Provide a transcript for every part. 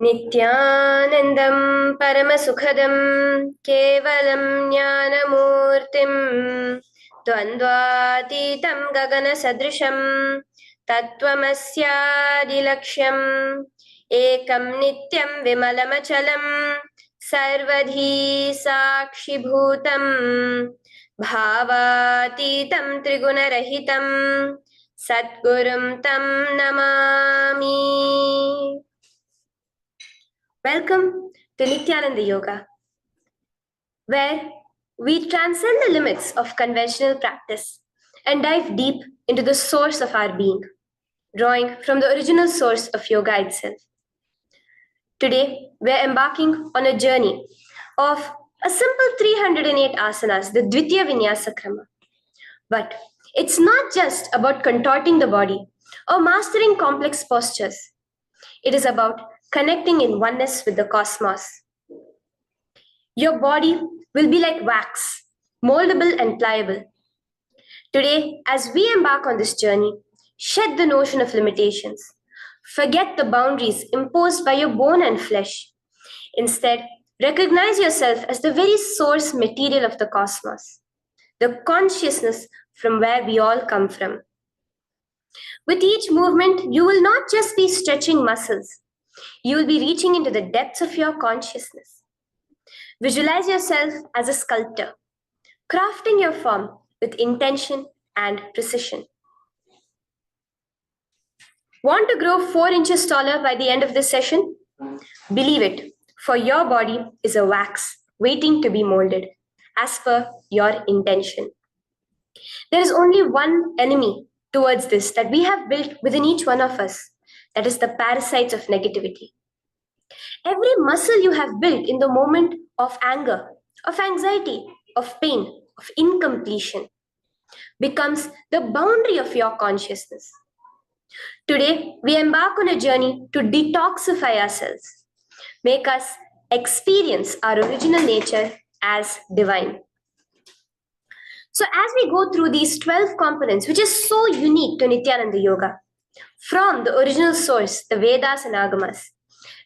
नित्यानन्दं परमसुखदं केवलं ज्ञानमूर्तिं द्वन्द्वातीतं गगनसदृशं तत्त्वमस्यादिलक्ष्यम् एकं नित्यं विमलमचलं sarvadhi sakshibhutam bhavatitam trigunarahitam satgurum tam namami. Welcome to Nithyananda Yoga, where we transcend the limits of conventional practice and dive deep into the source of our being, drawing from the original source of yoga itself. Today, we're embarking on a journey of a simple 308 asanas, the Dvitiya Vinyasa Krama. But it's not just about contorting the body or mastering complex postures. It is about connecting in oneness with the cosmos. Your body will be like wax, moldable and pliable. Today, as we embark on this journey, shed the notion of limitations. Forget the boundaries imposed by your bone and flesh. Instead, recognize yourself as the very source material of the cosmos, the consciousness from where we all come from. With each movement, you will not just be stretching muscles, you will be reaching into the depths of your consciousness. Visualize yourself as a sculptor, crafting your form with intention and precision. Want to grow 4 inches taller by the end of this session? Believe it, for your body is a wax waiting to be molded as per your intention. There is only one enemy towards this that we have built within each one of us, that is the parasites of negativity. Every muscle you have built in the moment of anger, of anxiety, of pain, of incompletion becomes the boundary of your consciousness. Today, we embark on a journey to detoxify ourselves, make us experience our original nature as divine. So as we go through these 12 components, which is so unique to Nithyananda Yoga, from the original source, the Vedas and Agamas,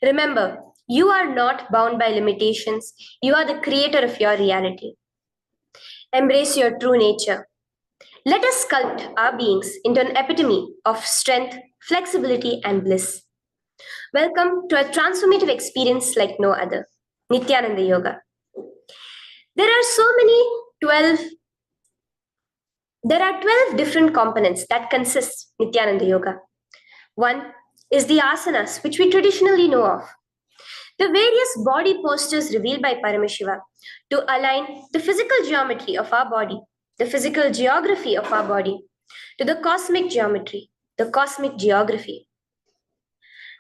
remember, you are not bound by limitations. You are the creator of your reality. Embrace your true nature. Let us sculpt our beings into an epitome of strength, flexibility, and bliss. Welcome to a transformative experience like no other, Nithyananda Yoga. There are 12 different components that consist Nithyananda Yoga. One is the asanas, which we traditionally know of. The various body postures revealed by Paramashiva to align the physical geometry of our body, the physical geography of our body, to the cosmic geometry, the cosmic geography.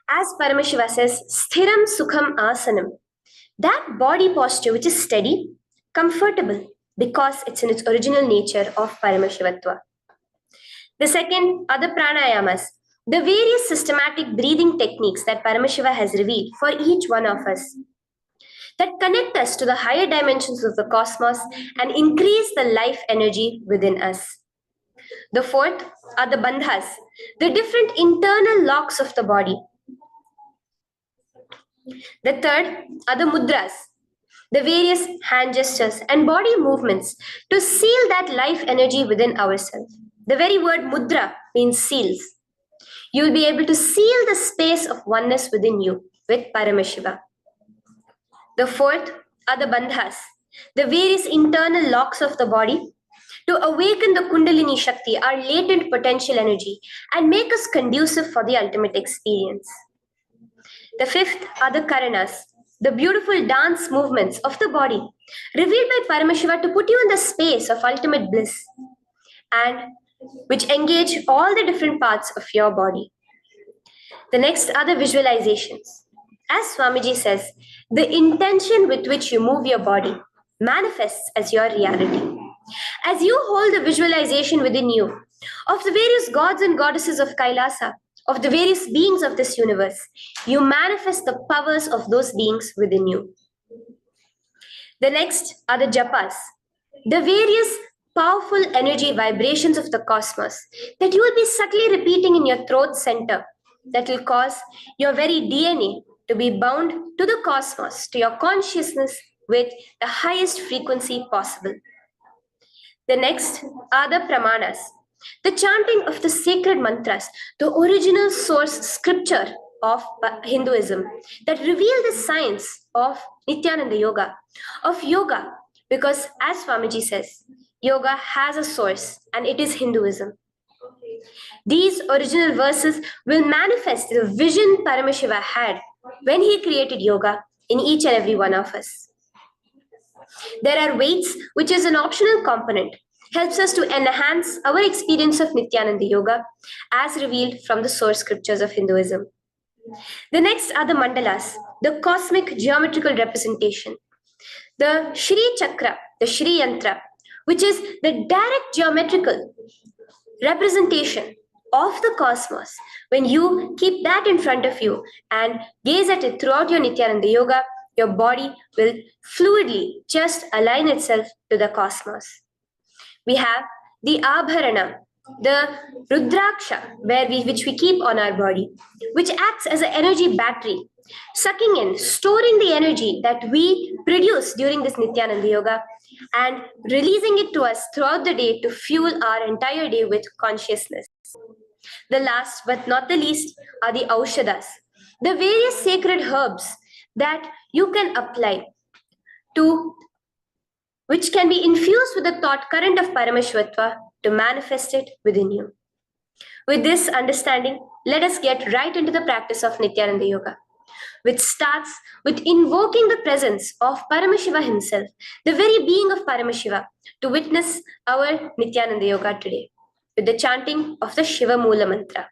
As Paramashiva says, sthiram sukham asanam, that body posture which is steady, comfortable, because it's in its original nature of Paramashivatva. The second are the pranayamas, the various systematic breathing techniques that Paramashiva has revealed for each one of us, that connect us to the higher dimensions of the cosmos and increase the life energy within us. The fourth are the bandhas, the different internal locks of the body. The third are the mudras, the various hand gestures and body movements to seal that life energy within ourselves. The very word mudra means seals. You will be able to seal the space of oneness within you with Paramashiva. The fourth are the bandhas, the various internal locks of the body to awaken the Kundalini Shakti, our latent potential energy, and make us conducive for the ultimate experience. The fifth are the Karanas, the beautiful dance movements of the body, revealed by Paramashiva to put you in the space of ultimate bliss, and which engage all the different parts of your body. The next are the visualizations. As Swamiji says, the intention with which you move your body manifests as your reality. As you hold the visualization within you of the various gods and goddesses of KAILASA, of the various beings of this universe, you manifest the powers of those beings within you. The next are the japas, the various powerful energy vibrations of the cosmos that you will be subtly repeating in your throat center, that will cause your very DNA to be bound to the cosmos, to your consciousness with the highest frequency possible. The next are the pramanas, the chanting of the sacred mantras, the original source scripture of Hinduism that reveal the science of Nithyananda Yoga, of yoga, because as Swamiji says, yoga has a source and it is Hinduism. These original verses will manifest the vision Paramashiva had when he created yoga in each and every one of us. There are weights, which is an optional component, helps us to enhance our experience of Nithyananda Yoga as revealed from the source scriptures of Hinduism. The next are the mandalas, the cosmic geometrical representation. The Shri Chakra, the Shri Yantra, which is the direct geometrical representation of the cosmos. When you keep that in front of you and gaze at it throughout your Nithyananda Yoga, your body will fluidly just align itself to the cosmos. We have the Abharana, the Rudraksha, which we keep on our body, which acts as an energy battery, sucking in, storing the energy that we produce during this Nithyananda Yoga and releasing it to us throughout the day to fuel our entire day with consciousness. The last but not the least are the Aushadas, the various sacred herbs that you can apply to, which can be infused with the thought current of Paramashvatva to manifest it within you. With this understanding, let us get right into the practice of Nithyananda Yoga, which starts with invoking the presence of Paramashiva himself, the very being of Paramashiva, to witness our Nithyananda Yoga today, with the chanting of the Shiva Mula Mantra.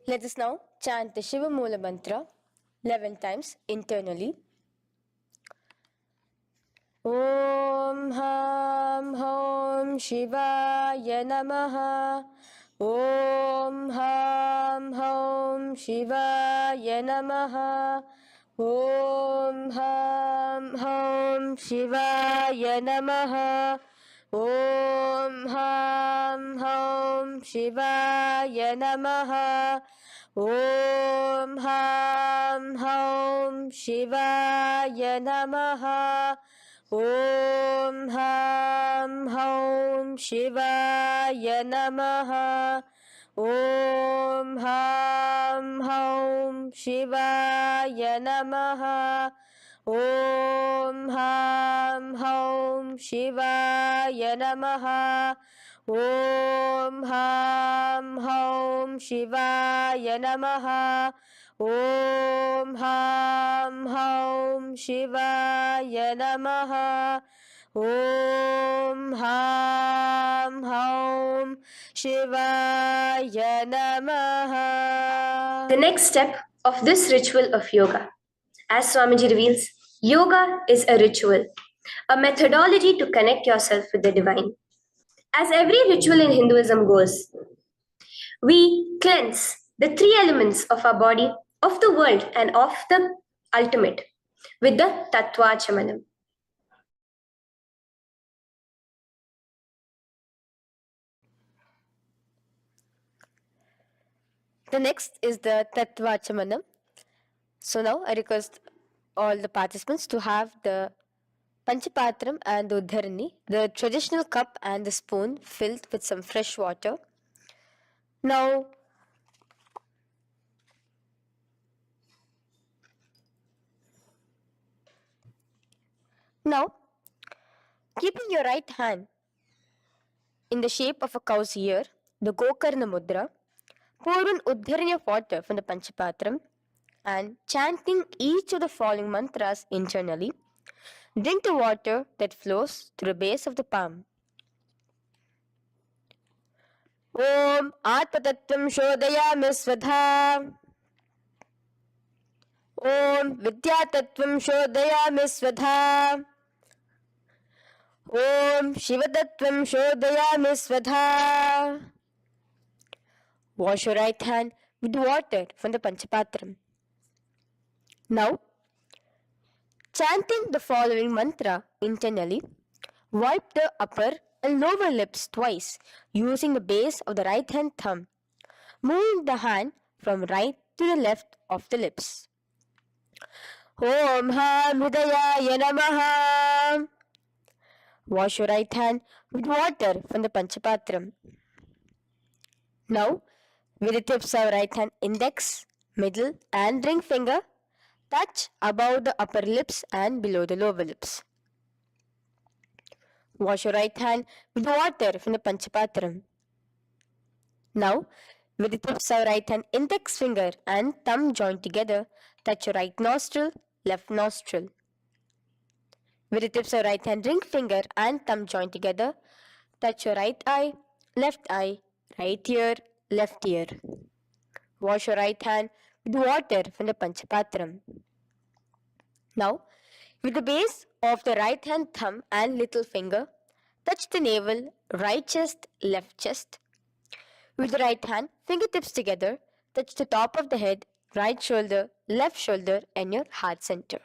Let us now chant the Shiva Mula Mantra 11 times internally. Om Ham Hom Shivaya Namaha. Om Ham Hom Shivaya Namaha. Om Ham Hom Shivaya Namaha. Om Ham Hom Shivaya Namaha. Om Ham Hom Shivaya Namaha. Om Ham Hom Shivaya Namaha. Om Ham Hom Shivaya Namaha. Om Ham Hom Shivaya Namaha. Om Ham Hom Shivaya Namaha. Om Ham Hom Shivaya Namaha. Om Ham Hom Shivaya Namaha. The next step of this ritual of yoga, as Swamiji reveals, yoga is a ritual, a methodology to connect yourself with the divine. As every ritual in Hinduism goes, we cleanse the three elements of our body, of the world, and of the ultimate with the Tattvachamanam. The next is the Tattvachamanam. So now I request all the participants to have the Panchapatram and the Uddharani, the traditional cup and the spoon filled with some fresh water. Now, keeping your right hand in the shape of a cow's ear, the Gokarna Mudra, pour one Uddharani of water from the Panchapatram and chanting each of the following mantras internally, drink the water that flows through the base of the palm. Om Atmatattvam Shodayami Svadha. Om Vidyatattvam Shodayami Svadha. Om Shivatattvam Shodayami Svadha. Wash your right hand with water from the Panchapatram. Now, chanting the following mantra internally, wipe the upper and lower lips twice using the base of the right hand thumb, moving the hand from right to the left of the lips. Om Ham Hridayaya Namaha. Wash your right hand with water from the Panchapatram. Now, with the tips of right hand index, middle and ring finger, touch above the upper lips and below the lower lips. Wash your right hand with water from the Panchapatram. Now, with the tips of right hand index finger and thumb joined together, touch your right nostril, left nostril. With the tips of right hand ring finger and thumb joined together, touch your right eye, right ear, left ear. Wash your right hand with water from the Panchapatram. Now, with the base of the right hand thumb and little finger, touch the navel, right chest, left chest. With the right hand, fingertips together, touch the top of the head, right shoulder, left shoulder, and your heart center.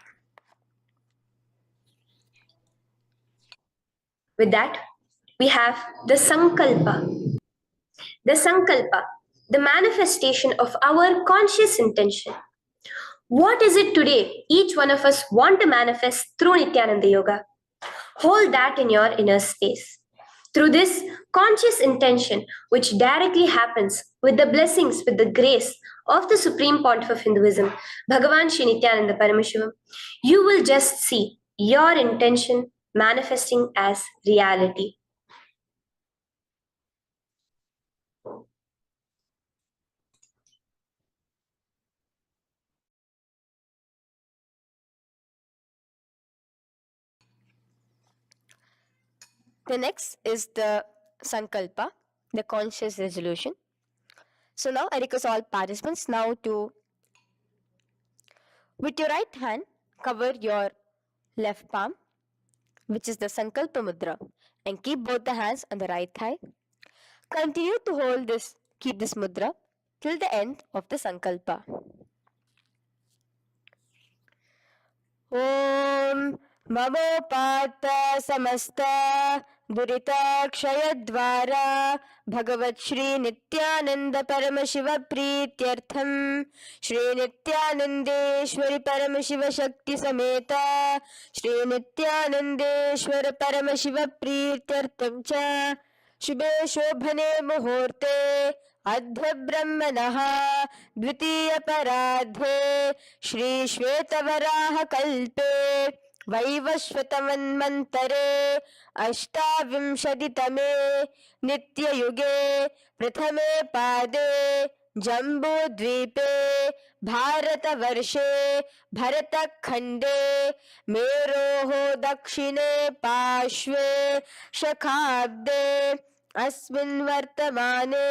With that, we have the sankalpa. The sankalpa, the manifestation of our conscious intention. What is it today each one of us want to manifest through Nithyananda Yoga? Hold that in your inner space. Through this conscious intention, which directly happens with the blessings, with the grace of the Supreme Pontiff of Hinduism, Bhagavan Sri Nithyananda Paramashivoham, you will just see your intention manifesting as reality. The next is the sankalpa, the conscious resolution. So now I request all participants now to, with your right hand, cover your left palm, which is the sankalpa mudra, and keep both the hands on the right thigh. Continue to keep this mudra till the end of the sankalpa. Om ममोपात्त समस्त दुरिताक्षयद्वारा भगवत् श्री नित्यानंद परमशिव प्रीत्यर्थम श्री नित्यानंदेश्वरी परमशिव शक्ति समेत श्री नित्यानंदेश्वर परमशिव प्रीत्यर्थम च शुभे शोभने मुहूर्ते अद्य ब्रह्मणः द्वितीय परार्धे श्री श्वेतवराह कल्पे वैवस्वतमन्वन्तरे अष्टाविंशतितमे नित्ययुगे प्रथमे पादे जम्बूद्वीपे भारतवर्षे भरतखण्डे मेरोः दक्षिणे पार्श्वे शखाब्दे अस्मिन् वर्तमाने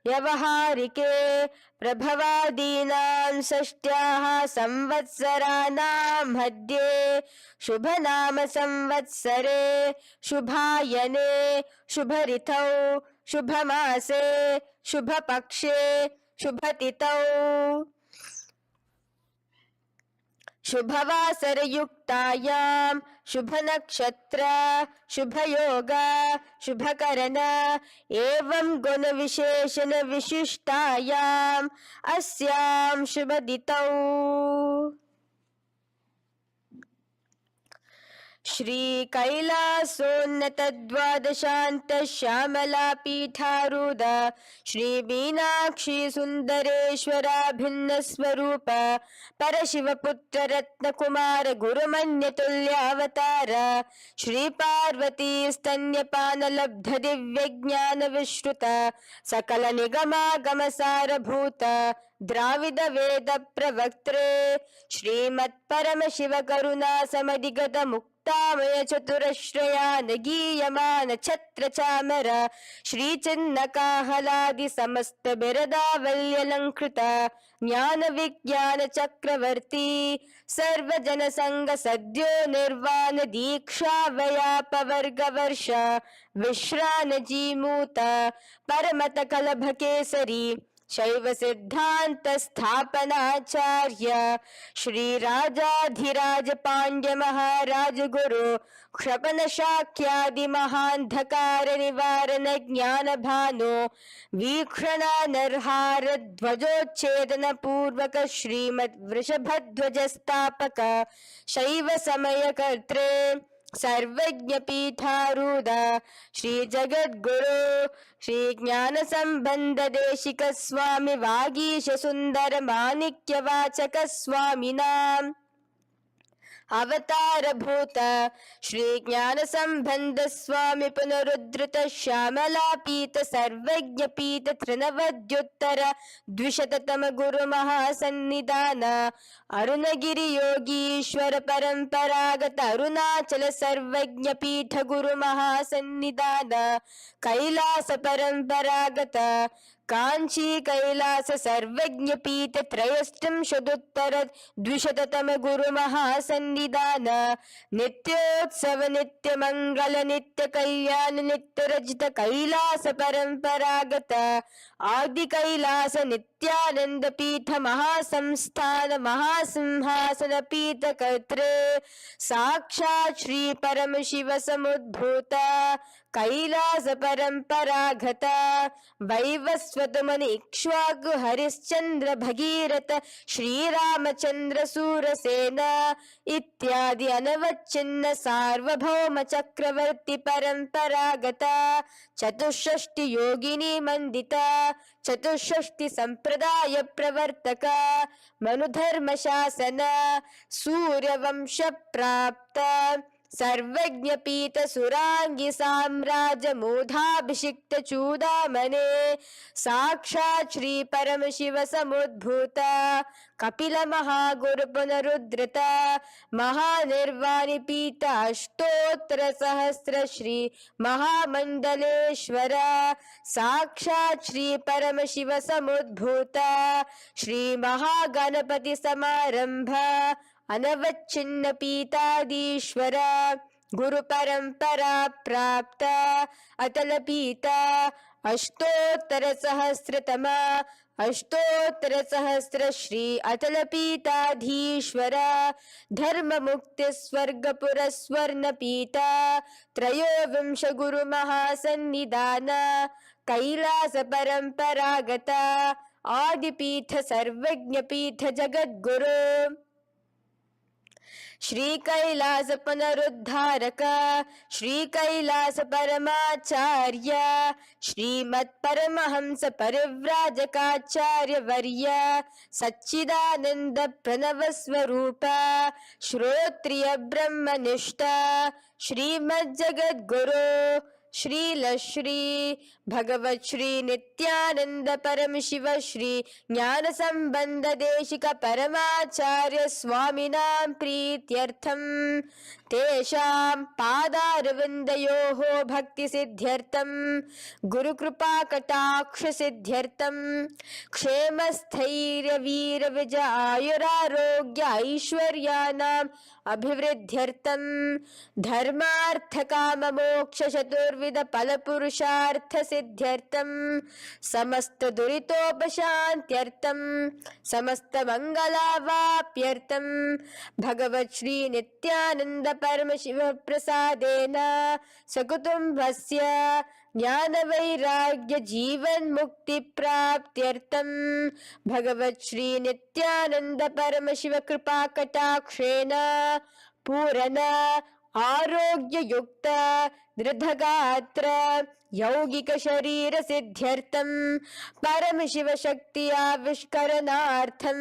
व्यवहारिके प्रभवादीनां षष्ट्याः संवत्सराणां मध्ये शुभनाम संवत्सरे शुभायने शुभऋतौ शुभमासे शुभपक्षे शुभतिथौ शुभवासरयुक्तायां शुभनक्षत्र शुभयोग शुभकरण एवं गुणविशेषण विशिष्टायाम् अस्यां शुभदितौ श्री कैलासोन्नत द्वादशांत श्यामला पीठारूढ़ श्री मीनाक्षी सुंदरेश्वरा भिन्न स्वरूप परशिव पुत्र रत्न कुमार गुरुमन्य तुल्यावतार श्री पार्वती स्तन्यपान लब्ध दिव्य ज्ञान विश्रुत सकल निगमागम सारभूत द्राविड वेद प्रवक्त्रे श्रीमत् परम शिव करुणा समधिगत मुक्तामय चतुरश्रयान गीयमान छत्र चामर श्री चिन्ह काहलादि समस्त बिरदावल्यलंकृत ज्ञान विज्ञान चक्रवर्ती सर्वजन संग सद्यो निर्वाण दीक्षा व्याप वर्ग वर्ष विश्रान जीमूत परमत कलभ केसरी शैव सिद्धांत स्थापनाचार्य श्री राजाधिराज पांड्य महाराज गुरु क्षपन शाक्यादि महांधकार निवारण ज्ञान भानु वीक्षणा नरहार ध्वजोच्छेदन पूर्वक श्रीमद वृषभध्वज स्थापक शैव समय कर्त्रे सर्वज्ञपीठारूढ श्री जगद्गुरु श्री ज्ञान संबंध देशिक स्वामी वागीश सुंदर माणिक्य वाचक स्वामिनाम अवतार भूत श्री ज्ञान संबंध स्वामी पुनरुद्धृत श्यामलापीत सर्वज्ञ पीठ त्रिनवद्युत्तर द्विशततम गुरु महासन्निधान अरुणगिरि योगीश्वर परंपरागत अरुणाचल सर्वज्ञ पीठ गुरु महासन्निधान कैलास परंपरागत कांची कैलास सर्वज्ञ पीठ त्रयस्त्रिंशदुत्तर द्विशततम गुरु महासन्निधान नित्योत्सव नित्य मंगल नित्य कल्याण नित्य रजित कैलास परंपरागत आदि कैलास नित्यानंद पीठ महासंस्थान महासिंहासन पीठ कर्तृ साक्षात् श्री परम शिव समुद्भूत कैलास परंपरागत वैवस्वत मुनि इक्ष्वाकु हरिश्चंद्र भगीरथ श्रीरामचंद्र सूरसेन इत्यादि अनवच्छिन्न सार्वभौम चक्रवर्ती परंपरागत चतुष्षष्टि योगिनी मंडित चतुष्षष्टि संप्रदाय प्रवर्तक मनुधर्म शासन सूर्यवंश प्राप्त सर्वज्ञ पीठ सुरांगी साम्राज्य मूढ़ाभिषिक्त चूड़ामणे साक्षात् श्री परम शिव समुद्भूत कपिल महागुरु पुनरुद्धृत महानिर्वाणी पीठ अष्टोत्तर सहस्र श्री महामंडलेश्वर साक्षात् श्री परम शिव समुद्भूत श्री महागणपति समारंभ अनवच्छिन्न पीताधीश्वर गुरु परंपरा प्राप्त अतल पीता अष्टोत्तर सहस्र श्री अतल पीताधीश्वर धर्म मुक्ति स्वर्गपुर स्वर्ण पीता त्रयोविंश गुरु महासन्निधान कैलास परंपरागत आदिपीठ सर्वज्ञ पीठ जगद्गुरु श्री कैलास पुनरुद्धारक श्री कैलास परमाचार्य श्रीमत् परमहंस परिव्राजकाचार्य वर्य सच्चिदानंद प्रणव स्वरूप श्रोत्रिय ब्रह्मनिष्ठ श्रीमद् जगद्गुरु श्री भगवत श्री नित्यानंद परम शिव श्री ज्ञान संबंध देशिक परमाचार्य स्वामिनां प्रीत्यर्थं तेषां पादारविन्दयोः भक्ति सिद्ध्यर्थं गुरु कृपा कटाक्ष सिद्ध्यर्थं क्षेम स्थैर्य वीर विजय आयुरारोग्य ऐश्वर्याणाम् अभिवृद्ध्यर्थं धर्मार्थ काम मोक्ष चतुर्विध फल पुरुषार्थ सिद्ध्यर्थं समस्त दुरितोपशान्त्यर्थं समस्त मंगलावाप्यर्थं भगवत श्री नित्यानंद परम शिव प्रसादेन सकुटुम्बस्य ज्ञान वैराग्य जीवन मुक्ति प्राप्त्यर्थं भगवत श्री नित्यानंद परम शिव कृपा कटाक्षेण पूर्ण आरोग्य युक्त दृढ़गात्र यौगिक शरीर सिद्ध्यर्थं परम शिव शक्ति आविष्करणार्थं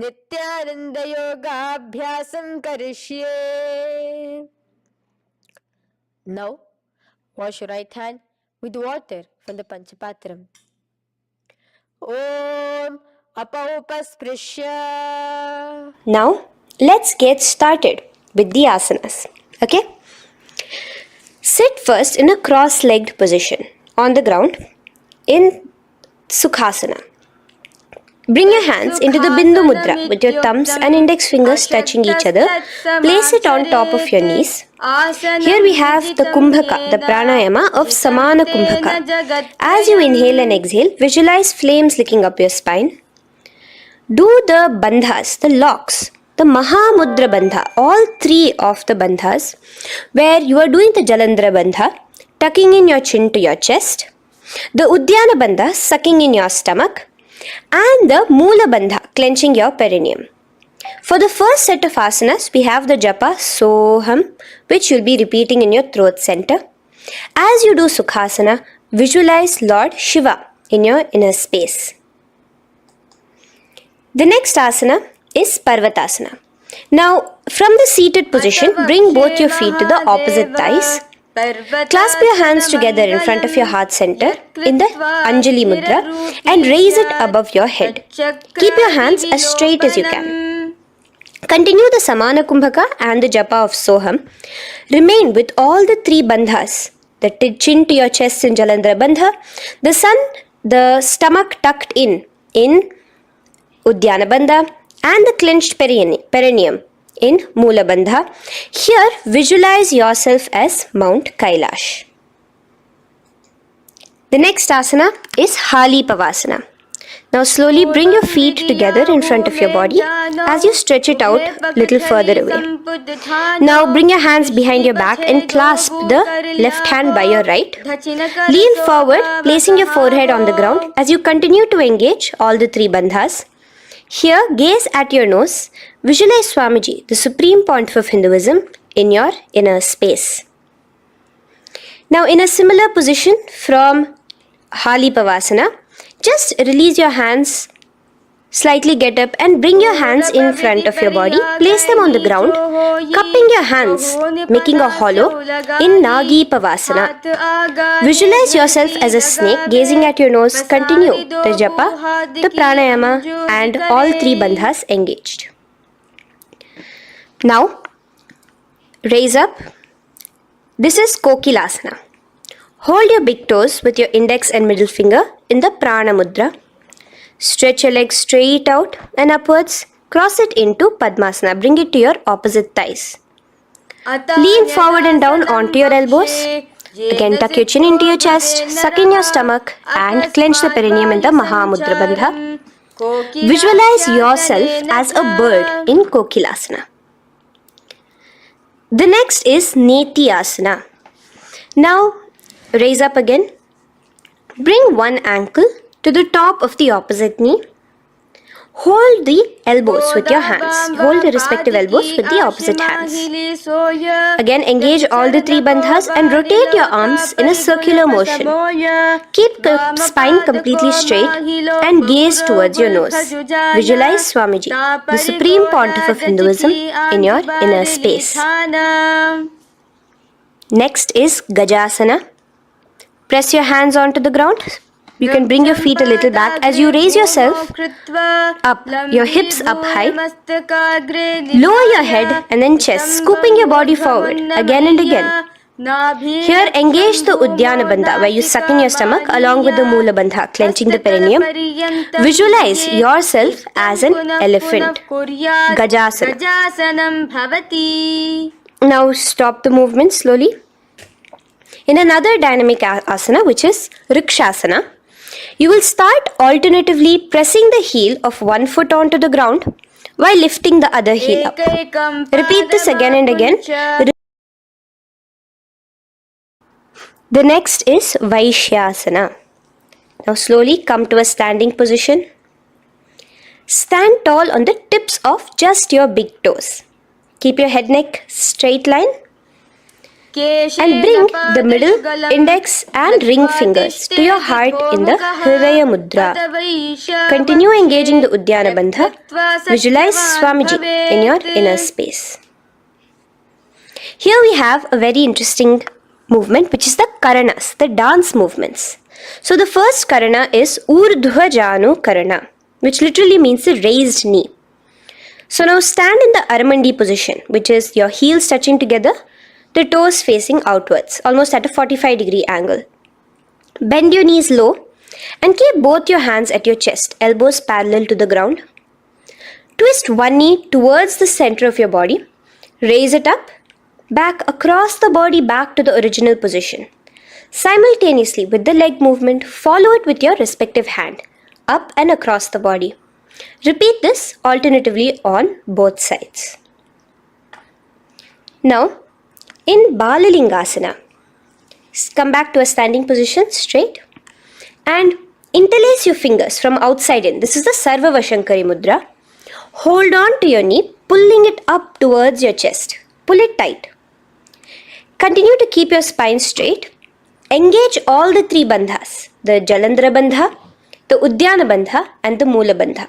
नित्यानंद योगाभ्यासं करिष्ये. Now wash your right hand with water from the Panchapatram. Om apaupasprisya. Now, let's get started with the asanas. Okay? Sit first in a cross-legged position on the ground in Sukhasana. Bring your hands into the Bindu Mudra with your thumbs and index fingers touching each other. Place it on top of your knees. Here we have the Kumbhaka, the pranayama of Samana Kumbhaka. As you inhale and exhale, visualize flames licking up your spine. Do the bandhas, the locks, the Mahamudra Bandha, all three of the bandhas, where you are doing the Jalandhara Bandha, tucking in your chin to your chest, the Udyana Bandha, sucking in your stomach, and the Moola Bandha, clenching your perineum. For the first set of asanas, we have the japa Soham, which you'll be repeating in your throat center. As you do Sukhasana, visualize Lord Shiva in your inner space. The next asana is Parvatasana. Now, from the seated position, bring both your feet to the opposite thighs. Clasp your hands together in front of your heart center in the Anjali Mudra and raise it above your head. Keep your hands as straight as you can. Continue the Samana Kumbhaka and the Japa of Soham. Remain with all the three bandhas. The chin to your chest in Jalandhara Bandha, the stomach tucked in Udyana Bandha, and the clenched perineum in Mula Bandha. Here, visualize yourself as Mount Kailash. The next asana is Hali Pavasana. Now slowly bring your feet together in front of your body as you stretch it out a little further away. Now bring your hands behind your back and clasp the left hand by your right. Lean forward, placing your forehead on the ground as you continue to engage all the three bandhas. Here, gaze at your nose. Visualize Swamiji, the Supreme Pontiff of Hinduism, in your inner space. Now in a similar position from Hali Pavasana, just release your hands, slightly get up and bring your hands in front of your body. Place them on the ground, cupping your hands, making a hollow in Nagi Pavasana. Visualize yourself as a snake, gazing at your nose. Continue the japa, the pranayama and all three bandhas engaged. Now, raise up. This is Kokilasana. Hold your big toes with your index and middle finger in the Prana Mudra. Stretch your legs straight out and upwards. Cross it into Padmasana. Bring it to your opposite thighs. Lean forward and down onto your elbows. Again, tuck your chin into your chest, suck in your stomach and clench the perineum in the Mahamudra Bandha. Visualize yourself as a bird in Kokilasana. The next is Nithyananda. Now, raise up again. Bring one ankle to the top of the opposite knee. Hold the elbows with your hands. Hold the respective elbows with the opposite hands. Again, engage all the three bandhas and rotate your arms in a circular motion. Keep the spine completely straight and gaze towards your nose. Visualize Swamiji, the Supreme Pontiff of Hinduism, in your inner space. Next is Gajasana. Press your hands onto the ground. You can bring your feet a little back as you raise yourself up, your hips up high. Lower your head and then chest, scooping your body forward again and again. Here, engage the Udyana Bandha, where you suck in your stomach along with the Mula Bandha, clenching the perineum. Visualize yourself as an elephant. Gajasana. Now stop the movement slowly. In another dynamic asana, which is Rikshasana, you will start alternatively pressing the heel of one foot onto the ground while lifting the other heel up. Repeat this again and again. The next is Vaishyasana. Now slowly come to a standing position. Stand tall on the tips of just your big toes. Keep your head neck straight line. And bring the middle, index and ring fingers to your heart in the Hridaya Mudra. Continue engaging the Udyana Bandha. Visualize Swamiji in your inner space. Here we have a very interesting movement, which is the Karanas, the dance movements. So the first Karana is Urdhva Janu Karana, which literally means the raised knee. So now stand in the Aramandi position, which is your heels touching together, the toes facing outwards, almost at a 45-degree angle. Bend your knees low and keep both your hands at your chest, elbows parallel to the ground. Twist one knee towards the center of your body. Raise it up, back across the body back to the original position. Simultaneously with the leg movement, follow it with your respective hand, up and across the body. Repeat this alternatively on both sides. Now, in Balalingasana, come back to a standing position straight and interlace your fingers from outside in. This is the Sarva Vashankari Mudra. Hold on to your knee, pulling it up towards your chest. Pull it tight. Continue to keep your spine straight. Engage all the three bandhas, the Jalandhara bandha, the Udyana bandha and the Moola bandha.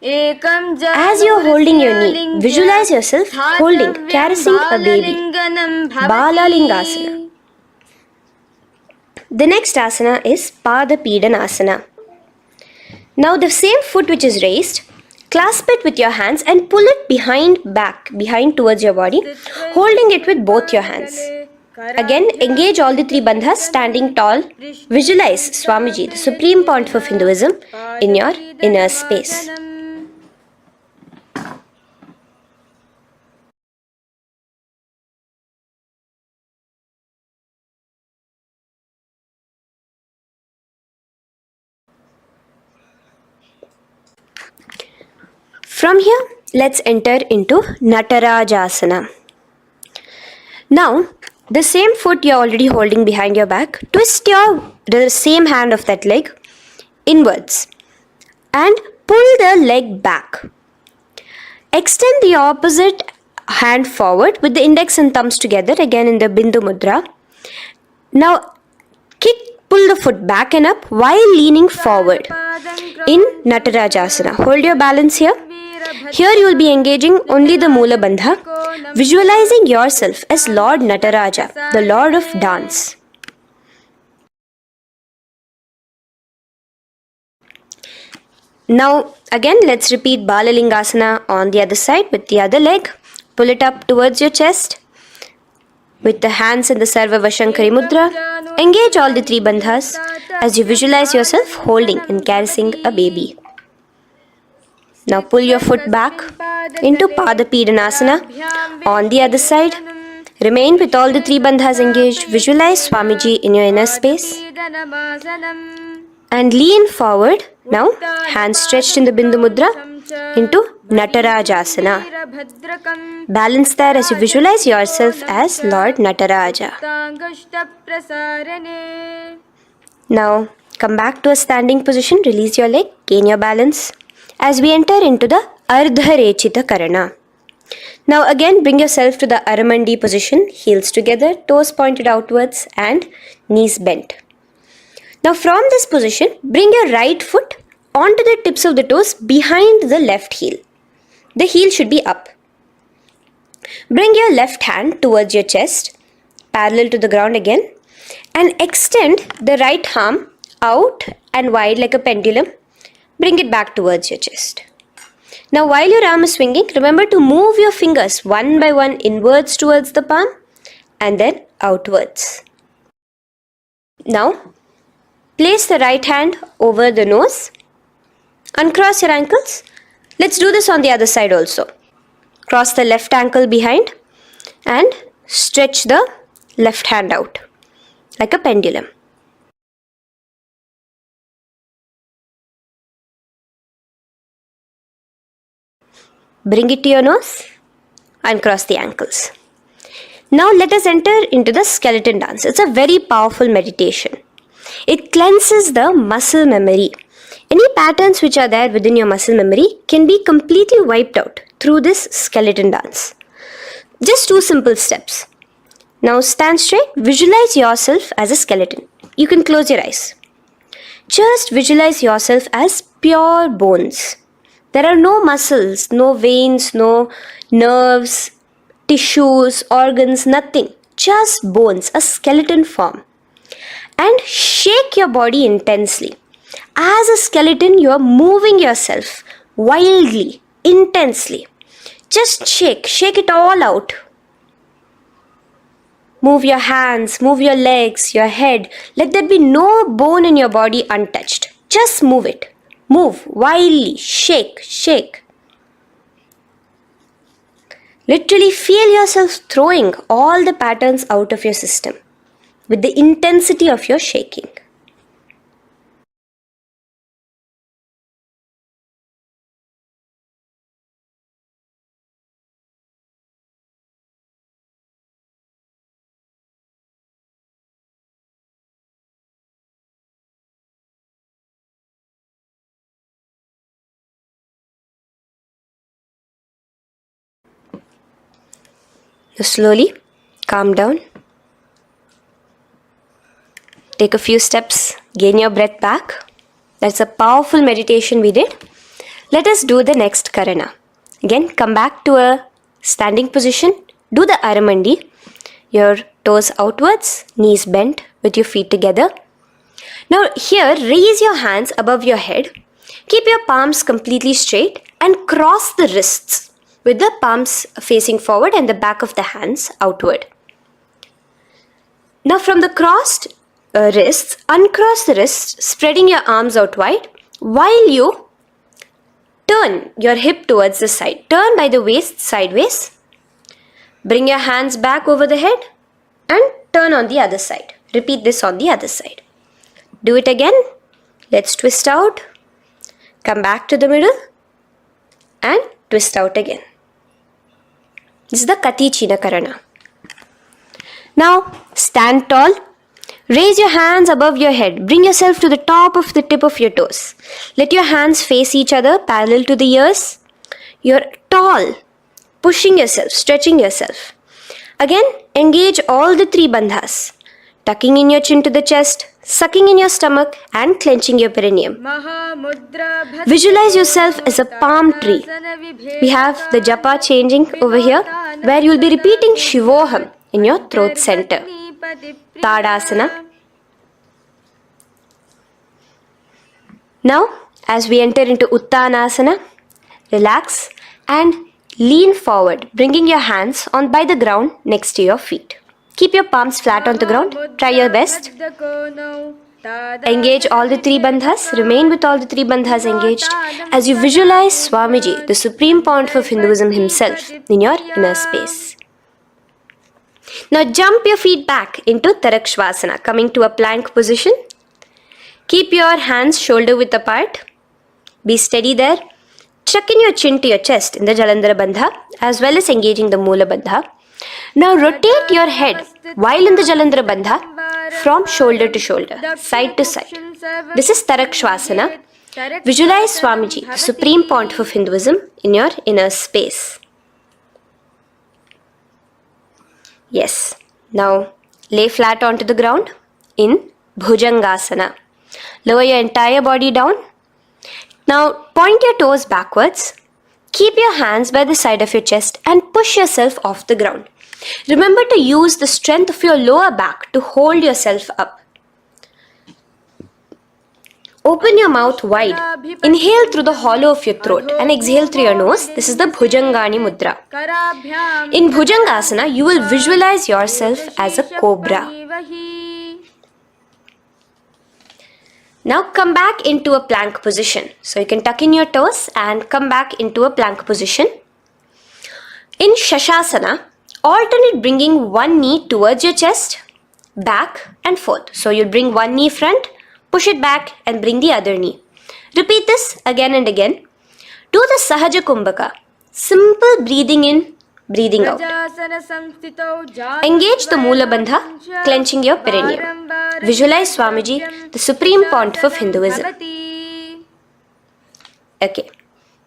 As you are holding your knee, visualize yourself holding, caressing a baby. Bala Lingasana. The next asana is Pada Asana. Now the same foot which is raised, clasp it with your hands and pull it behind towards your body, holding it with both your hands. Again, engage all the three bandhas, standing tall. Visualize Swamiji, the Supreme Pontiff of Hinduism, in your inner space. From here, let's enter into Natarajasana. Now, the same foot you're already holding behind your back, twist the same hand of that leg inwards and pull the leg back. Extend the opposite hand forward with the index and thumbs together, again in the Bindu Mudra. Now, pull the foot back and up while leaning forward in Natarajasana. Hold your balance here. Here you will be engaging only the Moola Bandha, visualizing yourself as Lord Nataraja, the Lord of Dance. Now again let's repeat Balalingasana on the other side with the other leg. Pull it up towards your chest with the hands in the Sarva Vashankari Mudra. Engage all the three bandhas as you visualize yourself holding and caressing a baby. Now pull your foot back into Pada Pidanasana on the other side. Remain with all the three bandhas engaged. Visualize Swamiji in your inner space. And lean forward. Now, hands stretched in the Bindu Mudra into Natarajasana. Balance there as you visualize yourself as Lord Nataraja. Now, come back to a standing position. Release your leg. Gain your balance. As we enter into the Ardharechita Karana. Now again bring yourself to the Aramandi position, heels together, toes pointed outwards and knees bent. Now from this position, bring your right foot onto the tips of the toes behind the left heel. The heel should be up. Bring your left hand towards your chest, parallel to the ground again, and extend the right arm out and wide like a pendulum. Bring it back towards your chest. Now while your arm is swinging, remember to move your fingers one by one inwards towards the palm and then outwards. Now place the right hand over the nose. Uncross your ankles. Let's do this on the other side also. Cross the left ankle behind and stretch the left hand out like a pendulum. Bring it to your nose and cross the ankles. Now let us enter into the skeleton dance. It's a very powerful meditation. It cleanses the muscle memory. Any patterns which are there within your muscle memory can be completely wiped out through this skeleton dance. Just 2 simple steps. Now stand straight, visualize yourself as a skeleton. You can close your eyes. Just visualize yourself as pure bones. There are no muscles, no veins, no nerves, tissues, organs, nothing. Just bones, a skeleton form. And shake your body intensely. As a skeleton, you are moving yourself wildly, intensely. Just shake it all out. Move your hands, move your legs, your head. Let there be no bone in your body untouched. Just move it. Move wildly, shake. Literally feel yourself throwing all the patterns out of your system with the intensity of your shaking. Now slowly calm down. Take a few steps, gain your breath back. That's a powerful meditation we did. Let us do the next Karana. Again, come back to a standing position. Do the Aramandi. Your toes outwards, knees bent with your feet together. Now here, raise your hands above your head. Keep your palms completely straight and cross the wrists with the palms facing forward and the back of the hands outward. Now from the crossed wrists, uncross the wrists, spreading your arms out wide while you turn your hip towards the side. Turn by the waist sideways. Bring your hands back over the head and turn on the other side. Repeat this on the other side. Do it again. Let's twist out. Come back to the middle and twist out again. This is the Kati China Karana. Now stand tall. Raise your hands above your head. Bring yourself to the top of the tip of your toes. Let your hands face each other parallel to the ears. You're tall, pushing yourself, stretching yourself. Again, engage all the three bandhas. Tucking in your chin to the chest, sucking in your stomach and clenching your perineum. Visualize yourself as a palm tree. We have the japa changing over here where you will be repeating Shivoham in your throat center. Tadasana. Now, as we enter into Uttanasana, relax and lean forward, bringing your hands on by the ground next to your feet. Keep your palms flat on the ground. Try your best. Engage all the three bandhas. Remain with all the three bandhas engaged as you visualize Swamiji, the Supreme Pontiff of Hinduism himself, in your inner space. Now jump your feet back into Tarakshvasana, coming to a plank position. Keep your hands shoulder width apart. Be steady there. Chuck in your chin to your chest in the Jalandhara Bandha as well as engaging the Moola Bandha. Now rotate your head while in the Jalandhara Bandha from shoulder to shoulder, side to side. This is Tarakshvasana. Visualize Swamiji, the Supreme Pontiff of Hinduism, in your inner space. Yes. Now lay flat onto the ground in Bhujangasana. Lower your entire body down. Now point your toes backwards. Keep your hands by the side of your chest and push yourself off the ground. Remember to use the strength of your lower back to hold yourself up. Open your mouth wide. Inhale through the hollow of your throat and exhale through your nose. This is the Bhujangani Mudra. In Bhujangasana, you will visualize yourself as a cobra. Now come back into a plank position. So you can tuck in your toes and come back into a plank position. In Shashasana, alternate bringing one knee towards your chest, back and forth. So you'll bring one knee front, push it back and bring the other knee. Repeat this again and again. Do the Sahaja Kumbhaka. Simple breathing in, breathing out. Engage the Moola Bandha, clenching your perineum. Visualize Swamiji, the Supreme Pontiff of Hinduism. Okay.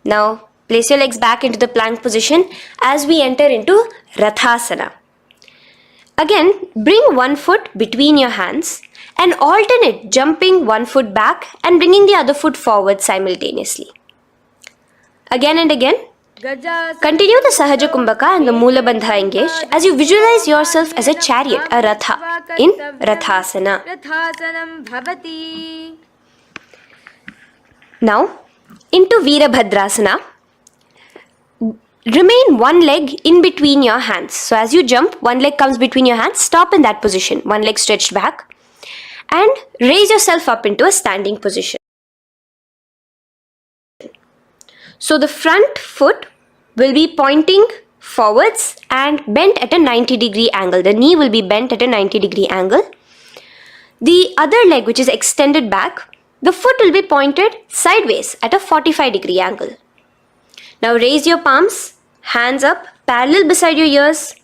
Now place your legs back into the plank position as we enter into Rathasana. Again, bring one foot between your hands and alternate jumping one foot back and bringing the other foot forward simultaneously. Again and again. Continue the Sahaja Kumbhaka and the Moola Bandha engaged as you visualize yourself as a chariot, a Ratha, in Rathasana. Now, into Veerabhadrasana. Remain one leg in between your hands. So as you jump, one leg comes between your hands. Stop in that position. One leg stretched back. And raise yourself up into a standing position. So the front foot will be pointing forwards and bent at a 90-degree angle. The knee will be bent at a 90-degree angle. The other leg, which is extended back, the foot will be pointed sideways at a 45-degree angle. Now raise your palms, hands up, parallel beside your ears.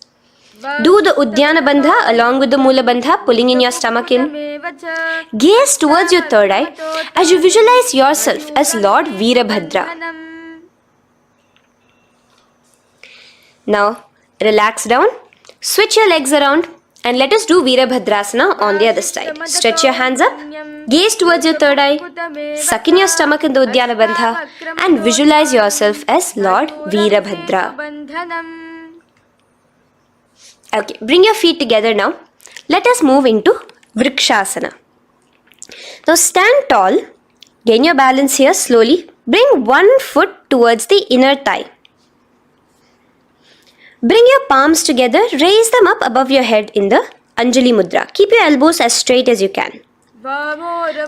Do the Uddiyana Bandha along with the Moola Bandha, pulling in your stomach in. Gaze towards your third eye as you visualize yourself as Lord Veerabhadra. Now relax down, Switch your legs around and let us do Virabhadrasana on the other side. Stretch your hands up, gaze towards your third eye, suck in your stomach in the Uddiyana Bandha and visualize yourself as Lord Virabhadra. Okay, bring your feet together now. Let us move into Vrikshasana. Now stand tall, gain your balance here slowly. Bring one foot towards the inner thigh. Bring your palms together, raise them up above your head in the Anjali Mudra. Keep your elbows as straight as you can.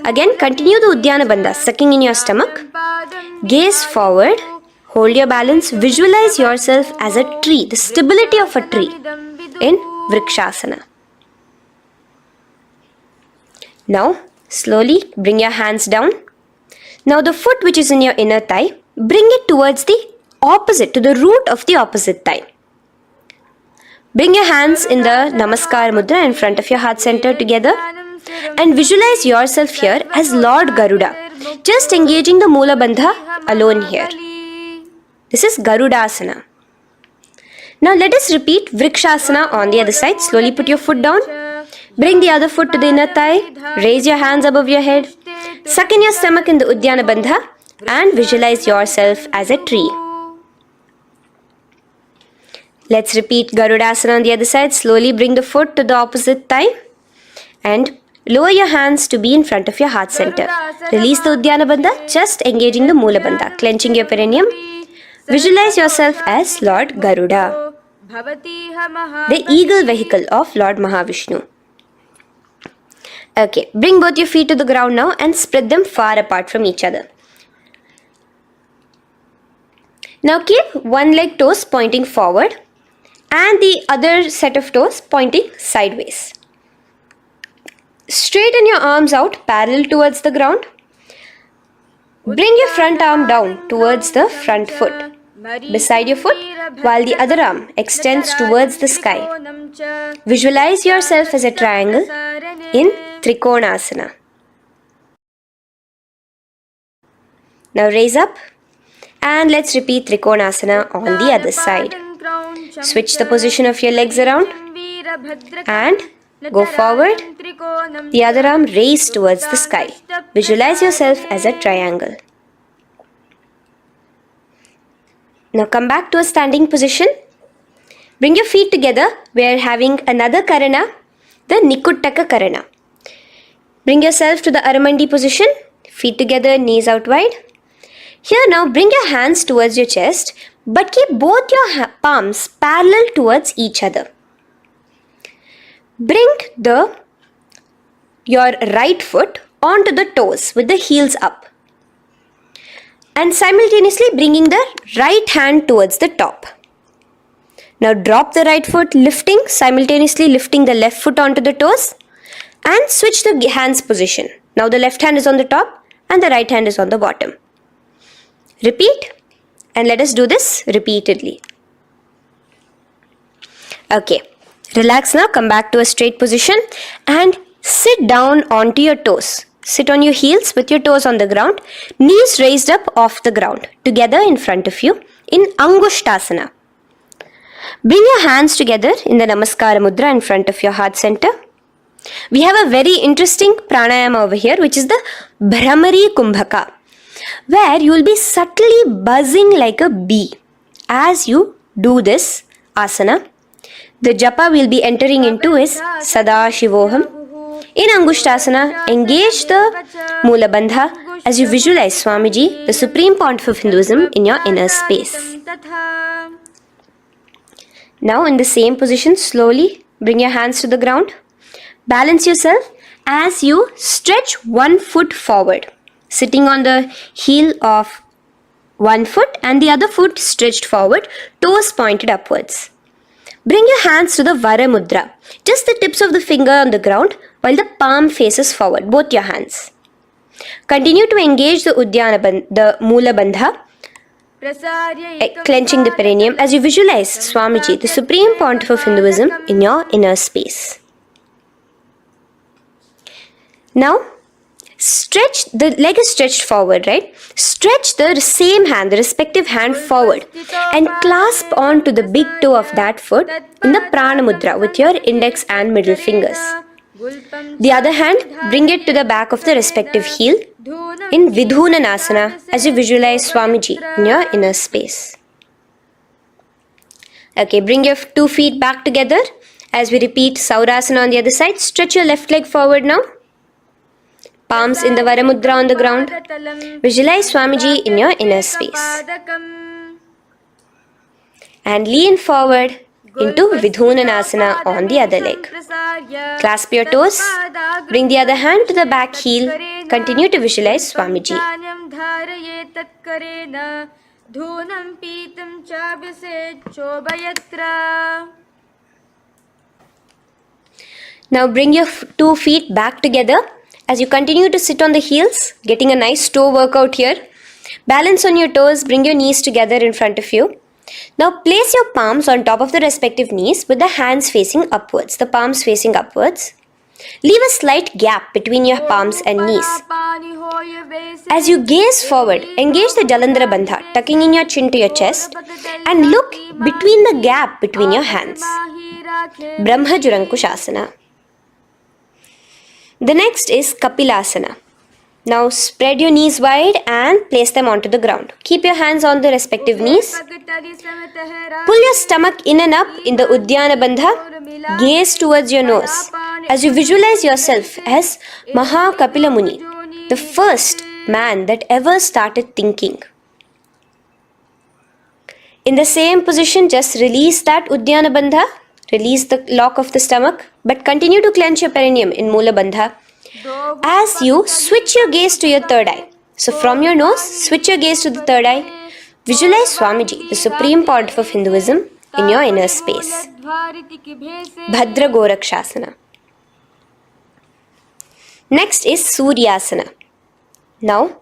Again, continue the Uddiyana Bandha, sucking in your stomach. Gaze forward, hold your balance, visualize yourself as a tree, the stability of a tree in Vrikshasana. Now, slowly bring your hands down. Now the foot which is in your inner thigh, bring it towards the opposite, to the root of the opposite thigh. Bring your hands in the Namaskar Mudra in front of your heart center together and visualize yourself here as Lord Garuda, just engaging the Moola Bandha alone here. This is Garudasana. Now let us repeat Vrikshasana on the other side. Slowly put your foot down. Bring the other foot to the inner thigh. Raise your hands above your head. Suck in your stomach in the Uddiyana Bandha and visualize yourself as a tree. Let's repeat Garudasana on the other side. Slowly bring the foot to the opposite thigh and lower your hands to be in front of your heart center. Release the Uddiyana Bandha, just engaging the Moola Bandha, clenching your perineum. Visualize yourself as Lord Garuda, the eagle vehicle of Lord Mahavishnu. Okay, bring both your feet to the ground now and spread them far apart from each other. Now keep one leg toes pointing forward and the other set of toes pointing sideways. Straighten your arms out parallel towards the ground. Bring your front arm down towards the front foot, beside your foot, while the other arm extends towards the sky. Visualize yourself as a triangle in Trikonasana. Now raise up and let's repeat Trikonasana on the other side. Switch the position of your legs around and go forward. The other arm raised towards the sky. Visualize yourself as a triangle. Now come back to a standing position. Bring your feet together. We are having another Karana, the Nikuttaka Karana. Bring yourself to the Aramandi position. Feet together, knees out wide. Here now bring your hands towards your chest, but keep both your palms parallel towards each other. Bring your right foot onto the toes with the heels up. And simultaneously bringing the right hand towards the top. Now drop the right foot, simultaneously lifting the left foot onto the toes and switch the hands position. Now the left hand is on the top and the right hand is on the bottom. Repeat and let us do this repeatedly. Okay, relax now, come back to a straight position and sit down onto your toes. Sit on your heels with your toes on the ground, knees raised up off the ground, together in front of you in Angushtasana. Bring your hands together in the Namaskara Mudra in front of your heart center. We have a very interesting pranayama over here, which is the Bhramari Kumbhaka, where you will be subtly buzzing like a bee as you do this asana. The japa we'll be entering into is Sadashivoham. In Angushtasana, engage the Moola Bandha as you visualize Swamiji, the Supreme Pontiff of Hinduism, in your inner space. Now in the same position, slowly bring your hands to the ground. Balance yourself as you stretch one foot forward, sitting on the heel of one foot and the other foot stretched forward, toes pointed upwards. Bring your hands to the Vara Mudra, just the tips of the finger on the ground while the palm faces forward, both your hands. Continue to engage the Moola Bandha, clenching the perineum as you visualize Swamiji, the Supreme Pontiff of Hinduism, in your inner space. Now, Stretch, the leg is stretched forward, right? Stretch the same hand, the respective hand forward and clasp onto the big toe of that foot in the prana mudra with your index and middle fingers. The other hand, bring it to the back of the respective heel in Vidhunanasana as you visualize Swamiji in your inner space. Okay, bring your 2 feet back together as we repeat Saurasana on the other side. Stretch your left leg forward now. Palms in the Varamudra on the ground. Visualize Swamiji in your inner space. And lean forward into Vidhunanasana on the other leg. Clasp your toes. Bring the other hand to the back heel. Continue to visualize Swamiji. Now bring your 2 feet back together as you continue to sit on the heels, getting a nice toe workout here. Balance on your toes, bring your knees together in front of you. Now place your palms on top of the respective knees with the hands facing upwards, the palms facing upwards. Leave a slight gap between your palms and knees. As you gaze forward, engage the Jalandhara Bandha, tucking in your chin to your chest, and look between the gap between your hands. Brahma Jurankushasana. The next is Kapilasana. Now spread your knees wide and place them onto the ground. Keep your hands on the respective knees. Pull your stomach in and up in the Uddiyana Bandha. Gaze towards your nose as you visualize yourself as Maha Kapila Muni, the first man that ever started thinking. In the same position, just release that Uddiyana Bandha. Release the lock of the stomach, but continue to clench your perineum in Mula Bandha as you switch your gaze to your third eye. So from your nose, switch your gaze to the third eye. Visualize Swamiji, the Supreme Pontiff of Hinduism, in your inner space. Bhadra Gorakshasana. Next is Suryasana. Now,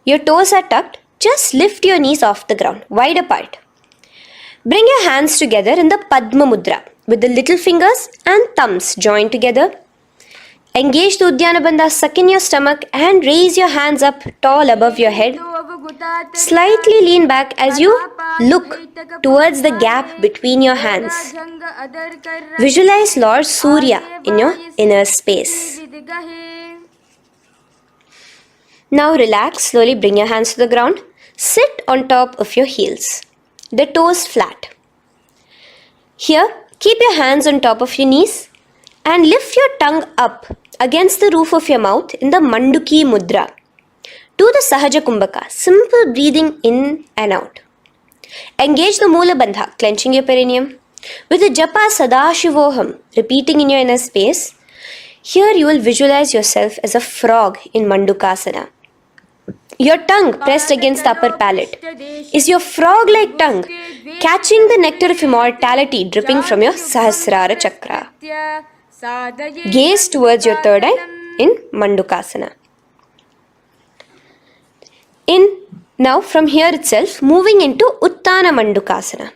your toes are tucked. Just lift your knees off the ground, wide apart. Bring your hands together in the Padma Mudra with the little fingers and thumbs joined together. Engage the Uddiyana Bandha, suck in your stomach and raise your hands up tall above your head. Slightly lean back as you look towards the gap between your hands. Visualize Lord Surya in your inner space. Now relax, slowly bring your hands to the ground. Sit on top of your heels, the toes flat. Here, keep your hands on top of your knees and lift your tongue up against the roof of your mouth in the Manduki Mudra. Do the Sahaja Kumbhaka, simple breathing in and out. Engage the Mula Bandha, clenching your perineum. With the Japa Sadashivoham, repeating in your inner space, here you will visualize yourself as a frog in Mandukasana. Your tongue pressed against the upper palate. Is your frog-like tongue catching the nectar of immortality dripping from your Sahasrara Chakra? Gaze towards your third eye in Mandukasana. Now from here itself, moving into Uttana Mandukasana.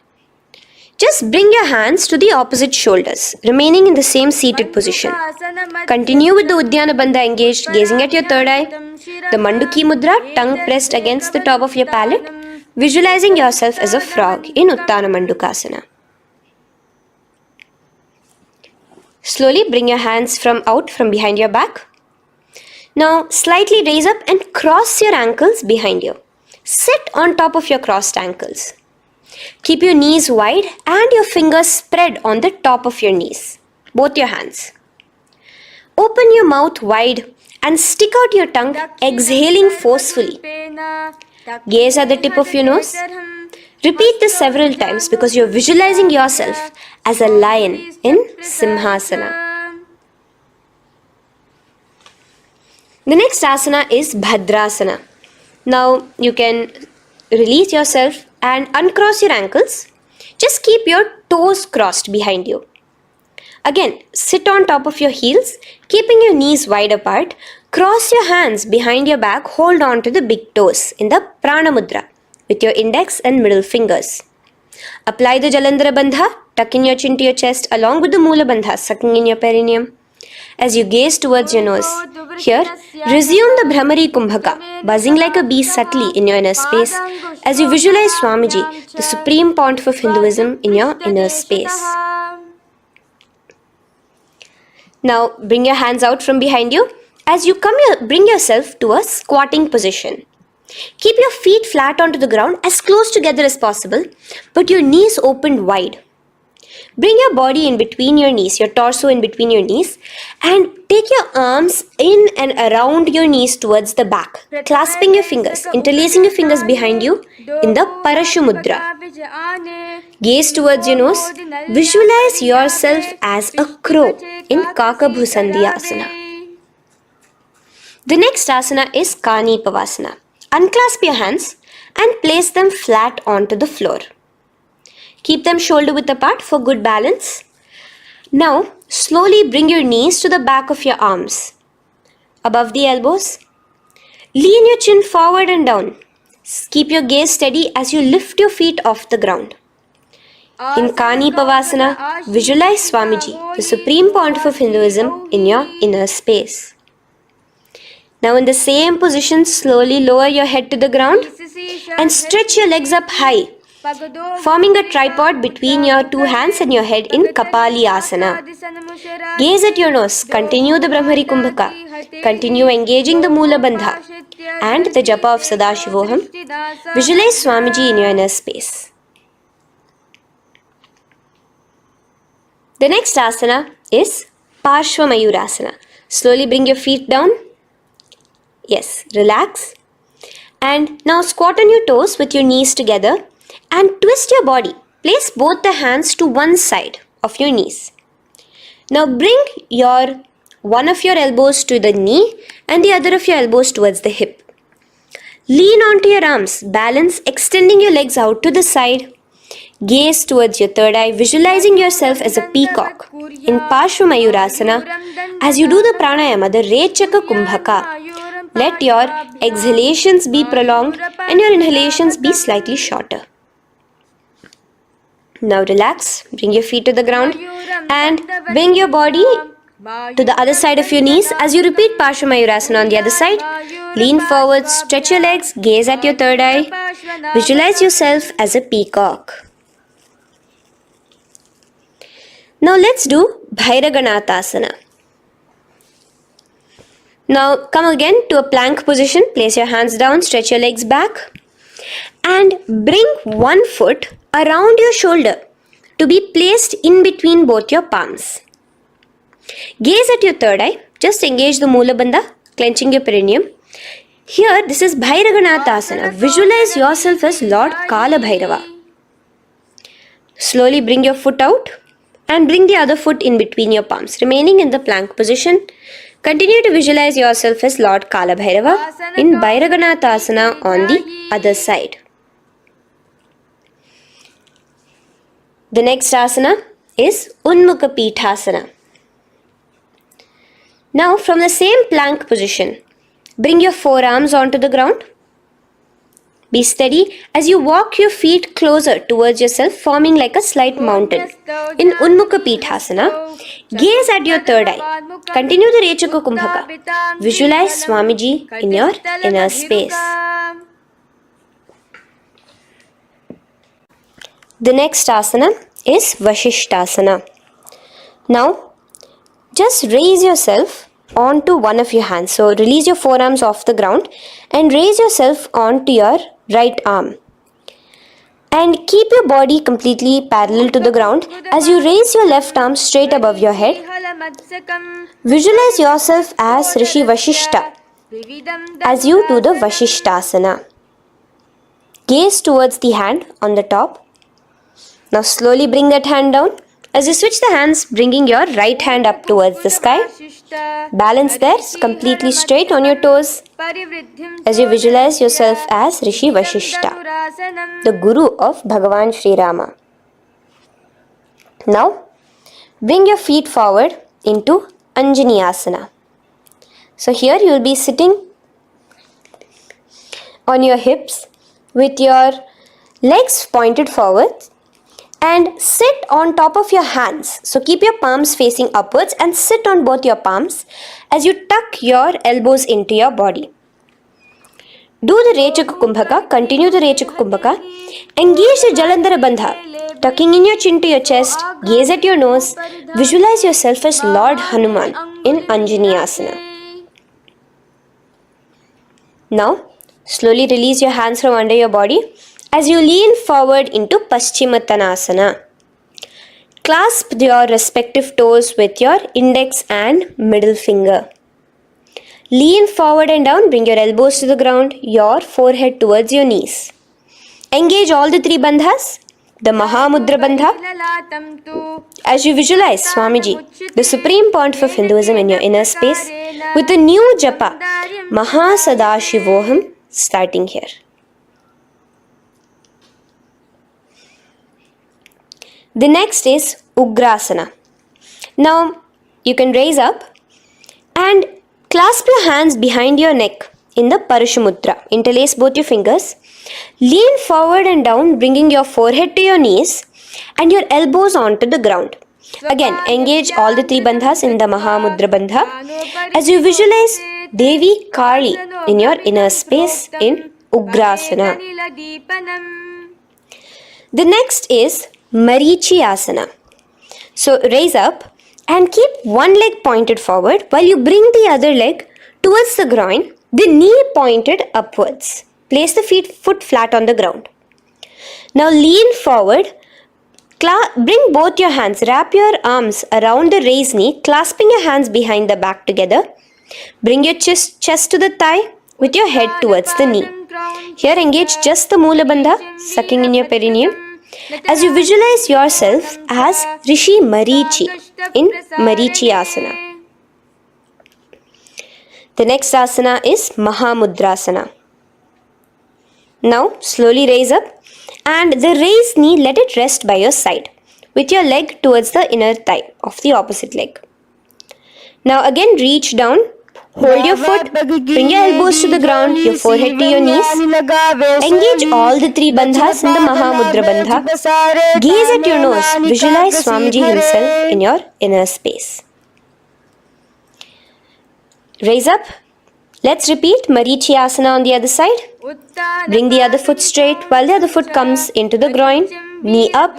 Just bring your hands to the opposite shoulders, remaining in the same seated position. Continue with the Uddiyana Bandha engaged, gazing at your third eye. The Manduki Mudra, tongue pressed against the top of your palate, visualizing yourself as a frog in Uttana Mandukasana. Slowly bring your hands out from behind your back. Now slightly raise up and cross your ankles behind you. Sit on top of your crossed ankles. Keep your knees wide and your fingers spread on the top of your knees, both your hands. Open your mouth wide and stick out your tongue, exhaling forcefully. Gaze at the tip of your nose. Repeat this several times because you're visualizing yourself as a lion in Simhasana. The next asana is Bhadrasana. Now you can release yourself and uncross your ankles. Just keep your toes crossed behind you. Again, sit on top of your heels, keeping your knees wide apart. Cross your hands behind your back, hold on to the big toes in the Prana Mudra with your index and middle fingers. Apply the Jalandhara Bandha, tuck in your chin to your chest along with the Mula Bandha, sucking in your perineum. as you gaze towards your nose. Here, resume the Brahmari Kumbhaka, buzzing like a bee subtly in your inner space as you visualize Swamiji, the Supreme Pontiff of Hinduism, in your inner space. Now, bring your hands out from behind you. As you bring yourself to a squatting position. Keep your feet flat onto the ground as close together as possible, but your knees opened wide. Bring your body in between your knees, your torso in between your knees, and take your arms in and around your knees towards the back, clasping your fingers, interlacing your fingers behind you in the Parashu Mudra. Gaze towards your nose. Visualize yourself as a crow in Kakabhusandhi Asana. The next asana is Kani Pavasana. Unclasp your hands and place them flat onto the floor. Keep them shoulder width apart for good balance. Now, slowly bring your knees to the back of your arms, above the elbows. Lean your chin forward and down. Keep your gaze steady as you lift your feet off the ground. In Kani Pavasana, visualize Swamiji, the Supreme Pontiff of Hinduism, in your inner space. Now in the same position, slowly lower your head to the ground and stretch your legs up high, forming a tripod between your two hands and your head in Kapali Asana. Gaze at your nose, continue the Brahmari Kumbhaka, continue engaging the Mula Bandha and the Japa of Sadashivoham. Visualize Swamiji in your inner space. The next asana is Parshva Mayurasana. Slowly bring your feet down. Yes, relax. And now squat on your toes with your knees together and twist your body. Place both the hands to one side of your knees. Now bring one of your elbows to the knee and the other of your elbows towards the hip. Lean onto your arms, balance, extending your legs out to the side. Gaze towards your third eye, visualizing yourself as a peacock. In Parshva Mayurasana, as you do the pranayama, the Rechaka Kumbhaka, let your exhalations be prolonged and your inhalations be slightly shorter. Now relax, bring your feet to the ground and bring your body to the other side of your knees as you repeat Parshva Mayurasana on the other side. Lean forward, stretch your legs, gaze at your third eye. Visualize yourself as a peacock. Now let's do Bhairaganathasana. Now come again to a plank position. Place your hands down, stretch your legs back and bring one foot around your shoulder to be placed in between both your palms. Gaze at your third eye. Just engage the Mula Bandha, clenching your perineum. Here, this is Bhairaganathasana. Visualize yourself as Lord Kala Bhairava. Slowly bring your foot out and bring the other foot in between your palms, remaining in the plank position. Continue to visualize yourself as Lord Kala Bhairava in Bhairaganathasana on the other side. The next asana is Unmukha Pithasana. Now from the same plank position, bring your forearms onto the ground. Be steady as you walk your feet closer towards yourself, forming like a slight mountain. In Unmukha Pithasana, gaze at your third eye. Continue the Rechaka Kumbhaka. Visualize Swamiji in your inner space. The next asana is Vashishthasana. Now, just raise yourself onto one of your hands. So, release your forearms off the ground and raise yourself onto your right arm. And keep your body completely parallel to the ground as you raise your left arm straight above your head. Visualize yourself as Rishi Vashishta as you do the Vashishthasana. Gaze towards the hand on the top. Now slowly bring that hand down. As you switch the hands, bringing your right hand up towards the sky. Balance there, completely straight on your toes. As you visualize yourself as Rishi Vashishta, the Guru of Bhagavan Sri Rama. Now, bring your feet forward into Anjani Asana. So here you will be sitting on your hips with your legs pointed forward and sit on top of your hands. So keep your palms facing upwards and sit on both your palms as you tuck your elbows into your body. Do the Rechaka Kumbhaka, continue the Rechaka Kumbhaka. Engage the Jalandhara Bandha, tucking in your chin to your chest, gaze at your nose, visualize yourself as Lord Hanuman in Anjani Asana. Now, slowly release your hands from under your body as you lean forward into Paschimottanasana. Clasp your respective toes with your index and middle finger. Lean forward and down, bring your elbows to the ground, your forehead towards your knees. Engage all the three bandhas, the Mahamudra Bandha, as you visualize Swamiji, the Supreme Pontiff of Hinduism in your inner space, with a new japa, Mahasadashivoham, starting here. The next is Ugrasana. Now, you can raise up and clasp your hands behind your neck in the Parashamudra. Interlace both your fingers. Lean forward and down, bringing your forehead to your knees and your elbows onto the ground. Again, engage all the three bandhas in the Mahamudra Bandha as you visualize Devi Kali in your inner space in Ugrasana. The next is Marichi Asana. So raise up and keep one leg pointed forward while you bring the other leg towards the groin, the knee pointed upwards. Place the foot flat on the ground. Now lean forward, bring both your hands, wrap your arms around the raised knee, clasping your hands behind the back together. Bring your chest to the thigh with your head towards the knee. Here engage just the Mula Bandha, sucking in your perineum, as you visualize yourself as Rishi Marichi in Marichi Asana. The next asana is Mahamudrasana. Now slowly raise up and the raised knee, let it rest by your side with your leg towards the inner thigh of the opposite leg. Now again reach down, hold your foot, bring your elbows to the ground, your forehead to your knees. Engage all the three bandhas in the Mahamudra Bandha. Gaze at your nose, visualize Swamiji himself in your inner space. Raise up. Let's repeat Marichi Asana on the other side. Bring the other foot straight while the other foot comes into the groin. Knee up.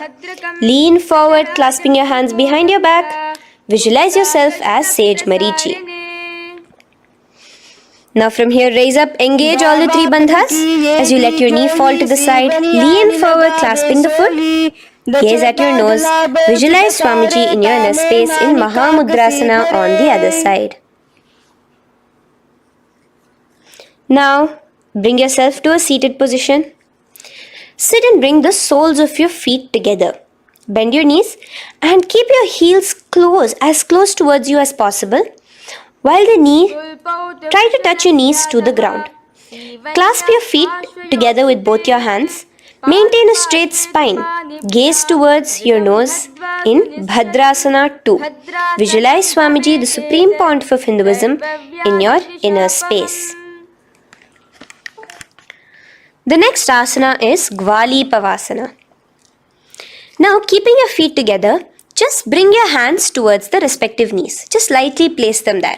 Lean forward, clasping your hands behind your back. Visualize yourself as Sage Marichi. Now from here, raise up, engage all the three bandhas as you let your knee fall to the side. Lean forward, clasping the foot. Gaze at your nose. Visualize Swamiji in your inner space in Mahamudrasana on the other side. Now, bring yourself to a seated position. Sit and bring the soles of your feet together. Bend your knees and keep your heels as close towards you as possible. While try to touch your knees to the ground. Clasp your feet together with both your hands. Maintain a straight spine. Gaze towards your nose in Bhadrasana 2. Visualize Swamiji, the Supreme Pontiff of Hinduism, in your inner space. The next asana is Gwali Pavasana. Now, keeping your feet together, just bring your hands towards the respective knees. Just lightly place them there.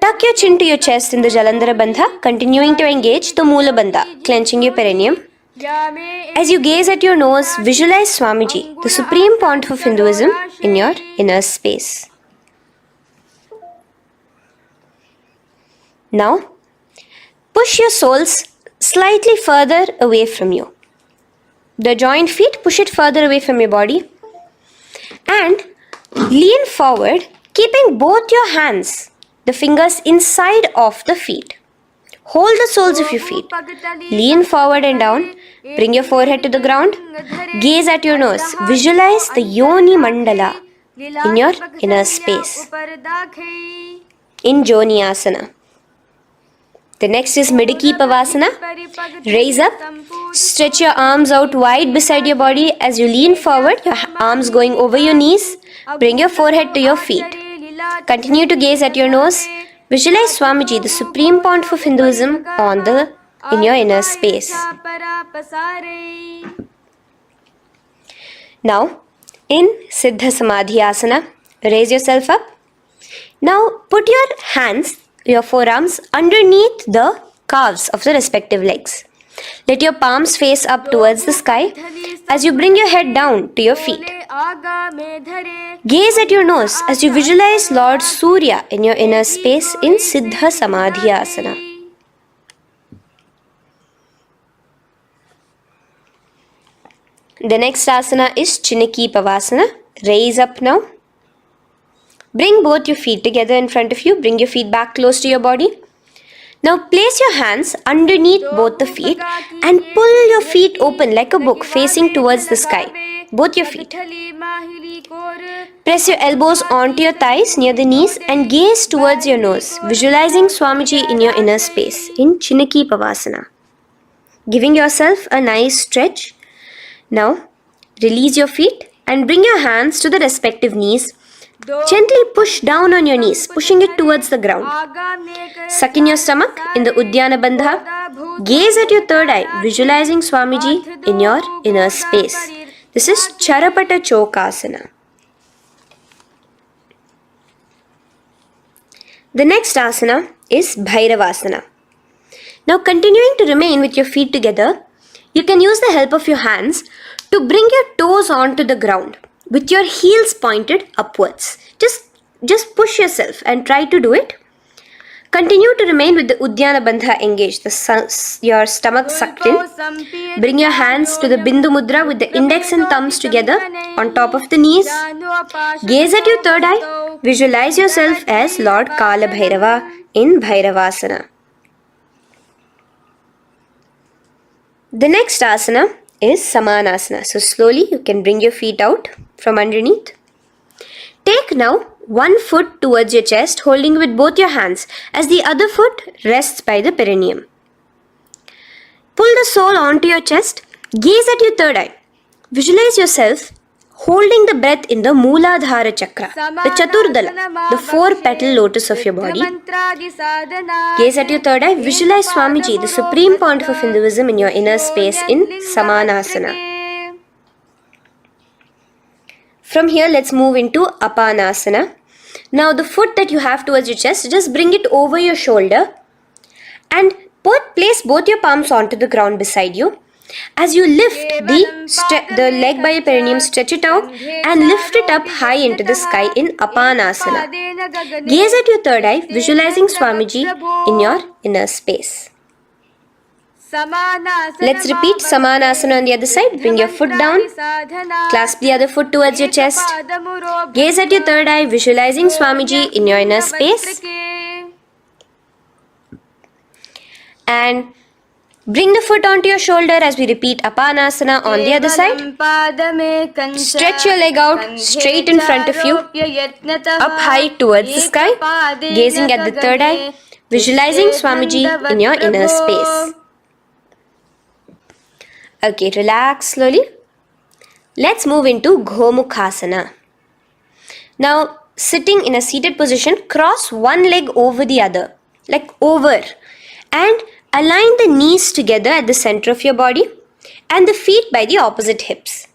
Tuck your chin to your chest in the Jalandhara Bandha, continuing to engage the Mula Bandha, clenching your perineum. As you gaze at your nose, visualize Swamiji, the Supreme Pontiff of Hinduism, in your inner space. Now, push your soles slightly further away from you. The joined feet, push it further away from your body. And lean forward, keeping both your hands, the fingers inside of the feet. Hold the soles of your feet. Lean forward and down. Bring your forehead to the ground. Gaze at your nose. Visualize the Yoni Mandala in your inner space. In Joni Asana. The next is Midiki Pavasana. Raise up. Stretch your arms out wide beside your body as you lean forward, your arms going over your knees. Bring your forehead to your feet. Continue to gaze at your nose. Visualize Swamiji, the Supreme Pontiff of Hinduism, in your inner space. Now, in Siddha Samadhi Asana, raise yourself up. Now, put your hands, your forearms, underneath the calves of the respective legs. Let your palms face up towards the sky as you bring your head down to your feet. Gaze at your nose as you visualize Lord Surya in your inner space in Siddha Samadhi Asana. The next asana is Chinaki Pavasana. Raise up now. Bring both your feet together in front of you. Bring your feet back close to your body. Now place your hands underneath both the feet and pull your feet open like a book facing towards the sky. Both your feet. Press your elbows onto your thighs near the knees and gaze towards your nose, visualizing Swamiji in your inner space in Chinaki Pavasana. Giving yourself a nice stretch. Now, release your feet and bring your hands to the respective knees. Gently push down on your knees, pushing it towards the ground. Suck in your stomach in the Uddiyana Bandha. Gaze at your third eye, visualizing Swamiji in your inner space. This is Charapata Chokasana. The next asana is Bhairavasana. Now, continuing to remain with your feet together, you can use the help of your hands to bring your toes onto the ground with your heels pointed upwards. Just push yourself and try to do it. Continue to remain with the Uddiyana Bandha engaged, your stomach sucked in. Bring your hands to the Bindu Mudra with the index and thumbs together on top of the knees. Gaze at your third eye. Visualize yourself as Lord Kala Bhairava in Bhairavasana. The next asana is Samanasana. So slowly you can bring your feet out from underneath. Take now one foot towards your chest, holding with both your hands as the other foot rests by the perineum. Pull the sole onto your chest. Gaze at your third eye. Visualize yourself holding the breath in the Mooladhara Chakra, the Chaturdala, the 4-petal lotus of your body. Gaze at your third eye. Visualize Swamiji, the Supreme Pontiff of Hinduism, in your inner space in Samanasana. From here, let's move into Apanasana. Now, the foot that you have towards your chest, just bring it over your shoulder and place both your palms onto the ground beside you. As you lift the leg by your perineum, stretch it out and lift it up high into the sky in Apanasana. Gaze at your third eye, visualizing Swamiji in your inner space. Let's repeat Samanasana on the other side. Bring your foot down. Clasp the other foot towards your chest. Gaze at your third eye, visualizing Swamiji in your inner space. And bring the foot onto your shoulder as we repeat Apanasana on the other side. Stretch your leg out straight in front of you, up high towards the sky, gazing at the third eye, visualizing Swamiji in your inner space. Okay, relax slowly. Let's move into Gomukhasana. Now, sitting in a seated position, cross one leg over the other, like over, and align the knees together at the center of your body and the feet by the opposite hips.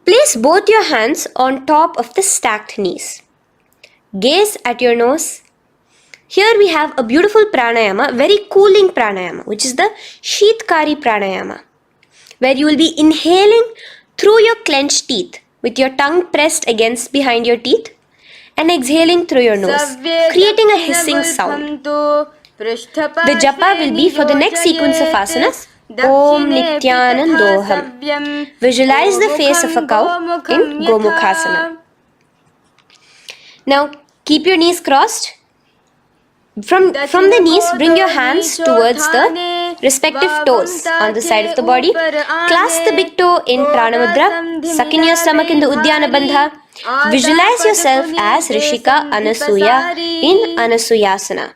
Place both your hands on top of the stacked knees. Gaze at your nose. Here we have a beautiful pranayama, very cooling pranayama, which is the Sheetkari pranayama, where you will be inhaling through your clenched teeth with your tongue pressed against behind your teeth and exhaling through your nose, creating a hissing sound. The japa will be for the next sequence of asanas. Om Nithyanandoham. Visualize the face of a cow in Gomukhasana. Now keep your knees crossed. From the knees, bring your hands towards the respective toes on the side of the body. Clasp the big toe in Pranamudra. Suck in your stomach in the Uddiyana Bandha. Visualize yourself as Rishika Anasuya in Anasuyasana.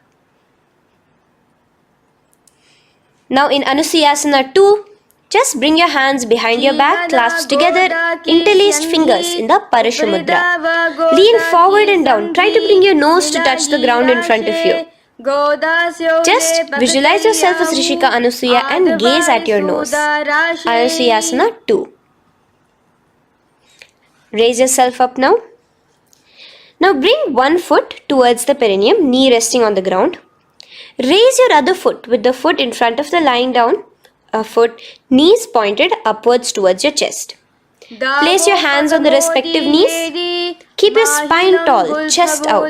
Now in Anusuyasana 2, just bring your hands behind your back, clasped together, interlaced fingers in the Parashamudra. Lean forward and down. Try to bring your nose to touch the ground in front of you. Just visualize yourself as Rishika Anasuya and gaze at your nose. Anusuyasana 2. Raise yourself up now. Now bring one foot towards the perineum, knee resting on the ground. Raise your other foot with the foot in front of the lying down foot, knees pointed upwards towards your chest. Place your hands on the respective knees. Keep your spine tall, chest out.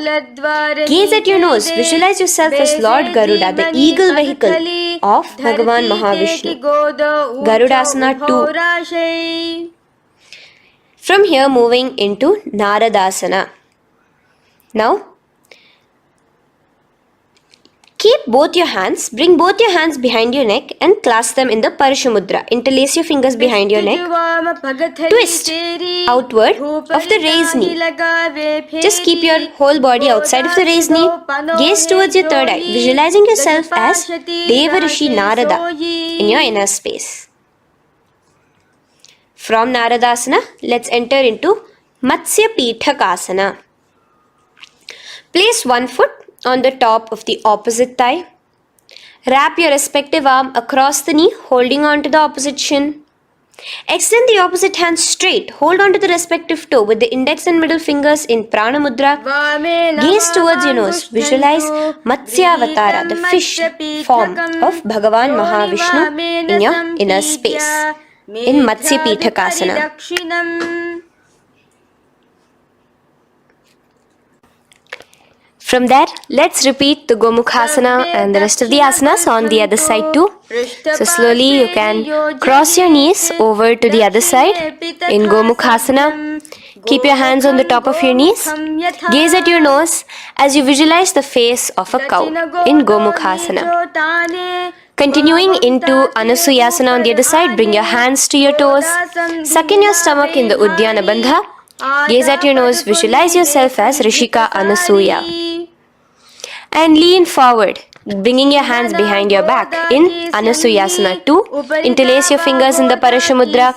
Gaze at your nose. Visualize yourself as Lord Garuda, the eagle vehicle of Bhagavan Mahavishnu. Garudasana 2. From here, moving into Naradasana. Now, keep both your hands, bring both your hands behind your neck and clasp them in the Parashamudra. Interlace your fingers behind your neck. Twist outward of the raised knee. Just keep your whole body outside of the raised knee. Gaze towards your third eye, visualizing yourself as Devarishi Narada in your inner space. From Naradasana, let's enter into Matsya Pithakasana. Place one foot on the top of the opposite thigh. Wrap your respective arm across the knee, holding on to the opposite shin. Extend the opposite hand straight. Hold on to the respective toe with the index and middle fingers in Prana Mudra. Gaze towards your nose. Visualize Matsyavatara, the fish form of Bhagavan Mahavishnu in your inner space in Matsya Pithakasana. From there, let's repeat the Gomukhasana and the rest of the asanas on the other side too. So slowly you can cross your knees over to the other side in Gomukhasana. Keep your hands on the top of your knees. Gaze at your nose as you visualize the face of a cow in Gomukhasana. Continuing into Anusuyasana on the other side, bring your hands to your toes. Suck in your stomach in the Uddiyana Bandha. Gaze at your nose, visualize yourself as Rishika Anasuya. And lean forward, bringing your hands behind your back in Anusuyasana 2. Interlace your fingers in the Parashamudra.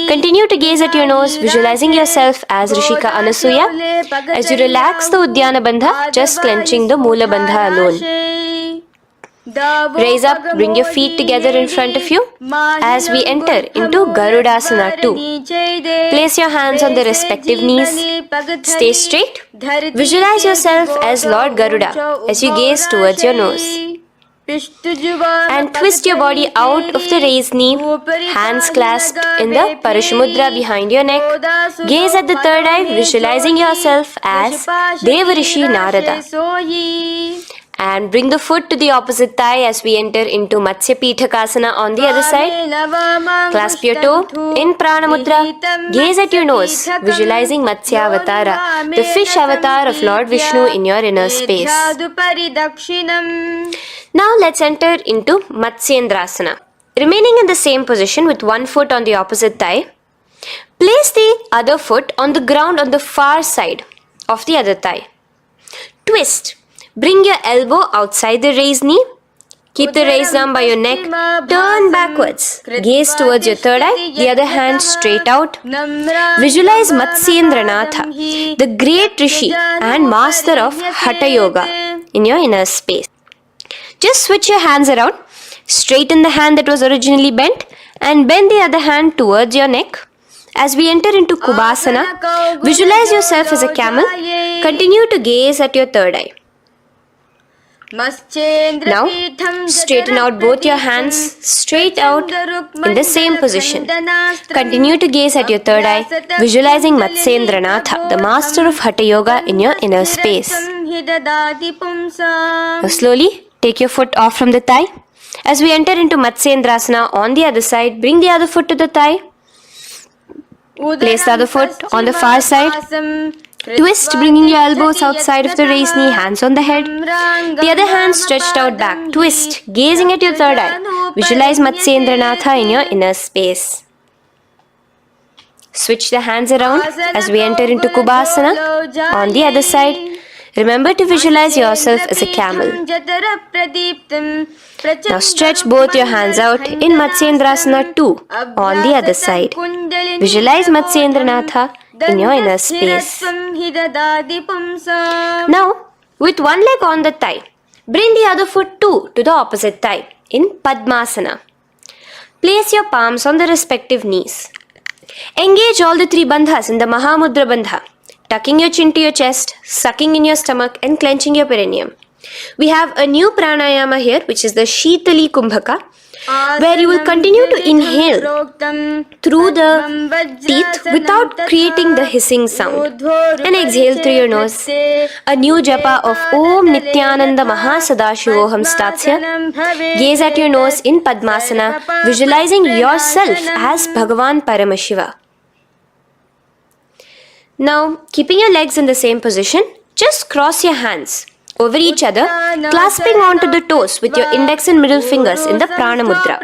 Continue to gaze at your nose, visualizing yourself as Rishika Anasuya. As you relax the Uddiyana Bandha, just clenching the Mula Bandha alone. Raise up, bring your feet together in front of you as we enter into Garudasana 2. Place your hands on the respective knees. Stay straight. Visualize yourself as Lord Garuda as you gaze towards your nose. And twist your body out of the raised knee, hands clasped in the Parashamudra behind your neck. Gaze at the third eye, visualizing yourself as Devarishi Narada. And bring the foot to the opposite thigh as we enter into Matsya Pithakasana on the other side. Clasp your toe in Prana Mudra. Gaze at your nose, visualizing Matsyavatara, the fish avatar of Lord Vishnu in your inner space. Now let's enter into Matsyendrasana. Remaining in the same position with one foot on the opposite thigh, place the other foot on the ground on the far side of the other thigh. Twist. Bring your elbow outside the raised knee. Keep the raised arm by your neck. Turn backwards. Gaze towards your third eye, the other hand straight out. Visualize Matsyendranatha, the great Rishi and master of Hatha Yoga in your inner space. Just switch your hands around. Straighten the hand that was originally bent and bend the other hand towards your neck. As we enter into Kubhasana, visualize yourself as a camel. Continue to gaze at your third eye. Now, straighten out both your hands straight out in the same position. Continue to gaze at your third eye, visualizing Matsyendranatha, the master of Hatha Yoga in your inner space. Now, slowly take your foot off from the thigh. As we enter into Matsyendrasana on the other side, bring the other foot to the thigh. Place the other foot on the far side. Twist, bringing your elbows outside of the raised knee, hands on the head. The other hand stretched out back. Twist, gazing at your third eye. Visualize Matsyendranatha in your inner space. Switch the hands around as we enter into Kubhasana on the other side. Remember to visualize yourself as a camel. Now stretch both your hands out in Matsyendrasana 2 on the other side. Visualize Matsyendranatha in your inner space. Now, with one leg on the thigh, bring the other foot too to the opposite thigh in Padmasana. Place your palms on the respective knees. Engage all the 3 bandhas in the Mahamudra Bandha, tucking your chin to your chest, sucking in your stomach and clenching your perineum. We have a new pranayama here, which is the Shitali Kumbhaka, where you will continue to inhale through the teeth without creating the hissing sound, and exhale through your nose. A new japa of Om Nithyananda Mahasadashivoham starts here. Gaze at your nose in Padmasana, visualizing yourself as Bhagavan Paramashiva. Now, keeping your legs in the same position, just cross your hands over each other, clasping onto the toes with your index and middle fingers in the Prana Mudra.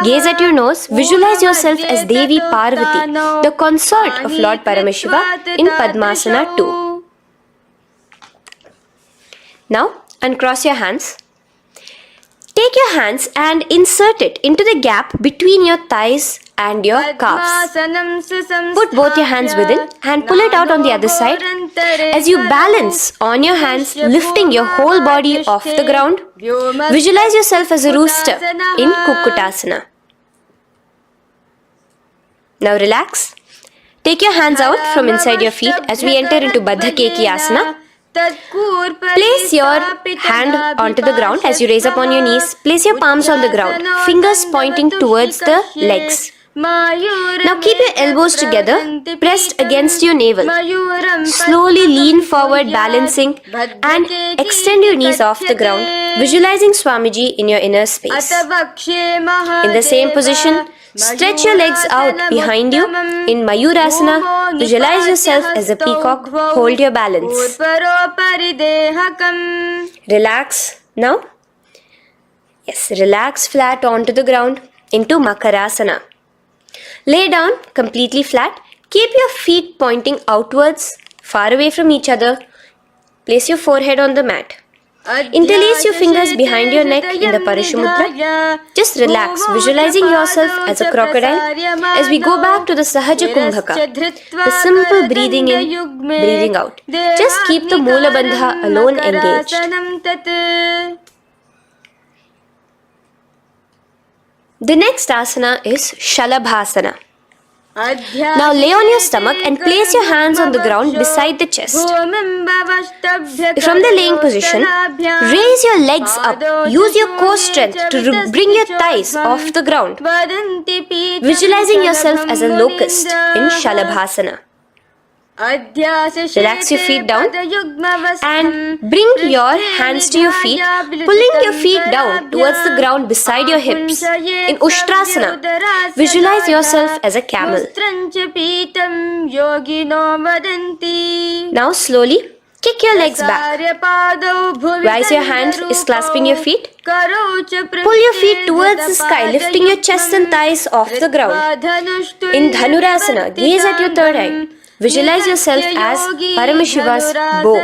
Gaze at your nose, visualize yourself as Devi Parvati, the consort of Lord Paramashiva in Padmasana 2. Now, uncross your hands. Take your hands and insert it into the gap between your thighs and your calves. Put both your hands within and pull it out on the other side. As you balance on your hands, lifting your whole body off the ground, visualize yourself as a rooster in Kukkutasana. Now relax. Take your hands out from inside your feet as we enter into Baddha Keki Asana. Place your hand onto the ground as you raise up on your knees. Place your palms on the ground, fingers pointing towards the legs. Now keep your elbows together, pressed against your navel. Slowly lean forward, balancing, and extend your knees off the ground, visualizing Swamiji in your inner space. In the same position, stretch your legs out behind you. In Mayurasana, visualize yourself as a peacock. Hold your balance. Relax now. Yes, relax flat onto the ground into Makarasana. Lay down completely flat. Keep your feet pointing outwards, far away from each other. Place your forehead on the mat. Interlace your fingers behind your neck in the Parashumudra. Just relax, visualizing yourself as a crocodile as we go back to the Sahaja Kumbhaka, the simple breathing in, breathing out. Just keep the Moola Bandha alone engaged. The next asana is Shalabhasana. Now lay on your stomach and place your hands on the ground beside the chest. From the laying position, raise your legs up. Use your core strength to bring your thighs off the ground. Visualizing yourself as a locust in Shalabhasana. Relax your feet down and bring your hands to your feet, pulling your feet down towards the ground beside your hips. In Ushtrasana, visualize yourself as a camel. Now slowly kick your legs back. Rise your hand is clasping your feet. Pull your feet towards the sky, lifting your chest and thighs off the ground. In Dhanurasana, gaze at your third eye. Visualize yourself as Paramashiva's bow.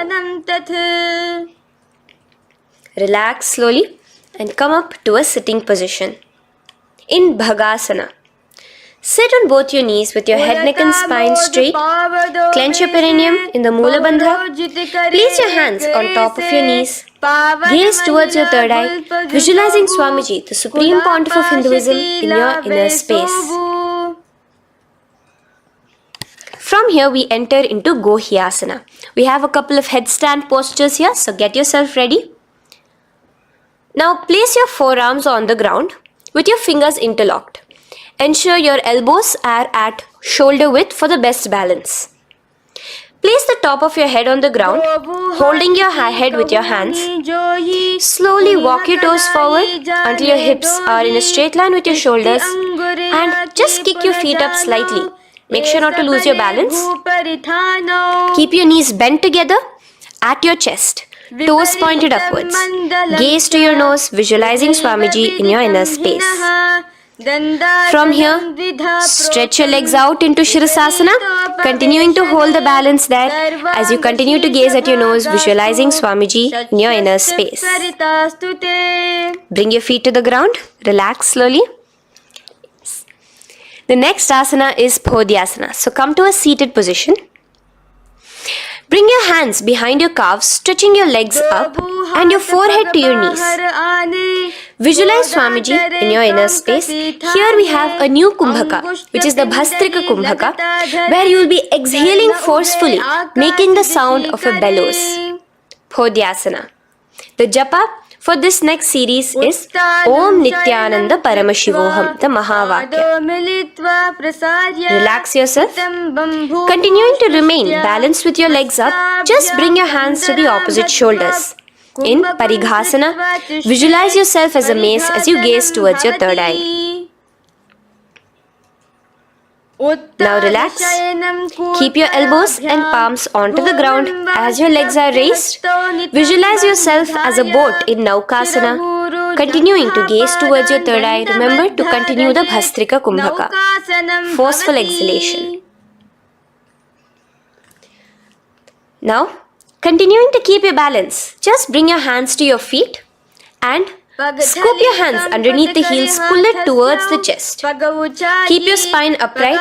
Relax slowly and come up to a sitting position. In Bhagasana, sit on both your knees with your head, neck and spine straight. Clench your perineum in the Moola Bandha. Place your hands on top of your knees. Gaze towards your third eye, visualizing Swamiji, the Supreme Pontiff of Hinduism, in your inner space. From here we enter into Gohyasana. We have a couple of headstand postures here, so get yourself ready. Now place your forearms on the ground with your fingers interlocked. Ensure your elbows are at shoulder width for the best balance. Place the top of your head on the ground, holding your head with your hands. Slowly walk your toes forward until your hips are in a straight line with your shoulders, and just kick your feet up slightly. Make sure not to lose your balance. Keep your knees bent together at your chest, toes pointed upwards. Gaze to your nose, visualizing Swamiji in your inner space. From here, stretch your legs out into Shirasasana, continuing to hold the balance there as you continue to gaze at your nose, visualizing Swamiji in your inner space. Bring your feet to the ground, relax slowly. The next asana is Podhyasana. So come to a seated position. Bring your hands behind your calves, stretching your legs up and your forehead to your knees. Visualize Swamiji in your inner space. Here we have a new kumbhaka, which is the Bhastrika kumbhaka, where you will be exhaling forcefully, making the sound of a bellows. Podhyasana. The japa for this next series is Om Nithyananda Paramashivoham, the Mahavakya. Relax yourself. Continuing to remain balanced with your legs up, just bring your hands to the opposite shoulders. In Parighasana, visualize yourself as a mace as you gaze towards your third eye. Now relax. Keep your elbows and palms onto the ground as your legs are raised. Visualize yourself as a boat in Naukasana. Continuing to gaze towards your third eye, remember to continue the Bhastrika Kumbhaka. Forceful exhalation. Now, continuing to keep your balance, just bring your hands to your feet and scoop your hands underneath the heels, pull it towards the chest. Keep your spine upright,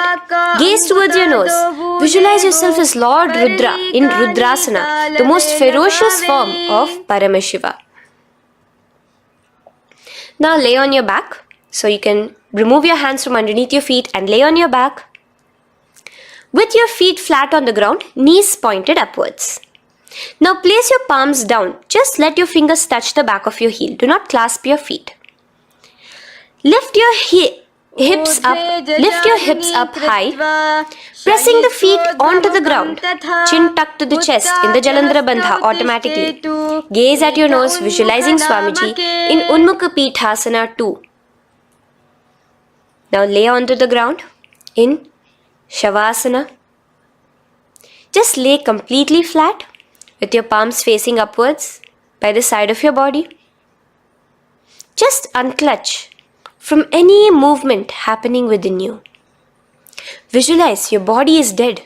gaze towards your nose. Visualize yourself as Lord Rudra in Rudrasana, the most ferocious form of Paramashiva. Now lay on your back, so you can remove your hands from underneath your feet and lay on your back. With your feet flat on the ground, knees pointed upwards. Now place your palms down. Just let your fingers touch the back of your heel. Do not clasp your feet. Lift your hips up high, pressing the feet onto the ground. Chin tucked to the chest in the Jalandhara Bandha automatically. Gaze at your nose, visualizing Swamiji in Unmukha Pithasana 2. Now lay onto the ground in Shavasana. Just lay completely flat with your palms facing upwards by the side of your body. Just unclutch from any movement happening within you. Visualize your body is dead.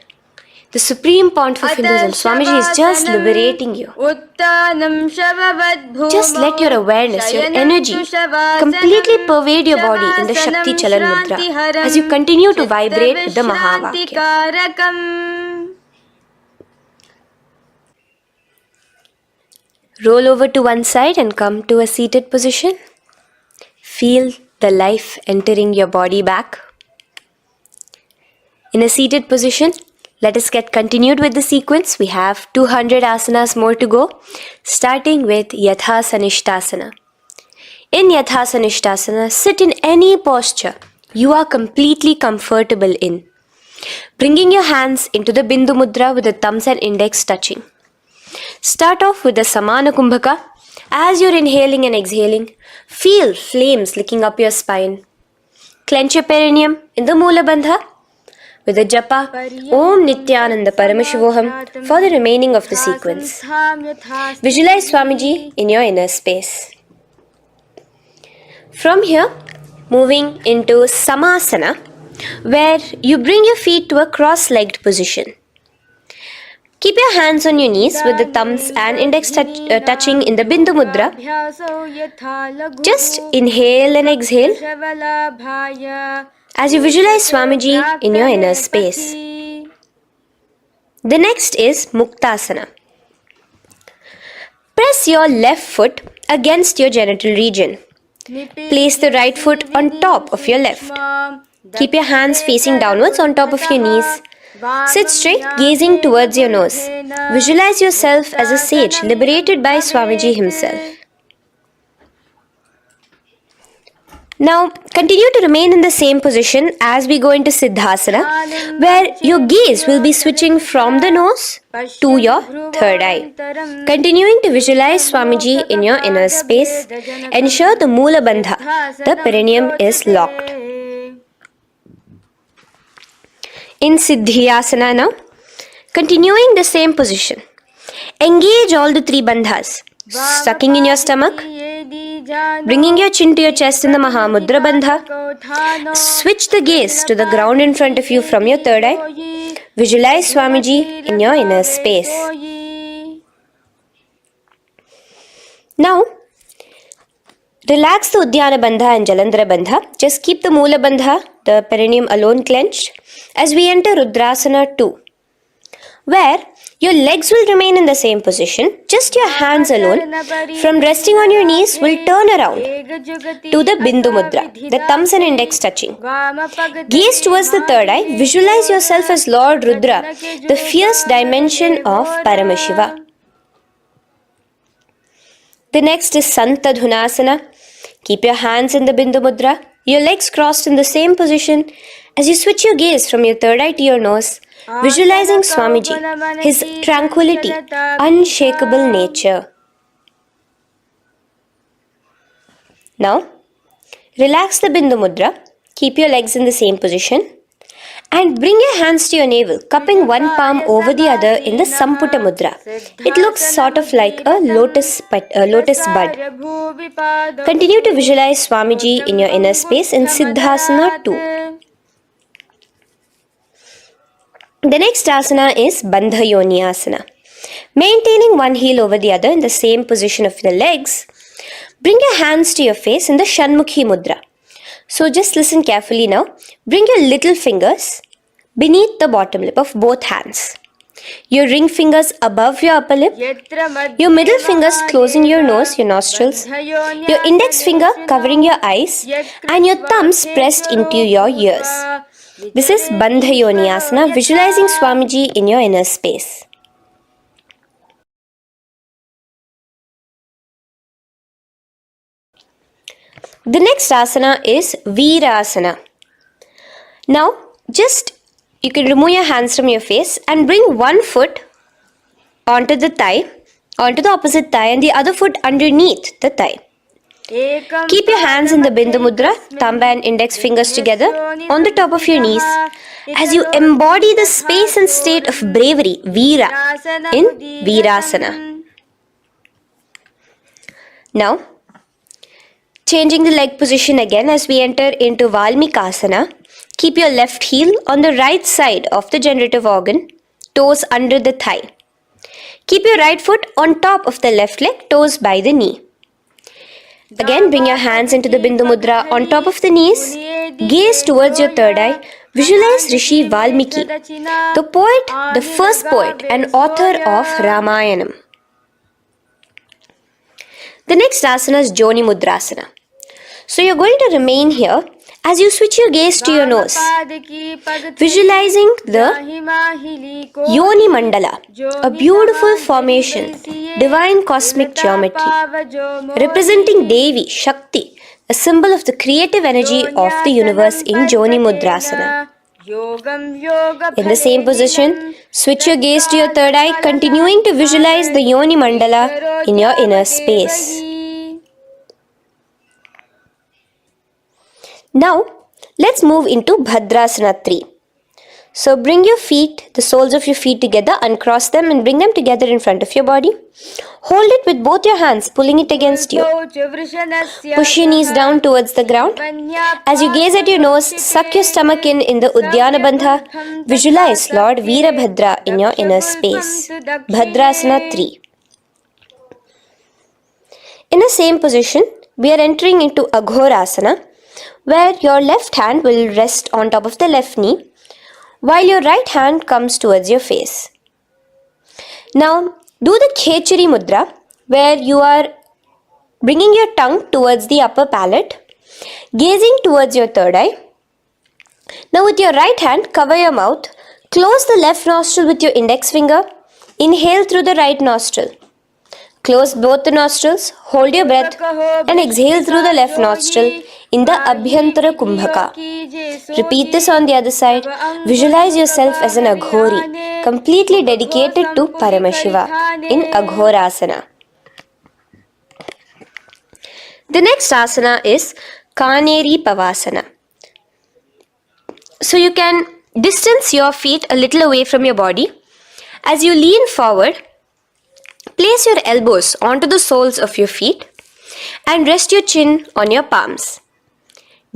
The Supreme Pontiff of Hinduism, Swamiji, is just liberating you. Just let your awareness, your energy completely pervade your body in the Shakti Chalan Mudra as you continue to vibrate with the Mahavakya. Roll over to one side and come to a seated position. Feel the life entering your body back. In a seated position, let us get continued with the sequence. We have 200 asanas more to go, starting with Yatha Sanishtasana. In Yatha Sanishtasana, sit in any posture you are completely comfortable in. Bringing your hands into the Bindu Mudra with the thumbs and index touching. Start off with the Samana Kumbhaka. As you're inhaling and exhaling, feel flames licking up your spine. Clench your perineum in the Moola Bandha with the japa Om Nithyananda Paramashivoham for the remaining of the sequence. Visualize Swamiji in your inner space. From here, moving into Samasana, where you bring your feet to a cross-legged position. Keep your hands on your knees with the thumbs and index touching in the Bindu Mudra. Just inhale and exhale as you visualize Swamiji in your inner space. The next is Muktasana. Press your left foot against your genital region. Place the right foot on top of your left. Keep your hands facing downwards on top of your knees. Sit straight, gazing towards your nose. Visualize yourself as a sage liberated by Swamiji himself. Now, continue to remain in the same position as we go into Siddhasana, where your gaze will be switching from the nose to your third eye. Continuing to visualize Swamiji in your inner space, ensure the Moola Bandha, the perineum, is locked. In Siddhyasana now, continuing the same position. Engage all the three bandhas, sucking in your stomach, bringing your chin to your chest in the Mahamudra Bandha. Switch the gaze to the ground in front of you from your third eye. Visualize Swamiji in your inner space. Now, relax the Uddiyana Bandha and Jalandhara Bandha. Just keep the Moola Bandha, the perineum, alone clenched as we enter Rudrasana 2, where Your legs will remain in the same position, just your hands alone from resting on your knees will turn around to the Bindu Mudra, the thumbs and index touching. Gaze towards the third eye, visualize yourself as Lord Rudra, the fierce dimension of Paramashiva. The next is Santadhunasana. Keep your hands in the Bindu Mudra, your legs crossed in the same position. As you switch your gaze from your third eye to your nose, visualizing Swamiji, his tranquility, unshakable nature. Now, relax the Bindu Mudra, keep your legs in the same position, and bring your hands to your navel, cupping one palm over the other in the Samputa Mudra. It looks sort of like a lotus bud. Continue to visualize Swamiji in your inner space in Siddhasana 2. The next asana is Bandha Yoni Asana. Maintaining one heel over the other in the same position of the legs, bring your hands to your face in the Shanmukhi Mudra. So just listen carefully now. Bring your little fingers beneath the bottom lip of both hands. Your ring fingers above your upper lip. Your middle fingers closing your nose, your nostrils. Your index finger covering your eyes. And your thumbs pressed into your ears. This is Bandha Yoni Asana, visualizing Swamiji in your inner space. The next asana is Virasana. Now, you can remove your hands from your face and bring one foot onto the opposite thigh, and the other foot underneath the thigh. Keep your hands in the Bindu Mudra, thumb and index fingers together on the top of your knees as you embody the space and state of bravery, Veera, in Virasana. Now, changing the leg position again as we enter into Valmikasana. Keep your left heel on the right side of the generative organ, toes under the thigh. Keep your right foot on top of the left leg, toes by the knee. Again, bring your hands into the Bindu Mudra on top of the knees. Gaze towards your third eye. Visualize Rishi Valmiki, the poet, the first poet and author of Ramayanam. The next asana is Joni Mudrasana. So you're going to remain here as you switch your gaze to your nose, visualizing the Yoni Mandala, a beautiful formation, divine cosmic geometry, representing Devi, Shakti, a symbol of the creative energy of the universe in Joni Mudrasana. In the same position, switch your gaze to your third eye, continuing to visualize the Yoni Mandala in your inner space. Now, let's move into Bhadrasana 3. So bring your feet, the soles of your feet together, uncross them and bring them together in front of your body. Hold it with both your hands, pulling it against you. Push your knees down towards the ground. As you gaze at your nose, suck your stomach in the Udyana Bandha. Visualize Lord Veerabhadra in your inner space. Bhadrasana 3. In the same position, we are entering into Aghorasana, where your left hand will rest on top of the left knee, while your right hand comes towards your face. Now, do the Khechari Mudra, where you are bringing your tongue towards the upper palate, gazing towards your third eye. Now, with your right hand, cover your mouth, close the left nostril with your index finger, inhale through the right nostril. Close both the nostrils, hold your breath and exhale through the left nostril in the Abhyantara Kumbhaka. Repeat this on the other side. Visualize yourself as an Aghori, completely dedicated to Paramashiva in Aghorasana. The next asana is Kaneri Pavasana. So you can distance your feet a little away from your body. As you lean forward, place your elbows onto the soles of your feet and rest your chin on your palms.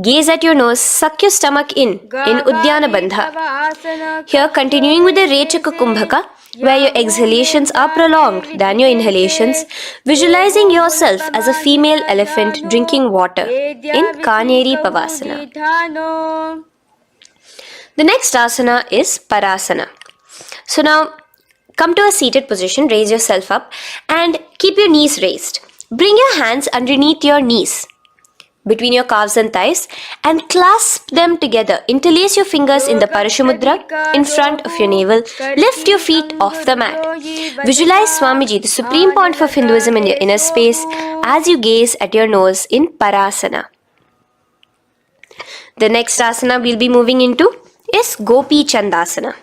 Gaze at your nose, suck your stomach in Udyana Bandha. Here, continuing with the Rechaka Kumbhaka, where your exhalations are prolonged than your inhalations, visualizing yourself as a female elephant drinking water in Kaneri Pavasana. The next asana is Parasana. So now, Come to a seated position, raise yourself up and keep your knees raised. Bring your hands underneath your knees, between your calves and thighs, and clasp them together. Interlace your fingers in the Parashamudra in front of your navel. Lift your feet off the mat. Visualize Swamiji, the Supreme Pontiff of Hinduism, in your inner space as you gaze at your nose in Parasana. The next asana we'll be moving into is Gopi Chandasana.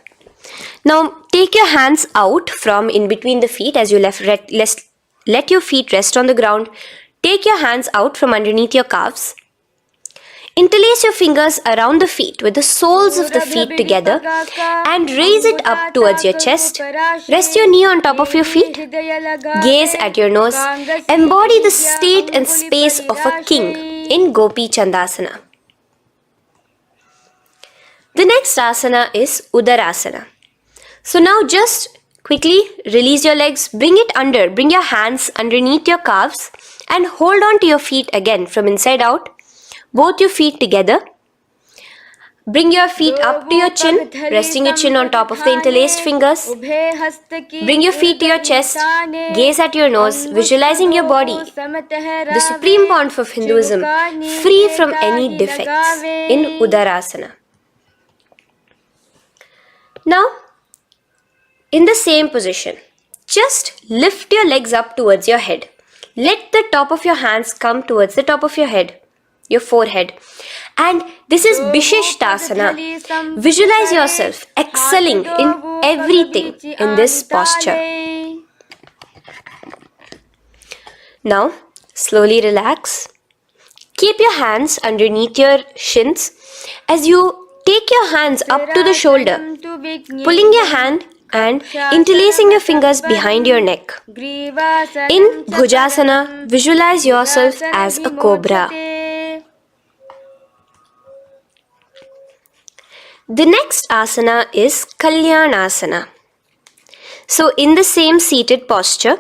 Now take your hands out from in between the feet as you let your feet rest on the ground. Take your hands out from underneath your calves. Interlace your fingers around the feet with the soles of the feet together and raise it up towards your chest. Rest your knee on top of your feet. Gaze at your nose. Embody the state and space of a king in Gopi Chandasana. The next asana is Udarasana. So now just quickly release your legs, bring your hands underneath your calves and hold on to your feet again from inside out, both your feet together. Bring your feet up to your chin, resting your chin on top of the interlaced fingers. Bring your feet to your chest, gaze at your nose, visualizing your body, the Supreme Pontiff of Hinduism, free from any defects in Udarasana. Now, in the same position, just lift your legs up towards your head. Let the top of your hands come towards the top of your head, your forehead. And this is Vishishtasana. Visualize yourself excelling in everything in this posture. Now, slowly relax. Keep your hands underneath your shins as you take your hands up to the shoulder, pulling your hand and interlacing your fingers behind your neck. In Bhujasana, visualize yourself as a cobra. The next asana is Kalyanasana. So in the same seated posture,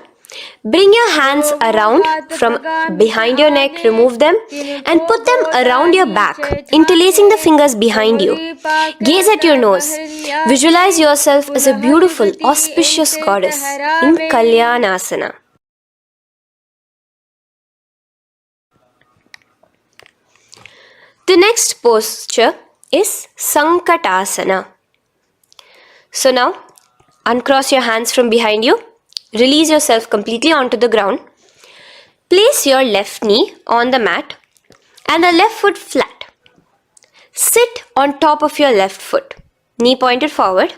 bring your hands around from behind your neck, remove them and put them around your back, interlacing the fingers behind you. Gaze at your nose. Visualize yourself as a beautiful, auspicious goddess in Kalyanasana. The next posture is Sankatasana. So now, uncross your hands from behind you. Release yourself completely onto the ground. Place your left knee on the mat and the left foot flat. Sit on top of your left foot, knee pointed forward.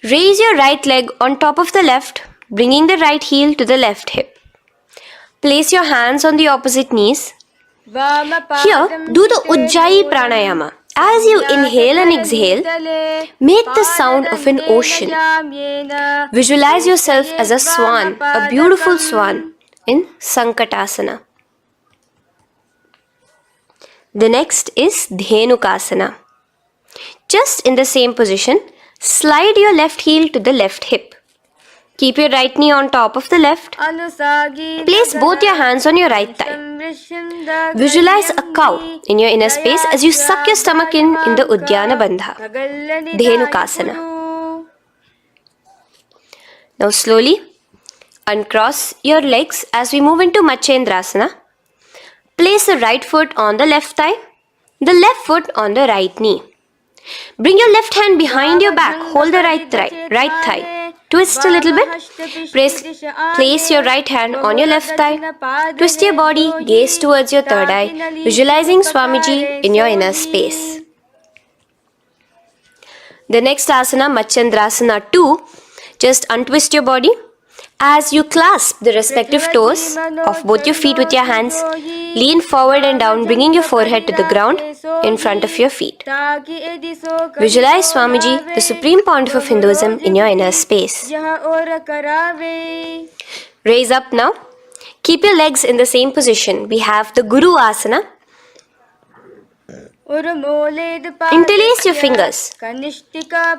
Raise your right leg on top of the left, bringing the right heel to the left hip. Place your hands on the opposite knees. Here, do the Ujjayi Pranayama. As you inhale and exhale, make the sound of an ocean. Visualize yourself as a swan, a beautiful swan in Sankatasana. The next is Dhenukasana. Just in the same position, slide your left heel to the left hip. Keep your right knee on top of the left. Place both your hands on your right thigh. Visualize a cow in your inner space as you suck your stomach in the Udyana Bandha, Dhenukasana. Now slowly uncross your legs as we move into Matsyendrasana. Place the right foot on the left thigh, the left foot on the right knee. Bring your left hand behind your back, hold the right thigh. Twist a little bit. Place your right hand on your left thigh. Twist your body, gaze towards your third eye, visualizing Swamiji in your inner space. The next asana, Matsyendrasana 2, just untwist your body. As you clasp the respective toes of both your feet with your hands, lean forward and down, bringing your forehead to the ground in front of your feet. Visualize Swamiji, the Supreme Pontiff of Hinduism, in your inner space. Raise up now. Keep your legs in the same position. We have the Guru Asana. Interlace your fingers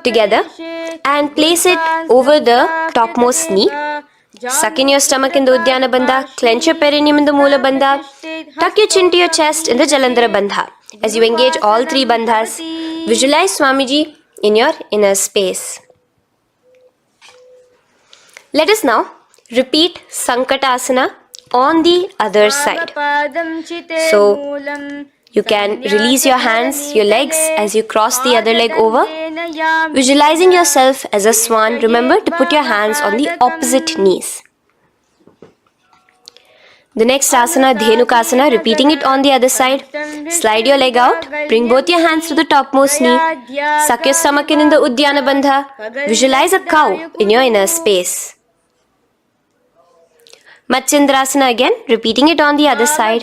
together and place it over the topmost knee. Suck in your stomach in the Udyana Bandha, clench your perineum in the Moola Bandha, tuck your chin to your chest in the Jalandhara Bandha. As you engage all three bandhas, visualize Swamiji in your inner space. Let us now repeat Sankatasana on the other side. So, you can release your hands, your legs as you cross the other leg over. Visualizing yourself as a swan, remember to put your hands on the opposite knees. The next asana, Dhenukasana, repeating it on the other side. Slide your leg out, bring both your hands to the topmost knee. Suck your stomach in the Uddiyana Bandha. Visualize a cow in your inner space. Matsyendrasana again, repeating it on the other side.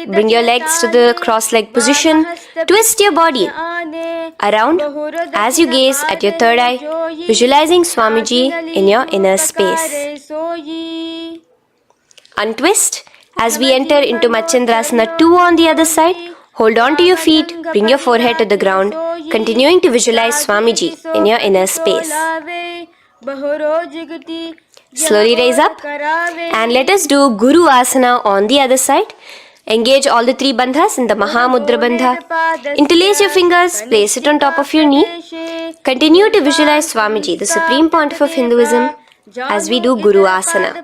Bring your legs to the cross-leg position. Twist your body around as you gaze at your third eye, visualizing Swamiji in your inner space. Untwist as we enter into Matsyendrasana 2 on the other side. Hold on to your feet, bring your forehead to the ground, continuing to visualize Swamiji in your inner space. Slowly raise up and let us do Guru Asana on the other side. Engage all the 3 bandhas in the Mahamudra Bandha. Interlace your fingers, place it on top of your knee. Continue to visualize Swamiji, the Supreme Pontiff of Hinduism, as we do Guru Asana.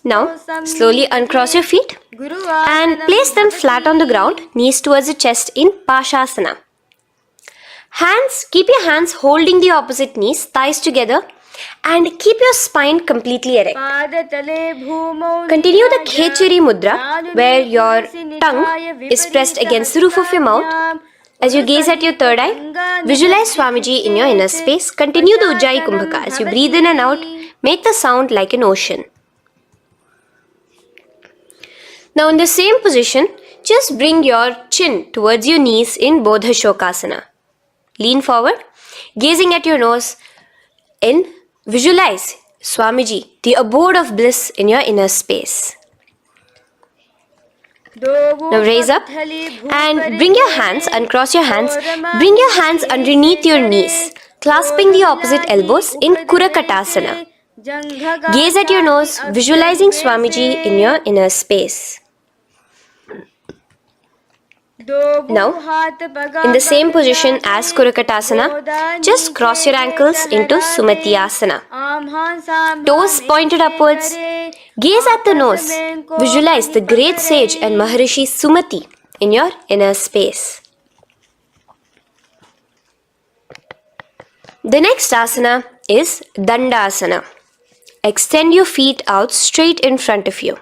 Now, slowly uncross your feet and place them flat on the ground, knees towards the chest in Pashasana. Keep your hands holding the opposite knees, thighs together, and keep your spine completely erect. Continue the Khechari Mudra, where your tongue is pressed against the roof of your mouth. As you gaze at your third eye, visualize Swamiji in your inner space. Continue the Ujjayi Kumbhaka. As you breathe in and out, make the sound like an ocean. Now in the same position, just bring your chin towards your knees in Bodha Shokasana. Lean forward, gazing at your nose, and visualize Swamiji, the abode of bliss in your inner space. Now raise up and bring your hands, uncross your hands, bring your hands underneath your knees, clasping the opposite elbows in Kurakatasana. Gaze at your nose, visualizing Swamiji in your inner space. Now, in the same position as Kurakatasana, just cross your ankles into Sumati Asana. Toes pointed upwards. Gaze at the nose. Visualize the great sage and Maharishi Sumati in your inner space. The next asana is Dandasana. Extend your feet out straight in front of you.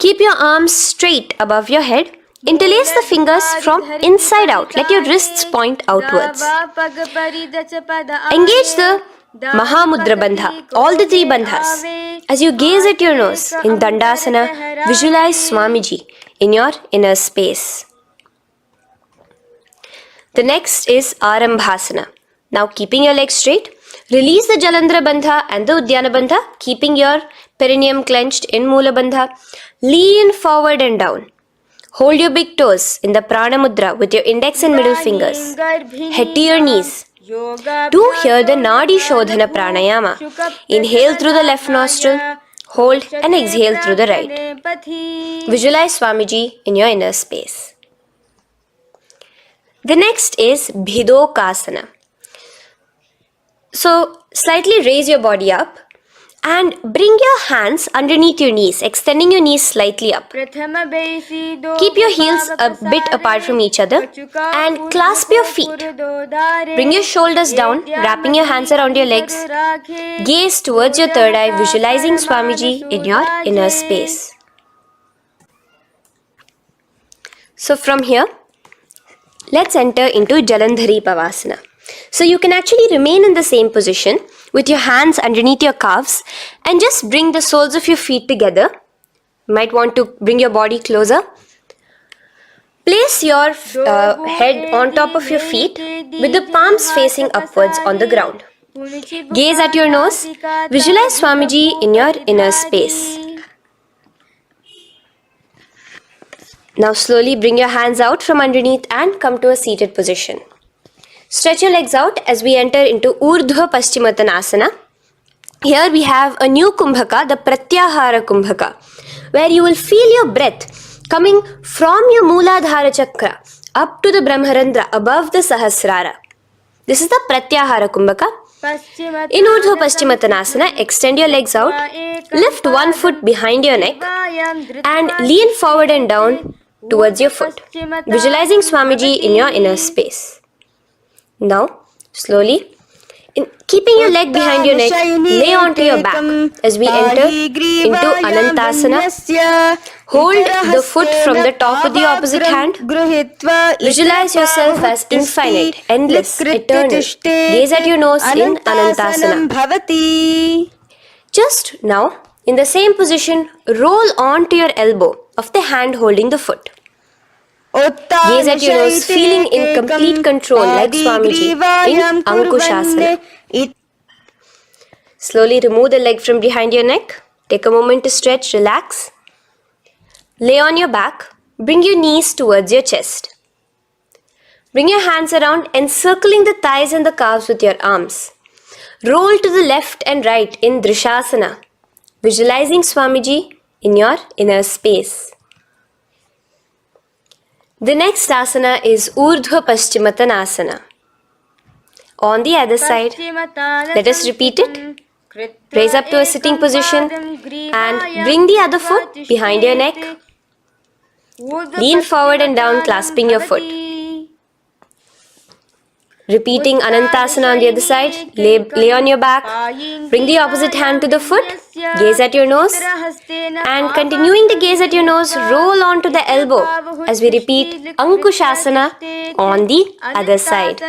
Keep your arms straight above your head. Interlace the fingers from inside out. Let your wrists point outwards. Engage the Mahamudra Bandha, all the 3 bandhas. As you gaze at your nose in Dandasana, visualize Swamiji in your inner space. The next is Arambhasana. Now keeping your legs straight, release the Jalandhara Bandha and the Uddiyana Bandha, keeping your perineum clenched in Mula Bandha. Lean forward and down. Hold your big toes in the Prana Mudra with your index and middle fingers. Head to your knees. Do here the Nadi Shodhana Pranayama. Inhale through the left nostril, hold and exhale through the right. Visualize Swamiji in your inner space. The next is Bhidokasana. So, slightly raise your body up and bring your hands underneath your knees, extending your knees slightly up. Keep your heels a bit apart from each other and clasp your feet. Bring your shoulders down, wrapping your hands around your legs. Gaze towards your third eye, visualizing Swamiji in your inner space. So from here, let's enter into Jalandhari Pavasana. So you can actually remain in the same position with your hands underneath your calves and just bring the soles of your feet together. You might want to bring your body closer. Place your head on top of your feet with the palms facing upwards on the ground. Gaze at your nose. Visualize Swamiji in your inner space. Now slowly bring your hands out from underneath and come to a seated position. Stretch your legs out as we enter into Urdhva Paschimottanasana. Here we have a new Kumbhaka, the Pratyahara Kumbhaka, where you will feel your breath coming from your Mooladhara Chakra up to the Brahmarandra above the Sahasrara. This is the Pratyahara Kumbhaka. In Urdhva Paschimottanasana, extend your legs out, lift one foot behind your neck and lean forward and down towards your foot, visualizing Swamiji in your inner space. Now, slowly, keeping your leg behind your neck, lay onto your back as we enter into Anantasana. Hold the foot from the top with the opposite hand. Visualize yourself as infinite, endless, eternal. Gaze at your nose in Anantasana. Just now, in the same position, roll onto your elbow of the hand holding the foot. Gaze at your nose, feeling in complete control like Swamiji in Ankushasana. Slowly remove the leg from behind your neck. Take a moment to stretch, relax. Lay on your back. Bring your knees towards your chest. Bring your hands around, encircling the thighs and the calves with your arms. Roll to the left and right in Drishasana, visualizing Swamiji in your inner space. The next asana is Urdhva Paschimottanasana. On the other side, let us repeat it. Raise up to a sitting position and bring the other foot behind your neck. Lean forward and down, clasping your foot. Repeating Anantasana on the other side, lay on your back, bring the opposite hand to the foot, gaze at your nose, and continuing to gaze at your nose, roll onto the elbow as we repeat Ankushasana on the other side.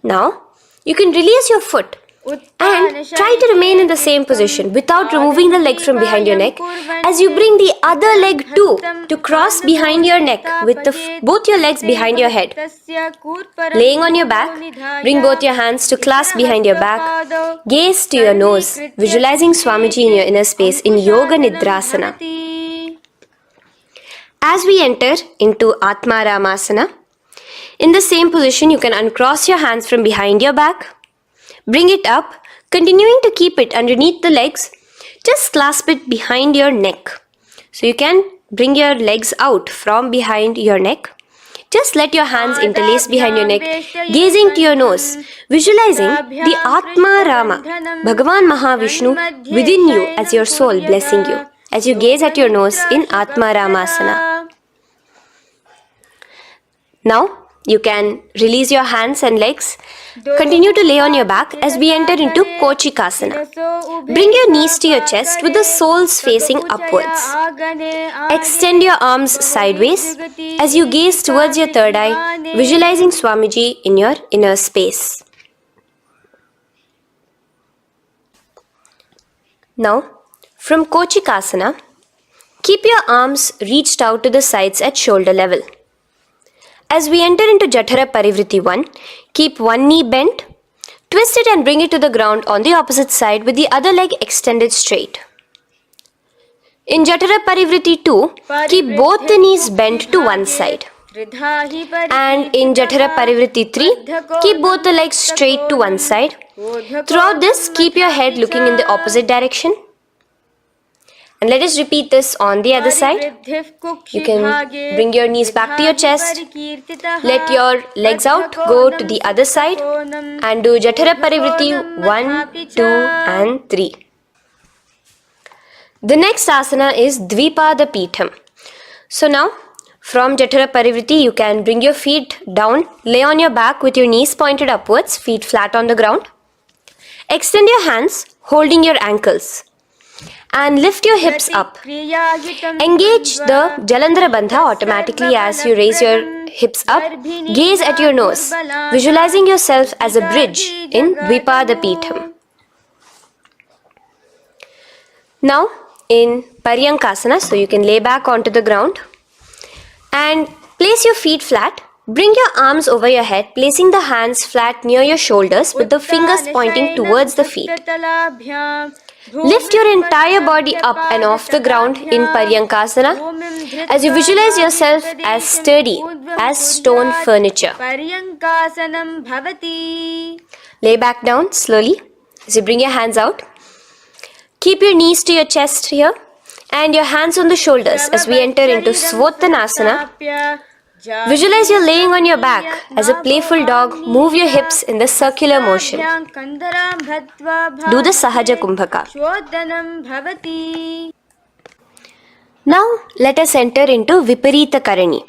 Now, you can release your foot and try to remain in the same position without removing the leg from behind your neck as you bring the other leg too to cross behind your neck with both your legs behind your head. Laying on your back, bring both your hands to clasp behind your back. Gaze to your nose, visualizing Swamiji in your inner space in Yoga Nidrasana. As we enter into Atma Ramasana, in the same position you can uncross your hands from behind your back. Bring it up, continuing to keep it underneath the legs. Just clasp it behind your neck. So you can bring your legs out from behind your neck. Just let your hands interlace behind your neck, gazing to your nose, visualizing the Atma Rama, Bhagavan Mahavishnu within you as your soul blessing you, as you gaze at your nose in Atma Ramasana. Now, you can release your hands and legs. Continue to lay on your back as we enter into Kochikasana. Bring your knees to your chest with the soles facing upwards. Extend your arms sideways as you gaze towards your third eye, visualizing Swamiji in your inner space. Now, from Kochikasana, keep your arms reached out to the sides at shoulder level. As we enter into Jatara Parivritti 1, keep one knee bent, twist it and bring it to the ground on the opposite side with the other leg extended straight. In Jatara Parivritti 2, keep both the knees bent to one side. And in Jatara Parivritti 3, keep both the legs straight to one side. Throughout this, keep your head looking in the opposite direction. And let us repeat this on the other side. You can bring your knees back to your chest. Let your legs out, go to the other side and do Jatara Parivritti 1, 2 and 3. The next asana is Dvipada Pitham. So now, from Jatara Parivritti, you can bring your feet down, lay on your back with your knees pointed upwards, feet flat on the ground. Extend your hands, holding your ankles. And lift your hips up. Engage the Jalandhara Bandha automatically as you raise your hips up. Gaze at your nose, visualizing yourself as a bridge in Dvipada Pitham. Now in Paryankasana, so you can lay back onto the ground and place your feet flat. Bring your arms over your head, placing the hands flat near your shoulders with the fingers pointing towards the feet. Lift your entire body up and off the ground in Paryankasana as you visualize yourself as sturdy as stone furniture. Lay back down slowly as you bring your hands out. Keep your knees to your chest here and your hands on the shoulders as we enter into Svottanasana. Visualize you're laying on your back. As a playful dog, move your hips in the circular motion. Do the Sahaja Kumbhaka. Now, let us enter into Viparita Karani.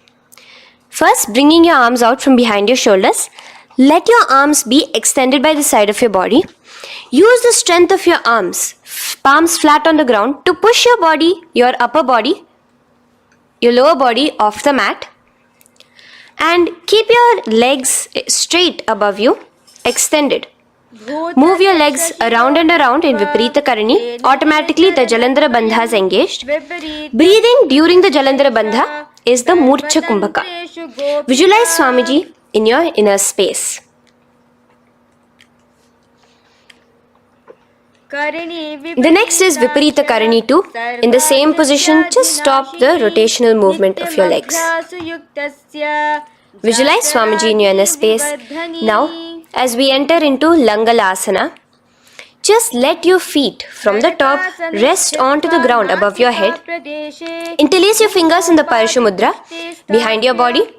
First, bringing your arms out from behind your shoulders. Let your arms be extended by the side of your body. Use the strength of your arms, palms flat on the ground, to push your body, your upper body, your lower body off the mat. And keep your legs straight above you, extended. Move your legs around and around in Viparita Karani. Automatically the Jalandhara Bandha is engaged. Breathing during the Jalandhara Bandha is the Murcha Kumbhaka. Visualize Swamiji in your inner space. The next is Viparita Karani 2. In the same position, just stop the rotational movement of your legs. Visualize Swamiji in your inner space. Now, as we enter into Langalasana, just let your feet from the top rest onto the ground above your head. Interlace your fingers in the Parashu Mudra behind your body.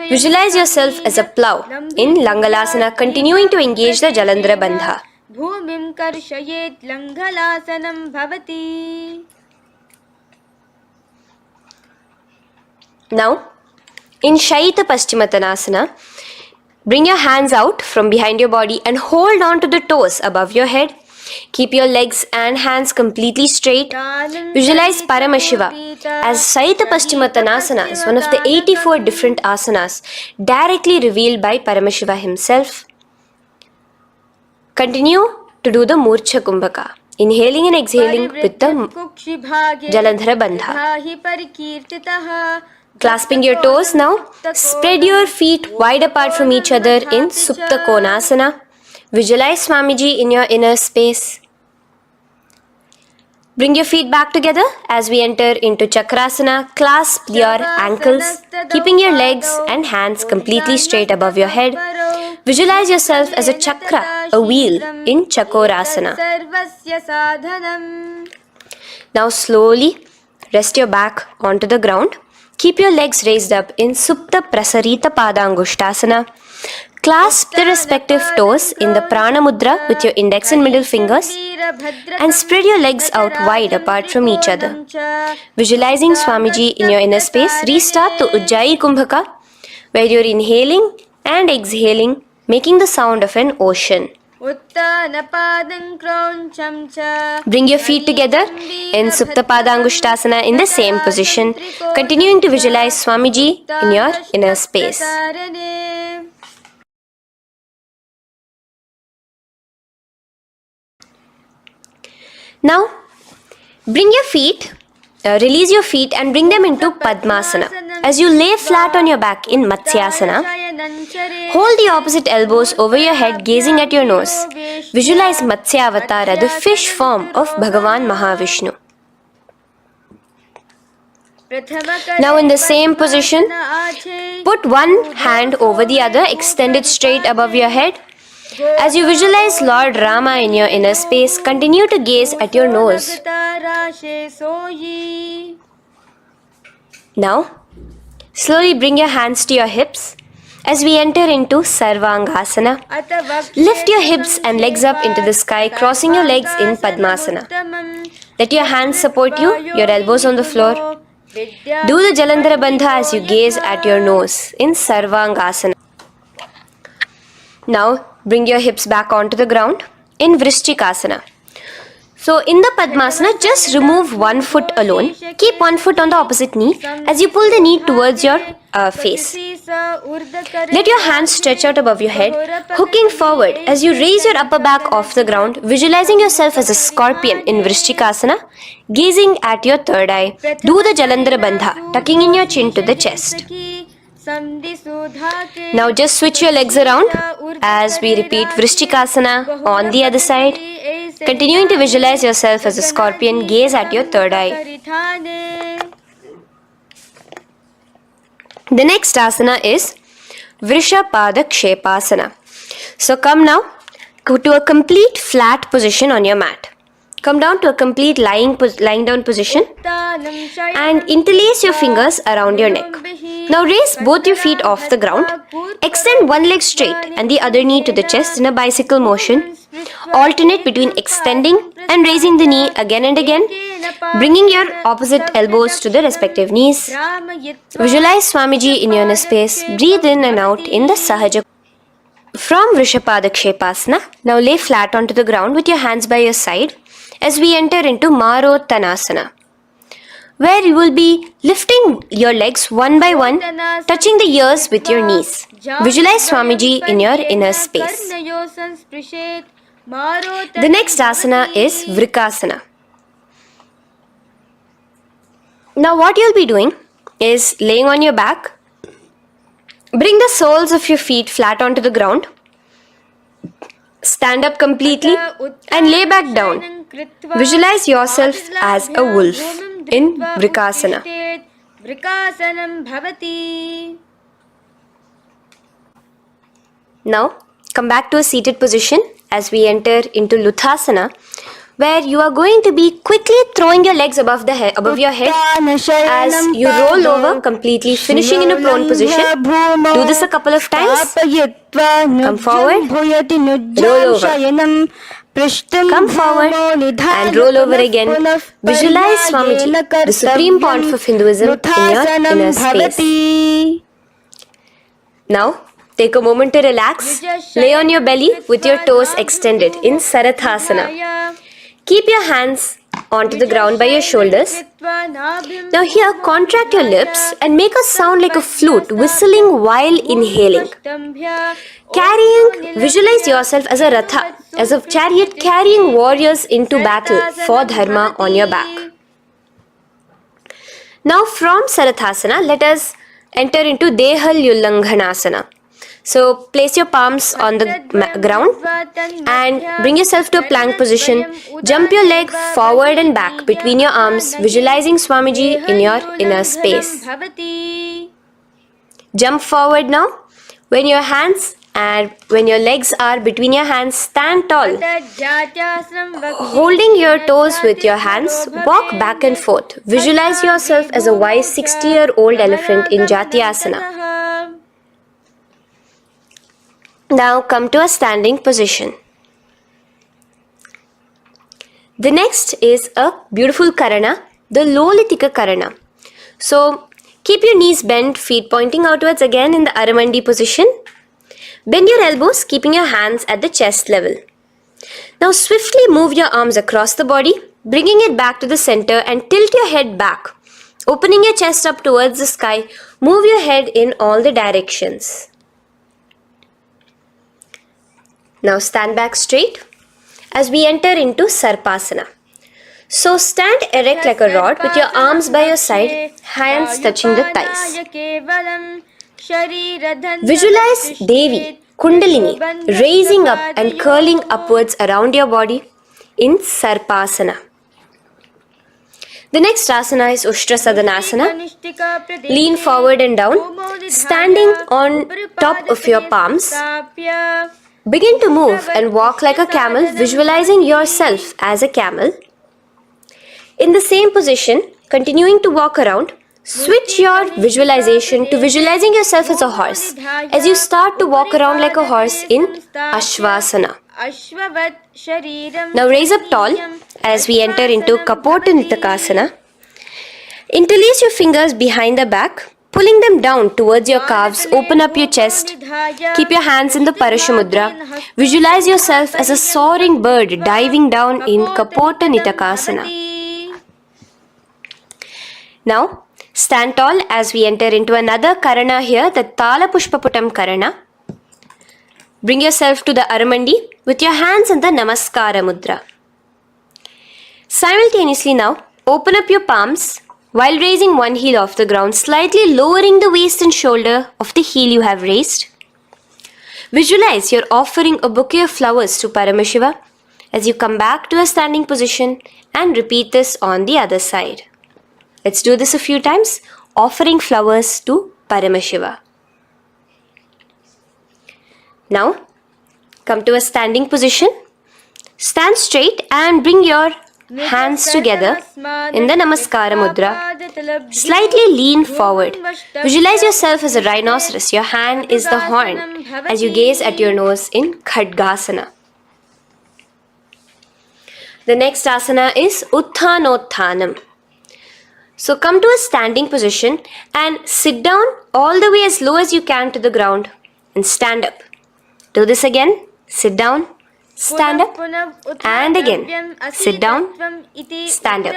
Visualize yourself as a plow in Langalasana, continuing to engage the Jalandhara Bandha. Bhumim karshayet Langalasanam bhavati. Now, in Shaita Paschimottanasana, bring your hands out from behind your body and hold on to the toes above your head. Keep your legs and hands completely straight. Visualize Paramashiva as Shaita Paschimottanasana is one of the 84 different asanas directly revealed by Paramashiva himself. Continue to do the Murcha Kumbhaka, inhaling and exhaling with the Jalandhara Bandha. Clasping your toes now, spread your feet wide apart from each other in Supta Konasana. Visualize Swamiji in your inner space. Bring your feet back together as we enter into Chakrasana. Clasp your ankles, keeping your legs and hands completely straight above your head. Visualize yourself as a chakra, a wheel in Chakorasana. Now slowly rest your back onto the ground. Keep your legs raised up in Supta Prasarita Padangushtasana. Clasp the respective toes in the Prana Mudra with your index and middle fingers and spread your legs out wide apart from each other. Visualizing Swamiji in your inner space, restart the Ujjayi Kumbhaka where you're inhaling and exhaling, making the sound of an ocean. Bring your feet together in Supta Padangushtasana in the same position, continuing to visualize Swamiji in your inner space. Now, bring your feet, release your feet and bring them into Padmasana. As you lay flat on your back in Matsyasana, hold the opposite elbows over your head, gazing at your nose. Visualize Matsya Avatara, the fish form of Bhagavan Mahavishnu. Now in the same position, put one hand over the other, extended straight above your head. As you visualize Lord Rama in your inner space, continue to gaze at your nose. Now, slowly bring your hands to your hips as we enter into Sarvangasana. Lift your hips and legs up into the sky, crossing your legs in Padmasana. Let your hands support you, your elbows on the floor. Do the Jalandhara Bandha as you gaze at your nose in Sarvangasana. Now, bring your hips back onto the ground in Vrishchikasana. So, in the Padmasana, just remove one foot alone. Keep one foot on the opposite knee as you pull the knee towards your face. Let your hands stretch out above your head, hooking forward as you raise your upper back off the ground, visualizing yourself as a scorpion in Vrishchikasana, gazing at your third eye. Do the Jalandhara Bandha, tucking in your chin to the chest. Now just switch your legs around as we repeat Vrishchikasana on the other side. Continuing to visualize yourself as a scorpion, gaze at your third eye. The next asana is Vrishapada Kshepasana. So come now to a complete flat position on your mat. Come down to a complete lying down position and interlace your fingers around your neck. Now raise both your feet off the ground. Extend one leg straight and the other knee to the chest in a bicycle motion. Alternate between extending and raising the knee again and again, bringing your opposite elbows to the respective knees. Visualize Swamiji in your inner space. Breathe in and out in the Sahaja. From Vrishapadakshepasana, now lay flat onto the ground with your hands by your side as we enter into Marottanasana, where you will be lifting your legs one by one, touching the ears with your knees. Visualize Swamiji in your inner space. The next asana is Vrikasana. Now what you'll be doing is laying on your back. Bring the soles of your feet flat onto the ground. Stand up completely and lay back down. Visualize yourself as a wolf in Vrikasana. Now come back to a seated position as we enter into Luthasana, where you are going to be quickly throwing your legs above your head as you roll over completely, finishing in a prone position. Do this a couple of times. Come forward, roll over. Come forward and roll over again. Visualize Swamiji, the Supreme Pontiff of Hinduism, in your inner space. Now, take a moment to relax. Lay on your belly with your toes extended in Sarathasana. Keep your hands onto the ground by your shoulders. Now here, contract your lips and make a sound like a flute, whistling while inhaling. Visualize yourself as a ratha, as a chariot carrying warriors into battle for dharma on your back. Now from Sarathasana, let us enter into Dehalyullanghanasana. So place your palms on the ground and bring yourself to a plank position. Jump your leg forward and back between your arms, visualizing Swamiji in your inner space. Jump forward now. When your legs are between your hands, stand tall. Holding your toes with your hands, walk back and forth. Visualize yourself as a wise 60-year-old elephant in Jatyasana. Now come to a standing position. The next is a beautiful Karana, the Lolitika Karana. So keep your knees bent, feet pointing outwards again in the Aramandi position. Bend your elbows, keeping your hands at the chest level. Now swiftly move your arms across the body, bringing it back to the center and tilt your head back. Opening your chest up towards the sky, move your head in all the directions. Now stand back straight as we enter into Sarpasana. So stand erect like a rod with your arms by your side, hands touching the thighs. Visualize Devi, Kundalini, raising up and curling upwards around your body in Sarpasana. The next asana is Ushtrasadanasana. Lean forward and down, standing on top of your palms. Begin to move and walk like a camel, visualizing yourself as a camel. In the same position, continuing to walk around, switch your visualization to visualizing yourself as a horse as you start to walk around like a horse in Ashvasana. Now raise up tall as we enter into Kapotanitakasana. Interlace your fingers behind the back, pulling them down towards your calves. Open up your chest. Keep your hands in the Parashamudra. Visualize yourself as a soaring bird diving down in Kapotanitakasana. Now, stand tall as we enter into another Karana here, the Tala Pushpaputam Karana. Bring yourself to the Aramandi with your hands in the Namaskara Mudra. Simultaneously now, open up your palms while raising one heel off the ground, slightly lowering the waist and shoulder of the heel you have raised. Visualize you're offering a bouquet of flowers to Paramashiva as you come back to a standing position and repeat this on the other side. Let's do this a few times, offering flowers to Paramashiva. Now, come to a standing position. Stand straight and bring your hands together in the Namaskara Mudra. Slightly lean forward. Visualize yourself as a rhinoceros. Your hand is the horn as you gaze at your nose in Khadgasana. The next asana is Uttanottanam. So come to a standing position and sit down all the way as low as you can to the ground and stand up. Do this again. Sit down, stand up, and again. Sit down, stand up.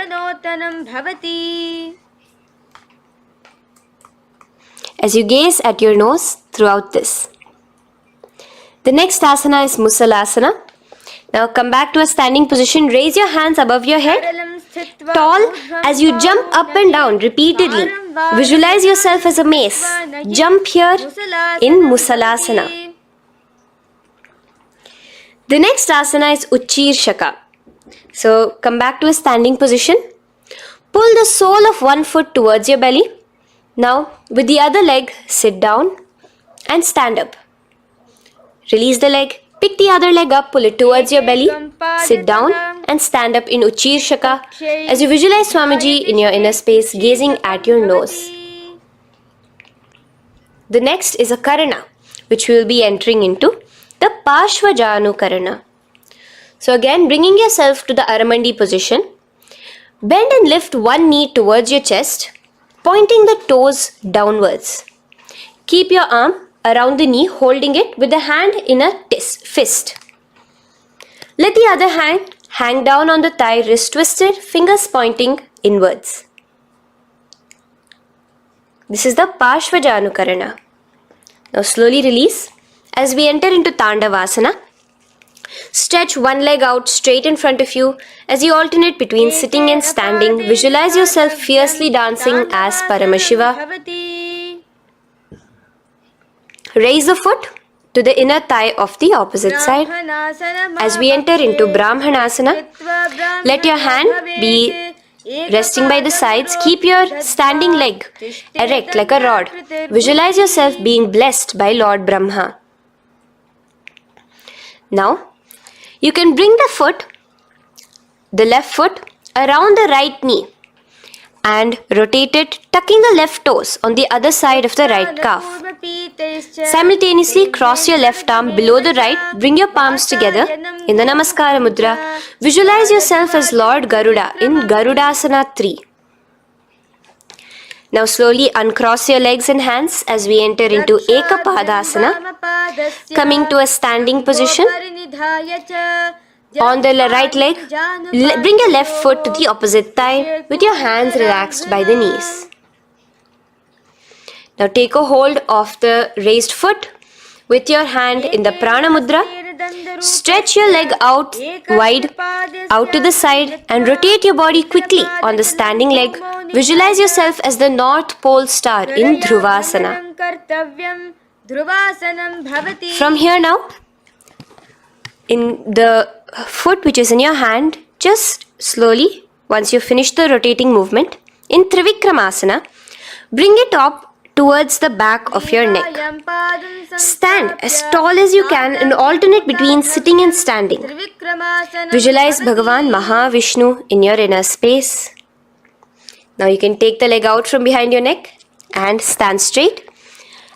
As you gaze at your nose throughout this. The next asana is Musalasana. Now come back to a standing position. Raise your hands above your head, tall as you jump up and down repeatedly. Visualize yourself as a mace. Jump here in Musalasana. The next asana is Uchirshaka. So come back to a standing position. Pull the sole of one foot towards your belly. Now with the other leg, sit down and stand up. Release the leg. Pick the other leg up, pull it towards your belly, sit down and stand up in Uchirshaka as you visualize Swamiji in your inner space gazing at your nose. The next is a Karana, which we will be entering into the Parshvajanu Karana. So again, bringing yourself to the Aramandi position, bend and lift one knee towards your chest, pointing the toes downwards. Keep your arm around the knee, holding it with the hand in a fist. Let the other hand hang down on the thigh, wrist twisted, fingers pointing inwards. This is the Parshvajanu Karana. Now slowly release as we enter into Tandavasana. Stretch one leg out straight in front of you as you alternate between sitting and standing. Visualize yourself fiercely dancing as Paramashiva. Raise the foot to the inner thigh of the opposite side. As we enter into Brahmanasana, let your hand be resting by the sides. Keep your standing leg erect like a rod. Visualize yourself being blessed by Lord Brahma. Now, you can bring the left foot around the right knee and rotate it, tucking the left toes on the other side of the right calf. Simultaneously cross your left arm below the right, bring your palms together in the Namaskara Mudra. Visualize yourself as Lord Garuda in Garudasana 3. Now slowly uncross your legs and hands as we enter into Ekapadasana, coming to a standing position. On the right leg, bring your left foot to the opposite thigh with your hands relaxed by the knees. Now take a hold of the raised foot with your hand in the Prana Mudra. Stretch your leg out wide, out to the side and rotate your body quickly on the standing leg. Visualize yourself as the North Pole star in Dhruvasana. From here now, in the foot which is in your hand, just slowly, once you finish the rotating movement, in Trivikramasana, bring it up towards the back of your neck. Stand as tall as you can and alternate between sitting and standing. Visualize Bhagavan Mahavishnu in your inner space. Now you can take the leg out from behind your neck and stand straight.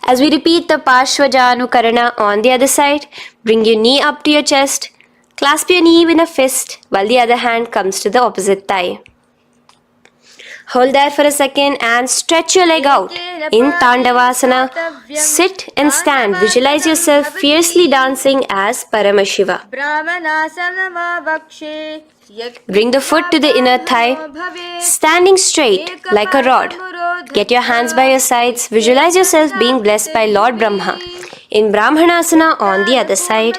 As we repeat the Parshvajanu Karana on the other side, bring your knee up to your chest, clasp your knee in a fist while the other hand comes to the opposite thigh. Hold there for a second and stretch your leg out. In Tandavasana, sit and stand. Visualize yourself fiercely dancing as Paramashiva. Bring the foot to the inner thigh, standing straight like a rod. Get your hands by your sides. Visualize yourself being blessed by Lord Brahma. In Brahmanasana on the other side.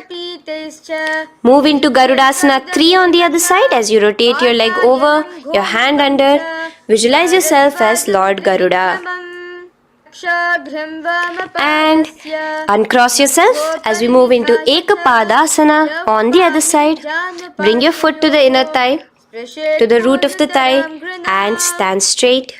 Move into Garudasana 3 on the other side as you rotate your leg over, your hand under. Visualize yourself as Lord Garuda. And uncross yourself as we move into Ekapadasana on the other side. Bring your foot to the inner thigh, to the root of the thigh and stand straight.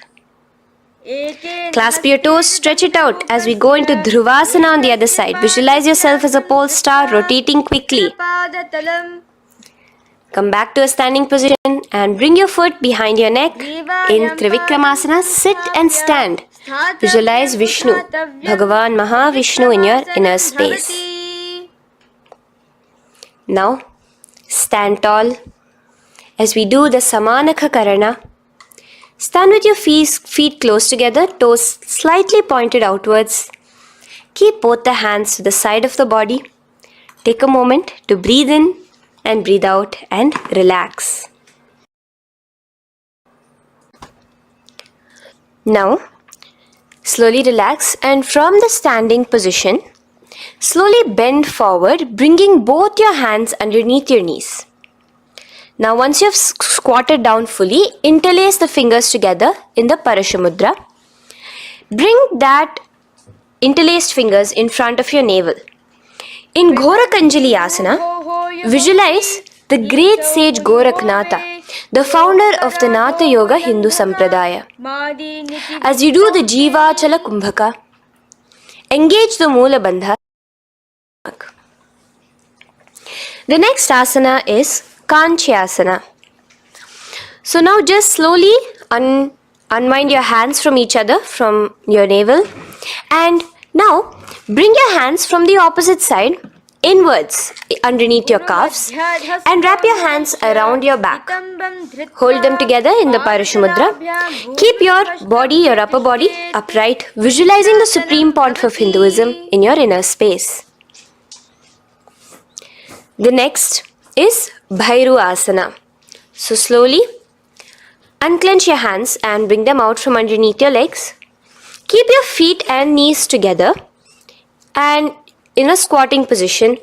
Clasp your toes, stretch it out as we go into Dhruvasana on the other side. Visualize yourself as a pole star rotating quickly. Come back to a standing position and bring your foot behind your neck. In Trivikramasana, sit and stand. Visualize Vishnu, Bhagavan Mahavishnu in your inner space. Now, stand tall. As we do the Samanakha Karana, stand with your feet close together, toes slightly pointed outwards. Keep both the hands to the side of the body. Take a moment to breathe in and breathe out and relax. Now, slowly relax and from the standing position, slowly bend forward, bringing both your hands underneath your knees. Now once you have squatted down fully, interlace the fingers together in the Parashamudra. Bring that interlaced fingers in front of your navel. In Ghorakanjali Asana, visualize the great sage Goraknatha, the founder of the Natha Yoga Hindu Sampradaya. As you do the Jivachala Kumbhaka, engage the Moola Bandha. The next asana is Kanchyasana. So now just slowly unwind your hands from each other, from your navel, and now bring your hands from the opposite side inwards underneath your calves and wrap your hands around your back. Hold them together in the Parashamudra. Keep your body, your upper body upright, visualizing the Supreme Pontiff of Hinduism in your inner space. The next is Bhairu Asana. So slowly unclench your hands and bring them out from underneath your legs. Keep your feet and knees together and in a squatting position,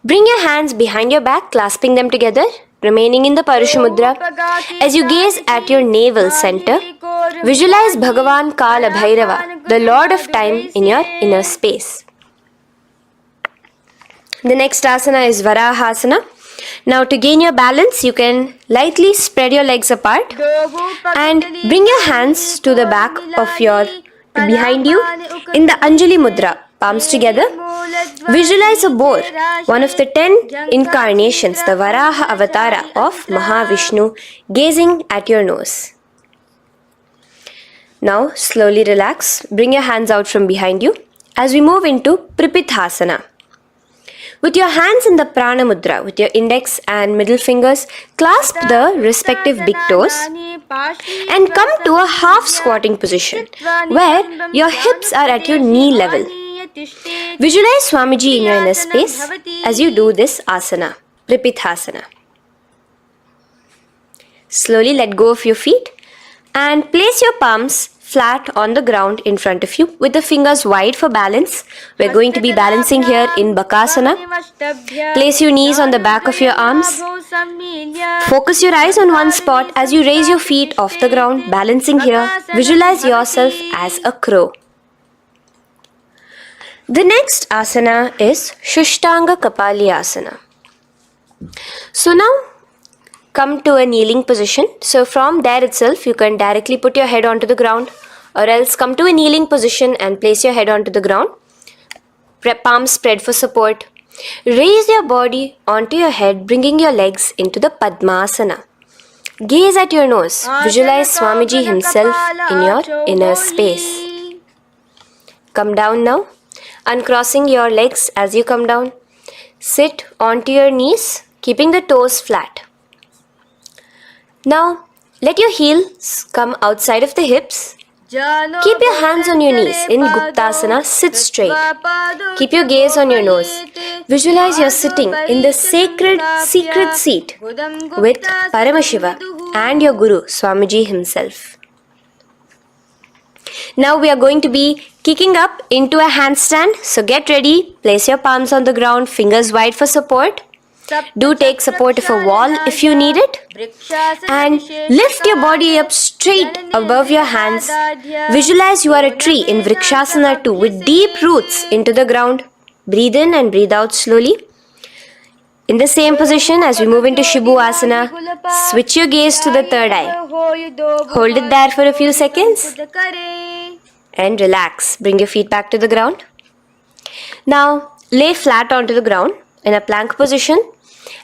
bring your hands behind your back, clasping them together, remaining in the Parashamudra. As you gaze at your navel center, visualize Bhagavan Kala Bhairava, the Lord of Time, in your inner space. The next asana is Varahasana. Now to gain your balance, you can lightly spread your legs apart and bring your hands to the back of behind you in the Anjali Mudra, palms together. Visualize a boar, one of the 10 incarnations, the Varaha Avatara of Mahavishnu, gazing at your nose. Now slowly relax, bring your hands out from behind you as we move into Pripithasana. With your hands in the Prana Mudra, with your index and middle fingers, clasp the respective big toes and come to a half squatting position where your hips are at your knee level. Visualize Swamiji in your inner space as you do this asana, Pripithasana. Slowly let go of your feet and place your palms flat on the ground in front of you with the fingers wide for balance. We're going to be balancing here in Bakasana. Place your knees on the back of your arms. Focus your eyes on one spot as you raise your feet off the ground, balancing here. Visualize yourself as a crow. The next asana is Shushtanga Kapali Asana. So now come to a kneeling position. So from there itself, you can directly put your head onto the ground, or else come to a kneeling position and place your head onto the ground. Palms spread for support. Raise your body onto your head, bringing your legs into the Padmasana. Gaze at your nose. Visualize Swamiji himself in your inner space. Come down now, uncrossing your legs as you come down. Sit onto your knees, keeping the toes flat. Now, let your heels come outside of the hips. Keep your hands on your knees. In Guptasana, sit straight. Keep your gaze on your nose. Visualize you're sitting in the sacred secret seat with Paramashiva and your Guru, Swamiji himself. Now we are going to be kicking up into a handstand. So get ready. Place your palms on the ground, fingers wide for support. Do take support of a wall if you need it. And lift your body up straight above your hands. Visualize you are a tree in Vrikshasana 2 with deep roots into the ground. Breathe in and breathe out slowly. In the same position as we move into Shibhu Asana, switch your gaze to the third eye. Hold it there for a few seconds and relax. Bring your feet back to the ground. Now lay flat onto the ground in a plank position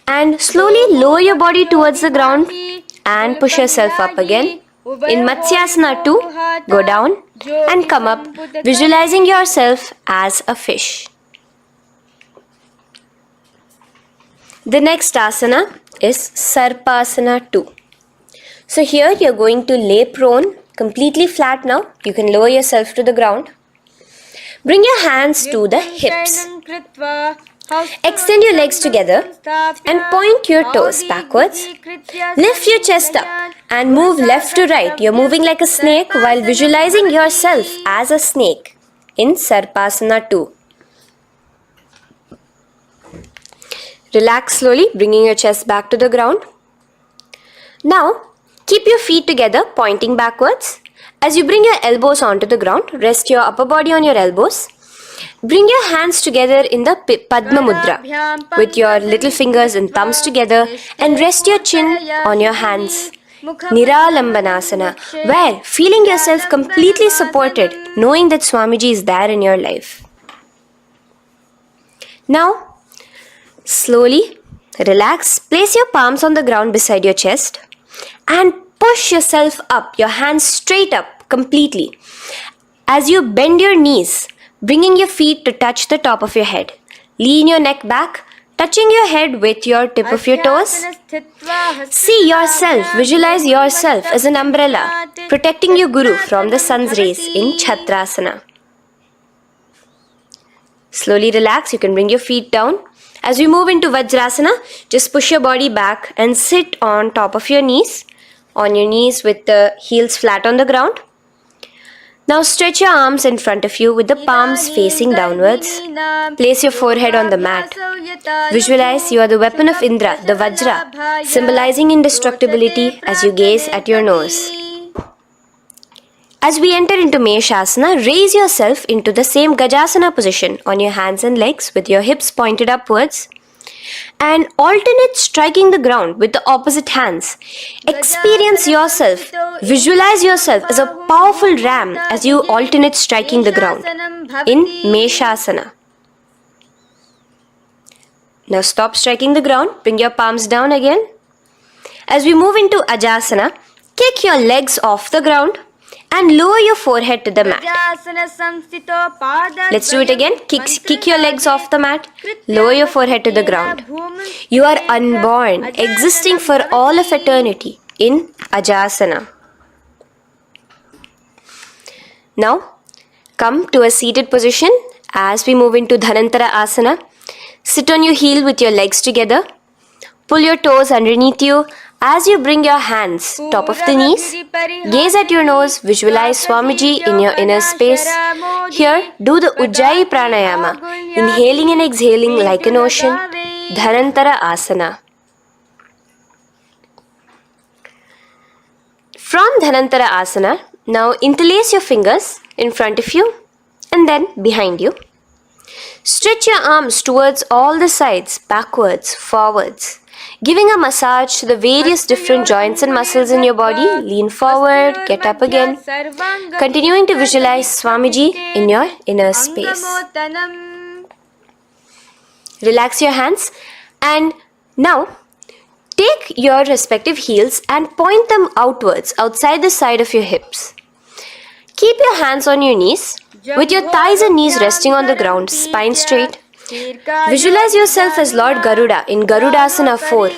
And slowly lower your body towards the ground and push yourself up again. In Matsyasana 2, go down and come up, visualizing yourself as a fish. The next asana is Sarpasana 2. So here you're going to lay prone, completely flat now. You can lower yourself to the ground. Bring your hands to the hips. Extend your legs together and point your toes backwards. Lift your chest up and move left to right. You're moving like a snake while visualizing yourself as a snake in Sarpasana 2. Relax slowly, bringing your chest back to the ground. Now, keep your feet together, pointing backwards. As you bring your elbows onto the ground, rest your upper body on your elbows. Bring your hands together in the Padma Mudra with your little fingers and thumbs together and rest your chin on your hands. Niralambanasana, where feeling yourself completely supported, knowing that Swamiji is there in your life. Now, slowly relax, place your palms on the ground beside your chest and push yourself up, your hands straight up completely. As you bend your knees, bringing your feet to touch the top of your head. Lean your neck back, touching your head with your tip of your toes. See yourself, visualize yourself as an umbrella, protecting your Guru from the sun's rays in Chhatrasana. Slowly relax, you can bring your feet down. As we move into Vajrasana, just push your body back and sit on top of your knees, with the heels flat on the ground. Now stretch your arms in front of you with the palms facing downwards. Place your forehead on the mat. Visualize you are the weapon of Indra, the Vajra, symbolizing indestructibility as you gaze at your nose. As we enter into Meshasana, raise yourself into the same Gajasana position on your hands and legs with your hips pointed upwards and alternate striking the ground with the opposite hands. Experience yourself, visualize yourself as a powerful ram as you alternate striking the ground in Meshasana. Now stop striking the ground, bring your palms down again. As we move into Ajasana, kick your legs off the ground and lower your forehead to the mat. Let's do it again. Kick your legs off the mat. Lower your forehead to the ground. You are unborn, existing for all of eternity in Ajasana. Now, come to a seated position as we move into Dhanantara Asana. Sit on your heel with your legs together. Pull your toes underneath you. As you bring your hands top of the knees, gaze at your nose, visualize Swamiji in your inner space. Here, do the Ujjayi Pranayama, inhaling and exhaling like an ocean, Dhanantara Asana. From Dhanantara Asana, now interlace your fingers in front of you and then behind you. Stretch your arms towards all the sides, backwards, forwards. Giving a massage to the various different joints and muscles in your body. Lean forward, get up again. Continuing to visualize Swamiji in your inner space. Relax your hands and now take your respective heels and point them outwards, outside the side of your hips. Keep your hands on your knees with your thighs and knees resting on the ground, spine straight. Visualize yourself as Lord Garuda in Garudasana 4.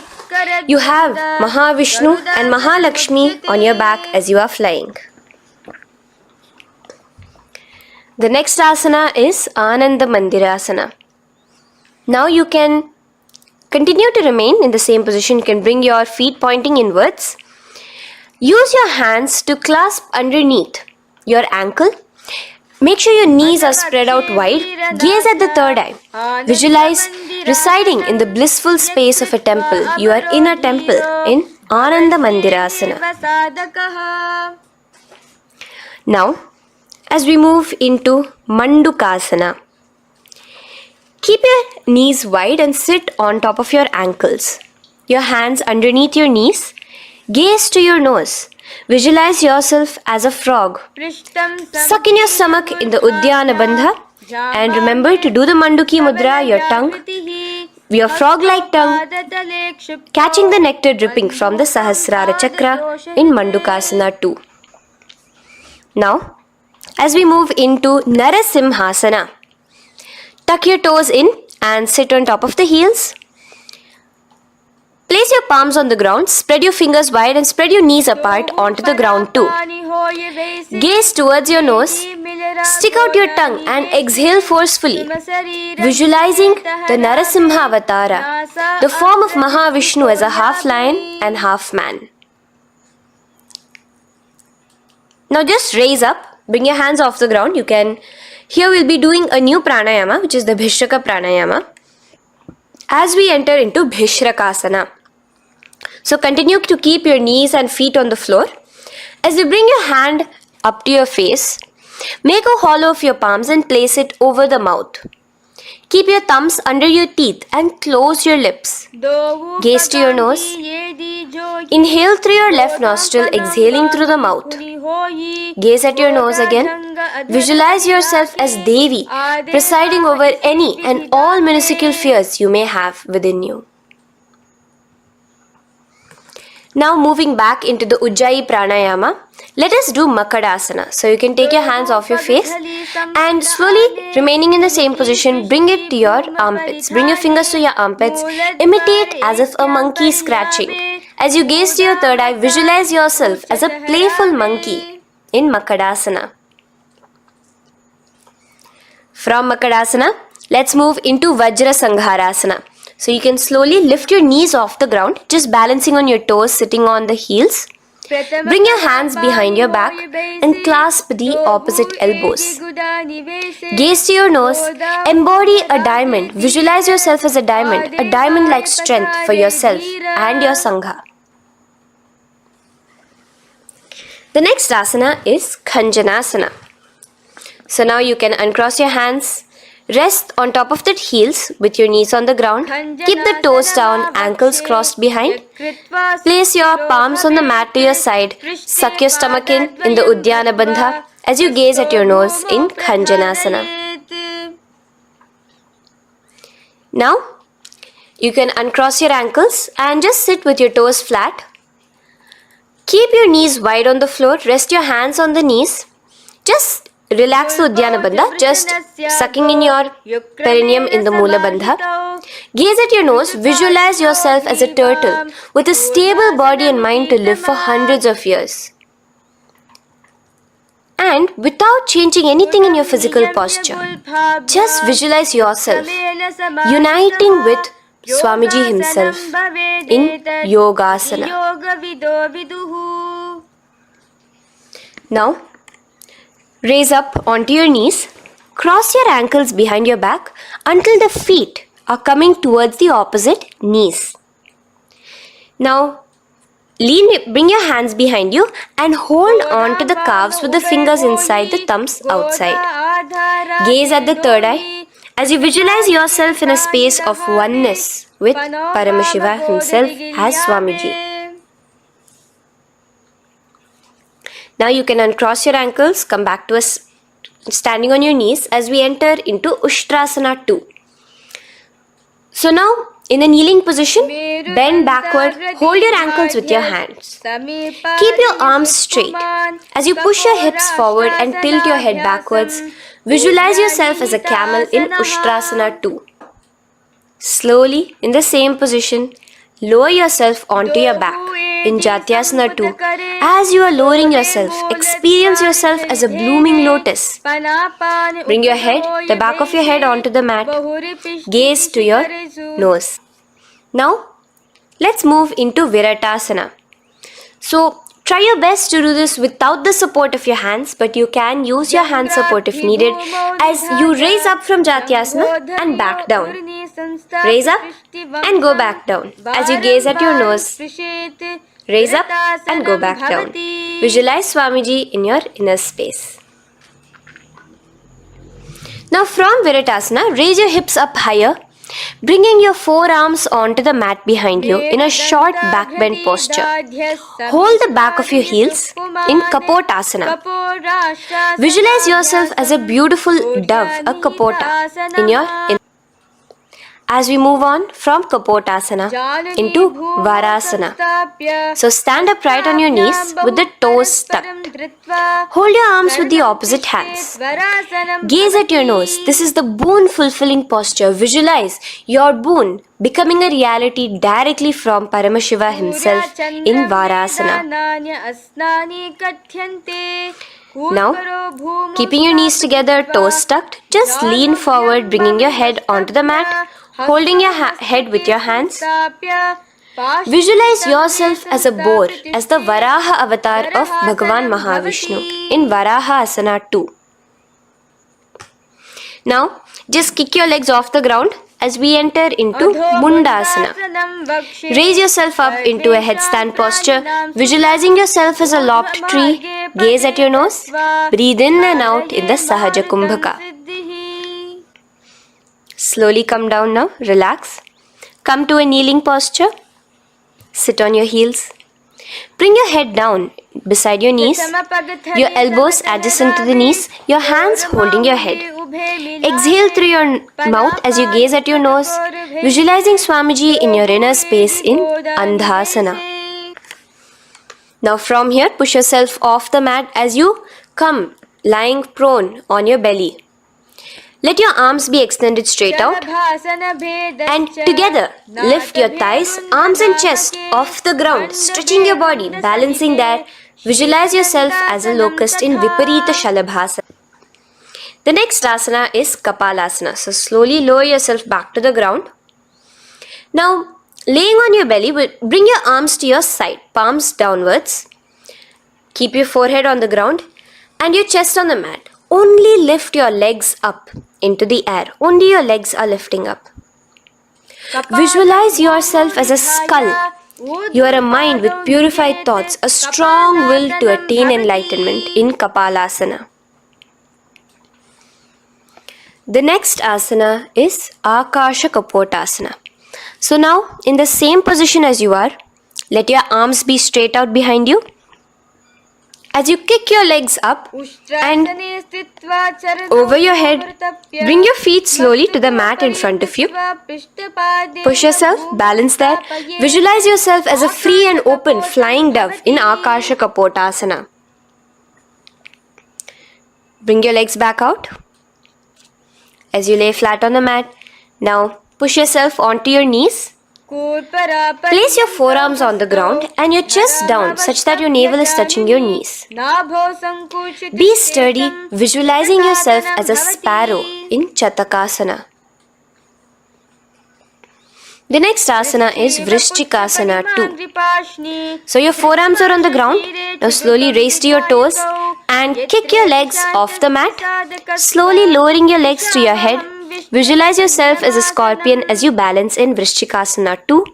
You have Mahavishnu and Mahalakshmi on your back as you are flying. The next asana is Ananda Mandirasana. Now you can continue to remain in the same position. You can bring your feet pointing inwards. Use your hands to clasp underneath your ankle. Make sure your knees are spread out wide. Gaze at the third eye. Visualize residing in the blissful space of a temple. You are in a temple in Ananda Mandirasana. Now, as we move into Mandukasana, keep your knees wide and sit on top of your ankles. Your hands underneath your knees. Gaze to your nose. Visualize yourself as a frog. Suck in your stomach in the Udyana Bandha and remember to do the Manduki Mudra, your tongue your frog-like tongue, catching the nectar dripping from the Sahasrara Chakra in Mandukasana 2. Now, as we move into Narasimhasana, tuck your toes in and sit on top of the heels. Place your palms on the ground, spread your fingers wide and spread your knees apart onto the ground too. Gaze towards your nose, stick out your tongue and exhale forcefully, visualizing the Narasimha Avatara, the form of Mahavishnu as a half lion and half man. Now just raise up, bring your hands off the ground. Here we'll be doing a new pranayama, which is the Bhishraka pranayama, as we enter into Bhishrakasana. So continue to keep your knees and feet on the floor. As you bring your hand up to your face, make a hollow of your palms and place it over the mouth. Keep your thumbs under your teeth and close your lips. Gaze to your nose. Inhale through your left nostril, exhaling through the mouth. Gaze at your nose again. Visualize yourself as Devi, presiding over any and all minuscule fears you may have within you. Now moving back into the Ujjayi Pranayama, let us do Makadasana. So you can take your hands off your face and slowly remaining in the same position, bring it to your armpits. Bring your fingers to your armpits. Imitate as if a monkey is scratching. As you gaze to your third eye, visualize yourself as a playful monkey in Makadasana. From Makadasana, let's move into Vajra Sangharasana. So you can slowly lift your knees off the ground, just balancing on your toes, sitting on the heels. Bring your hands behind your back and clasp the opposite elbows. Gaze to your nose, embody a diamond, visualize yourself as a diamond-like strength for yourself and your Sangha. The next asana is Khanjanasana. So now you can uncross your hands, rest on top of the heels with your knees on the ground. Keep the toes down, ankles crossed behind. Place your palms on the mat to your side. Suck your stomach in the Uddiyana Bandha as you gaze at your nose in Khanjanasana. Now, you can uncross your ankles and just sit with your toes flat. Keep your knees wide on the floor. Rest your hands on the knees. Just relax the Uddiyana Bandha, just sucking in your perineum in the Mula Bandha. Gaze at your nose, visualize yourself as a turtle with a stable body and mind to live for hundreds of years. And without changing anything in your physical posture, just visualize yourself uniting with Swamiji himself in Yogasana. Now, raise up onto your knees, cross your ankles behind your back until the feet are coming towards the opposite knees. Now, bring your hands behind you and hold on to the calves with the fingers inside, the thumbs outside. Gaze at the third eye as you visualize yourself in a space of oneness with Paramashiva himself as Swamiji. Now you can uncross your ankles, come back to standing on your knees as we enter into Ushtrasana 2. So now, in a kneeling position, bend backward, hold your ankles with your hands. Keep your arms straight. As you push your hips forward and tilt your head backwards, visualize yourself as a camel in Ushtrasana 2. Slowly, in the same position, lower yourself onto your back in Jatyasana 2. As you are lowering yourself, experience yourself as a blooming lotus. Bring your head, the back of your head onto the mat. Gaze to your nose. Now, let's move into Viratasana. So, try your best to do this without the support of your hands, but you can use your hand support if needed as you raise up from Jatyasana and back down. Raise up and go back down as you gaze at your nose. Raise up and go back down. Visualize Swamiji in your inner space. Now from Viratasana, raise your hips up higher, bringing your forearms onto the mat behind you in a short back bend posture. Hold the back of your heels in Kapotasana. Visualize yourself as a beautiful dove, a kapota, as we move on from Kapotasana into Varasana. So stand upright on your knees with the toes tucked. Hold your arms with the opposite hands. Gaze at your nose. This is the boon fulfilling posture. Visualize your boon becoming a reality directly from Paramashiva himself in Varasana. Now, keeping your knees together, toes tucked, just lean forward, bringing your head onto the mat, holding your head with your hands. Visualize yourself as a boar, as the Varaha avatar of Bhagavan Mahavishnu in Varaha Asana 2. Now, just kick your legs off the ground as we enter into Mundasana. Raise yourself up into a headstand posture, visualizing yourself as a lopped tree. Gaze at your nose. Breathe in and out in the Sahaja Kumbhaka. Slowly come down now. Relax. Come to a kneeling posture. Sit on your heels. Bring your head down beside your knees, your elbows adjacent to the knees, your hands holding your head. Exhale through your mouth as you gaze at your nose, visualizing Swamiji in your inner space in Andhasana. Now from here, push yourself off the mat as you come lying prone on your belly. Let your arms be extended straight out and together lift your thighs, arms and chest off the ground, stretching your body, balancing there. Visualize yourself as a locust in Viparita Shalabhasana. The next asana is Kapalasana. So slowly lower yourself back to the ground. Now laying on your belly, bring your arms to your side, palms downwards. Keep your forehead on the ground and your chest on the mat. Only lift your legs up into the air. Only your legs are lifting up. Visualize yourself as a skull. You are a mind with purified thoughts, a strong will to attain enlightenment in Kapalasana. The next asana is Akasha Kapotasana. So now, in the same position as you are, let your arms be straight out behind you. As you kick your legs up and over your head, bring your feet slowly to the mat in front of you. Push yourself, balance there. Visualize yourself as a free and open flying dove in Akasha Kapotasana. Bring your legs back out as you lay flat on the mat. Now push yourself onto your knees. Place your forearms on the ground and your chest down such that your navel is touching your knees. Be sturdy, visualizing yourself as a sparrow in Chatakasana. The next asana is Vrishchikasana 2. So your forearms are on the ground. Now slowly raise to your toes and kick your legs off the mat. Slowly lowering your legs to your head. Visualize yourself as a scorpion as you balance in Vrishchikasana 2.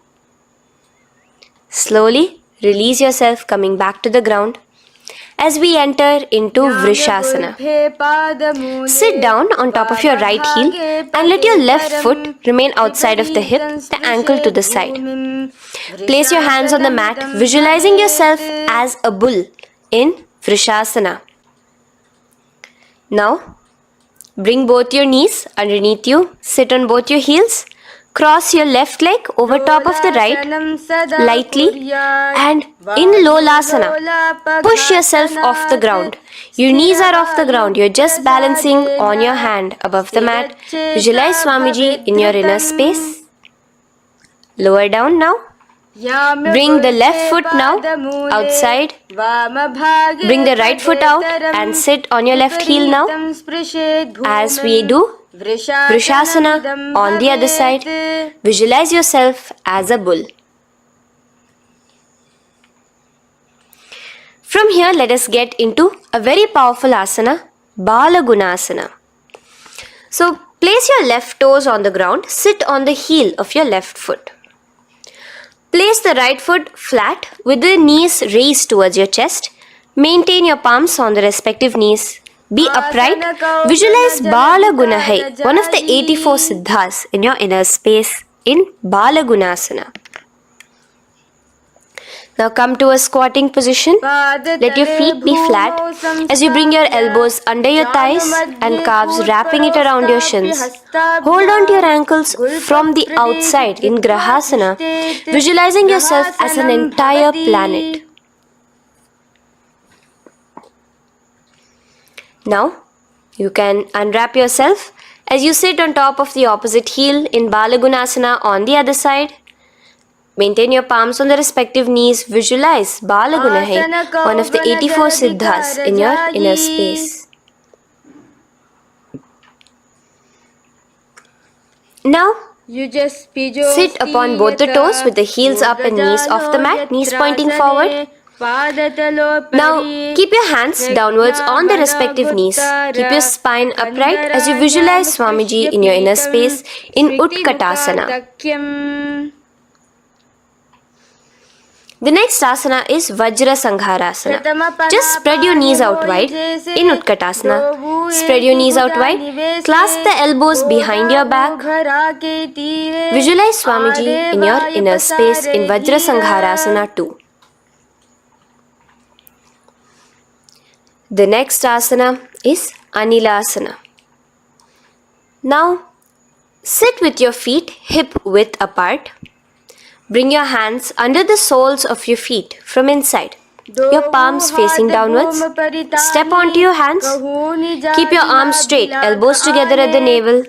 Slowly release yourself, coming back to the ground as we enter into Vrishasana. Sit down on top of your right heel and let your left foot remain outside of the hip, the ankle to the side. Place your hands on the mat, visualizing yourself as a bull in Vrishasana. Now, bring both your knees underneath you, sit on both your heels, cross your left leg over top of the right lightly and in Lolasana, push yourself off the ground. Your knees are off the ground, you're just balancing on your hand above the mat. Visualize Swamiji in your inner space. Lower down now. Bring the left foot now outside. Bring the right foot out and sit on your left heel now. As we do Vrishasana on the other side, visualize yourself as a bull. From here, let us get into a very powerful asana, Balagunasana. So, place your left toes on the ground, sit on the heel of your left foot. Place the right foot flat with the knees raised towards your chest. Maintain your palms on the respective knees. Be upright. Visualize Balagunahai, one of the 84 siddhas in your inner space in Balagunasana. Now come to a squatting position. Let your feet be flat as you bring your elbows under your thighs and calves, wrapping it around your shins. Hold on to your ankles from the outside in Grahasana, visualizing yourself as an entire planet. Now, you can unwrap yourself as you sit on top of the opposite heel in Balagunasana on the other side. Maintain your palms on the respective knees. Visualize Balagunahai, one of the 84 siddhas in your inner space. Now, sit upon both the toes with the heels up and knees off the mat, knees pointing forward. Now, keep your hands downwards on the respective knees. Keep your spine upright as you visualize Swamiji in your inner space in Utkatasana. The next asana is Vajra Sangharasana. Just spread your knees out wide in Utkatasana. Spread your knees out wide. Clasp the elbows behind your back. Visualize Swamiji in your inner space in Vajra Sangharasana 2. The next asana is Anilasana. Now, sit with your feet hip width apart. Bring your hands under the soles of your feet from inside. Your palms facing downwards. Step onto your hands. Keep your arms straight, elbows together at the navel.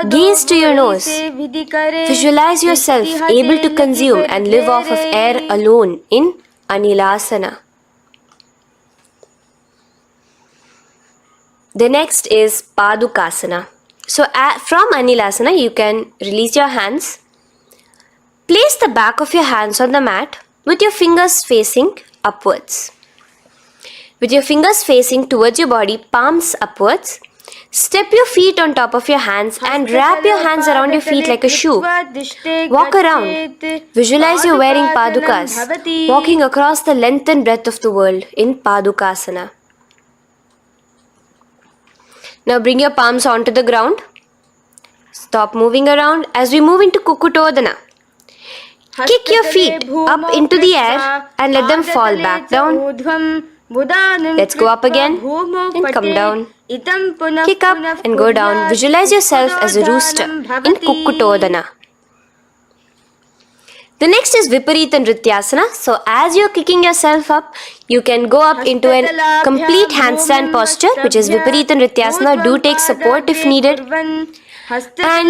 Gaze to your nose. Visualize yourself able to consume and live off of air alone in Anilasana. The next is Padukasana. So from Anilasana, you can release your hands. Place the back of your hands on the mat with your fingers facing upwards. With your fingers facing towards your body, palms upwards. Step your feet on top of your hands and wrap your hands around your feet like a shoe. Walk around. Visualize you're wearing padukas, walking across the length and breadth of the world in Padukasana. Now bring your palms onto the ground. Stop moving around as we move into Kukutodana. Kick your feet up into the air and let them fall back down. Let's go up again and come down. Kick up and go down. Visualize yourself as a rooster in Kukutodana. The next is Viparita Nrityasana. So as you're kicking yourself up, you can go up into a complete handstand posture, which is Viparita Nrityasana. Do take support if needed. And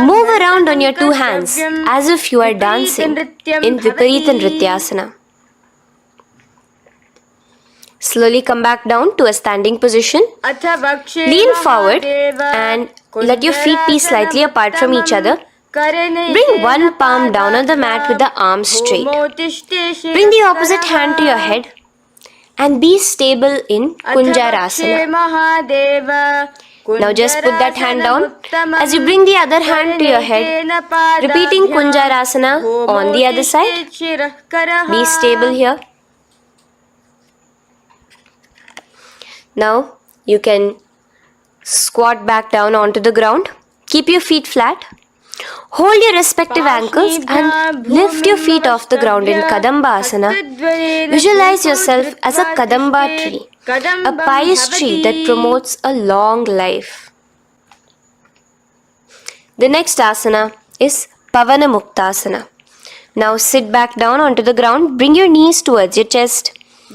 move around on your two hands as if you are dancing in Viparita Nrityasana. Slowly come back down to a standing position. Lean forward and let your feet be slightly apart from each other. Bring one palm down on the mat with the arms straight. Bring the opposite hand to your head and be stable in Kunjarasana. Now just put that hand down as you bring the other hand to your head, repeating Kunjarasana on the other side. Be stable here. Now you can squat back down onto the ground. Keep your feet flat. Hold your respective ankles and lift your feet off the ground in Kadamba Asana. Visualize yourself as a Kadamba tree, a pious tree that promotes a long life. The next asana is Pavana Muktasana. Now sit back down onto the ground, bring your knees towards your chest.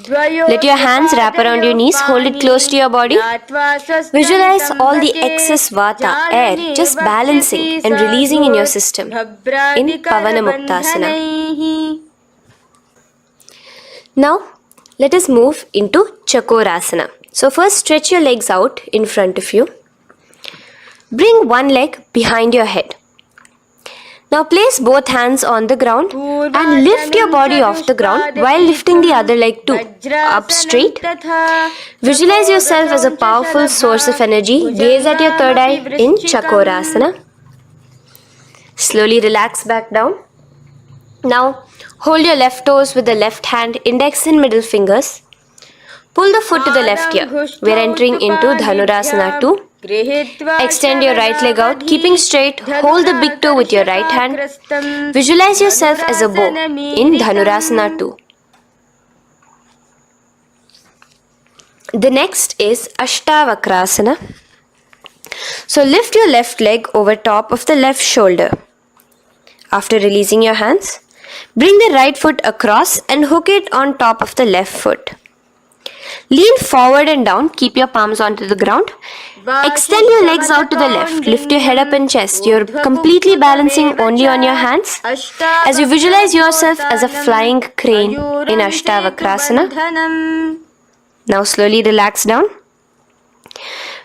Let your hands wrap around your knees, hold it close to your body. Visualize all the excess vata, air, just balancing and releasing in your system in Pavana Muktasana. Now, let us move into Chakorasana. So first stretch your legs out in front of you. Bring one leg behind your head. Now place both hands on the ground and lift your body off the ground while lifting the other leg too, up straight. Visualize yourself as a powerful source of energy. Gaze at your third eye in Chakorasana. Slowly relax back down. Now hold your left toes with the left hand, index and middle fingers. Pull the foot to the left ear. We are entering into Dhanurasana 2. Extend your right leg out, keeping straight. Hold the big toe with your right hand. Visualize yourself as a bow in Dhanurasana 2. The next is Ashtavakrasana. So lift your left leg over top of the left shoulder. After releasing your hands, bring the right foot across and hook it on top of the left foot. Lean forward and down, keep your palms onto the ground. Extend your legs out to the left, lift your head up and chest. You're completely balancing only on your hands as you visualize yourself as a flying crane in Ashtavakrasana. Now slowly relax down.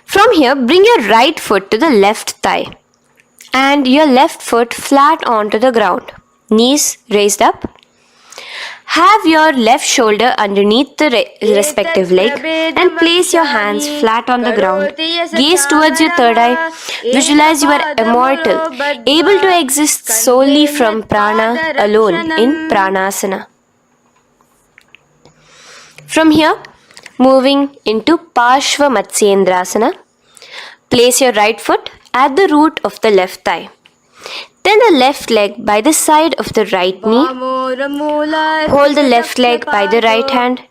From here, bring your right foot to the left thigh and your left foot flat onto the ground. Knees raised up. Have your left shoulder underneath the respective leg and place your hands flat on the ground. Gaze towards your third eye. Visualize you are immortal, able to exist solely from prana alone in pranasana. From here, moving into Parshva Matsyendrasana. Place your right foot at the root of the left thigh. Then the left leg by the side of the right knee. Hold the left leg by the right hand.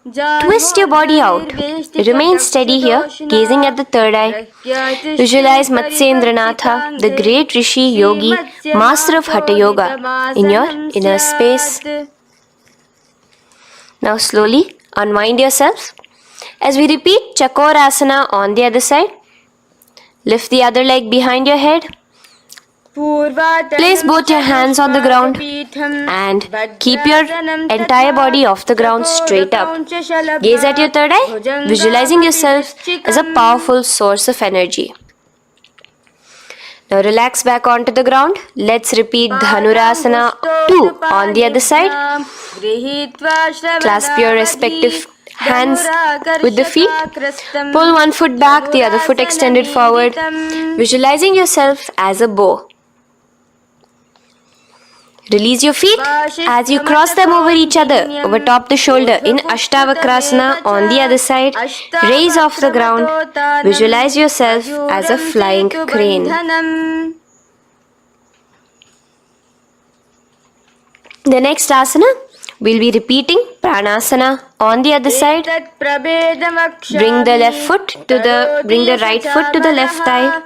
Twist your body out. Remain steady here, gazing at the third eye. Visualize Matsyendranatha, the great Rishi Yogi, master of Hatha Yoga, in your inner space. Now slowly unwind yourselves. As we repeat Chakorasana on the other side, lift the other leg behind your head. Place both your hands on the ground and keep your entire body off the ground straight up. Gaze at your third eye, visualizing yourself as a powerful source of energy. Now relax back onto the ground. Let's repeat Dhanurasana 2 on the other side. Clasp your respective hands with the feet. Pull one foot back, the other foot extended forward, visualizing yourself as a bow. Release your feet as you cross them over each other, over top the shoulder in Ashtavakrasana on the other side. Raise off the ground. Visualize yourself as a flying crane. The next asana, we'll be repeating Pranasana on the other side. Bring the right foot to the left thigh.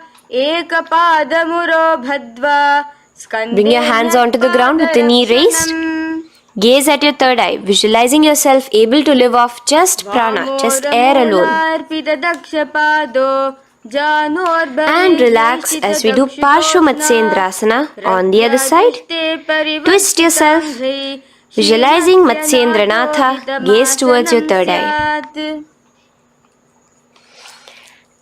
Bring your hands onto the ground with the knee raised. Gaze at your third eye, visualizing yourself able to live off just prana, just air alone. And relax as we do Parshva Matsyendrasana on the other side. Twist yourself, visualizing Matsyendranatha, gaze towards your third eye.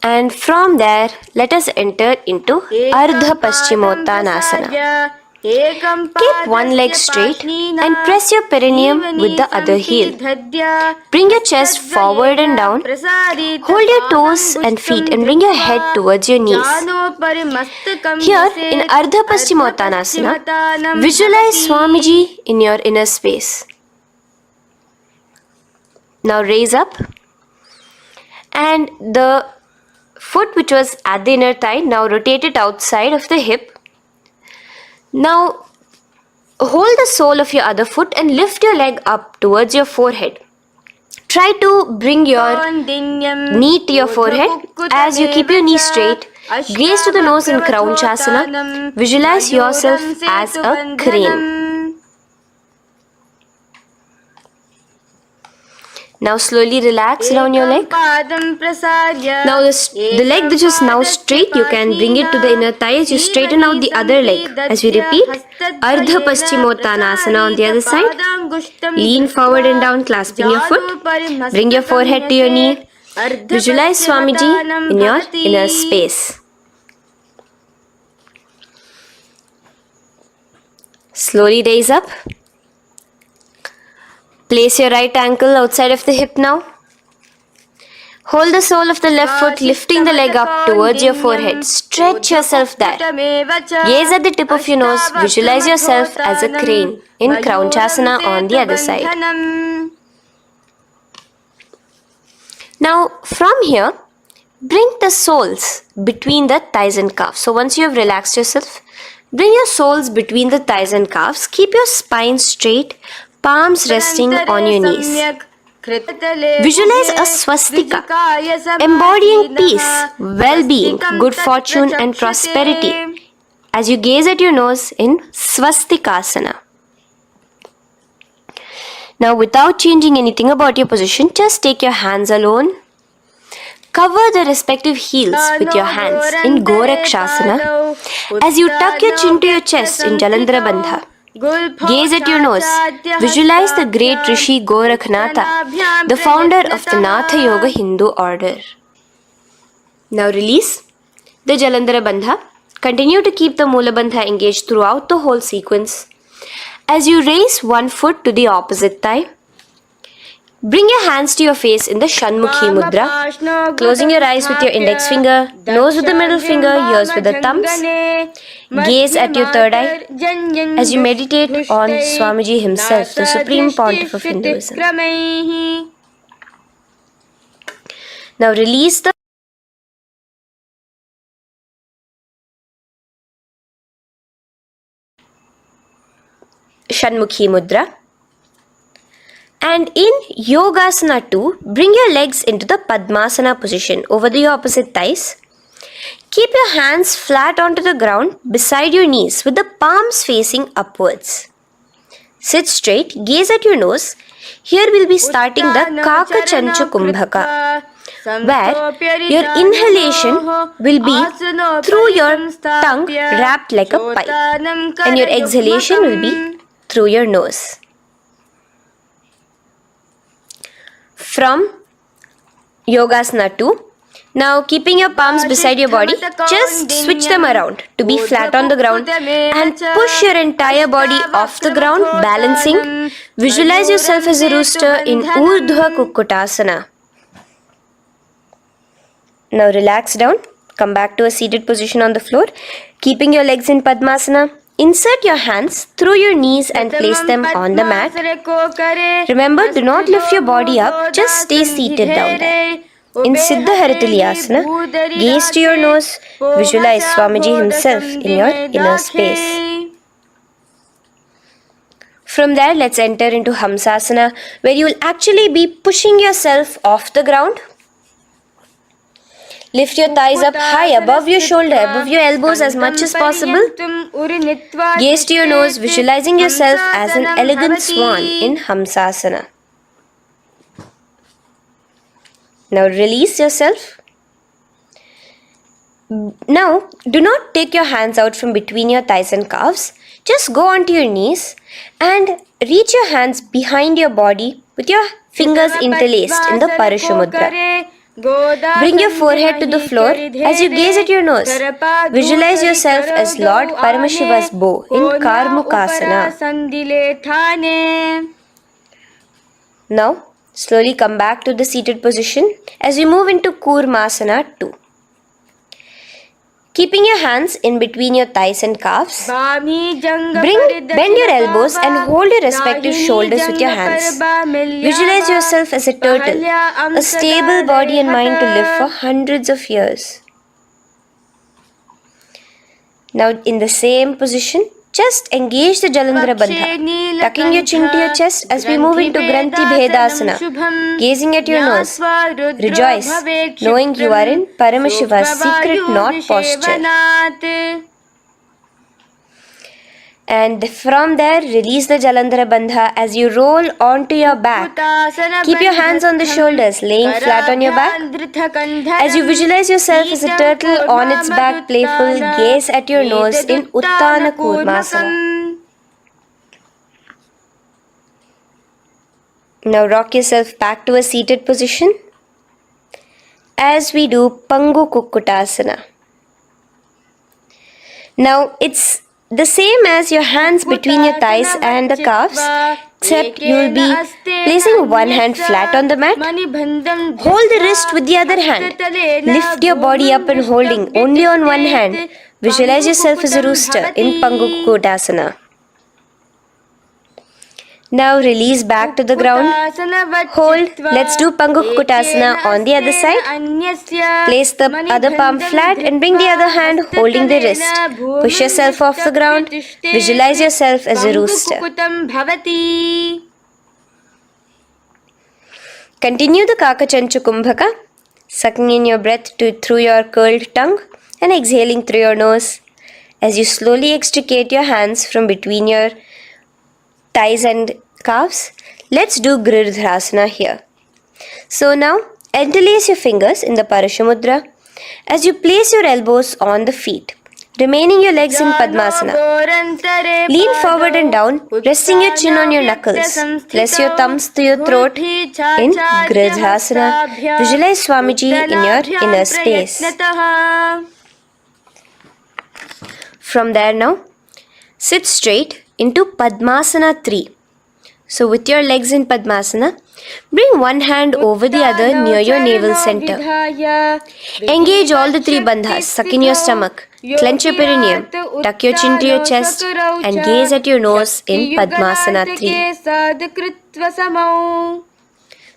And from there, let us enter into Ardha Paschimottanasana. Keep one leg straight and press your perineum with the other heel. Bring your chest forward and down. Hold your toes and feet and bring your head towards your knees. Here in Ardha Paschimottanasana, visualize Swamiji in your inner space. Now raise up, and the foot which was at the inner thigh, now rotate it outside of the hip. Now hold the sole of your other foot and lift your leg up towards your forehead. Try to bring your knee to your forehead as you keep your knee straight. Gaze to the nose in Kraunchasana. Visualize yourself as a crane. Now slowly relax down your leg. Now the leg that is now straight, you can bring it to the inner thigh as you straighten out the other leg. As we repeat, Ardha Paschimottanasana on the other side. Lean forward and down, clasping your foot. Bring your forehead to your knee. Visualize Swamiji in your inner space. Slowly raise up. Place your right ankle outside of the hip now. Hold the sole of the left foot, lifting the leg up towards your forehead. Stretch yourself there. Gaze at the tip of your nose. Visualize yourself as a crane in Kraunchasana on the other side. Now from here, bring the soles between the thighs and calves. So once you have relaxed yourself, bring your soles between the thighs and calves. Keep your spine straight. Palms resting on your knees. Visualize a swastika, embodying peace, well-being, good fortune and prosperity as you gaze at your nose in swastikasana. Now, without changing anything about your position, just take your hands alone. Cover the respective heels with your hands in Gorakshasana as you tuck your chin to your chest in Jalandhara Bandha. Gaze at your nose. Visualize the great Rishi Gorakhnatha, the founder of the Natha Yoga Hindu order. Now release the Jalandhara Bandha. Continue to keep the Mula Bandha engaged throughout the whole sequence. As you raise one foot to the opposite thigh, bring your hands to your face in the Shanmukhi Mudra, closing your eyes with your index finger, nose with the middle finger, ears with the thumbs. Gaze at your third eye as you meditate on Swamiji himself, the Supreme Pontiff of Hinduism. Now release the Shanmukhi Mudra. And in Yogasana 2, bring your legs into the Padmasana position over the opposite thighs. Keep your hands flat onto the ground beside your knees with the palms facing upwards. Sit straight, gaze at your nose. Here we'll be starting the Kaka Chanchu Kumbhaka, where your inhalation will be through your tongue wrapped like a pipe, and your exhalation will be through your nose. From Yogasana 2, now keeping your palms beside your body, just switch them around to be flat on the ground and push your entire body off the ground, balancing. Visualize yourself as a rooster in Urdhva Kukkutasana. Now relax down, come back to a seated position on the floor, keeping your legs in Padmasana. Insert your hands through your knees and place them on the mat. Remember, do not lift your body up, just stay seated down there. In Siddha Harituliyasana, gaze to your nose, visualize Swamiji himself in your inner space. From there, let's enter into Hamsasana, where you will actually be pushing yourself off the ground. Lift your thighs up high above your shoulder, above your elbows as much as possible. Gaze to your nose, visualizing yourself as an elegant swan in Hamsasana. Now release yourself. Now, do not take your hands out from between your thighs and calves. Just go onto your knees and reach your hands behind your body with your fingers interlaced in the Parashu Mudra. Bring your forehead to the floor as you gaze at your nose. Visualize yourself as Lord Paramashiva's bow in Karmukasana. Now, slowly come back to the seated position as we move into Kurmasana 2. Keeping your hands in between your thighs and calves, bend your elbows and hold your respective shoulders with your hands. Visualize yourself as a turtle, a stable body and mind to live for hundreds of years. Now in the same position, just engage the Jalandhara Bandha, tucking your chin to your chest as we move into Granthi Bhedasana, gazing at your nose. Rejoice, knowing you are in Paramashiva's secret knot posture. And from there, release the Jalandhara Bandha as you roll onto your back. Keep your hands on the shoulders, laying flat on your back. As you visualize yourself as a turtle on its back, playful, gaze at your nose in Uttana Kurmasana. Now rock yourself back to a seated position as we do Pangu Kukkutasana. Now it's the same as your hands between your thighs and the calves, except you will be placing one hand flat on the mat. Hold the wrist with the other hand. Lift your body up and holding only on one hand. Visualize yourself as a rooster in Pangu Kukkutasana. Now release back to the ground. Hold. Let's do Pangu Kukkutasana on the other side. Place the other palm flat and bring the other hand holding the wrist. Push yourself off the ground. Visualize yourself as a rooster. Continue the Kakachanchu Kumbhaka, sucking in your breath through your curled tongue and exhaling through your nose. As you slowly extricate your hands from between your thighs and calves, let's do Girdharasana here. So now, interlace your fingers in the Parashamudra as you place your elbows on the feet, remaining your legs in Padmasana. Lean forward and down, resting your chin on your knuckles. Place your thumbs to your throat in Girdharasana. Visualize Swamiji in your inner space. From there now, sit straight into Padmasana 3. So with your legs in Padmasana, bring one hand over the other near your navel center. Engage all the 3 bandhas, suck in your stomach, clench your perineum, tuck your chin to your chest and gaze at your nose in Padmasana 3.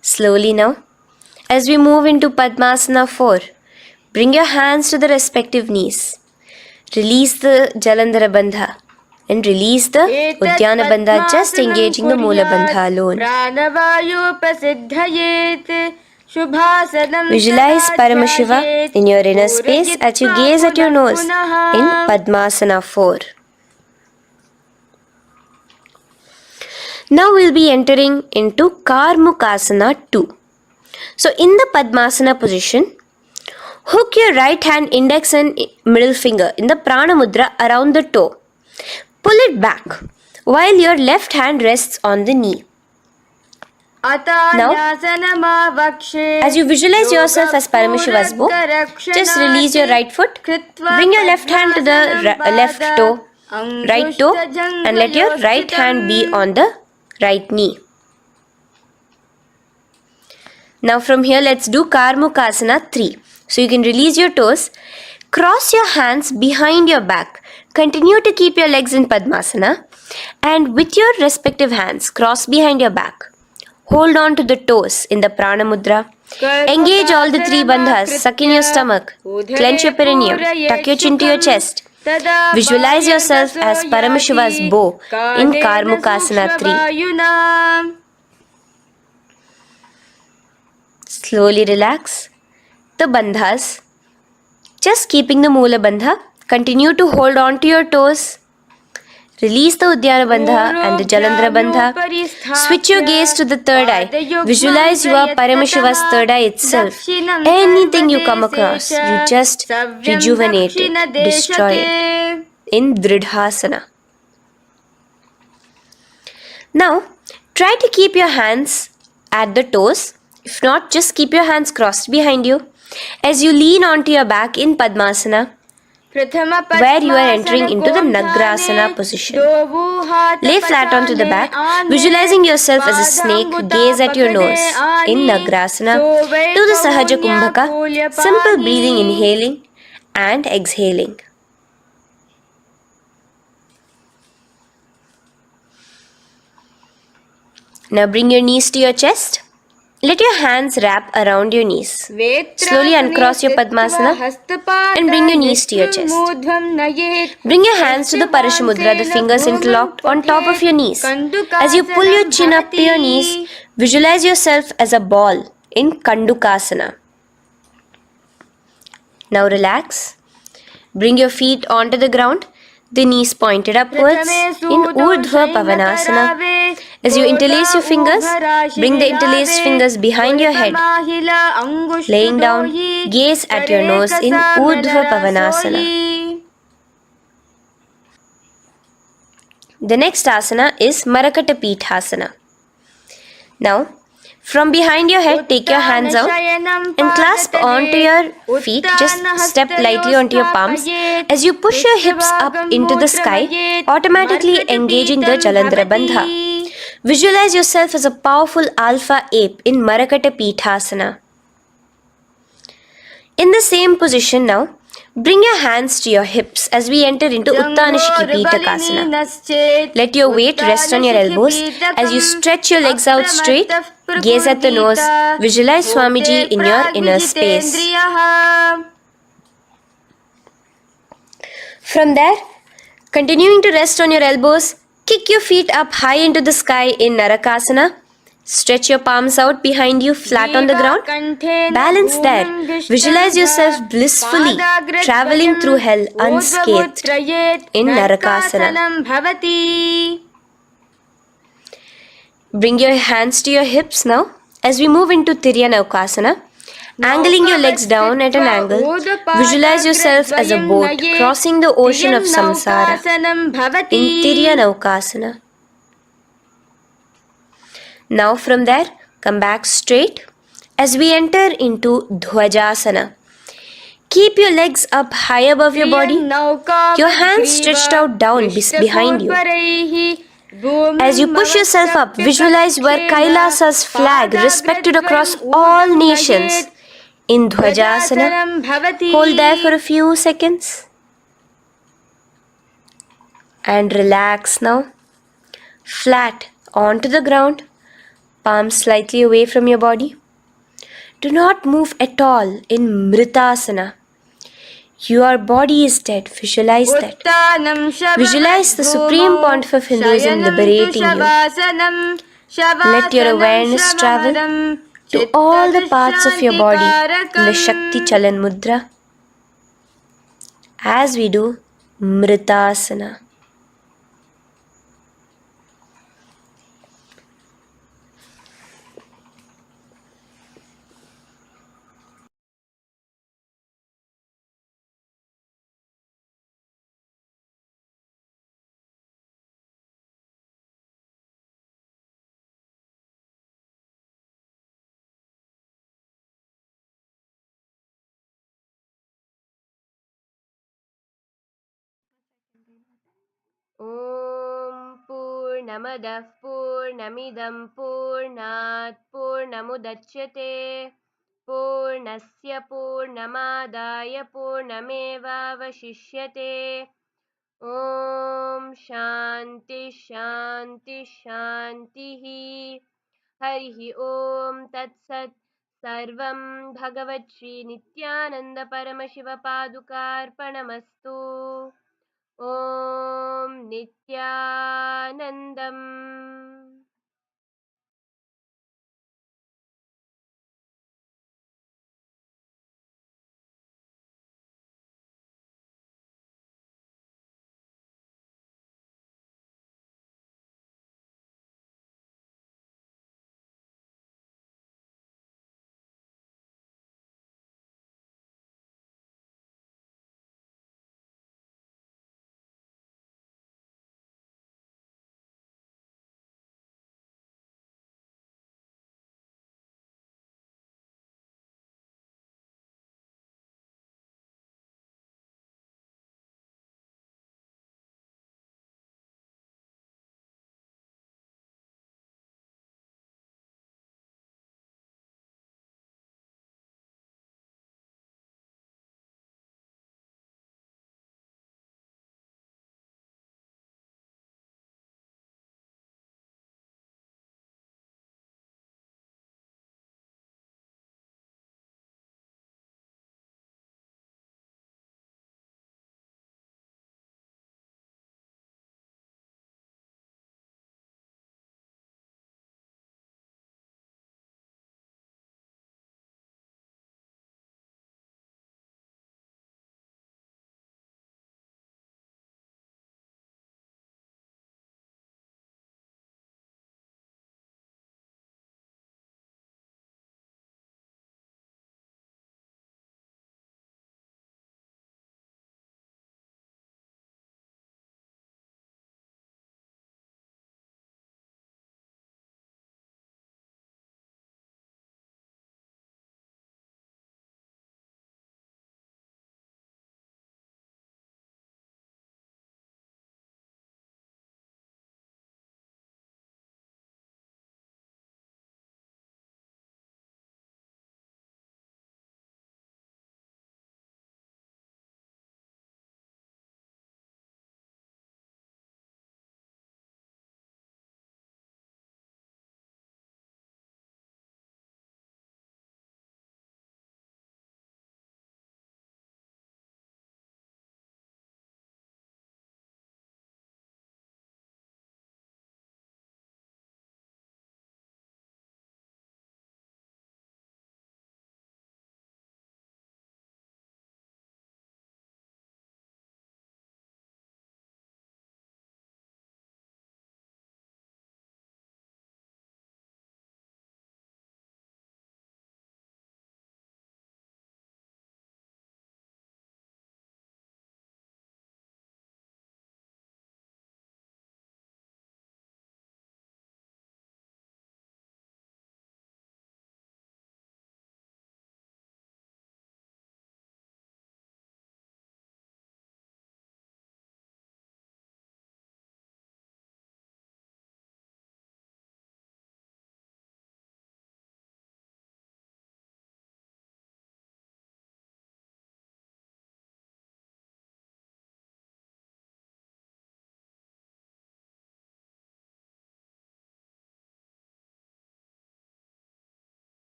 Slowly now, as we move into Padmasana 4, bring your hands to the respective knees. Release the Jalandhara Bandha and release the Udyana Bandha, just engaging the Moola Bandha alone. Visualize Paramashiva in your inner space as you gaze at your nose in Padmasana 4. Now we'll be entering into Karmukasana 2. So in the Padmasana position, hook your right hand index and middle finger in the Prana Mudra around the toe. Pull it back while your left hand rests on the knee. Now, as you visualize yourself as Paramashiva's bow, just release your right foot, bring your left hand to the left toe, right toe, and let your right hand be on the right knee. Now from here, let's do Karmukasana 3. So you can release your toes, cross your hands behind your back, continue to keep your legs in Padmasana, and with your respective hands, cross behind your back. Hold on to the toes in the Prana Mudra. Engage all the 3 bandhas, suck in your stomach, clench your perineum, tuck your chin to your chest. Visualize yourself as Paramashiva's bow in Karmukasana 3. Slowly relax the bandhas, just keeping the Moola Bandha. Continue to hold on to your toes. Release the Udyana Bandha and the Jalandhara Bandha. Switch your gaze to the third eye. Visualize you are Paramashiva's third eye itself. Anything you come across, you just rejuvenate it, destroy it in Dridhasana. Now, try to keep your hands at the toes. If not, just keep your hands crossed behind you as you lean onto your back in Padmasana, where you are entering into the Nagrasana position. Lay flat onto the back, visualizing yourself as a snake, gaze at your nose in Nagrasana. Do the Sahaja Kumbhaka, simple breathing, inhaling and exhaling. Now bring your knees to your chest. Let your hands wrap around your knees. Slowly uncross your Padmasana and bring your knees to your chest. Bring your hands to the Parashamudra, the fingers interlocked on top of your knees. As you pull your chin up to your knees, visualize yourself as a ball in Kandukasana. Now relax. Bring your feet onto the ground, the knees pointed upwards in Urdhva Pavanasana. As you interlace your fingers, bring the interlaced fingers behind your head. Laying down, gaze at your nose in Urdhva Pavanasana. The next asana is Marakata Pithasana. Now, from behind your head, take your hands out and clasp onto your feet. Just step lightly onto your palms. As you push your hips up into the sky, automatically engaging the Jalandhara Bandha. Visualize yourself as a powerful alpha ape in Marakata Pithasana. In the same position now, bring your hands to your hips as we enter into Uttanashiki Pitakasana. Let your weight rest on your elbows as you stretch your legs out straight. Gaze at the nose. Visualize Swamiji in your inner space. From there, continuing to rest on your elbows, kick your feet up high into the sky in Narakasana. Stretch your palms out behind you, flat on the ground. Balance there. Visualize yourself blissfully traveling through hell unscathed in Narakasana. Bring your hands to your hips now as we move into Tiryanavkasana. Angling your legs down at an angle, visualize yourself as a boat crossing the ocean of samsara in Tiryanavkasana. Now from there, come back straight as we enter into Dhwajasana. Keep your legs up high above your body, your hands stretched out down behind you. As you push yourself up, visualize where Kailasa's flag respected across all nations in Dhwajasana. Hold there for a few seconds and relax now. Flat onto the ground, palms slightly away from your body. Do not move at all in Mritasana. Your body is dead. Visualize that. Visualize the Supreme Pontiff of Hinduism liberating you. Let your awareness travel to all the parts of your body in the Shakti Chalan Mudra as we do Mritasana. Om Purnamadah Purnamidam Purnat Purnamudachyate Purnasya Purnamadaya Purnamevavashishyate Om Shanti Shanti Shantihi Harihi Om Tat Sat Sarvam Bhagavat Shri Nithyananda Paramashiva Padukarpanamastu Om Nithyanandam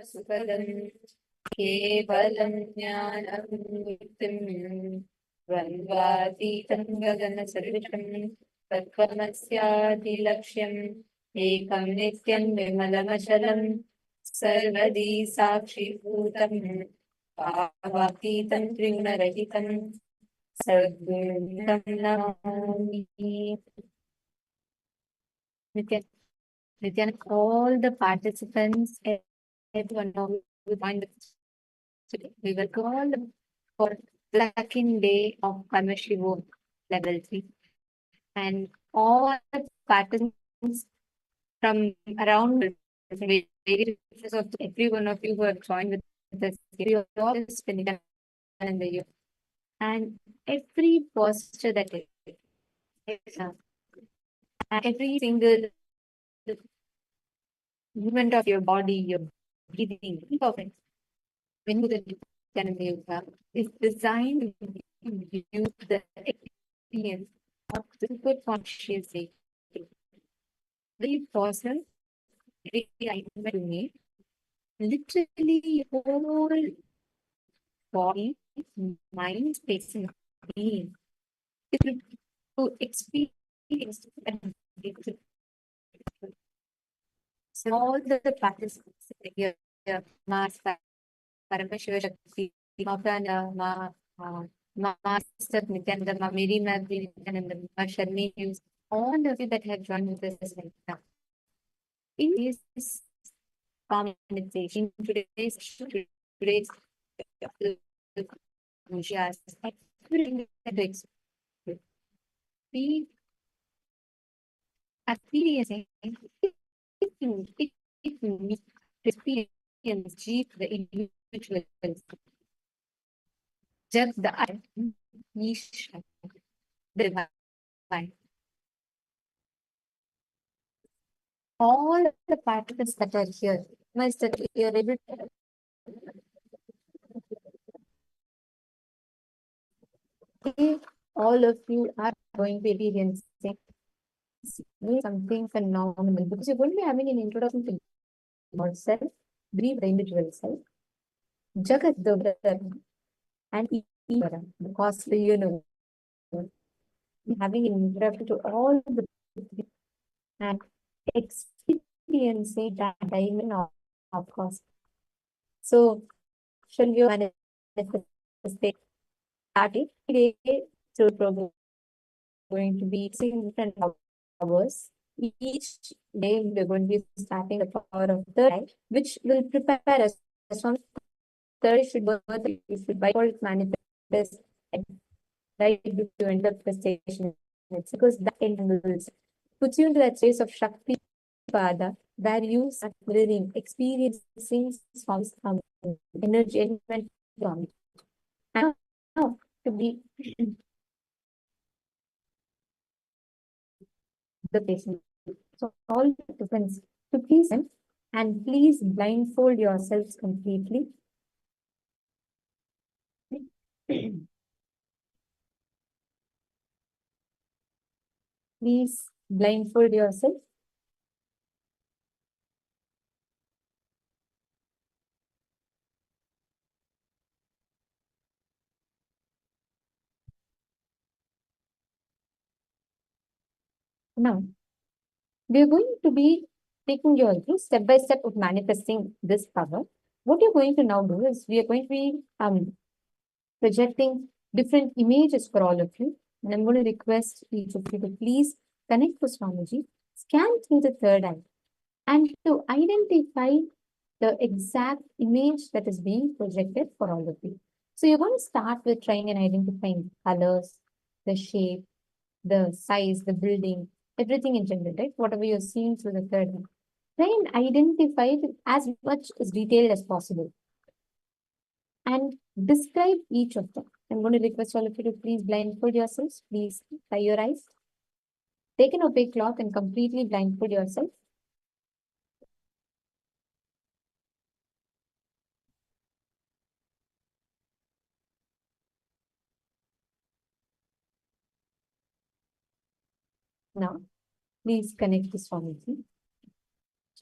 सुखदं केवलं ज्ञानमुक्तिं द्वन्द्वातीतं गगनसदृशं तत्त्वमस्यादिलक्ष्यम् एकं नित्यं विमलमचलं सर्वदी साक्षिभूतं भावातीतं त्रिगुणरहितं सद्गुरुं Namami. Nithyan, all the participants, everyone now we find today. We will call for the second day of Paramashivoham Level-3. And all the participants from around various of every one of you who have joined with us, we are all spending time in the year. And every posture that is, every single movement of your body, your breathing, perfect. When you the Nithyananda Yoga is designed to give you the experience of super conscious state. Very person, very alignment to me. Literally whole body, mind, space, and being. To experience and so all the participants here, Master Paramashivoham Master Nithyananda, Mary Madhuri Nithyananda, Sharmi, all of you that have joined with us right now. In this conversation, today's everything that we are experiencing, if you need to experience deep the individual just the Isha, the divine. All the participants that are here, must that you are able to all of you are going to be experiencing something phenomenal because you're going to be having an introduction to yourself, brief the individual self, Jagat the brother, and Ishvara, the costly universe. Having an introduction to all the and experiencing that diamond of course. So, shall we manifest starting today through program going to be 6 different hours. Each day we're going to be starting the power of third eye, which will prepare us from third should work you should by default manifest right to manifestation. It's because that entangles puts you into that space of Shakti Pada where you start mirroring, experiencing forms from energy element from it. And now to be the patient. So all participants to please and please blindfold yourselves completely. Please blindfold yourself. Now, we are going to be taking you all through step by step of manifesting this power. What you're going to now do is we are going to be projecting different images for all of you. And I'm going to request each of you to please connect to Swamiji, scan through the third eye, and to identify the exact image that is being projected for all of you. So you're going to start with trying and identifying colors, the shape, the size, the building, everything in general, right? Whatever you're seeing through the third eye. Try and identify it as much as detailed as possible and describe each of them. I'm going to request all of you to please blindfold yourselves. Please tie your eyes. Take an opaque cloth and completely blindfold yourself. Now, please connect to Swamiji.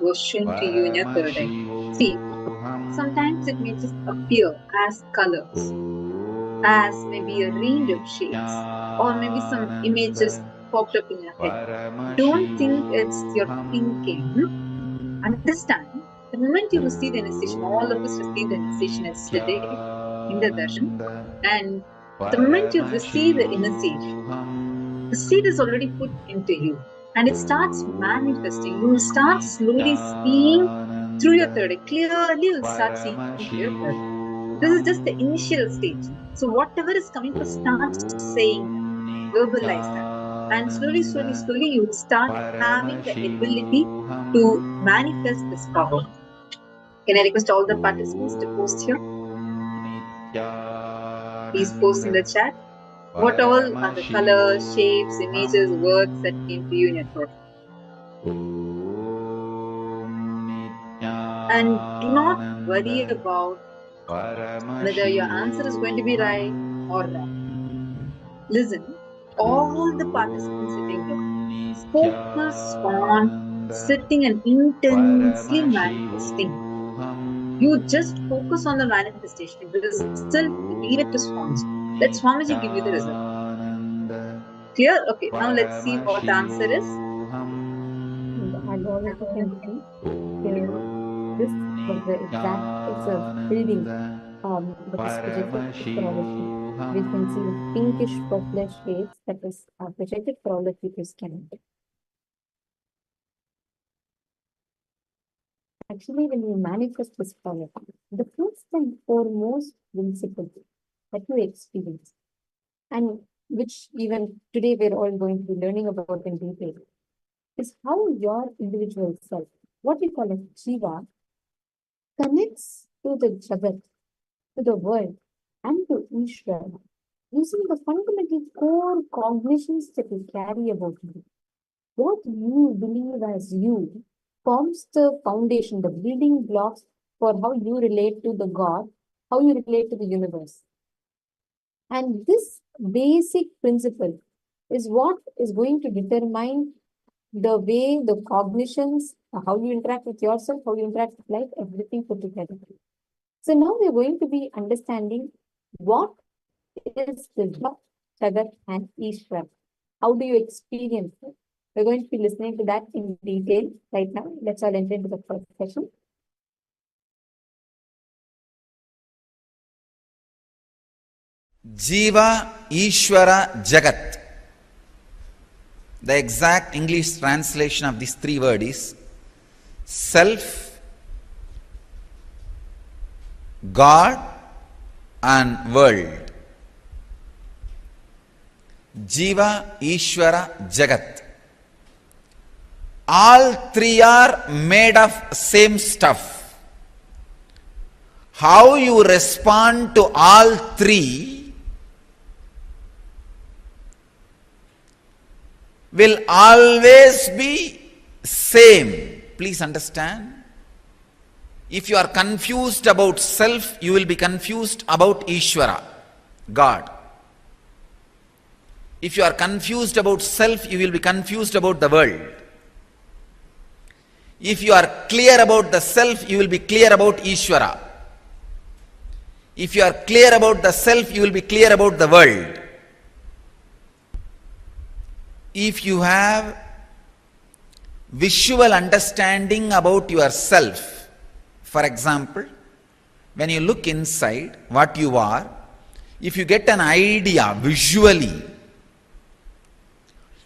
was shown to you in your third eye. See, sometimes it may just appear as colors, as maybe a range of shapes, or maybe some images popped up in your head. Don't think it's your thinking. Understand, the moment you receive the initiation, all of us received the initiation yesterday in the darshan, and the moment you receive the initiation, the seed is already put into you and it starts manifesting. You will start slowly seeing through your third eye. Clearly, you'll start seeing through your third eye. This is just the initial stage. So whatever is coming to start saying that, verbalize that. And slowly, you will start having the ability to manifest this power. Can I request all the participants to post here? Please post in the chat. What all are the colors, shapes, images, words that came to you in your thought? And do not worry about whether your answer is going to be right or wrong. Listen, all the participants sitting here, focus on sitting and intensely manifesting. You just focus on the manifestation. The result, leave it to Swamiji. Let Swamiji give you the result. Clear? Okay, now let's see what the answer is. And all of you can see, this was the exact, it's a building, but it's projected for all of you. We can see the pinkish purplish shades that is projected for all of you to scan. Actually, when you manifest this power, the first and foremost principle that you experience, and which even today we're all going to be learning about in detail, is how your individual self, what we call as Jiva, connects to the Jagat, to the world, and to Ishvara, using the fundamental core cognitions that you carry about you. What you believe as you forms the foundation, the building blocks for how you relate to the God, how you relate to the universe. And this basic principle is what is going to determine the way, the cognitions, how you interact with yourself, how you interact with life, everything put together. So now we're going to be understanding what is the Jagat and Ishvara. How do you experience it? We're going to be listening to that in detail right now. Let's all enter into the first session. Jiva, Ishvara, Jagat. The exact English translation of these three words is self, God, and world. Jiva, Ishvara, Jagat. All three are made of same stuff. How you respond to all three will always be same. Please understand. If you are confused about self, you will be confused about Ishvara, God. If you are confused about self, you will be confused about the world. If you are clear about the self, you will be clear about Ishvara. If you are clear about the self, you will be clear about the world. If you have visual understanding about yourself, for example, when you look inside what you are, if you get an idea visually,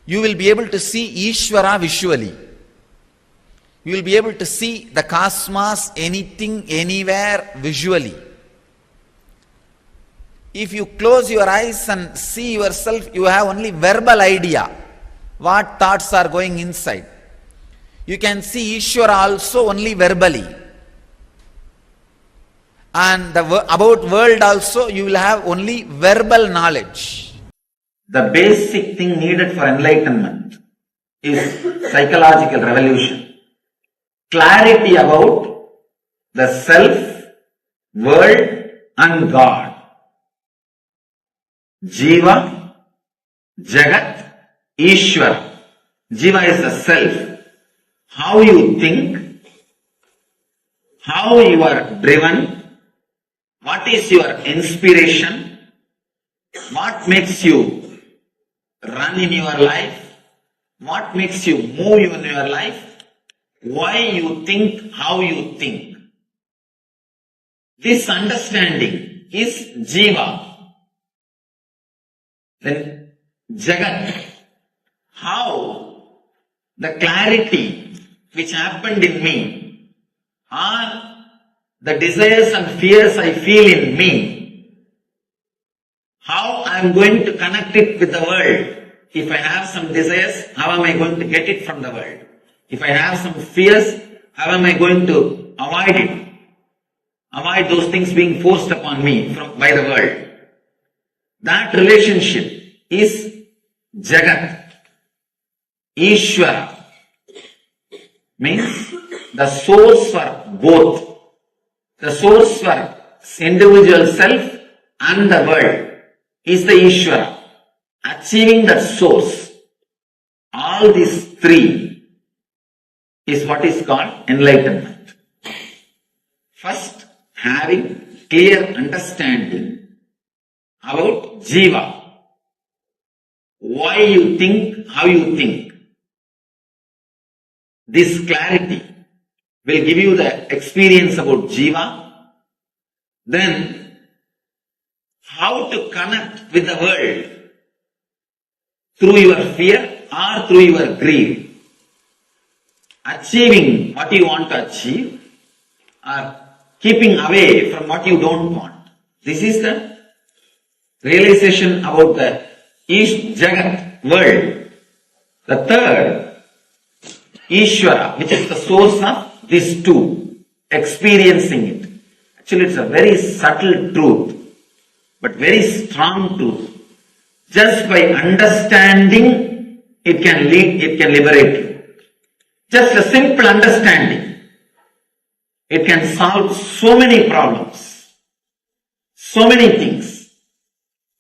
you will be able to see Ishvara visually. You will be able to see the cosmos, anything, anywhere visually. If you close your eyes and see yourself, you have only verbal idea, what thoughts are going inside. You can see Ishvara also only verbally. And about world also, you will have only verbal knowledge. The basic thing needed for enlightenment is psychological revolution. Clarity about the self, world, and God. Jiva, Jagat, Ishvara. Jiva is the self. How you think, how you are driven, what is your inspiration, what makes you run in your life, what makes you move in your life, why you think how you think. This understanding is Jiva. Then Jagat, how the clarity which happened in me or the desires and fears I feel in me, how I am going to connect it with the world. If I have some desires, how am I going to get it from the world? If I have some fears, how am I going to avoid it? Avoid those things being forced upon me by the world. That relationship is Jagat. Ishvara means the source for both. The source for individual self and the world is the Ishvara. Achieving that source, all these three is what is called enlightenment. First, having clear understanding about Jiva. Why you think, how you think. This clarity will give you the experience about Jiva. Then, how to connect with the world through your fear or through your greed. Achieving what you want to achieve or keeping away from what you don't want. This is the realization about the Jagat world. The third, Ishvara, which is the source of these two, experiencing it. Actually, it's a very subtle truth, but very strong truth. Just by understanding, it can liberate you. Just a simple understanding, it can solve so many problems, so many things.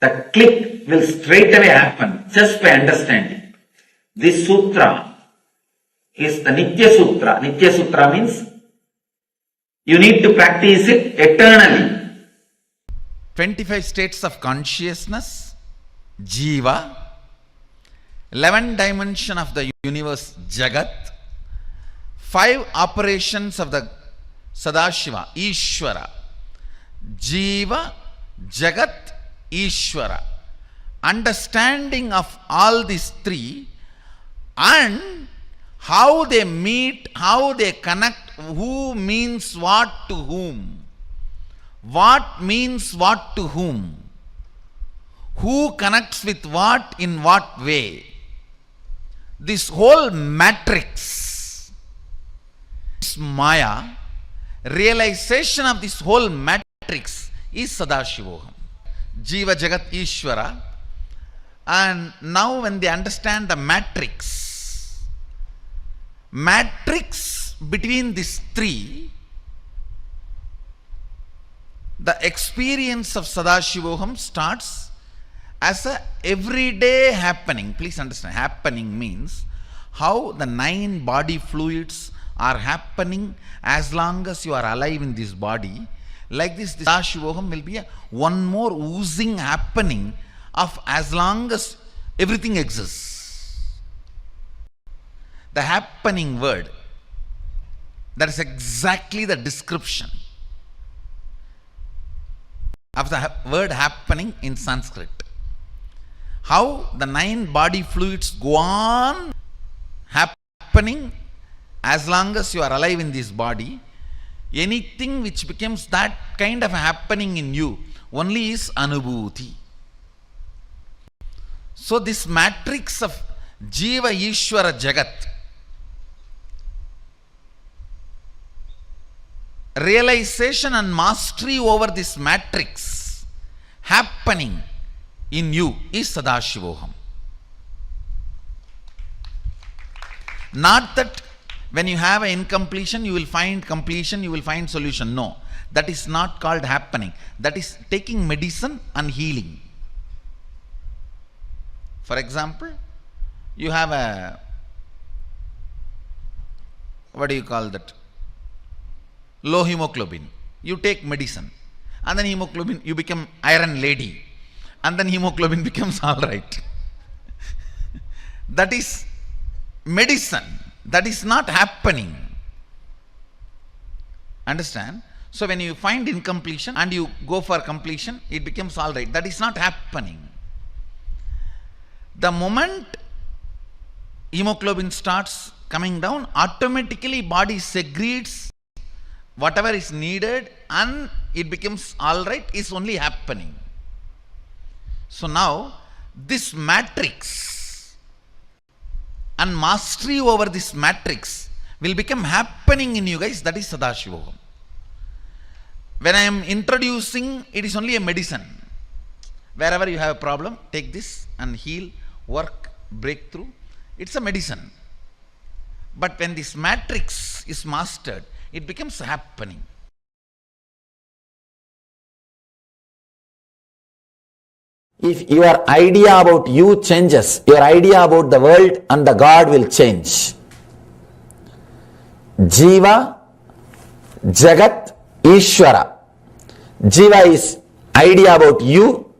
The click will straight away happen just by understanding. This sutra is the Nitya Sutra. Nitya Sutra means you need to practice it eternally. 25 states of consciousness, Jiva, 11 dimension of the universe, Jagat, 5 operations of the Sadashiva, Ishvara, Jiva, Jagat, Ishvara. Understanding of all these three and how they meet, how they connect, who means what to whom, what means what to whom, who connects with what in what way. This whole matrix, this Maya, realization of this whole matrix is Sadashivoham. Jiva, Jagat, Ishvara. And now when they understand the matrix between these three, the experience of Sadashivoham starts as a everyday happening. Please understand, happening means how the 9 body fluids are happening as long as you are alive in this body. Like this Sadashivoham will be one more oozing happening of as long as everything exists. The happening word, that is exactly the description of the word happening in Sanskrit. How the 9 body fluids go on happening as long as you are alive in this body. Anything which becomes that kind of happening in you only is anubhuti. So this matrix of Jiva, Ishvara, Jagat, realization and mastery over this matrix happening in you is Sadashivoham. Not that when you have an incompletion, you will find completion, you will find solution. No, that is not called happening. That is taking medicine and healing. For example, you have a, what do you call that? low hemoglobin. You take medicine. And then hemoglobin, you become iron lady. And then hemoglobin becomes all right. That is medicine. That is not happening. Understand? So when you find incompletion and you go for completion, it becomes all right. That is not happening. The moment hemoglobin starts coming down, automatically body secretes whatever is needed and it becomes all right, is only happening. So now this matrix and mastery over this matrix will become happening in you guys. That is Sadashivoham. When I am introducing, it is only a medicine. Wherever you have a problem, take this and heal, work, breakthrough. It's a medicine. But when this matrix is mastered, it becomes happening. If your idea about you changes, your idea about the world and the God will change. Jiva, Jagat, Ishvara. Jiva is idea about you.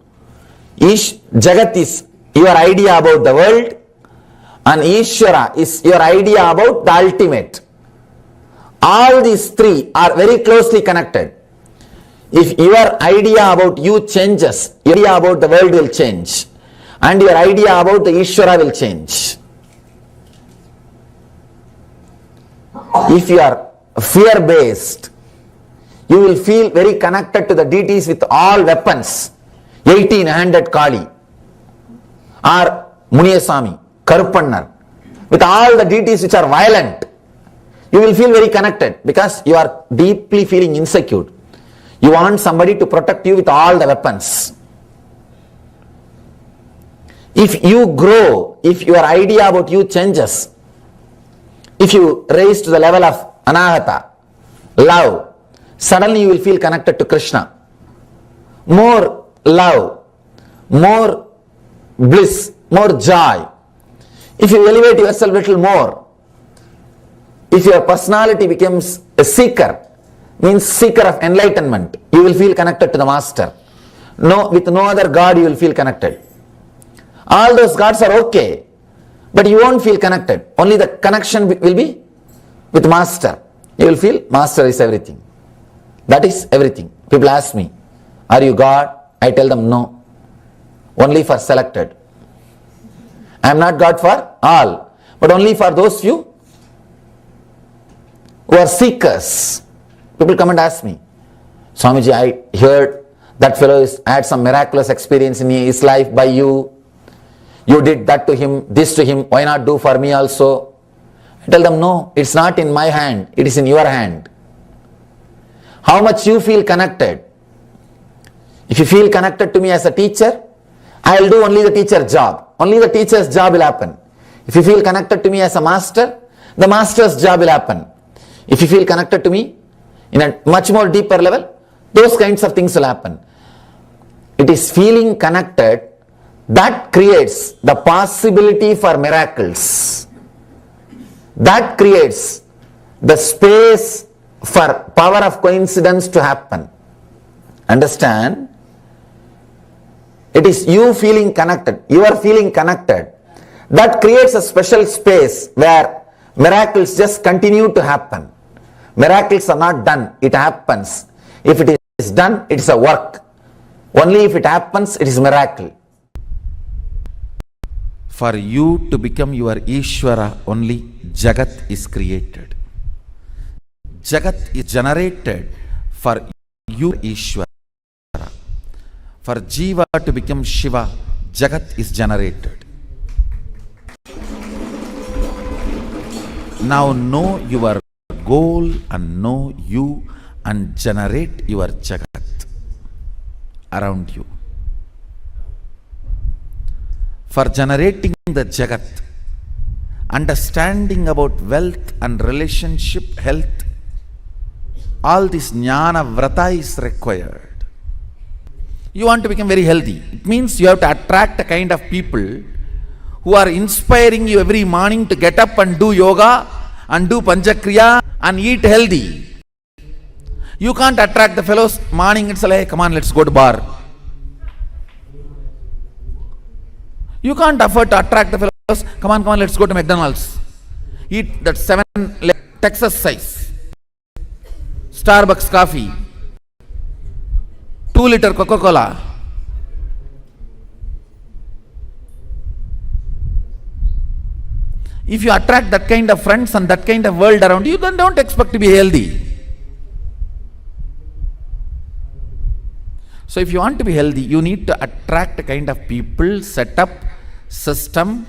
Jagat is your idea about the world. And Ishvara is your idea about the ultimate. All these three are very closely connected. If your idea about you changes, your idea about the world will change. And your idea about the Ishvara will change. If you are fear-based, you will feel very connected to the deities with all weapons. 18-handed Kali or Muniyasami, Karupannar, with all the deities which are violent. You will feel very connected because you are deeply feeling insecure. You want somebody to protect you with all the weapons. If you grow, if your idea about you changes, if you raise to the level of anahata, love, suddenly you will feel connected to Krishna. More love, more bliss, more joy. If you elevate yourself a little more, if your personality becomes a seeker, means seeker of enlightenment, you will feel connected to the master. No, with no other God you will feel connected. All those gods are okay, but you won't feel connected. Only the connection will be with master. You will feel master is everything. That is everything. People ask me, are you God? I tell them no. Only for selected. I am not God for all, but only for those few who are seekers. People come and ask me, Swamiji, I heard that fellow had some miraculous experience in his life by you. You did that to him, this to him, why not do for me also? I tell them, no, it's not in my hand, it is in your hand. How much you feel connected? If you feel connected to me as a teacher, I will do only the teacher's job. Only the teacher's job will happen. If you feel connected to me as a master, the master's job will happen. If you feel connected to me in a much more deeper level, those kinds of things will happen. It is feeling connected that creates the possibility for miracles. That creates the space for power of coincidence to happen. Understand? It is you feeling connected. You are feeling connected. That creates a special space where miracles just continue to happen. Miracles are not done, it happens. If it is done, it is a work. Only if it happens, it is a miracle. For you to become your Ishvara, only Jagat is created. Jagat is generated for you, Ishvara. For Jiva to become Shiva, Jagat is generated. Now know your goal and know you and generate your Jagat around you. For generating the Jagat, understanding about wealth and relationship, health, all this jnana vrata is required. You want to become very healthy. It means you have to attract a kind of people who are inspiring you every morning to get up and do yoga and do panchakriya and eat healthy. You can't attract the fellows morning itself, hey, come on, let's go to bar. You can't afford to attract the fellows, come on, let's go to McDonald's. Eat that 7 Texas size, Starbucks coffee, 2-liter Coca-Cola. If you attract that kind of friends and that kind of world around you, then don't expect to be healthy. So if you want to be healthy, you need to attract a kind of people, setup, system,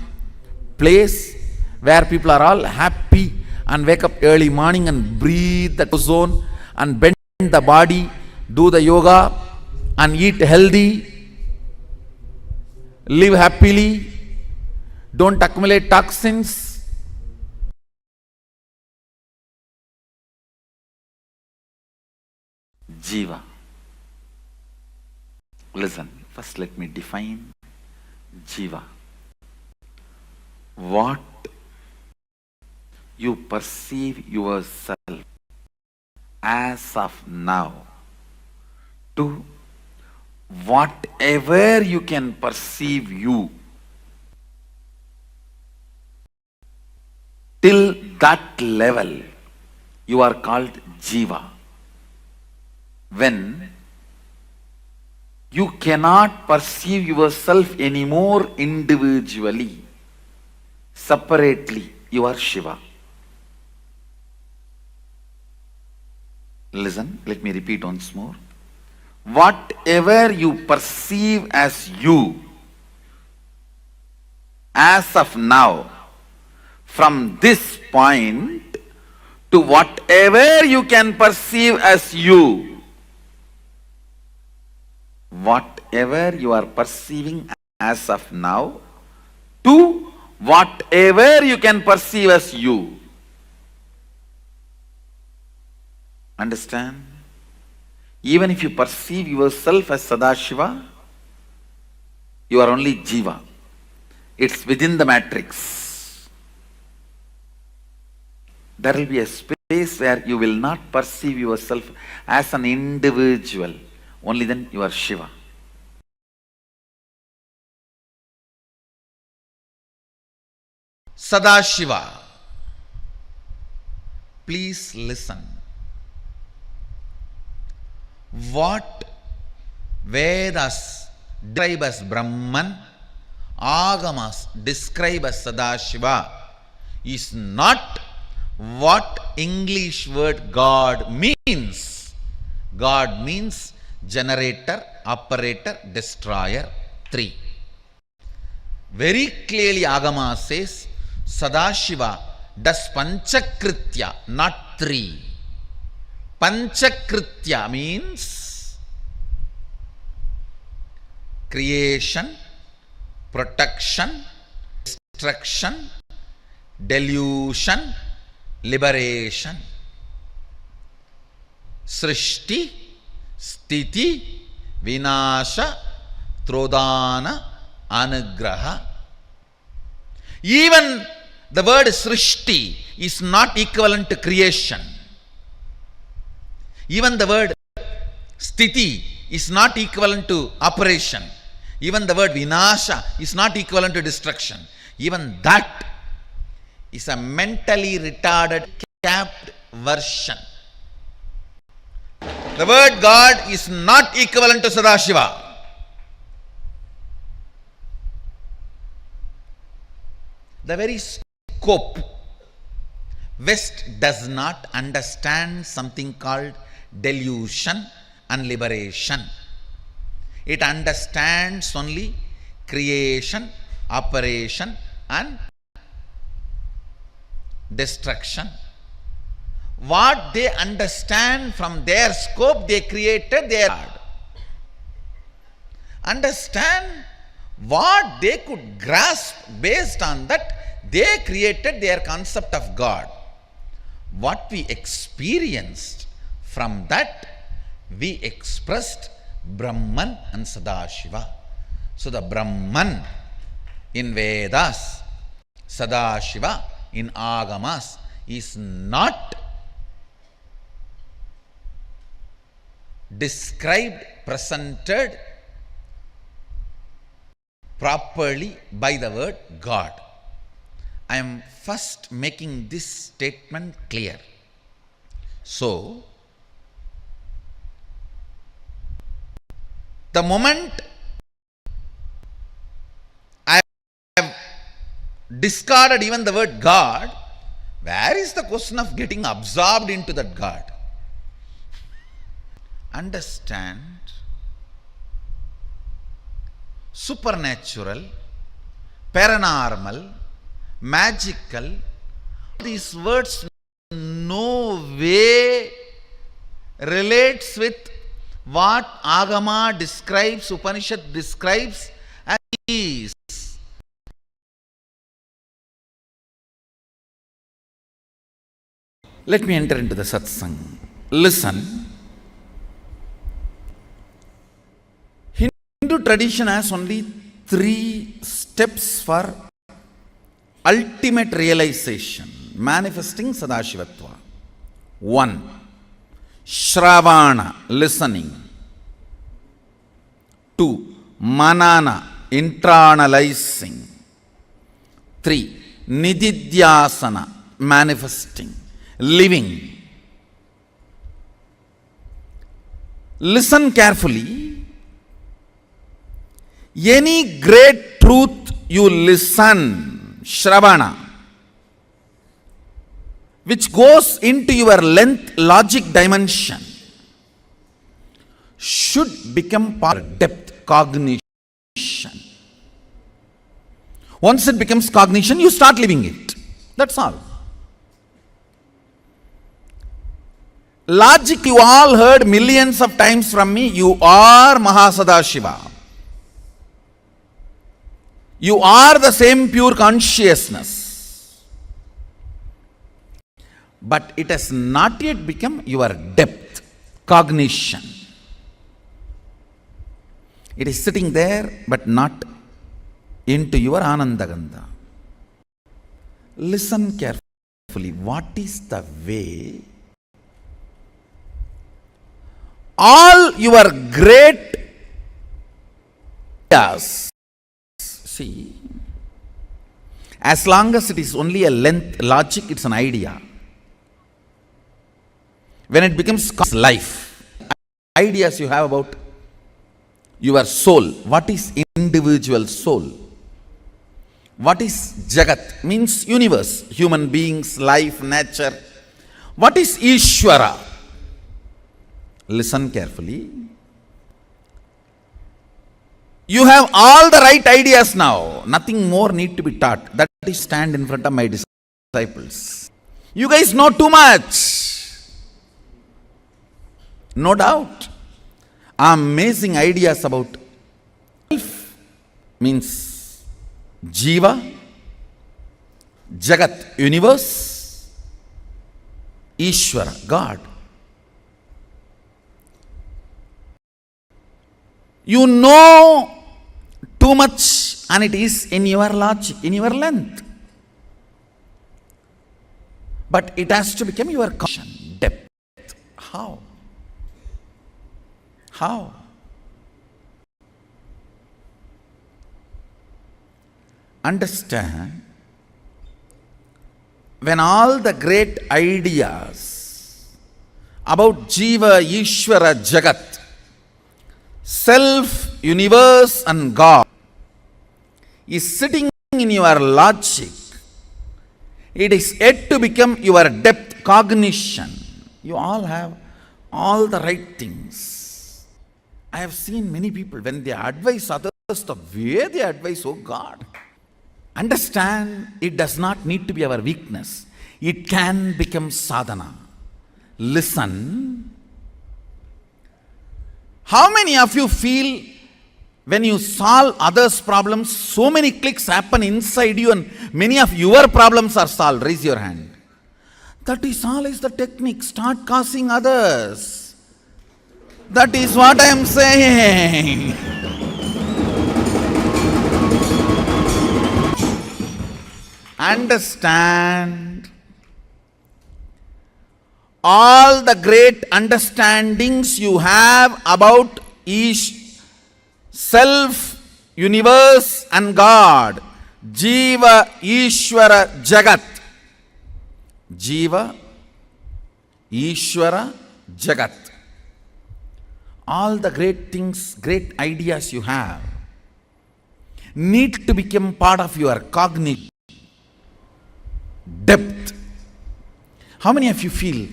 place where people are all happy and wake up early morning and breathe the ozone and bend the body, do the yoga and eat healthy, live happily, don't accumulate toxins. Jiva. Listen, first let me define Jiva. What you perceive yourself as of now to whatever you can perceive you, till that level you are called Jiva. When you cannot perceive yourself anymore individually, separately, you are Shiva. Listen, let me repeat once more. Whatever you perceive as you, as of now, from this point to whatever you can perceive as you, whatever you are perceiving as of now to whatever you can perceive as you. Understand? Even if you perceive yourself as Sadashiva, you are only Jiva. It's within the matrix. There will be a space where you will not perceive yourself as an individual. Only then you are Shiva. Sadashiva. Please listen. What Vedas describe as Brahman, Agamas describe as Sadashiva is not what English word God means. God means generator, operator, destroyer, 3. Very clearly Agama says Sadashiva does Panchakritya, not 3. Panchakritya means creation, protection, destruction, delusion, liberation. Srishti, Sthiti, Vinasha, Trodana, Anugraha. Even the word Srishti is not equivalent to creation. Even the word Sthiti is not equivalent to operation. Even the word Vinasha is not equivalent to destruction. Even that is a mentally retarded, capped version. The word God is not equivalent to Sadashiva. The very scope. West does not understand something called delusion and liberation. It understands only creation, operation and destruction. What they understand from their scope, they created their God. Understand what they could grasp, based on that they created their concept of God. What we experienced, from that we expressed Brahman and Sadashiva. So the Brahman in Vedas, Sadashiva in Agamas is not described, presented properly by the word God. I am first making this statement clear. So, the moment I have discarded even the word God, where is the question of getting absorbed into that God? Understand, supernatural, paranormal, magical, these words no way relates with what Agama describes, Upanishad describes as is. Let me enter into the satsang. Listen. Hindu tradition has only 3 steps for ultimate realization, manifesting Sadashivatva. 1. Shravana, listening. 2. Manana, internalizing. 3. Nididhyasana, manifesting, living. Listen carefully. Any great truth you listen, Shravana, which goes into your length logic dimension, should become part of depth cognition. Once it becomes cognition, you start living it. That's all. Logic you all heard millions of times from me. You are Mahasadashiva. You are the same pure consciousness. But it has not yet become your depth, cognition. It is sitting there, but not into your Anandagandha. Listen carefully. What is the way? All your great ideas, see, as long as it is only a length logic, it's an idea. When it becomes life, ideas you have about your soul. What is individual soul? What is Jagat? Means universe, human beings, life, nature. What is Ishvara? Listen carefully. You have all the right ideas now. Nothing more need to be taught. That is stand in front of my disciples. You guys know too much. No doubt. Amazing ideas about life means Jiva, Jagat, universe, Ishvara, God. You know too much and it is in your logic, in your length. But it has to become your conscious depth. How? How? Understand, when all the great ideas about Jiva, Ishvara, Jagat, self, universe and God is sitting in your logic, it is yet to become your depth cognition. You all have all the right things. I have seen many people, when they advise others, the way they advise, oh God. Understand, it does not need to be our weakness. It can become sadhana. Listen. How many of you feel when you solve others' problems, so many clicks happen inside you and many of your problems are solved? Raise your hand. That is all is the technique. Start causing others. That is what I am saying. Understand. all the great understandings you have about each self, universe and God, Jiva, Ishvara, Jagat. Jiva, Ishvara, Jagat. All the great things, great ideas you have need to become part of your cognitive depth. How many of you feel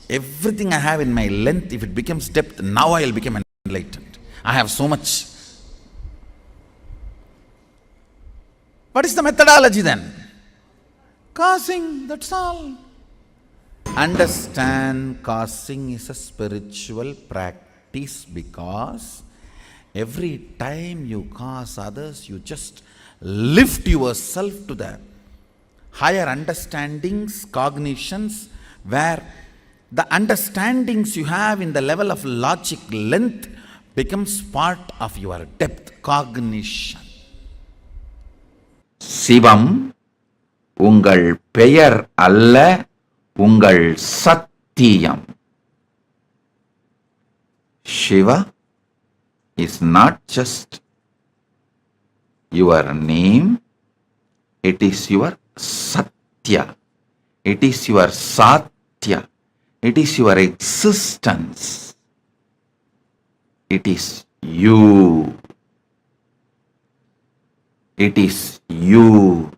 everything I have in my length, if it becomes depth, now I will become enlightened? I have so much. What is the methodology then? Causing, that's all. Understand, causing is a spiritual practice, because every time you cause others, you just lift yourself to the higher understandings, cognitions, where the understandings you have in the level of logic length becomes part of your depth, cognition. Sivam, ungal பெயர் அல்ல, ungal சத்தியம். Shiva is not just your name, it is your Satya, it is your Satya, it is your existence, it is you, it is you,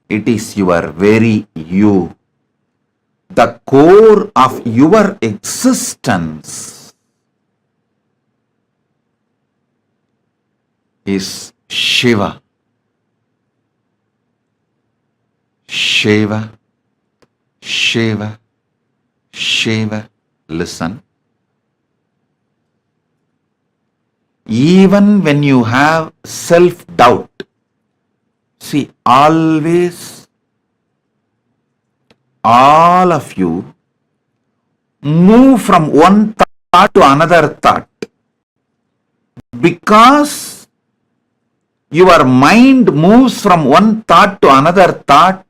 it is your very you, the core of your existence is Shiva. Shiva, Shiva, Shiva. Listen. Even when you have self-doubt, see, always, all of you move from one thought to another thought, because your mind moves from one thought to another thought.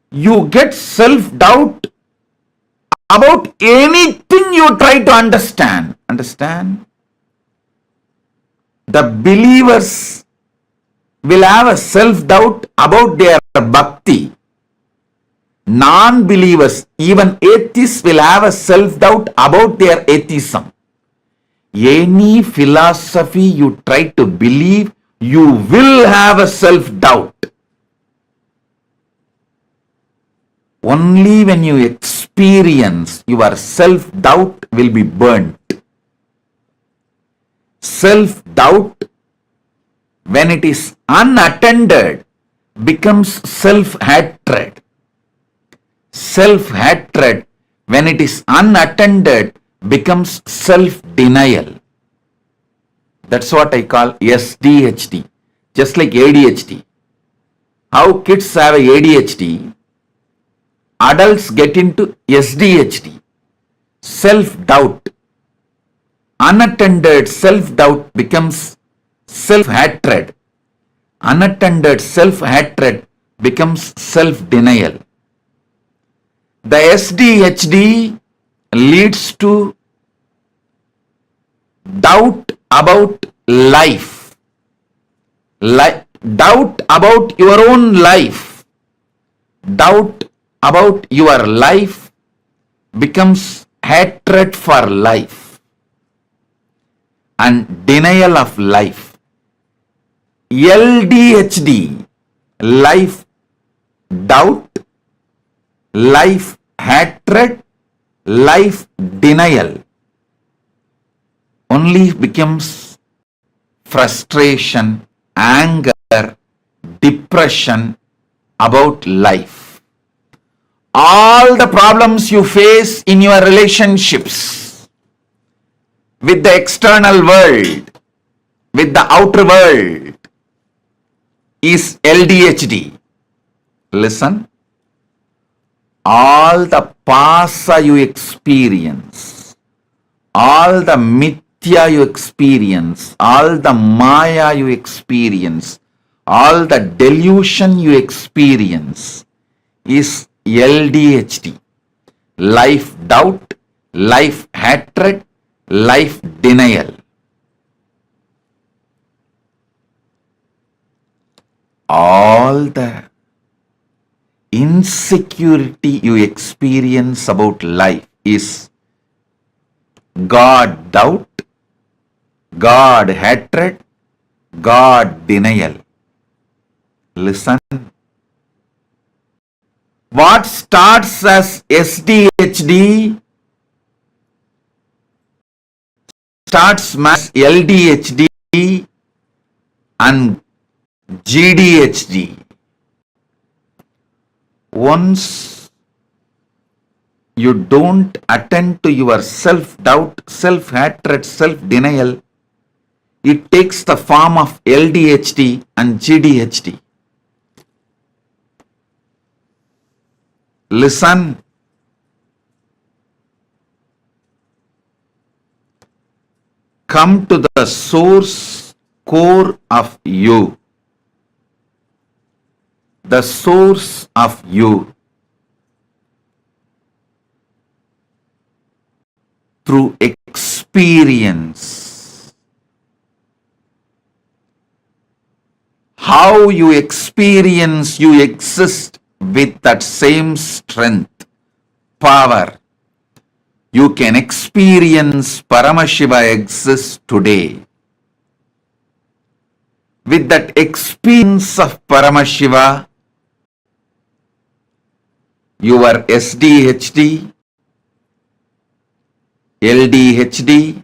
You get self-doubt about anything you try to understand. Understand? The believers will have a self-doubt about their bhakti. Non-believers, even atheists, will have a self-doubt about their atheism. Any philosophy you try to believe, you will have a self-doubt. Only when you experience, your self-doubt will be burnt. Self-doubt, when it is unattended, becomes self-hatred. Self-hatred, when it is unattended, becomes self-denial. That's what I call SDHD, just like ADHD. How kids have a ADHD, adults get into SDHD, self-doubt. Unattended self-doubt becomes self-hatred. Unattended self-hatred becomes self-denial. The SDHD leads to doubt about life, doubt about your own life. Doubt about your life becomes hatred for life and denial of life. LDHD, life doubt, life hatred, life denial, only becomes frustration, anger, depression about life. All the problems you face in your relationships with the external world, with the outer world, is LDHD. Listen. All the pasa you experience, all the mithya you experience, all the maya you experience, all the delusion you experience is LDHD. life doubt, life hatred, life denial. All the insecurity you experience about life is God doubt, God hatred, God denial. Listen. What starts as SDHD starts as LDHD and GDHD. Once you don't attend to your self-doubt, self-hatred, self-denial, it takes the form of LDHD and GDHD. Listen. Come to the source core of you. The source of you. Through experience. How you experience, you exist with that same strength, power. You can experience Paramashiva exists today. With that experience of Paramashiva, your SDHD, LDHD,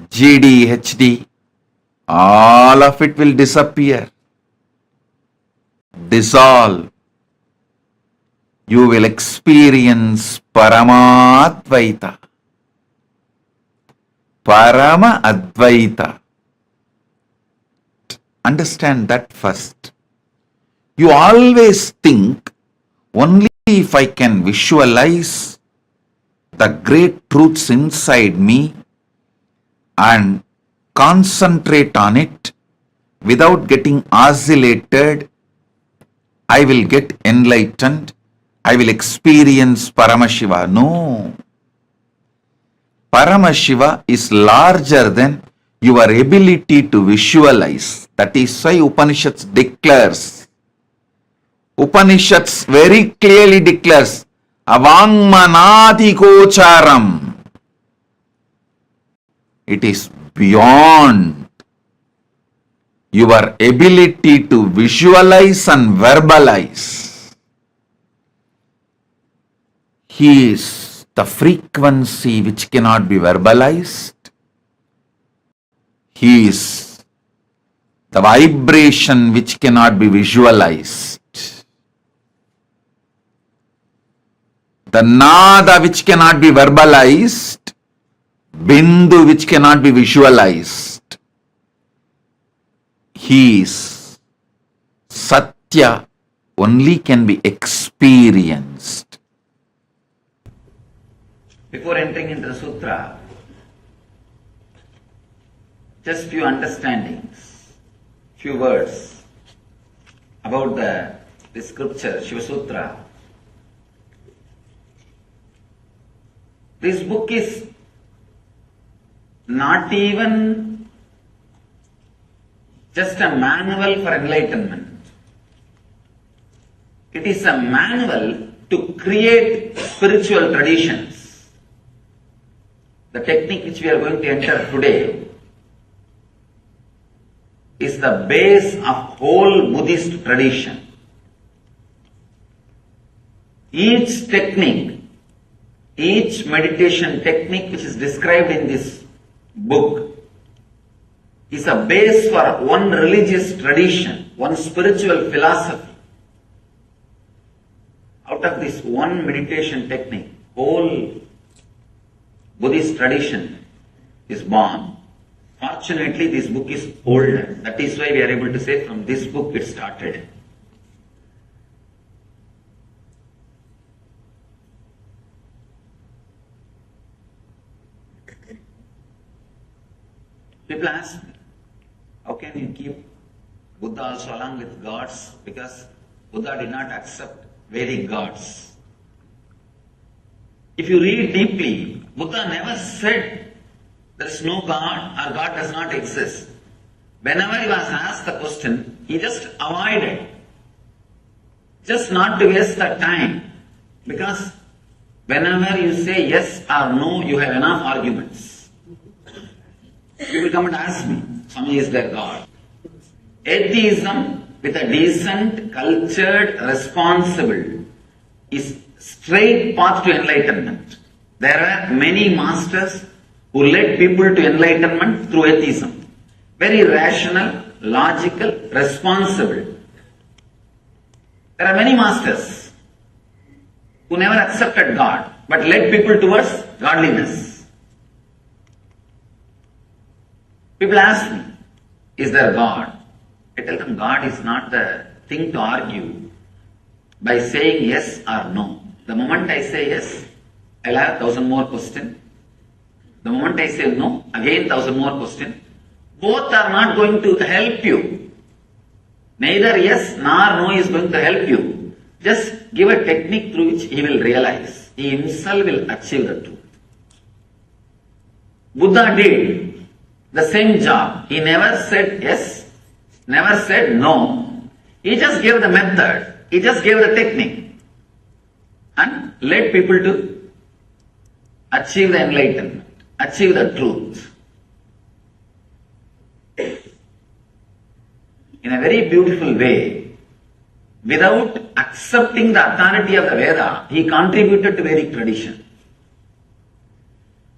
GDHD, all of it will disappear, dissolve. You will experience Paramadvaita. Parama Advaita. Understand that first. You always think, only if I can visualize the great truths inside me and concentrate on it without getting oscillated, I will get enlightened. I will experience Paramashiva. No. Paramashiva is larger than your ability to visualize. That is why Upanishads declares. Upanishads very clearly declares, Avangmanati kocharam. It is beyond your ability to visualize and verbalize. He is the frequency which cannot be verbalized. He is the vibration which cannot be visualized. The nada which cannot be verbalized. Bindu which cannot be visualized. He is Satya, only can be experienced. Before entering into the sutra, just few understandings, few words about the scripture, Shiva Sutra. This book is not even just a manual for enlightenment. It is a manual to create spiritual traditions. The technique which we are going to enter today is the base of whole Buddhist tradition. Each technique, each meditation technique which is described in this book is a base for one religious tradition, one spiritual philosophy. Out of this one meditation technique, whole Buddhist tradition is born. Fortunately, this book is older. That is why we are able to say from this book it started. People ask me, how can you keep Buddha also along with gods? Because Buddha did not accept Vedic gods. If you read deeply, Buddha never said there is no God or God does not exist. Whenever he was asked the question, he just avoided. Just not to waste the time. Because whenever you say yes or no, you have enough arguments. People come and ask me, Swami, is there God? Atheism with a decent, cultured, responsible is straight path to enlightenment. There are many masters who led people to enlightenment through atheism. Very rational, logical, responsible. There are many masters who never accepted God but led people towards godliness. People ask me, is there God? I tell them God is not the thing to argue by saying yes or no. The moment I say yes, I'll have 1,000 more questions. The moment I say no, again 1,000 more questions. Both are not going to help you. Neither yes nor no is going to help you. Just give a technique through which he will realize. He himself will achieve the truth. Buddha did the same job. He never said yes, never said no. He just gave the method. He just gave the technique and led people to achieve the enlightenment, achieve the truth. In a very beautiful way, without accepting the authority of the Veda, he contributed to Vedic tradition.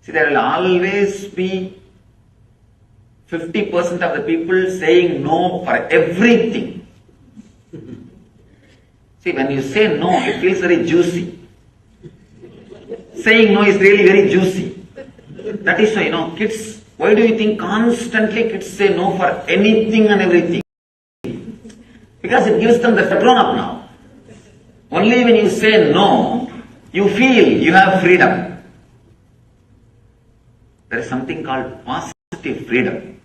See, there will always be 50% of the people saying no for everything. See, when you say no, it feels very juicy. Saying no is really very juicy. That is why, kids, why do you think constantly kids say no for anything and everything? Because it gives them the grown up now. Only when you say no, you feel you have freedom. There is something called positive freedom.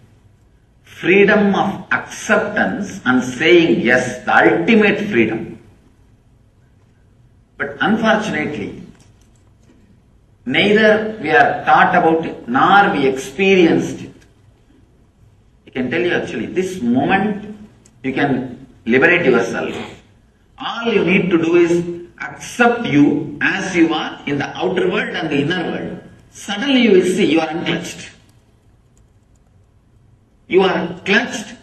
Freedom of acceptance and saying yes, the ultimate freedom. But unfortunately, neither we are taught about it, nor we experienced it. I can tell you actually, this moment you can liberate yourself. All you need to do is accept you as you are in the outer world and the inner world. Suddenly you will see you are unclutched. You are clutched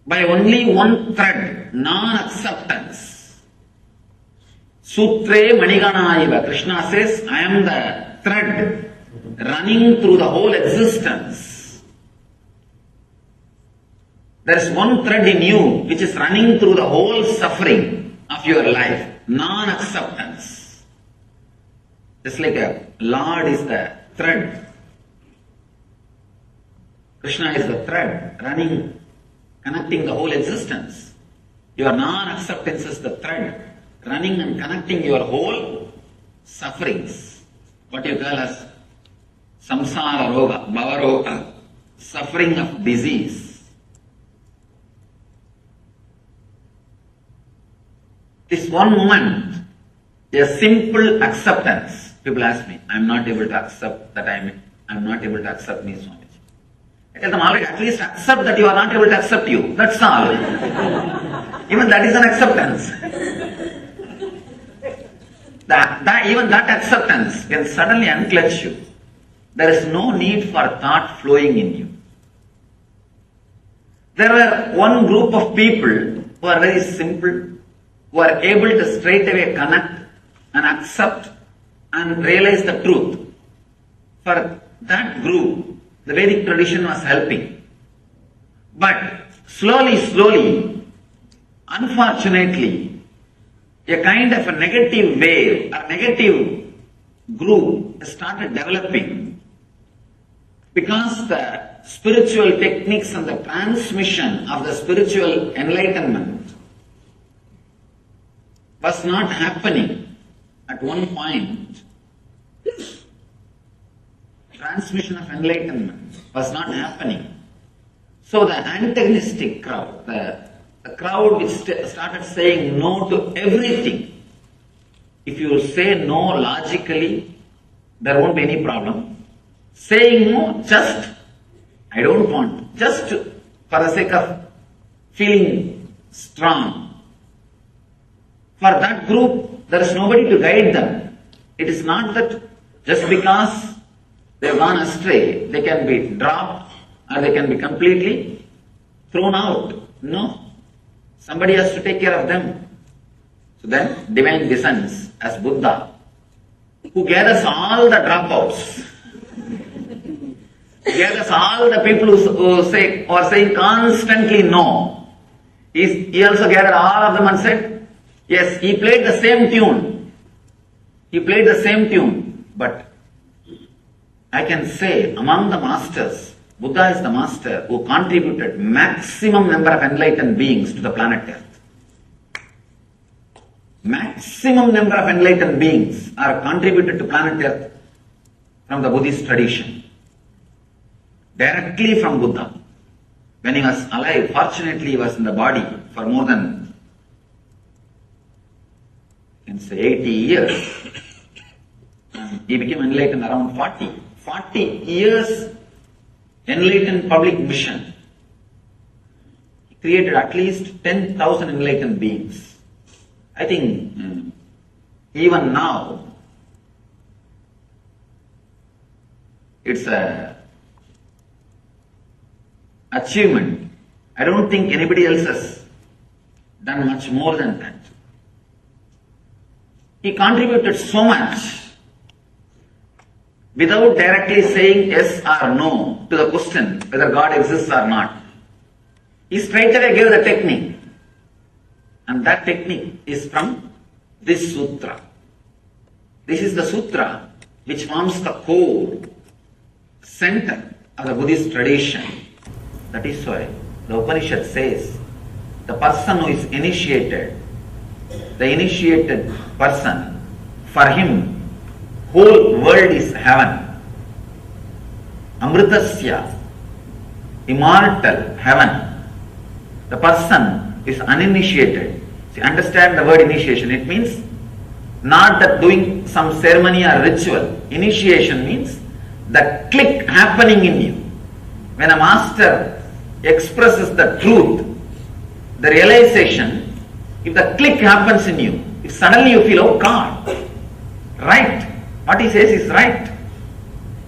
by only one thread, non-acceptance. Sutre Maniganaiva. Krishna says, I am the thread running through the whole existence. There is one thread in you which is running through the whole suffering of your life. Non-acceptance. Just like a Lord is the thread. Krishna is the thread running, connecting the whole existence. Your non-acceptance is the thread running and connecting your whole sufferings. What you call as samsara roga, bhavaroga, suffering of disease. This one moment, a simple acceptance. People ask me, I am not able to accept that I am not able to accept me, Swamiji. I tell them, already at least accept that you are not able to accept you. That's all. Even that is an acceptance. Even that acceptance can suddenly unclutch you. There is no need for thought flowing in you. There were one group of people who are very simple, who are able to straight away connect and accept and realize the truth. For that group, the Vedic tradition was helping. But slowly, unfortunately, a kind of a negative wave, a negative group started developing because the spiritual techniques and the transmission of the spiritual enlightenment was not happening at one point. Transmission of enlightenment was not happening. So the antagonistic crowd, the crowd which started saying no to everything. If you say no logically, there won't be any problem. Saying no, just, I don't want, just for the sake of feeling strong. For that group, there is nobody to guide them. It is not that just because they have gone astray, they can be dropped or they can be completely thrown out. No. Somebody has to take care of them. So then, divine descends as Buddha, who gathers all the dropouts, gathers all the people who say or saying constantly no. He also gathered all of them and said, yes, he played the same tune. He played the same tune, but I can say among the masters, Buddha is the master who contributed maximum number of enlightened beings to the planet Earth. Maximum number of enlightened beings are contributed to planet Earth from the Buddhist tradition. Directly from Buddha. When he was alive, fortunately he was in the body for more than, you can say, 80 years. He became enlightened around 40. 40 years enlightened public mission. He created at least 10,000 enlightened beings. I think even now it's a achievement. I don't think anybody else has done much more than that. He contributed so much without directly saying yes or no to the question whether God exists or not. He straightaway gave the technique. And that technique is from this sutra. This is the sutra which forms the core, center of the Buddhist tradition. That is why the Upanishad says the person who is initiated, the initiated person, for him whole world is heaven. Amritasya, immortal heaven. The person is uninitiated. See, understand the word initiation. It means not that doing some ceremony or ritual. Initiation means the click happening in you. When a master expresses the truth, the realization, if the click happens in you, if suddenly you feel, oh God, right, what he says is right.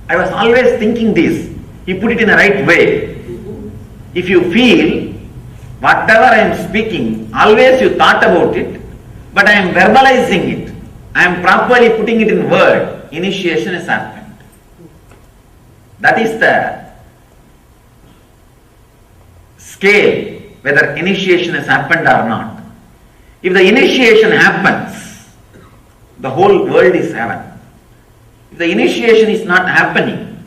I was always thinking this. He put it in the right way. If you feel whatever I am speaking, always you thought about it, but I am verbalizing it. I am properly putting it in word. Initiation has happened. That is the scale, whether initiation has happened or not. If the initiation happens, the whole world is heaven. If the initiation is not happening,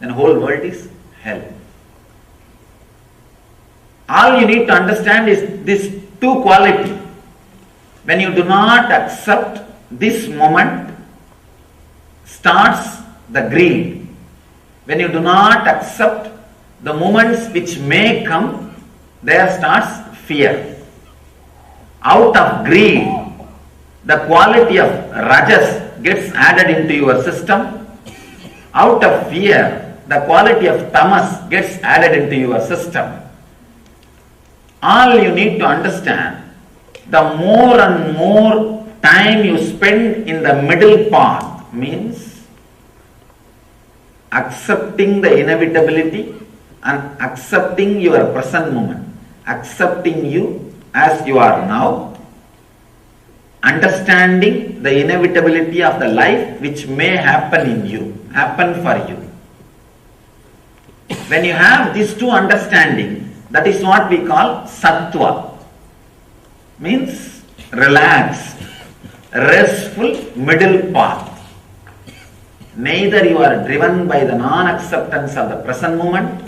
then the whole world is hell. All you need to understand is this two quality. When you do not accept this moment, starts the greed. When you do not accept the moments which may come, there starts fear. Out of greed, the quality of rajas gets added into your system. Out of fear, the quality of tamas gets added into your system. All you need to understand, the more and more time you spend in the middle path means accepting the inevitability and accepting your present moment, accepting you as you are now, understanding the inevitability of the life which may happen in you, happen for you. When you have these two understanding, that is what we call sattva, means relaxed, restful middle path. Neither you are driven by the non-acceptance of the present moment,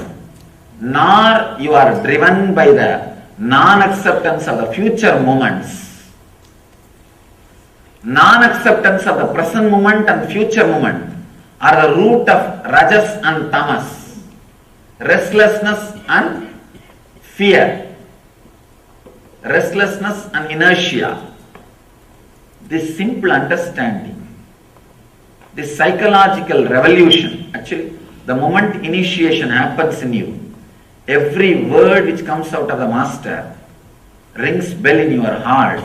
nor you are driven by the non-acceptance of the future moments. Non-acceptance of the present moment and future moment are the root of rajas and tamas, restlessness and fear, restlessness and inertia. This simple understanding this psychological revolution, actually, the moment initiation happens in you, every word which comes out of the master rings bell in your heart,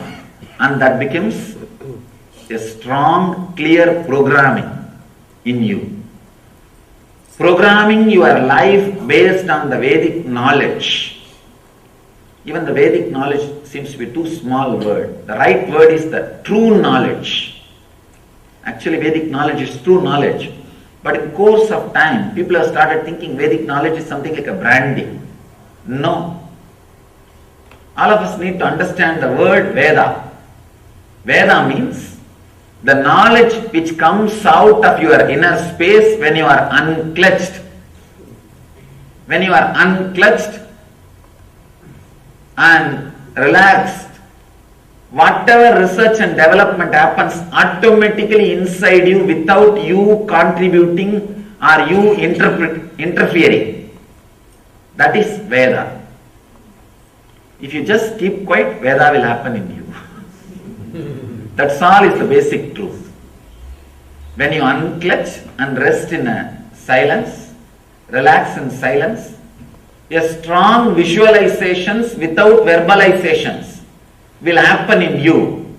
and that becomes a strong, clear programming in you. Programming your life based on the Vedic knowledge. Even the Vedic knowledge seems to be too small word. The right word is the true knowledge. Actually, Vedic knowledge is true knowledge. But in course of time, people have started thinking Vedic knowledge is something like a brandy. No. All of us need to understand the word Veda. Veda means the knowledge which comes out of your inner space when you are unclutched. When you are unclutched and relaxed, whatever research and development happens automatically inside you without you contributing or you interfering. That is Veda. If you just keep quiet, Veda will happen in you. That's all is the basic truth. When you unclutch and rest in a silence, relax in silence, a strong visualizations without verbalizations will happen in you.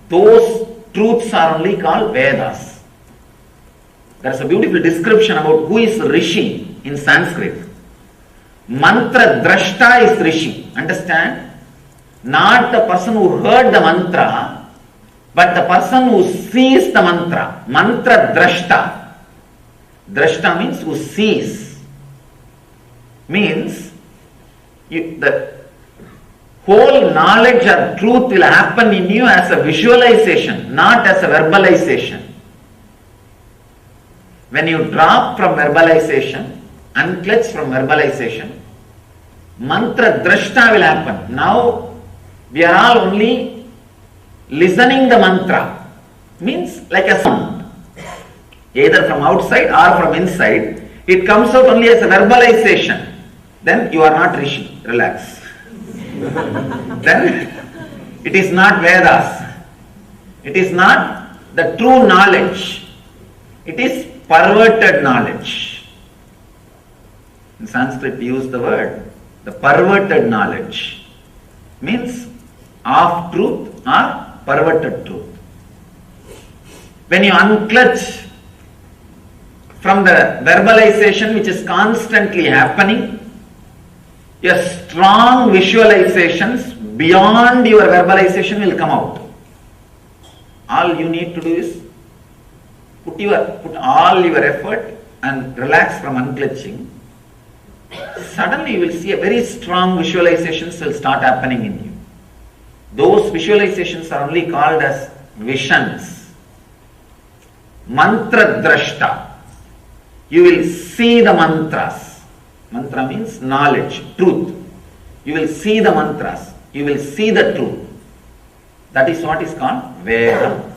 Those truths are only called Vedas. There is a beautiful description about who is Rishi in Sanskrit. Mantra drashta is Rishi. Understand? Not the person who heard the mantra, but the person who sees the mantra. Mantra drashta. Drashta means who sees. Means the whole knowledge or truth will happen in you as a visualization, not as a verbalization. When you drop from verbalization, unclutch from verbalization, mantra drashta will happen. Now we are all only listening the mantra. Means like a sound. Either from outside or from inside. It comes out only as a verbalization. Then you are not Rishi. Relax. Then it is not Vedas. It is not the true knowledge. It is perverted knowledge. In Sanskrit we use the word, the perverted knowledge. Means half truth or perverted truth. When you unclutch from the verbalization which is constantly happening, your strong visualizations beyond your verbalization will come out. All you need to do is put all your effort and relax from unclutching. Suddenly you will see a very strong visualizations will start happening in you. Those visualizations are only called as visions. Mantra drashta. You will see the mantras. Mantra means knowledge, truth. You will see the mantras. You will see the truth. That is what is called Veda.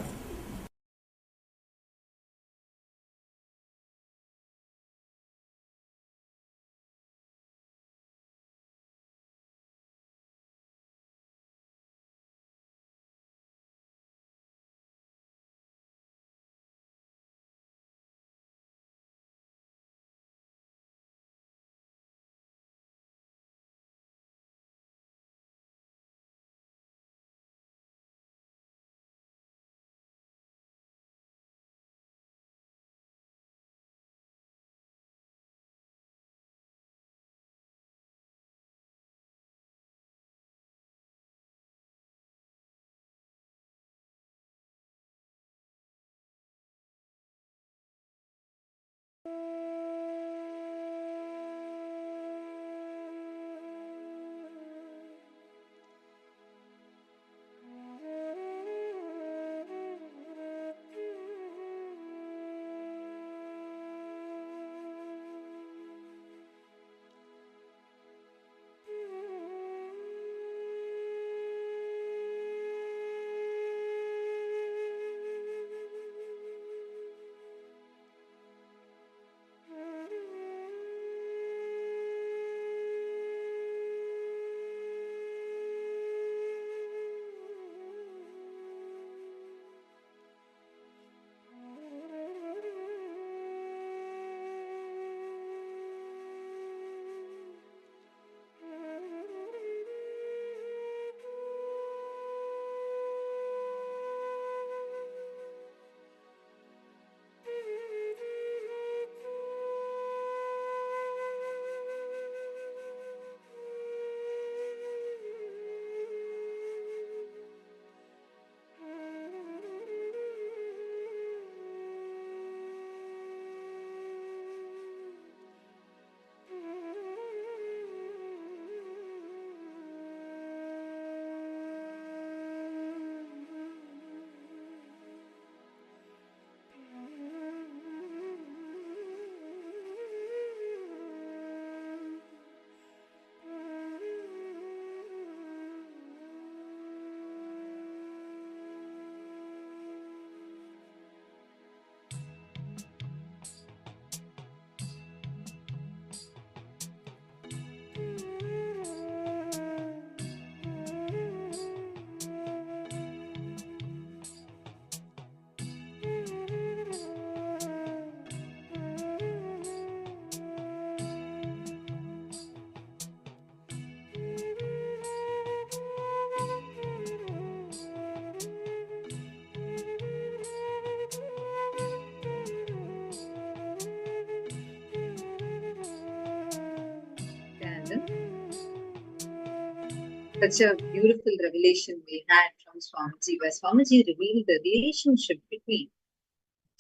Such a beautiful revelation we had from Swamiji, where Swamiji revealed the relationship between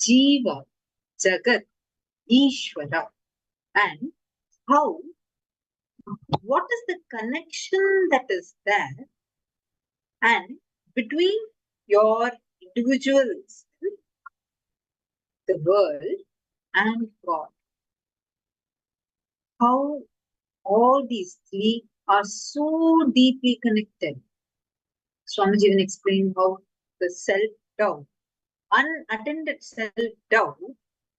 Jiva, Jagat, Ishvara, and how, what is the connection that is there, and between your individuals, the world, and God. How all these three are so deeply connected. Swamiji even explained how the self-doubt, unattended self-doubt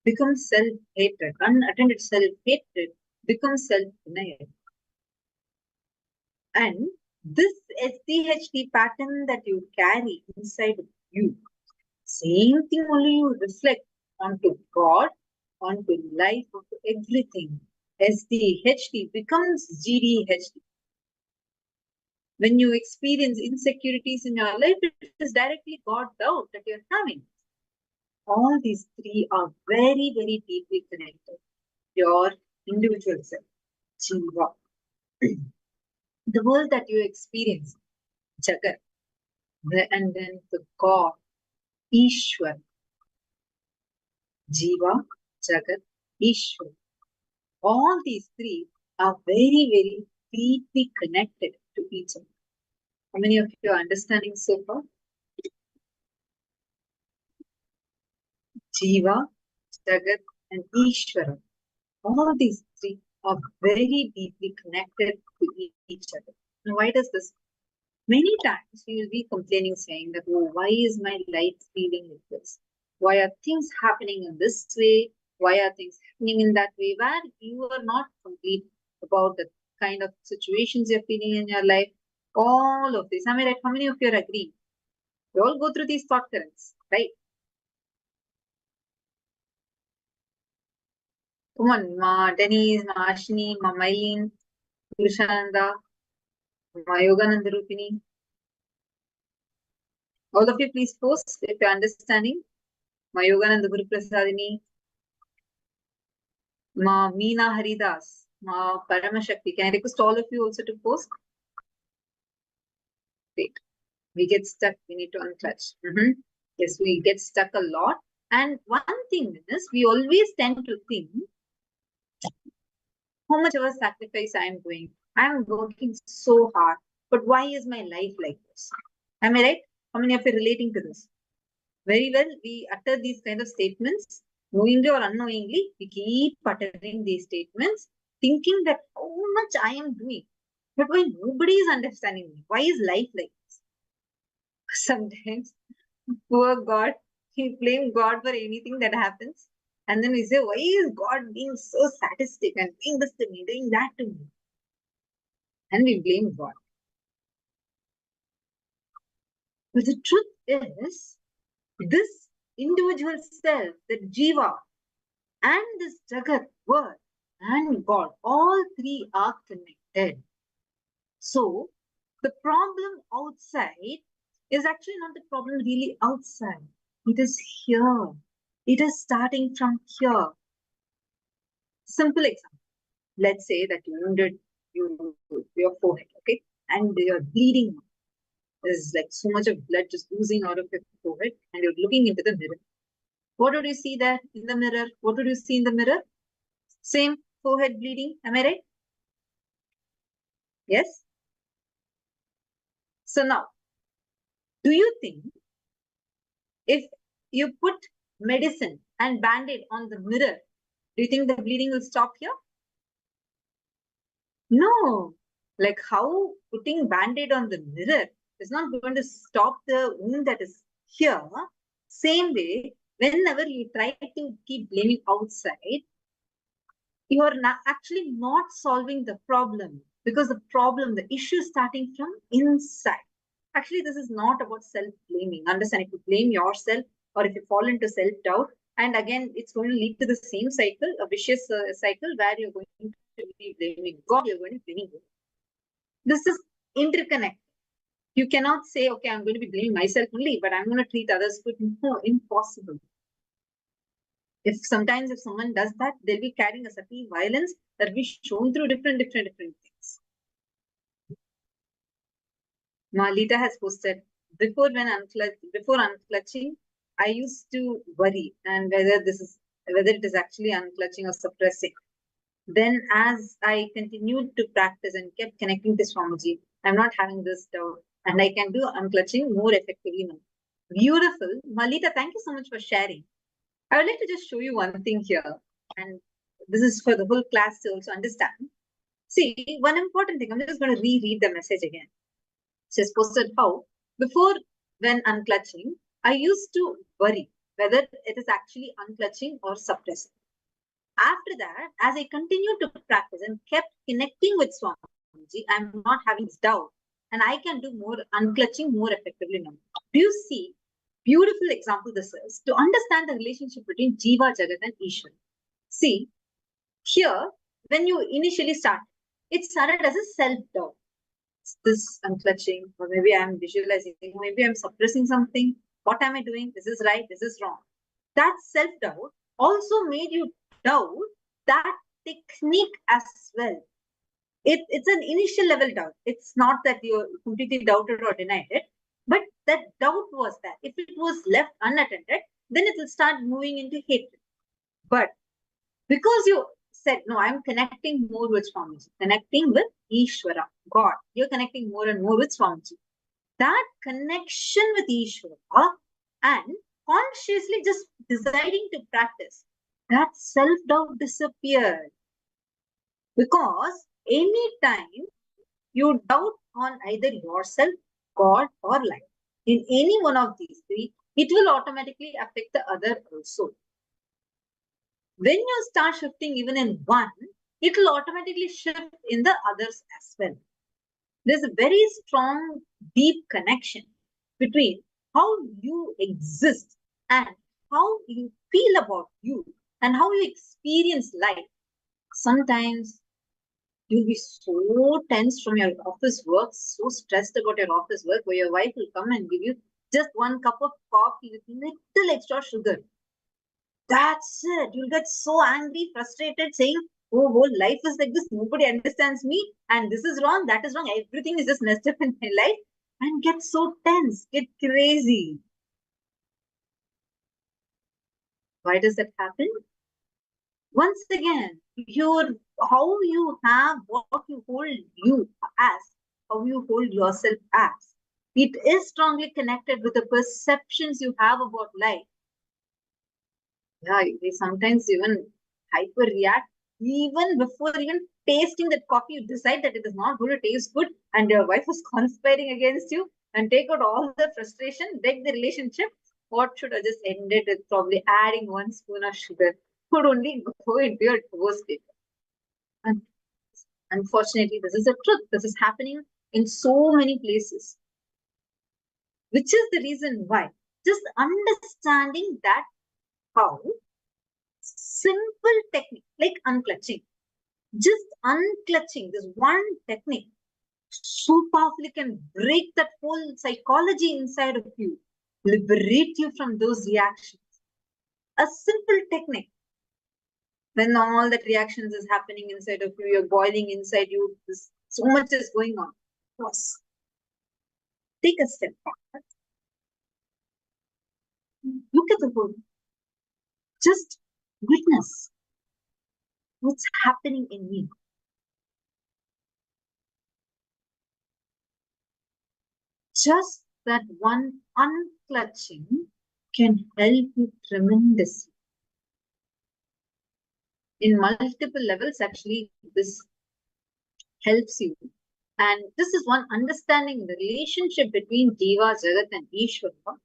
becomes self-hatred. Unattended self-hatred becomes self-denial. And this SDHD pattern that you carry inside of you, same thing only you reflect onto God, onto life, onto everything. SDHD becomes GDHD. When you experience insecurities in your life, it is directly God doubt that you're having. All these three are very, very deeply connected. Your individual self, Jiva. The world that you experience, Jagat, and then the God, Ishwar. Jiva, Jagat, Ishwar. All these three are very, very deeply connected to each other. How many of you are understanding so far? Jiva, Jagat, and Ishvara. All these three are very deeply connected to each other. Now, why does this? Many times we will be complaining, saying that, oh, why is my life feeling like this? Why are things happening in this way? Why are things happening in that way? Where you are not complete about the kind of situations you're feeling in your life. All of this. Am I right? How many of you are agreeing? We all go through these thought currents, right? Come on, Ma Denise, Ma Ashini, Ma Maylene, Krishananda, Ma Yogananda Rupini. All of you please post if you're understanding. Ma Yogananda Guru Prasadini, Ma Meena Haridas, Ma Paramashakti. Can I request all of you also to post? Great. We get stuck. We need to unclutch. Yes, we get stuck a lot. And one thing is, we always tend to think, how much of a sacrifice I am doing. I am working so hard. But why is my life like this? Am I right? How many of you are relating to this? Very well, we utter these kind of statements, knowingly or unknowingly, we keep uttering these statements, thinking that how much I am doing. But why nobody is understanding me? Why is life like this? Sometimes, poor God, we blame God for anything that happens. And then we say, why is God being so sadistic and doing this to me, doing that to me? And we blame God. But the truth is, this individual self, the Jiva, and this Jagat, world, and God, all three are connected. So, the problem outside is actually not the problem really outside. It is here. It is starting from here. Simple example. Let's say that you wounded your forehead, okay? And you're bleeding. There's like so much of blood just oozing out of your forehead, and you're looking into the mirror. What would you see there in the mirror? What would you see in the mirror? Same forehead bleeding. Am I right? Yes? So now, do you think if you put medicine and band-aid on the mirror, do you think the bleeding will stop here? No. Like how putting band-aid on the mirror is not going to stop the wound that is here. Same way, whenever you try to keep blaming outside, you are actually not solving the problem, because the problem, the issue is starting from inside. Actually, this is not about self-blaming. Understand, if you blame yourself or if you fall into self-doubt, and again, it's going to lead to the same cycle, a vicious cycle where you're going to be blaming God, you're going to be blaming God. This is interconnected. You cannot say, okay, I'm going to be blaming myself only, but I'm going to treat others good. No, impossible. If someone does that, they'll be carrying a subtle violence that will be shown through different things. Malita has posted, before unclutching, I used to worry and whether it is actually unclutching or suppressing. Then as I continued to practice and kept connecting to Swamiji, I'm not having this doubt and I can do unclutching more effectively now. Beautiful. Malita, thank you so much for sharing. I would like to just show you one thing here, and this is for the whole class to also understand. See, one important thing, I'm just going to reread the message again. She's posted how, before when unclutching, I used to worry whether it is actually unclutching or suppressing. After that, as I continued to practice and kept connecting with Swamiji, I'm not having this doubt and I can do more unclutching more effectively now. Do you see? Beautiful example this is to understand the relationship between Jiva, Jagat and Ishwar. See, here, when you initially start, it started as a self-doubt. This unclutching, or maybe I'm visualizing, maybe I'm suppressing something. What am I doing? This is right, this is wrong. That self-doubt also made you doubt that technique as well. It's an initial level doubt. It's not that you completely doubted or denied it, but that doubt was there. If it was left unattended, then it will start moving into hatred. But because you said, no, I'm connecting more with Swamiji, connecting with Ishvara, God. You're connecting more and more with Swamiji. That connection with Ishvara and consciously just deciding to practice, that self-doubt disappeared. Because anytime you doubt on either yourself, God, or life, in any one of these three, it will automatically affect the other also. When you start shifting even in one, it will automatically shift in the others as well. There's a very strong, deep connection between how you exist and how you feel about you and how you experience life. Sometimes you'll be so tense from your office work, so stressed about your office work, where your wife will come and give you just one cup of coffee with little extra sugar. That's it. You'll get so angry, frustrated, saying, oh, whole life is like this. Nobody understands me. And this is wrong. That is wrong. Everything is just messed up in my life. And get so tense, get crazy. Why does that happen? Once again, how you have what you hold you as, how you hold yourself as, it is strongly connected with the perceptions you have about life. Yeah, they sometimes even hyper react. Even before even tasting that coffee, you decide that it is not going to taste good, and your wife is conspiring against you, and take out all the frustration, break the relationship. What should have just ended with probably adding 1 spoon of sugar could only go into your toast paper. And unfortunately, this is the truth. This is happening in so many places. Which is the reason why just understanding that how simple technique like unclutching, just unclutching, this one technique so powerfully can break that whole psychology inside of you, liberate you from those reactions. A simple technique. When all that reactions is happening inside of you, you're boiling inside you, so much is going on. Pause. Take a step back. Look at the world. Just witness what's happening in me. Just that one unclutching can help you tremendously. In multiple levels, actually, this helps you. And this is one understanding the relationship between Jiva, Jagat, and Ishvara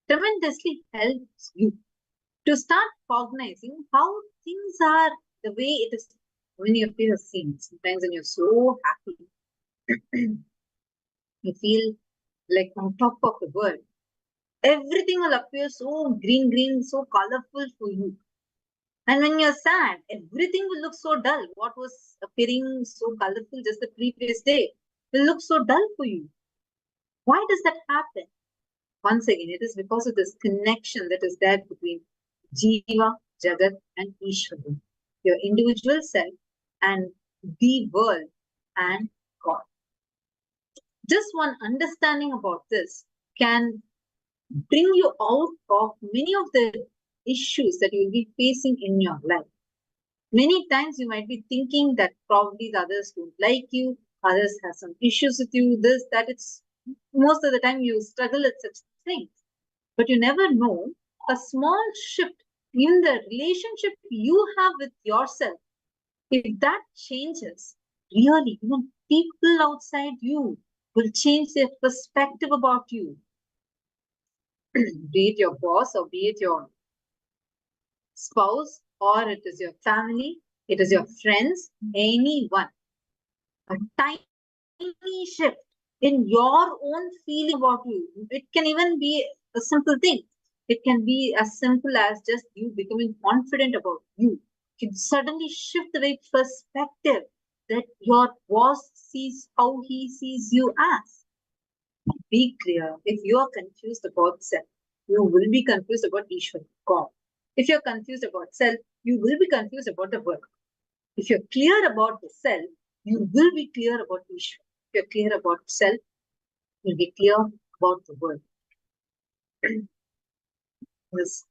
tremendously helps you to start cognizing how things are the way it is when you feel seen. Sometimes when you're so happy, you feel like on top of the world. Everything will appear so green, so colorful for you. And when you're sad, everything will look so dull. What was appearing so colorful just the previous day will look so dull for you. Why does that happen? Once again, it is because of this connection that is there between Jiva, Jagat, and Ishvara, your individual self and the world and God. Just one understanding about this can bring you out of many of the issues that you will be facing in your life. Many times you might be thinking that probably the others don't like you, others have some issues with you, this, that. It's most of the time you struggle at such things. But you never know, a small shift in the relationship you have with yourself, if that changes, really, even people outside you will change their perspective about you. Be it your boss or be it your spouse or it is your family, it is your friends, anyone. A tiny shift in your own feeling about you. It can even be a simple thing. It can be as simple as just you becoming confident about you. It can suddenly shift the way perspective that your boss sees how he sees you as. Be clear. If you are confused about self, you will be confused about Ishwar, God. If you're confused about self, you will be confused about the world. If you're clear about the self, you will be clear about Ishwar. If you're clear about self, you'll be clear about the world. This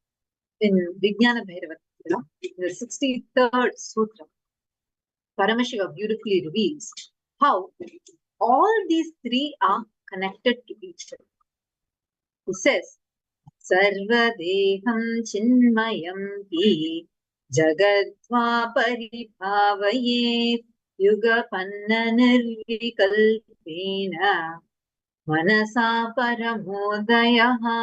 in Vijnana Bhairava, the 63rd Sutra, Paramashiva beautifully reveals how all these three are connected to each other. He says, Sarvadeham chinmayam hi jagadva paribhavayet yugapanna nirvikalpena manasa paramodayaha.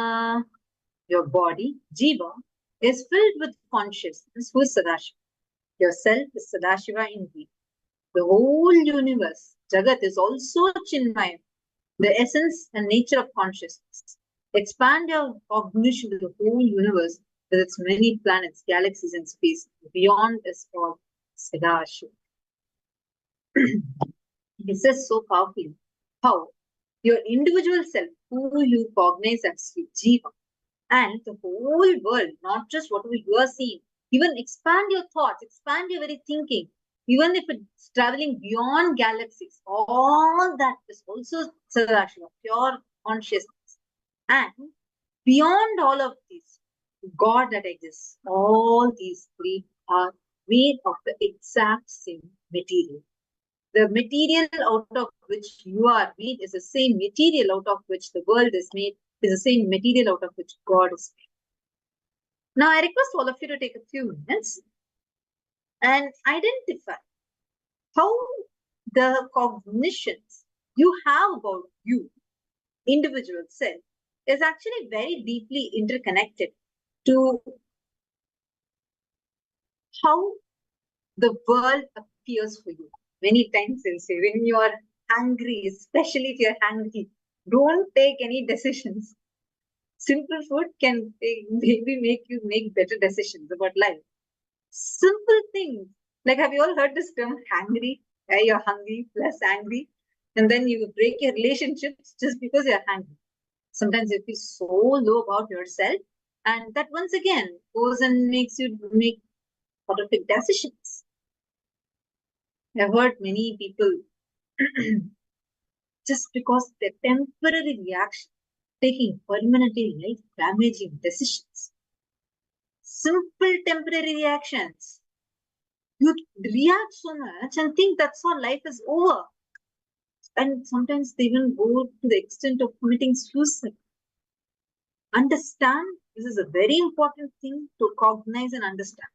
Your body, jiva, is filled with consciousness, who is Sadashiva. Yourself is Sadashiva indeed. The whole universe, Jagat, is also Chinmaya, the essence and nature of consciousness. Expand your cognition to the whole universe with its many planets, galaxies, and space. Beyond is all Sadashiva. He says so powerfully how your individual self, who you cognize as Jiva, and the whole world, not just what you are seeing, even expand your thoughts, expand your very thinking, even if it's traveling beyond galaxies, all that is also Sadashiva, pure consciousness. And beyond all of this, God that exists, all these three are made of the exact same material. The material out of which you are made is the same material out of which the world is made, is the same material out of which God is made. Now, I request all of you to take a few minutes and identify how the cognitions you have about you, individual self, is actually very deeply interconnected to how the world appears for you. Many times they'll say, when you are angry, especially if you're angry, don't take any decisions. Simple food can maybe make you make better decisions about life. Simple things. Like, have you all heard this term, hangry? You're hungry plus angry. And then you break your relationships just because you're hungry. Sometimes you feel so low about yourself. And that once again goes and makes you make horrific decisions. I've heard many people just because their temporary reaction taking permanently life-damaging decisions. Simple temporary reactions. You react so much and think that's all, life is over. And sometimes they even go to the extent of committing suicide. Understand, this is a very important thing to cognize and understand.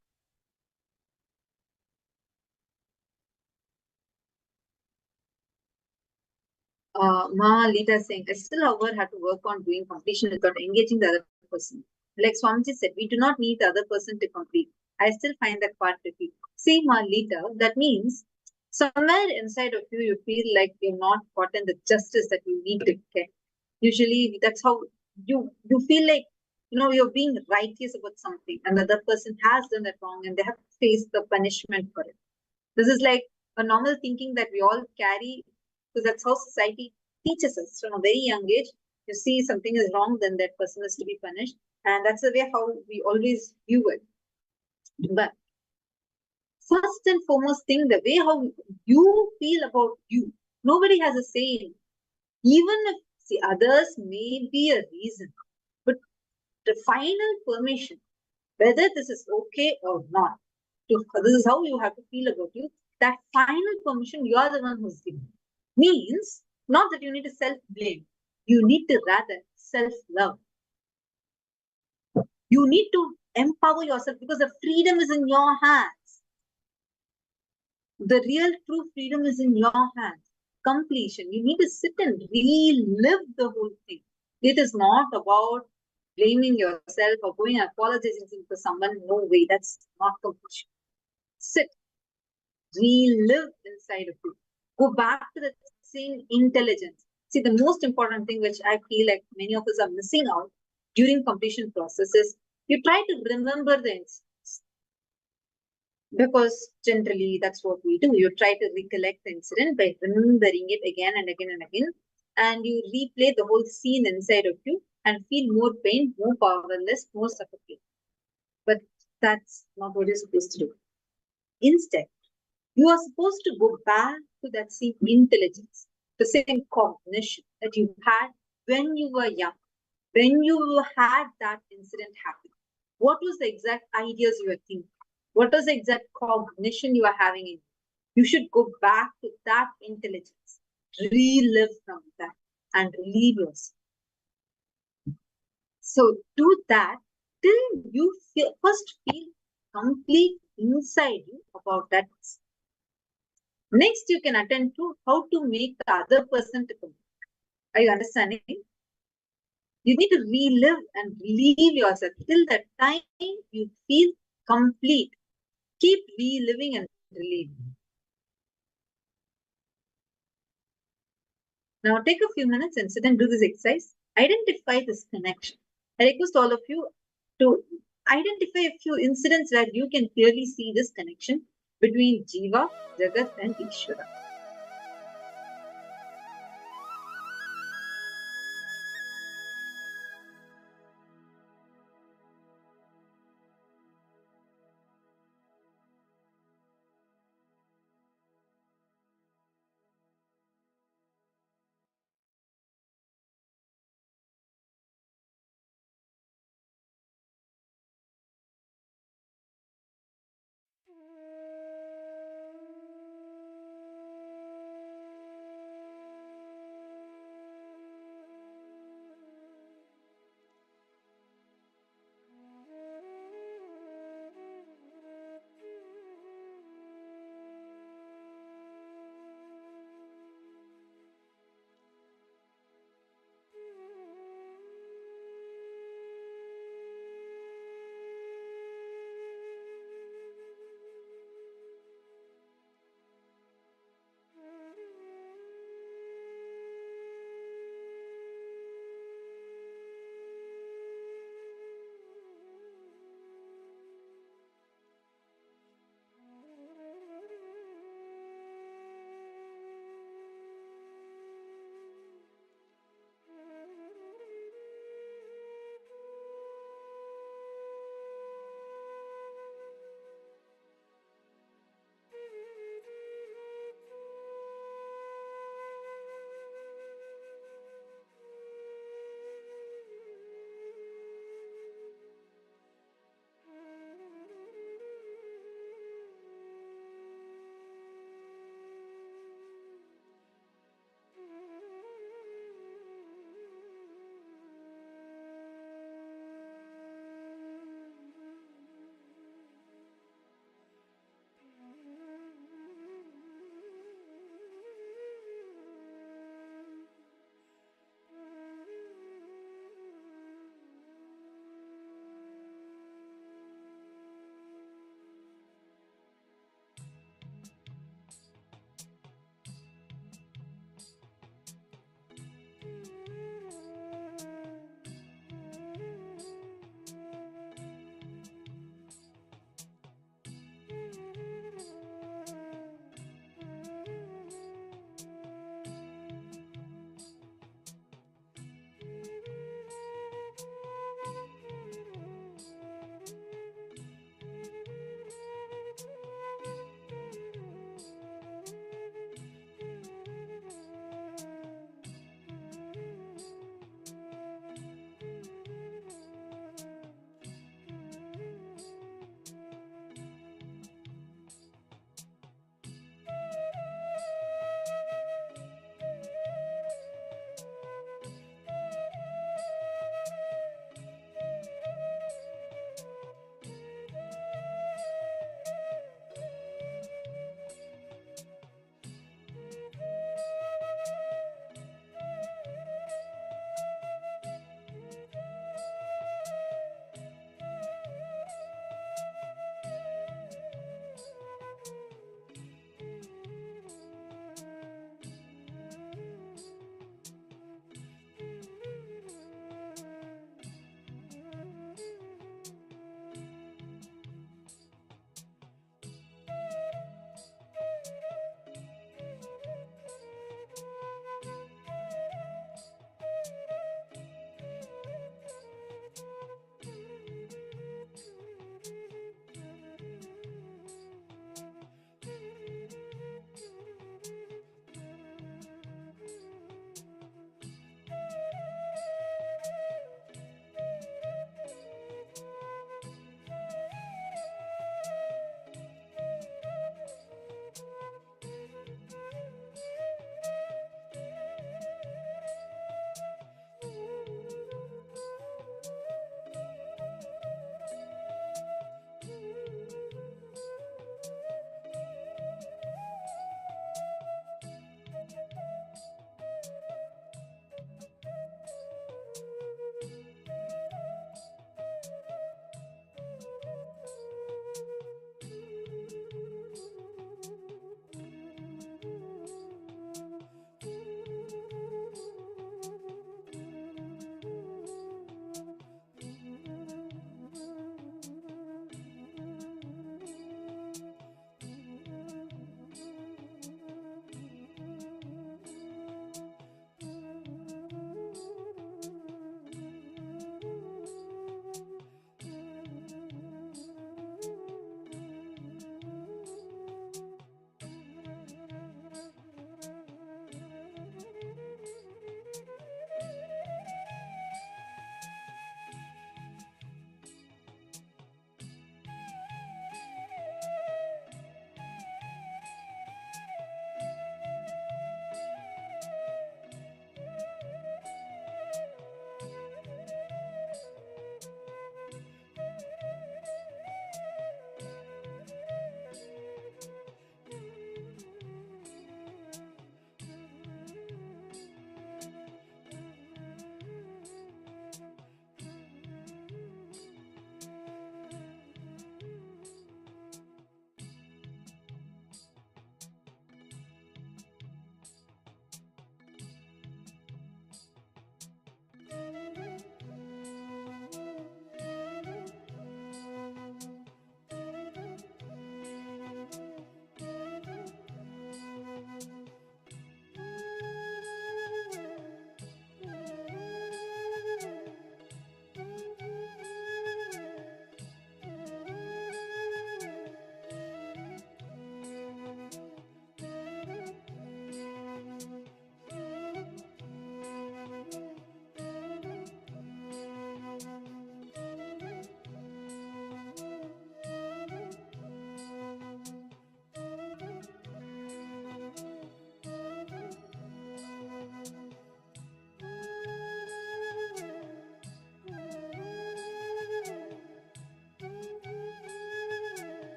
Ma Lita is saying, I still, however, had to work on doing completion without engaging the other person. Like Swamiji said, we do not need the other person to complete. I still find that part tricky. See, Ma Lita, that means somewhere inside of you, you feel like you're not gotten the justice that you need to get. Usually, that's how you feel like, you're being righteous about something and the other person has done it wrong and they have to face the punishment for it. This is like a normal thinking that we all carry, because that's how society teaches us from a very young age. You see something is wrong, then that person is to be punished. And that's the way how we always view it. But first and foremost thing, the way how you feel about you, nobody has a say in. Even if, see, others may be a reason, but the final permission, whether this is okay or not, this is how you have to feel about you, that final permission, you are the one who's giving. Means, not that you need to self-blame. You need to rather self-love. You need to empower yourself because the freedom is in your hands. The real true freedom is in your hands. Completion. You need to sit and relive the whole thing. It is not about blaming yourself or going and apologizing to someone. No way. That's not completion. Sit. Relive inside of you. Go back to the same intelligence. See, the most important thing which I feel like many of us are missing out during completion process is you try to remember the incidents. Because generally that's what we do. You try to recollect the incident by remembering it again and again and again. And you replay the whole scene inside of you and feel more pain, more powerless, more suffocating. But that's not what you're supposed to do. Instead, you are supposed to go back to that same intelligence, the same cognition that you had when you were young, when you had that incident happen. What was the exact ideas you were thinking? What was the exact cognition you are having in you? You should go back to that intelligence, relive from that, and relieve yourself. So do that till you first feel complete inside you about that. Next, you can attend to how to make the other person to come. Are you understanding? You need to relive and relieve yourself till the time you feel complete. Keep reliving and reliving. Now take a few minutes and sit and do this exercise. Identify this connection. I request all of you to identify a few incidents where you can clearly see this connection between Jiva, Jagat and Ishvara.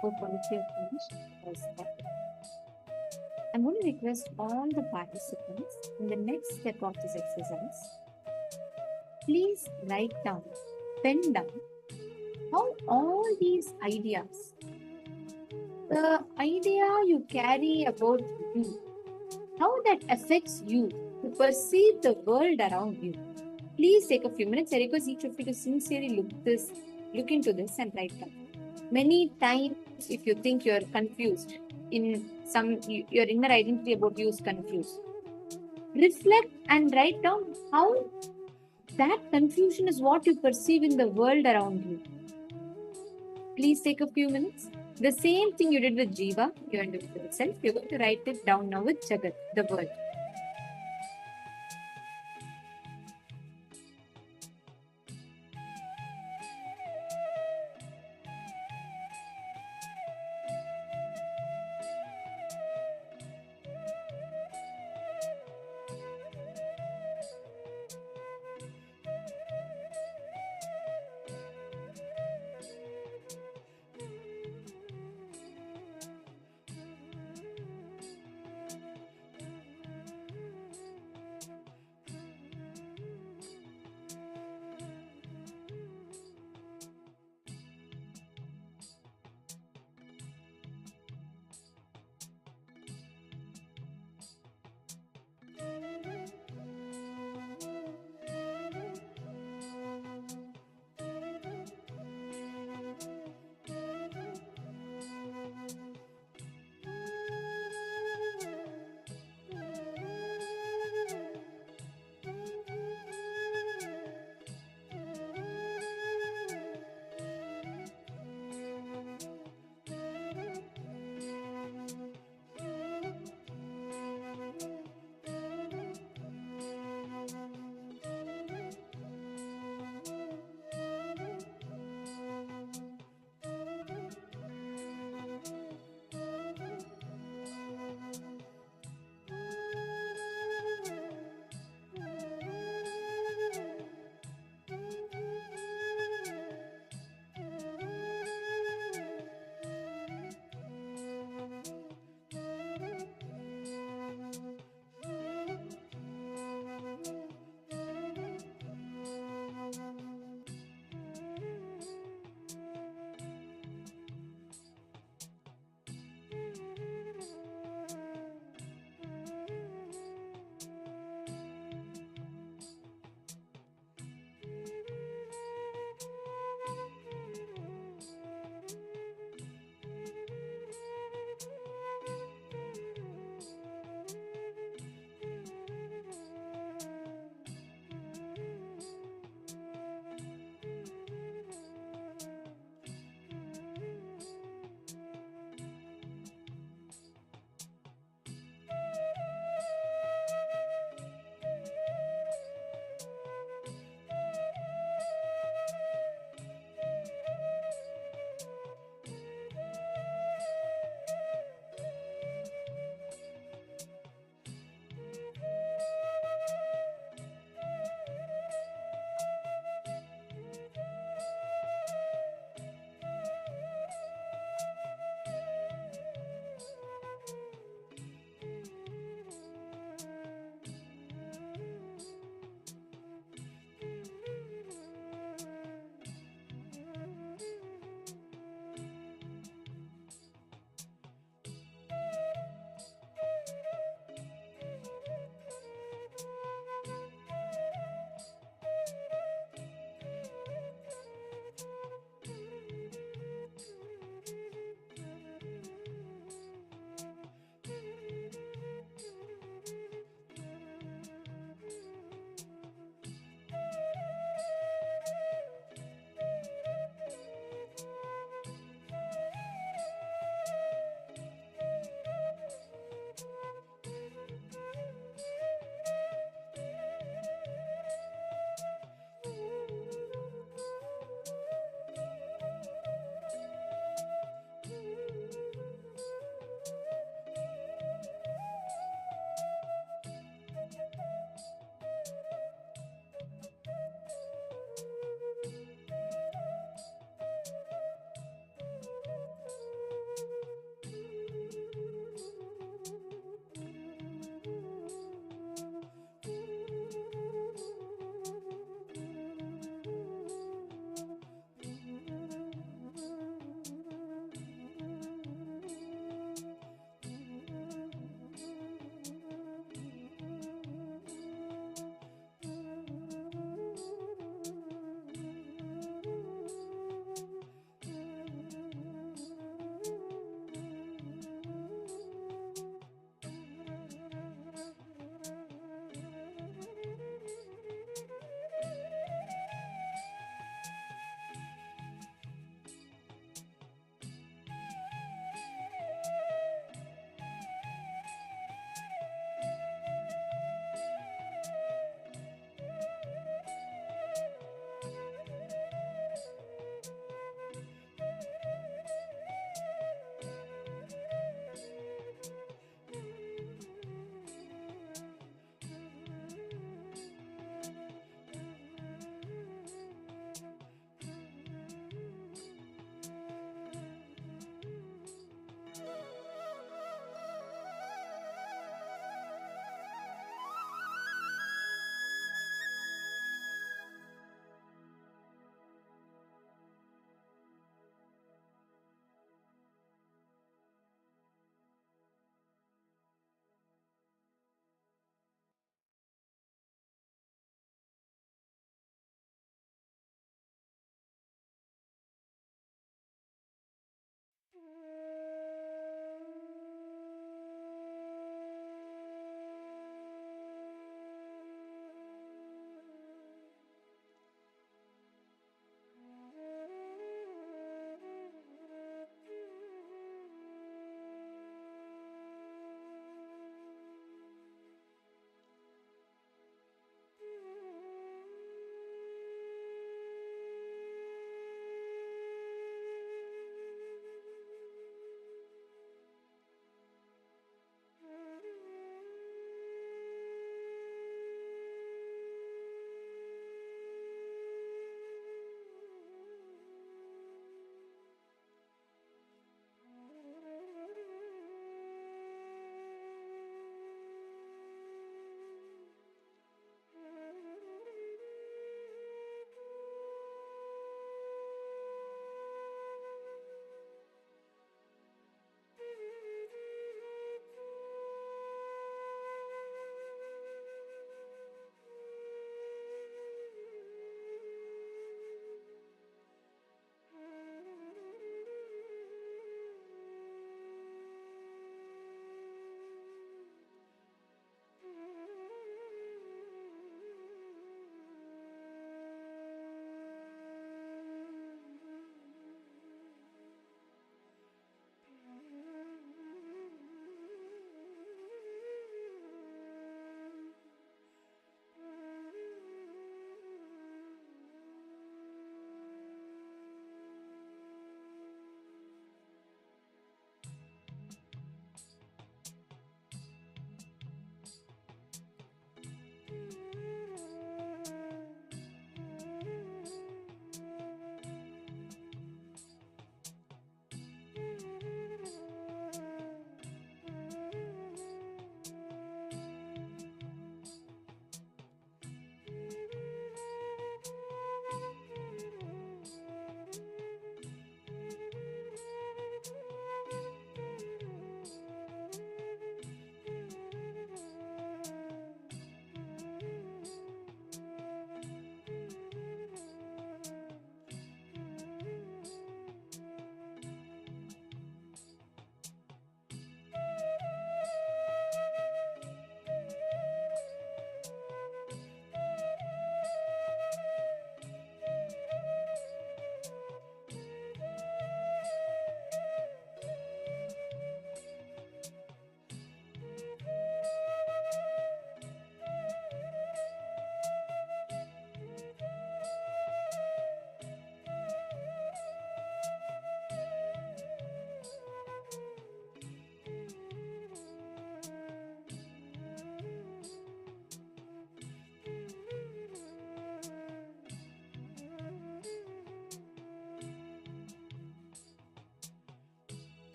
Hopefully, you've finished. Was that. I'm going to request all the participants in the next step of this exercise. Please write down, pen down, how all these ideas, the idea you carry about you, how that affects you to perceive the world around you. Please take a few minutes. I request each of you to sincerely look into this and write down. Many times, if you think you're confused, your inner identity about you is confused, reflect and write down how that confusion is what you perceive in the world around you. Please take a few minutes. The same thing you did with Jiva, you are doing with itself. You're going to write it down now with Jagat, the world.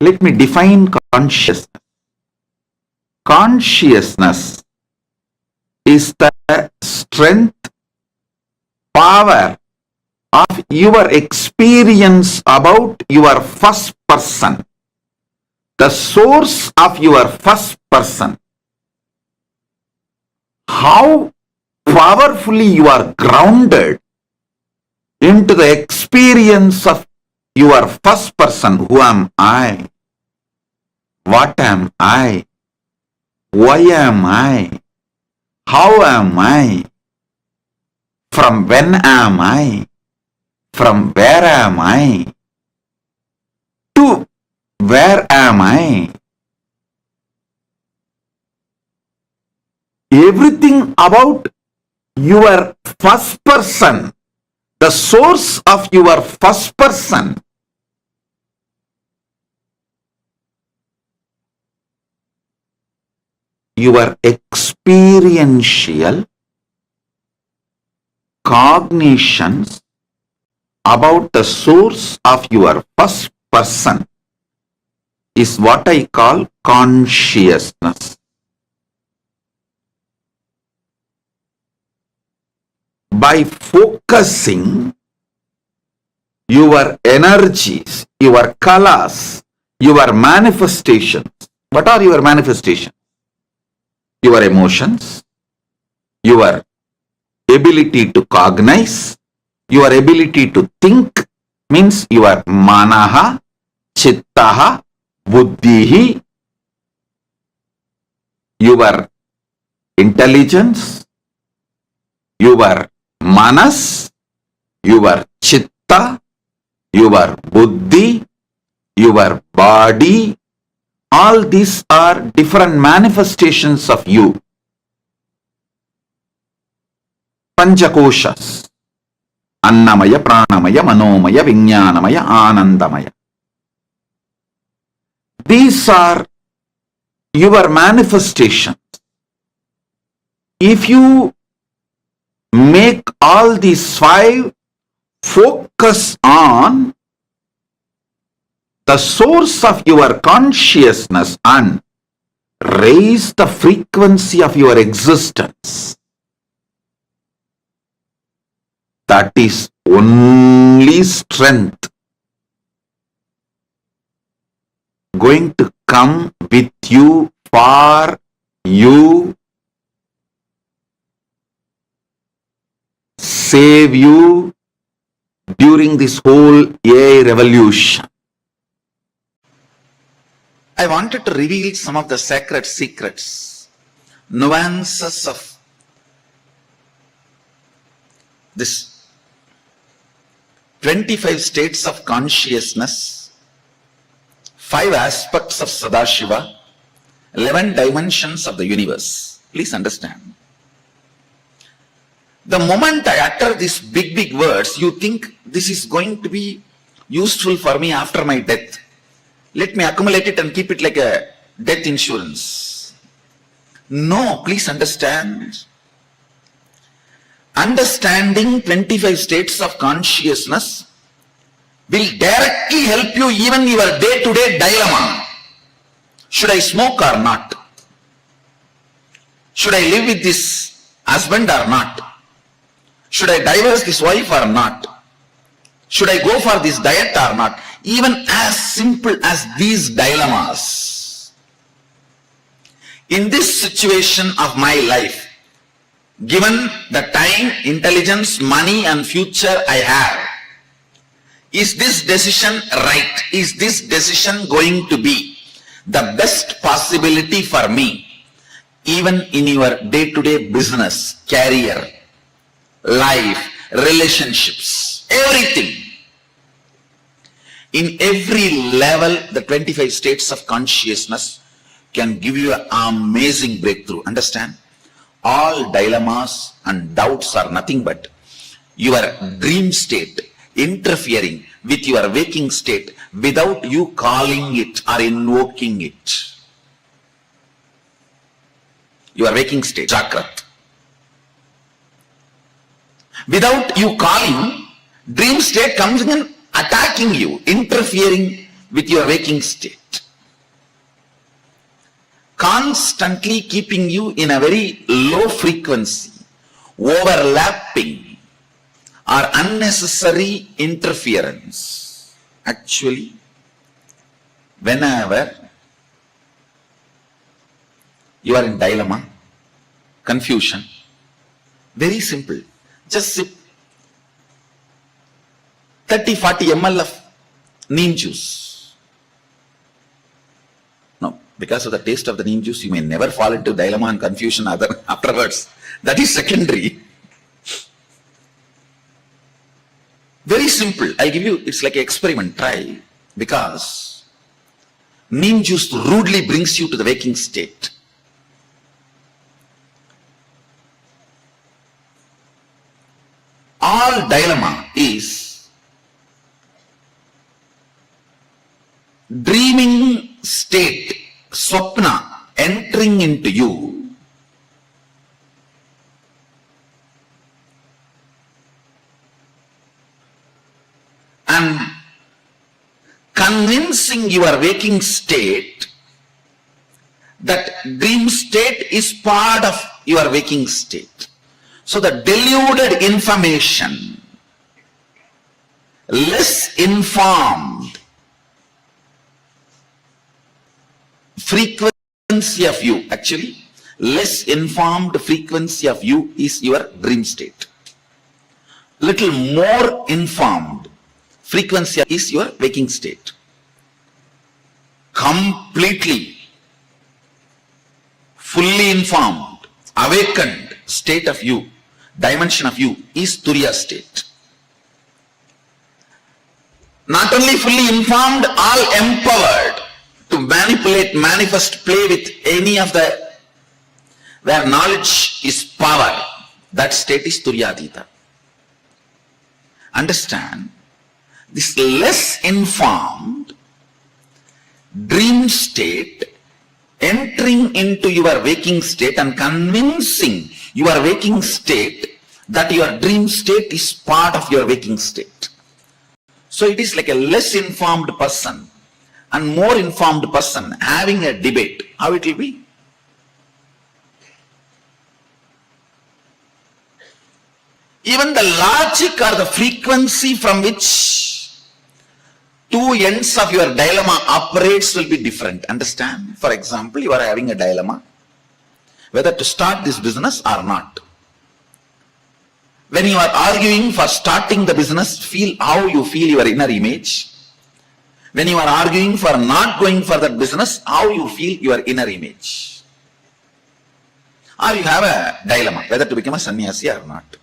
Let me define consciousness. Consciousness is the strength, power of your experience about your first person, the source of your first person. How powerfully you are grounded into the experience of your first person. Who am I? What am I? Why am I? How am I? From when am I? From where am I? To where am I? Everything about your first person, the source of your first person, your experiential cognitions about the source of your first person is what I call consciousness. By focusing your energies, your kalas, your manifestations. What are your manifestations? Your emotions, your ability to cognize, your ability to think, means your manaha, chittaha, buddhihi, your intelligence, your manas, your chitta, your buddhi, your body. All these are different manifestations of you. Panchakoshas. Annamaya, Pranamaya, Manomaya, Vijnanamaya, Anandamaya. These are your manifestations. If you make all these five focus on the source of your consciousness and raise the frequency of your existence, that is only strength going to come with you, for you, save you during this whole AI revolution. I wanted to reveal some of the sacred secrets, nuances of this 25 states of consciousness, 5 aspects of Sadashiva, 11 dimensions of the universe. Please understand. The moment I utter these big words, you think this is going to be useful for me after my death. Let me accumulate it and keep it like a death insurance. No, please understand. Understanding 25 states of consciousness will directly help you even your day-to-day dilemma. Should I smoke or not? Should I live with this husband or not? Should I divorce this wife or not? Should I go for this diet or not? Even as simple as these dilemmas. In this situation of my life, given the time, intelligence, money and future I have, is this decision right? Is this decision going to be the best possibility for me? Even in your day-to-day business, career, life, relationships, everything. In every level, the 25 states of consciousness can give you an amazing breakthrough. Understand? All dilemmas and doubts are nothing but your dream state interfering with your waking state without you calling it or invoking it. Your waking state, Jagrat. Without you calling, dream state comes in attacking you, interfering with your waking state, constantly keeping you in a very low frequency, overlapping or unnecessary interference. Actually, whenever you are in dilemma, confusion, very simple, just sip 30-40 ml of neem juice. No, because of the taste of the neem juice, you may never fall into dilemma and confusion afterwards. That is secondary. Very simple. I'll give you, it's like an experiment, try. Because neem juice rudely brings you to the waking state. All dilemma is dreaming state, swapna, entering into you, and convincing your waking state that dream state is part of your waking state. So the deluded information, less informed frequency of you, actually less informed frequency of you is your dream state. Little more informed frequency is your waking state. Completely, fully informed, awakened state of you, dimension of you is Turiya state. Not only fully informed, all empowered to manipulate, manifest, play with any of the, where knowledge is power, that state is Turyadita. Understand, this less informed dream state entering into your waking state and convincing your waking state that your dream state is part of your waking state. So it is like a less informed person and more informed person having a debate. How it will be? Even the logic or the frequency from which two ends of your dilemma operates will be different. Understand? For example, you are having a dilemma whether to start this business or not. When you are arguing for starting the business, feel how you feel your inner image. When you are arguing for not going for that business, how you feel your inner image. Or you have a dilemma whether to become a sannyasi or not.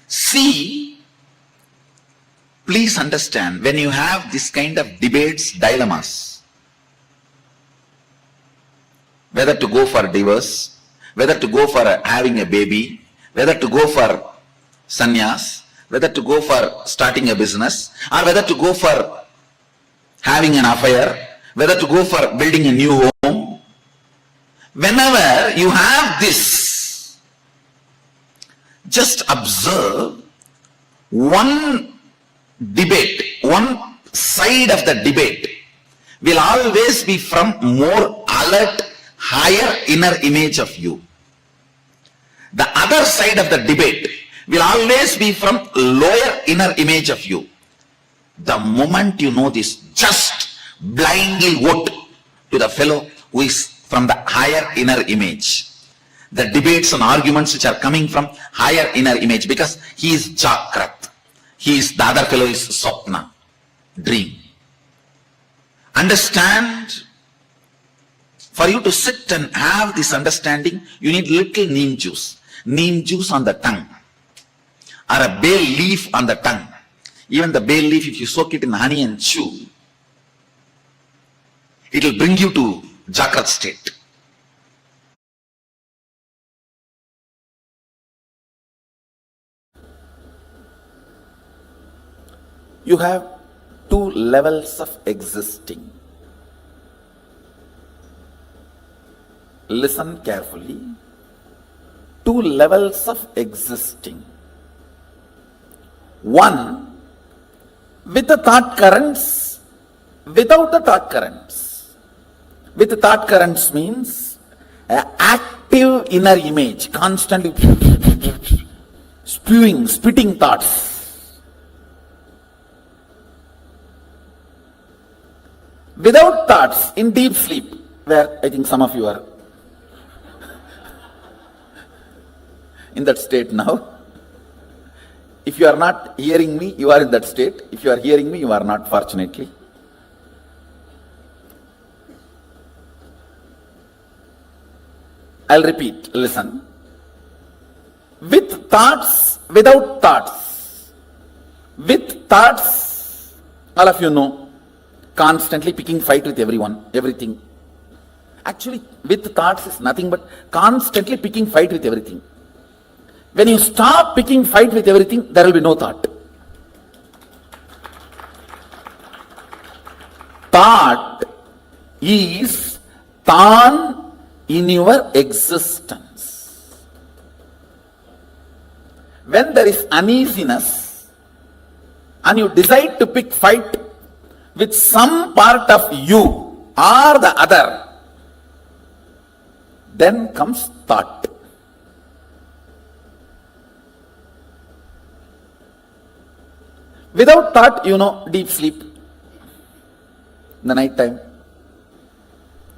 See, please understand, when you have this kind of debates, dilemmas, whether to go for divorce, whether to go for having a baby, whether to go for sannyas, whether to go for starting a business, or whether to go for having an affair, whether to go for building a new home. Whenever you have this, just observe one debate, one side of the debate will always be from more alert, higher inner image of you. The other side of the debate will always be from lower inner image of you. The moment you know this, just blindly vote to the fellow who is from the higher inner image. The debates and arguments which are coming from higher inner image, because he is Jakrat. The other fellow is Swapna, dream. Understand? For you to sit and have this understanding, you need little neem juice. Neem juice on the tongue, or a bay leaf on the tongue. Even the bay leaf, if you soak it in honey and chew, it will bring you to Jakrat state. You have two levels of existing. Listen carefully. Two levels of existing. One, with the thought currents, without the thought currents. With the thought currents means an active inner image, constantly spitting thoughts. Without thoughts, in deep sleep, where I think some of you are in that state now. If you are not hearing me, you are in that state. If you are hearing me, you are not, fortunately. I'll repeat, listen. With thoughts, without thoughts. With thoughts, all of you know, constantly picking fight with everyone, everything. Actually, with thoughts is nothing but constantly picking fight with everything. When you stop picking fight with everything, there will be no thought. Thought is Tan in your existence. When there is uneasiness and you decide to pick fight with some part of you or the other, then comes thought. Without thought, you know, deep sleep in the night time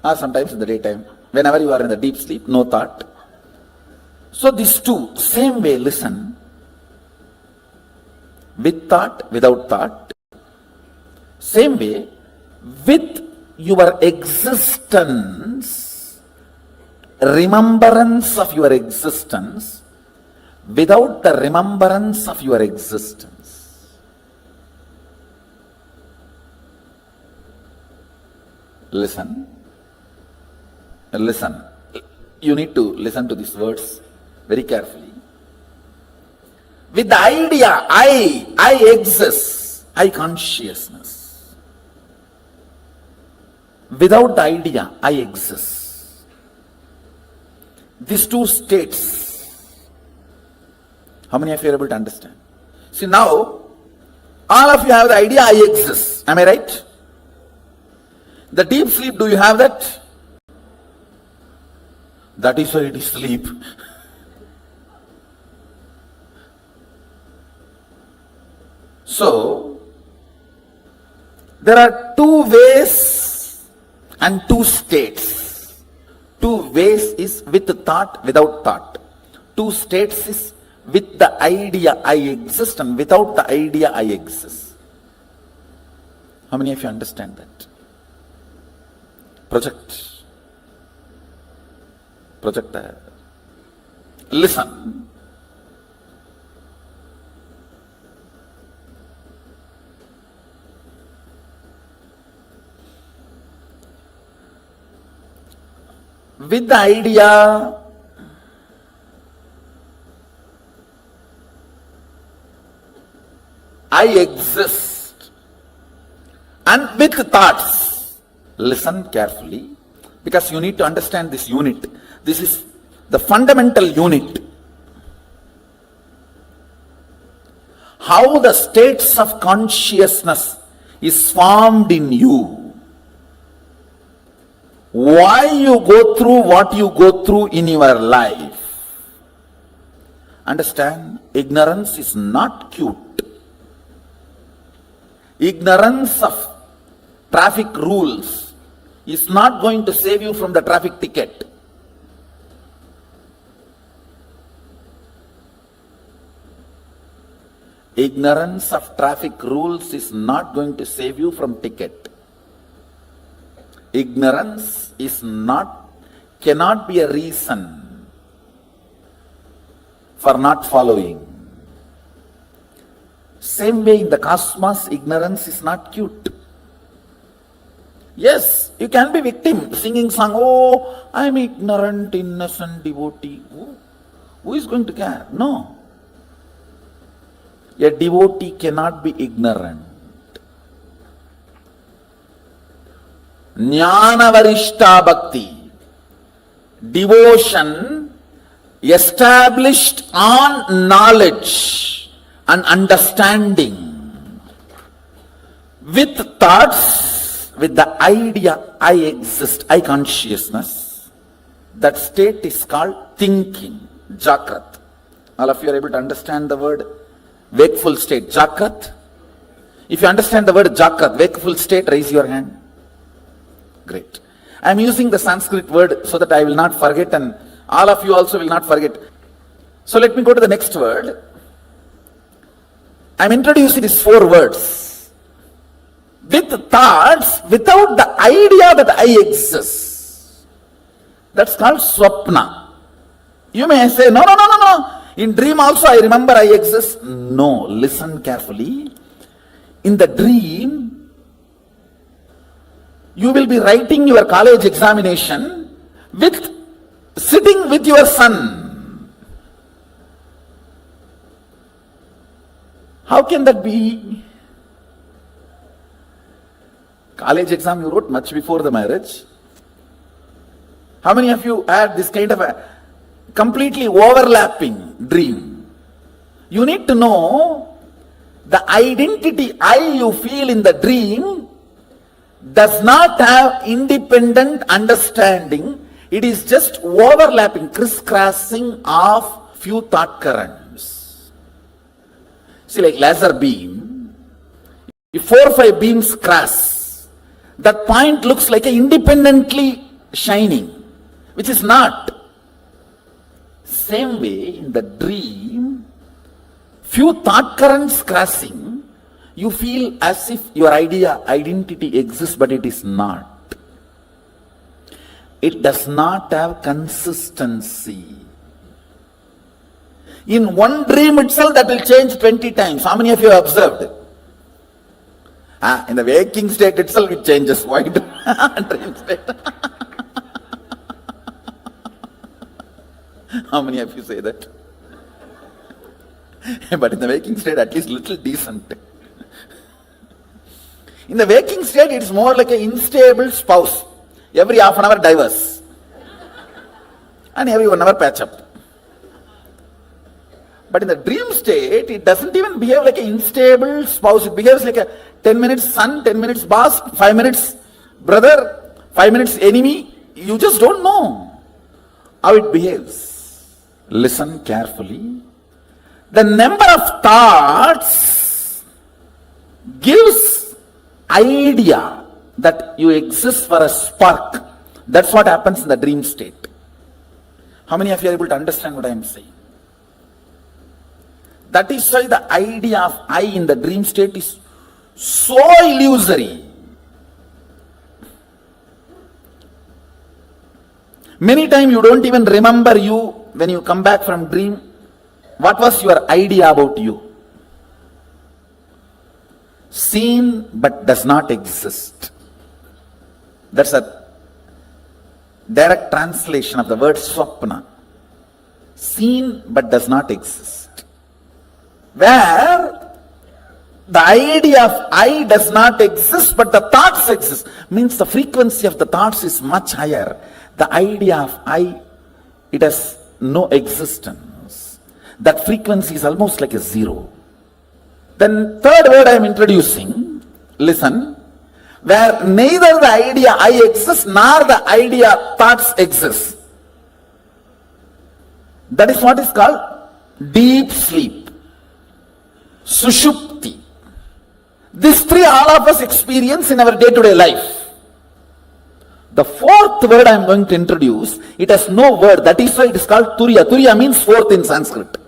or sometimes in the daytime. Whenever you are in the deep sleep, no thought. So these two, same way, listen. With thought, without thought. Same way, with your existence, remembrance of your existence, without the remembrance of your existence. Listen. Listen. You need to listen to these words very carefully. With the idea, I exist, I consciousness. Without the idea, I exist. These two states, how many of you are able to understand? See, now, all of you have the idea, I exist. Am I right? The deep sleep, do you have that? That is why it is sleep. So, there are two ways and two states. Two ways is with thought, without thought. Two states is with the idea I exist and without the idea I exist. How many of you understand that? Projector. Listen. With the idea, I exist, and with thoughts, listen carefully, because you need to understand this unit. This is the fundamental unit. How the states of consciousness is formed in you. Why you go through what you go through in your life. Understand? Ignorance is not cute. Ignorance of traffic rules is not going to save you from the traffic ticket. Ignorance of traffic rules is not going to save you from ticket. Ignorance is cannot be a reason for not following. Same way in the cosmos, ignorance is not cute. Yes, you can be victim, singing song, oh, I am ignorant, innocent devotee. Who is going to care? No. A devotee cannot be ignorant. Jnana varishta bhakti, devotion established on knowledge and understanding. With thoughts, with the idea I exist, I consciousness, that state is called thinking, Jakrat. All of you are able to understand the word wakeful state, Jakrat? If you understand the word Jakrat, wakeful state, raise your hand. Great. I am using the Sanskrit word so that I will not forget, and all of you also will not forget. So let me go to the next word. I am introducing these 4 words. With thoughts, without the idea that I exist. That's called swapna. You may say, no. In dream also I remember I exist. No, listen carefully. In the dream, you will be writing your college examination sitting with your son. How can that be? College exam you wrote much before the marriage. How many of you had this kind of a completely overlapping dream? You need to know the identity I you feel in the dream does not have independent understanding. It is just overlapping, crisscrossing of few thought currents. See, like laser beam, if 4 or 5 beams cross, that point looks like a independently shining, which is not. Same way, in the dream, few thought currents crossing, you feel as if your identity exists, but it is not. It does not have consistency. In one dream itself, that will change 20 times. How many of you have observed? In the waking state itself, it changes. Why do dream state? How many of you say that? But in the waking state, at least little decent. In the waking state, it's more like an unstable spouse. Every half an hour divorce. And every 1 hour patch up. But in the dream state, it doesn't even behave like an unstable spouse. It behaves like a 10 minutes son, 10 minutes boss, 5 minutes brother, 5 minutes enemy. You just don't know how it behaves. Listen carefully. The number of thoughts gives idea that you exist for a spark. That's what happens in the dream state. How many of you are able to understand what I am saying? That is why the idea of I in the dream state is so illusory. Many times you don't even remember you when you come back from dream. What was your idea about you? Seen but does not exist. That's a direct translation of the word swapna. Seen but does not exist. Where the idea of I does not exist, but the thoughts exist. Means the frequency of the thoughts is much higher. The idea of I, it has no existence. That frequency is almost like a zero. Then third word I am introducing, listen, where neither the idea I exist nor the idea thoughts exist. That is what is called deep sleep. Sushupti. These 3 all of us experience in our day-to-day life. The 4th word I am going to introduce, it has no word. That is why it is called Turiya. Turiya means 4th in Sanskrit.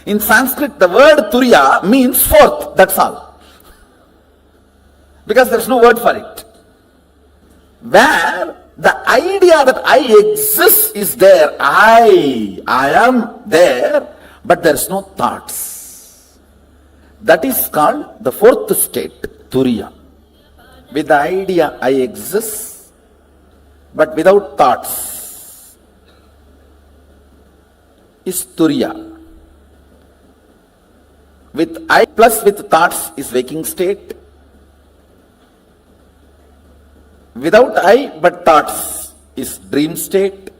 In Sanskrit, the word Turiya means 4th. That's all. Because there is no word for it. Where the idea that I exist is there. I am there, but there is no thoughts. That is called the 4th state, Turiya. With the idea I exist, but without thoughts, is Turiya. With I plus with thoughts is waking state. Without I but thoughts is dream state.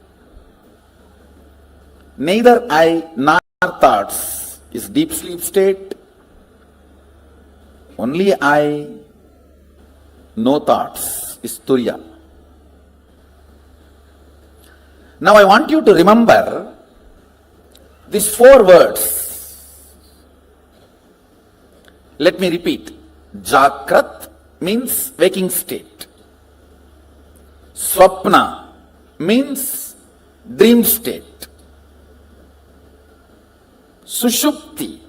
Neither I nor thoughts is deep sleep state. Only I, no thoughts words is Turiya. Now I want you to remember these 4 words. Let me repeat. Jakrat means waking state. Swapna means dream state. Sushupti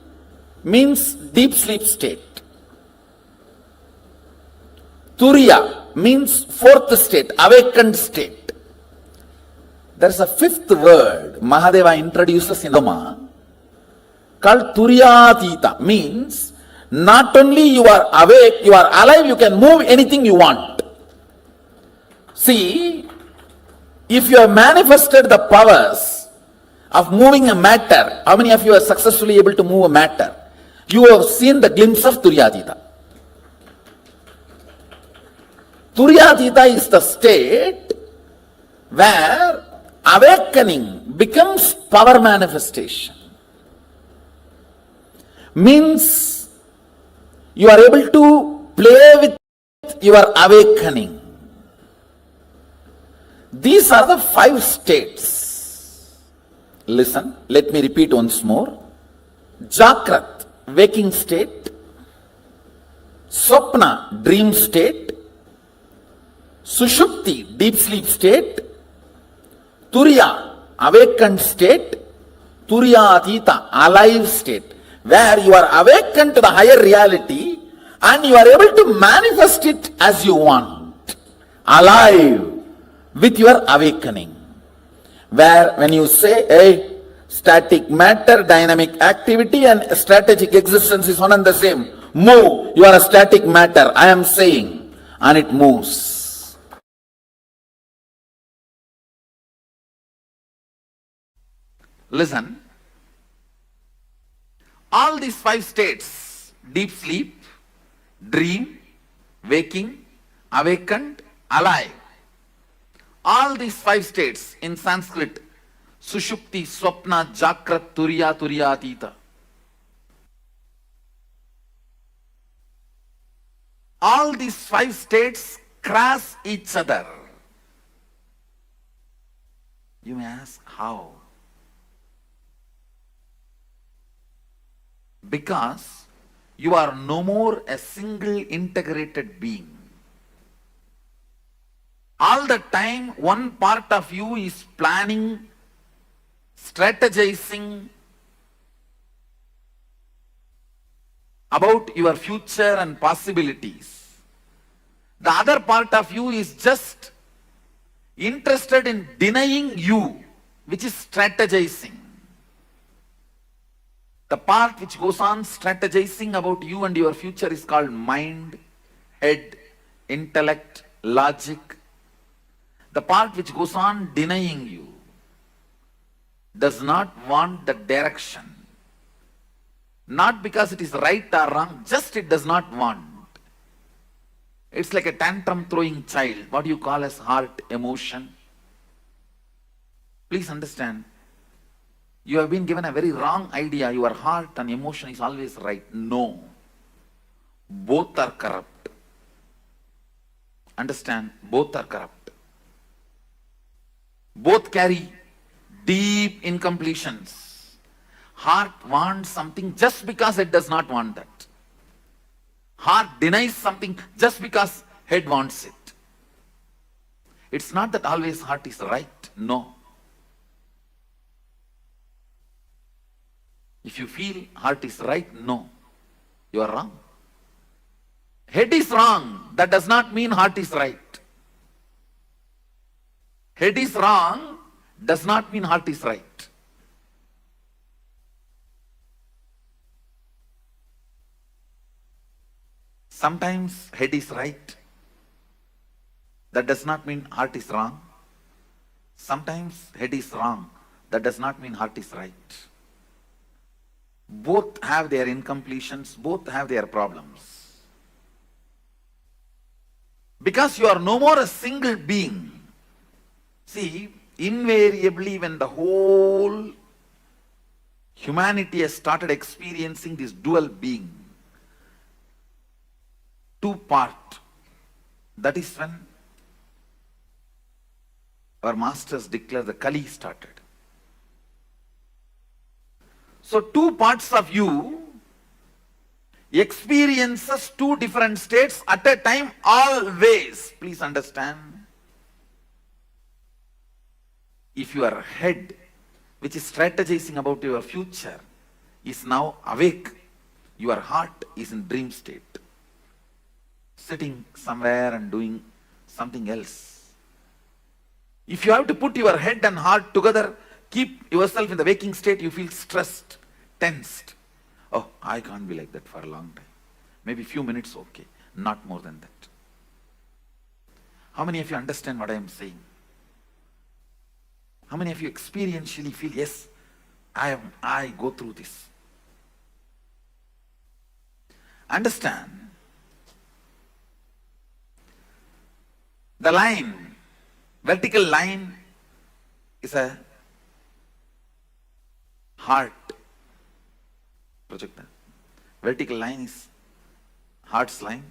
means deep sleep state. Turiya means 4th state, awakened state. There's a 5th word Mahadeva introduces in Dhamma called Turiyatita, means not only you are awake, you are alive, you can move anything you want. See, if you have manifested the powers of moving a matter, how many of you are successfully able to move a matter? You have seen the glimpse of Turiyatita. Turiyatita is the state where awakening becomes power manifestation. Means you are able to play with your awakening. These are the 5 states. Listen, let me repeat once more. Jakrat, waking state. Swapna, dream state. Sushupti, deep sleep state. Turiya, awakened state. Turiyatita, alive state, where you are awakened to the higher reality and you are able to manifest it as you want. Alive with your awakening. Where when you say, hey, static matter, dynamic activity and strategic existence is one and the same. Move, you are a static matter, I am saying, and it moves. Listen, all these 5 states, deep sleep, dream, waking, awakened, alive, all these 5 states in Sanskrit, Sushupti, Swapna, Jakrat, Turiya, Turiyatita. All these 5 states cross each other. You may ask, how? Because you are no more a single integrated being. All the time, one part of you is planning, strategizing about your future and possibilities. The other part of you is just interested in denying you, which is strategizing. The part which goes on strategizing about you and your future is called mind, head, intellect, logic. The part which goes on denying you does not want the direction. Not because it is right or wrong, just it does not want. It's like a tantrum throwing child, what you call as heart emotion. Please understand, you have been given a very wrong idea. Your heart and emotion is always right. No. Both are corrupt. Understand? Both are corrupt. Both carry deep incompletions. Heart wants something just because it does not want that. Heart denies something just because head wants it. It's not that always heart is right. No. If you feel heart is right, no. You are wrong. Head is wrong. That does not mean heart is right. Head is wrong does not mean heart is right. Sometimes head is right. That does not mean heart is wrong. Sometimes head is wrong. That does not mean heart is right. Both have their incompletions, both have their problems. Because you are no more a single being. See, invariably when the whole humanity has started experiencing this dual being, 2 part, that is when our masters declare the Kali started. So two parts of you experiences two different states at a time always. Please understand. If your head, which is strategizing about your future, is now awake, your heart is in dream state, sitting somewhere and doing something else. If you have to put your head and heart together, keep yourself in the waking state, you feel stressed, tensed. Oh, I can't be like that for a long time. Maybe few minutes, okay. Not more than that. How many of you understand what I am saying? How many of you experientially feel, yes, I go through this? Understand. The line, vertical line, is a heart projector. Vertical line is heart's line.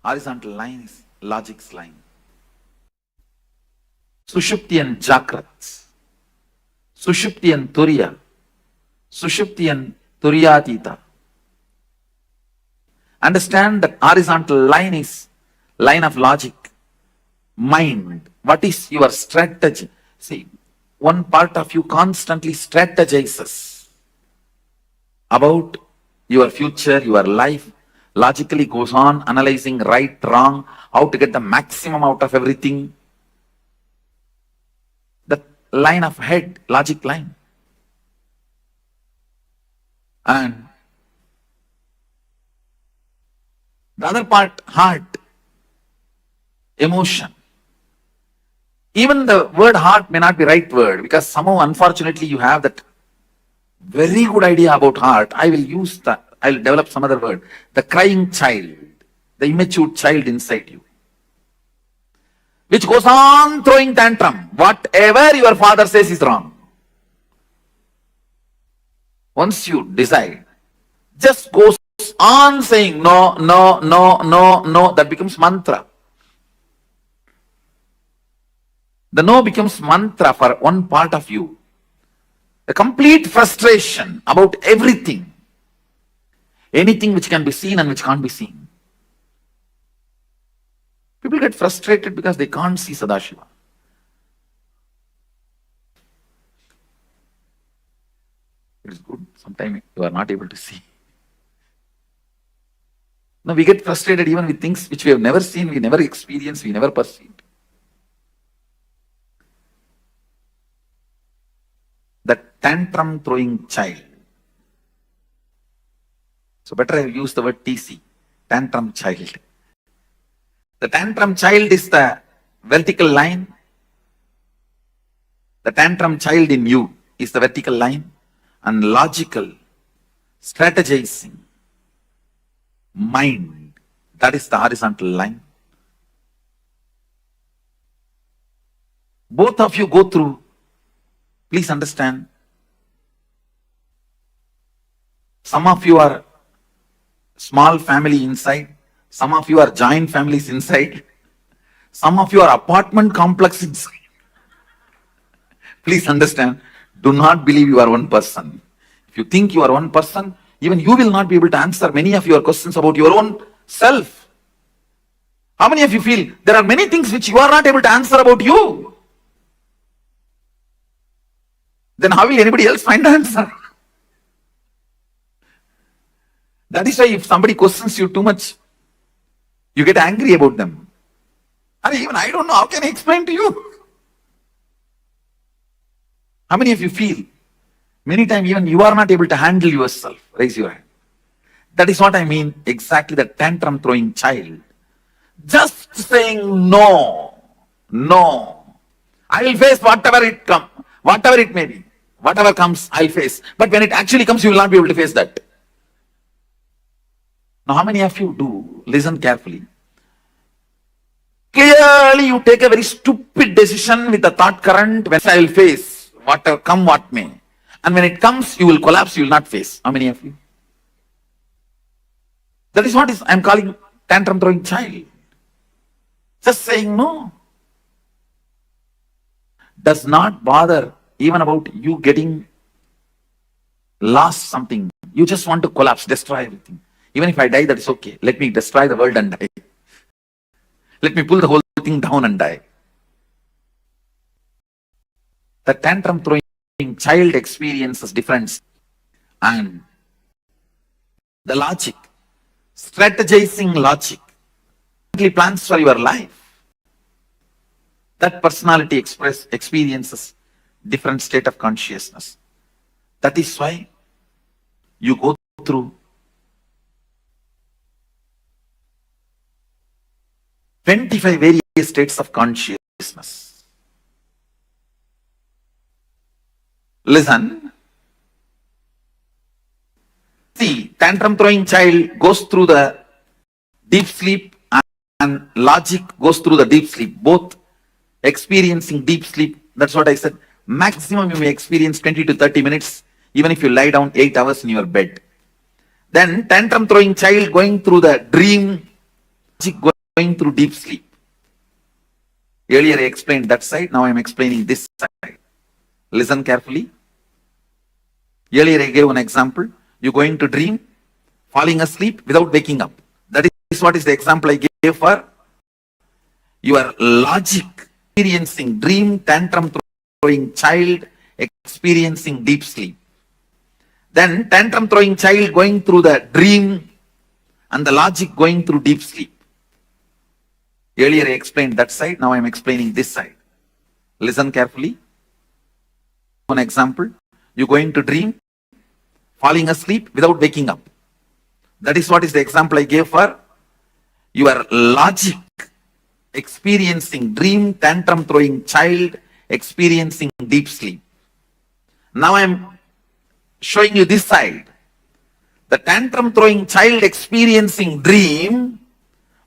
Horizontal line is logic's line. Sushupti and Jakrat, Sushupti and Turiya, Sushupti and Turiyatita. Understand that horizontal line is line of logic, mind. What is your strategy? See, one part of you constantly strategizes about your future, your life, logically goes on analyzing right, wrong, how to get the maximum out of everything. The line of head, logic line. And the other part, heart, emotion. Even the word heart may not be right word, because somehow unfortunately you have that very good idea about heart. I will develop some other word. The crying child, the immature child inside you, which goes on throwing tantrum. Whatever your father says is wrong. Once you decide, just goes on saying no, no, no, no, no, that becomes mantra. The no becomes mantra for one part of you. A complete frustration about everything. Anything which can be seen and which can't be seen. People get frustrated because they can't see Sadashiva. It is good. Sometimes you are not able to see. Now we get frustrated even with things which we have never seen, we never experienced, we never perceived. The tantrum throwing child. So better I use the word TC, tantrum child. The tantrum child is the vertical line. The tantrum child in you is the vertical line, and logical, strategizing, mind, that is the horizontal line. Both of you go through, please understand, some of you are small family inside, some of you are joint families inside, some of you are apartment complex inside. Please understand, do not believe you are one person. If you think you are one person, even you will not be able to answer many of your questions about your own self. How many of you feel there are many things which you are not able to answer about you? Then how will anybody else find the answer? That is why if somebody questions you too much, you get angry about them. And even I don't know, how can I explain to you? How many of you feel many times even you are not able to handle yourself? Raise your hand. That is what I mean, exactly the tantrum throwing child. Just saying no, no. I will face whatever it comes, whatever it may be. Whatever comes, I'll face. But when it actually comes, you will not be able to face that. Now, how many of you do? Listen carefully. Clearly, you take a very stupid decision with the thought current, when I will face whatever come what may. And when it comes, you will collapse, you will not face. How many of you? That is what I am calling tantrum throwing child. Just saying no. does not bother even about you getting lost something. You just want to collapse, destroy everything. Even if I die, that is okay. Let me destroy the world and die. Let me pull the whole thing down and die. The tantrum throwing child experiences difference, and the logic, strategizing logic, plans for your life. That personality experiences different state of consciousness. That is why you go through 25 various states of consciousness. Listen. See, tantrum throwing child goes through the deep sleep and logic goes through the deep sleep. Both experiencing deep sleep. That's what I said. Maximum you may experience 20 to 30 minutes, even if you lie down 8 hours in your bed. Then tantrum throwing child going through the dream, logic going through deep sleep. Earlier I explained that side, now I am explaining this side. Listen carefully. Earlier I gave an example. You're going to dream, falling asleep without waking up. That is what is the example I gave for your logic. Experiencing dream, tantrum throwing child, experiencing deep sleep. Then tantrum throwing child going through the dream and the logic going through deep sleep. Earlier I explained that side, now I am explaining this side. Listen carefully. One example, you're going to dream, falling asleep without waking up. That is what is the example I gave for your logic. Experiencing dream, tantrum throwing child, experiencing deep sleep. Now I am showing you this side. The tantrum throwing child experiencing dream,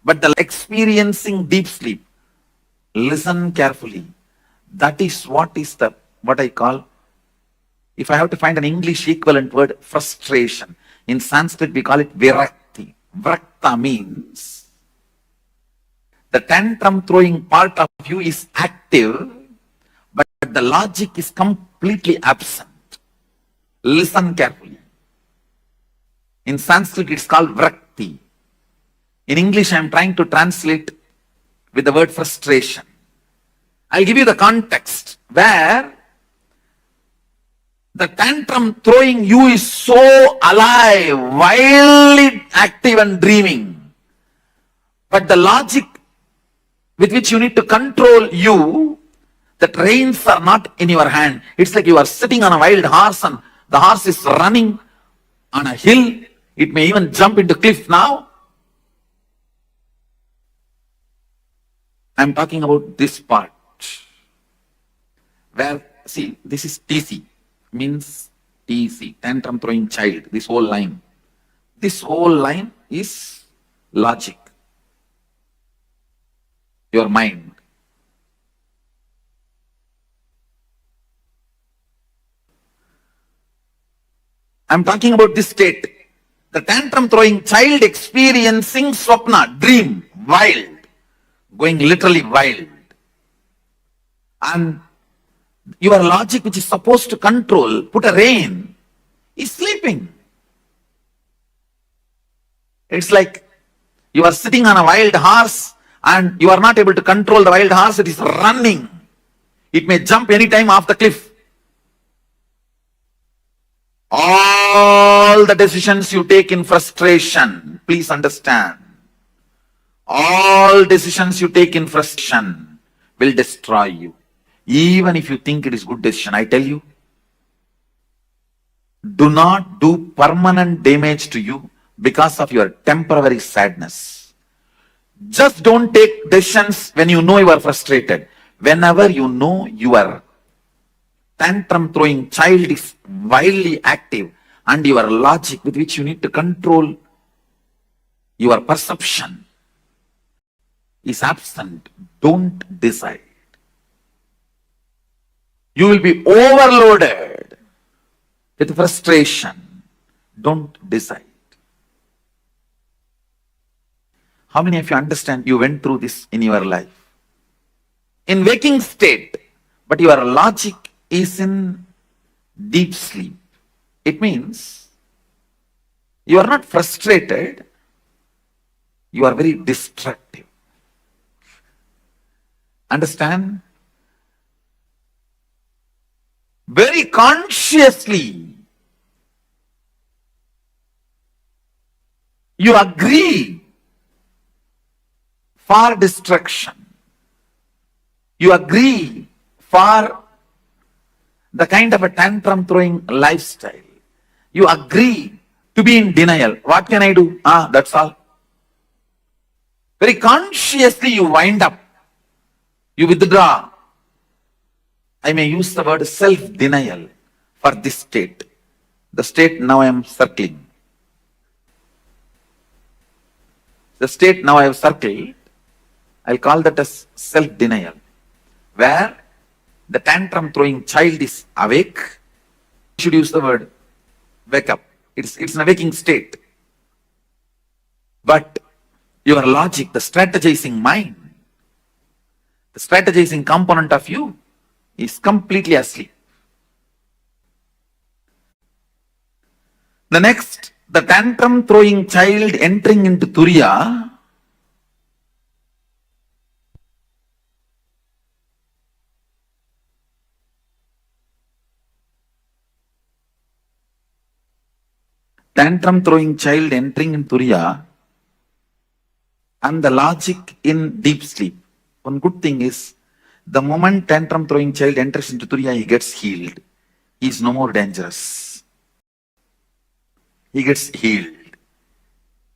but the experiencing deep sleep. Listen carefully. That is what I call, if I have to find an English equivalent word, frustration. In Sanskrit we call it virakti. Vrakta means the tantrum throwing part of you is active, but the logic is completely absent. Listen carefully. In Sanskrit it's called vrakti. In English I am trying to translate with the word frustration. I'll give you the context where the tantrum throwing you is so alive, wildly active and dreaming. But the logic with which you need to control you, the reins are not in your hand. It's like you are sitting on a wild horse and the horse is running on a hill. It may even jump into cliff now. I'm talking about this part. Where, see, this is TC, means TC, tantrum throwing child, this whole line. This whole line is logic. Your mind. I'm talking about this state. The tantrum throwing child experiencing swapna, dream, wild, going literally wild. And your logic, which is supposed to control, put a rein, is sleeping. It's like you are sitting on a wild horse and you are not able to control the wild horse, it is running. It may jump anytime off the cliff. All the decisions you take in frustration, please understand, all decisions you take in frustration will destroy you. Even if you think it is good decision, I tell you, do not do permanent damage to you because of your temporary sadness. Just don't take decisions when you know you are frustrated. Whenever you know your tantrum throwing child is wildly active and your logic with which you need to control your perception is absent, don't decide. You will be overloaded with frustration. Don't decide. How many of you understand you went through this in your life? In waking state, but your logic is in deep sleep. It means you are not frustrated, you are very destructive. Understand? Very consciously you agree for destruction. You agree for the kind of a tantrum throwing lifestyle. You agree to be in denial. What can I do? That's all. Very consciously you wind up. You withdraw. I may use the word self-denial for this state. The state now I am circling. The state now I have circled, I'll call that as self-denial, where the tantrum throwing child is awake. You should use the word wake up. It's an awaking state. But your logic, the strategizing mind, the strategizing component of you is completely asleep. The next, the tantrum throwing child entering into Turiya, tantrum throwing child entering in Turiya, and the logic in deep sleep. One good thing is, the moment tantrum throwing child enters into Turiya, he gets healed. He is no more dangerous. He gets healed.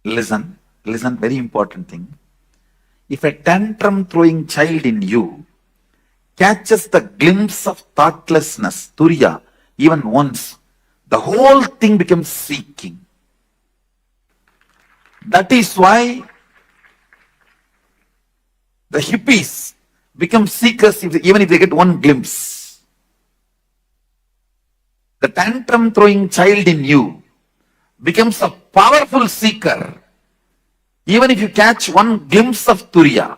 Listen, very important thing. If a tantrum throwing child in you catches the glimpse of thoughtlessness, Turiya, even once, the whole thing becomes seeking. That is why the hippies become seekers even if they get one glimpse. The tantrum throwing child in you becomes a powerful seeker even if you catch one glimpse of Turiya.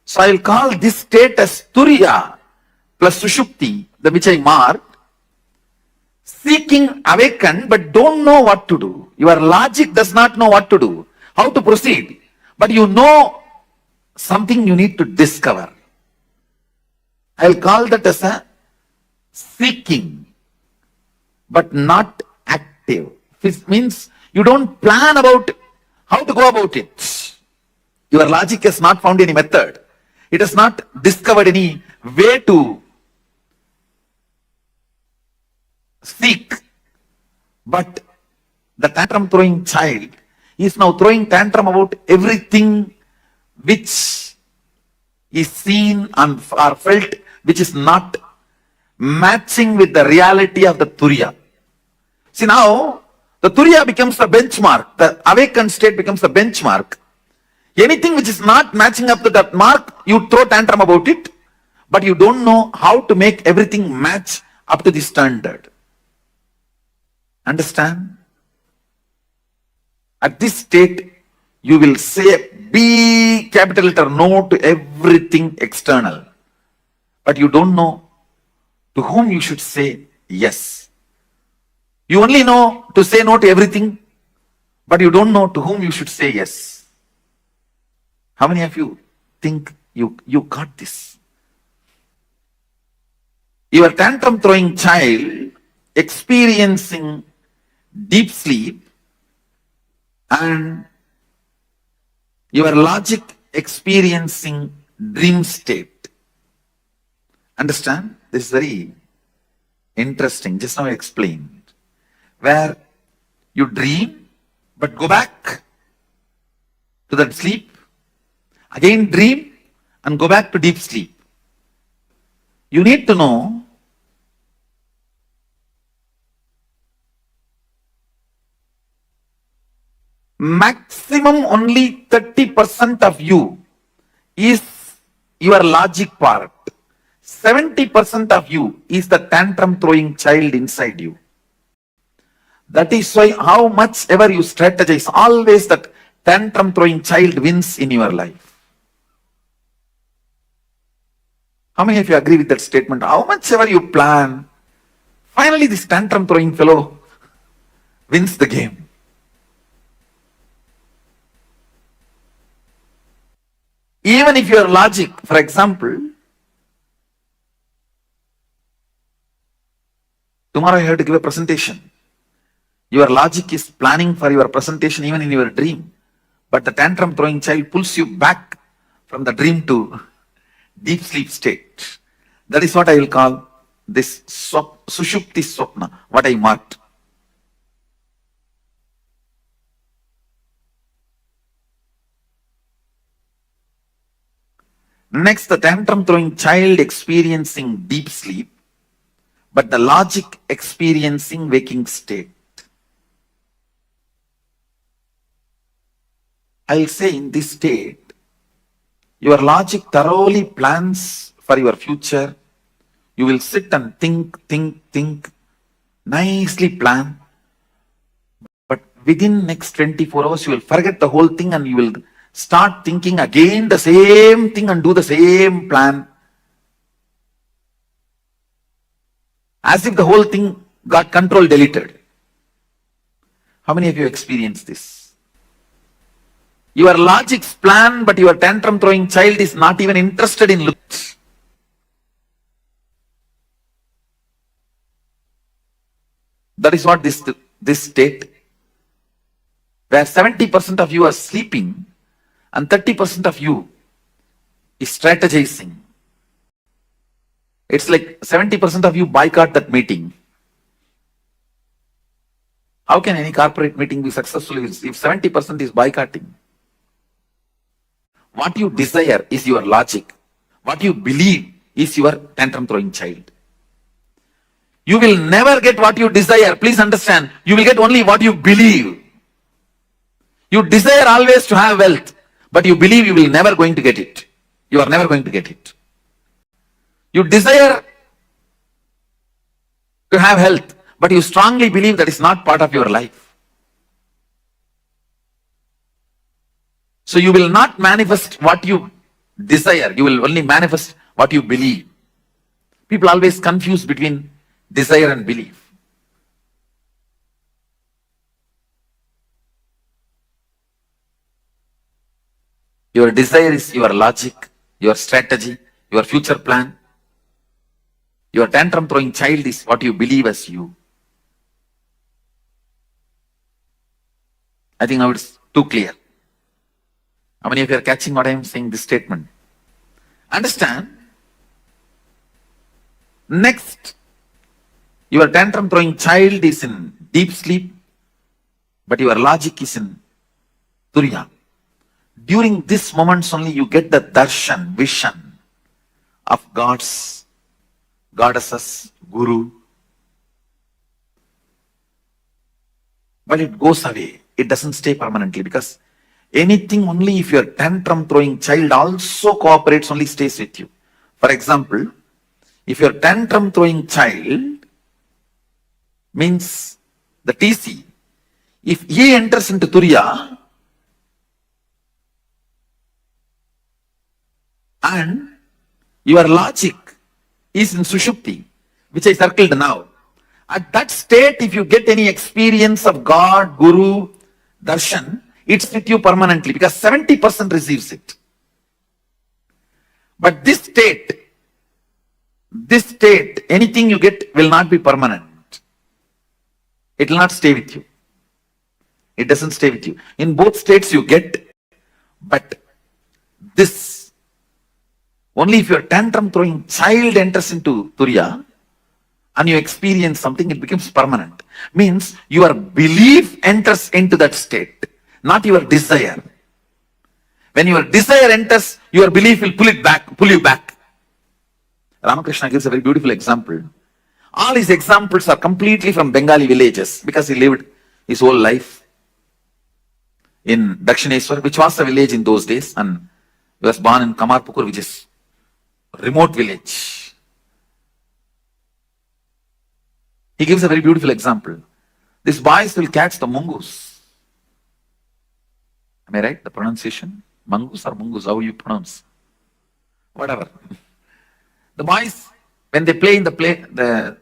So I will call this state as Turiya plus Sushupti, the which I marked, seeking awaken but don't know what to do. Your logic does not know what to do, how to proceed, but you know something you need to discover. I will call that as a seeking but not active. It means you don't plan about how to go about it. Your logic has not found any method. It has not discovered any way to seek. But the tantrum throwing child is now throwing tantrum about everything which is seen and or felt, which is not matching with the reality of the Turiya. See, now the Turiya becomes the benchmark. The awakened state becomes the benchmark. Anything which is not matching up to that mark, you throw tantrum about it, but you don't know how to make everything match up to the standard. Understand? At this state, you will say big capital letter no to everything external. But you don't know to whom you should say yes. You only know to say no to everything, but you don't know to whom you should say yes. How many of you think you got this? Your tantrum throwing child experiencing deep sleep and your logic experiencing dream state. Understand? This is very interesting. Just now I explained. Where you dream, but go back to that sleep. Again dream and go back to deep sleep. You need to know maximum only 30% of you is your logic part. 70% of you is the tantrum throwing child inside you. That is why how much ever you strategize, always that tantrum throwing child wins in your life. How many of you agree with that statement? How much ever you plan, finally this tantrum throwing fellow wins the game. Even if your logic, for example, tomorrow you have to give a presentation. Your logic is planning for your presentation even in your dream. But the tantrum throwing child pulls you back from the dream to deep sleep state. That is what I will call this sushupti swapna, what I marked. Next, the tantrum throwing child experiencing deep sleep, but the logic experiencing waking state. I'll say in this state, your logic thoroughly plans for your future. You will sit and think, nicely plan. But within next 24 hours, you will forget the whole thing and you will start thinking again the same thing and do the same plan. As if the whole thing got control deleted. How many of you experienced this? Your logic's plan, but your tantrum throwing child is not even interested in looking. That is what this state, where 70% of you are sleeping and 30% of you is strategizing. It's like 70% of you boycott that meeting. How can any corporate meeting be successful if 70% is boycotting? What you desire is your logic. What you believe is your tantrum throwing child. You will never get what you desire. Please understand. You will get only what you believe. You desire always to have wealth, but you believe you will never going to get it. You are never going to get it. You desire to have health, but you strongly believe that is not part of your life. So you will not manifest what you desire. You will only manifest what you believe. People always confuse between desire and belief. Your desire is your logic, your strategy, your future plan. Your tantrum throwing child is what you believe as you. I think now it's too clear. How many of you are catching what I am saying, this statement? Understand? Next, your tantrum throwing child is in deep sleep, but your logic is in turiya. During these moments only you get the darshan, vision of gods, goddesses, guru. But it goes away. It doesn't stay permanently, because anything only if your tantrum throwing child also cooperates only stays with you. For example, if your tantrum throwing child means the TC, if he enters into turiya and your logic is in sushupti, which I circled now, at that state if you get any experience of God, Guru, darshan, it's with you permanently, because 70% receives it. But this state, anything you get will not be permanent. It will not stay with you. It doesn't stay with you. In both states you get, but this, only if your tantrum throwing child enters into turiya and you experience something, it becomes permanent. Means your belief enters into that state, not your desire. When your desire enters, your belief will pull you back. Ramakrishna gives a very beautiful example. All his examples are completely from Bengali villages, because he lived his whole life in Dakshineswar, which was a village in those days, and he was born in Kamarpukur, which is a remote village. He gives a very beautiful example. These boys will catch the mongoose. Am I right? The pronunciation? Mongoose or mongoose, how you pronounce? Whatever. The boys, when they play in the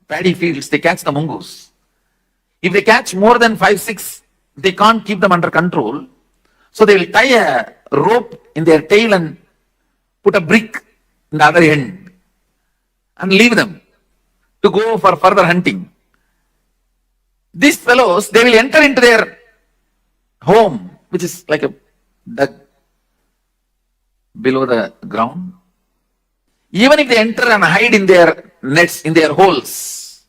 paddy fields, they catch the mongoose. If they catch more than 5, 6, they can't keep them under control. So they will tie a rope in their tail and put a brick in the other end and leave them to go for further hunting. These fellows, they will enter into their home, which is like a dug below the ground. Even if they enter and hide in their nets, in their holes,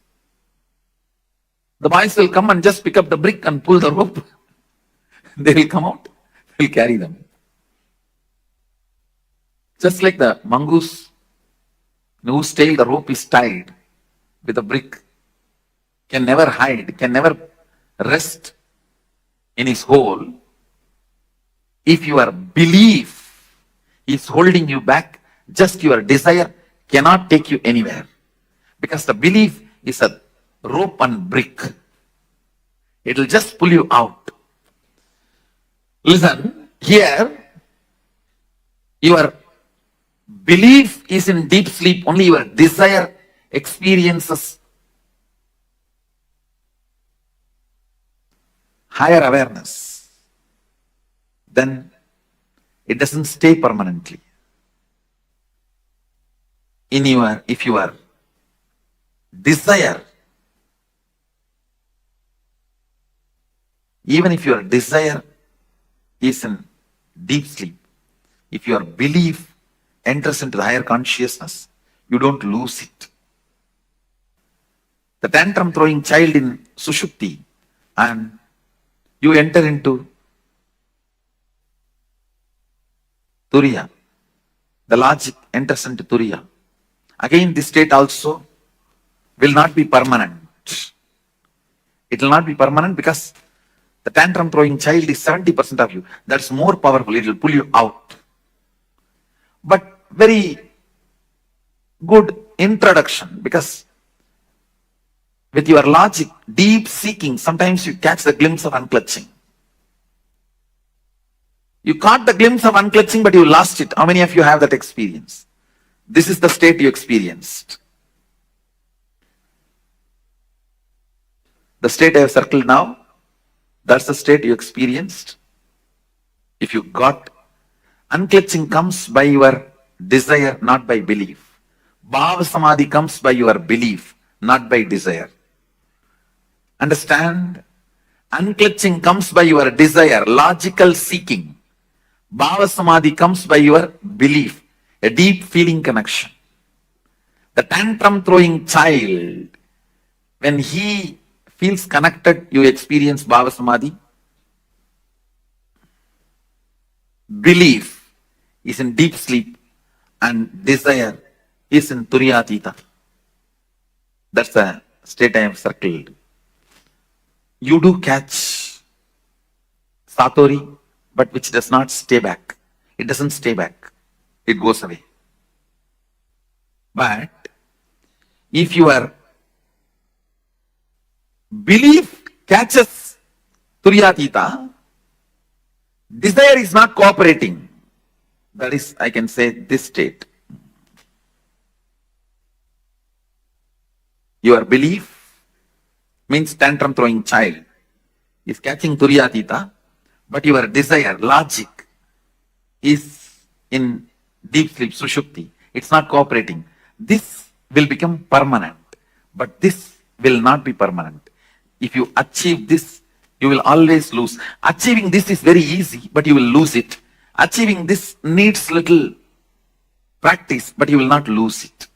the boys will come and just pick up the brick and pull the rope. They will come out, they will carry them. Just like the mongoose, whose tail the rope is tied with a brick, can never hide, can never rest in his hole. If your belief is holding you back, just your desire cannot take you anywhere. Because the belief is a rope and brick. It will just pull you out. Listen, here, your belief is in deep sleep, only your desire experiences higher awareness. Then it doesn't stay permanently. If your desire, even if your desire is in deep sleep, if your belief enters into the higher consciousness, you don't lose it. The tantrum throwing child in Sushupti, and you enter into Turiya. The logic enters into Turiya. Again, this state also will not be permanent. It will not be permanent because the tantrum throwing child is 70% of you. That's more powerful. It will pull you out. But very good introduction, because with your logic, deep seeking, sometimes you catch the glimpse of unclutching. You caught the glimpse of unclutching, but you lost it. How many of you have that experience? This is the state you experienced. The state I have circled now, that's the state you experienced. If you got, unclutching comes by your desire, not by belief. Bhava Samadhi comes by your belief, not by desire. Understand? Unclutching comes by your desire, logical seeking. Bhava Samadhi comes by your belief, a deep feeling connection. The tantrum throwing child, when he feels connected, you experience Bhava Samadhi. Belief is in deep sleep and desire is in Turiyatita. That's the state I have circled. You do catch Satori, but which does not stay back. It doesn't stay back. It goes away. But if your belief catches Turiyatita, desire is not cooperating. That is, I can say, this state. Your belief means tantrum throwing child is catching Turiyatita, but your desire, logic, is in deep sleep, Sushupti. It's not cooperating. This will become permanent, but this will not be permanent. If you achieve this, you will always lose. Achieving this is very easy, but you will lose it. Achieving this needs little practice, but you will not lose it.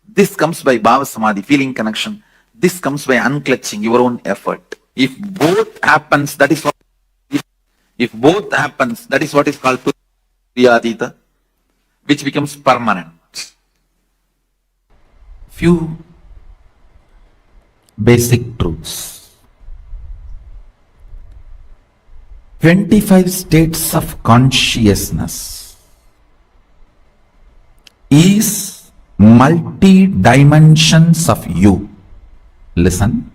This comes by Bhava Samadhi, feeling connection. This comes by unclutching, your own effort. If both happens, that is what. If both happens, that is what is called Turiyatita, which becomes permanent. Few basic truths. 25 states of consciousness is multi-dimensions of you. Listen.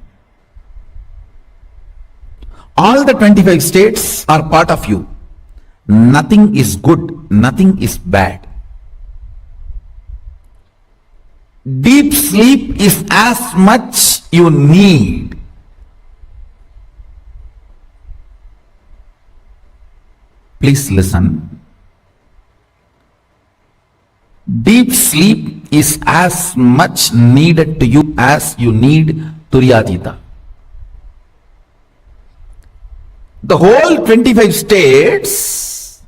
All the 25 states are part of you. Nothing is good, nothing is bad. Deep sleep is as much you need. Please listen. Deep sleep is as much needed to you as you need Turyatita. The whole 25 states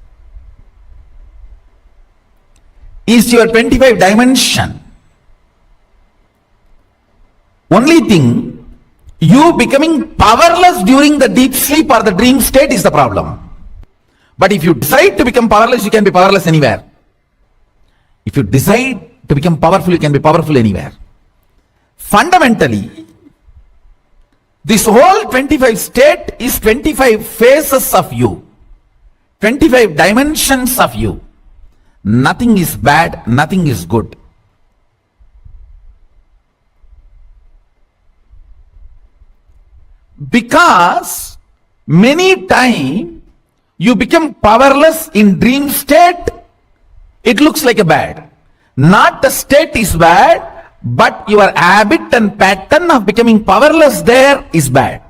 is your 25 dimension. Only thing, you becoming powerless during the deep sleep or the dream state is the problem. But if you decide to become powerless, you can be powerless anywhere. If you decide to become powerful, you can be powerful anywhere. Fundamentally, this whole 25 state is 25 phases of you, 25 dimensions of you. Nothing is bad, nothing is good. Because many times you become powerless in dream state, it looks like a bad. Not the state is bad, but your habit and pattern of becoming powerless there is bad.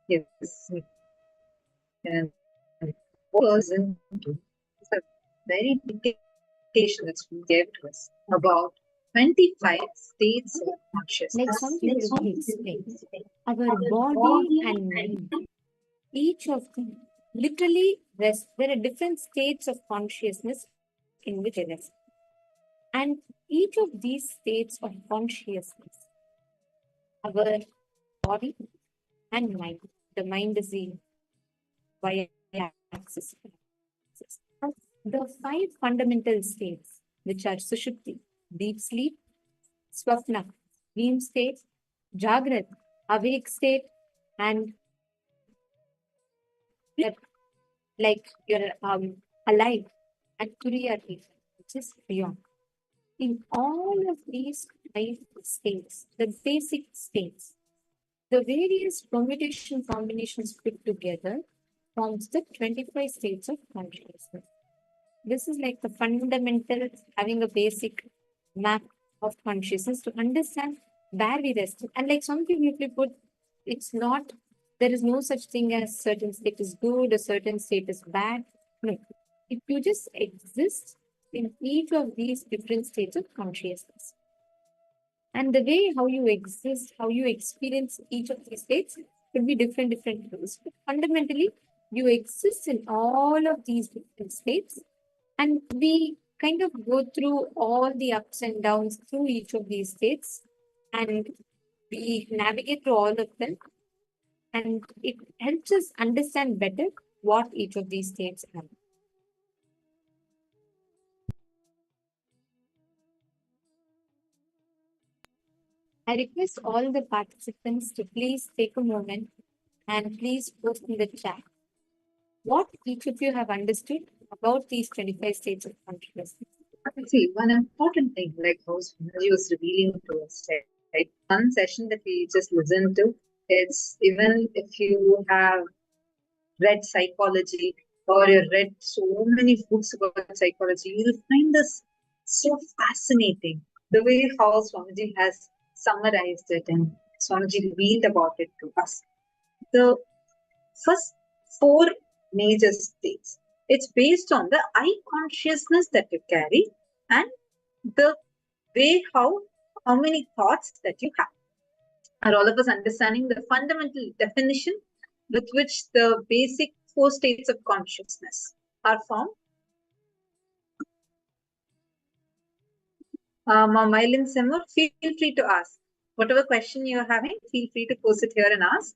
Yes. And person is a very indication that's been given to us about 25 states of consciousness. Like Swamiji will explain, our body and mind, each of them literally rest. There are different states of consciousness in which they rest. And each of these states of consciousness, our body and mind, the mind is the y-axis. The five fundamental states, which are Sushupti, deep sleep, Swapna, dream state, Jagrat, awake state, and like you're alive, and Turiyati, which is beyond. In all of these five states, the basic states, the various permutation combinations put together forms the 25 states of consciousness. This is like the fundamental, having a basic map of consciousness to understand where we rest. And like something if we put, it's not, there is no such thing as certain state is good, a certain state is bad. No. If you just exist in each of these different states of consciousness. And the way how you exist, how you experience each of these states could be different ways. But fundamentally, you exist in all of these different states. And we kind of go through all the ups and downs through each of these states. And we navigate through all of them. And it helps us understand better what each of these states are. I request all the participants to please take a moment and please post in the chat what each of you have understood about these 25 states of consciousness. See, one important thing, like how Swamiji was revealing to us, right? One session that we just listened to, it's even if you have read psychology or you read so many books about psychology, you'll find this so fascinating. The way how Swamiji has summarized it and Swamiji revealed about it to us. The first four major states, it's based on the I consciousness that you carry and the way how many thoughts that you have. Are all of us understanding the fundamental definition with which the basic four states of consciousness are formed? Mylin Semur, feel free to ask. Whatever question you're having, feel free to post it here and ask.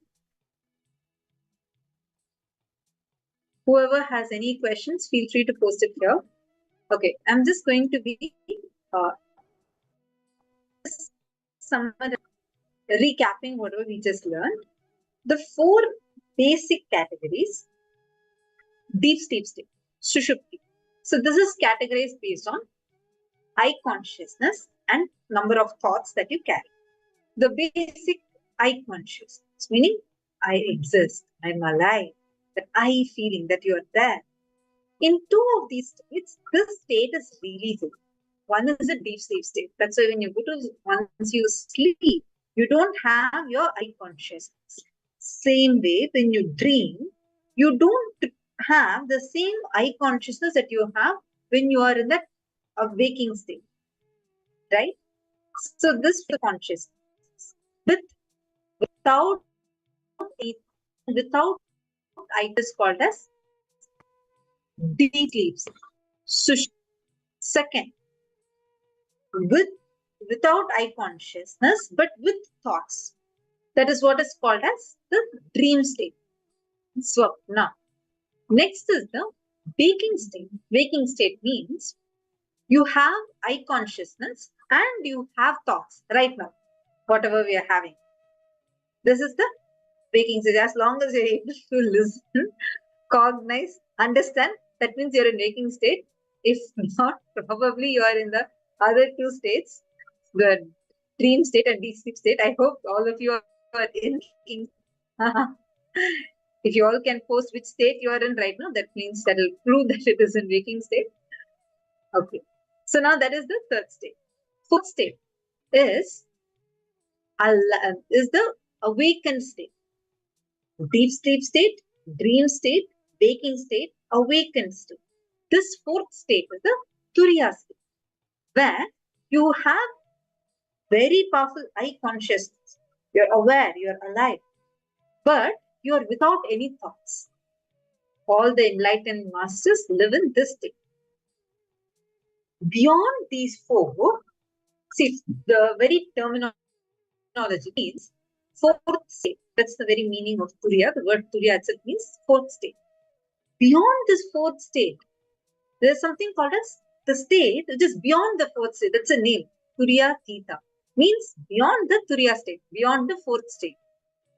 Whoever has any questions, feel free to post it here. Okay, I'm just going to be recapping whatever we just learned. The four basic categories: deep sleep state, Sushupti. So this is categorized based on I consciousness and number of thoughts that you carry. The basic I consciousness, meaning I exist, I'm alive, that I feeling that you are there. In two of these states, this state is really good. One is a deep sleep state. That's why when you go to, once you sleep, you don't have your I consciousness. Same way, when you dream, you don't have the same I consciousness that you have when you are in that waking state, right? So this consciousness, without I is called as deep sleep. Second, without I consciousness, but with thoughts. That is what is called as the dream state. Swapna. Next is the waking state. Waking state means you have I consciousness and you have thoughts right now, whatever we are having. This is the waking state. As long as you're able to listen, cognize, understand, that means you're in waking state. If not, probably you are in the other two states, the dream state and deep sleep state. I hope all of you are in waking. If you all can post which state you are in right now, that means that will prove that it is in waking state. Okay. So now that is the third state. Fourth state is the awakened state. deep sleep state, dream state, waking state, awakened state. This fourth state is the Turiya state, where you have very powerful eye consciousness. You're aware, you're alive, but you're without any thoughts. All the enlightened masters live in this state. Beyond these four, see, the very terminology means fourth state. That's the very meaning of Turiya. The word Turiya itself means fourth state. Beyond this fourth state, there's something called as the state which is beyond the fourth state. That's a name. Turiya Theta means beyond the Turiya state, beyond the fourth state,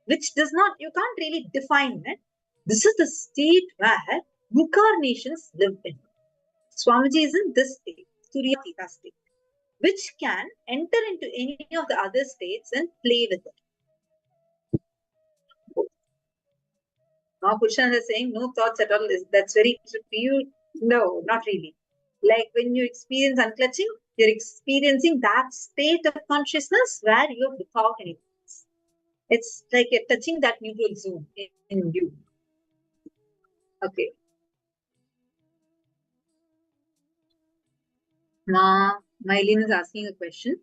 which does not, you can't really define it. This is the state where incarnations live in. Swamiji is in this state, Turiya Theta state, which can enter into any of the other states and play with it. Now, Purushana is saying no thoughts at all. That's very trippy. No, not really. Like when you experience unclutching, you're experiencing that state of consciousness where you're without any thoughts. It's like you're touching that neutral zone in you. Okay. Now, Mylene is asking a question.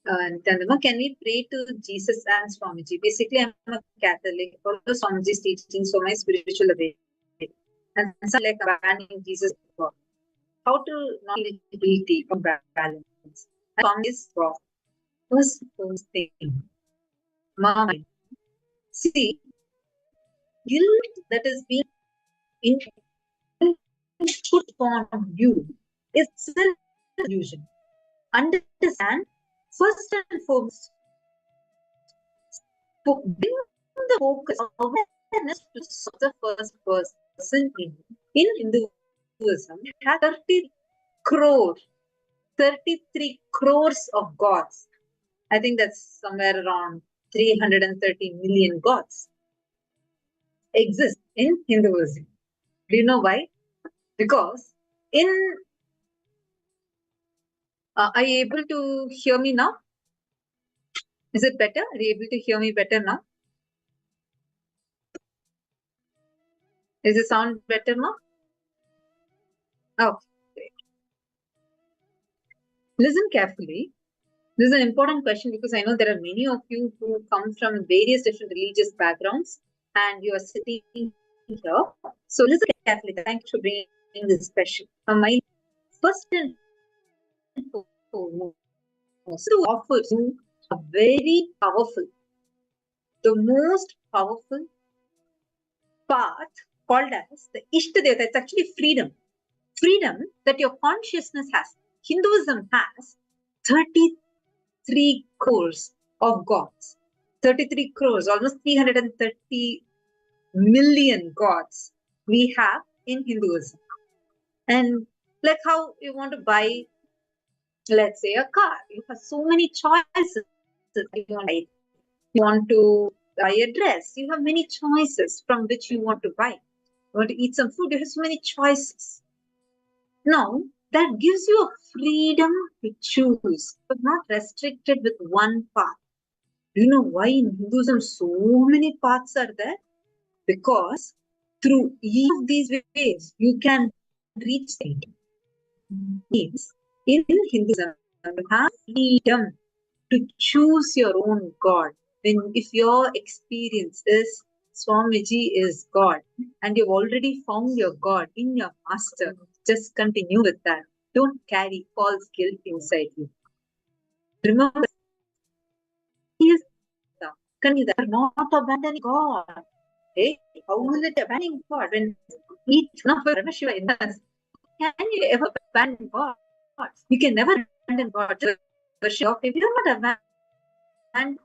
Nithyananda, can we pray to Jesus and Swamiji? Basically, I'm a Catholic. Follow Swamiji's teachings for my spiritual awakening. And some like abandoning Jesus. How to not feel guilty or balance? And Swami is God. First thing. Mind. See, guilt that is being put upon you is still a delusion. Understand, first and foremost, bring the focus of awareness to the first person in Hinduism. It has 33 crores of gods. I think that's somewhere around 330 million gods exist in Hinduism. Do you know why? Because are you able to hear me now? Is it better? Are you able to hear me better now? Is the sound better now? Oh, great. Listen carefully. This is an important question because I know there are many of you who come from various different religious backgrounds and you are sitting here. So listen carefully. Thank you for bringing this question. My first and foremost to offer you a very powerful, the most powerful path called as the Ishtadevata. It's actually freedom. Freedom that your consciousness has. Hinduism has 33 crores of gods. 33 crores, almost 330 million gods we have in Hinduism. And like how you want to buy, let's say, a car. You have so many choices. You want to buy a dress. You have many choices from which you want to buy. You want to eat some food. You have so many choices. Now, that gives you a freedom to choose, but not restricted with one path. Do you know why in Hinduism so many paths are there? Because through each of these ways, you can reach it. Means in Hinduism, you have freedom to choose your own God. If your experience is Swamiji is God and you've already found your God in your master, just continue with that. Don't carry false guilt inside you. Remember, he is not abandoning God. Hey, how will it abandon God when each one of Paramashiva in us? Can you ever abandon God? You can never abandon God. Just worship. If you do not abandon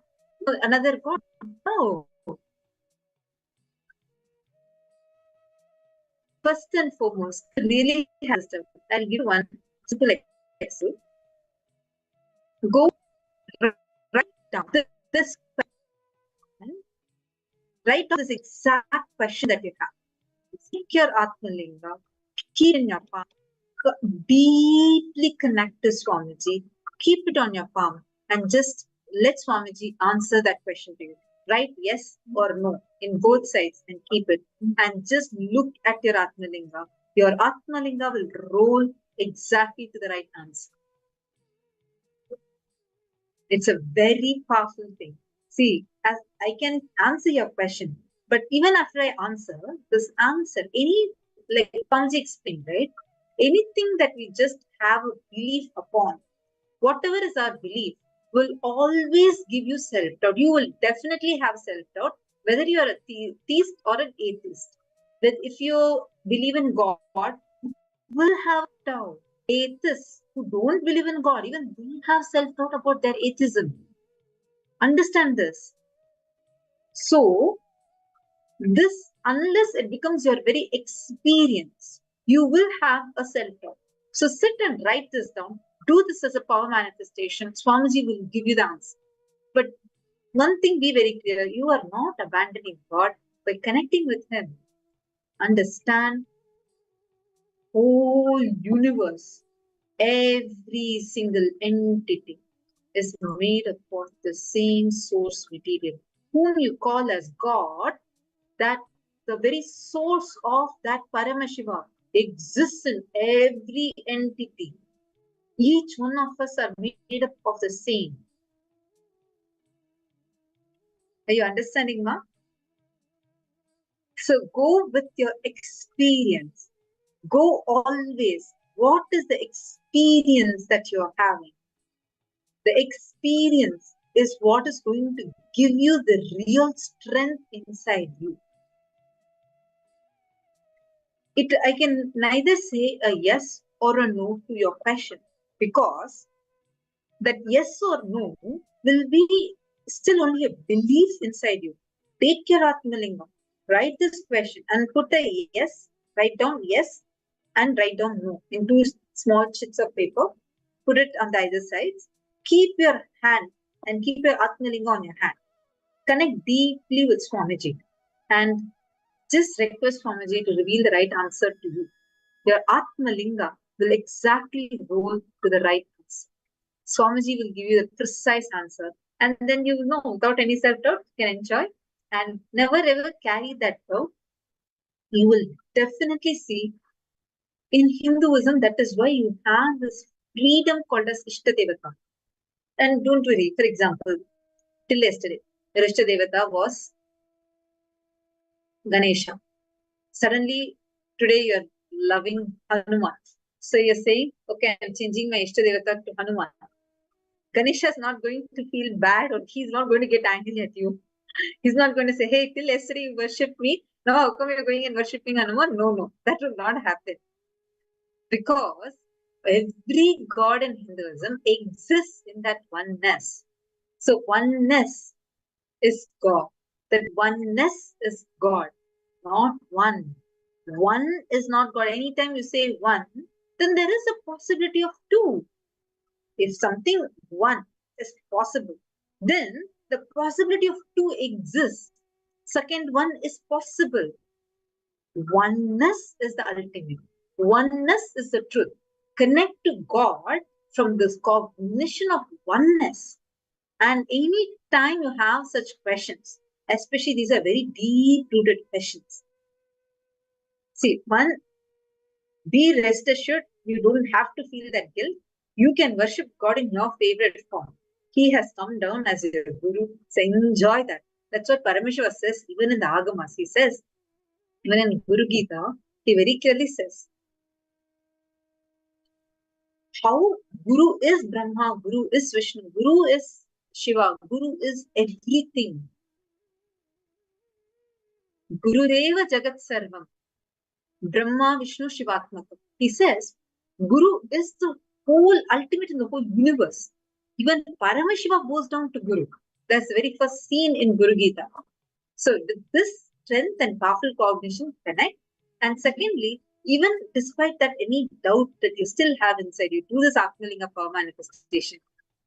another God, no. First and foremost, really has to. I'll give one simple example. Go write down this question. Write down this exact question that you have. Seek your Atmalinga. Keep it in your palm. Deeply connect to Swamiji. Keep it on your palm and just let Swamiji answer that question to you. Write yes or no in both sides and keep it. And just look at your Atmalinga. Your Atmalinga will roll exactly to the right answer. It's a very powerful thing. See, as I can answer your question, but even after I answer, this answer, any, like Pamji explained, right? Anything that we just have a belief upon, whatever is our belief, will always give you self-doubt. You will definitely have self-doubt, whether you are a theist or an atheist. That if you believe in God, you will have doubt. Atheists who don't believe in God, even they have self-doubt about their atheism. Understand this. So, this, unless it becomes your very experience, you will have a self-doubt. So, sit and write this down. Do this as a power manifestation. Swamiji will give you the answer. But one thing, be very clear, you are not abandoning God by connecting with Him. Understand, whole universe, every single entity is made up of the same source material, whom you call as God, that the very source of that Paramashiva exists in every entity. Each one of us are made up of the same. Are you understanding, ma? So go with your experience. Go always. What is the experience that you are having? The experience is what is going to give you the real strength inside you. I can neither say a yes or a no to your question, because that yes or no will be still only a belief inside you. Take your Atmalingam, write this question and put a yes, write down yes and write down no in two small sheets of paper. Put it on the either sides. Keep your hand and keep your Atmalingam on your hand. Connect deeply with Swamiji and just request Swamiji to reveal the right answer to you. Your Atmalinga will exactly roll to the right answer. Swamiji will give you the precise answer, and then you will know without any self-doubt, you can enjoy and never ever carry that doubt. You will definitely see in Hinduism, that is why you have this freedom called as Ishtadevata. And don't worry, for example, till yesterday, your Ishtadevata was Ganesha. Suddenly, today you're loving Hanuman. So you're saying, okay, I'm changing my Ishtadevata to Hanuman. Ganesha is not going to feel bad, or he's not going to get angry at you. He's not going to say, hey, till yesterday you worshipped me. Now how come you're going and worshipping Hanuman? No, that will not happen. Because every god in Hinduism exists in that oneness. So oneness is God. That oneness is God, not one. One is not God. Anytime you say one, then there is a possibility of two. If something one is possible, then the possibility of two exists. Second one is possible. Oneness is the ultimate. Oneness is the truth. Connect to God from this cognition of oneness. And any time you have such questions, especially these are very deep-rooted questions. See, one, be rest assured, you don't have to feel that guilt. You can worship God in your favorite form. He has come down as your guru. So enjoy that. That's what Paramashiva says, even in the Agamas. He says, even in Guru Gita, he very clearly says, how Guru is Brahma, Guru is Vishnu, Guru is Shiva, Guru is everything. Gurureva Jagat Sarvam, Brahma, Vishnu, Shivatmakam. He says, Guru is the whole ultimate in the whole universe. Even Paramashiva goes down to Guru. That's the very first scene in Guru Gita. So with this strength and powerful cognition, connect. And secondly, even despite that any doubt that you still have inside you, do this Atmalinga power manifestation.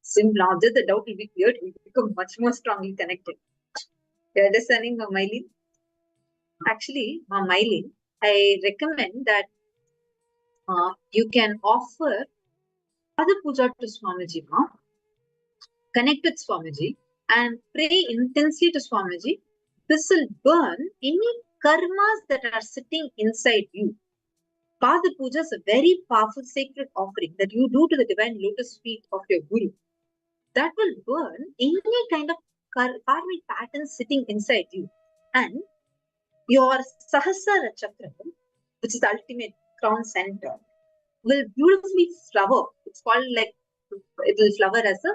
Simple, now just the doubt will be cleared, you become much more strongly connected. You're understanding, Mamaili? Actually, Mamaili, I recommend that you can offer other puja to Swamiji, connect with Swamiji, and pray intensely to Swamiji, this will burn any karmas that are sitting inside you. Pada Puja is a very powerful sacred offering that you do to the divine lotus feet of your Guru. That will burn any kind of karmic pattern sitting inside you. And your Sahasrara Chakra, which is the ultimate crown center, will beautifully flower. It's called like, it will flower as a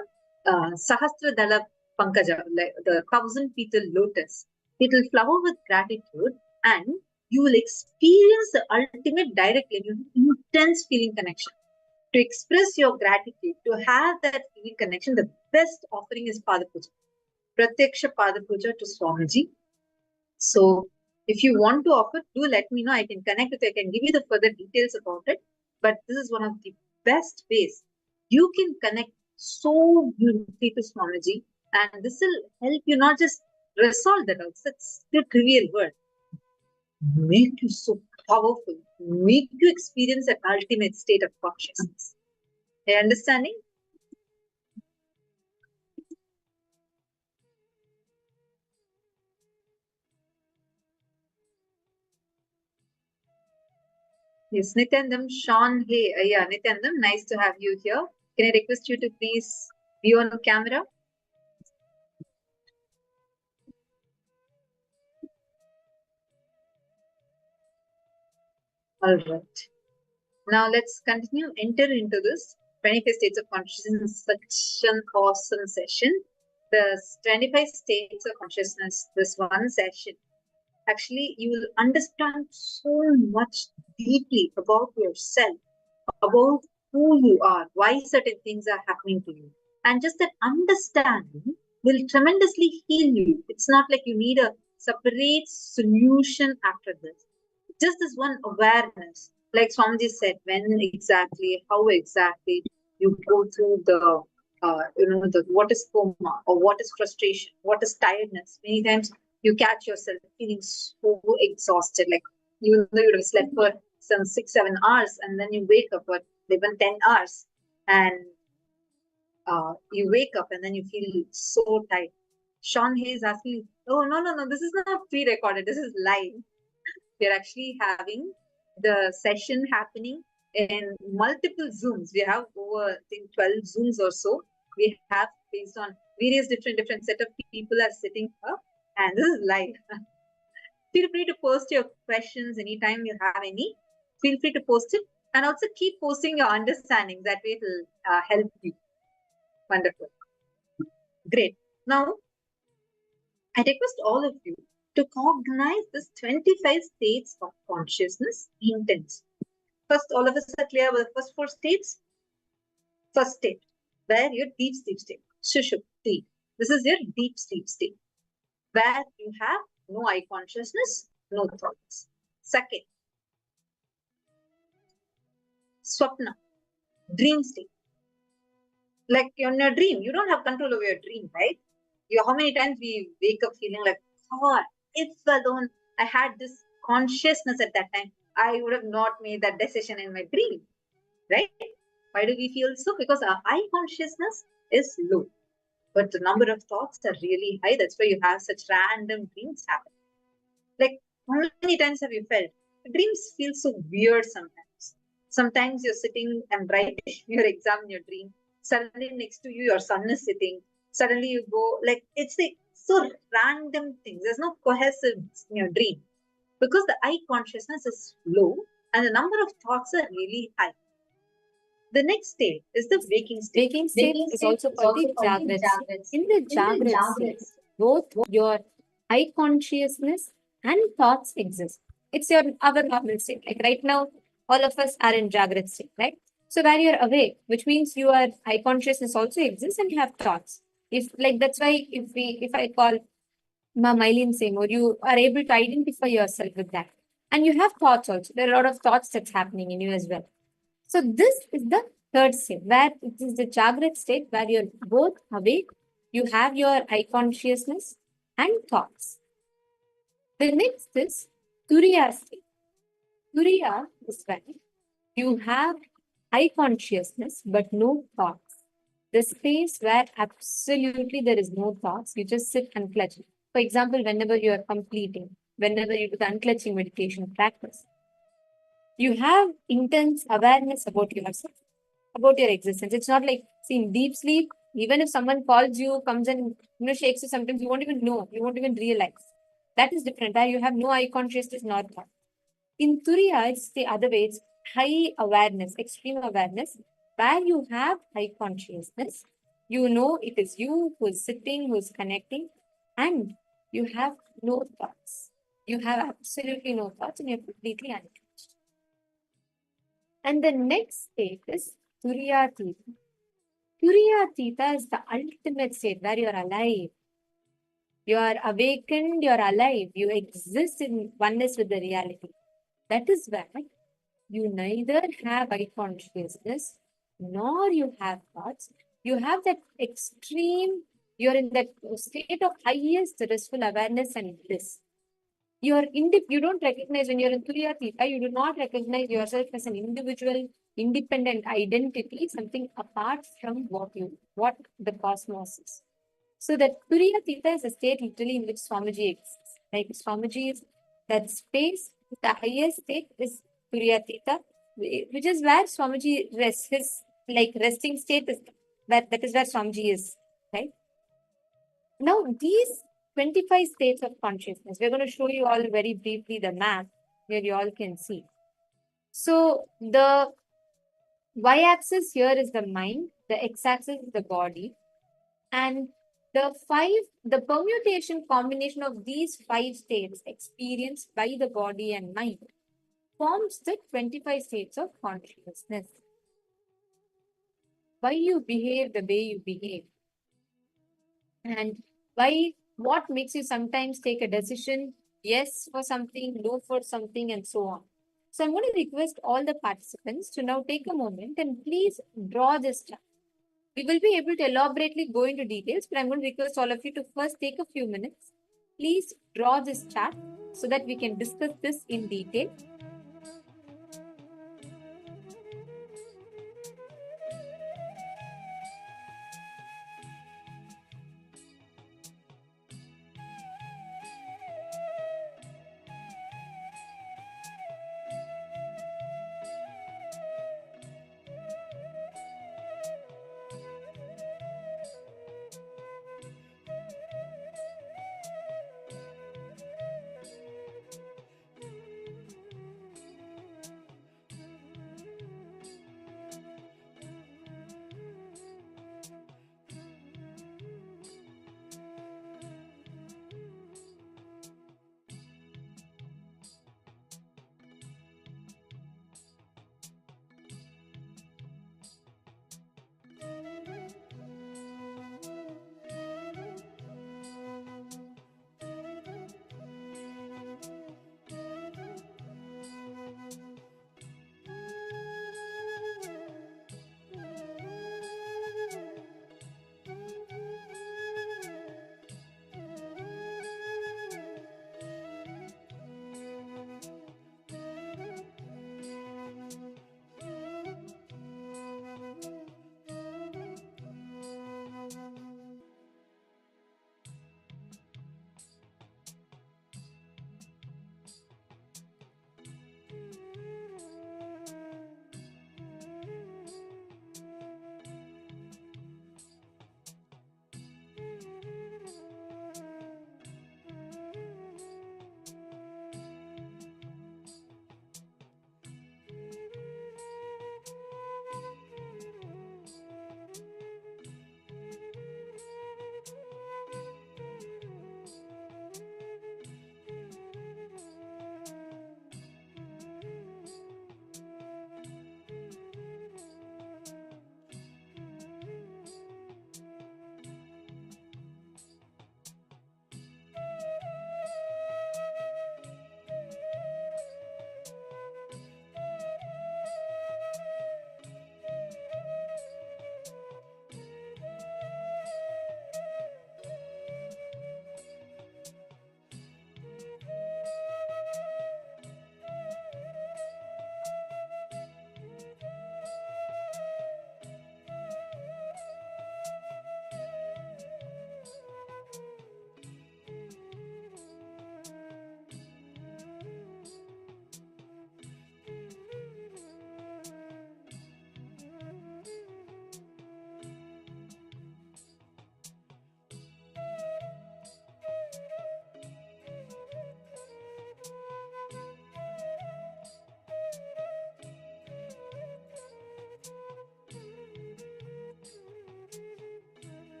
Sahasradala Pankaja, like the 1,000-petal lotus. It will flower with gratitude and you will experience the ultimate direct intense feeling connection. To express your gratitude, to have that feeling connection, the best offering is Pada Puja. Pratyaksha Pada Puja to Swamiji. So, if you want to offer, do let me know. I can connect with you. I can give you the further details about it. But this is one of the best ways you can connect so beautifully to Swamiji. And this will help you not just resolve the doubts. That's the trivial word. Make you so powerful. Make you experience an ultimate state of consciousness. Are you understanding? Yes, Nithyanandam, Sean, hey, yeah, Nithyanandam, nice to have you here. Can I request you to please be on camera? All right. Now let's continue, enter into this 25 states of consciousness section, awesome session. The 25 states of consciousness, this one session, actually you will understand so much deeply about yourself, about who you are, why certain things are happening to you. And just that understanding will tremendously heal you. It's not like you need a separate solution after this. Just this one awareness, like Swamiji said, when exactly, how exactly you go through the, the what is coma or what is frustration, what is tiredness. Many times you catch yourself feeling so exhausted, like even though you would have slept for some 6-7 hours, and then you wake up for even 10 hours, and you wake up and then you feel so tired. Sean Hayes asking, oh no, this is not pre-recorded, this is live. We're actually having the session happening in multiple Zooms. We have over, I think, 12 Zooms or so. We have based on various different set of people are sitting up, and this is live. Feel free to post your questions anytime you have any. Feel free to post it, and also keep posting your understanding. That way it will help you. Wonderful. Great. Now, I request all of you to cognize this 25 states of consciousness intensely. First, all of us are clear with the first 4 states. First state, where your deep sleep state, Sushupti. This is your deep sleep state, where you have no eye consciousness, no thoughts. Second, Swapna, dream state. Like in your dream, you don't have control over your dream, right? How many times we wake up feeling like, God, if alone I had this consciousness at that time, I would have not made that decision in my dream, right? Why do we feel so? Because our eye consciousness is low, but the number of thoughts are really high. That's why you have such random dreams happen. Like, how many times have you felt dreams feel so weird sometimes? Sometimes you're sitting and writing your exam in your dream. Suddenly next to you, your son is sitting. Suddenly you go, like, it's like so random things. There's no cohesiveness in your dream because the eye consciousness is low and the number of thoughts are really high. The next state is the waking state. Waking state is also called the Jagrat state. In the Jagrat state, both your eye consciousness and thoughts exist. It's our normal state. Like right now, all of us are in Jagrat state, right? So where you're awake, which means your eye consciousness also exists and you have thoughts. That's why if I call Mylene saying, or you are able to identify yourself with that. And you have thoughts also. There are a lot of thoughts that's happening in you as well. So this is the third state, where it is the Jagrat state, where you're both awake, you have your eye consciousness and thoughts. The next is Turiya state. Turiya is when you have eye consciousness but no thoughts. The space where absolutely there is no thoughts, you just sit unclutched. For example, whenever you are completing, whenever you do the unclutching meditation practice, you have intense awareness about yourself, about your existence. It's not like, see, in deep sleep, even if someone calls you, comes and shakes you, sometimes you won't even know, you won't even realize. That is different. Where you have no eye consciousness, not thought. In Turiya, it's the other way. It's high awareness, extreme awareness, where you have high consciousness. You know it is you who is sitting, who is connecting, and you have no thoughts. You have absolutely no thoughts, and you're completely unconscious. And the next state is Turiyatita. Turiyatita is the ultimate state where you're alive. You are awakened, you're alive. You exist in oneness with the reality. That is where you neither have eye consciousness nor you have thoughts. You have that extreme, you're in that state of highest restful awareness and bliss. You don't recognize when you're in Turiyatita, you do not recognize yourself as an individual, independent identity, something apart from what the cosmos is. So that Turiyatita is a state literally in which Swamiji exists. Like Swamiji is that space, the highest state is Turiyatita, which is where Swamiji rests. His resting state is that is where Swamiji is, right? Now, these 25 states of consciousness, we're going to show you all very briefly the map where you all can see. So, the y-axis here is the mind, the x-axis is the body, and the permutation combination of these 5 states experienced by the body and mind forms the 25 states of consciousness. Why you behave the way you behave, and what makes you sometimes take a decision, yes for something, no for something, and so on. So I'm going to request all the participants to now take a moment and please draw this chart. We will be able to elaborately go into details, but I'm going to request all of you to first take a few minutes. Please draw this chart so that we can discuss this in detail.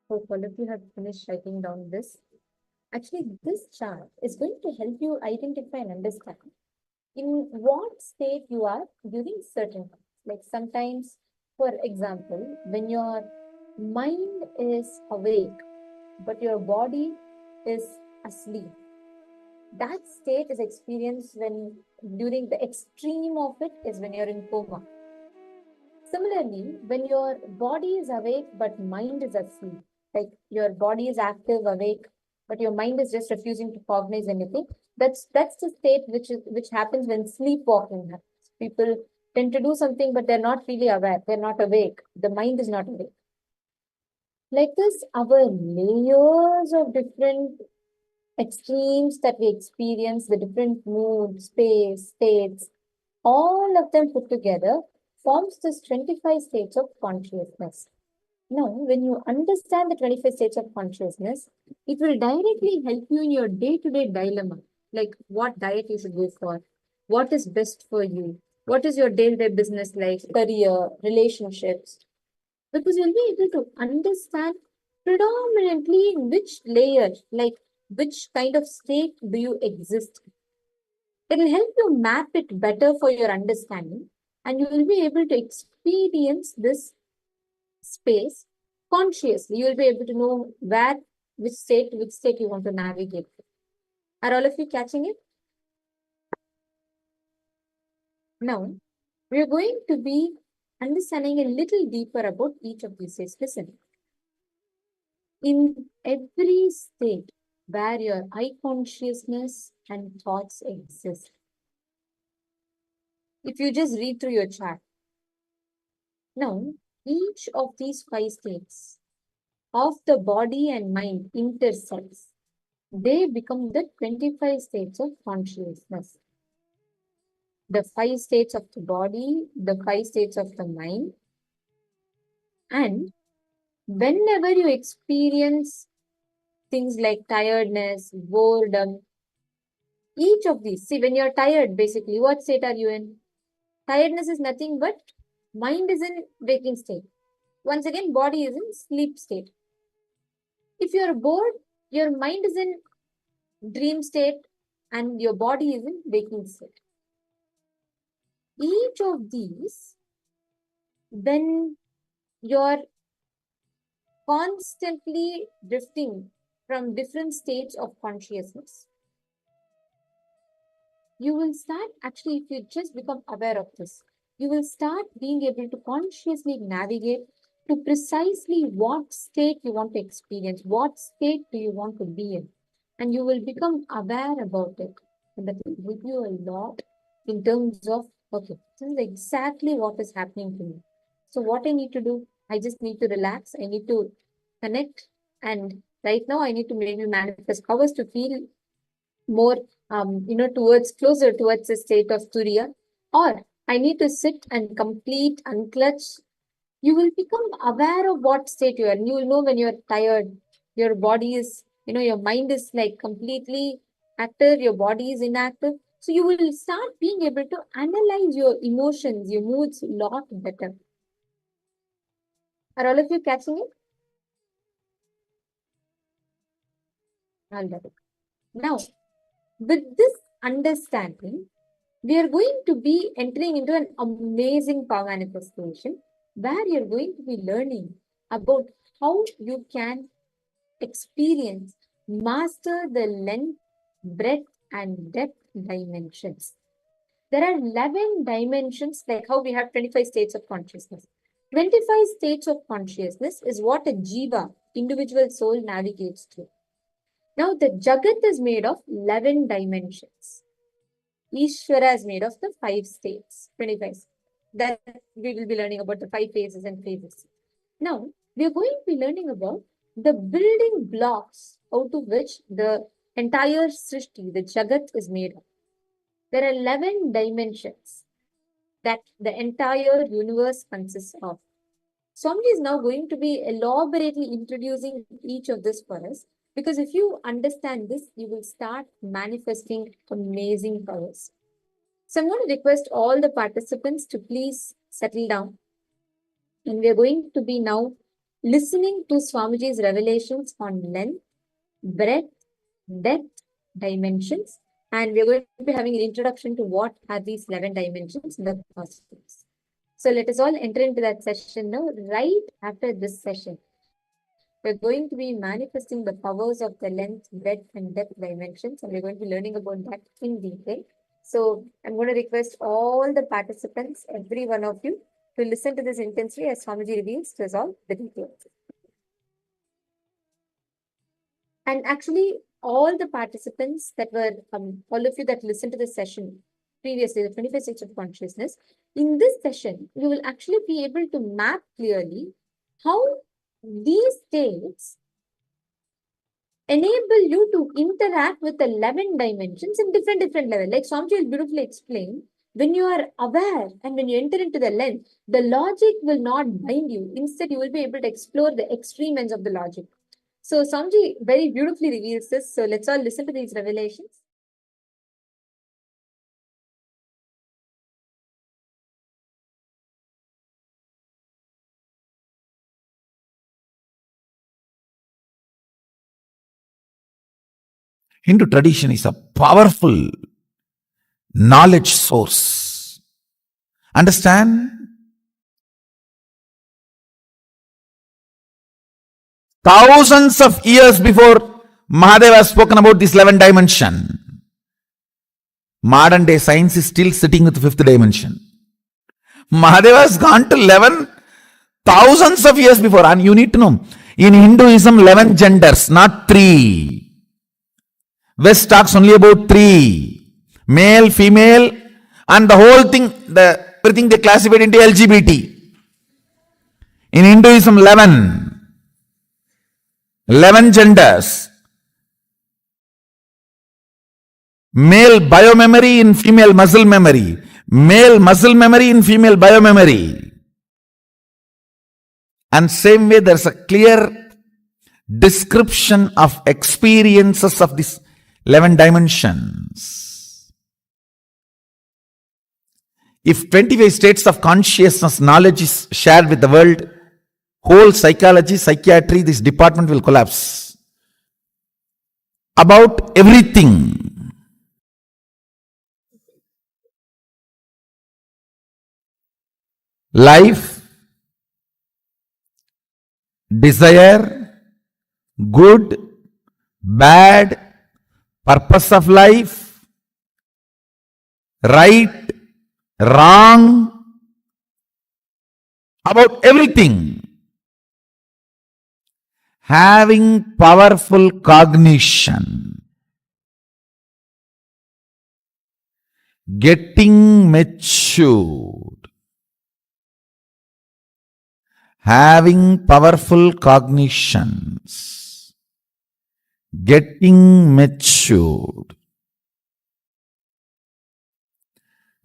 hope all of you have finished writing down this. Actually, this chart is going to help you identify and understand in what state you are during certain times. Like sometimes, for example, when your mind is awake, but your body is asleep, that state is experienced when during the extreme of it is when you're in coma. Similarly, when your body is awake but mind is asleep, like your body is active, awake, but your mind is just refusing to cognize anything, that's the state which happens when sleepwalking happens. People tend to do something, but they're not really aware, they're not awake, the mind is not awake. Like this, our layers of different extremes that we experience, the different moods, space, states, all of them put together forms this 25 states of consciousness. Now, when you understand the 25 states of consciousness, it will directly help you in your day-to-day dilemma, like what diet you should go for, what is best for you, what is your day-to-day business life, career, relationships, because you'll be able to understand predominantly in which layer, like which kind of state do you exist. It'll help you map it better for your understanding, and you will be able to experience this space consciously. You will be able to know which state you want to navigate. Are all of you catching it? Now, we are going to be understanding a little deeper about each of these states. Listen. In every state where your eye consciousness and thoughts exist, if you just read through your chart, now each of these 5 states of the body and mind intersects. They become the 25 states of consciousness. The 5 states of the body, the 5 states of the mind, and whenever you experience things like tiredness, boredom, each of these, see, when you're tired, basically, what state are you in? Tiredness is nothing but mind is in waking state. Once again, body is in sleep state. If you're bored, your mind is in dream state and your body is in waking state. Each of these, when you're constantly drifting from different states of consciousness, you will start, actually, if you just become aware of this, you will start being able to consciously navigate to precisely what state you want to experience, what state do you want to be in, and you will become aware about it. And that will give you a lot in terms of, okay, this is exactly what is happening to me. So what I need to do, I just need to relax, I need to connect, and right now I need to maybe manifest powers to feel more closer towards a state of turiya, or I need to sit and complete unclutch. You will become aware of what state you are, and you will know when you're tired, your body is, your mind is like completely active, your body is inactive. So you will start being able to analyze your emotions, your moods a lot better. Are all of you catching it? All right. Now, with this understanding, we are going to be entering into an amazing power manifestation where you're going to be learning about how you can experience, master the length, breadth, and depth dimensions. There are 11 dimensions, like how we have 25 states of consciousness. 25 states of consciousness is what a jiva, individual soul, navigates through. Now, the Jagat is made of 11 dimensions. Ishvara is made of the 5 states, 25. That we will be learning about the 5 phases and phases. Now, we are going to be learning about the building blocks out of which the entire Srishti, the Jagat, is made of. There are 11 dimensions that the entire universe consists of. Swamiji is now going to be elaborately introducing each of this for us, because if you understand this, you will start manifesting amazing powers. So I'm going to request all the participants to please settle down. And we are going to be now listening to Swamiji's revelations on length, breadth, depth, dimensions, and we're going to be having an introduction to what are these 11 dimensions in the first place. So let us all enter into that session now. Right after this session, we're going to be manifesting the powers of the length, breadth, and depth dimensions, and we're going to be learning about that in detail. So I'm going to request all the participants, every one of you, to listen to this intensely as Swamiji reveals to us all the details. And actually, all the participants that were, all of you that listened to this session previously, the 25 states of consciousness, in this session, you will actually be able to map clearly how these states enable you to interact with the 11 dimensions in different levels. Like Swamiji will beautifully explain, when you are aware and when you enter into the length, the logic will not bind you. Instead, you will be able to explore the extreme ends of the logic. So Swamiji very beautifully reveals this. So let's all listen to these revelations. Hindu tradition is a powerful knowledge source. Understand? Thousands of years before Mahadeva has spoken about this 11 dimension. Modern day science is still sitting with the 5th dimension. Mahadeva has gone to 11 thousands of years before. And you need to know, in Hinduism, 11 genders, not 3. West talks only about 3. Male, female, and the whole thing, everything they classified into LGBT. In Hinduism, 11 genders. Male biomemory in female muscle memory. Male muscle memory in female biomemory. And same way there's a clear description of experiences of these 11 dimensions. If 25 states of consciousness knowledge is shared with the world, whole psychology, psychiatry, this department will collapse. About everything. Life, desire, good, bad, purpose of life, right, wrong, about everything. Having powerful cognition, getting matured, having powerful cognitions, getting matured.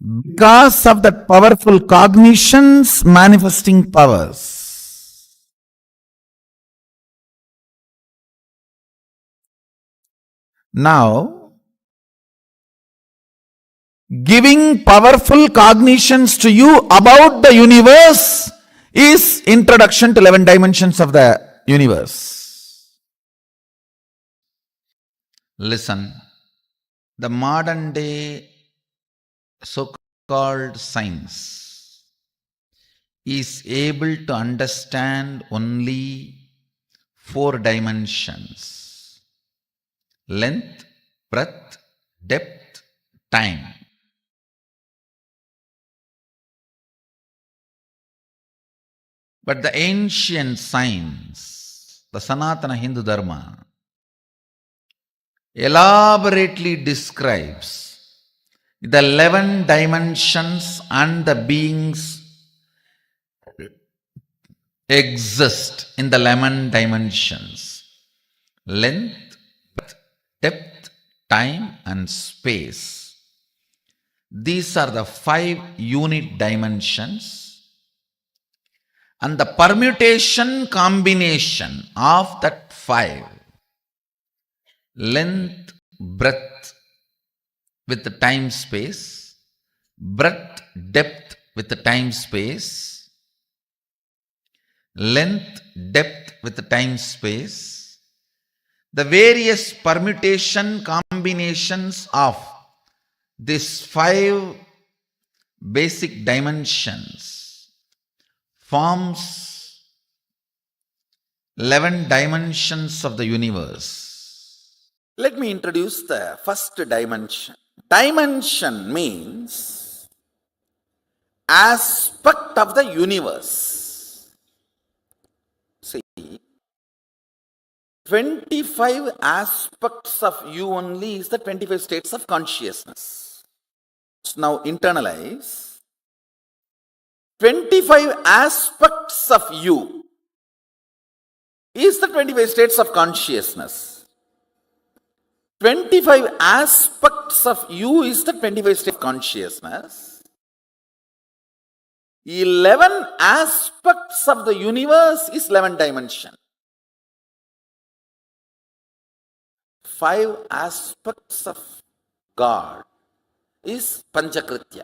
Because of that powerful cognitions, manifesting powers. Now, giving powerful cognitions to you about the universe is introduction to 11 dimensions of the universe. Listen, the modern day so-called science is able to understand only 4 dimensions. Length, breadth, depth, time. But the ancient science, the Sanatana Hindu Dharma, elaborately describes the 11 dimensions and the beings exist in the 11 dimensions. Length, depth, time and space. These are the 5 unit dimensions. And the permutation combination of that 5, length, breadth with the time space, breadth, depth with the time space, length, depth with time space, the various permutation combinations of these 5 basic dimensions forms 11 dimensions of the universe. Let me introduce the first dimension. Dimension means aspect of the universe. See, 25 aspects of you only is the 25 states of consciousness. So now internalize. 25 aspects of you is the 25 states of consciousness. 25 aspects of you is the 25 states of consciousness. 11 aspects of the universe is 11 dimension. 5 aspects of God is Panchakritya.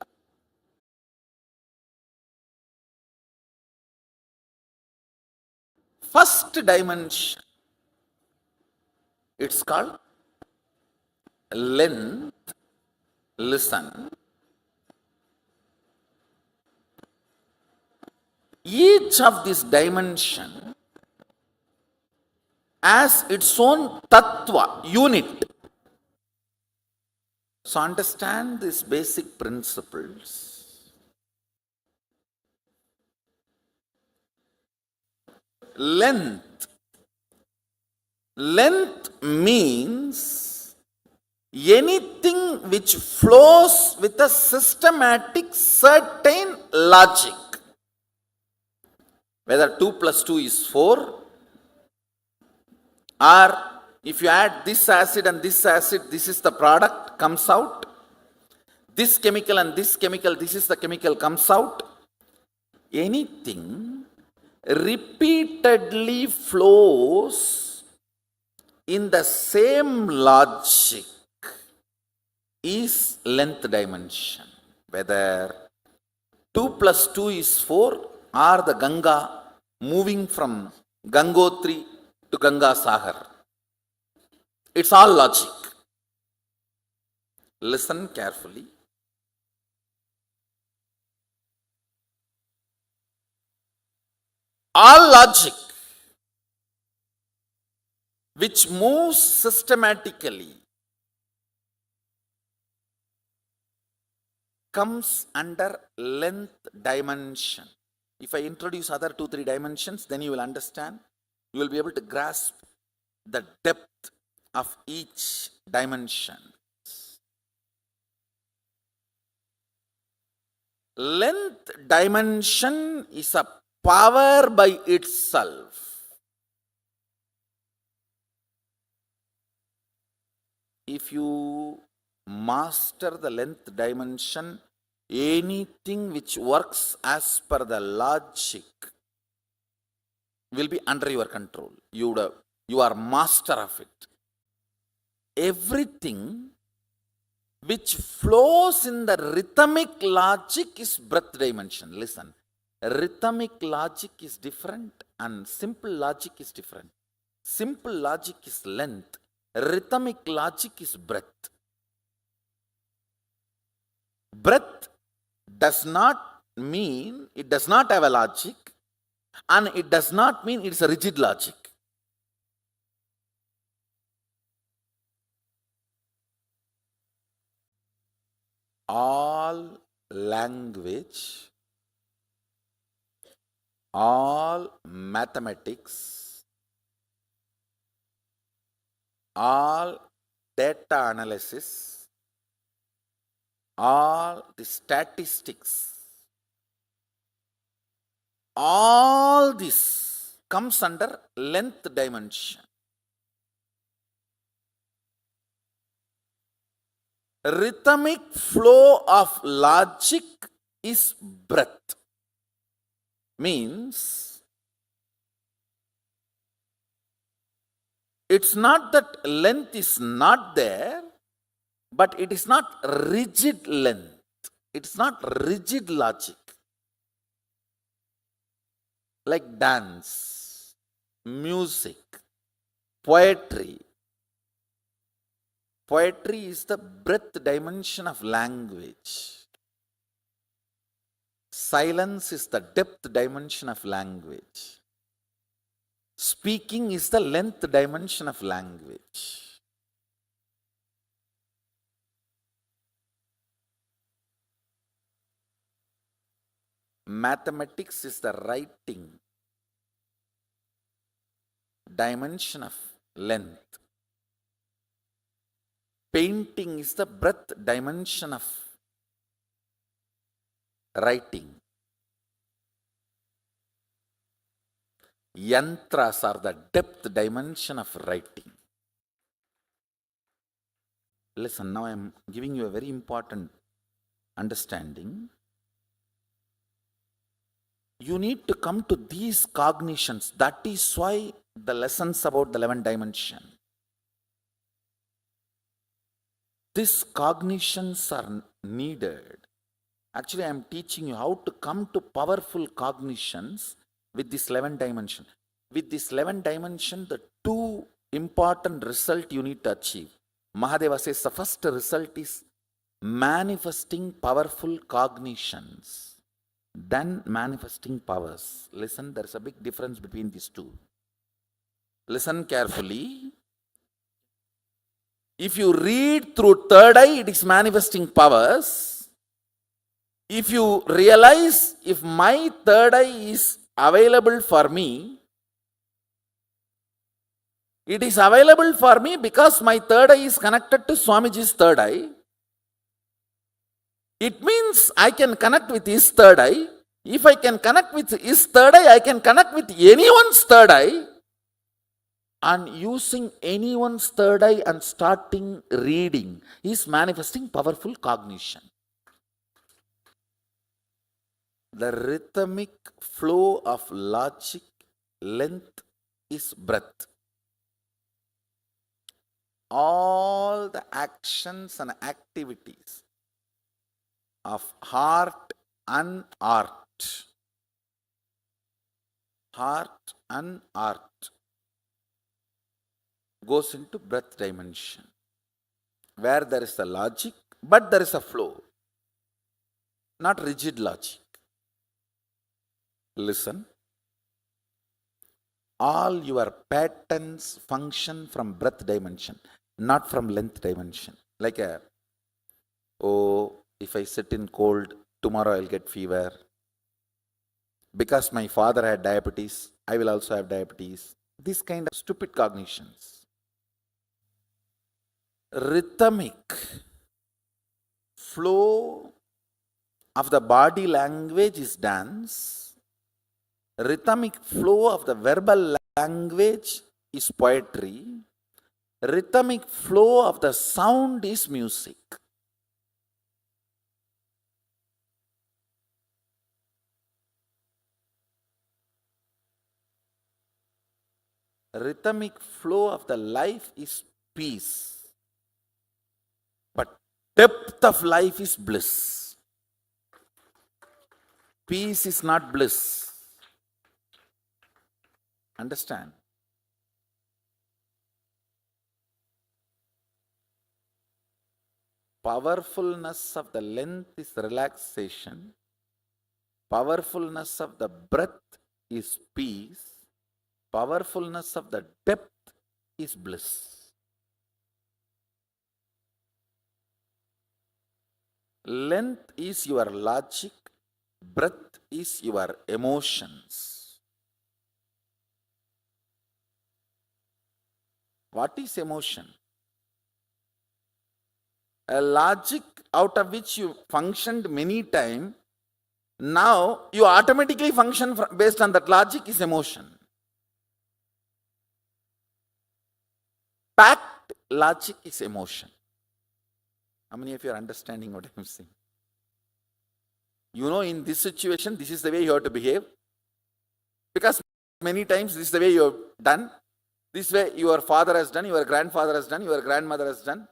First dimension, it's called length. Listen. Each of this dimension has its own tattva, unit. So understand these basic principles. Length. Length means anything which flows with a systematic, certain logic. Whether 2 plus 2 is 4, or if you add this acid and this acid, this is the product, comes out. This chemical and this chemical, this is the chemical, comes out. Anything repeatedly flows in the same logic is length dimension. Whether 2 plus 2 is 4 or the Ganga moving from Gangotri to Ganga Sagar. It's all logic. Listen carefully. All logic which moves systematically comes under length dimension. If I introduce other 2-3 dimensions, then you will understand. You will be able to grasp the depth of each dimension. Length dimension is a power by itself. If you master the length dimension, anything which works as per the logic will be under your control. You are master of it. Everything which flows in the rhythmic logic is breath dimension. Listen, rhythmic logic is different and simple logic is different. Simple logic is length. Rhythmic logic is breath. Breath does not mean, it does not have a logic, and it does not mean it's a rigid logic. All language, all mathematics, all data analysis, all the statistics, all this comes under length dimension. Rhythmic flow of logic is breath. Means, it's not that length is not there, but it is not rigid length. It's not rigid logic. like dance, music, poetry. Poetry is the breadth dimension of language. Silence is the depth dimension of language. Speaking is the length dimension of language. Mathematics is the writing dimension of length. Painting is the breadth dimension of writing. Yantras are the depth dimension of writing. Listen, now I am giving you a very important understanding. You need to come to these cognitions. That is why the lessons about the 11th dimension. These cognitions are needed. Actually, I am teaching you how to come to powerful cognitions with this 11th dimension. With this 11th dimension, the two important results you need to achieve. Mahadeva says the first result is manifesting powerful cognitions, then manifesting powers. Listen, there is a big difference between these two. Listen carefully. If you read through third eye, it is manifesting powers. If you realize if my third eye is available for me, it is available for me because my third eye is connected to Swamiji's third eye. It means I can connect with his third eye. If I can connect with his third eye, I can connect with anyone's third eye. And using anyone's third eye and starting reading is manifesting powerful cognition. The rhythmic flow of logic, length is breadth. All the actions and activities of heart and art, goes into breadth dimension, where there is a logic, but there is a flow, not rigid logic. Listen, all your patterns function from breadth dimension, not from length dimension. Like if I sit in cold, tomorrow I'll get fever. Because my father had diabetes, I will also have diabetes. This kind of stupid cognitions. Rhythmic flow of the body language is dance. Rhythmic flow of the verbal language is poetry. Rhythmic flow of the sound is music. Rhythmic flow of the life is peace. But depth of life is bliss. Peace is not bliss. Understand? Powerfulness of the length is relaxation. Powerfulness of the breadth is peace. Powerfulness of the depth is bliss. Length is your logic, breadth is your emotions. What is emotion? A logic out of which you functioned many times, now you automatically function based on that logic is emotion. Packed logic is emotion. How many of you are understanding what I am saying? You know, in this situation, this is the way you have to behave. Because many times this is the way you have done. This way your father has done, your grandfather has done, your grandmother has done.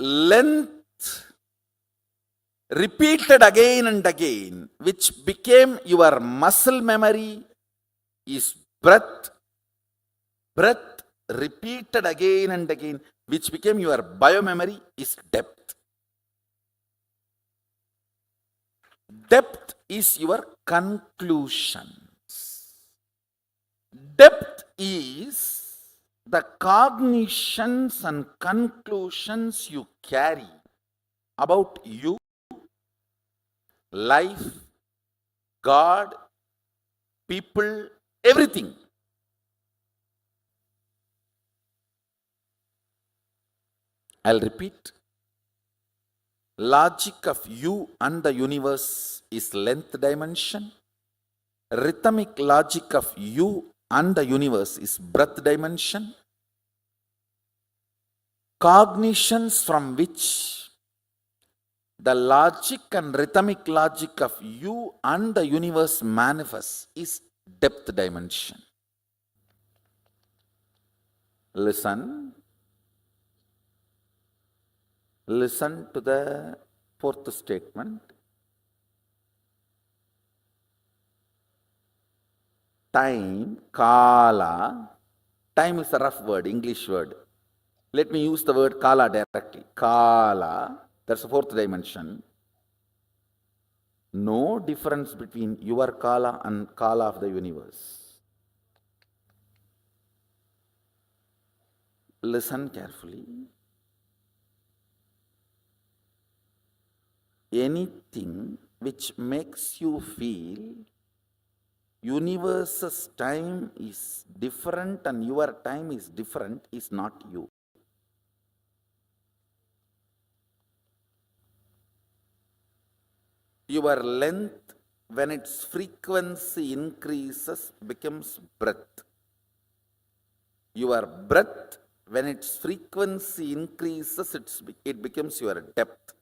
length repeated again and again, which became your muscle memory, is breath. Breath repeated again and again, which became your biomemory, is depth. Depth is your conclusions. Depth is the cognitions and conclusions you carry about you, life, God, people, everything. I'll repeat. Logic of you and the universe is length dimension. Rhythmic logic of you and the universe is breadth dimension. Cognitions from which the logic and rhythmic logic of you and the universe manifests is depth dimension. Listen. Listen to the fourth statement. Time, kala. Time is a rough word, English word. Let me use the word kala directly. Kala, that's the fourth dimension. No difference between your kala and kala of the universe. Listen carefully. Anything which makes you feel universe's time is different and your time is different is not you. Your length, when its frequency increases, becomes breath. Your breath, when its frequency increases, it becomes your depth.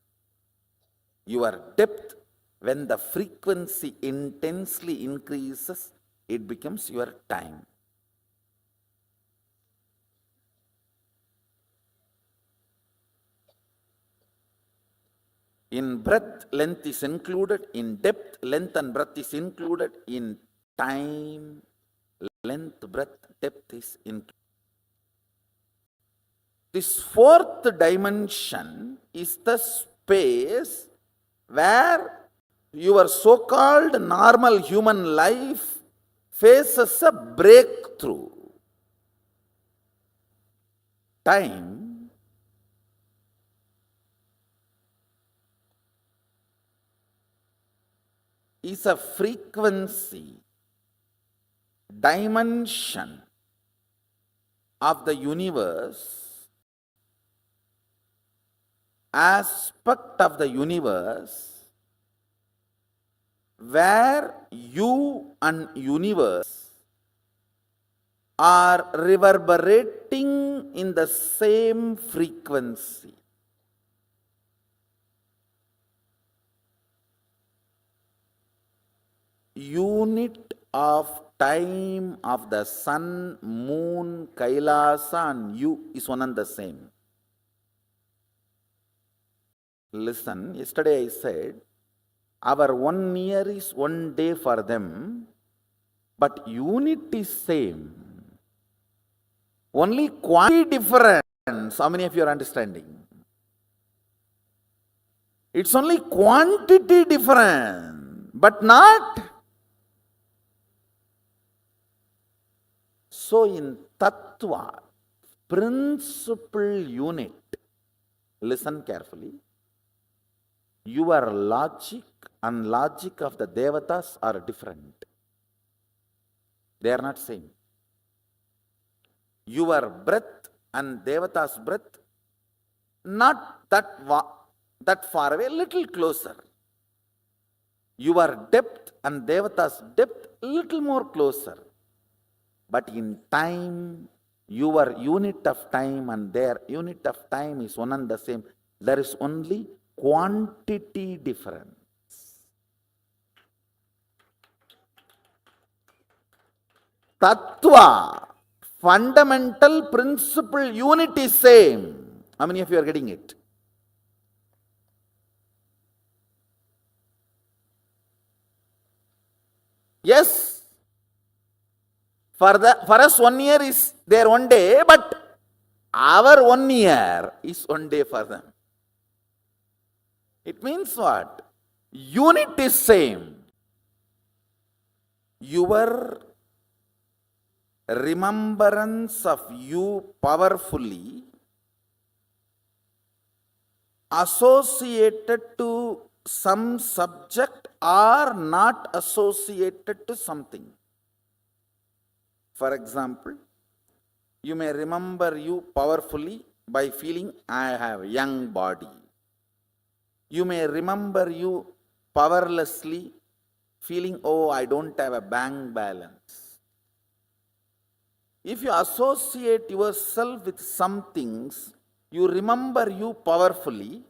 Your depth, when the frequency intensely increases, it becomes your time. In breath, length is included. In depth, length and breadth is included. In time, length, breadth, depth is included. This fourth dimension is the space where your so-called normal human life faces a breakthrough. Time is a frequency, dimension of the universe, aspect of the universe, where you and universe are reverberating in the same frequency. Unit of time of the sun, moon, KAILASA and you is one and the same. Listen, yesterday I said, our 1 year is 1 day for them, but unit is same. Only quantity difference. How many of you are understanding? It's only quantity difference, but not. So in Tattva, principal unit, listen carefully. Your logic and logic of the Devatas are different. They are not same. Your breath and Devata's breath, not that far away, little closer. Your depth and Devata's depth, little more closer. But in time, your unit of time and their unit of time is one and the same. There is only quantity difference. Tattva, fundamental principle unit is same. How many of you are getting it? Yes, for us 1 year is their 1 day, but our 1 year is 1 day for them. It means what? Unit is same. Your remembrance of you powerfully associated to some subject or not associated to something. For example, you may remember you powerfully by feeling I have a young body. You may remember you powerlessly feeling, oh, I don't have a bank balance. If you associate yourself with some things, you remember you powerfully.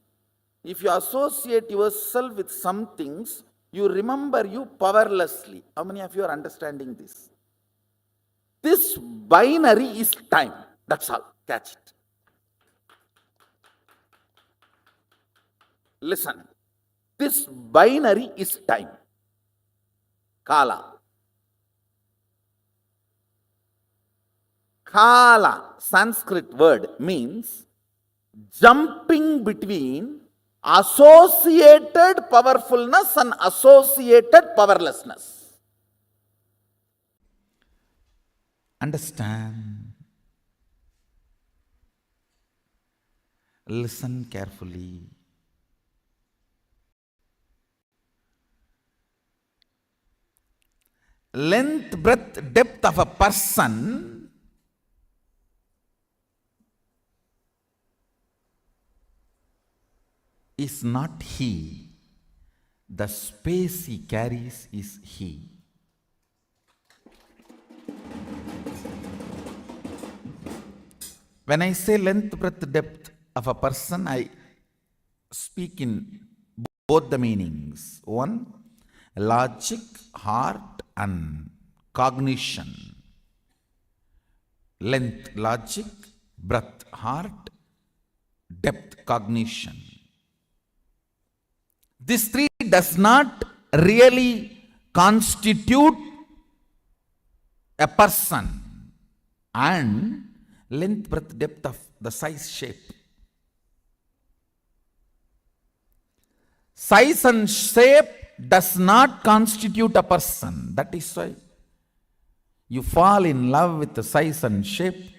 If you associate yourself with some things, you remember you powerlessly. How many of you are understanding this? This binary is time. That's all. Catch it. Listen. This binary is time. Kala. Kala, Sanskrit word, means jumping between associated powerfulness and associated powerlessness. Understand. Listen carefully. Length, breadth, depth of a person is not he. The space he carries is he. When I say length, breadth, depth of a person, I speak in both the meanings. One, logic, heart, and cognition. Length, logic, breadth, heart, depth, cognition. This three does not really constitute a person. And length, breadth, depth of the size, shape. Size and shape does not constitute a person. That is why you fall in love with the size and shape,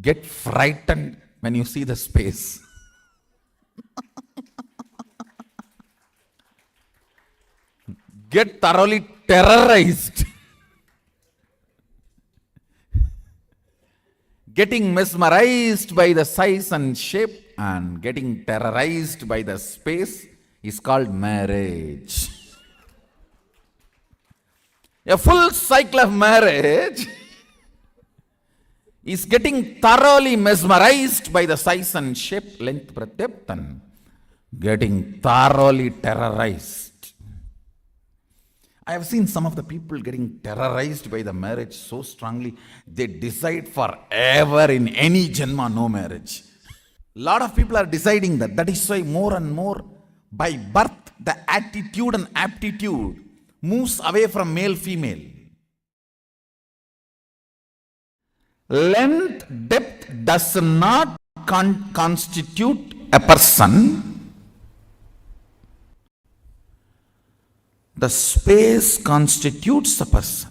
get frightened when you see the space. Get thoroughly terrorized. Getting mesmerized by the size and shape and getting terrorized by the space is called marriage. A full cycle of marriage is getting thoroughly mesmerized by the size and shape, length, breadth, depth, and getting thoroughly terrorized. I have seen some of the people getting terrorized by the marriage so strongly, they decide forever in any janma no marriage. A lot of people are deciding that. That is why more and more by birth the attitude and aptitude moves away from male female. Length, depth does not constitute a person. The space constitutes a person.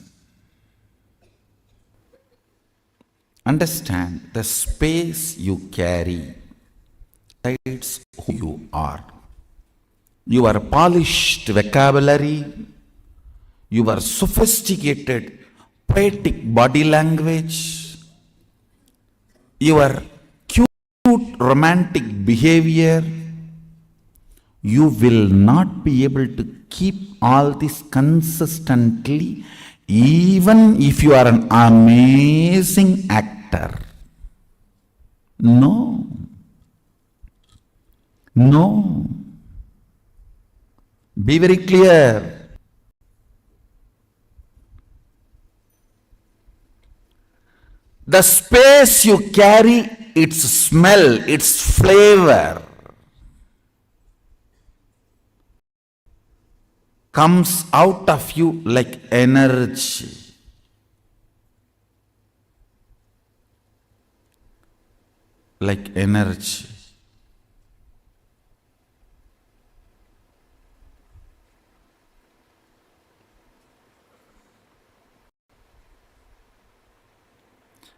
Understand, the space you carry decides who you are. Your polished vocabulary, your sophisticated poetic body language, your cute romantic behavior, you will not be able to keep all this consistently, even if you are an amazing actor. No. No. Be very clear. The space you carry, its smell, its flavor, comes out of you like energy. Like energy.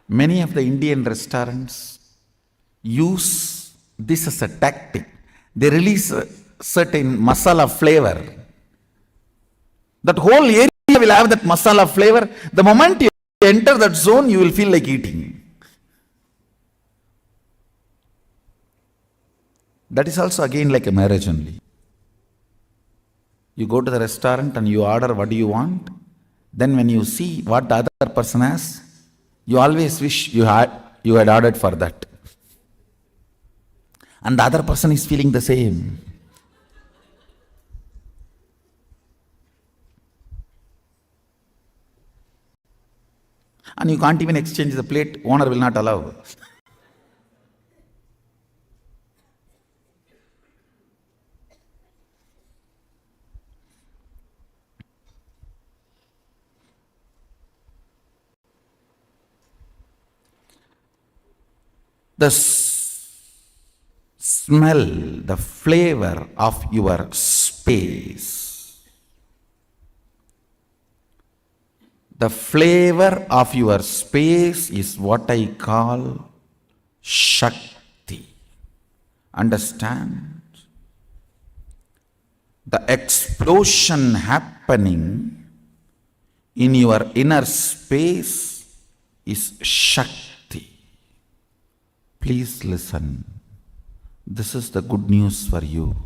Many of the Indian restaurants use this as a tactic. They release a certain masala flavor. That whole area will have that masala flavor. The moment you enter that zone, you will feel like eating. That is also again like a marriage only. You go to the restaurant and you order what do you want. Then when you see what the other person has, you always wish you had ordered for that. And the other person is feeling the same. And you can't even exchange the plate, owner will not allow. The smell, the flavor of your space. The flavor of your space is what I call Shakti. Understand? The explosion happening in your inner space is Shakti. Please listen. This is the good news for you.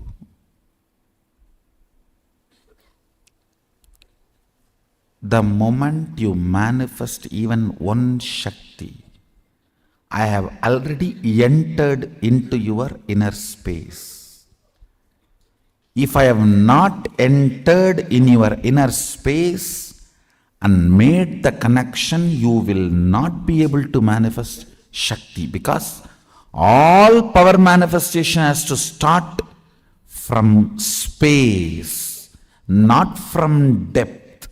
The moment you manifest even one Shakti, I have already entered into your inner space. If I have not entered in your inner space and made the connection, you will not be able to manifest Shakti, because all power manifestation has to start from space, not from depth.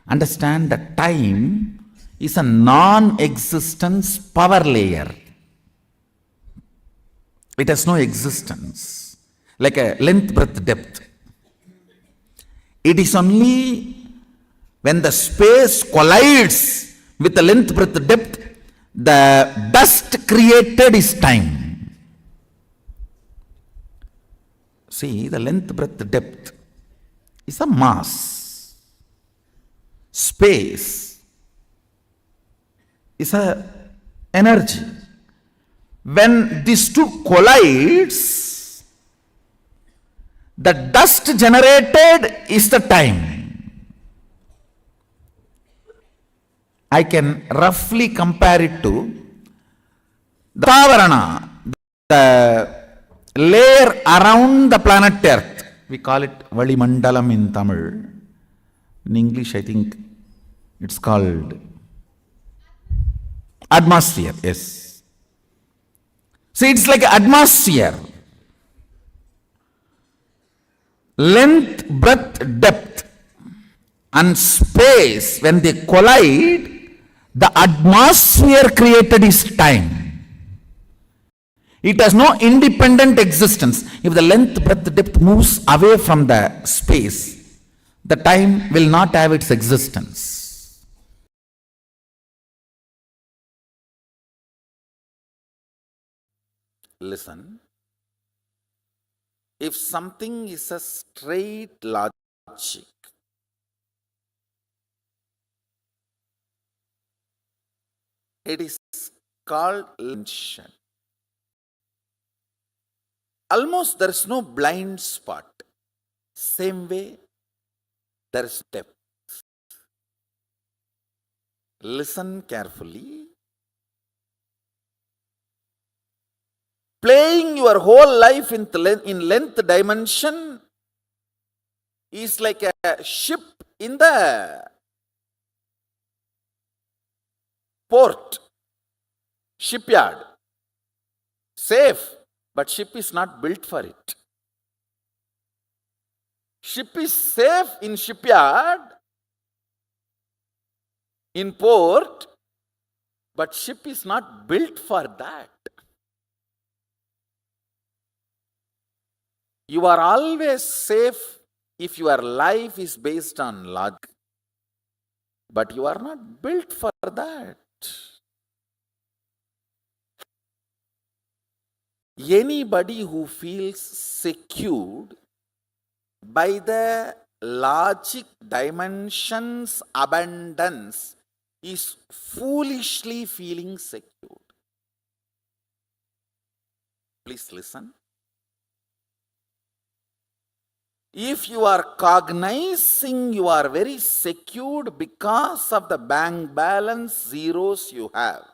Understand that time is a non-existence power layer. It has no existence, like a length, breadth, depth. It is only when the space collides with the length, breadth, depth, the dust created is time. See, the length, breadth, depth is a mass. Space is a energy. When these two collides, the dust generated is the time. I can roughly compare it to the Tavarana, the layer around the planet Earth. We call it Valimandalam in Tamil. In English, I think it's called atmosphere. Yes. See, it's like atmosphere. Length, breadth, depth, and space, when they collide, the atmosphere created is time. It has no independent existence. If the length, breadth, depth moves away from the space, the time will not have its existence. Listen. If something is a straight logic, it is called intention. Almost there is no blind spot. Same way, there is depth. Listen carefully. Playing your whole life in length dimension is like a ship in the port, shipyard. Safe, but ship is not built for it. Ship is safe in shipyard, in port, but ship is not built for that. You are always safe if your life is based on logic, but you are not built for that. Anybody who feels secured by the logic dimension's abundance is foolishly feeling secured. Please listen. If you are cognizing you are very secured because of the bank balance zeros you have,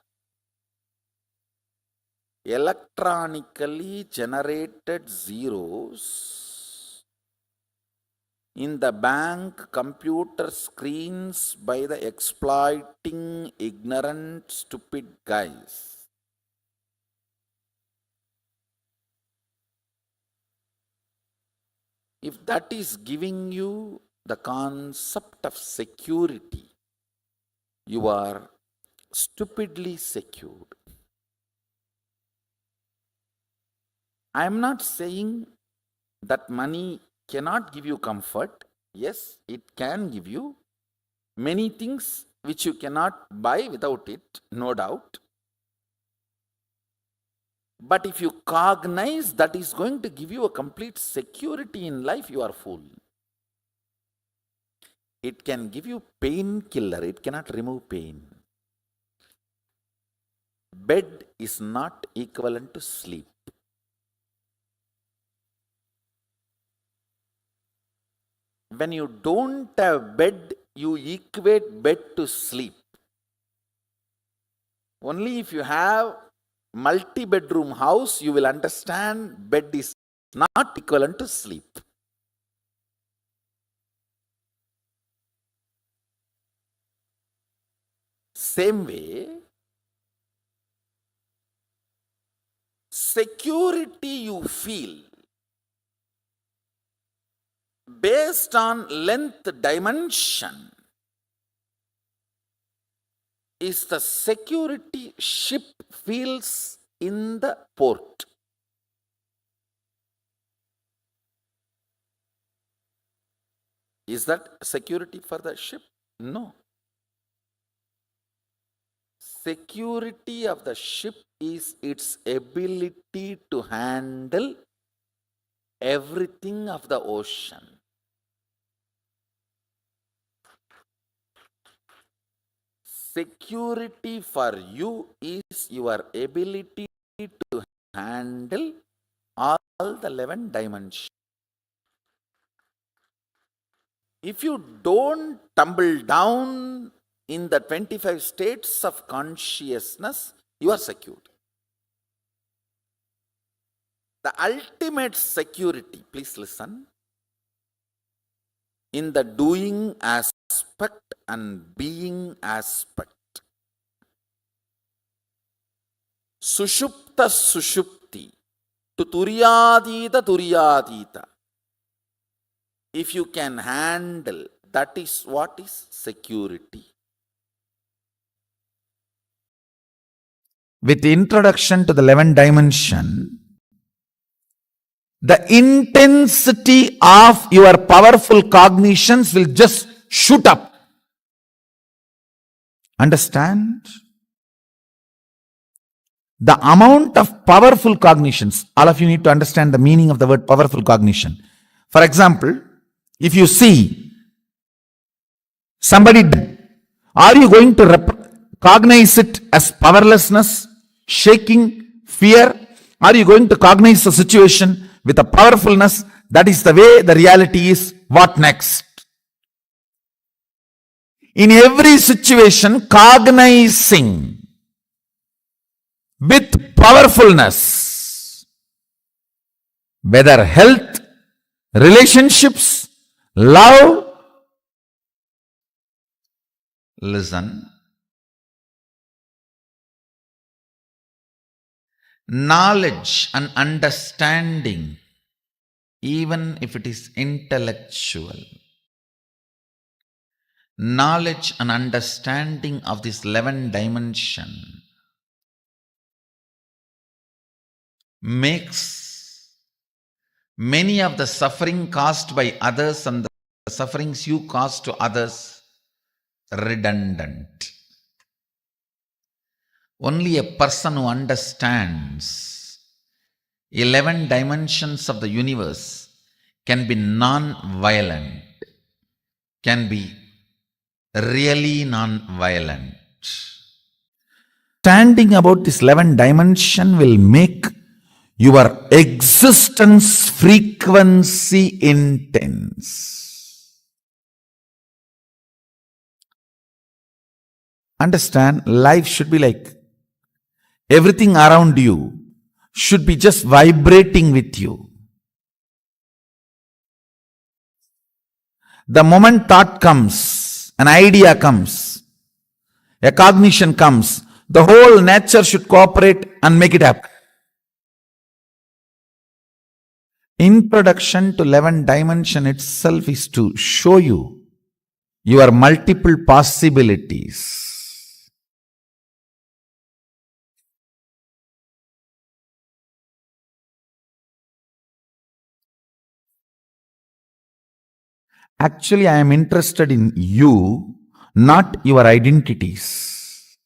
electronically generated zeros in the bank computer screens by the exploiting ignorant stupid guys, if that is giving you the concept of security, you are stupidly secured. I am not saying that money cannot give you comfort. Yes, it can give you many things which you cannot buy without it, no doubt. But if you cognize that is going to give you a complete security in life, you are fool. It can give you painkiller, it cannot remove pain. Bed is not equivalent to sleep. When you don't have bed, you equate bed to sleep. Only if you have multi-bedroom house, you will understand bed is not equivalent to sleep. Same way, security you feel based on length dimension is the security ship feels in the port. Is that security for the ship? No. Security of the ship is its ability to handle everything of the ocean. Security for you is your ability to handle all the 11 dimensions. If you don't tumble down in the 25 states of consciousness, you are secured. The ultimate security, please listen, in the doing aspect and being aspect. Sushupta sushupti, to turyadita turyadita. If you can handle, that is what is security. With introduction to the 11th dimension, the intensity of your powerful cognitions will just shoot up. Understand? The amount of powerful cognitions, all of you need to understand the meaning of the word powerful cognition. For example, if you see somebody dead, are you going to cognize it as powerlessness, shaking, fear? Are you going to cognize the situation with a powerfulness? That is the way the reality is. What next? In every situation, cognizing with powerfulness, whether health, relationships, love. Listen. Knowledge and understanding even if it is intellectual. Knowledge and understanding of this 11 dimension makes many of the suffering caused by others and the sufferings you cause to others redundant. Only a person who understands 11 dimensions of the universe can be non-violent, can be really non-violent. Understanding about this 11 dimension will make your existence frequency intense. Understand, life should be like everything around you should be just vibrating with you. The moment thought comes, an idea comes, a cognition comes, the whole nature should cooperate and make it happen. Introduction to 11 dimension itself is to show you your multiple possibilities. Actually, I am interested in you, not your identities.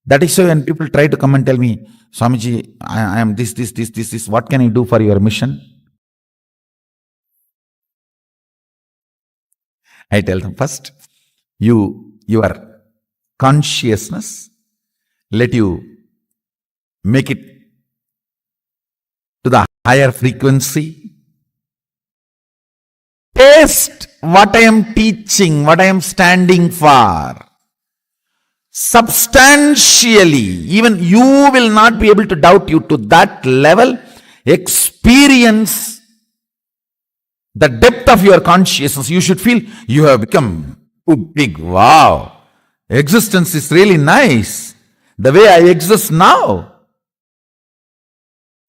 That is why when people try to come and tell me, Swamiji, I am this, what can I do for your mission? I tell them first, your consciousness, let you make it to the higher frequency. Taste what I am teaching, what I am standing for. Substantially, even you will not be able to doubt you to that level. Experience the depth of your consciousness. You should feel you have become big. Wow, existence is really nice. The way I exist now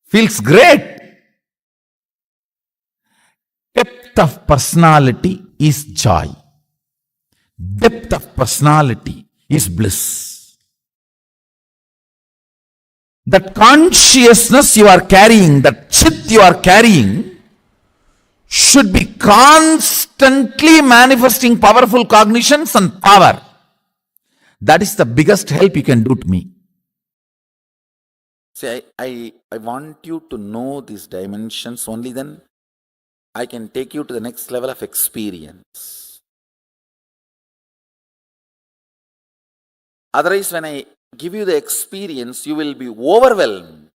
feels great. Depth of personality is joy. Depth of personality is bliss. That consciousness you are carrying, that chit you are carrying, should be constantly manifesting powerful cognitions and power. That is the biggest help you can do to me. See, I want you to know these dimensions, only then I can take you to the next level of experience. Otherwise, when I give you the experience, you will be overwhelmed.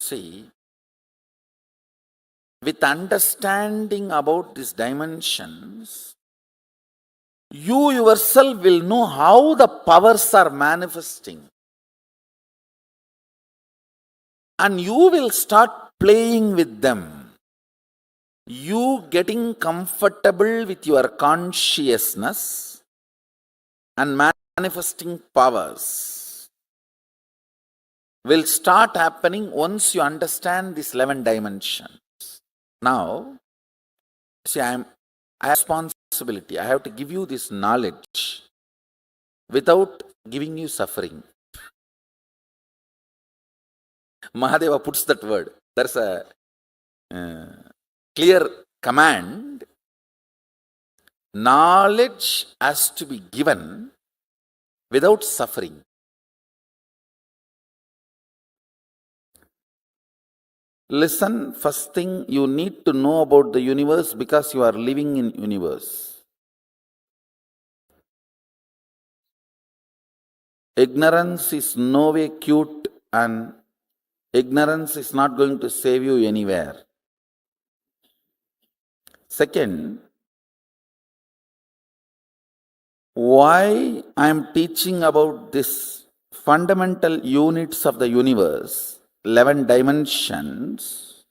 See, with understanding about these dimensions, you yourself will know how the powers are manifesting. And you will start playing with them. You getting comfortable with your consciousness and manifesting powers will start happening once you understand these 11 dimensions. Now, see, I have responsibility. I have to give you this knowledge without giving you suffering. Mahadeva puts that word. There's a clear command. Knowledge has to be given without suffering. Listen, first thing you need to know about the universe because you are living in universe. Ignorance is no way cute and ignorance is not going to save you anywhere. Second, why I am teaching about this fundamental units of the universe, 11 dimensions,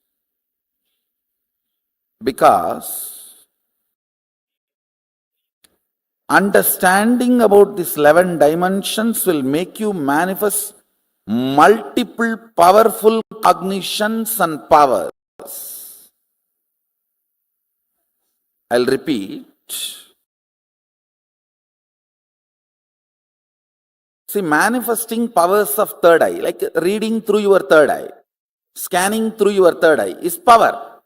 because understanding about these 11 dimensions will make you manifest multiple powerful cognitions and powers. I'll repeat. See, manifesting powers of third eye, like reading through your third eye, scanning through your third eye, is power.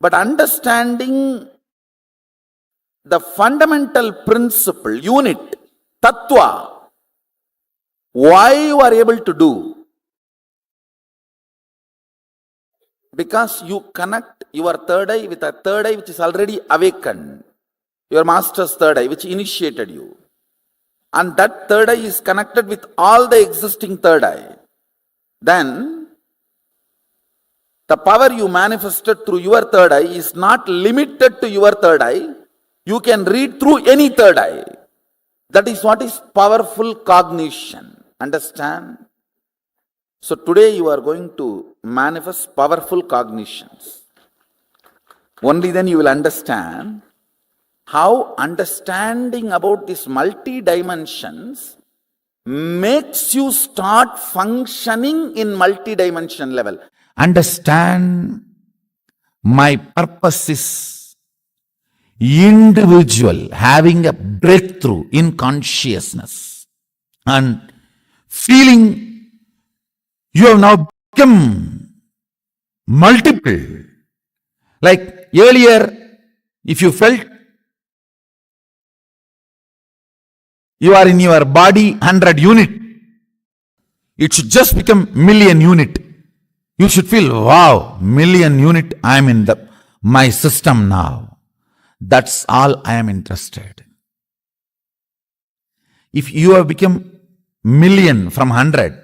But understanding the fundamental principle, unit, tattva, why you are able to do? Because you connect your third eye with a third eye which is already awakened, your master's third eye, which initiated you. And that third eye is connected with all the existing third eye. Then, the power you manifested through your third eye is not limited to your third eye. You can read through any third eye. That is what is powerful cognition. Understand? So today you are going to manifest powerful cognitions. Only then you will understand how understanding about these multi-dimensions makes you start functioning in multi-dimension level. Understand, my purpose is individual, having a breakthrough in consciousness and feeling you have now become multiple. Like earlier, if you felt you are in your body 100 unit, it should just become million unit. You should feel, wow, million unit, I am in my system now. That's all I am interested. If you have become million from 100,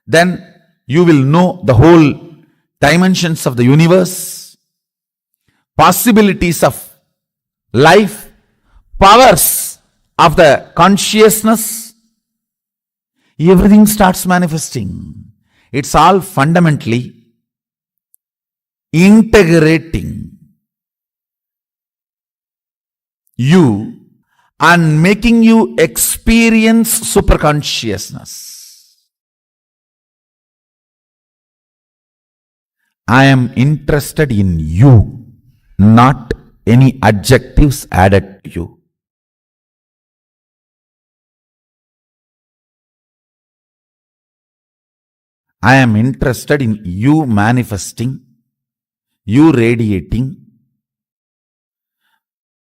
then you will know the whole dimensions of the universe, possibilities of life, powers of the consciousness. Everything starts manifesting. It's all fundamentally integrating you and making you experience superconsciousness. I am interested in you, not any adjectives added to you. I am interested in you manifesting, you radiating.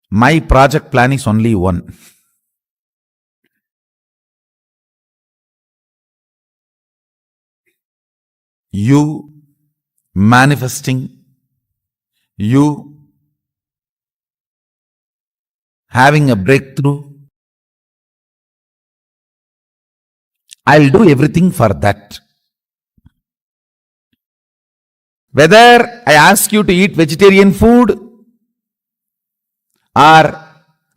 My project plan is only one. You manifesting, you having a breakthrough. I'll do everything for that. Whether I ask you to eat vegetarian food, or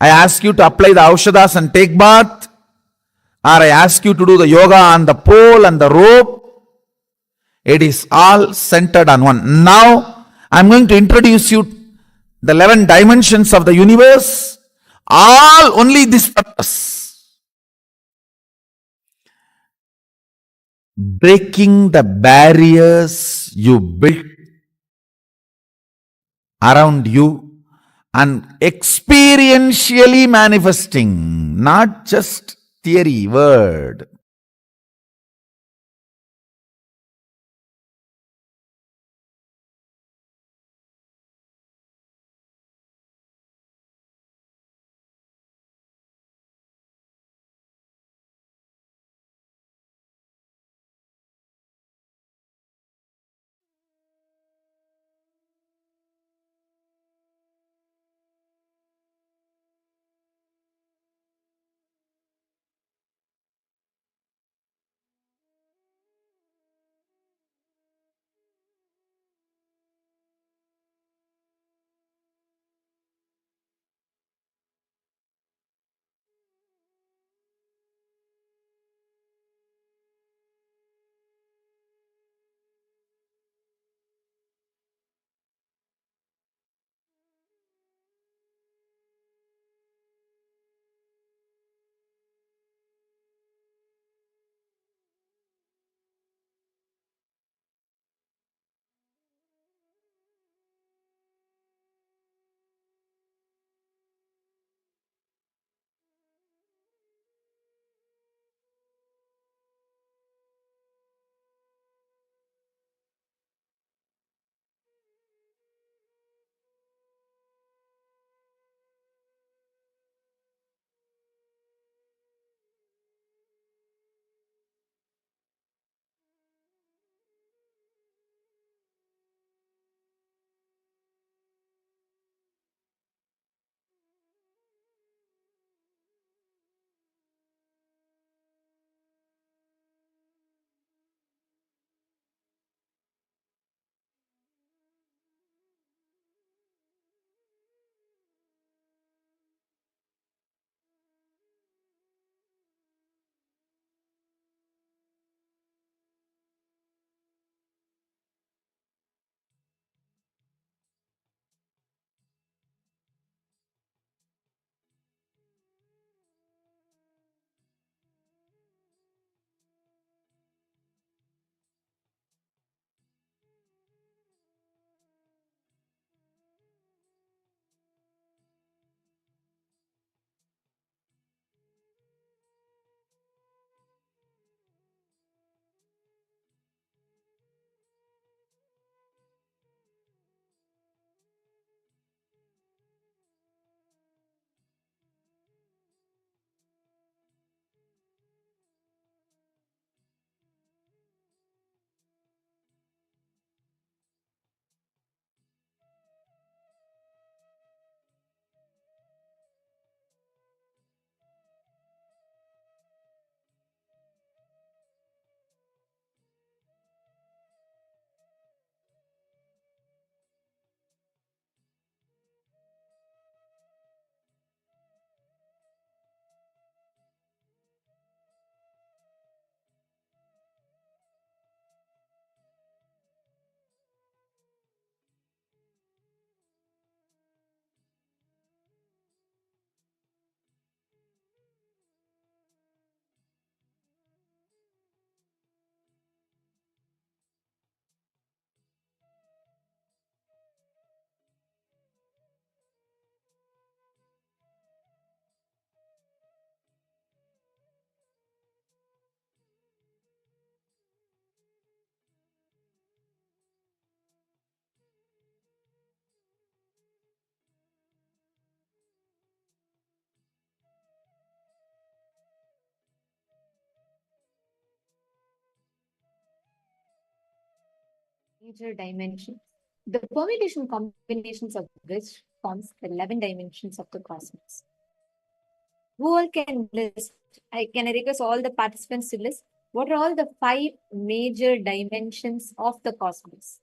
I ask you to apply the aushadas and take bath, or I ask you to do the yoga on the pole and the rope, it is all centered on one. Now, I'm going to introduce you the 11 dimensions of the universe, all only this purpose. Breaking the barriers you built around you and experientially manifesting, not just theory, word. major dimensions, the permutation combinations of which forms the 11 dimensions of the cosmos. Who all can list? Can I request all the participants to list what are all the 5 major dimensions of the cosmos?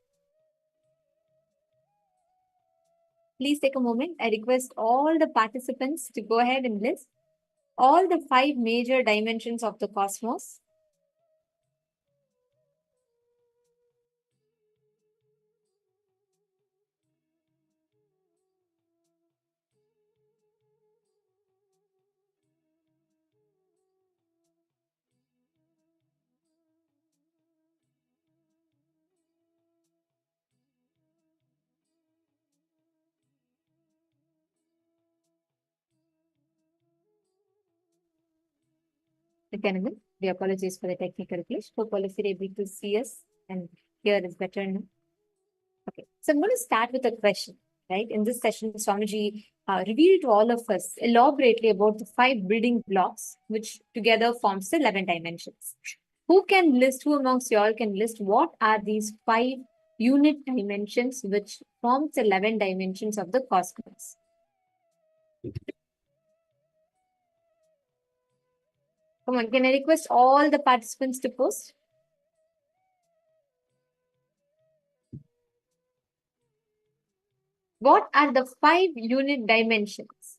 Please take a moment. I request all the participants to go ahead and list all the 5 major dimensions of the cosmos. Nithyananda, we apologize for the technical glitch. Hope all of you are able to see us and hear us better now. Okay, so I'm going to start with a question, right? In this session, Swamiji revealed to all of us elaborately about the 5 building blocks, which together forms the 11 dimensions. Who amongst you all can list what are these 5 unit dimensions which forms the 11 dimensions of the cosmos? Come on, can I request all the participants to post? What are the 5 unit dimensions?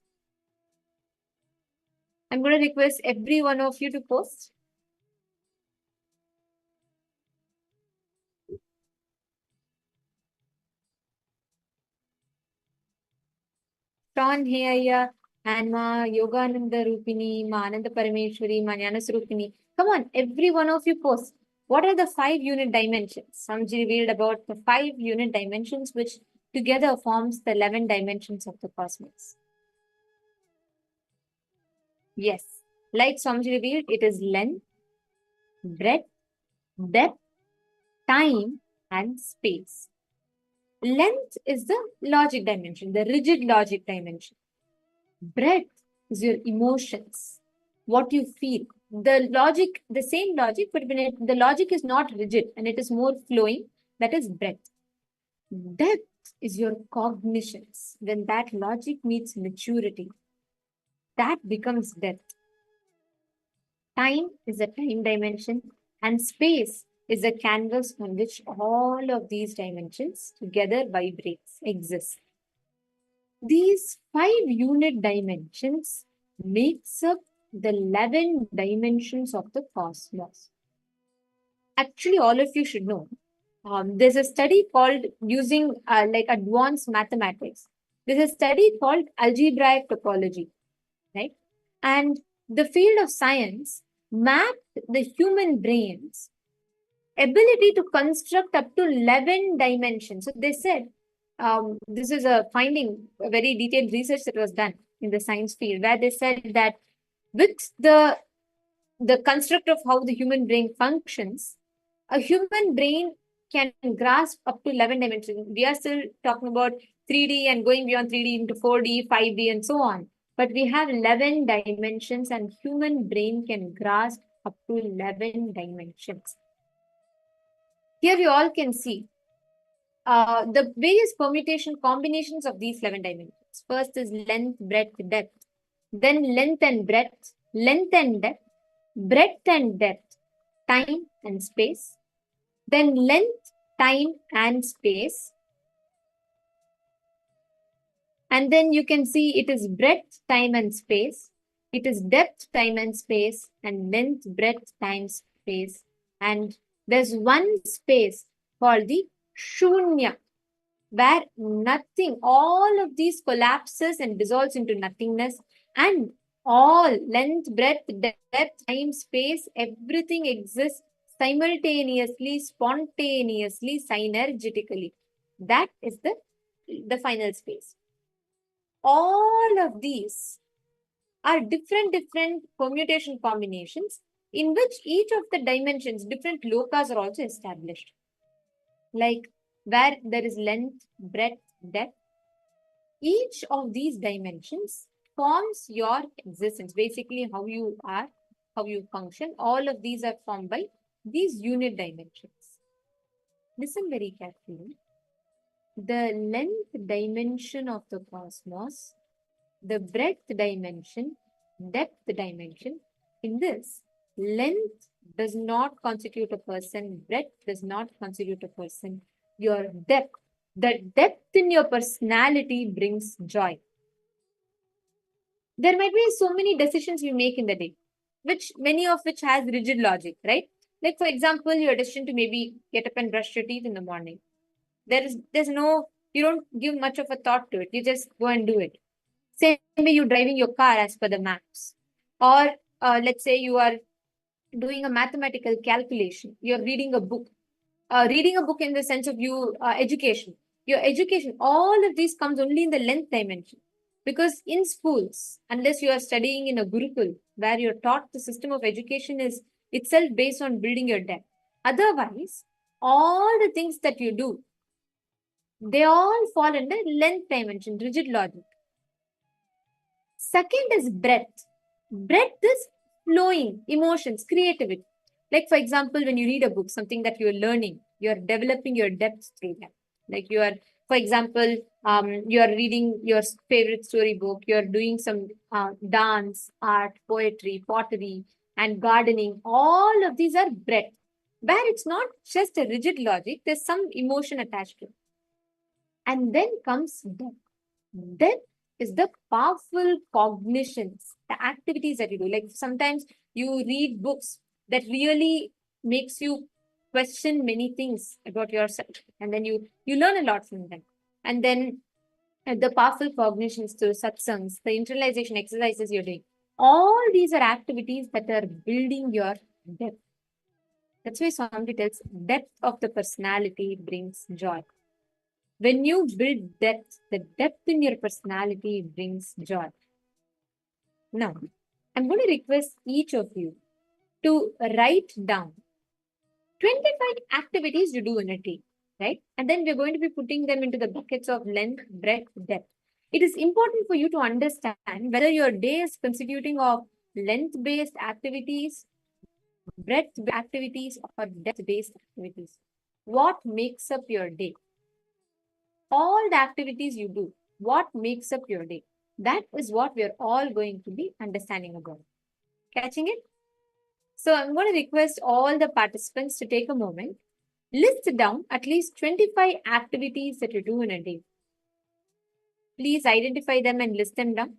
I'm going to request every one of you to post. Sean Heya, Anma, Yogananda Rupini, Mananda Parameshwari, Manyana Surupini. Come on, every one of you post. What are the 5 unit dimensions? Samji revealed about the 5 unit dimensions which together forms the 11 dimensions of the cosmos. Yes, like Samji revealed, it is length, breadth, depth, time, and space. Length is the logic dimension, the rigid logic dimension. Breadth is your emotions, what you feel. The logic, the same logic, but when the logic is not rigid and it is more flowing, that is breadth. Depth is your cognitions. When that logic meets maturity, that becomes depth. Time is a time dimension, and space is a canvas on which all of these dimensions together vibrates, exist. These 5 unit dimensions makes up the 11 dimensions of the cosmos. Actually, all of you should know. There's a study called using like advanced mathematics. There's a study called algebraic topology, right? And the field of science mapped the human brain's ability to construct up to 11 dimensions. So they said, this is a finding, a very detailed research that was done in the science field, where they said that with the construct of how the human brain functions, a human brain can grasp up to 11 dimensions. We are still talking about 3D and going beyond 3D into 4D, 5D, and so on. But we have 11 dimensions, and human brain can grasp up to 11 dimensions. Here you all can see the various permutation combinations of these 11 dimensions. First is length, breadth, depth. Then length and breadth, length and depth, breadth and depth, time and space. Then length, time and space. And then you can see it is breadth, time and space. It is depth, time and space, and length, breadth, time, space. And there's one space called the shunya, where nothing, all of these collapses and dissolves into nothingness, and all length, breadth, depth, time, space, everything exists simultaneously, spontaneously, synergetically. That is the final space. All of these are different permutation combinations in which each of the dimensions, different lokas are also established. Like where there is length, breadth, depth, each of these dimensions forms your existence, basically how you are, how you function. All of these are formed by these unit dimensions. Listen very carefully. The length dimension of the cosmos, the breadth dimension, depth dimension. In this, length does not constitute a person, breadth does not constitute a person. Your depth, the depth in your personality brings joy. There might be so many decisions you make in the day, many of which has rigid logic, right? Like for example, your decision to maybe get up and brush your teeth in the morning. There's no, you don't give much of a thought to it. You just go and do it. Same way you're driving your car as per the maps. Or let's say you are doing a mathematical calculation. You're reading a book. Reading a book in the sense of education. Your education, all of these comes only in the length dimension. Because in schools, unless you are studying in a Gurukul, where you're taught the system of education is itself based on building your depth. Otherwise, all the things that you do, they all fall under length dimension, rigid logic. Second is breadth. Breadth is flowing, emotions, creativity. Like for example, when you read a book, something that you're learning, you're developing your depth through that. Like you are, for example, you're reading your favorite storybook, you're doing some dance, art, poetry, pottery, and gardening. All of these are breadth, where it's not just a rigid logic, there's some emotion attached to it. And then comes depth. Depth is the powerful cognitions, the activities that you do. Like sometimes you read books that really makes you question many things about yourself, and then you learn a lot from them. And then the powerful cognitions through satsangs, the internalization exercises you're doing. All these are activities that are building your depth. That's why Swami tells depth of the personality brings joy. When you build depth, the depth in your personality brings joy. Now, I'm going to request each of you to write down 25 activities you do in a day, right? And then we're going to be putting them into the buckets of length, breadth, depth. It is important for you to understand whether your day is constituting of length-based activities, breadth-based activities, or depth-based activities. What makes up your day? All the activities you do, what makes up your day? That is what we're all going to be understanding about. Catching it? So I'm going to request all the participants to take a moment, list down at least 25 activities that you do in a day. Please identify them and list them down.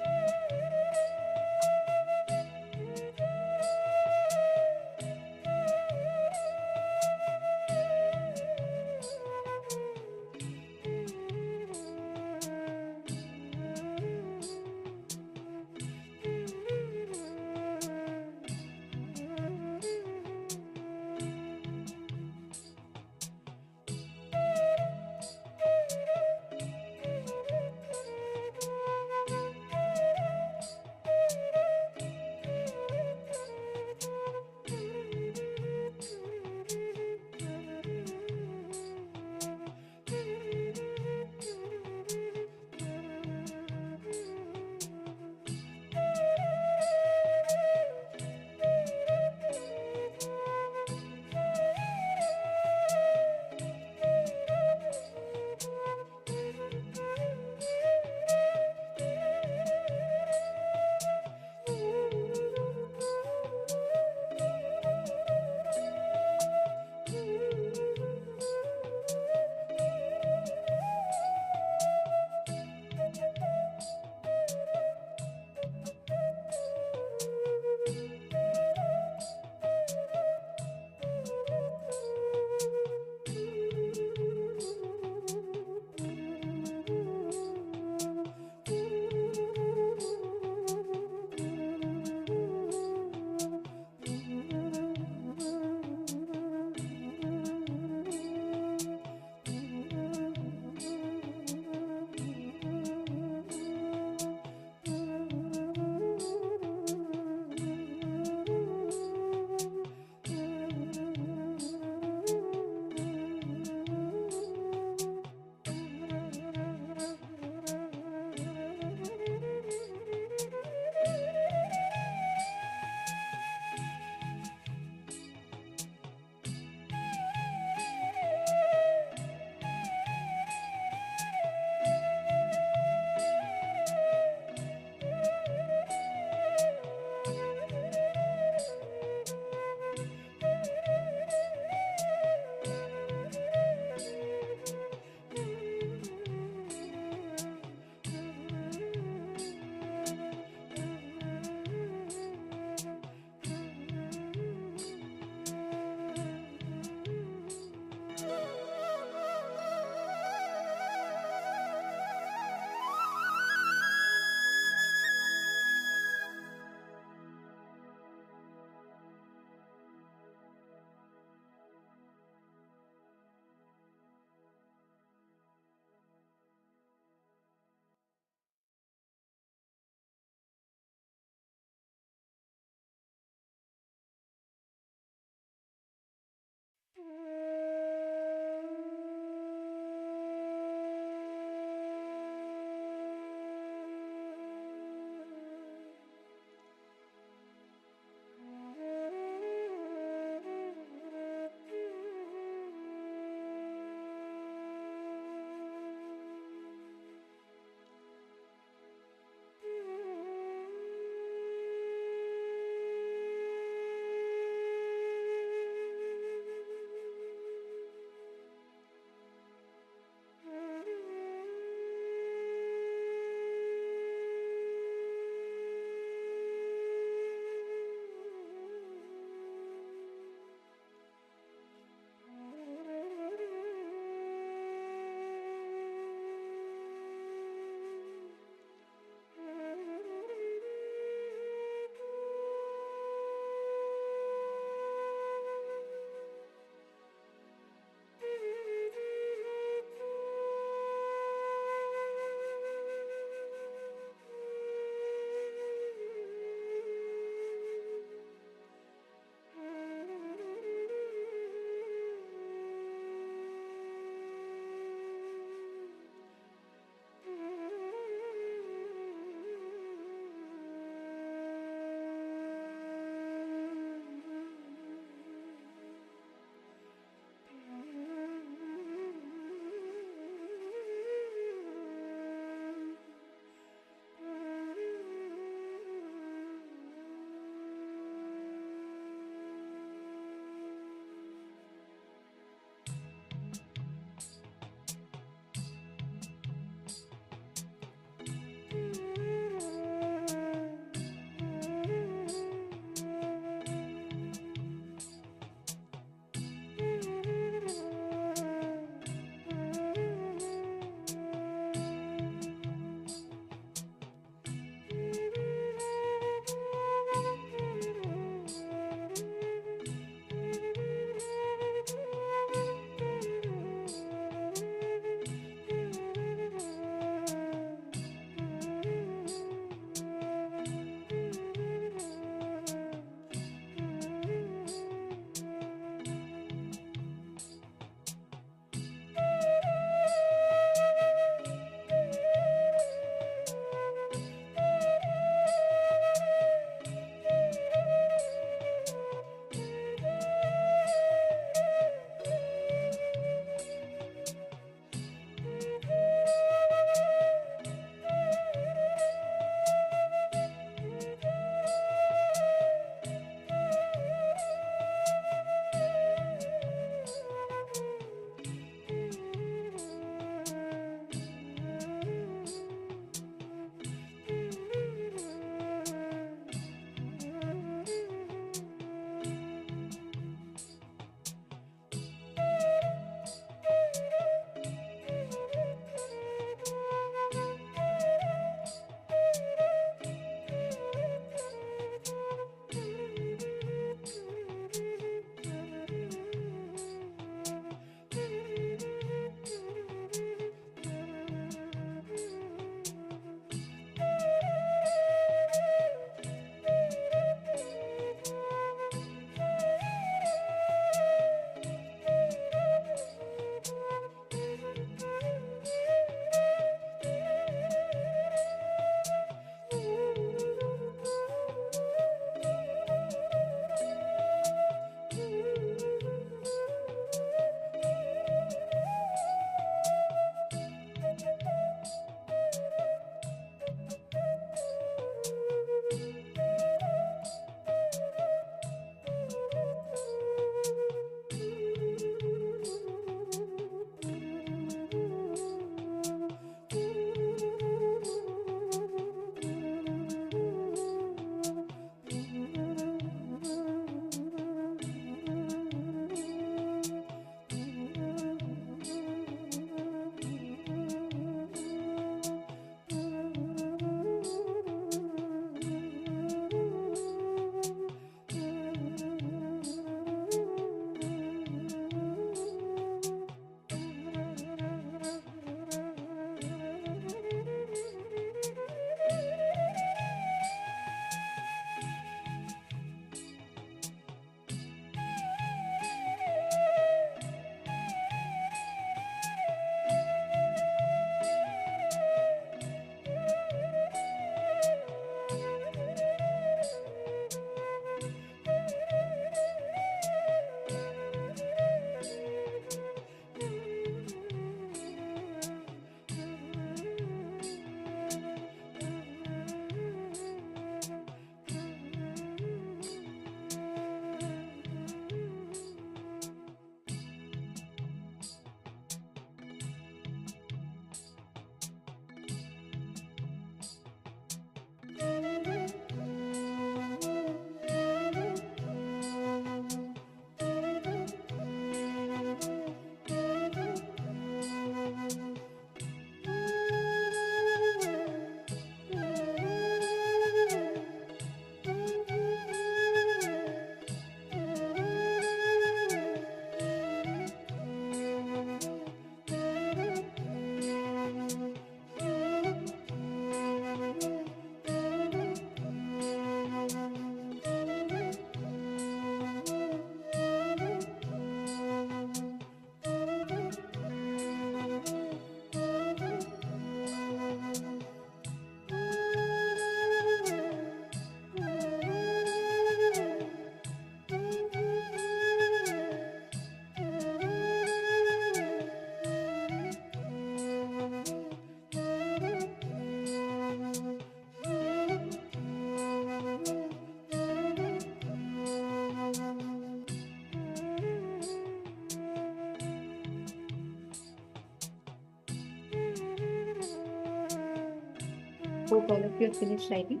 hope all of you have finished writing.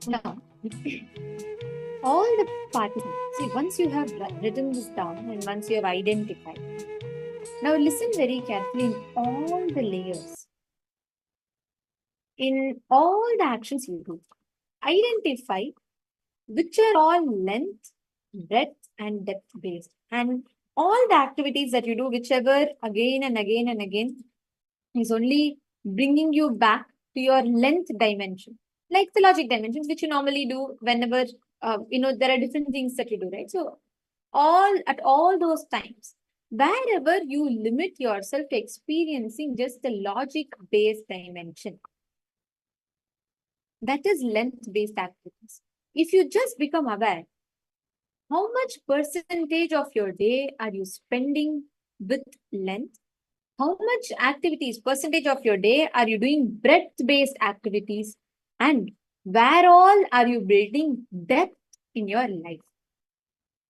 Now, all the participants, see, once you have written this down and once you have identified, now listen very carefully in all the layers, in all the actions you do. Identify which are all length, breadth, and depth based. And all the activities that you do, whichever again and again and again, is only bringing you back to your length dimension, like the logic dimensions, which you normally do whenever, there are different things that you do, right? So, at all those times, wherever you limit yourself to experiencing just the logic based dimension, that is length based activities. If you just become aware, how much percentage of your day are you spending with length? How much activities, percentage of your day are you doing breadth-based activities? And where all are you building depth in your life?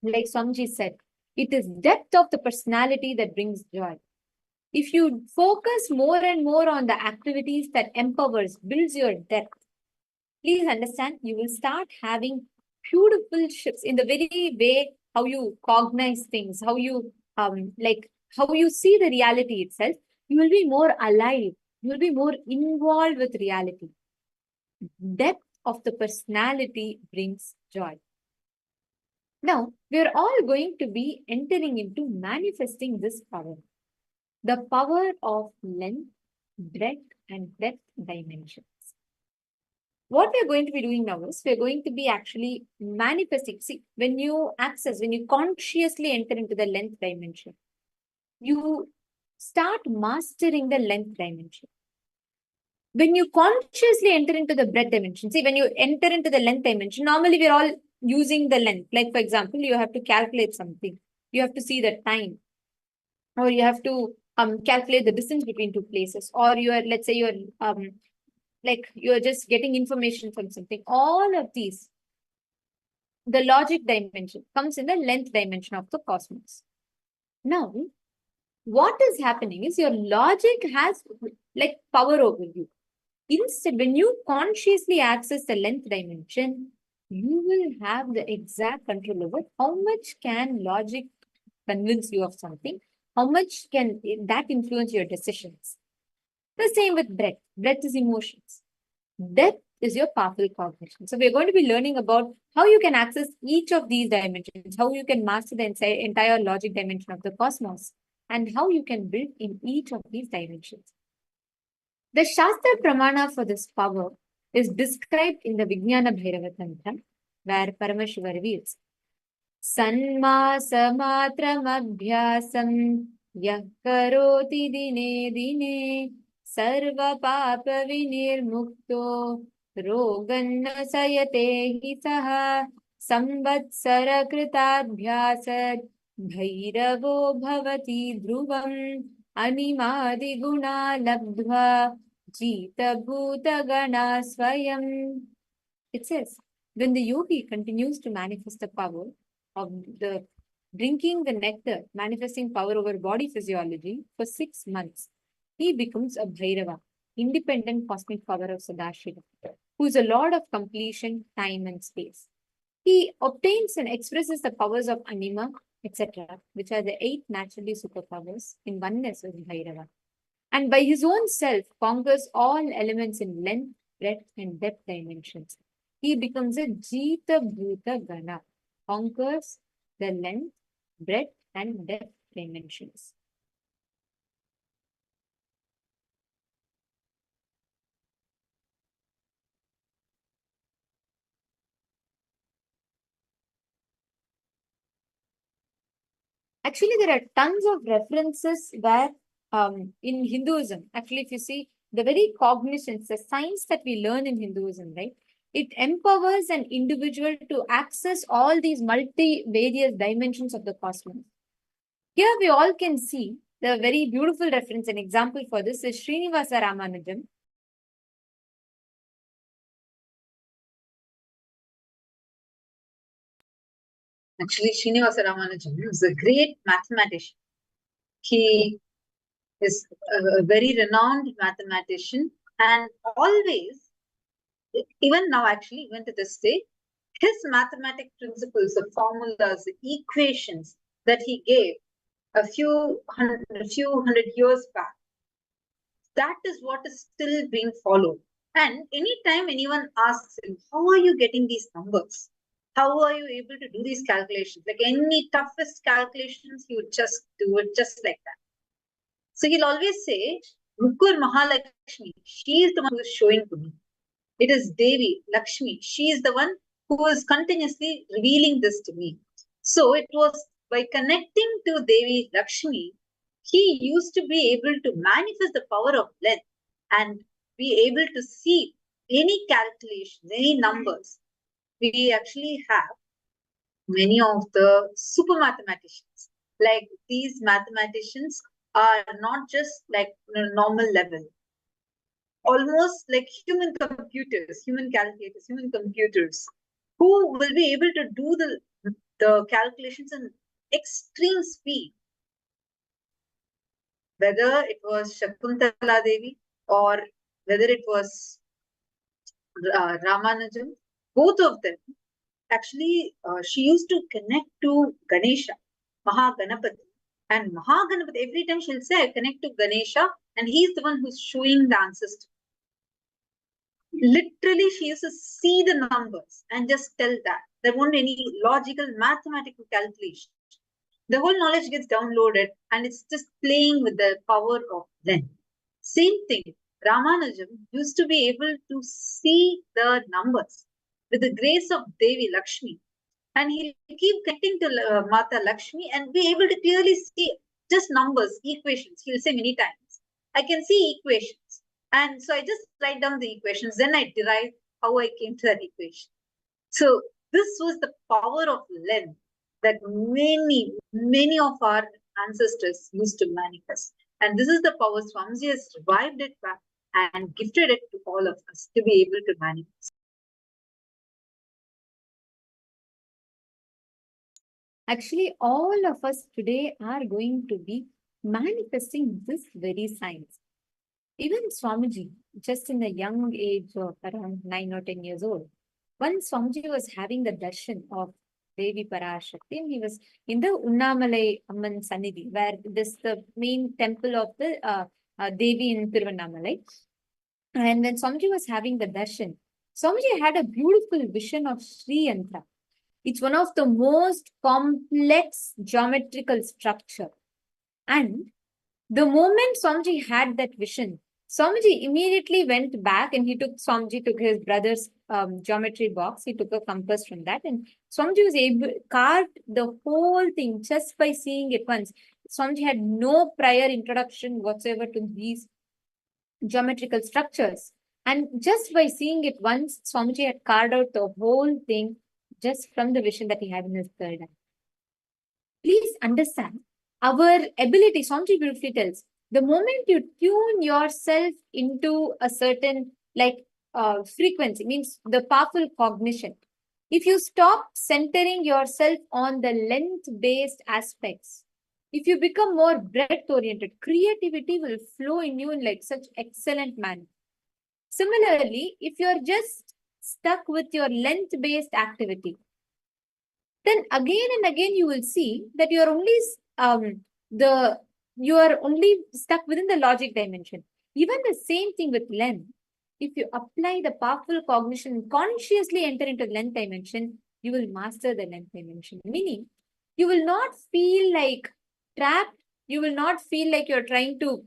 Like Swamiji said, it is depth of the personality that brings joy. If you focus more and more on the activities that empowers, builds your depth, please understand, you will start having beautiful shifts in the very way how you cognize things, how you how you see the reality itself. You will be more alive. You will be more involved with reality. Depth of the personality brings joy. Now, we are all going to be entering into manifesting this power. The power of length, breadth, and depth dimensions. What we're going to be doing now is we're going to be actually manifesting. See, when you consciously enter into the length dimension, you start mastering the length dimension. When you consciously enter into the breadth dimension, see, when you enter into the length dimension, normally we're all using the length. Like, for example, you have to calculate something. You have to see the time. Or you have to calculate the distance between two places. Or let's say you're just getting information from something. All of these, the logic dimension comes in the length dimension of the cosmos. Now, what is happening is your logic has like power over you. Instead, when you consciously access the length dimension, you will have the exact control over how much can logic convince you of something, how much can that influence your decisions. The same with breadth. Breadth is emotions. Depth is your powerful cognition. So we're going to be learning about how you can access each of these dimensions, how you can master the entire logic dimension of the cosmos, and how you can build in each of these dimensions. The Shastra Pramana for this power is described in the Vijnana Bhairava Tantra, where Paramashiva reveals, Sanmasa matram abhyasam yah karoti dine dine sarva papa vinirmukto roganna sayate hi saha samvatsara kritadhyasad bhairavo bhavati dhruvam animadi guna labdhva jita bhuta gana swayam. It says, when the yogi continues to manifest the power of the drinking the nectar, manifesting power over body physiology for 6 months, he becomes a Bhairava, independent cosmic power of Sadashiva, who is a lord of completion, time, and space. He obtains and expresses the powers of Anima, etc., which are the 8 naturally superpowers in oneness with Bhairava. And by his own self, conquers all elements in length, breadth, and depth dimensions. He becomes a Jita Bhuta Gana, conquers the length, breadth, and depth dimensions. Actually, there are tons of references where in Hinduism, actually, if you see the very cognitions, the science that we learn in Hinduism, right? It empowers an individual to access all these various dimensions of the cosmos. Here we all can see the very beautiful reference and example for this is Srinivasa Ramanujam. Actually, Srinivasa Ramanujam is a great mathematician. He is a very renowned mathematician, and always, even now actually, even to this day, his mathematic principles, the formulas, the equations that he gave a few hundred years back, that is what is still being followed. And anytime anyone asks him, how are you getting these numbers? How are you able to do these calculations? Like any toughest calculations, he would just do it just like that. So he'll always say, Mukur Mahalakshmi, she is the one who is showing to me. It is Devi, Lakshmi. She is the one who is continuously revealing this to me. So it was by connecting to Devi Lakshmi, he used to be able to manifest the power of length and be able to see any calculations, any numbers. We actually have many of the super mathematicians. Like these mathematicians are not just like normal level, almost like human computers, human calculators, human computers, who will be able to do the calculations in extreme speed. Whether it was Shakuntala Devi or whether it was Ramanujam, both of them actually, she used to connect to Ganesha, Mahaganapati. And Mahaganapati, every time she'll say, I connect to Ganesha, and he's the one who's showing the answers to me. Literally, she used to see the numbers and just tell that. There won't be any logical, mathematical calculation. The whole knowledge gets downloaded and it's just playing with the power of length. Same thing, Ramanujam used to be able to see the numbers with the grace of Devi Lakshmi. And he'll keep connecting to Mata Lakshmi and be able to clearly see just numbers, equations. He'll say many times, I can see equations. And so I just write down the equations. Then I derive how I came to that equation. So this was the power of length that many of our ancestors used to manifest. And this is the power Swamiji has revived it back and gifted it to all of us to be able to manifest. Actually, all of us today are going to be manifesting this very science. Even Swamiji, just in the young age of around 9 or 10 years old, once Swamiji was having the darshan of Devi Parashakti, and he was in the Unnamalai Amman Sannidhi, where this is the main temple of the Devi in Tiruvannamalai. And when Swamiji was having the darshan, Swamiji had a beautiful vision of Sri Yantra. It's one of the most complex geometrical structure. And the moment Swamiji had that vision, Swamiji immediately went back and Swamiji took his brother's geometry box. He took a compass from that, and Swamiji was able to carve the whole thing just by seeing it once. Swamiji had no prior introduction whatsoever to these geometrical structures. And just by seeing it once, Swamiji had carved out the whole thing just from the vision that he had in his third eye. Please understand our ability. Swamiji beautifully tells, the moment you tune yourself into a certain frequency, means the powerful cognition. If you stop centering yourself on the length-based aspects, if you become more breadth-oriented, creativity will flow in you in like such excellent manner. Similarly, if you're just stuck with your length-based activity, then again and again you will see that you are only stuck within the logic dimension. Even the same thing with length. If you apply the powerful cognition, consciously enter into the length dimension, you will master the length dimension. Meaning, you will not feel like trapped. You will not feel like you're trying to,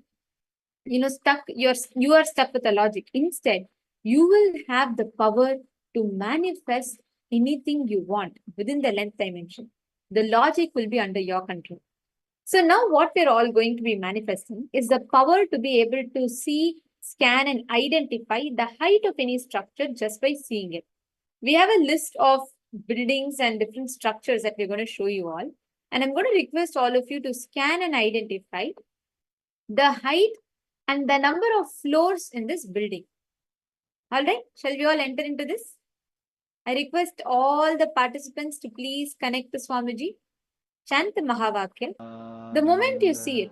stuck. You are stuck with the logic. Instead, you will have the power to manifest anything you want within the length dimension. The logic will be under your control. So now what we're all going to be manifesting is the power to be able to see, scan, and identify the height of any structure just by seeing it. We have a list of buildings and different structures that we're going to show you all. And I'm going to request all of you to scan and identify the height and the number of floors in this building. All right, shall we all enter into this? I request all the participants to please connect to Swamiji. Chant the Mahavakya. The moment you see it,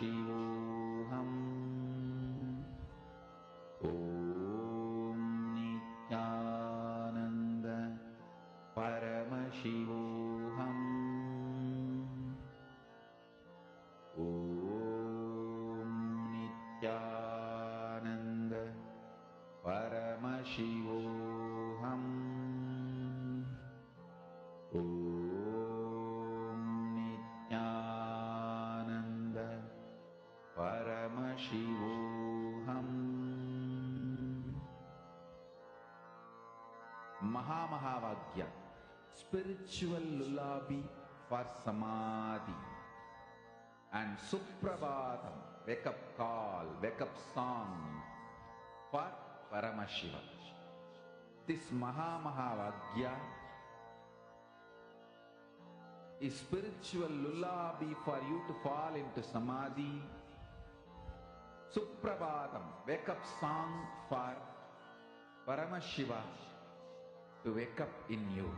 Paramashivoham Om Nithyananda Paramashivoham Om Nithyananda Paramashivoham Om Nithyananda Paramashivoham Mahamahavagya, spiritual lullaby for samadhi, and Suprabhatam, wake up call, wake up song for Paramashiva. This Mahamahavagya is spiritual lullaby for you to fall into samadhi. Suprabhatam, wake up song for Paramashiva to wake up in you.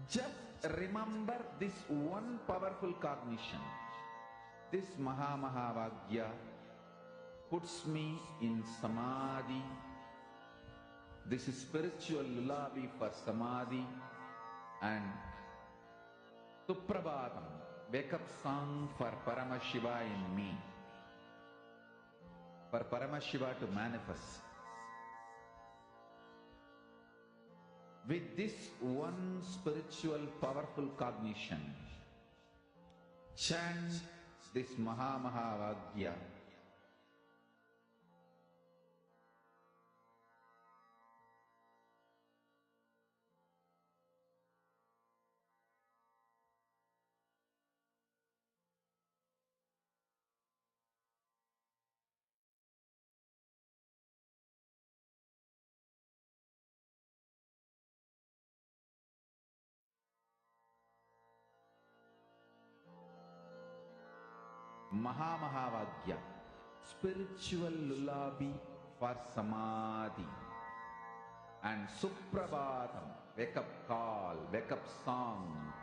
Just remember this one powerful cognition. This Mahamahavagya puts me in samadhi. This is spiritual lullaby for samadhi, and Suprabhatam, wake up song for Paramashiva in me, for Paramashiva to manifest. With this one spiritual powerful cognition, chant this Mahamahavagya. Mahamahavagya, spiritual lullaby for samadhi, and Suprabhatam, wake up call, wake up song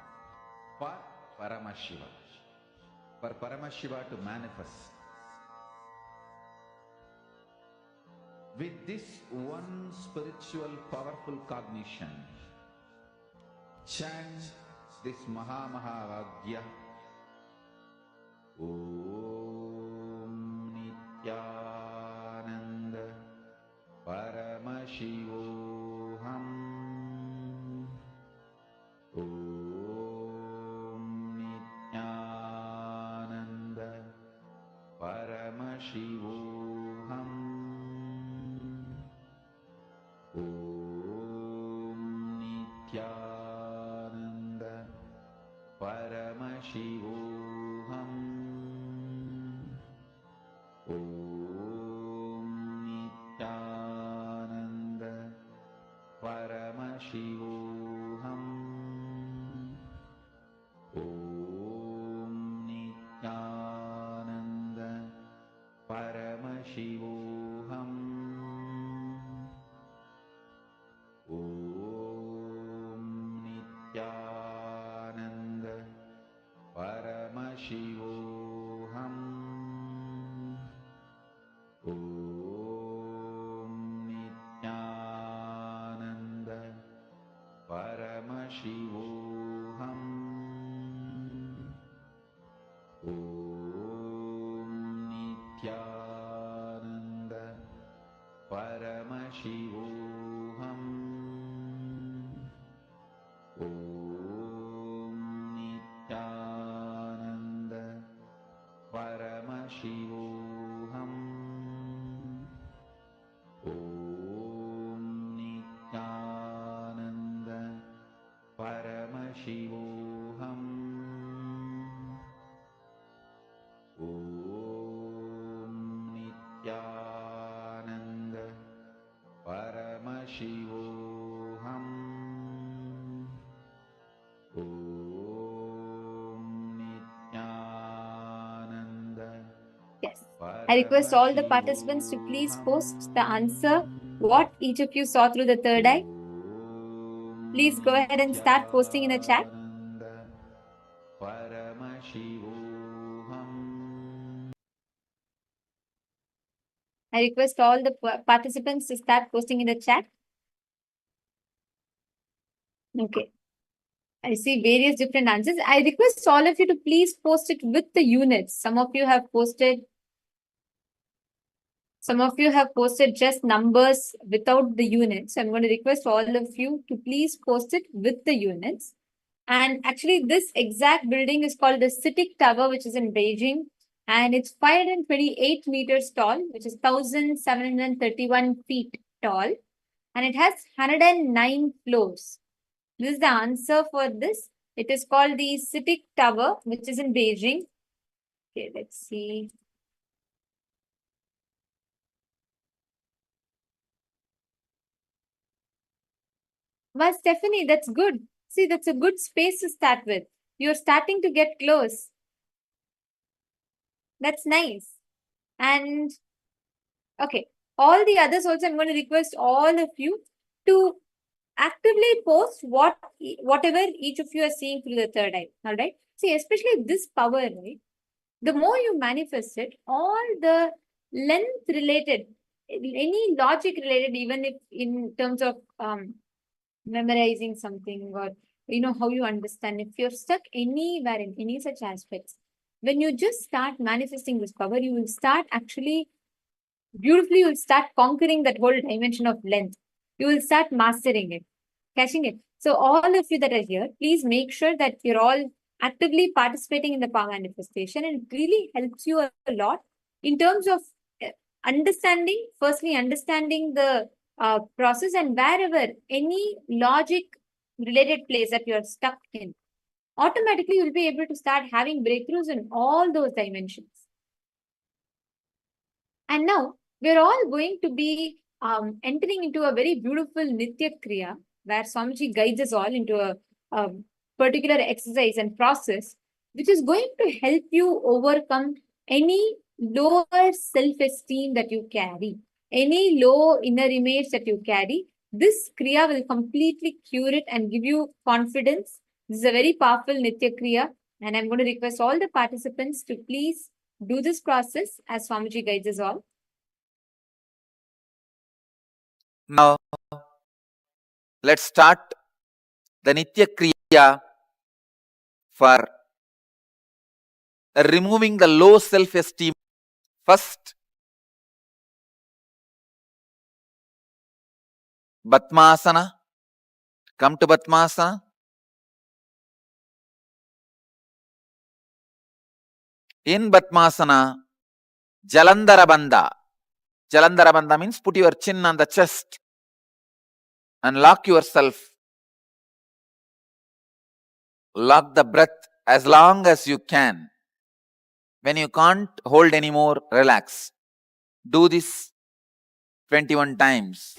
for Paramashiva, for Paramashiva to manifest. With this one spiritual powerful cognition, chant this Mahamahavagya. Om Nithyananda Paramashivoham Om Nithyananda Paramashivoham Om Nithyananda Paramashivoham Om Nithyananda Paramashivoham Om Nithyananda Paramashivoham Om Nithyananda Paramashivoham Om Nithyananda Paramashivoham Om Nithyananda Paramashivoham Om Nithyananda Paramashivoham Om Nithyananda Paramashivoham Om Nithyananda Paramashivoham Om Nithyananda Yes. I request all the participants to please post the answer, what each of you saw through the third eye. Please go ahead and start posting in the chat. Paramashivoham I request all the participants to start posting in the chat. Okay. I see various different answers. I request all of you to please post it with the units. Some of you have posted just numbers without the units. I'm going to request all of you to please post it with the units. And actually, this exact building is called the Citic Tower, which is in Beijing. And it's 528 meters tall, which is 1,731 feet tall. And it has 109 floors. This is the answer for this. It is called the Citic Tower, which is in Beijing. Okay, let's see. Well, Stephanie, that's good. See, that's a good space to start with. You're starting to get close. That's nice. And okay, all the others also, I'm going to request all of you to actively post whatever each of you are seeing through the third eye. All right. See, especially this power, right? The more you manifest it, all the length related, any logic related, even if in terms of memorizing something or how you understand, if you're stuck anywhere in any such aspects, when you just start manifesting this power, you will start actually beautifully, you will start conquering that whole dimension of length. You will start mastering it, catching it. So all of you that are here, please make sure that you're all actively participating in the power manifestation, and it really helps you a lot in terms of understanding the process, and wherever any logic related place that you're stuck in, automatically you'll be able to start having breakthroughs in all those dimensions. And now we're all going to be entering into a very beautiful Nitya Kriya, where Swamiji guides us all into a particular exercise and process, which is going to help you overcome any lower self-esteem that you carry, any low inner image that you carry. This Kriya will completely cure it and give you confidence. This is a very powerful Nitya Kriya, and I'm going to request all the participants to please do this process as Swamiji guides us all. Now, let's start the Nitya Kriya for removing the low self-esteem. First, Batmasana. Come to Batmasana. In Batmasana, Jalandhara Bandha. Jalandhara Bandha means put your chin on the chest and lock yourself. Lock the breath as long as you can. When you can't hold anymore, relax. Do this 21 times.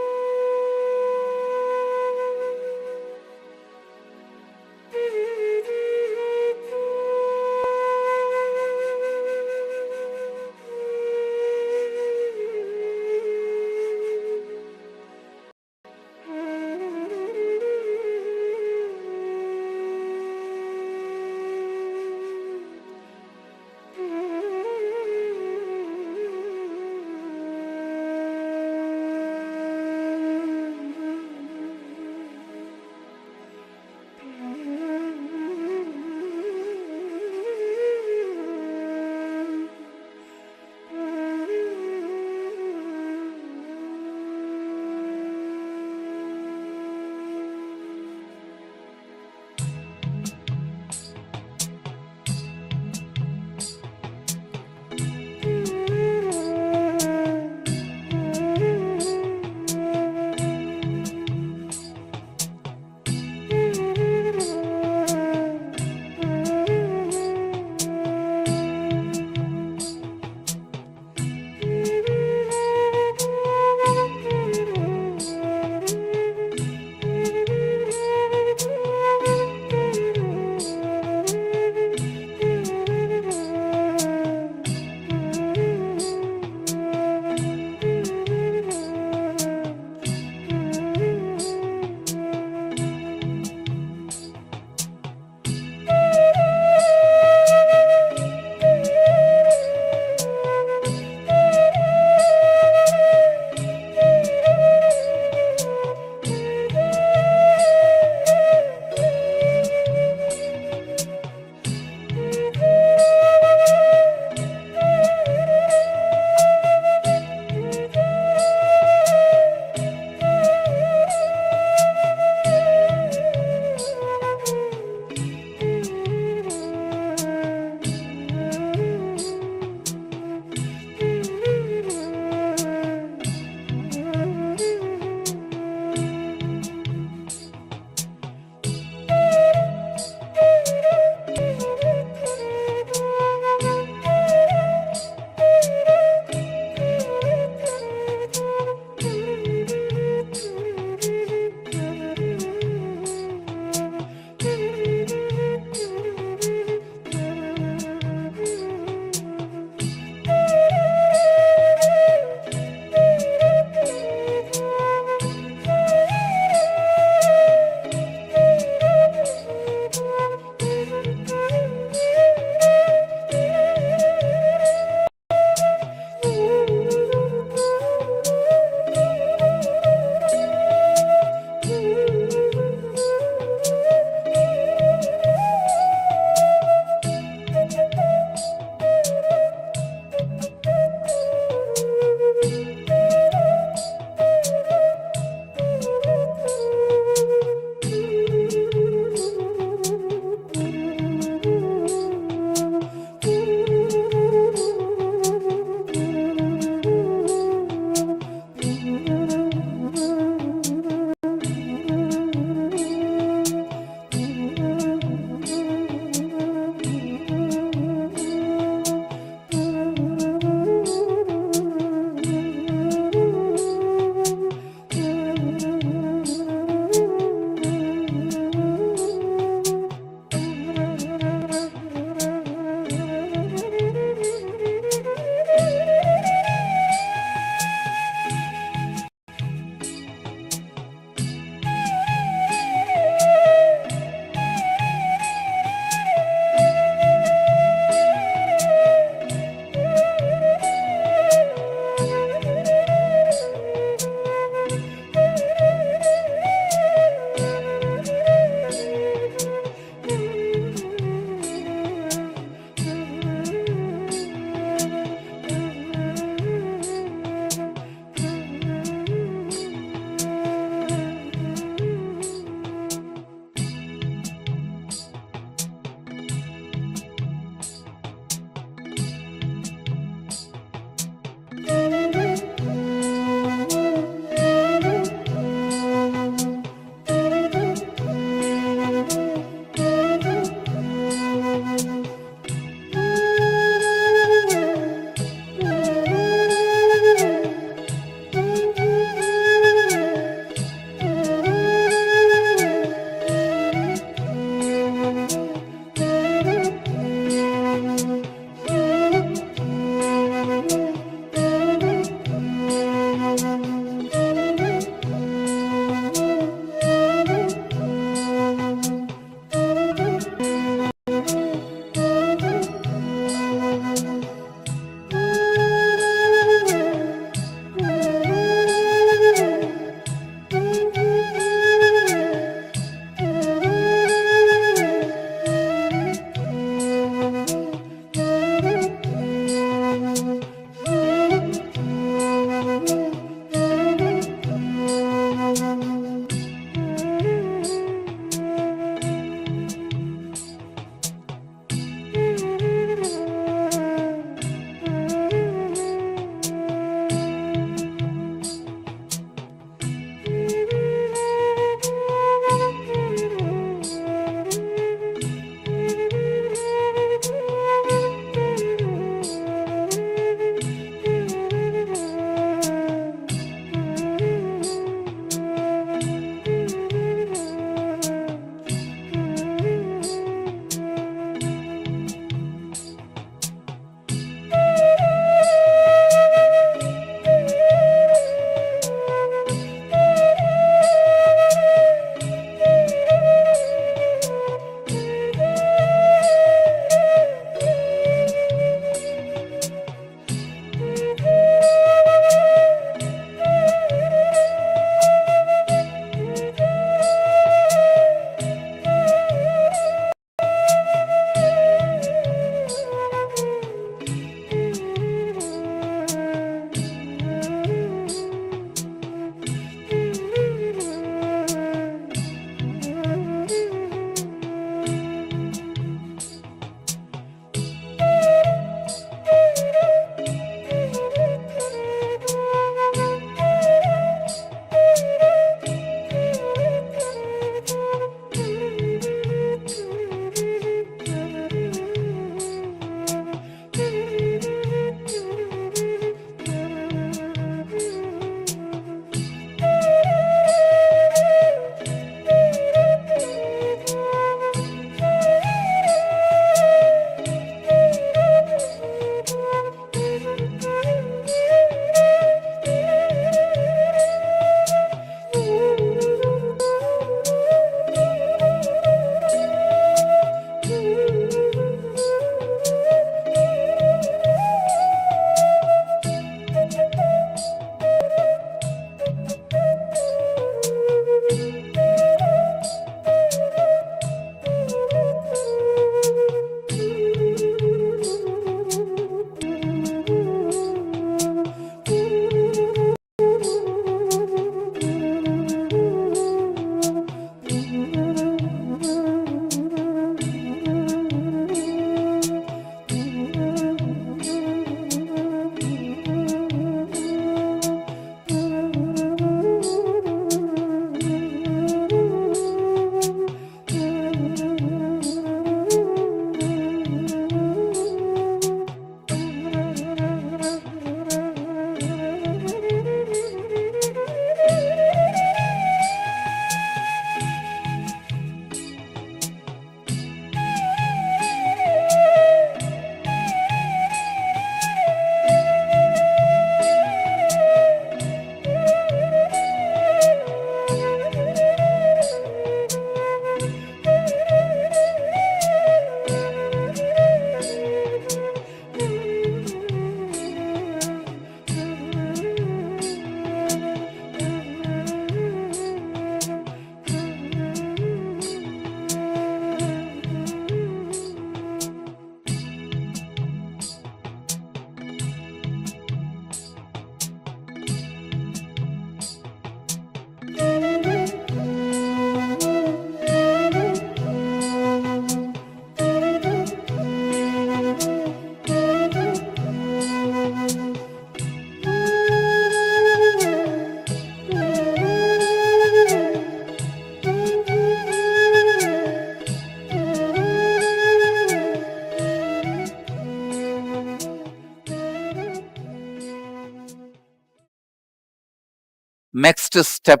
Next step,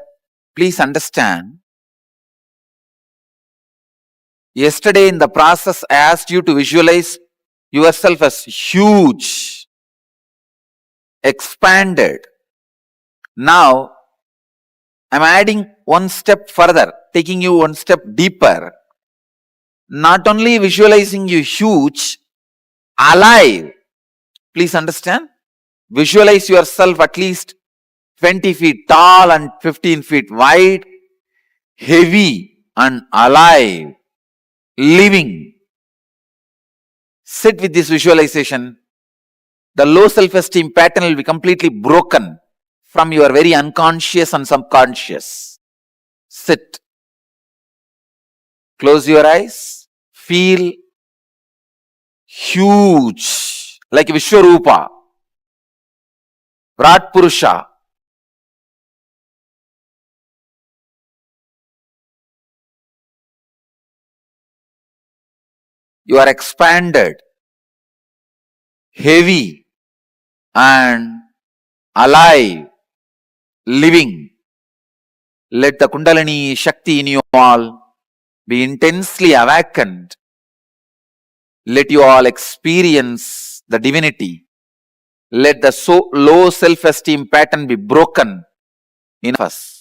please understand. Yesterday in the process, I asked you to visualize yourself as huge, expanded. Now, I'm adding one step further, taking you one step deeper. Not only visualizing you huge, alive. Please understand. Visualize yourself at least 20 feet tall and 15 feet wide, heavy and alive, living. Sit with this visualization. The low self-esteem pattern will be completely broken from your very unconscious and subconscious. Sit. Close your eyes. Feel huge, like Vishwarupa, Virat Purusha. You are expanded, heavy and alive, living. Let the Kundalini Shakti in you all be intensely awakened. Let you all experience the divinity. Let the low self-esteem pattern be broken in us.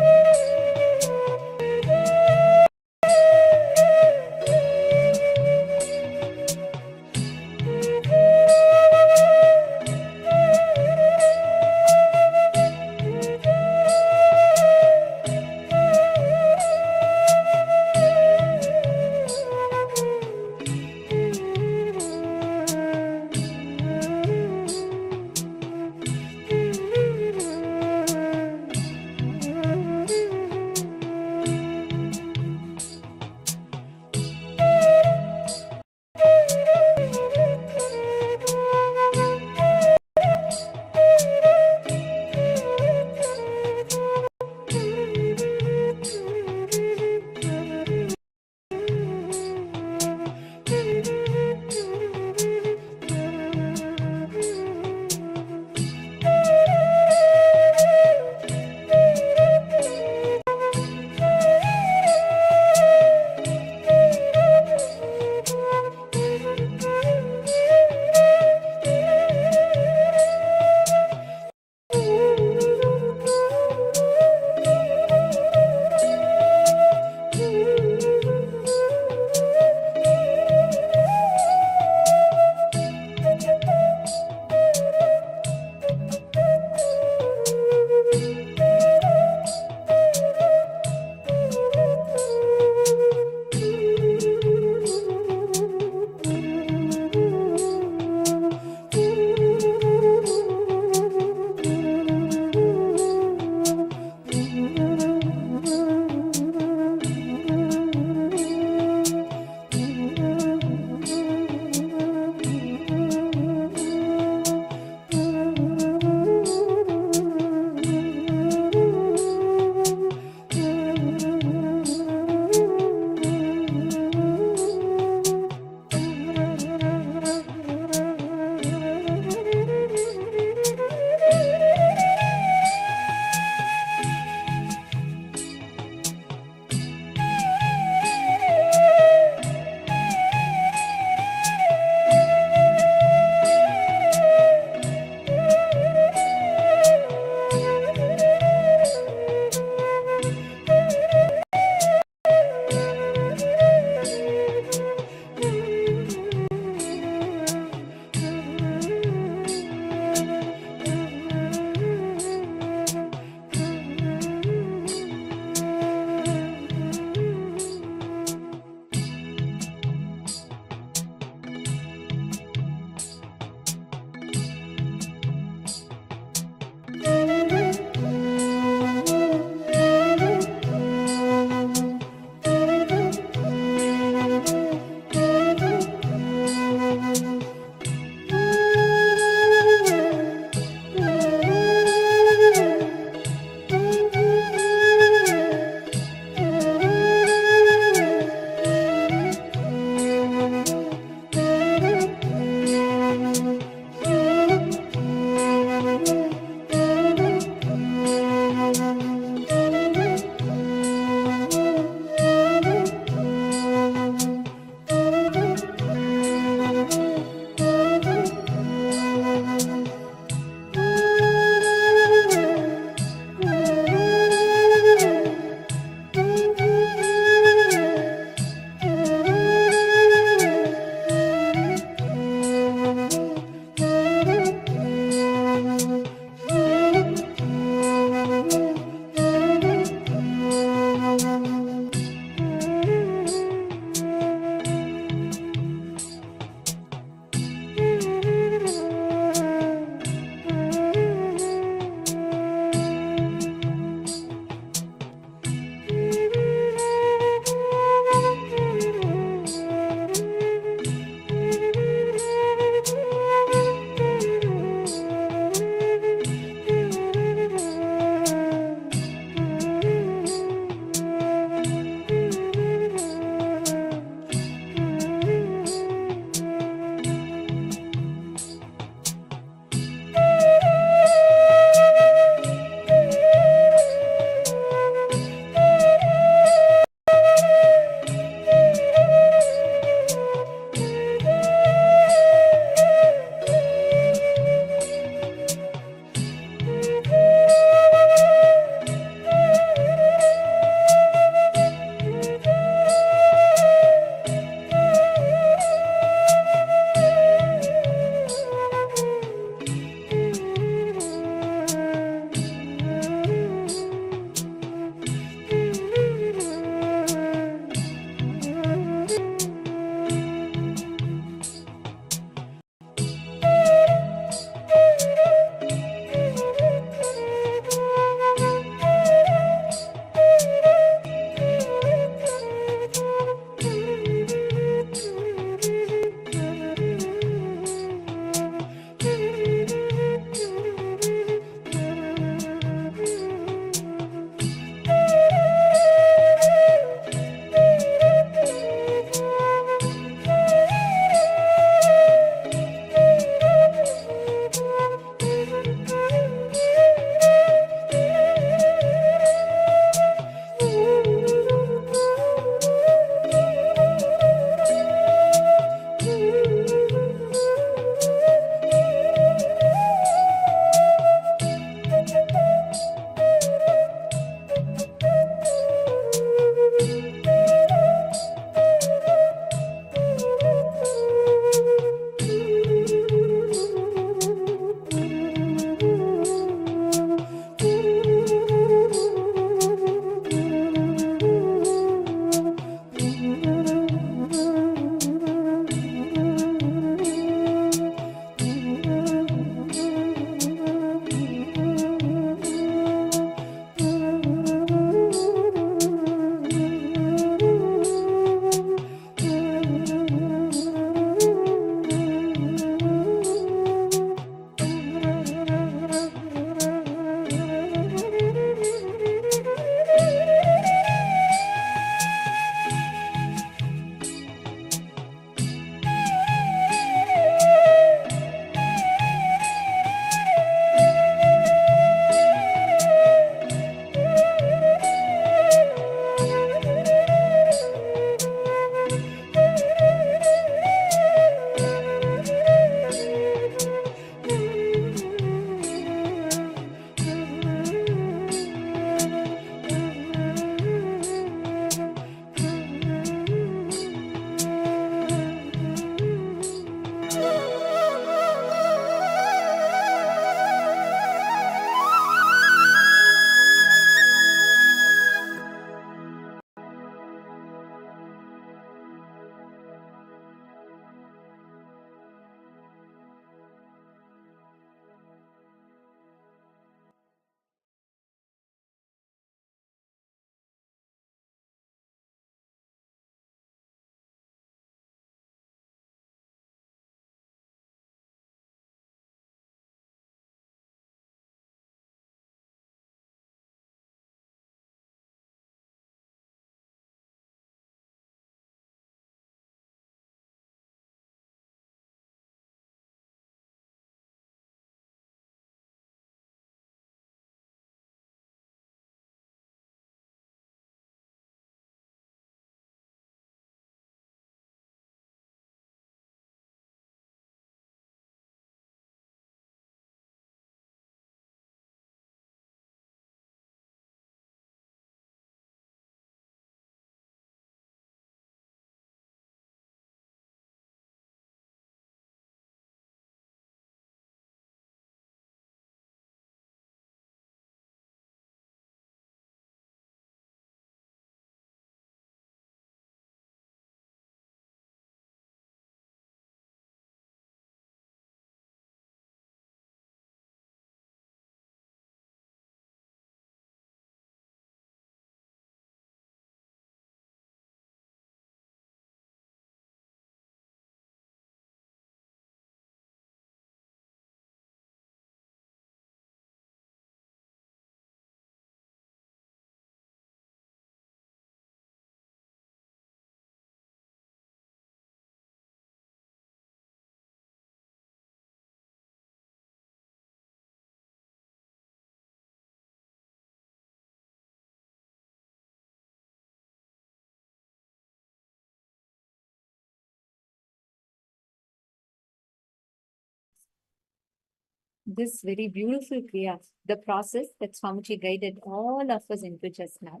this very beautiful Kriya, the process that Swamiji guided all of us into just now.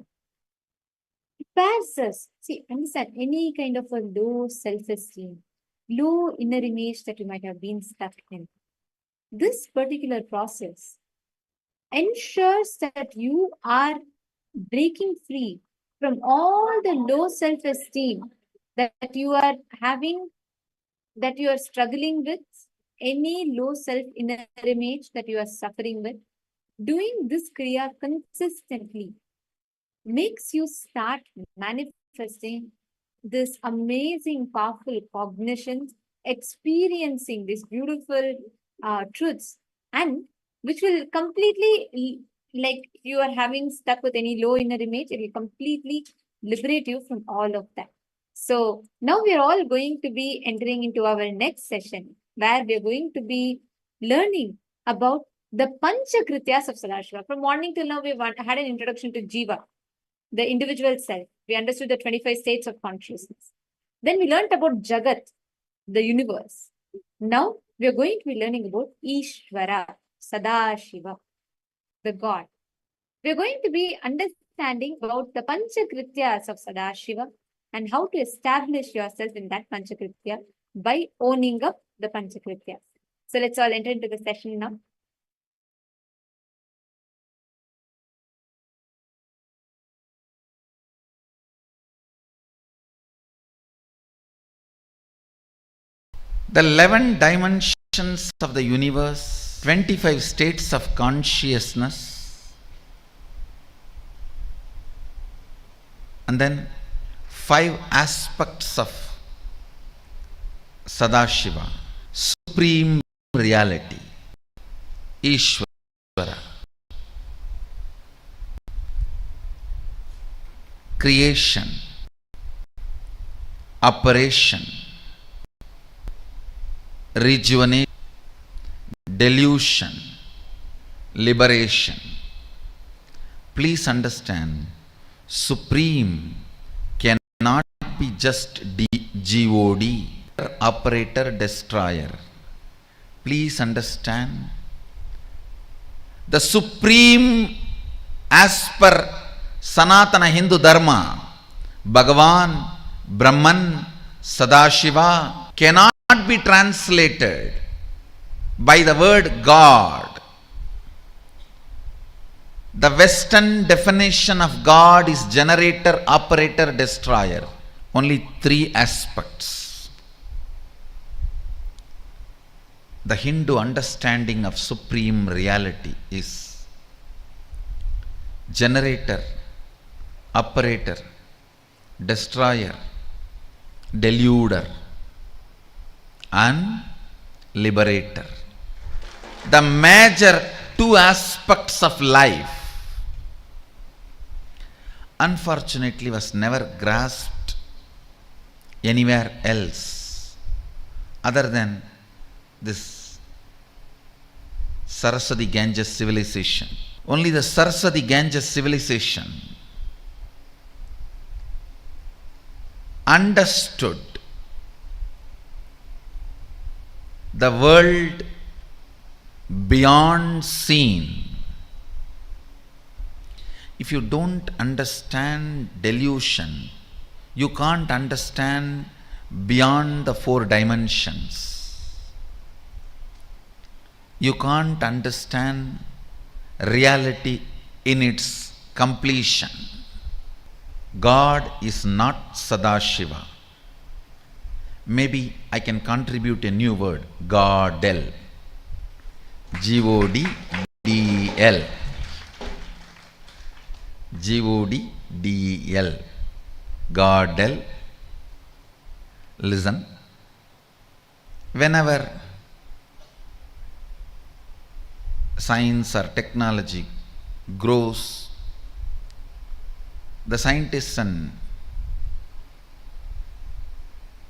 It prepares us. See, understand, any kind of a low self-esteem, low inner image that you might have been stuck in. This particular process ensures that you are breaking free from all the low self-esteem that you are having, that you are struggling with, any low self-inner image that you are suffering with. Doing this Kriya consistently makes you start manifesting this amazing, powerful cognition, experiencing these beautiful truths, and which will completely, like if you are having stuck with any low inner image, it will completely liberate you from all of that. So now we are all going to be entering into our next session, where we are going to be learning about the Panchakrityas of Sadashiva. From morning till now, we had an introduction to Jiva, the individual self. We understood the 25 states of consciousness. Then we learned about Jagat, the universe. Now we are going to be learning about Ishvara, Sadashiva, the God. We are going to be understanding about the Panchakrityas of Sadashiva and how to establish yourself in that Panchakritya by owning up the Panchakrityas. So let's all enter into the session now. The 11 dimensions of the universe, 25 states of consciousness, and then 5 aspects of Sadashiva, supreme reality, Ishvara, creation, operation, rejuvenation, delusion, liberation. Please understand, supreme cannot be just God, operator, destroyer. Please understand, the supreme as per Sanatana Hindu Dharma, Bhagavan, Brahman, Sadashiva cannot be translated by the word God. The Western definition of God is generator, operator, destroyer. Only 3 aspects. The Hindu understanding of supreme reality is generator, operator, destroyer, deluder, and liberator. The major 2 aspects of life unfortunately was never grasped anywhere else other than this Saraswati Ganges civilization. Only the Saraswati Ganges civilization understood the world beyond seen. If you don't understand delusion, you can't understand beyond the 4 dimensions. You can't understand reality in its completion. God is not Sadashiva. Maybe I can contribute a new word, Godel. G-O-D-D-E-L. G-O-D-D-E-L. Godel. Listen. Whenever science or technology grows, the scientists and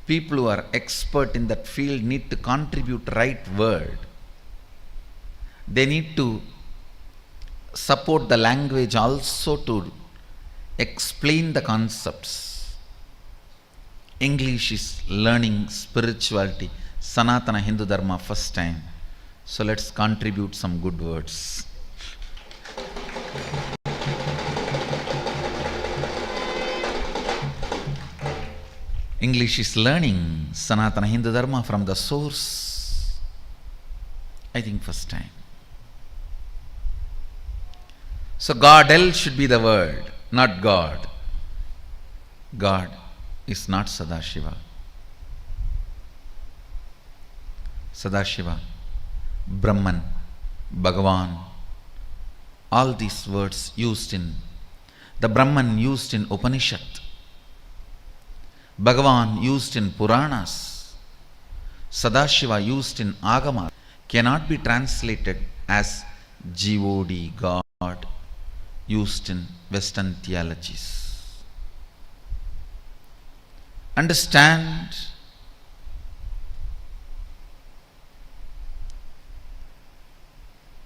people who are expert in that field need to contribute right word. They need to support the language also to explain the concepts. English is learning spirituality, Sanatana Hindu Dharma first time. So let's contribute some good words. English is learning Sanatana Hindu Dharma from the source, I think first time. So God-el should be the word, not God. God is not Sadashiva. Sadashiva, Brahman, Bhagavan, all these words used in the Brahman used in Upanishad, Bhagavan used in Puranas, Sadashiva used in Agama cannot be translated as God, God, used in Western theologies. Understand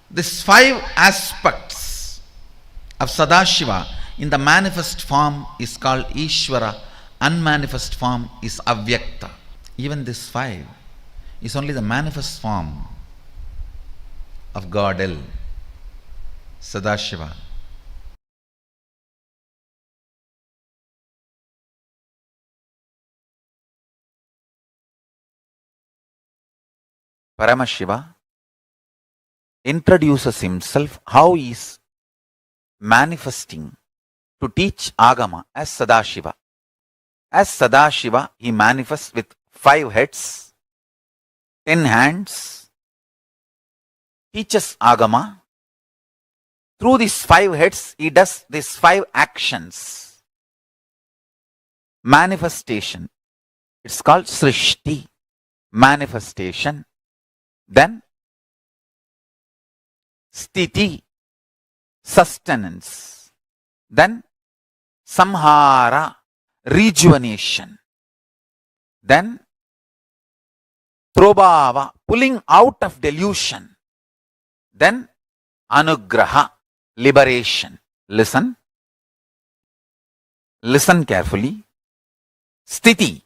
these 5 aspects of Sadashiva in the manifest form is called Ishvara, unmanifest form is Avyakta. Even this 5 is only the manifest form of God-el, Sadashiva. Paramashiva introduces himself how he is manifesting to teach Agama as Sadashiva. As Sadashiva, he manifests with 5 heads, 10 hands, teaches Agama. Through these 5 heads, he does these 5 actions. Manifestation, it's called Srishti, manifestation. Then Sthiti, sustenance. Then Samhara, rejuvenation. Then Prabhava, pulling out of delusion. Then Anugraha, liberation. Listen. Listen carefully. Sthiti.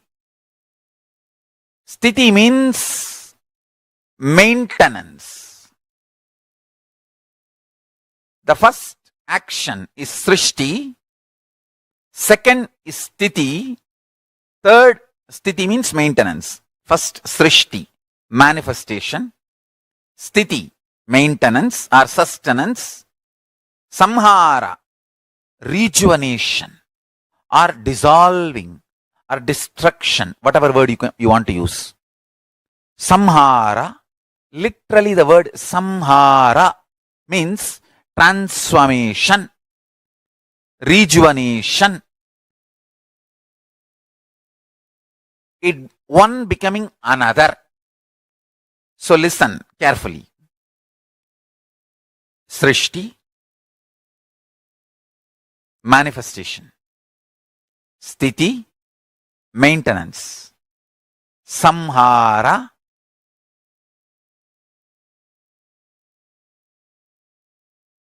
Sthiti means maintenance. The first action is Srishti. Second is Sthiti. Third, Sthiti means maintenance. First, Srishti, manifestation. Sthiti, maintenance or sustenance. Samhara, rejuvenation or dissolving or destruction, whatever word you want to use. Samhara, literally the word Samhara means transformation, rejuvenation. It one becoming another. So listen carefully. Srishti, manifestation. Sthiti, maintenance. Samhara,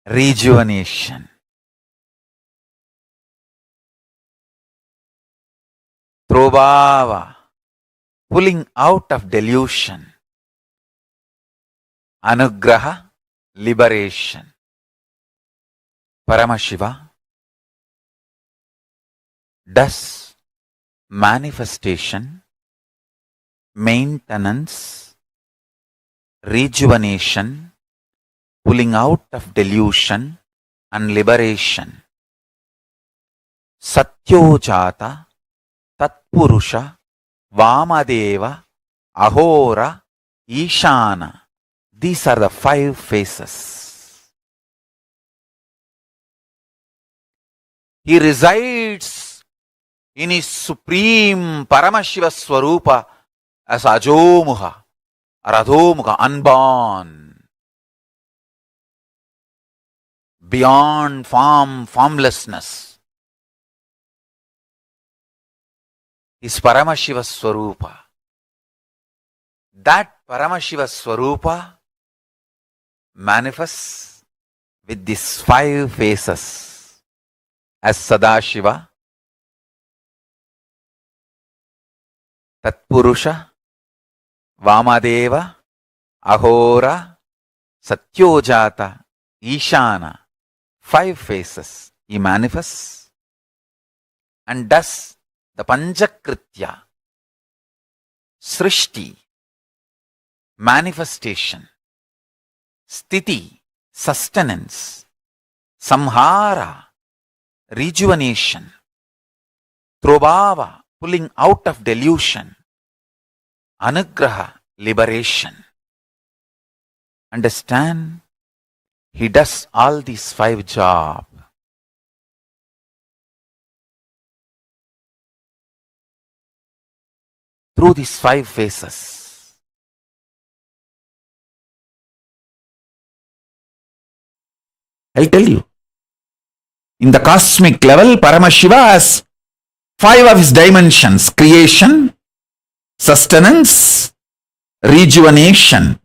rejuvenation. Prabhava, pulling out of delusion. Anugraha, liberation. Paramashiva does manifestation, maintenance, rejuvenation, pulling out of delusion and liberation. Satyojata, Tatpurusha, Vamadeva, Ahora, Ishana. These are the 5 phases. He resides in his supreme Paramashiva Swarupa as Ajomuha or Adhomuha, unborn, beyond form, formlessness. Is Paramashiva Swarupa. That Paramashiva Swarupa manifests with these 5 phases as Sadashiva, Tatpurusha, Vamadeva, Ahora, Satyojata, Ishana, 5 phases he manifests and does the Panchakritya, Srishti, manifestation, Sthiti, sustenance, Samhara, rejuvenation, Trobhava, pulling out of delusion, Anugraha, liberation. Understand? He does all these 5 jobs. Through these 5 phases. I'll tell you. In the cosmic level, Paramashiva has 5 of his dimensions: creation, sustenance, rejuvenation,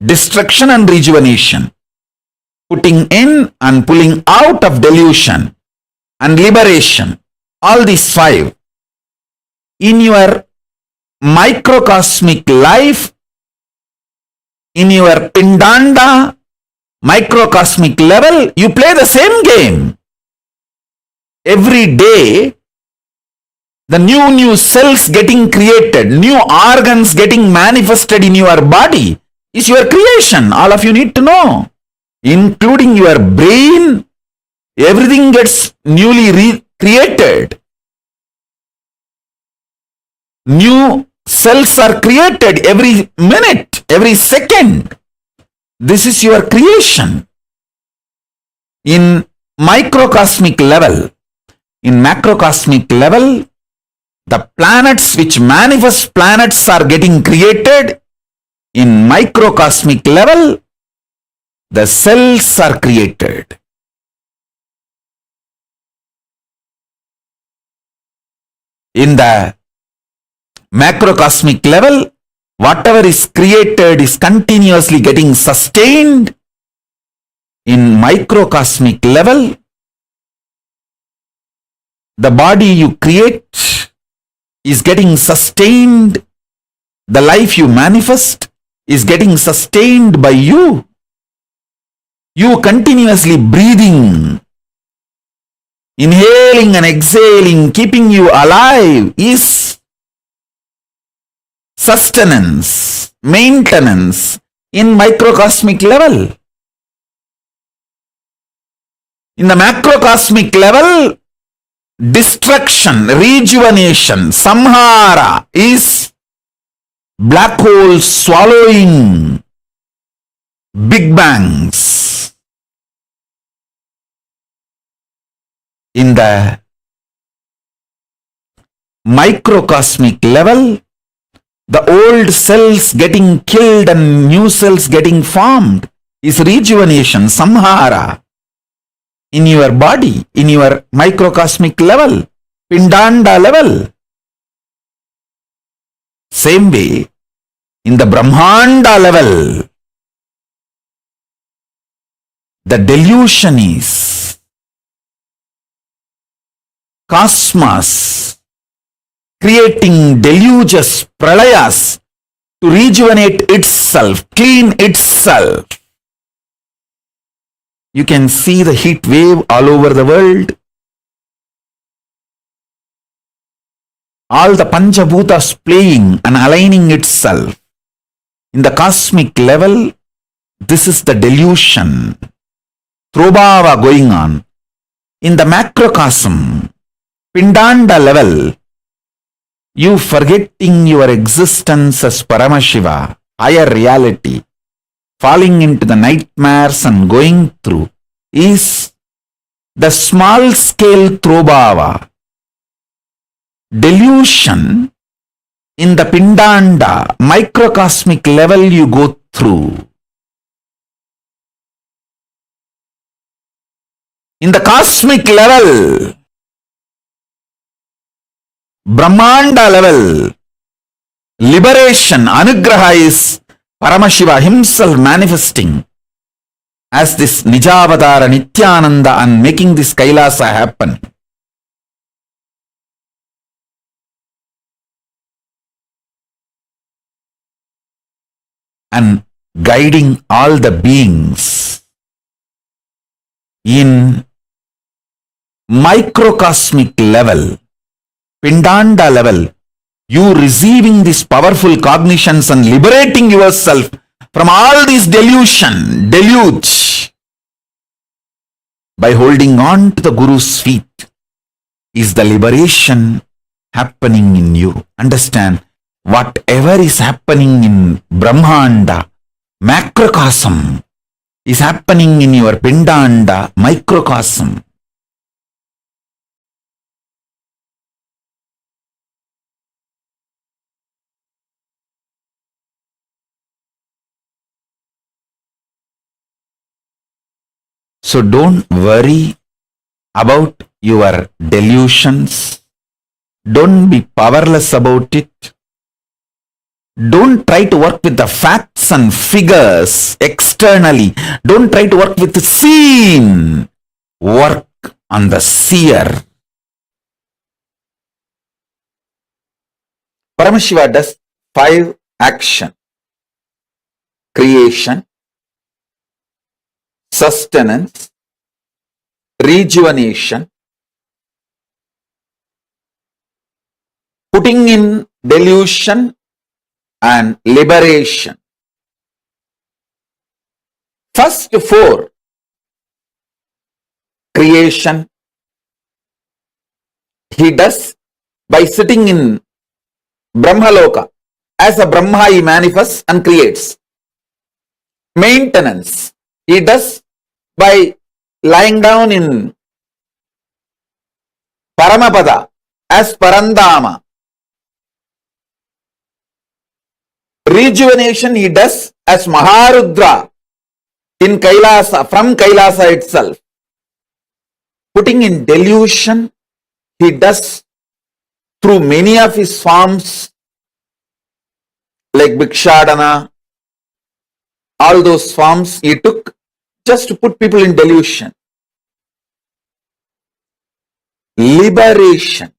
destruction and rejuvenation, putting in and pulling out of delusion, and liberation. All these 5. In your microcosmic life, in your Pindanda microcosmic level, you play the same game. Every day, the new cells getting created, new organs getting manifested in your body is your creation. All of you need to know. Including your brain, everything gets newly created. New cells are created every minute, every second. This is your creation. In microcosmic level, in macrocosmic level, the planets which manifest planets are getting created. In microcosmic level, the cells are created. In the macrocosmic level, whatever is created is continuously getting sustained. In microcosmic level, the body you create is getting sustained. The life you manifest is getting sustained by you. You continuously breathing, inhaling and exhaling, keeping you alive is sustenance, maintenance in microcosmic level. In the macrocosmic level, destruction, rejuvenation, samhara is black holes swallowing big bangs. In the microcosmic level, the old cells getting killed and new cells getting formed is rejuvenation, samhara. In your body, in your microcosmic level, Pindanda level. Same way, in the Brahmanda level, the delusion is cosmos creating deluges, pralayas to rejuvenate itself, clean itself. You can see the heat wave all over the world. All the Panchabhutas playing and aligning itself. In the cosmic level, this is the delusion. Trobhava going on. In the macrocosm, Pindanda level, you forgetting your existence as Paramashiva, higher reality, falling into the nightmares and going through, is the small scale Trobhava. Delusion in the Pindanda microcosmic level you go through. In the cosmic level, Brahmanda level, liberation, anugraha is Paramashiva himself manifesting as this Nijavadara Nithyananda and making this KAILASA happen. And guiding all the beings in microcosmic level, Pindanda level, you receiving these powerful cognitions and liberating yourself from all this deluge by holding on to the Guru's feet is the liberation happening in you. Understand, whatever is happening in Brahmanda, macrocosm, is happening in your Pindanda, microcosm. So don't worry about your delusions. Don't be powerless about it. Don't try to work with the facts and figures externally. Don't try to work with the seen. Work on the seer. Paramashiva does 5 action: creation, sustenance, rejuvenation, putting in delusion, and liberation. First 4, creation, he does by sitting in Brahmaloka. As a Brahma, he manifests and creates. Maintenance, he does by lying down in Paramapada as Parandama. Rejuvenation he does as Maharudra in Kailasa, from Kailasa itself. Putting in delusion he does through many of his forms like Bhikshadana, all those forms he took just to put people in delusion. Liberation.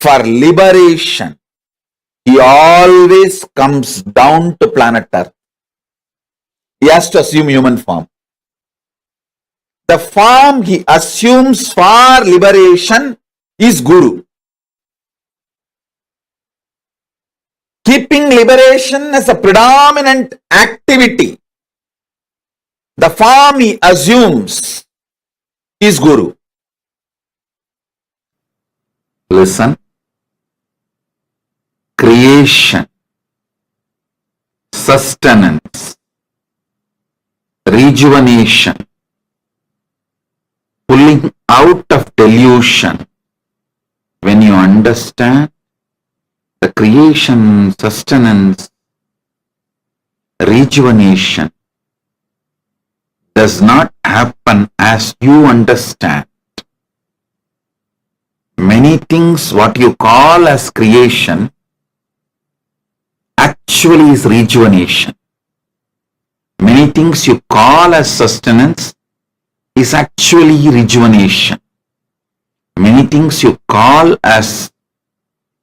For liberation, he always comes down to planet Earth. He has to assume human form. The form he assumes for liberation is Guru. Keeping liberation as a predominant activity, the form he assumes is Guru. Listen. Creation, sustenance, rejuvenation, pulling out of delusion. When you understand the creation, sustenance, rejuvenation does not happen as you understand. Many things what you call as creation actually is rejuvenation. Many things you call as sustenance is actually rejuvenation. Many things you call as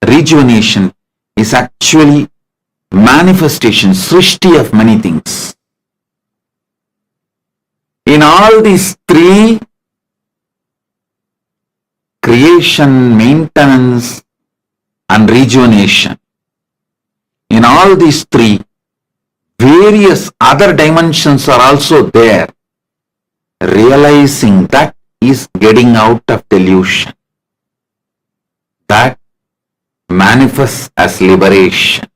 rejuvenation is actually manifestation, srishti of many things. In all these 3, creation, maintenance, and rejuvenation, in all these 3, various other dimensions are also there. Realizing that is getting out of delusion. That manifests as liberation.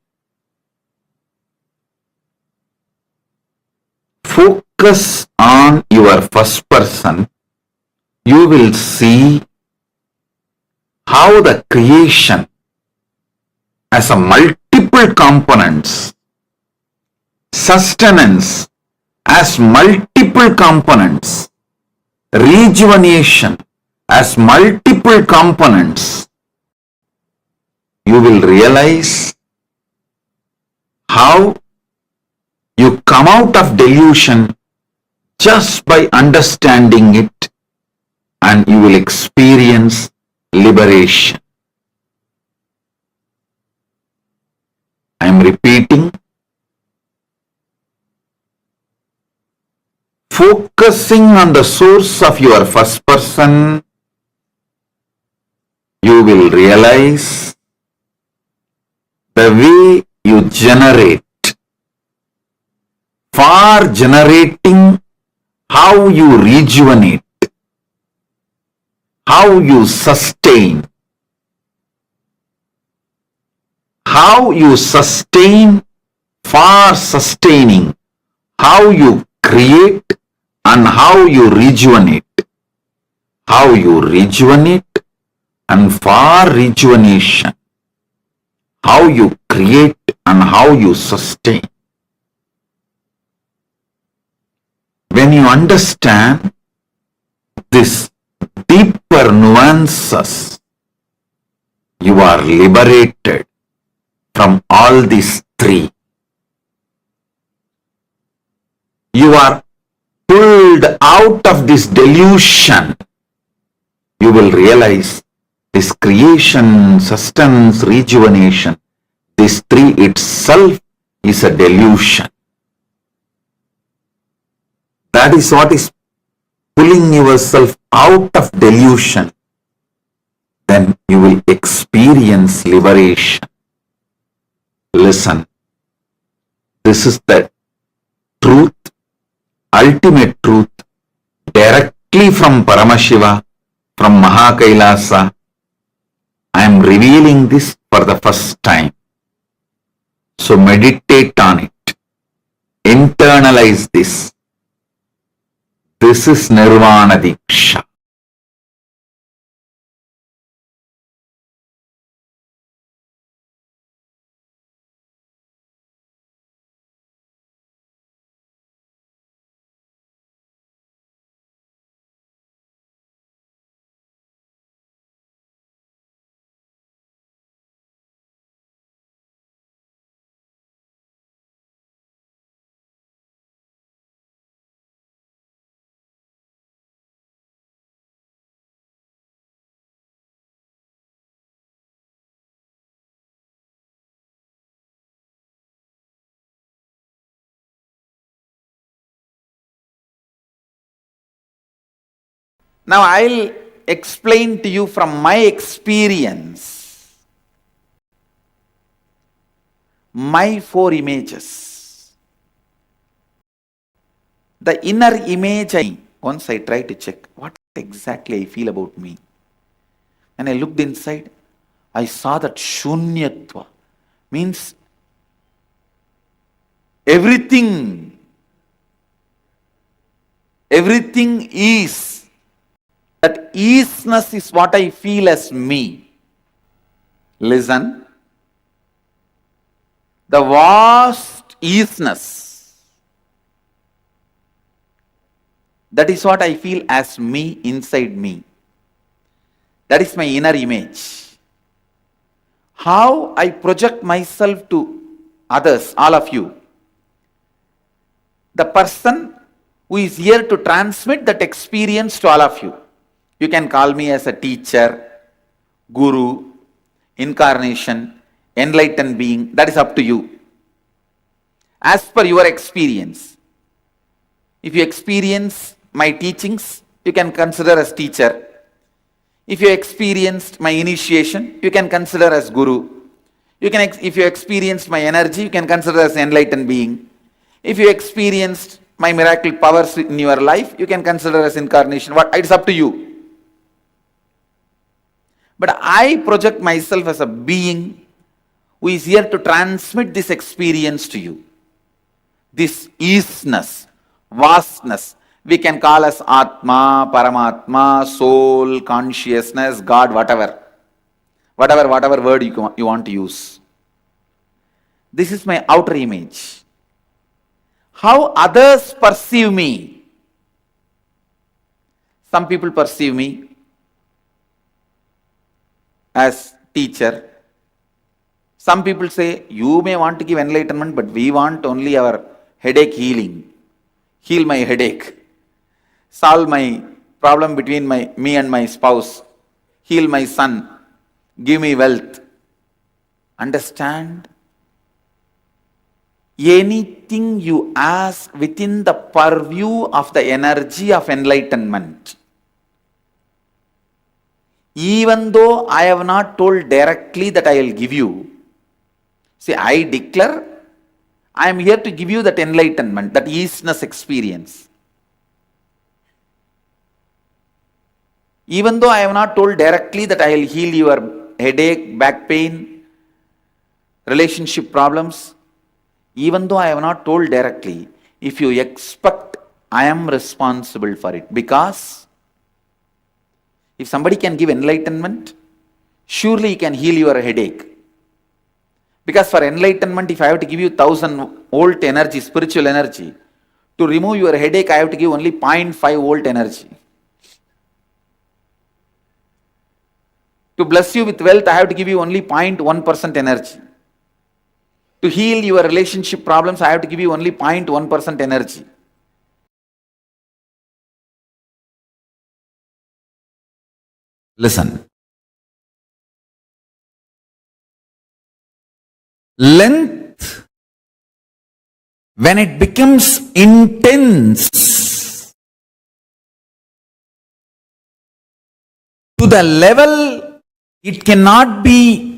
Focus on your first person. You will see how the creation as a multiple components, sustenance as multiple components, rejuvenation as multiple components, you will realize how you come out of delusion just by understanding it, and you will experience liberation. I am repeating, focusing on the source of your first person, you will realize the way you generate, for generating, how you rejuvenate, how you sustain, for sustaining, how you create and how you rejuvenate, and for rejuvenation, how you create and how you sustain. When you understand this deeper nuances, you are liberated from all these three. You are pulled out of this delusion. You will realize this creation, sustenance, rejuvenation, this three itself is a delusion. That is what is pulling yourself out of delusion. Then you will experience liberation. Listen, this is the truth, ultimate truth, directly from Paramashiva, from KAILASA. I am revealing this for the first time. So meditate on it. Internalize this. This is Nirvana Diksha. Now I'll explain to you from my experience, my four images. The inner image, once I try to check what exactly I feel about me. And I looked inside, I saw that shunyatva, means everything is. That isness is what I feel as me. Listen. The vast isness. That is what I feel as me, inside me. That is my inner image. How I project myself to others, all of you. The person who is here to transmit that experience to all of you. You can call me as a teacher, guru, incarnation, enlightened being. That is up to you. As per your experience. If you experience my teachings, you can consider as teacher. If you experienced my initiation, you can consider as guru. If you experienced my energy, you can consider as enlightened being. If you experienced my miracle powers in your life, you can consider as incarnation. It's up to you. But I project myself as a being who is here to transmit this experience to you. This isness, vastness, we can call as Atma, Paramatma, soul, consciousness, God, whatever word you want to use. This is my outer image. How others perceive me. Some people perceive me as teacher. Some people say, you may want to give enlightenment, but we want only our headache healing. Heal my headache. Solve my problem between me and my spouse. Heal my son. Give me wealth. Understand? Any anything you ask within the purview of the energy of enlightenment. Even though I have not told directly that I will give you, see, I declare I am here to give you that enlightenment, that easiness experience. Even though I have not told directly that I will heal your headache, back pain, relationship problems, even though I have not told directly, if you expect, I am responsible for it. Because if somebody can give enlightenment, surely he can heal your headache. Because for enlightenment, if I have to give you 1000 volt energy, spiritual energy, to remove your headache, I have to give only 0.5 volt energy. To bless you with wealth, I have to give you only 0.1% energy. To heal your relationship problems, I have to give you only 0.1% energy. Listen. Length, when it becomes intense to the level it cannot be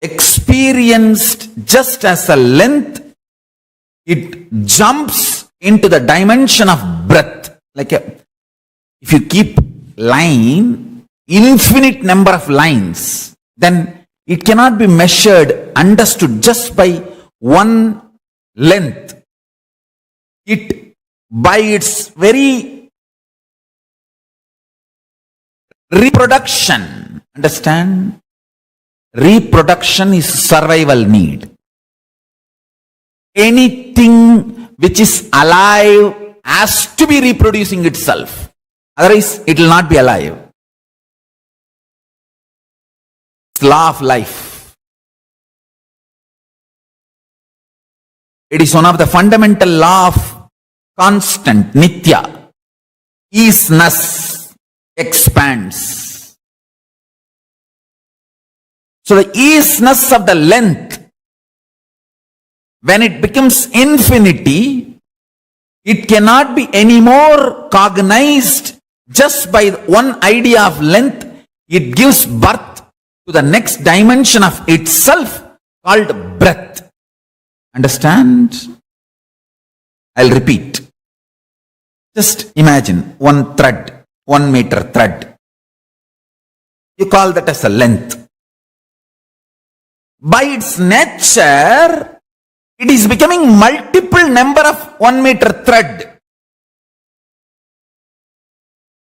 experienced just as a length, it jumps into the dimension of breadth. Like if you keep line, infinite number of lines, then it cannot be measured, understood just by one length. It, by its very reproduction, understand? Reproduction is survival need. Anything which is alive has to be reproducing itself. Otherwise, it will not be alive. It's law of life. It is one of the fundamental law of constant, nitya. Easiness expands. So the easiness of the length, when it becomes infinity, it cannot be any more cognized just by one idea of length. It gives birth to the next dimension of itself called breadth. Understand? I'll repeat. Just imagine one thread, 1 meter thread. You call that as a length. By its nature, it is becoming multiple number of 1 meter thread.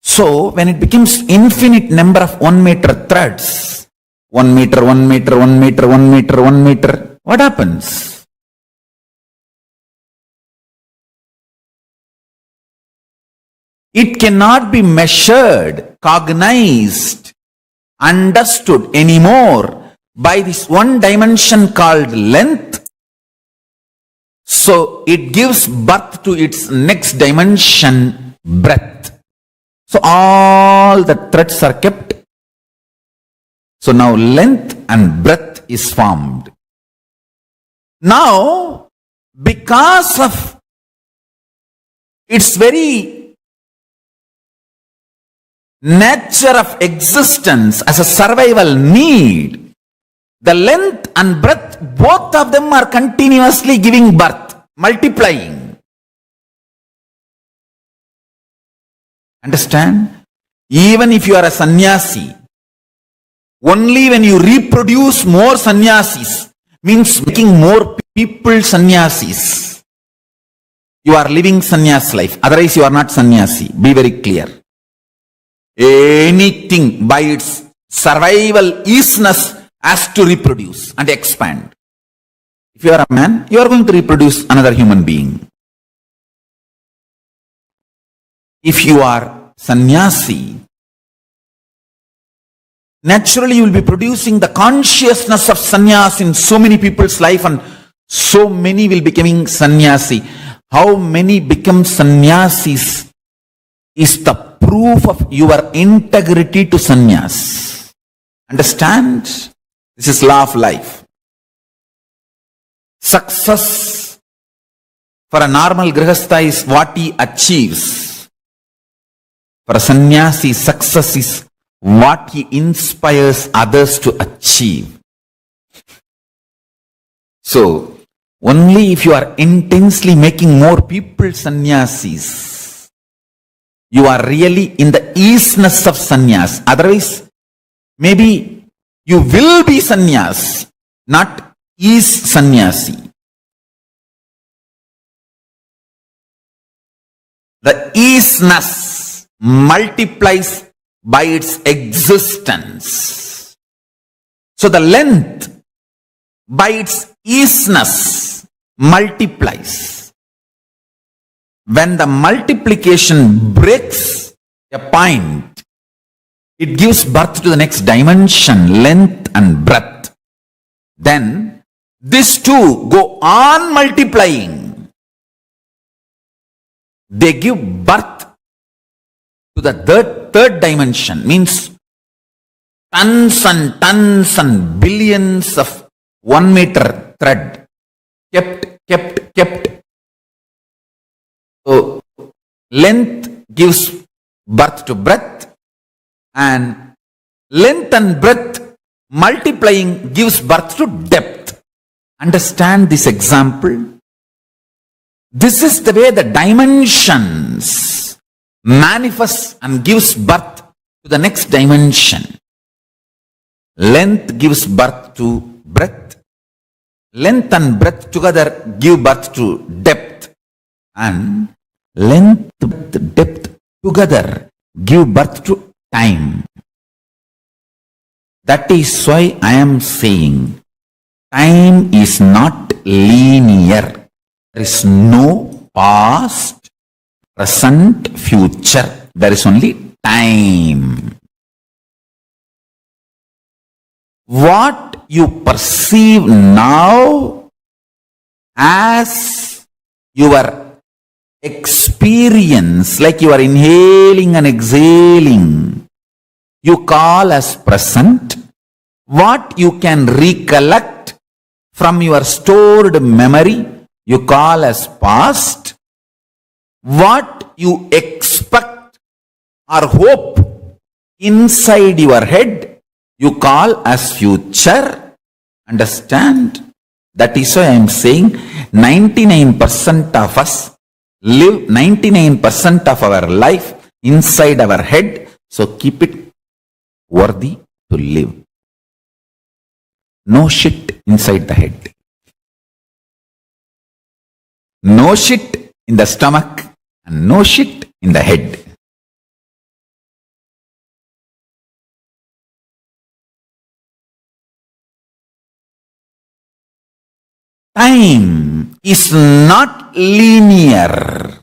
So, when it becomes infinite number of 1 meter threads, 1 meter, 1 meter, 1 meter, 1 meter, 1 meter, what happens? It cannot be measured, cognized, understood anymore by this one dimension called length. So it gives birth to its next dimension, breadth. So all the threads are kept. So now length and breadth is formed. Now, because of its very nature of existence as a survival need, the length and breadth, both of them are continuously giving birth, multiplying. Understand? Even if you are a sannyasi, only when you reproduce more sannyasis, means making more people sannyasis, you are living sannyas life. Otherwise you are not sannyasi. Be very clear. Anything by its survival easiness has to reproduce and expand. If you are a man, you are going to reproduce another human being. If you are sannyasi, naturally you will be producing the consciousness of sannyas in so many people's life, and so many will becoming sannyasi. How many become sannyasis is the proof of your integrity to sannyas. Understand? This is law of life. Success for a normal grihastha is what he achieves. For a sannyasi, success is what he inspires others to achieve. So, only if you are intensely making more people sannyasis, you are really in the easiness of sannyas. Otherwise, maybe you will be sannyas, not ease sannyasi. The easiness multiplies by its existence. So the length by its easiness multiplies. When the multiplication breaks a point, it gives birth to the next dimension, length and breadth. Then these two go on multiplying. They give birth to the third dimension, means tons and billions of 1 meter thread kept. So length gives birth to breadth, and length and breadth multiplying gives birth to depth. Understand this example? This is the way the dimensions manifest and gives birth to the next dimension. Length gives birth to breadth. Length and breadth together give birth to depth. And length, depth together give birth to time. That is why I am saying time is not linear. There is no past, present, future. There is only time. What you perceive now as your experience, like you are inhaling and exhaling, you call as present. What you can recollect from your stored memory, you call as past. What you expect or hope inside your head, you call as future. Understand? That is why I am saying 99% of us live 99% of our life inside our head. So keep it worthy to live. No shit inside the head. No shit in the stomach and no shit in the head. Time is not linear.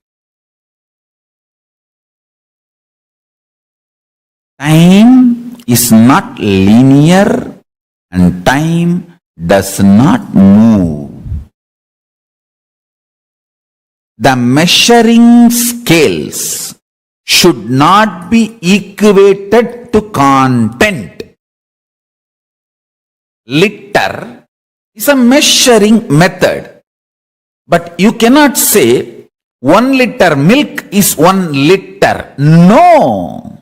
Time is not linear and time does not move. The measuring scales should not be equated to content. Liter is a measuring method, but you cannot say 1 liter milk is 1 liter. No.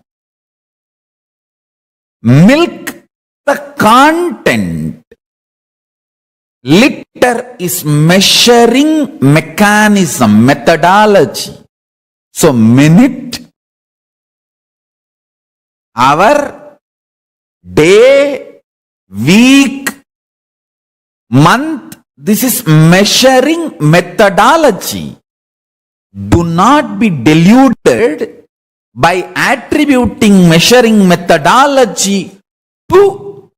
Milk, the content. Liter is measuring mechanism, methodology. So minute, hour, day, week, month, this is measuring methodology. Do not be deluded by attributing measuring methodology to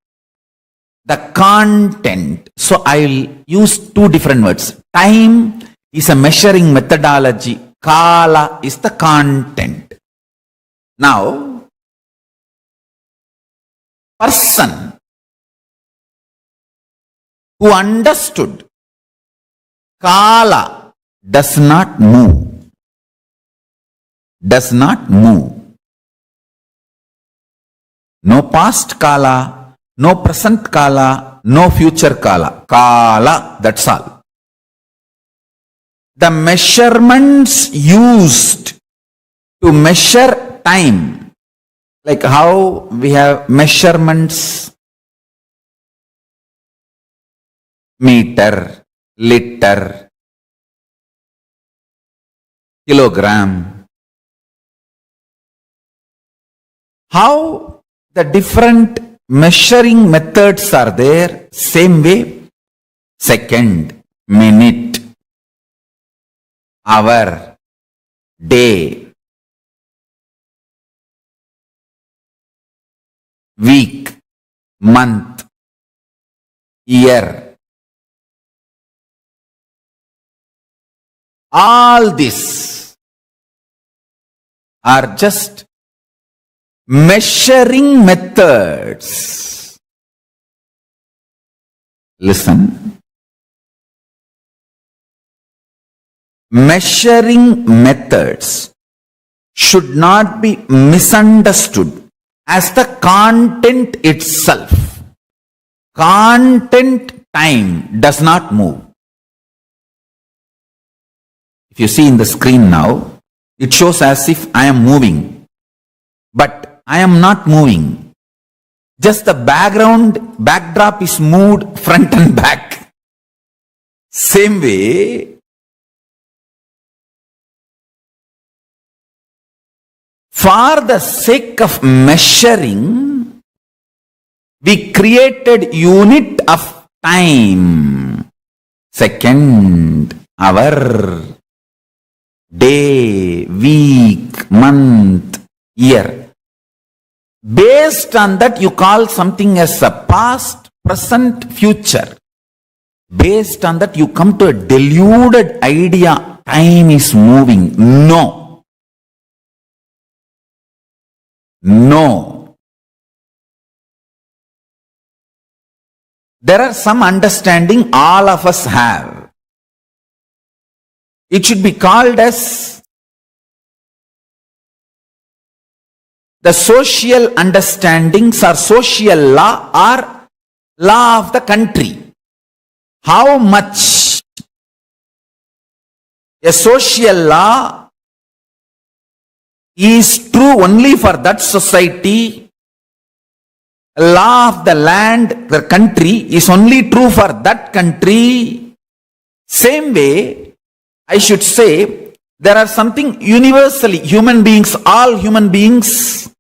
the content. So I will use two different words. Time is a measuring methodology. Kala is the content. Now, person who understood Kala does not move. Does not move. No past Kala, no present Kala, no future Kala. Kala, that's all. the measurements used to measure time, like how we have measurements, meter, liter, kilogram, how the different measuring methods are there, same way, second, minute, hour, day, week, month, year. All this are just measuring methods. Listen. Measuring methods should not be misunderstood as the content itself. Content, time does not move. If you see in the screen now, it shows as if I am moving, but I am not moving. Just the backdrop is moved front and back. Same way, for the sake of measuring, we created unit of time, second, hour, day, week, month, year. Based on that, you call something as a past, present, future. Based on that, you come to a deluded idea, time is moving. No. No. There are some understanding all of us have. It should be called as the social understandings or social law or law of the country. How much a social law is true only for that society, law of the land, the country is only true for that country. Same way, I should say, there are something universally human beings, all human beings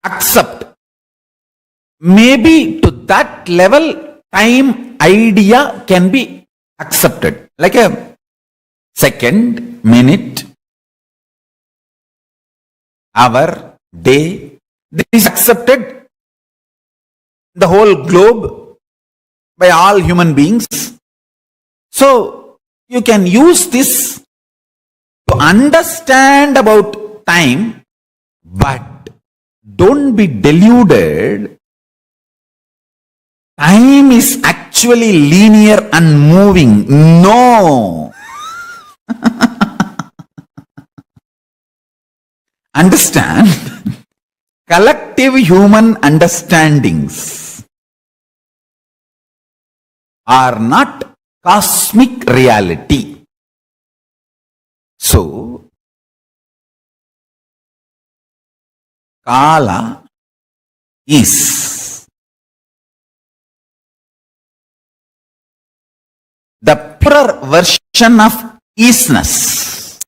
accept. Maybe to that level, time idea can be accepted. Like a second, minute, hour, day. This is accepted the whole globe by all human beings. So, you can use this to understand about time, but don't be deluded. Time is actually linear and moving. No. Understand? Collective human understandings are not cosmic reality. So, Kala is the purer version of isness.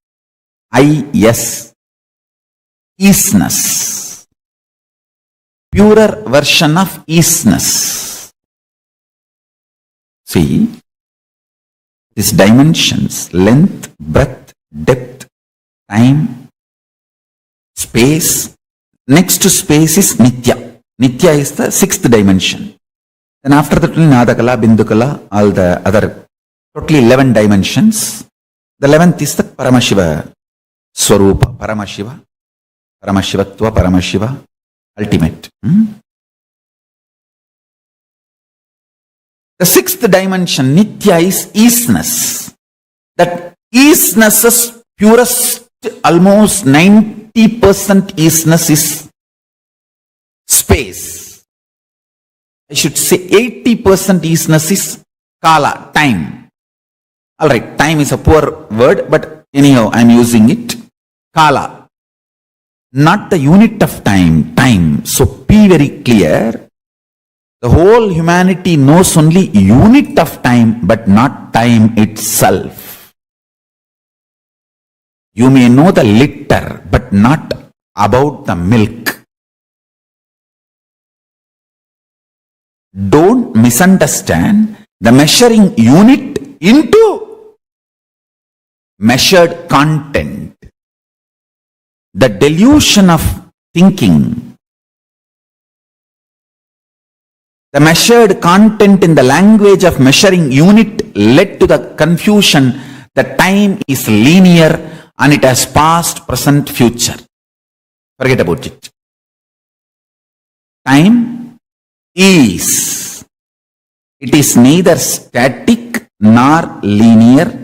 I-S. Isness. Purer version of isness. See, these dimensions, length, breadth, depth, time, space. Next to space is Nithya. Nithya is the sixth dimension. Then after that, Nadakala, Bindukala, all the other, totally 11 dimensions. The 11th is the Paramashiva Swarupa, Paramashiva, Paramashivatva, Paramashiva, ultimate. The sixth dimension, Nithya, is isness. That isness's purest, almost 90% isness is space. I should say 80% isness is Kala, time. Alright, time is a poor word, but anyhow, I am using it. Kala. Not the unit of time, time. So be very clear. The whole humanity knows only unit of time, but not time itself. You may know the liter, but not about the milk. Don't misunderstand the measuring unit into measured content. The delusion of thinking. The measured content in the language of measuring unit led to the confusion that time is linear and it has past, present, future. Forget about it. Time is. It is neither static nor linear.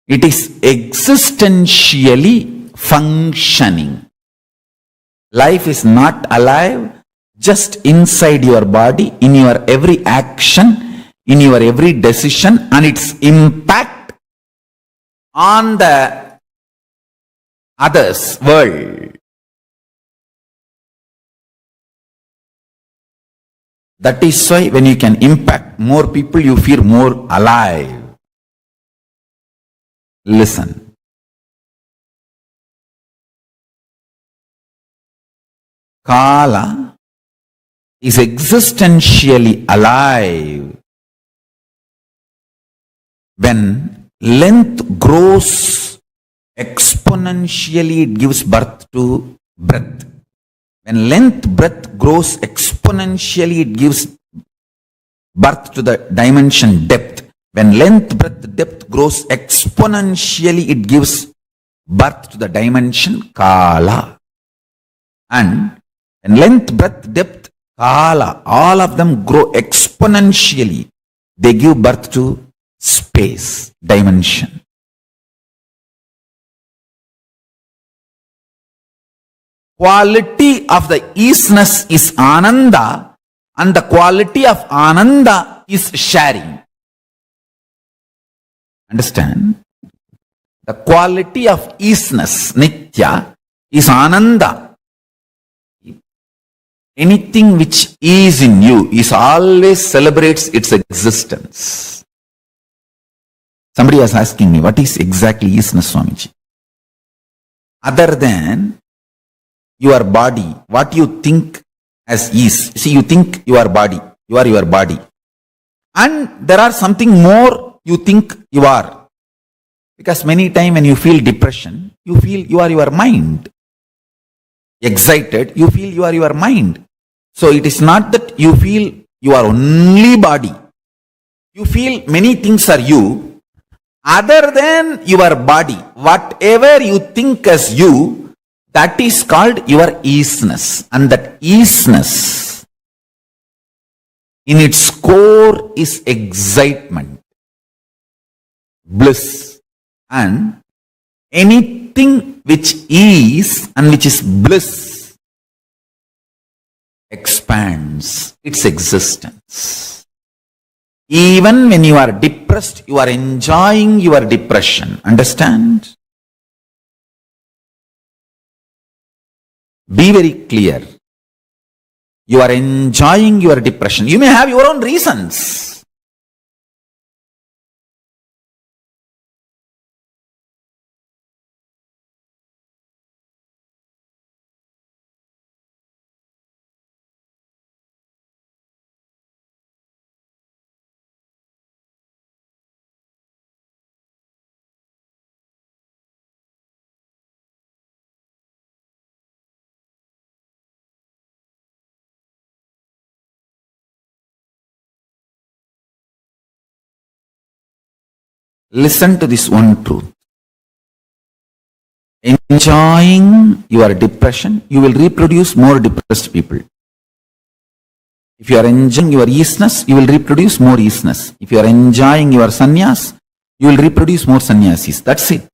It is existentially functioning. Life is not alive just inside your body, in your every action, in your every decision, and its impact on the others' world. That is why when you can impact more people, you feel more alive. Listen. Kala is existentially alive when length grows exponentially, it gives birth to breadth. When breadth grows exponentially, it gives birth to the dimension depth. When breadth, depth grows exponentially, it gives birth to the dimension Kala. And when breadth, depth, Kala, all of them grow exponentially, they give birth to space, dimension. Quality of the isness is Ananda, and the quality of Ananda is sharing. Understand? The quality of isness, Nitya, is Ananda. Anything which is in you is always celebrates its existence. Somebody was asking me, what is exactly isness, Swamiji? Other than your body, what you think as is. See, you think your body, you are your body. And there are something more you think you are. Because many times when you feel depression, you feel you are your mind. Excited, you feel you are your mind. So it is not that you feel you are only body. You feel many things are you. Other than your body, whatever you think as you, that is called your isness. And that isness, in its core, is excitement, bliss. And anything which is and which is bliss expands its existence. Even when you are depressed, you are enjoying your depression. Understand? Be very clear. You are enjoying your depression. You may have your own reasons. Listen to this one truth. Enjoying your depression, you will reproduce more depressed people. If you are enjoying your isness, you will reproduce more isness. If you are enjoying your sannyas, you will reproduce more sannyasis. That's it.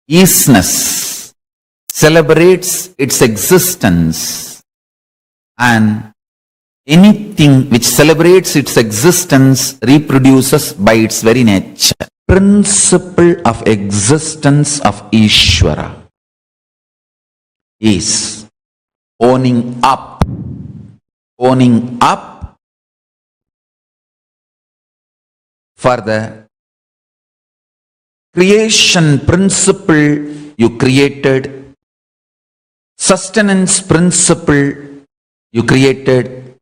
Isness celebrates its existence, and Anything which celebrates its existence reproduces by its very nature. Principle of existence of Ishvara is owning up for the creation principle you created, sustenance principle you created,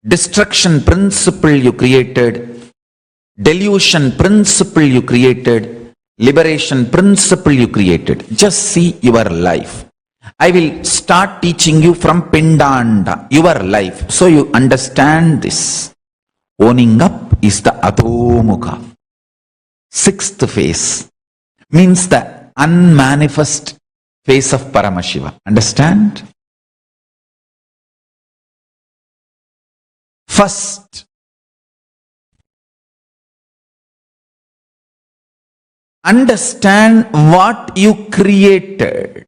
destruction principle you created, delusion principle you created, liberation principle you created. Just see your life. I will start teaching you from Pindanda, your life, so you understand this. Owning up is the Adhomukha. Sixth phase means the unmanifest phase of Paramashiva. Understand? First, understand what you created.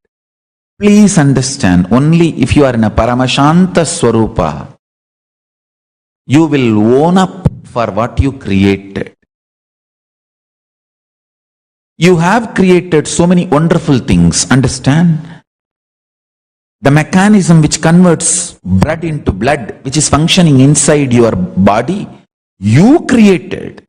Please understand, only if you are in a Paramashanta Swarupa, you will own up for what you created. You have created so many wonderful things, understand? The mechanism which converts blood into blood, which is functioning inside your body, you created.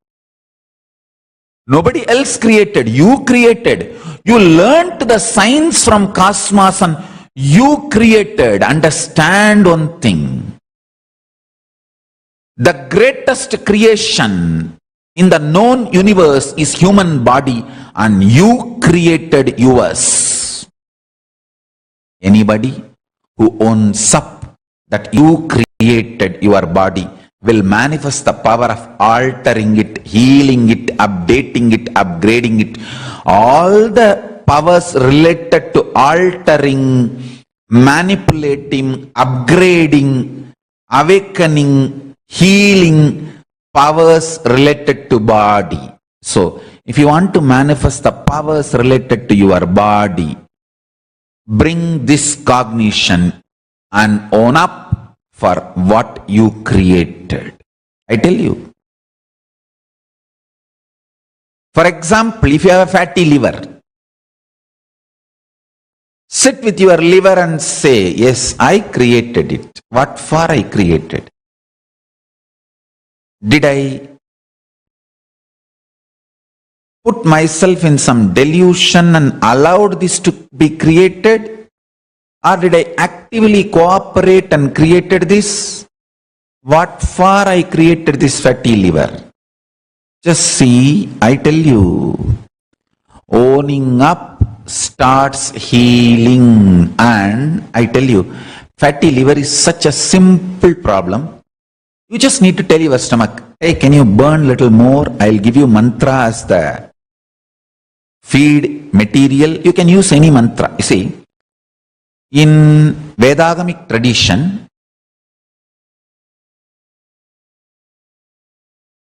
Nobody else created, you created. You learnt the science from cosmos and you created. Understand one thing. The greatest creation in the known universe is human body, and you created yours. Anybody who owns up that you created your body will manifest the power of altering it, healing it, updating it, upgrading it. All the powers related to altering, manipulating, upgrading, awakening, healing, powers related to body. So, if you want to manifest the powers related to your body, bring this cognition and own up for what you created. I tell you. For example, if you have a fatty liver, sit with your liver and say, yes, I created it. What for I created? Did I put myself in some delusion and allowed this to be created? Or did I actively cooperate and created this? What for I created this fatty liver? Just see, I tell you, owning up starts healing. And I tell you, fatty liver is such a simple problem. You just need to tell your stomach, hey, can you burn little more? I'll give you mantra as the feed material. You can use any mantra. You see, in Vedagamic tradition,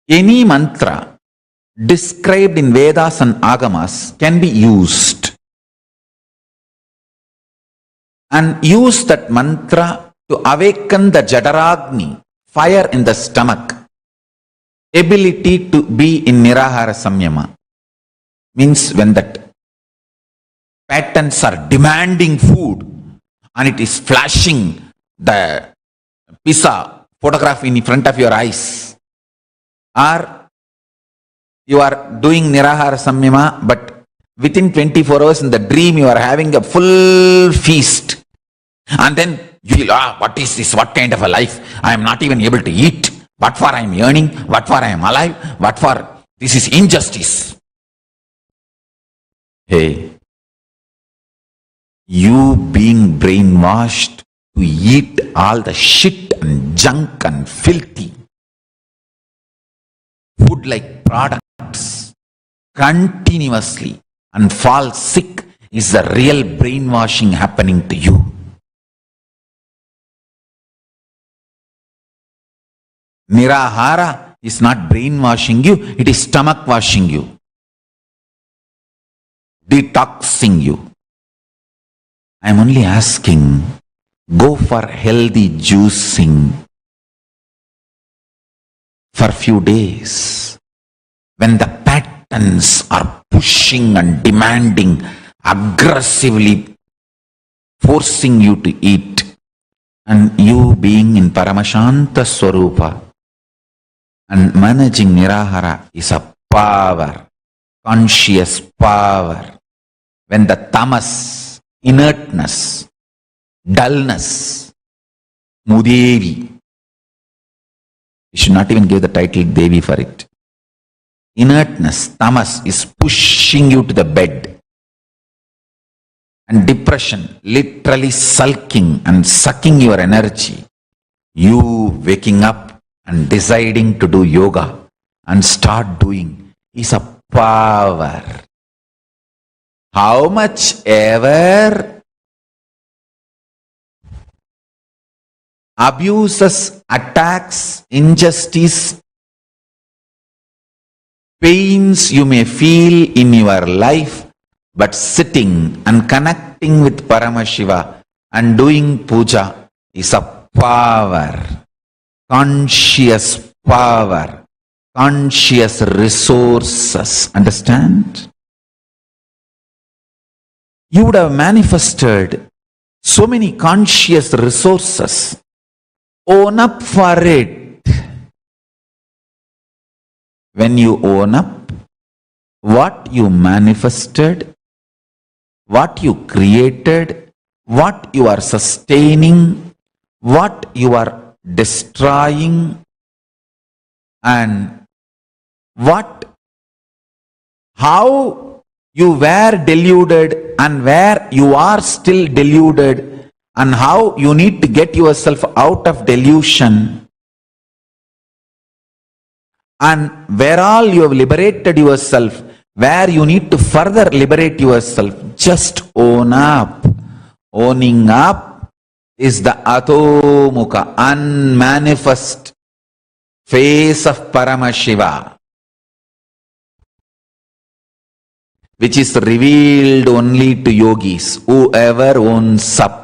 any mantra described in Vedas and Agamas can be used. And use that mantra to awaken the Jadaragni, fire in the stomach, ability to be in Nirahara Samyama. Means when that patterns are demanding food and it is flashing the pizza photograph in front of your eyes, or you are doing Nirahara Samyama, but within 24 hours in the dream you are having a full feast, and then you feel, what is this? What kind of a life? I am not even able to eat. What for I am earning? What for I am alive? What for? This is injustice. Hey, you being brainwashed to eat all the shit and junk and filthy food like products continuously and fall sick is the real brainwashing happening to you. Nirahara is not brainwashing you, it is stomach washing you, detoxing you. I am only asking, go for healthy juicing. for few days, when the patterns are pushing and demanding, aggressively forcing you to eat, and you being in Paramashanta Swarupa and managing Nirahara is a power, conscious power. When the tamas, inertness, dullness, Mudevi, you should not even give the title Devi for it. Inertness, tamas is pushing you to the bed. And depression, literally sulking and sucking your energy. You waking up and deciding to do yoga and start doing is a power. How much ever abuses, attacks, injustice, pains you may feel in your life, but sitting and connecting with Paramashiva and doing puja is a power, conscious power, conscious resources. Understand? You would have manifested so many conscious resources. Own up for it. When you own up, what you manifested, what you created, what you are sustaining, what you are destroying, and how you were deluded and where you are still deluded, and how you need to get yourself out of delusion, and where all you have liberated yourself, where you need to further liberate yourself. Just own up. Owning up is the Atomukha, unmanifest face of Paramashiva, which is revealed only to yogis. Whoever owns up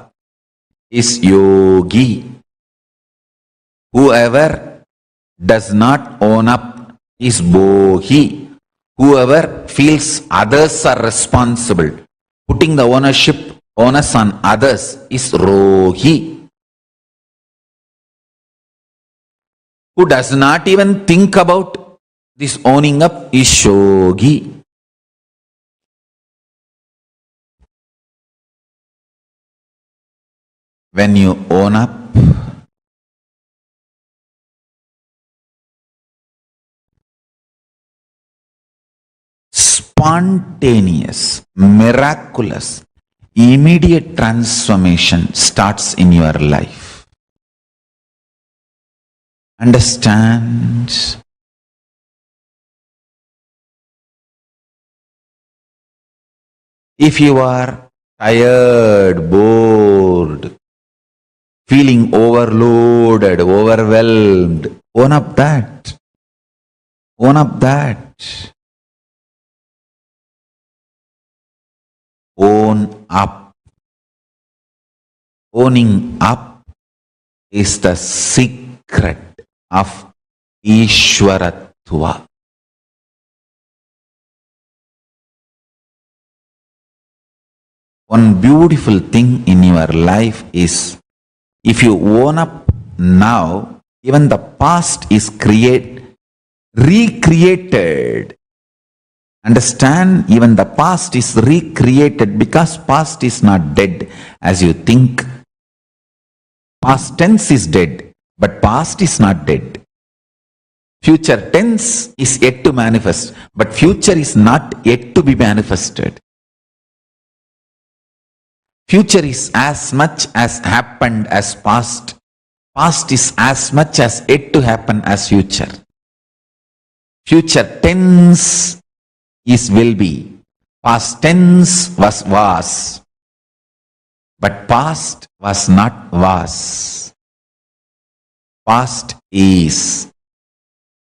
is yogi. Whoever does not own up is bohi. Whoever feels others are responsible, putting the onus on others, is rohi. Who does not even think about this owning up is shogi. When you own up, spontaneous, miraculous, immediate transformation starts in your life. Understand? If you are tired, bored, feeling overloaded, overwhelmed, own up that. Own up that. Own up. Owning up is the secret of Ishwaratva. One beautiful thing in your life is, if you own up now, even the past is recreated. Understand? Even the past is recreated, because past is not dead as you think. Past tense is dead, but past is not dead. Future tense is yet to manifest, but future is not yet to be manifested. Future is as much as happened as past. Past is as much as yet to happen as future. Future tense is will be. Past tense was. But past was not was. Past is.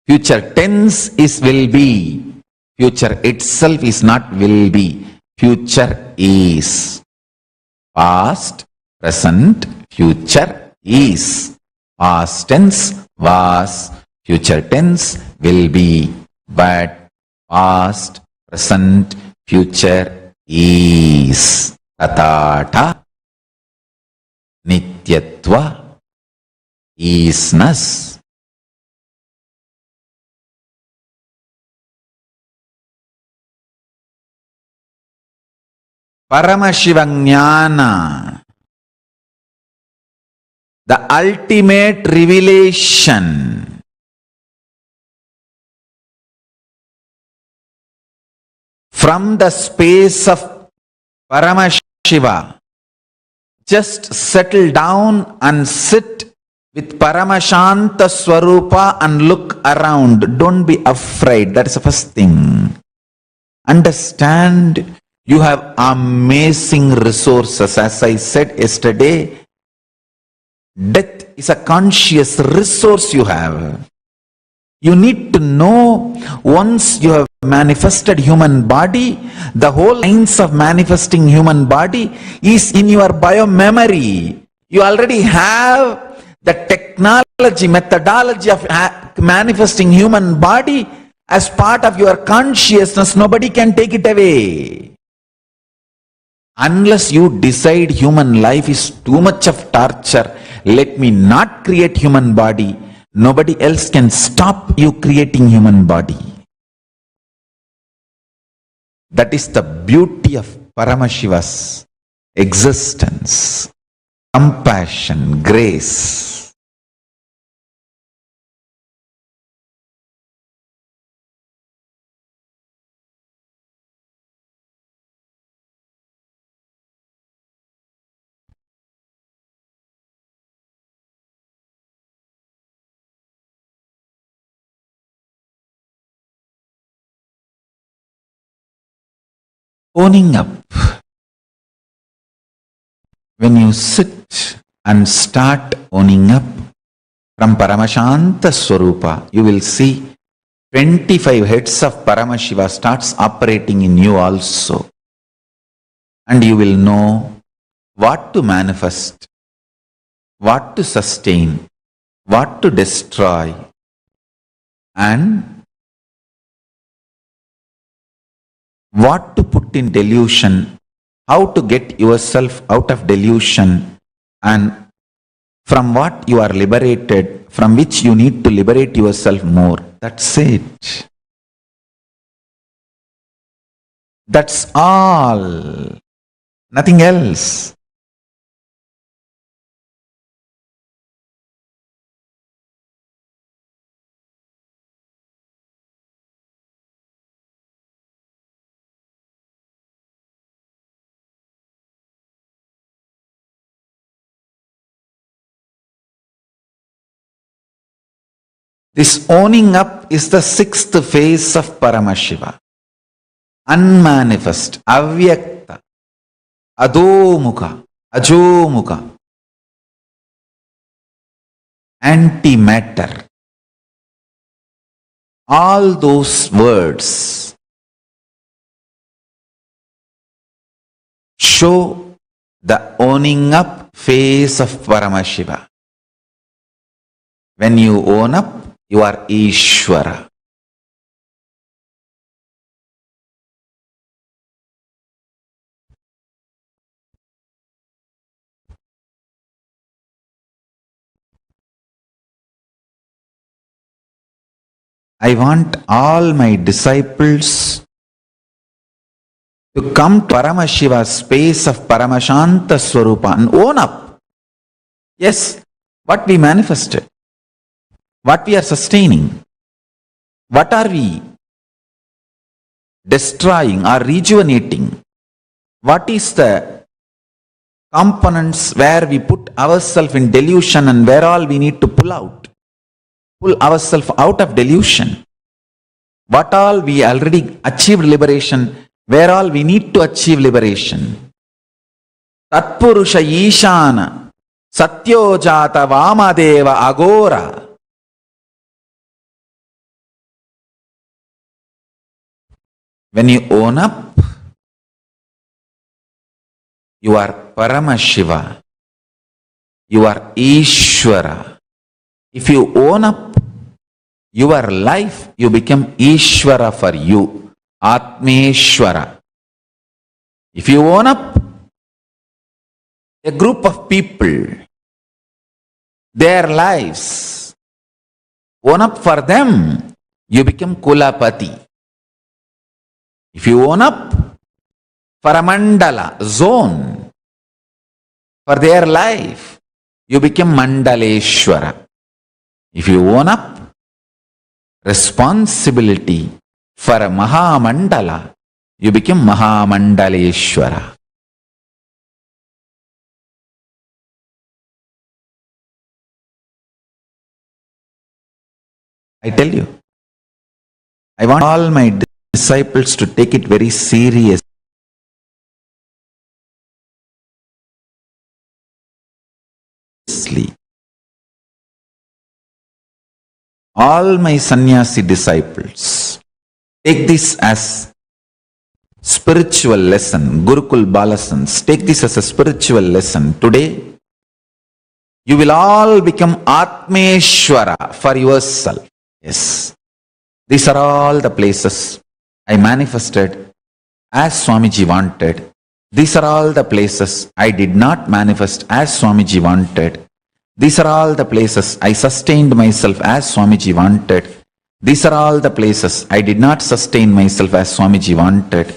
Future tense is will be. Future itself is not will be. Future is. Past, present, future is. Past tense was. future tense will be, but past, present, future is. Tatata nityatva isness. Paramashivagnana, the ultimate revelation. From the space of Paramashiva, just settle down and sit with Paramashanta Swarupa and look around. Don't be afraid. That is the first thing. Understand you have amazing resources. As I said yesterday, death is a conscious resource you have. You need to know, once you have manifested human body, the whole science of manifesting human body is in your bio-memory. You already have the technology, methodology of manifesting human body as part of your consciousness. Nobody can take it away. Unless you decide human life is too much of torture, let me not create human body, nobody else can stop you creating human body. That is the beauty of Paramashiva's existence, compassion, grace. Owning up. When you sit and start owning up from Paramashanta Swarupa, you will see 25 heads of Paramashiva starts operating in you also. And you will know what to manifest, what to sustain, what to destroy, and what to put in delusion, how to get yourself out of delusion, and from what you are liberated, from which you need to liberate yourself more. That's it. That's all. Nothing else. This owning up is the sixth phase of Paramashiva. Unmanifest, avyakta, adomukha, ajomukha, antimatter. All those words show the owning up phase of Paramashiva. When you own up, you are Ishvara. I want all my disciples to come to Paramashiva's space of Paramashanta Swarupa and own up. Yes, what we manifested, what we are sustaining, what are we destroying or rejuvenating, what is the components where we put ourselves in delusion and where all we need to pull ourselves out of delusion. What all we already achieved liberation, where all we need to achieve liberation. Tatpurusha Ishana, Satyojata Vamadeva Agora. When you own up, you are Paramashiva, you are Ishvara. If you own up, your life, you become Ishvara for you. Atmeshwara. If you own up a group of people, their lives, own up for them, you become Kulapati. If you own up for a mandala, zone, for their life, you become Mandaleshwara. If you own up responsibility for a Mahamandala, you become Mahamandaleshwara. I tell you, I want all my disciples to take it very seriously. All my sannyasi disciples, take this as spiritual lesson. Gurukul Balasans, take this as a spiritual lesson. Today, you will all become Atmeshwara for yourself. Yes. These are all the places I manifested as Swamiji wanted. These are all the places I did not manifest as Swamiji wanted. These are all the places I sustained myself as Swamiji wanted. These are all the places I did not sustain myself as Swamiji wanted.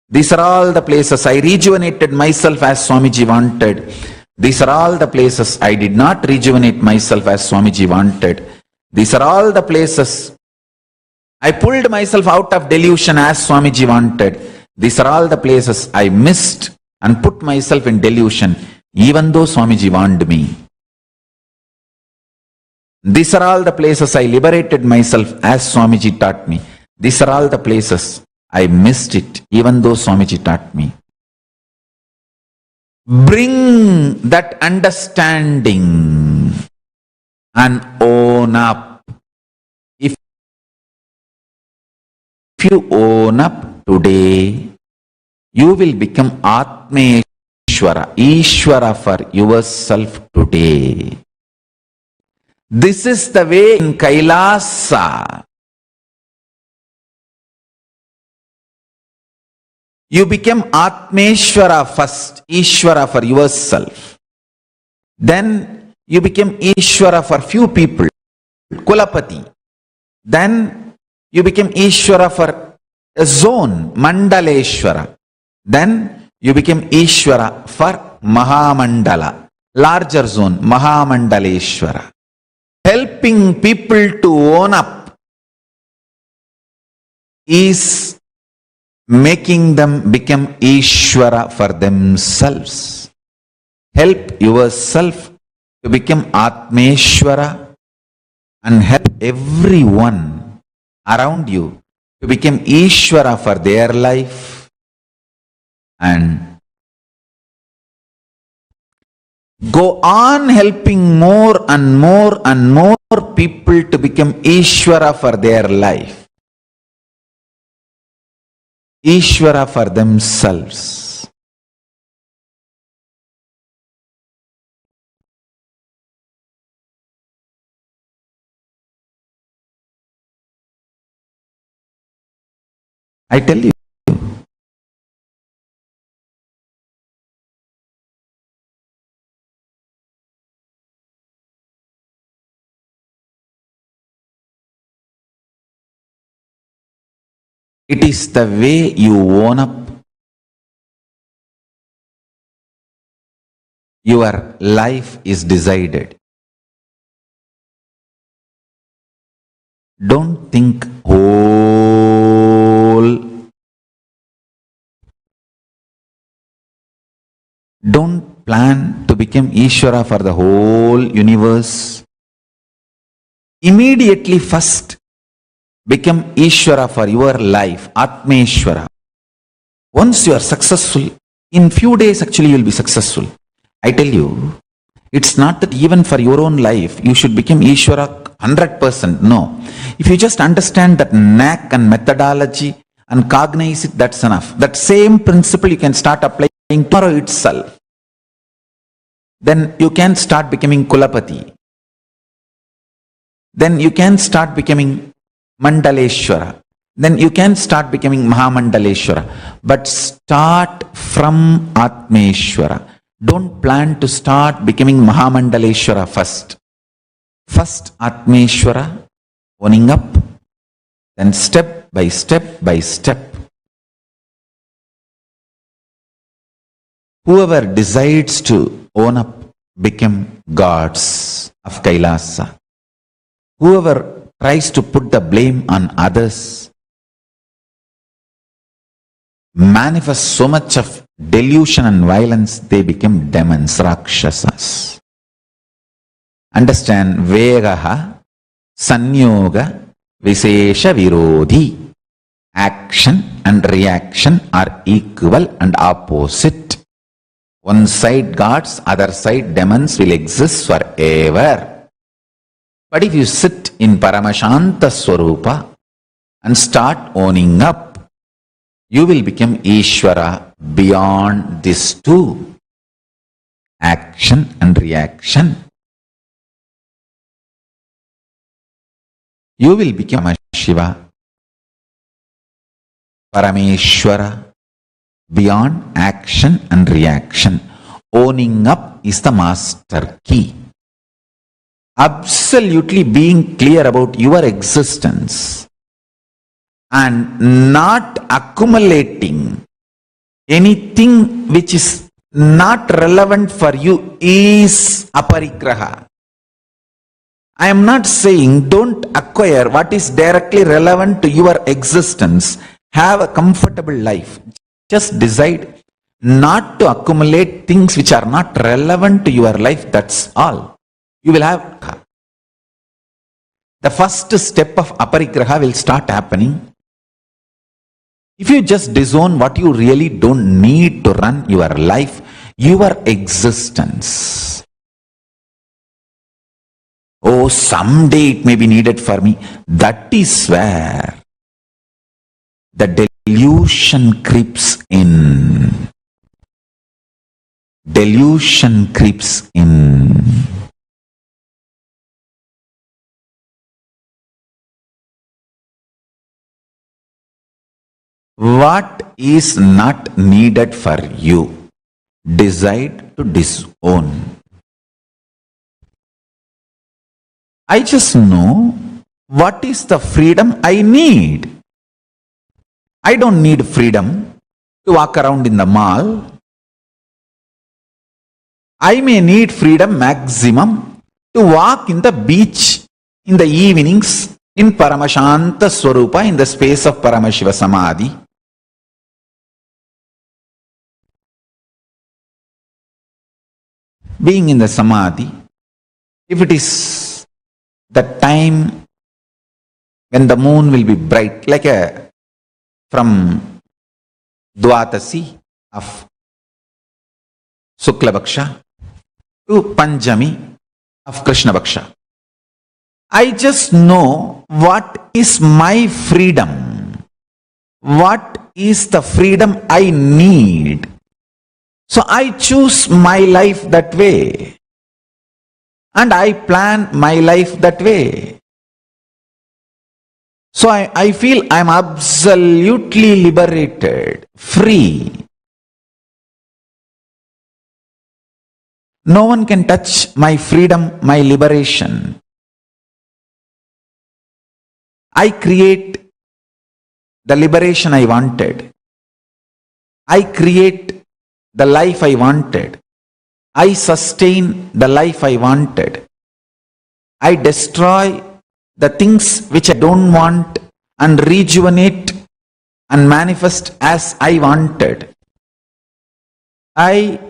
These are all the places I rejuvenated myself as Swamiji wanted. These are all the places I did not rejuvenate myself as Swamiji wanted. These are all the places I pulled myself out of delusion as Swamiji wanted. These are all the places I missed and put myself in delusion even though Swamiji warned me. These are all the places I liberated myself as Swamiji taught me. These are all the places I missed it even though Swamiji taught me. Bring that understanding and own up. If you own up today, you will become Atmeshwara, Ishvara for yourself today. This is the way in KAILASA. You become Atmeshwara first, Ishvara for yourself. Then you become Ishvara for few people, Kulapati. Then you become Ishvara for a zone, Mandaleshwara. Then you become Ishvara for Mahamandala, larger zone, Mahamandaleshwara. Helping people to own up is making them become Ishvara for themselves. Help yourself to become Atmeshwara and help everyone around you to become Ishvara for their life, and go on helping more and more and more people to become Ishvara for their life, Ishvara for themselves. I tell you, it is the way you own up. Your life is decided. Don't think whole. Don't plan to become Ishvara for the whole universe. Immediately first, become Ishvara for your life, Atmeshwara. Once you are successful, in few days actually you will be successful. I tell you, it's not that even for your own life, you should become Ishvara 100%. No. If you just understand that knack and methodology and cognize it, that's enough. That same principle you can start applying tomorrow itself. Then you can start becoming Kulapati. then you can start becoming Mandaleshwara. Then you can start becoming Mahamandaleshwara. But start from Atmeshwara. Don't plan to start becoming Mahamandaleshwara first. First Atmeshwara, owning up, then step by step by step. Whoever decides to own up become gods of Kailasa. Whoever tries to put the blame on others manifests so much of delusion and violence, they become demons, rakshasas. Understand, vegaha, sanyoga, visesha virodhi. Action and reaction are equal and opposite. One side gods, other side demons will exist forever. But if you sit in Paramashanta Swarupa and start owning up, you will become Ishvara beyond these two, action and reaction. You will become a Shiva, Parameshwara, beyond action and reaction. Owning up is the master key. Absolutely being clear about your existence and not accumulating anything which is not relevant for you is aparigraha. I am not saying don't acquire what is directly relevant to your existence. Have a comfortable life. Just decide not to accumulate things which are not relevant to your life. That's all. You will have. The first step of aparigraha will start happening. If you just disown what you really don't need to run your life, your existence. Oh, someday it may be needed for me. That is where the delusion creeps in. Delusion creeps in. What is not needed for you, decide to disown. I just know what is the freedom I need. I don't need freedom to walk around in the mall. I may need freedom maximum to walk in the beach in the evenings in Paramashanta Swarupa, in the space of Paramashiva Samadhi. Being in the Samadhi, if it is the time when the moon will be bright, like from Dvatasi of Shukla Bhaksha to Panjami of Krishna Bhaksha, I just know what is my freedom, what is the freedom I need. So I choose my life that way and I plan my life that way. So I feel I am absolutely liberated, free. No one can touch my freedom, my liberation. I create the liberation I wanted. I create the life I wanted. I sustain the life I wanted. I destroy the things which I don't want and rejuvenate and manifest as I wanted. I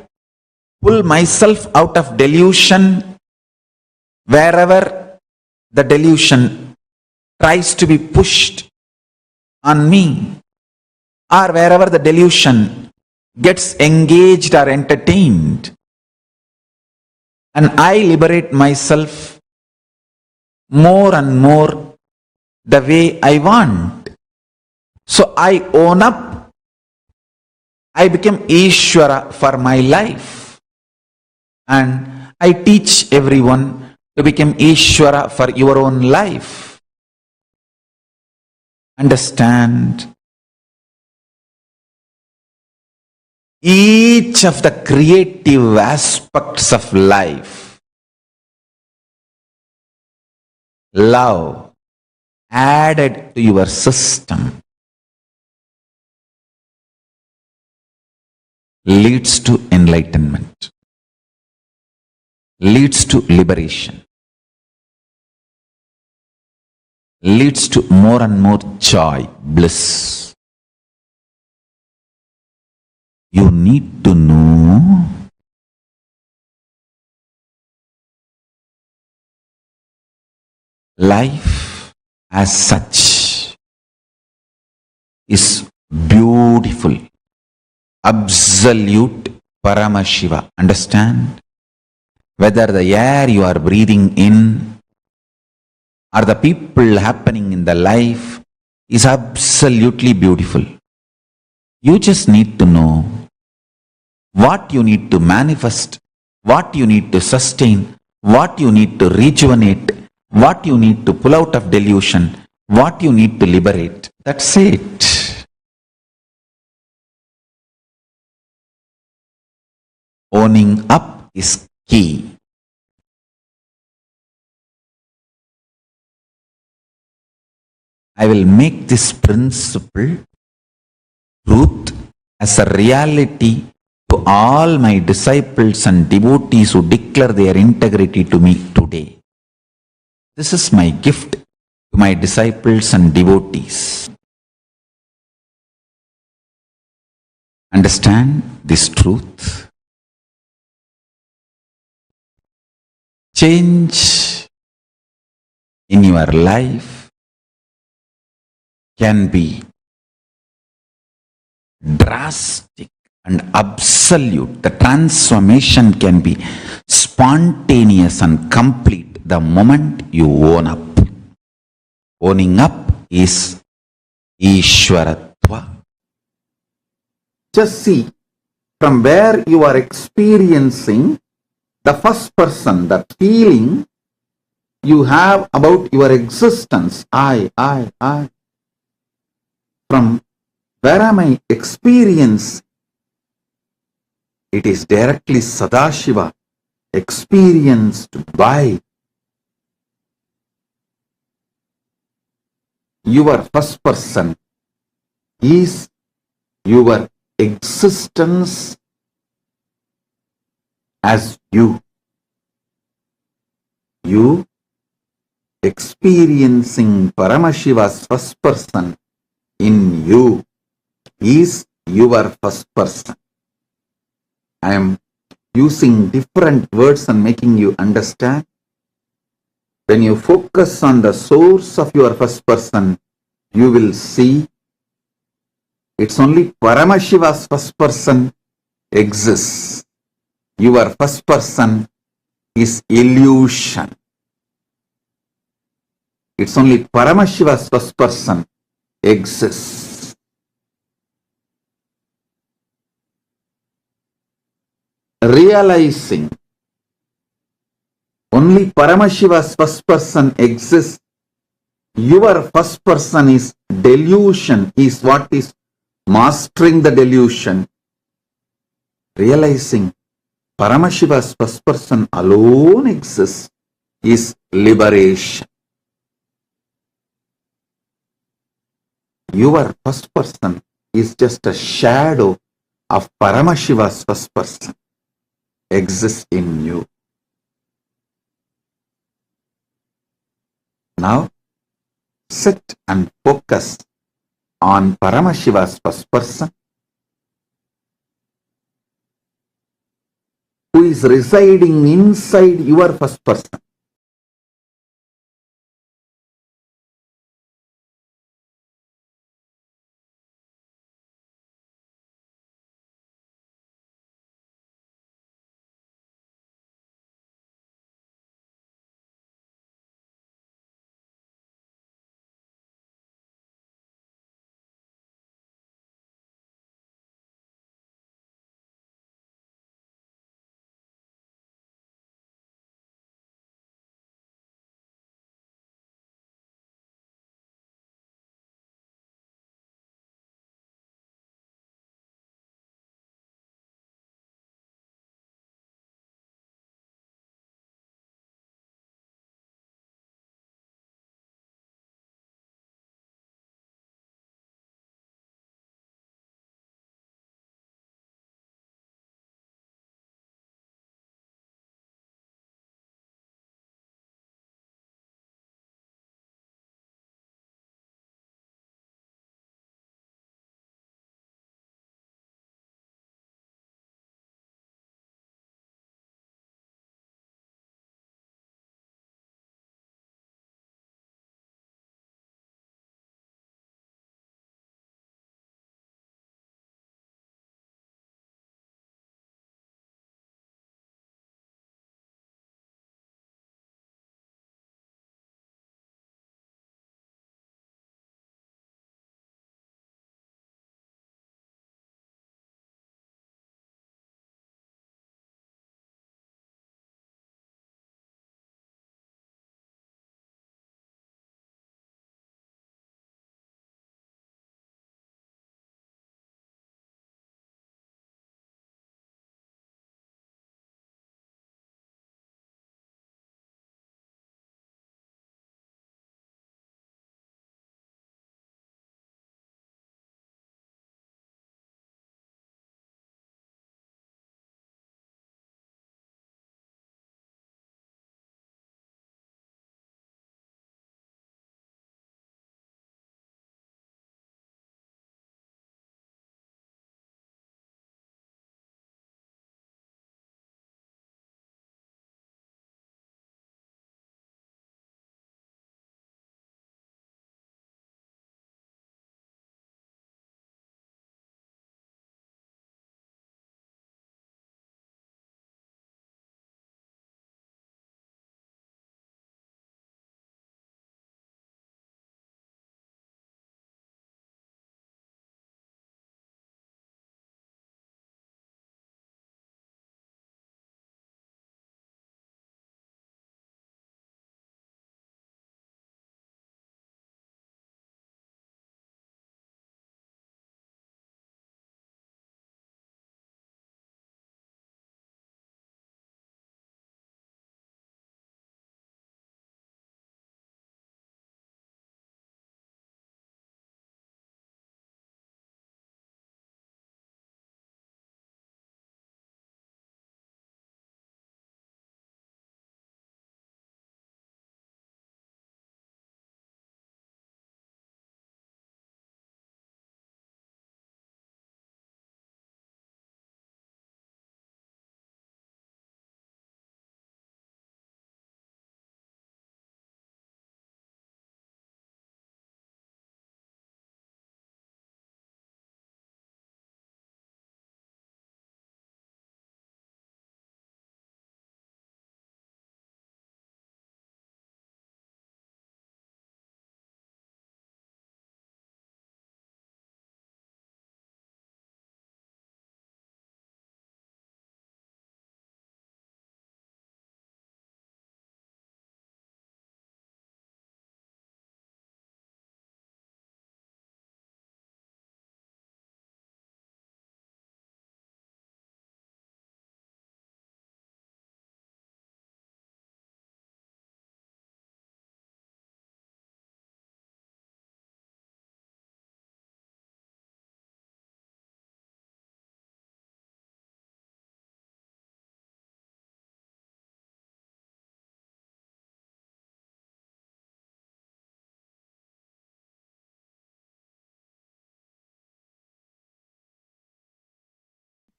pull myself out of delusion wherever the delusion tries to be pushed on me, or wherever the delusion gets engaged or entertained, and I liberate myself more and more the way I want. So I own up. I become Ishvara for my life. And I teach everyone to become Ishvara for your own life. Understand? Each of the creative aspects of life, love added to your system, leads to enlightenment, leads to liberation, leads to more and more joy, bliss. You need to know life as such is beautiful, absolute Paramashiva. Understand? Whether the air you are breathing in or the people happening in the life is absolutely beautiful. You just need to know what you need to manifest, what you need to sustain, what you need to rejuvenate, what you need to pull out of delusion, what you need to liberate. That's it. Owning up is key. I will make this principle, truth, as a reality to all my disciples and devotees who declare their integrity to me today. This is my gift to my disciples and devotees. Understand this truth. Change in your life can be drastic and absolute. The transformation can be spontaneous and complete the moment you own up. Owning up is Ishwaratva. Just see from where you are experiencing the first person, the feeling you have about your existence. I. From where am I experiencing? It is directly Sadashiva, experienced by your first person is your existence as you. You experiencing Paramashiva's first person in you is your first person. I am using different words and making you understand. When you focus on the source of your first person, you will see it's only Paramashiva's first person exists. Your first person is illusion. It's only Paramashiva's first person exists. Realizing only Paramashiva's first person exists, your first person is delusion, is what is mastering the delusion. Realizing Paramashiva's first person alone exists is liberation. Your first person is just a shadow of Paramashiva's first person exists in you. Now, sit and focus on Paramashiva's first person who is residing inside your first person.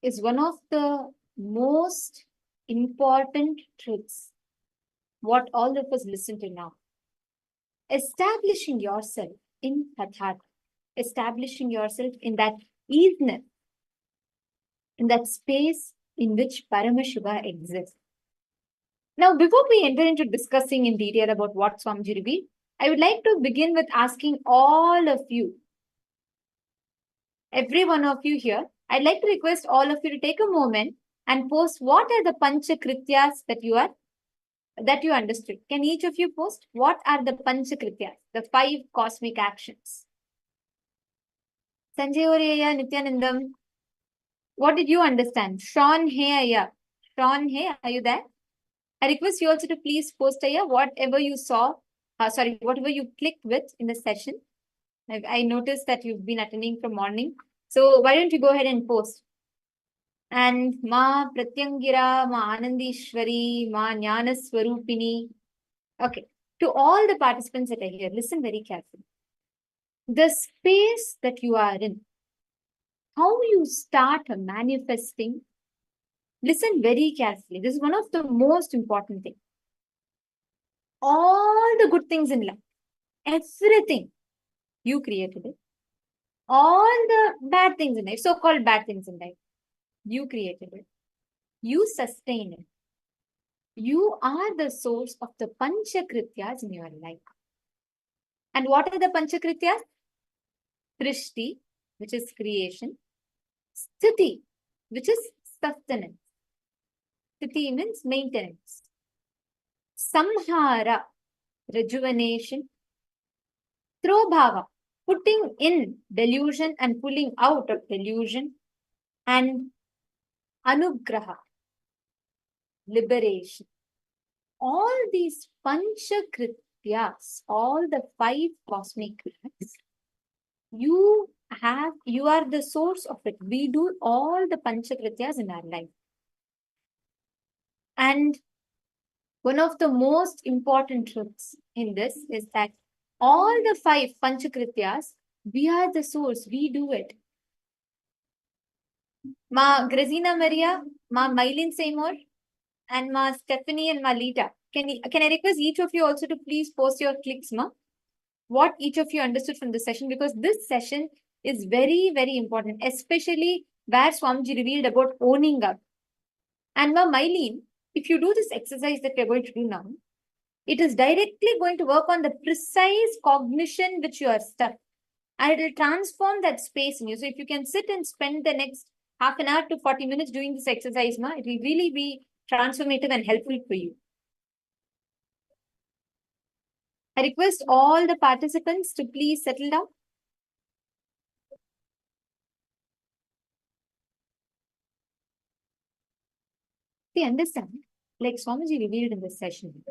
is one of the most important truths what all of us listen to now. Establishing yourself in Tathat, establishing yourself in that easiness, in that space in which Paramashiva exists. Now, before we enter into discussing in detail about what Swamiji revealed, I would like to begin with asking all of you, every one of you here, I'd like to request all of you to take a moment and post what are the Pancha Krityas that you understood. Can each of you post what are the Pancha Krityas, the 5 cosmic actions? Sanjay Oraya, Nithyanandam, what did you understand? Sean Hey Aya. Sean Hey, are you there? I request you also to please post whatever you saw, whatever you clicked with in the session. I noticed that you've been attending from morning. So why don't you go ahead and post? And Ma Pratyangira, Ma Anandishwari, Ma Jnana Swarupini. Okay. To all the participants that are here, listen very carefully. The space that you are in, how you start manifesting, listen very carefully. This is one of the most important things. All the good things in life, everything, you created it. All the bad things in life, so-called bad things in life, you created it. You sustain it. You are the source of the Panchakrityas in your life. And what are the Panchakrityas? Srishti, which is creation. Sthiti, which is sustenance. Sthiti means maintenance. Samhara, rejuvenation. Trobhava, putting in delusion and pulling out of delusion. And anugraha, liberation. All these Panchakrityas, all the 5 cosmic acts, you are the source of it. We do all the Panchakrityas in our life. And one of the most important truths in this is that all the 5 Panchakrityas, we are the source. We do it. Ma Grazina Maria, Ma Maylin Seymour, and Ma Stephanie and Ma Lita. Can I request each of you also to please post your clicks, Ma? What each of you understood from the session, because this session is very, very important, especially where Swamiji revealed about owning up. And Ma Maylin, if you do this exercise that we are going to do now, it is directly going to work on the precise cognition which you are stuck. And it will transform that space in you. So if you can sit and spend the next half an hour to 40 minutes doing this exercise, Ma, it will really be transformative and helpful for you. I request all the participants to please settle down. See, understand, like Swamiji revealed in this session,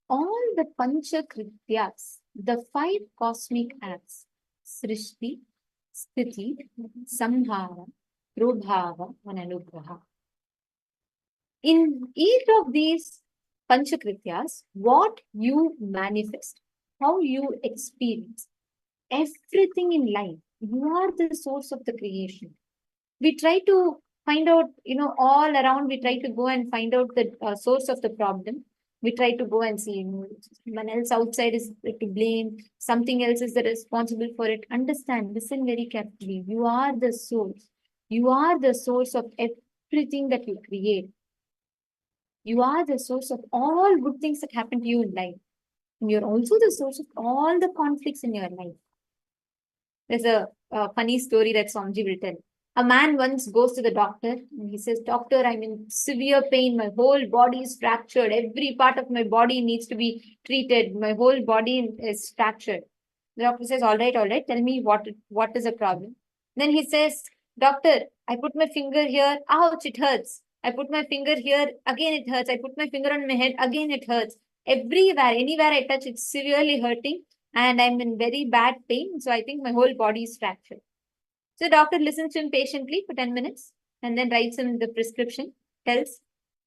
all the Panchakrityas, the 5 cosmic acts, Srishti, Sthiti, Samhara, Prabhava, and Anugraha. In each of these Panchakrityas, what you manifest, how you experience, everything in life, you are the source of the creation. We try to find out, all around, we try to go and find out the source of the problem. We try to go and see, someone else outside is to blame, something else is the responsible for it. Understand, listen very carefully. You are the source. You are the source of everything that you create. You are the source of all good things that happen to you in life. And you're also the source of all the conflicts in your life. There's a funny story that Swamiji will tell. A man once goes to the doctor and he says, "Doctor, I'm in severe pain. My whole body is fractured. Every part of my body needs to be treated. My whole body is fractured." The doctor says, all right, tell me what is the problem. Then he says, "Doctor, I put my finger here. Ouch, it hurts. I put my finger here. Again, it hurts. I put my finger on my head. Again, it hurts. Everywhere, anywhere I touch, it's severely hurting. And I'm in very bad pain. So I think my whole body is fractured." So the doctor listens to him patiently for 10 minutes and then writes him the prescription, tells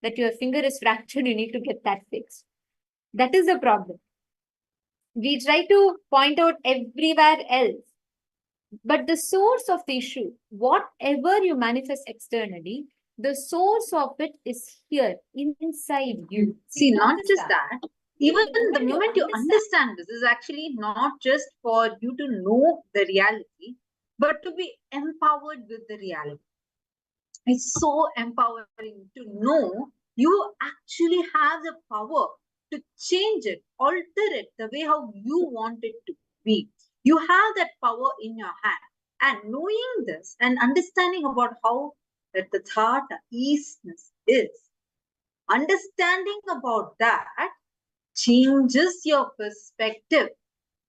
that your finger is fractured, you need to get that fixed. That is the problem. We try to point out everywhere else. But the source of the issue, whatever you manifest externally, the source of it is here, inside you. See, not just that, even the moment you understand this is actually not just for you to know the reality, but to be empowered with the reality. It's so empowering to know you actually have the power to change it, alter it the way how you want it to be. You have that power in your hand. And knowing this and understanding about how that the thought easiness is, understanding about that changes your perspective,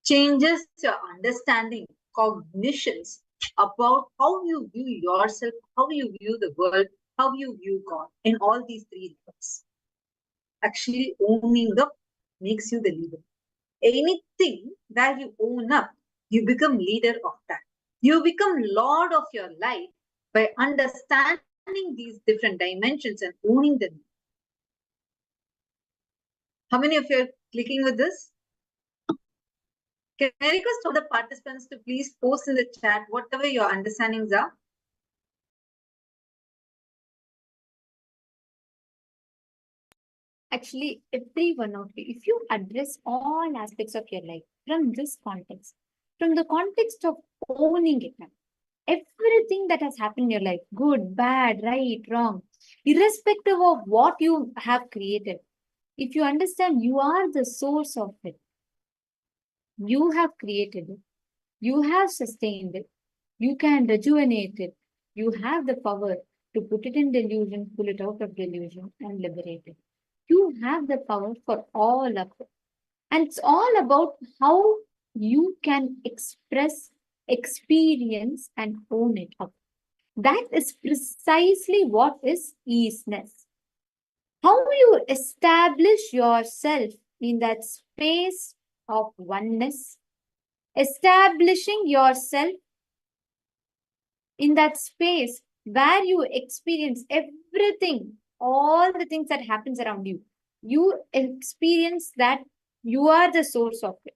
changes your understanding, cognitions about how you view yourself, how you view the world, how you view God in all these three levels. Actually, owning up makes you the leader. Anything that you own up, you become leader of that. You become lord of your life by understanding these different dimensions and owning them. How many of you are clicking with this? Can I request all the participants to please post in the chat whatever your understandings are? Actually, every one of you, if you address all aspects of your life from this context, from the context of owning it, everything that has happened in your life, good, bad, right, wrong, irrespective of what you have created, if you understand you are the source of it, you have created it, you have sustained it, you can rejuvenate it, you have the power to put it in delusion, pull it out of delusion, and liberate it. You have the power for all of it. And it's all about how you can express, experience, and own it up. That is precisely what is easiness. How you establish yourself in that space of oneness, establishing yourself in that space where you experience everything, all the things that happens around you. You experience that you are the source of it.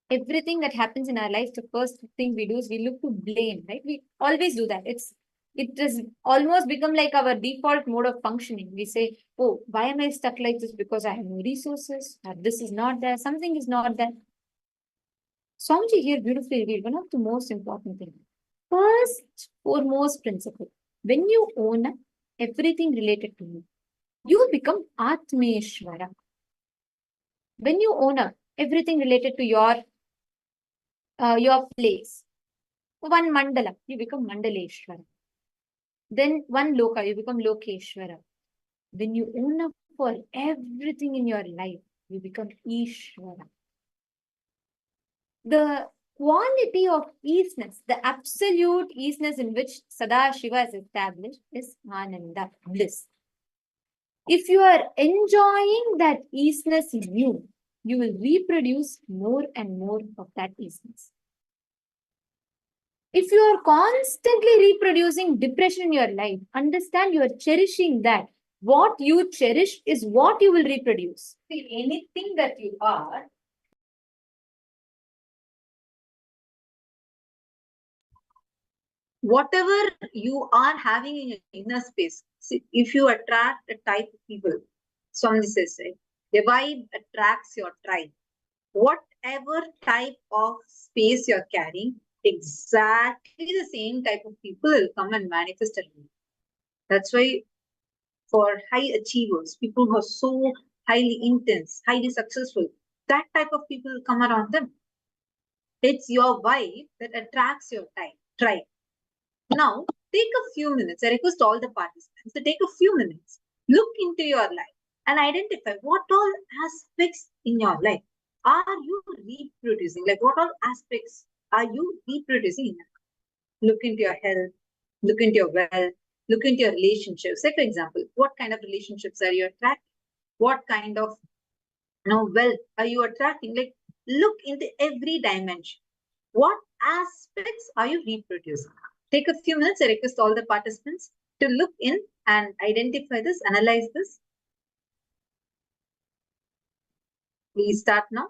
Everything that happens in our life, the first thing we do is we look to blame, right? We always do that. It has almost become like our default mode of functioning. We say, oh, why am I stuck like this? Because I have no resources, or this is not there, something is not there. Swamiji here beautifully revealed one of the most important things. First foremost principle, when you own everything related to you, you become Atmeshwara. When you own up everything related to your place, one mandala, you become Mandaleshwara. Then one loka, you become Lokeshwara. When you own up for everything in your life, you become Ishwara. The quality of easiness, the absolute easiness in which Sadashiva is established is Ananda, bliss. If you are enjoying that easiness in you, you will reproduce more and more of that easiness. If you are constantly reproducing depression in your life, understand you are cherishing that. What you cherish is what you will reproduce. See, anything that you are, whatever you are having in your inner space, see, if you attract a type of people, Swami says, right, the vibe attracts your tribe. Whatever type of space you're carrying, exactly the same type of people will come and manifest at you. That's why for high achievers, people who are so highly intense, highly successful, that type of people will come around them. It's your vibe that attracts your tribe. Now, take a few minutes. I request all the participants to take a few minutes, look into your life and identify what all aspects in your life are you reproducing? Like what all aspects are you reproducing in your life? Look into your health, look into your wealth, look into your relationships. Say, for example, what kind of relationships are you attracting? What kind of wealth are you attracting? Like, look into every dimension. What aspects are you reproducing? Take a few minutes. I request all the participants to look in and identify this, analyze this. Please start now.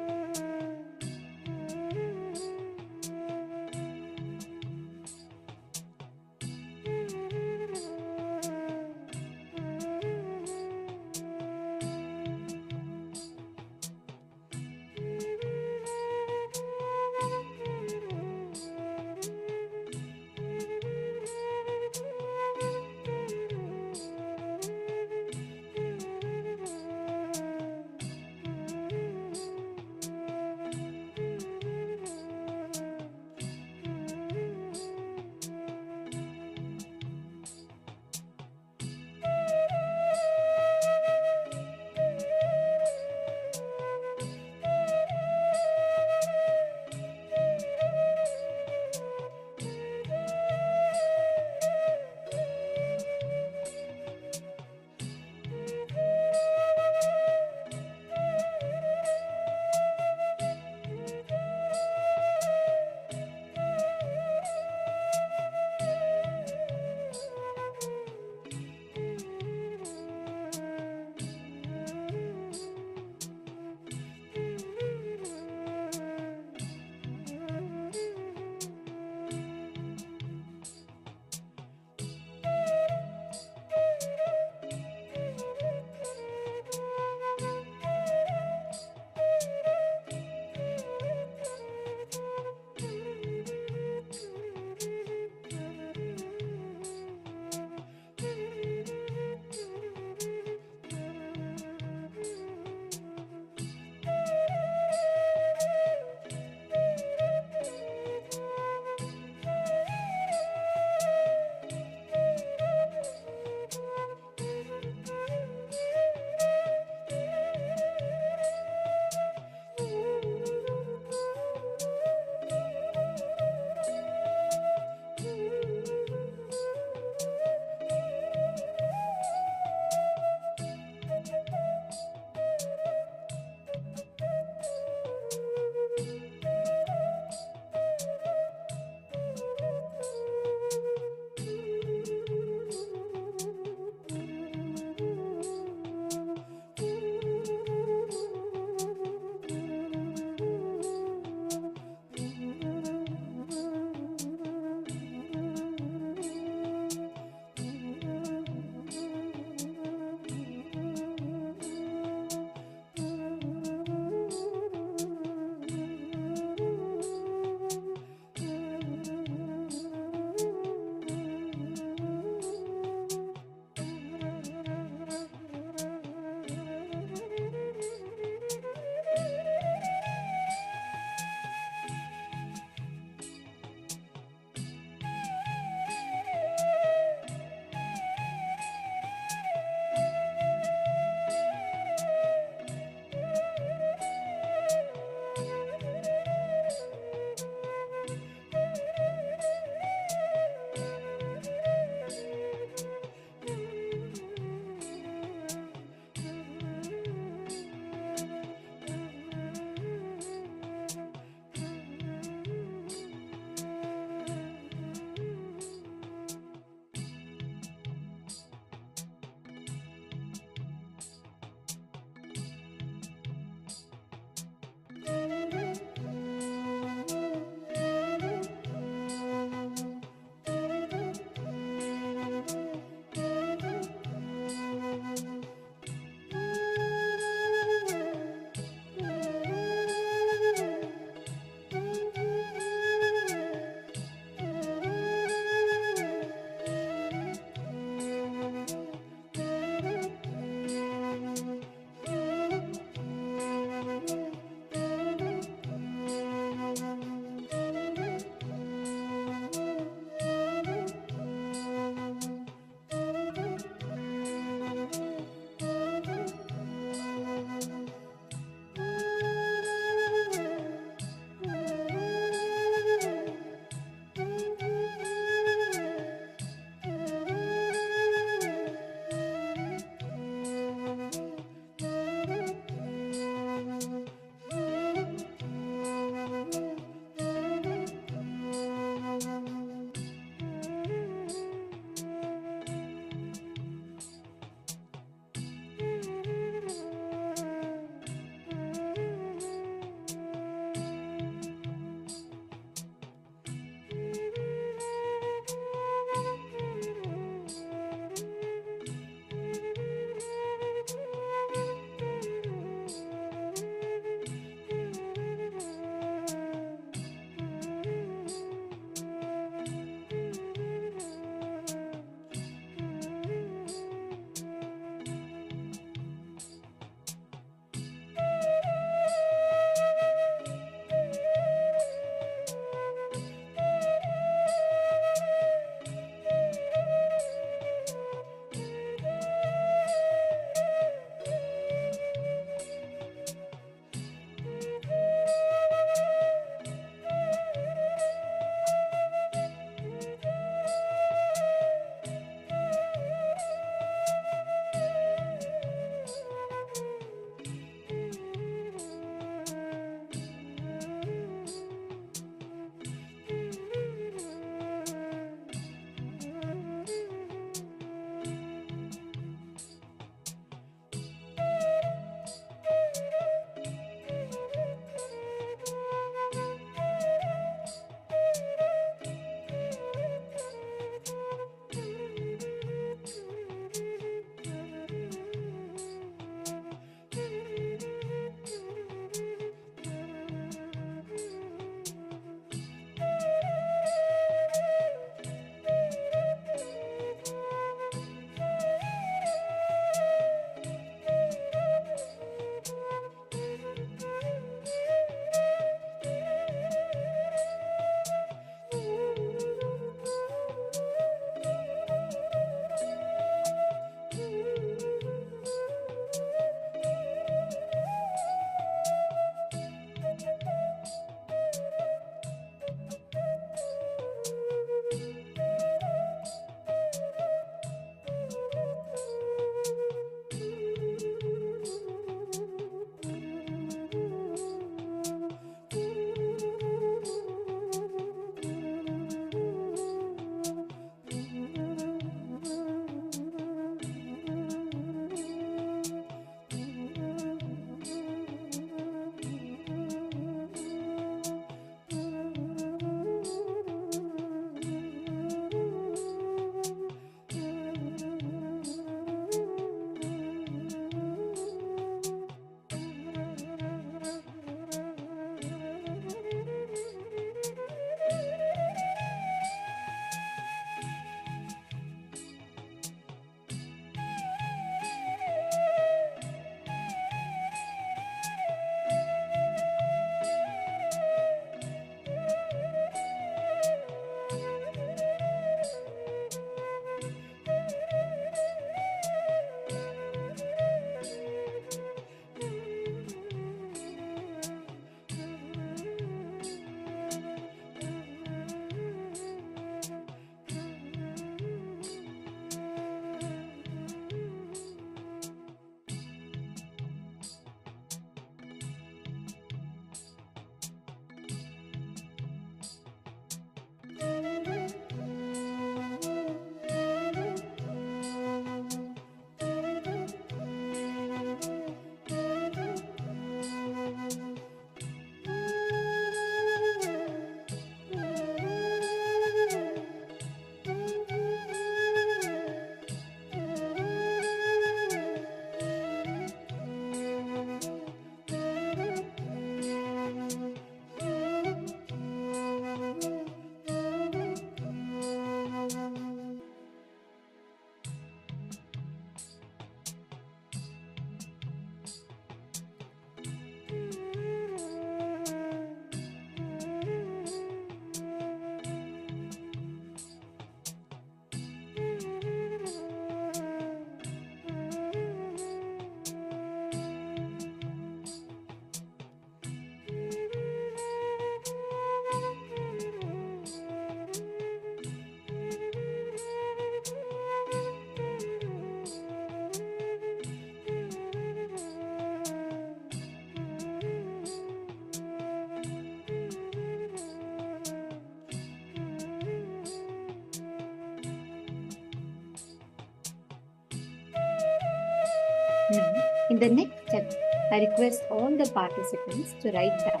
Now, in the next step, I request all the participants to write down.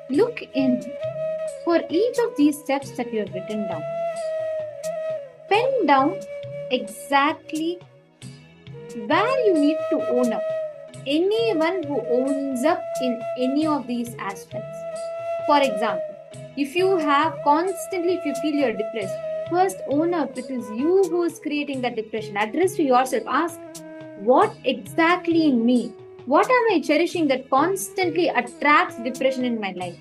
Look in for each of these steps that you have written down. Pen down exactly where you need to own up. Anyone who owns up in any of these aspects. For example, if you feel you're depressed, first own up. It is you who is creating that depression. Address to yourself. Ask, what exactly in me? What am I cherishing that constantly attracts depression in my life?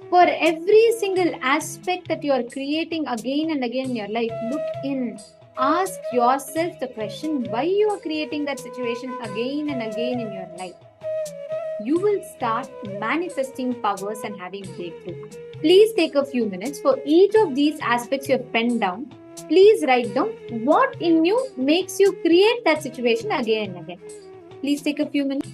For every single aspect that you are creating again and again in your life, look in. Ask yourself the question why you are creating that situation again and again in your life. You will start manifesting powers and having breakthrough. Please take a few minutes for each of these aspects you have penned down. Please write down what in you makes you create that situation again and again. Please take a few minutes.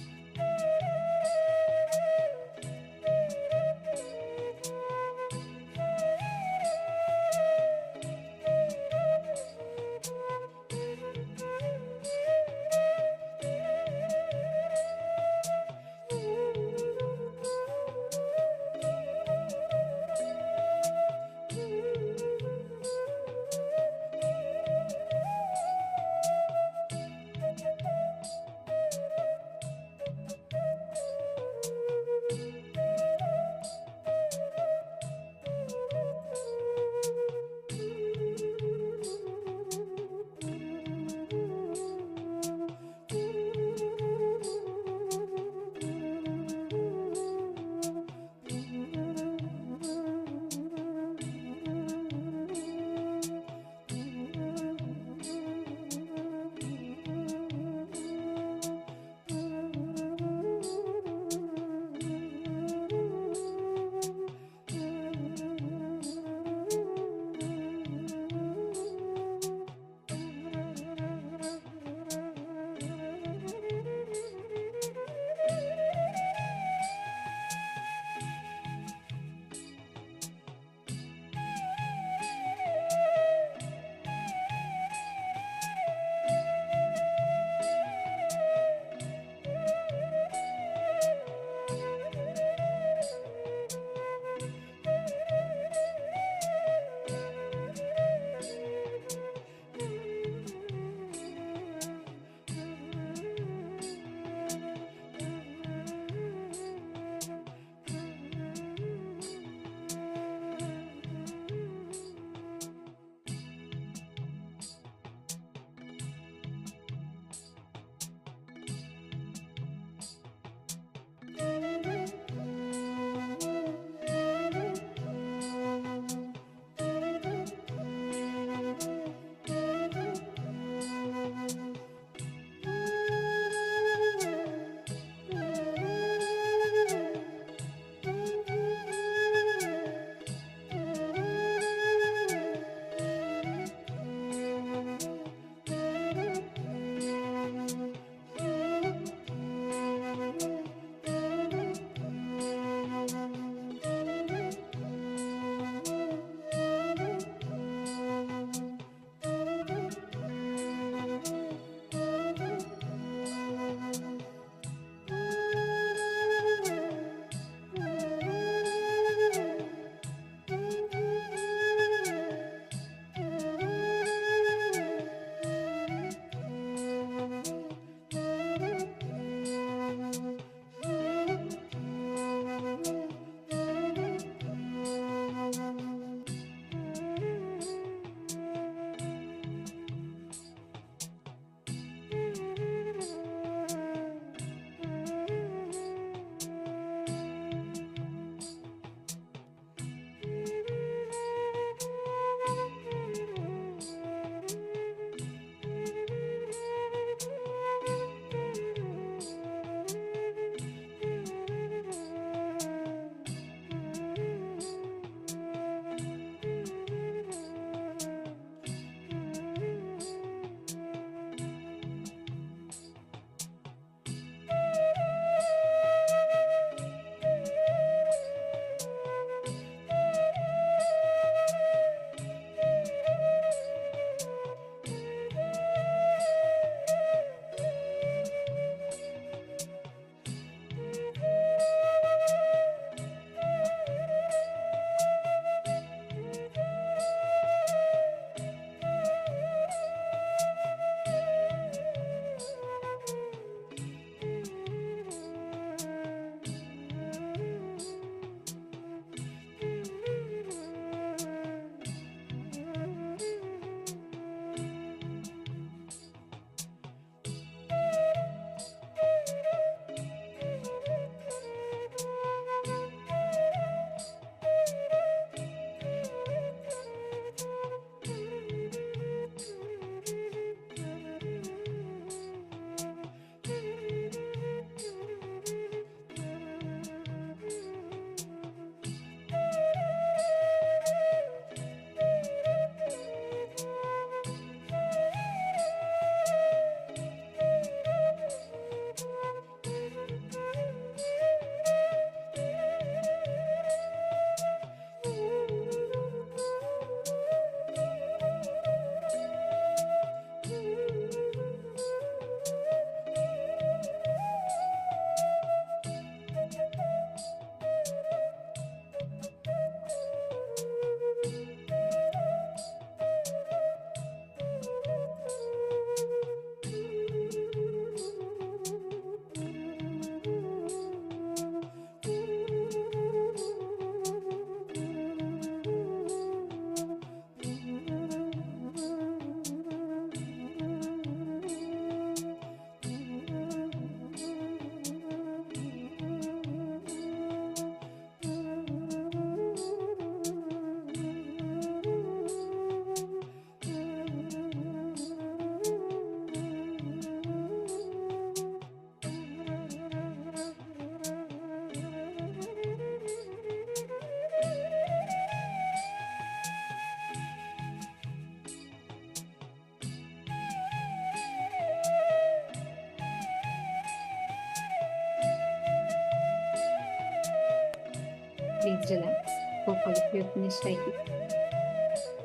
Please relax. Hope all of you have finished writing.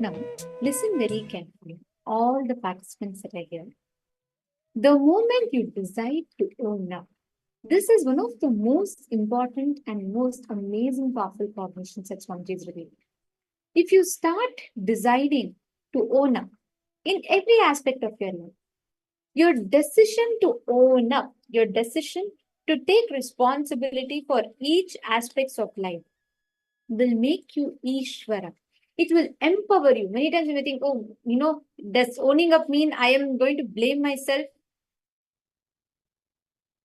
Now, listen very carefully. All the participants that are here. The moment you decide to own up, this is one of the most important and most amazing powerful cognitions that Swamiji is revealing. If you start deciding to own up in every aspect of your life, your decision to own up, your decision to take responsibility for each aspects of life will make you Ishvara. It will empower you. Many times when you think, oh, does owning up mean I am going to blame myself?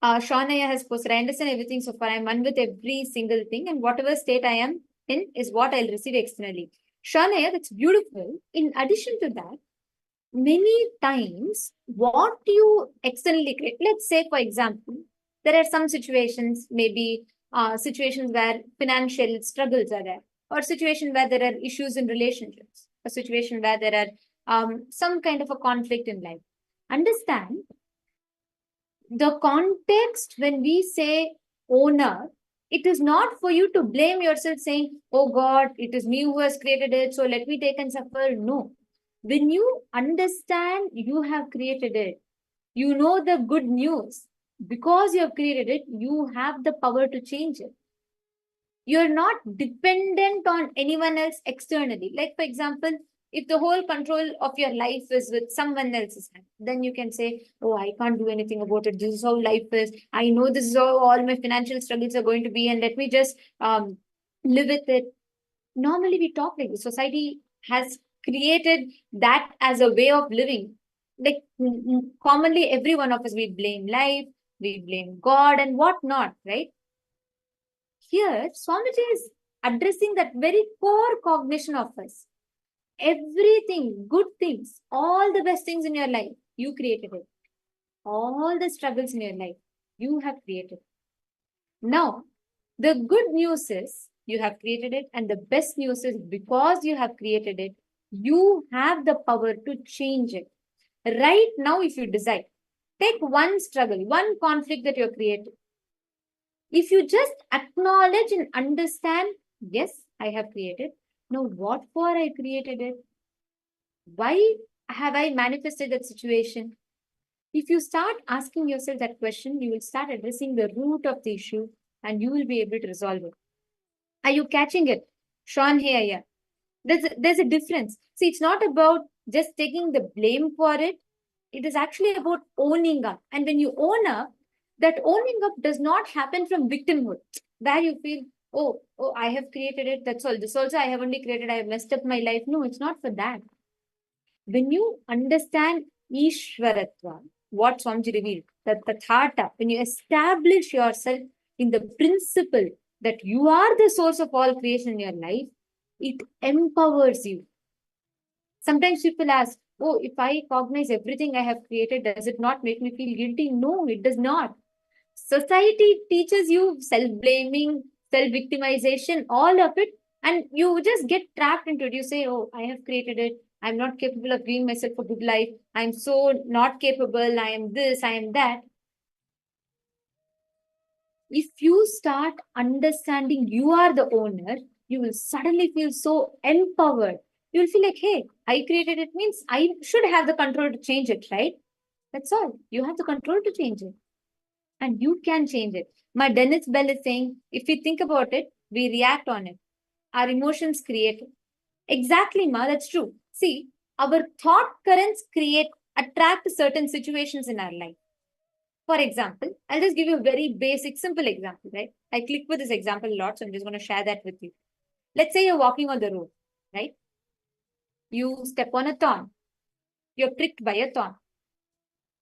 Shaunaya has posted, I understand everything so far. I'm one with every single thing, and whatever state I am in is what I'll receive externally. Shaunaya, that's beautiful. In addition to that, many times what you externally create, let's say, for example, there are some situations, maybe situations where financial struggles are there, or situation where there are issues in relationships, a situation where there are some kind of a conflict in life. Understand the context when we say owner, it is not for you to blame yourself saying, oh God, it is me who has created it, so let me take and suffer. No. When you understand you have created it, you know the good news. Because you have created it, you have the power to change it. You're not dependent on anyone else externally. Like, for example, if the whole control of your life is with someone else's hand, then you can say, oh, I can't do anything about it. This is how life is. I know this is how all my financial struggles are going to be, and let me just live with it. Normally, we talk like this. Society has created that as a way of living. Like, commonly, every one of us, we blame life, we blame God, and whatnot, right? Here, Swamiji is addressing that very core cognition of us. Everything, good things, all the best things in your life, you created it. All the struggles in your life, you have created. Now, the good news is you have created it, and the best news is because you have created it, you have the power to change it. Right now, if you decide, take one struggle, one conflict that you're creating. If you just acknowledge and understand, yes, I have created. Now, what for I created it? Why have I manifested that situation? If you start asking yourself that question, you will start addressing the root of the issue and you will be able to resolve it. Are you catching it? Sean here, yeah. There's a difference. See, it's not about just taking the blame for it. It is actually about owning up. And when you own up, that owning up does not happen from victimhood, where you feel, oh, I have created it. That's all. This also I have only created. I have messed up my life. No, it's not for that. When you understand Ishvaratva, what Swamiji revealed, that Tathata, when you establish yourself in the principle that you are the source of all creation in your life, it empowers you. Sometimes people ask, oh, if I cognize everything I have created, does it not make me feel guilty? No, it does not. Society teaches you self-blaming, self-victimization, all of it, and you just get trapped into it. You say, oh, I have created it. I'm not capable of giving myself a good life. I'm so not capable. I am this, I am that. If you start understanding you are the owner, you will suddenly feel so empowered. You will feel like, hey, I created it means I should have the control to change it, right? That's all. You have the control to change it. And you can change it. My Dennis Bell is saying, if we think about it, we react on it. Our emotions create it. Exactly, Ma, that's true. See, our thought currents attract certain situations in our life. For example, I'll just give you a very basic, simple example, right? I click with this example a lot, so I'm just going to share that with you. Let's say you're walking on the road, right? You step on a thorn. You're pricked by a thorn.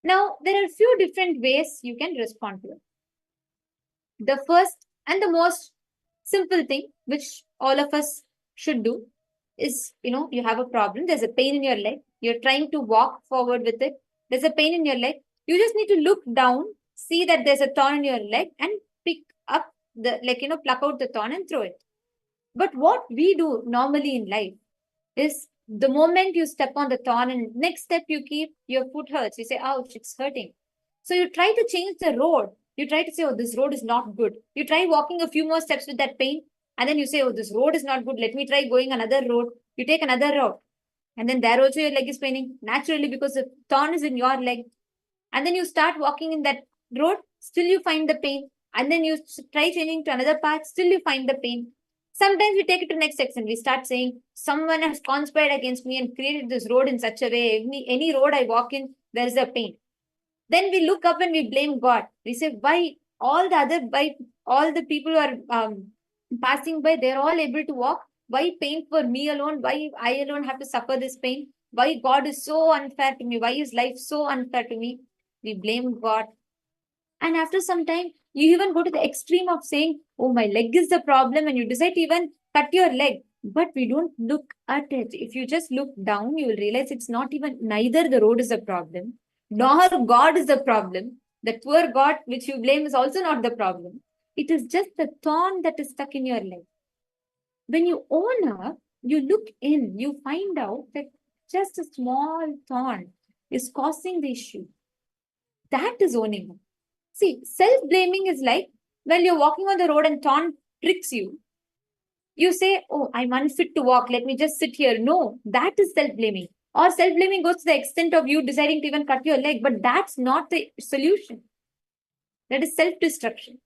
Now, there are a few different ways you can respond to it. The first and the most simple thing, which all of us should do, is, you have a problem. There's a pain in your leg. You're trying to walk forward with it. There's a pain in your leg. You just need to look down, see that there's a thorn in your leg, and pick up pluck out the thorn and throw it. But what we do normally in life is the moment you step on the thorn and next step you keep, your foot hurts. You say, ouch, it's hurting. So you try to change the road. You try to say, oh, this road is not good. You try walking a few more steps with that pain. And then you say, oh, this road is not good. Let me try going another road. You take another route. And then there also your leg is paining. Naturally, because the thorn is in your leg. And then you start walking in that road. Still you find the pain. And then you try changing to another path. Still you find the pain. Sometimes we take it to next section. We start saying, someone has conspired against me and created this road in such a way. Any road I walk in, there is a pain. Then we look up and we blame God. We say, why all the people who are passing by, they're all able to walk. Why pain for me alone? Why I alone have to suffer this pain? Why God is so unfair to me? Why is life so unfair to me? We blame God. And after some time, you even go to the extreme of saying, oh, my leg is the problem, and you decide to even cut your leg. But we don't look at it. If you just look down, you will realize it's not even, neither the road is the problem, nor God is the problem. The poor God which you blame is also not the problem. It is just the thorn that is stuck in your leg. When you own up, you look in, you find out that just a small thorn is causing the issue. That is owning up. See, self-blaming is like when you're walking on the road and thorn tricks you. You say, oh, I'm unfit to walk. Let me just sit here. No, that is self-blaming. Or self-blaming goes to the extent of you deciding to even cut your leg. But that's not the solution. That is self-destruction.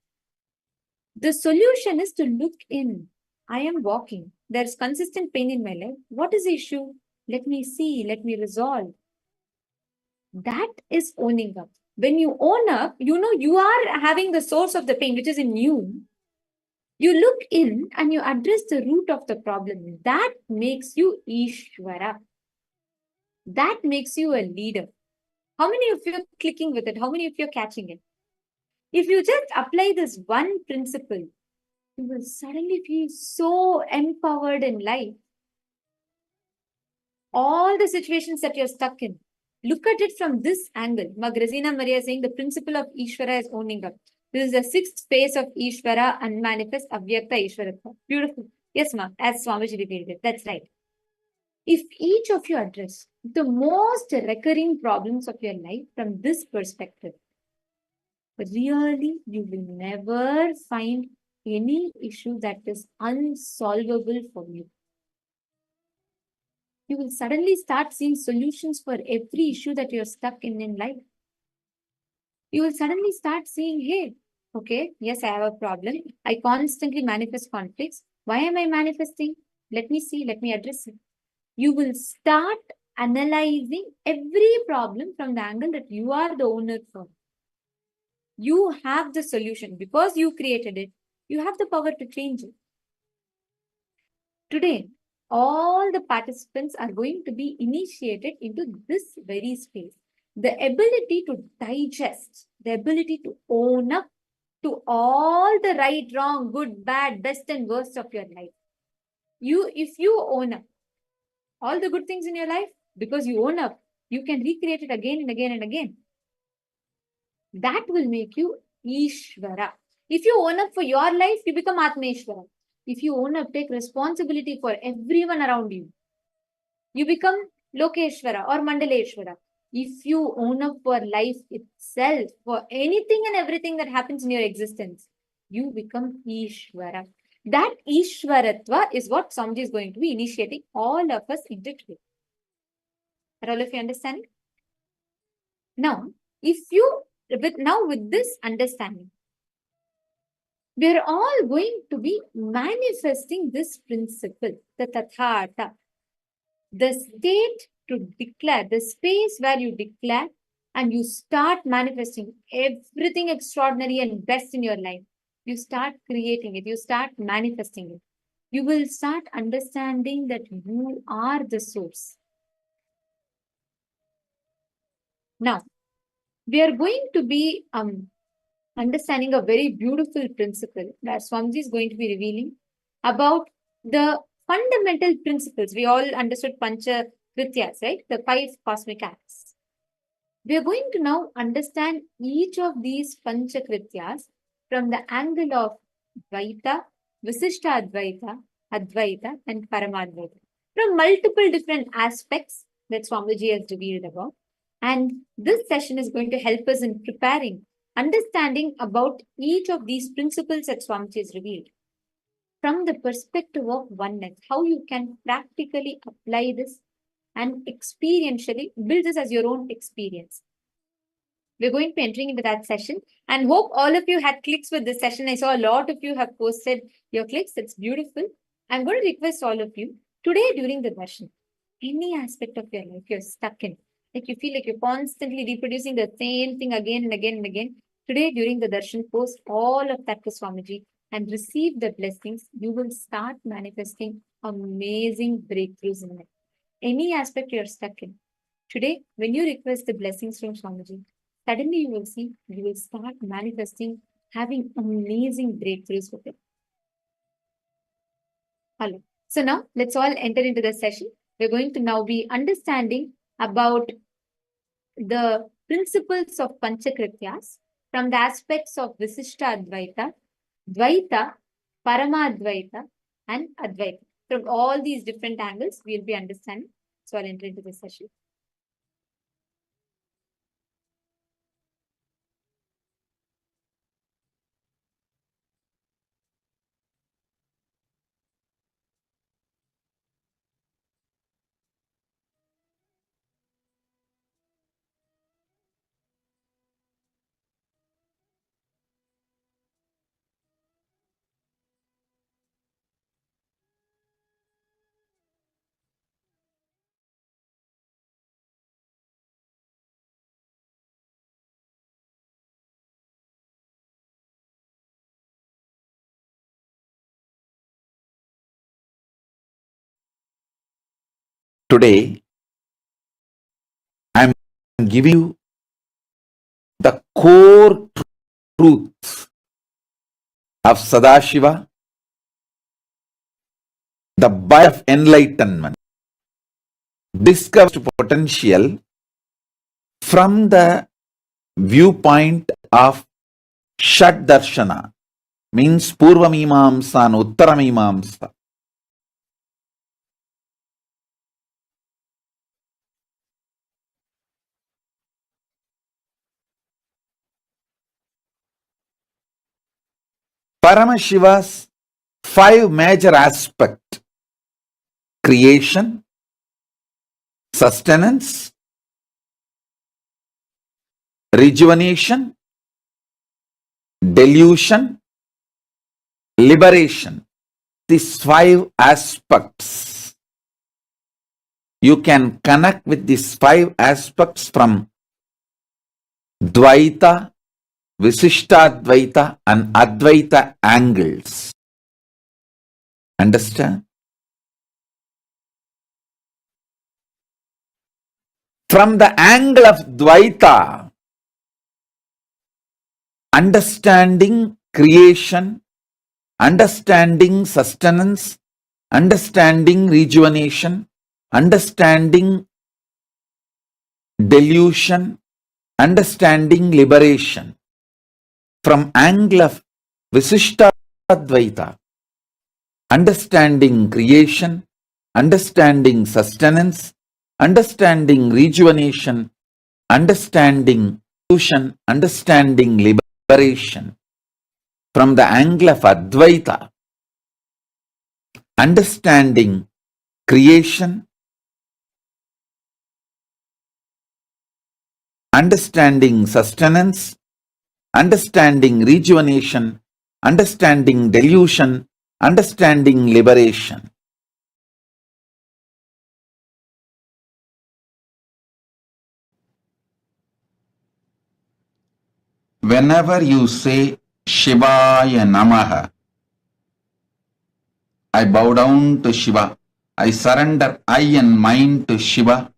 The solution is to look in. I am walking. There's consistent pain in my leg. What is the issue? Let me see. Let me resolve. That is owning up. When you own up, you know you are having the source of the pain, which is in you. You look in and you address the root of the problem. That makes you Ishvara. That makes you a leader. How many of you are clicking with it? How many of you are catching it? If you just apply this one principle, you will suddenly feel so empowered in life. All the situations that you're stuck in, look at it from this angle. Magrazina Maria is saying the principle of Ishvara is owning up. This is the sixth phase of Ishvara, unmanifest, avyakta Ishvaratva. Beautiful. Yes, ma'am, as Swamiji repeated it. That's right. If each of you address the most recurring problems of your life from this perspective, really, you will never find any issue that is unsolvable for you. You will suddenly start seeing solutions for every issue that you're stuck in life. You will suddenly start seeing, hey, okay, yes, I have a problem. I constantly manifest conflicts. Why am I manifesting? Let me see, let me address it. You will start analyzing every problem from the angle that you are the owner for. You have the solution. Because you created it, you have the power to change it. Today, all the participants are going to be initiated into this very space. The ability to digest, the ability to own up to all the right, wrong, good, bad, best and worst of your life. If you own up all the good things in your life, because you own up, you can recreate it again and again and again. That will make you Ishvara. If you own up for your life, you become Atmeshvara. If you own up, take responsibility for everyone around you, you become Lokeshvara or Mandaleshvara. If you own up for life itself, for anything and everything that happens in your existence, you become Ishvara. That Ishvaratva is what Swamiji is going to be initiating all of us into today. Are all of you understanding? Now, with this understanding, we are all going to be manifesting this principle, the Tathata, the state to declare, the space where you declare and you start manifesting everything extraordinary and best in your life. You start creating it, you start manifesting it. You will start understanding that you are the source. Now, we are going to be understanding a very beautiful principle that Swamiji is going to be revealing about the fundamental principles. We all understood Pancha Krityas, right? The 5 cosmic acts. We are going to now understand each of these Pancha Krityas from the angle of Dvaita, Visishta Advaita, Advaita, and Paramadvaita. From multiple different aspects that Swamiji has revealed about. And this session is going to help us in preparing, understanding about each of these principles that Swamiji has revealed. from the perspective of oneness, how you can practically apply this and experientially build this as your own experience. We're going to be entering into that session and hope all of you had clicks with this session. I saw a lot of you have posted your clicks. It's beautiful. I'm going to request all of you today during the darshan, any aspect of your life you're stuck in, like you feel like you're constantly reproducing the same thing again and again and again. Today during the darshan, post all of that to Swamiji and receive the blessings. You will start manifesting amazing breakthroughs in life. Any aspect you're stuck in. Today, when you request the blessings from Swamiji, suddenly you will see, you will start manifesting, having amazing breakthroughs with it. Hello. So now let's all enter into the session. We're going to now be understanding about the principles of Panchakrityas from the aspects of Visishta Advaita, Dvaita, Paramadvaita, and Advaita. From all these different angles, we'll be understanding. So I'll enter into the session. Today, I'm giving you the core truth of Sadashiva, the buy of enlightenment, discovered potential from the viewpoint of Shat Darshana, means Purva Mimamsa and Uttara Mimamsa. Paramashiva's 5 major aspects: creation, sustenance, rejuvenation, delusion, liberation. These 5 aspects, you can connect with these 5 aspects from Dvaita, Visishtadvaita and Advaita angles. Understand? From the angle of Dvaita, understanding creation, understanding sustenance, understanding rejuvenation, understanding delusion, understanding liberation. From angle of Visishtadvaita, understanding creation, understanding sustenance, understanding rejuvenation, understanding delusion, understanding liberation. From the angle of Advaita, understanding creation, understanding sustenance, understanding rejuvenation, understanding delusion, understanding liberation. Whenever you say Shivaya Namaha, I bow down to Shiva, I surrender I and mind to Shiva,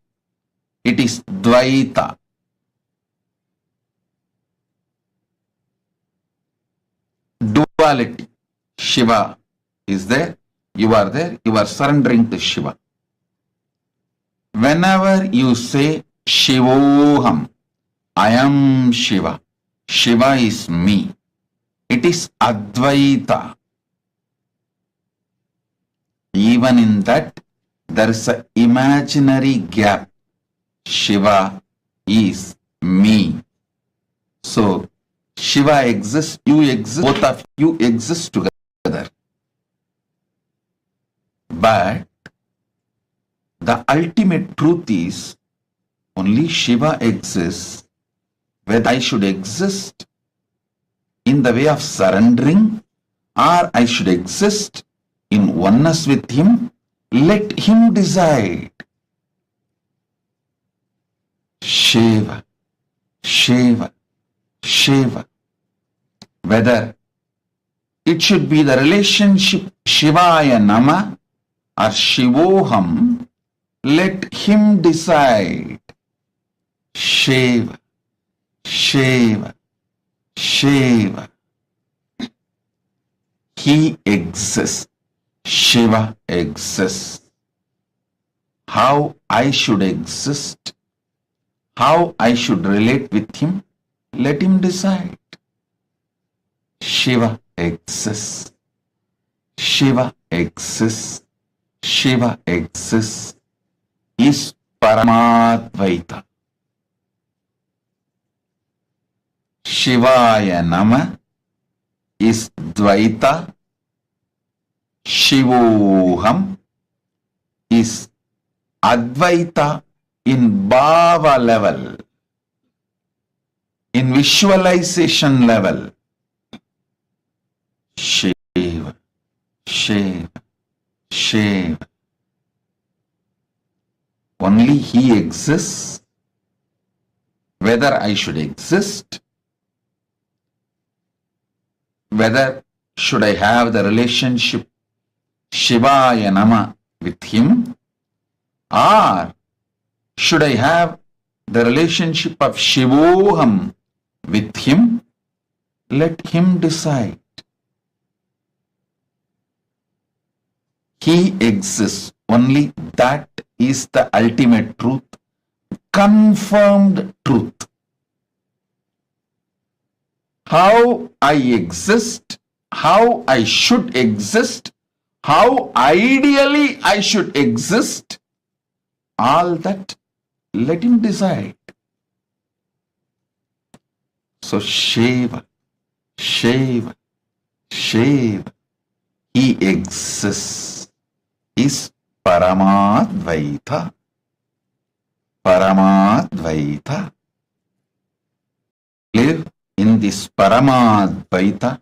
it is Dvaita. Duality. Shiva is there, you are surrendering to Shiva. Whenever you say Shivoham, I am Shiva, Shiva is me, it is Advaita. Even in that, there is an imaginary gap. Shiva is me. So, Shiva exists, you exist, both of you exist together. But the ultimate truth is only Shiva exists, whether I should exist in the way of surrendering or I should exist in oneness with Him. Let Him decide. Shiva, Shiva, Shiva. Whether it should be the relationship Shivaya Nama or Shivoham, let Him decide. Shiva, Shiva, Shiva. He exists. Shiva exists. How I should exist, how I should relate with Him, let Him decide. Shiva exists. Shiva exists. Shiva exists. Is Paramadvaita. Shivaya Nama is Dvaita. Shivoham is Advaita in Bhava level, in visualization level. Shiva, Shiva, Shiva. Only He exists. Whether I should exist, whether should I have the relationship Shivaya Nama with Him, or should I have the relationship of Shivoham with Him, let Him decide. He exists. Only that is the ultimate truth, confirmed truth. How I exist, how I should exist, how ideally I should exist, all that let Him decide. So Shiva, Shiva, Shiva, He exists, is Paramadvaita. Paramadvaita. Live in this Paramadvaita,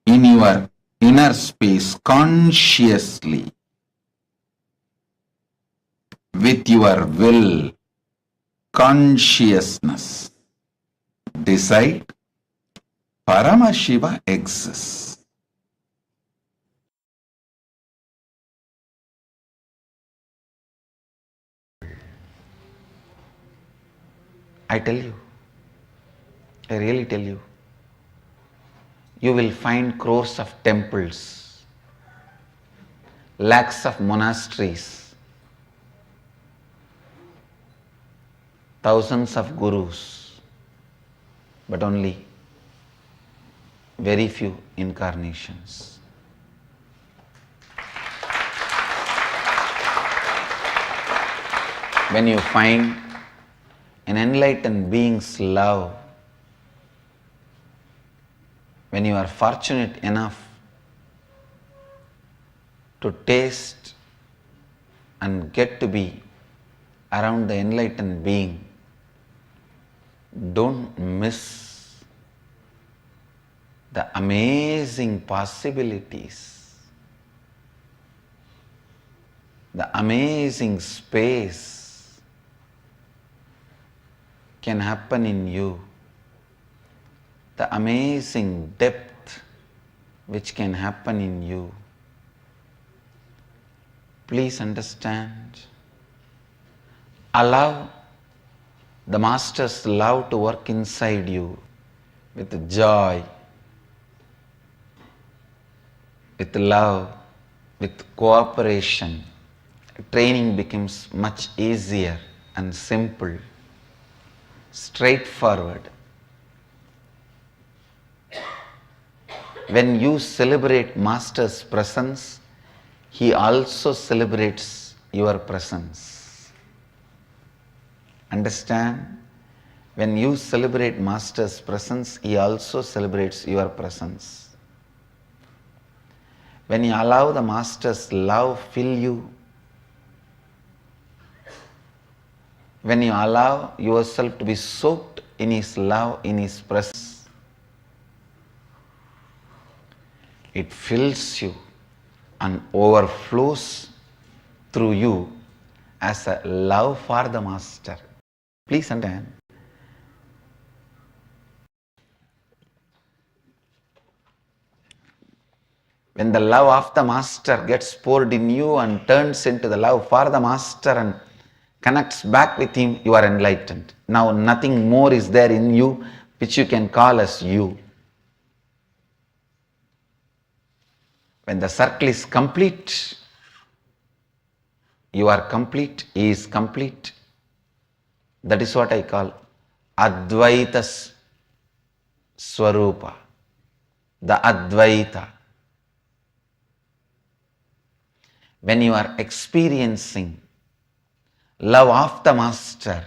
in your inner space consciously, with your will, consciousness. Decide Paramashiva exists. I tell you, I really tell you, you will find crores of temples, lakhs of monasteries, thousands of gurus, but only very few incarnations. When you find an enlightened being's love, when you are fortunate enough to taste and get to be around the enlightened being, don't miss the amazing possibilities, the amazing space can happen in you, the amazing depth which can happen in you. Please understand. Allow the Master's love to work inside you with joy, with love, with cooperation. Training becomes much easier and simple, straightforward. When you celebrate Master's presence, He also celebrates your presence. Understand? When you celebrate Master's presence, He also celebrates your presence. When you allow the Master's love fill you, when you allow yourself to be soaked in His love, in His presence, it fills you and overflows through you as a love for the Master. Please understand. When the love of the Master gets poured in you and turns into the love for the Master and connects back with Him, you are enlightened. Now nothing more is there in you which you can call as you. When the circle is complete, you are complete, He is complete. That is what I call Advaita Swarupa, the Advaita. When you are experiencing love of the Master,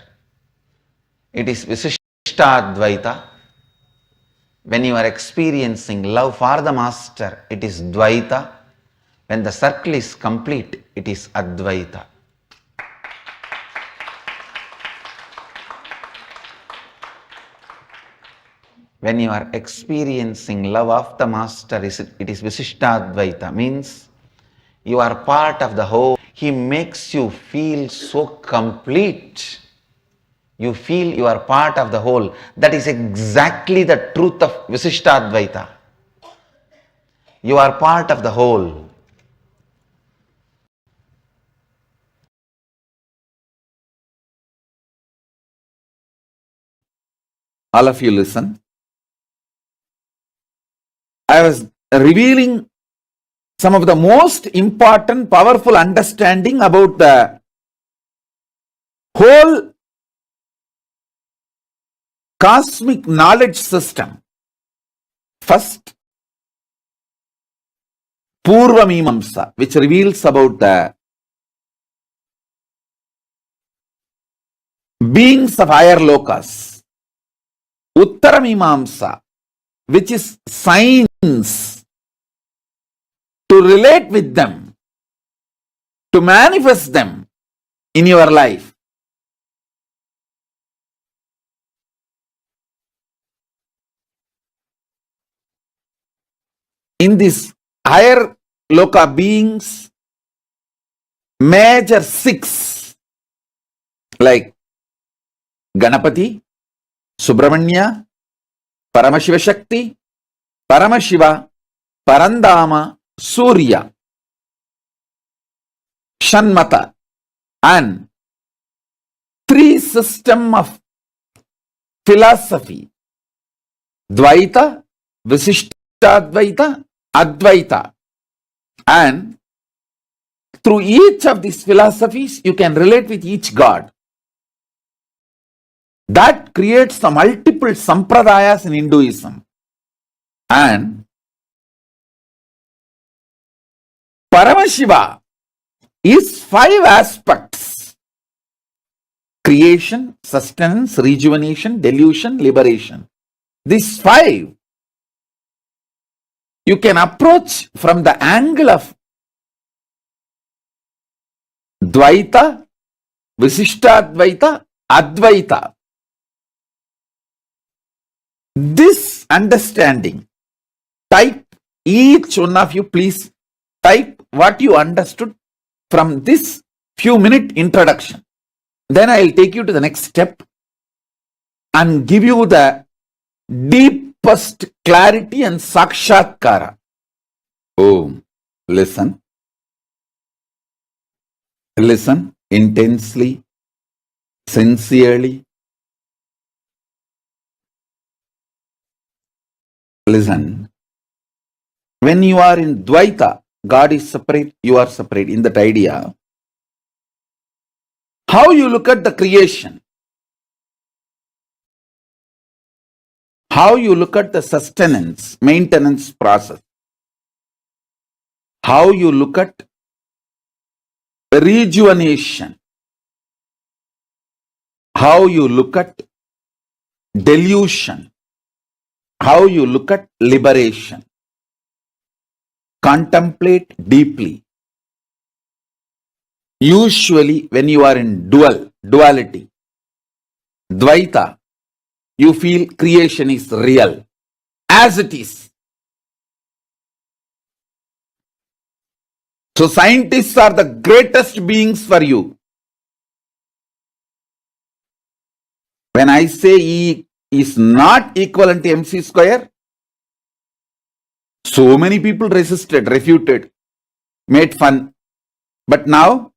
it is Visishtadvaita. When you are experiencing love for the Master, it is Dvaita. When the circle is complete, it is Advaita. When you are experiencing love of the Master, it is Visishtadvaita, means you are part of the whole. He makes you feel so complete. You feel you are part of the whole. That is exactly the truth of Visishtadvaita. You are part of the whole. All of you listen. I was revealing some of the most important, powerful understanding about the whole cosmic knowledge system. First, Purva Mimamsa, which reveals about the beings of higher lokas. Uttara Mimamsa, which is science, to relate with them, to manifest them in your life. In this higher loka beings, major six, like Ganapati, Subramanya, Paramashiva Shakti, Paramashiva, Parandama, Surya, Shanmata, and three system of philosophy: Dvaita, Visishtadvaita, Advaita. And through each of these philosophies, you can relate with each God. That creates the multiple sampradayas in Hinduism. And Paramashiva is five aspects: creation, sustenance, rejuvenation, delusion, liberation. These five you can approach from the angle of Dvaita, Visishtadvaita, Advaita. This understanding, type, each one of you please type what you understood from this few-minute introduction. Then I will take you to the next step and give you the deepest clarity and sakshatkara. Oh, listen. Listen intensely, sincerely. Listen. When you are in Dvaita, God is separate, you are separate. In that idea, how you look at the creation, how you look at the sustenance, maintenance process, how you look at rejuvenation, how you look at delusion, how you look at liberation. contemplate deeply. Usually when you are in duality, Dvaita, you feel creation is real, as it is. So scientists are the greatest beings for you. When I say E is not equivalent to MC square, so many people resisted, refuted, made fun. But now,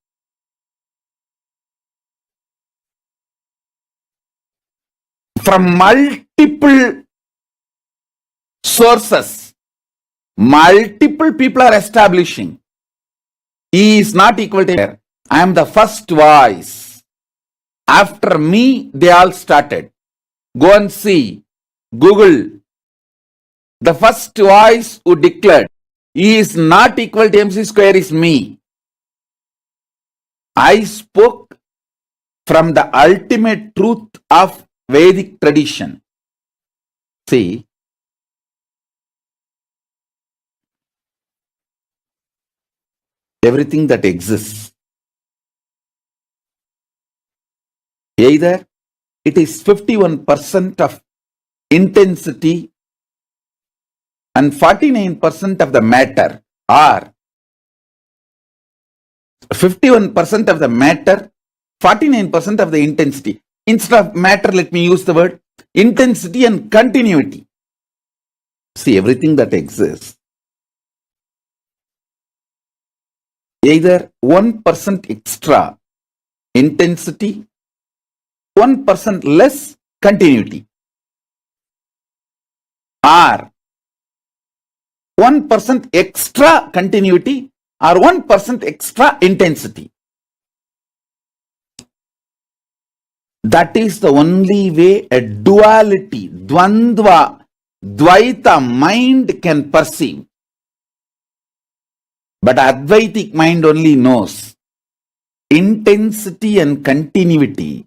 from multiple sources, multiple people are establishing E is not equal to air. I am the first voice. After me, they all started. Go and see. Google. The first voice who declared E is not equal to MC square is me. I spoke from the ultimate truth of Vedic tradition. See, everything that exists, either it is 51% of intensity and 49% of the matter, or 51% of the matter, 49% of the intensity. Instead of matter, let me use the word intensity and continuity. See, everything that exists, either 1% extra intensity, 1% less continuity, or 1% extra continuity or 1% extra intensity. That is the only way a duality, dvandva, dvaita mind can perceive. But Advaitic mind only knows intensity and continuity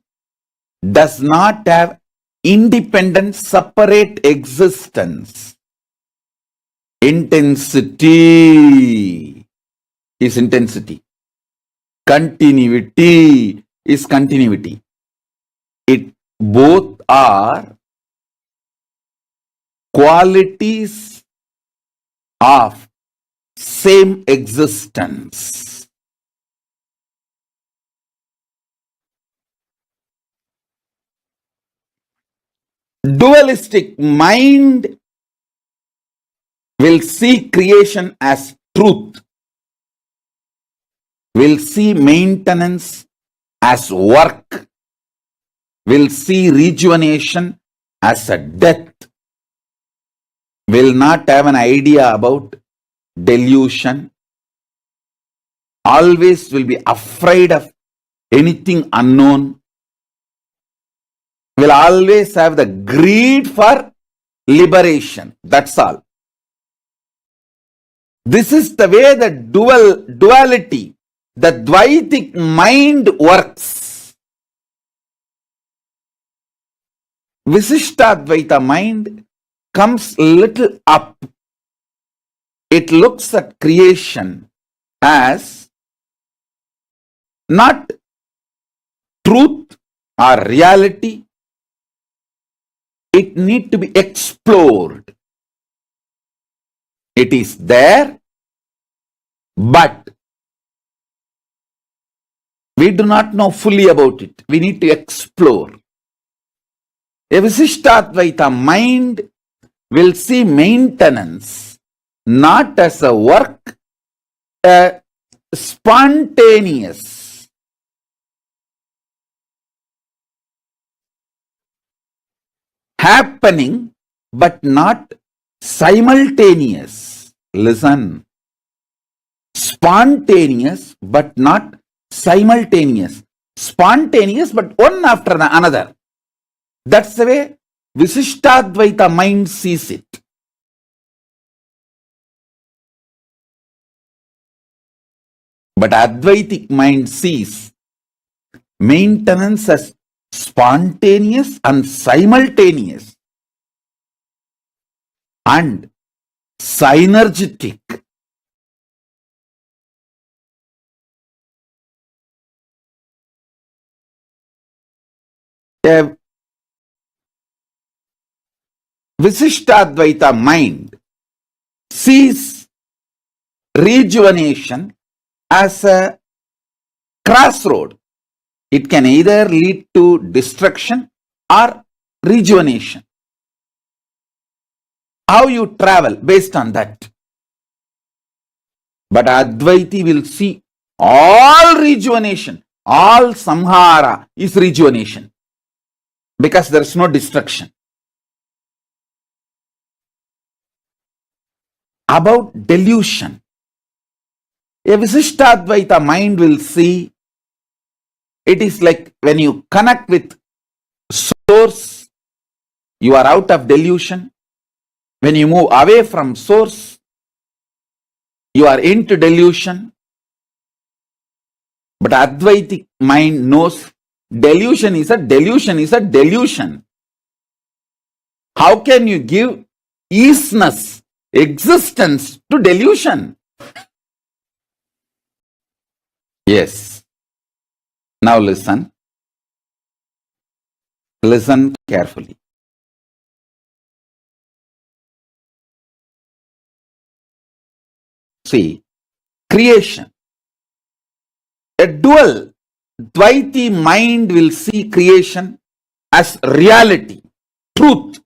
does not have independent, separate existence. Intensity is intensity. Continuity is continuity. It both are qualities of same existence. Dualistic mind will see creation as truth, will see maintenance as work, will see rejuvenation as a death, will not have an idea about delusion, always will be afraid of anything unknown, will always have the greed for liberation. That's all. This is the way the duality, the Dvaitic mind works. Visishtadvaita mind comes little up. It looks at creation as not truth or reality. It needs to be explored. It is there, but we do not know fully about it. We need to explore. A Visishtadvaita mind will see maintenance not as a work, a spontaneous. Happening, but not simultaneous. Listen. Spontaneous, but not simultaneous. Spontaneous, but one after the another. That's the way Visishtadvaita mind sees it. But Advaitic mind sees maintenance as spontaneous and simultaneous and synergetic. A Visishtadvaita mind sees rejuvenation as a crossroad. It can either lead to destruction or rejuvenation. How you travel based on that. But Advaiti will see all rejuvenation, all samhara is rejuvenation because there is no destruction. About delusion, a Visishtadvaita mind will see it is like when you connect with source, you are out of delusion. When you move away from source, you are into delusion. But Advaitic mind knows delusion is a delusion is a delusion. How can you give easiness, existence to delusion? Yes. Now listen. Listen carefully. See, creation. A dual Dvaiti mind will see creation as reality, truth.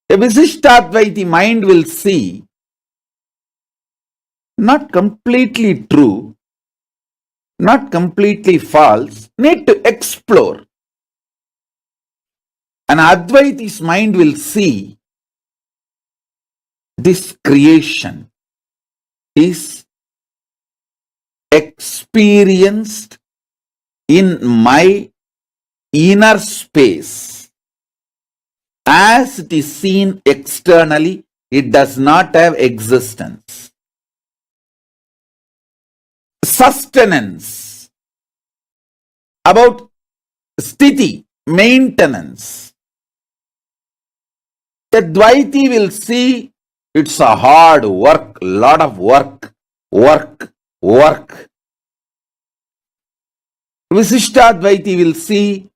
A Visishtadvaiti mind will see not completely true, not completely false, need to explore. An Advaiti's mind will see this creation is experienced in my inner space. As it is seen externally, it does not have existence. Sustenance. About sthiti, maintenance. A Dvaiti will see it's a hard work, lot of work. Visishtadvaiti will see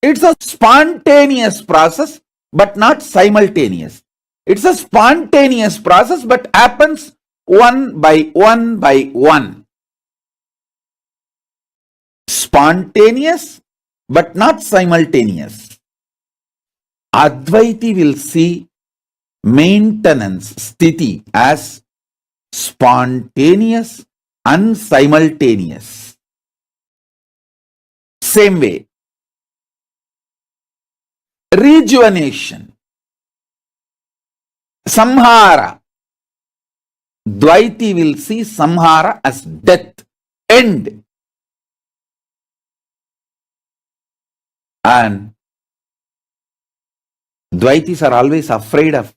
it's a spontaneous process, but not simultaneous. It's a spontaneous process, but happens one by one. Spontaneous, but not simultaneous. Advaiti will see maintenance, sthiti, as spontaneous and simultaneous. Same way, rejuvenation, samhara. Dvaiti will see samhara as death, end. And Dvaitis are always afraid of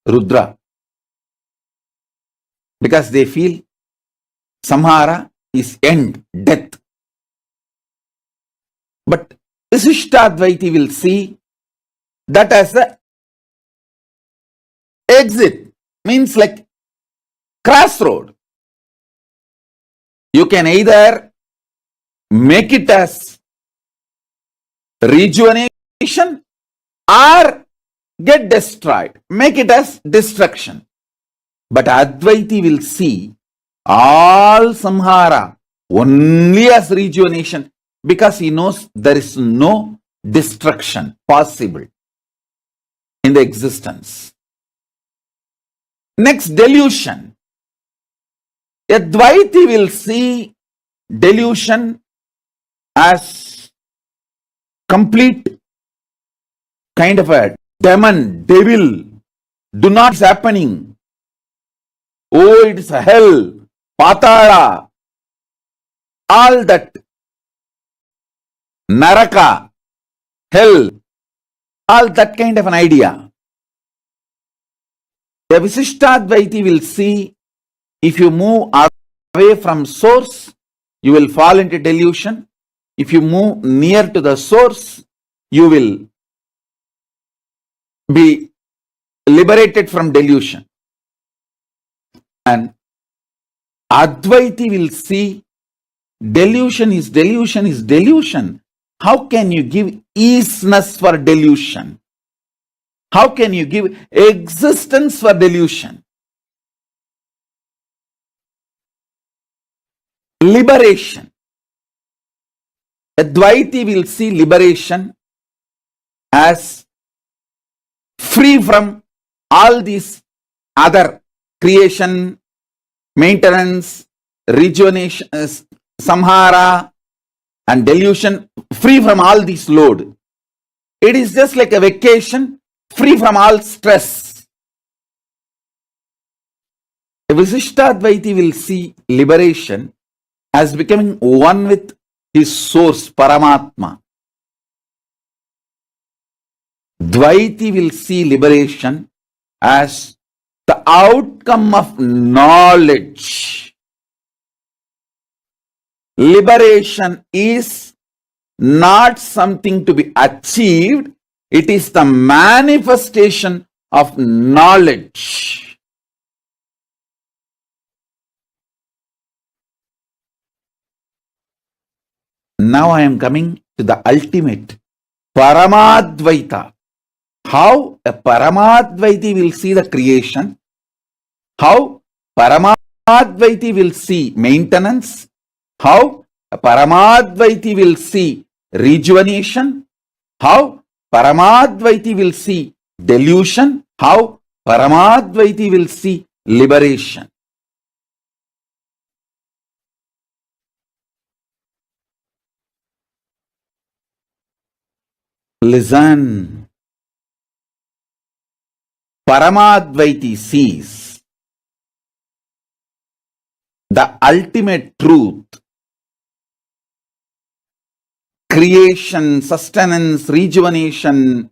Rudra because they feel samhara is end, death. But Visishtadvaiti will see that as the exit, means like crossroad. You can either make it as rejuvenation or get destroyed, make it as destruction. But Advaiti will see all samhara only as rejuvenation because he knows there is no destruction possible in the existence. Next, delusion. A Dvaiti will see delusion as complete kind of a demon, devil. Do not is happening. Oh, it is a hell, patala, all that. Naraka, hell, all that kind of an idea. The Visishtadvaiti will see if you move away from source, you will fall into delusion. If you move near to the source, you will be liberated from delusion. And Advaiti will see Delusion is delusion is delusion. How can you give easiness for delusion? How can you give existence for delusion? Liberation. Advaiti will see liberation as free from all these other creation, maintenance, rejuvenation, samhara, and delusion, free from all this load. It is just like a vacation, free from all stress. A Visishtadvaiti will see liberation as becoming one with his source, Paramatma. Dvaiti will see liberation as the outcome of knowledge. Liberation is not something to be achieved, it is the manifestation of knowledge. Now I am coming to the ultimate, Paramadvaita. How a Paramadvaiti will see the creation, how Paramadvaiti will see maintenance, how a Paramadvaiti will see rejuvenation, how Paramadvaiti will see delusion, how Paramadvaiti will see liberation. Listen. Paramadvaiti sees the ultimate truth. Creation, sustenance, rejuvenation,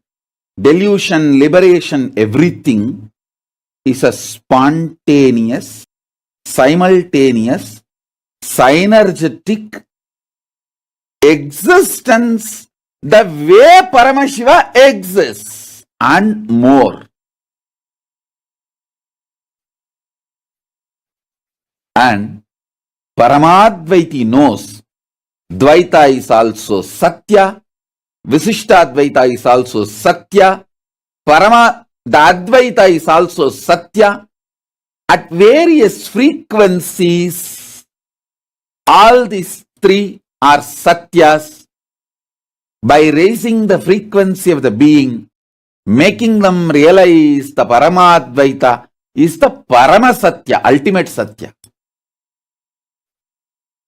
delusion, liberation, everything is a spontaneous, simultaneous, synergetic existence the way Paramashiva exists and more. And Paramadvaiti knows Dvaita is also Satya, Visishtadvaita is also Satya, the Advaita is also Satya. At various frequencies, all these three are Satyas. By raising the frequency of the being, making them realize the Paramadvaita is the Paramasatya, ultimate Satya.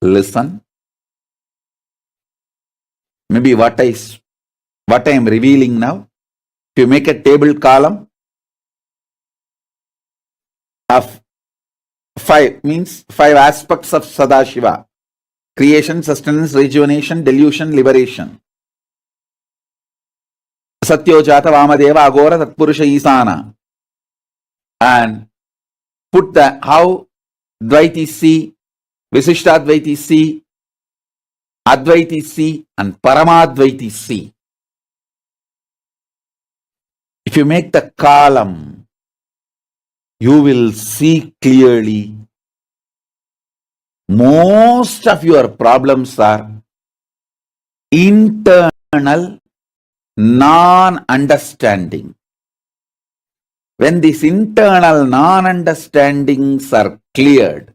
Listen. Maybe what I am revealing now, if you make a table column of 5, means 5 aspects of Sadashiva: creation, sustenance, rejuvenation, delusion, liberation. Satyojata, Vamadeva, Agora, Tatpurusha, Asana. And put the how Dvaiti see, Visishtadvaiti see, Advaiti see, and Paramadvaiti see. If you make the column, you will see clearly most of your problems are internal non-understanding. When these internal non-understandings are cleared,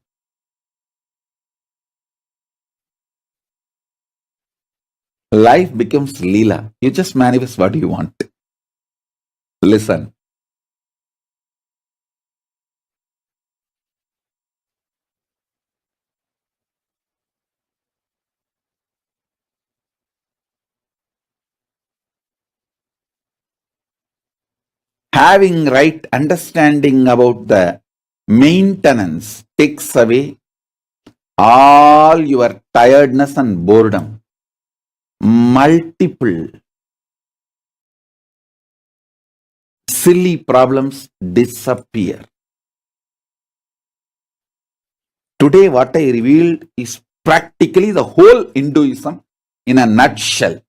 life becomes Leela. You just manifest what you want. Listen. Having right understanding about the maintenance takes away all your tiredness and boredom. Multiple silly problems disappear. Today what I revealed is practically the whole Hinduism in a nutshell,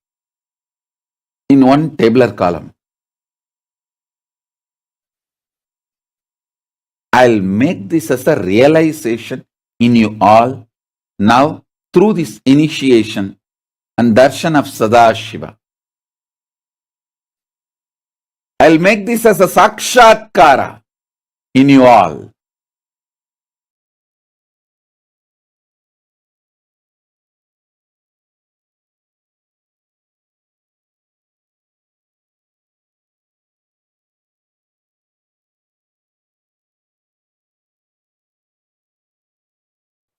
in one tabular column. I'll make this as a realization in you all. Now through this initiation and darshan of Sadashiva. I'll make this as a sakshatkara in you all.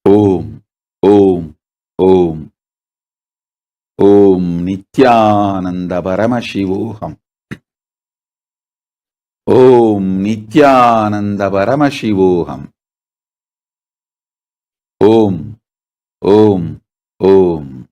Om, Om, Om, Om Nithyananda Paramashivoham. Om Nithyananda Paramashivoham. Om, Om, Om.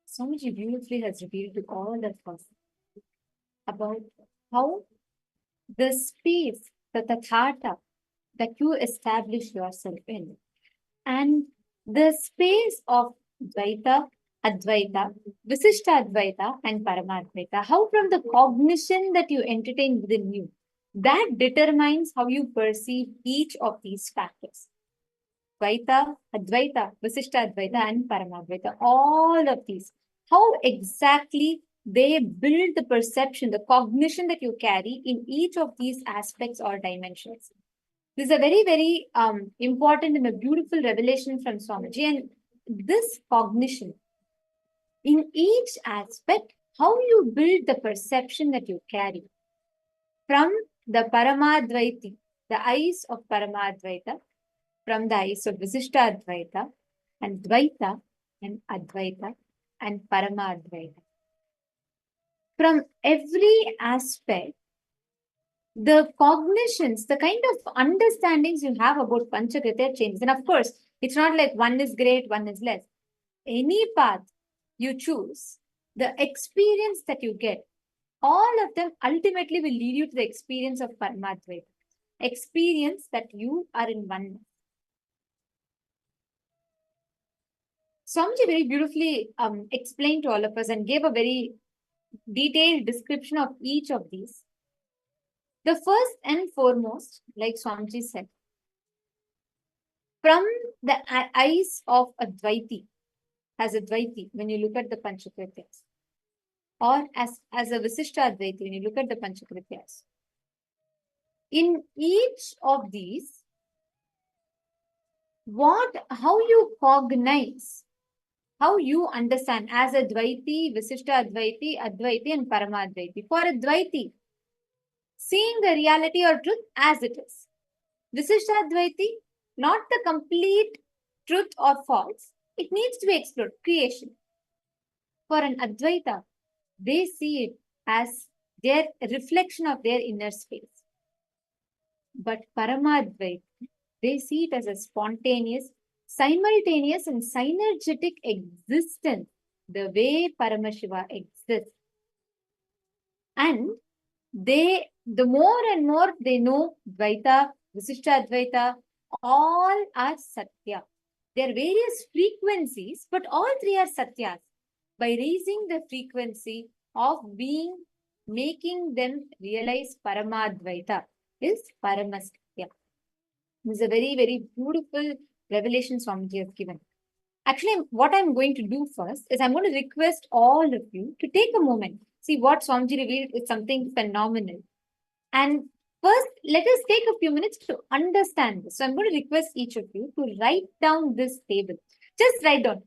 Swamiji beautifully has revealed to all of us about how the space, the tathata that you establish yourself in, and the space of Dvaita, Advaita, Visishta Advaita, and Paramadvaita, how from the cognition that you entertain within you, that determines how you perceive each of these factors. Dvaita, Advaita, Visishta Advaita, and Paramadvaita, all of these, how exactly they build the perception, the cognition that you carry in each of these aspects or dimensions. This is a very, very important and a beautiful revelation from Swamiji. And this cognition, in each aspect, how you build the perception that you carry from the Paramadvaiti, the eyes of Paramadvaita, from the eyes of Visishta Advaita, and Dvaita, and Advaita, and Paramadvaita. From every aspect, the cognitions, the kind of understandings you have about Panchakritya changes. And of course, it's not like one is great, one is less. Any path you choose, the experience that you get, all of them ultimately will lead you to the experience of Paramadvaita. Experience that you are in oneness. Swamiji very beautifully explained to all of us and gave a very detailed description of each of these. The first and foremost, like Swamiji said, from the eyes of Advaiti, as Advaiti, when you look at the Panchakrityas, or as a Visishta Advaiti, when you look at the Panchakrityas, in each of these, how you cognize, how you understand as Advaiti, Visishta Advaiti, Advaiti, and Paramadvaiti. For Advaiti, seeing the reality or truth as it is. Visishta Advaiti, not the complete truth or false. It needs to be explored, creation. For an Advaita, they see it as their reflection of their inner space. But Paramadvaita, they see it as a spontaneous, simultaneous, and synergetic existence, the way Paramashiva exists. And the more and more they know Dvaita, Visishta Advaita, all are Satya. There are various frequencies, but all three are Satyas. By raising the frequency of being, making them realize Paramadvaita is Paramasatya. This is a very, very beautiful revelation Swamiji has given. Actually, what I'm going to do first is I'm going to request all of you to take a moment. See, what Swamiji revealed is something phenomenal. And first, let us take a few minutes to understand this. So I'm going to request each of you to write down this table. Just write down.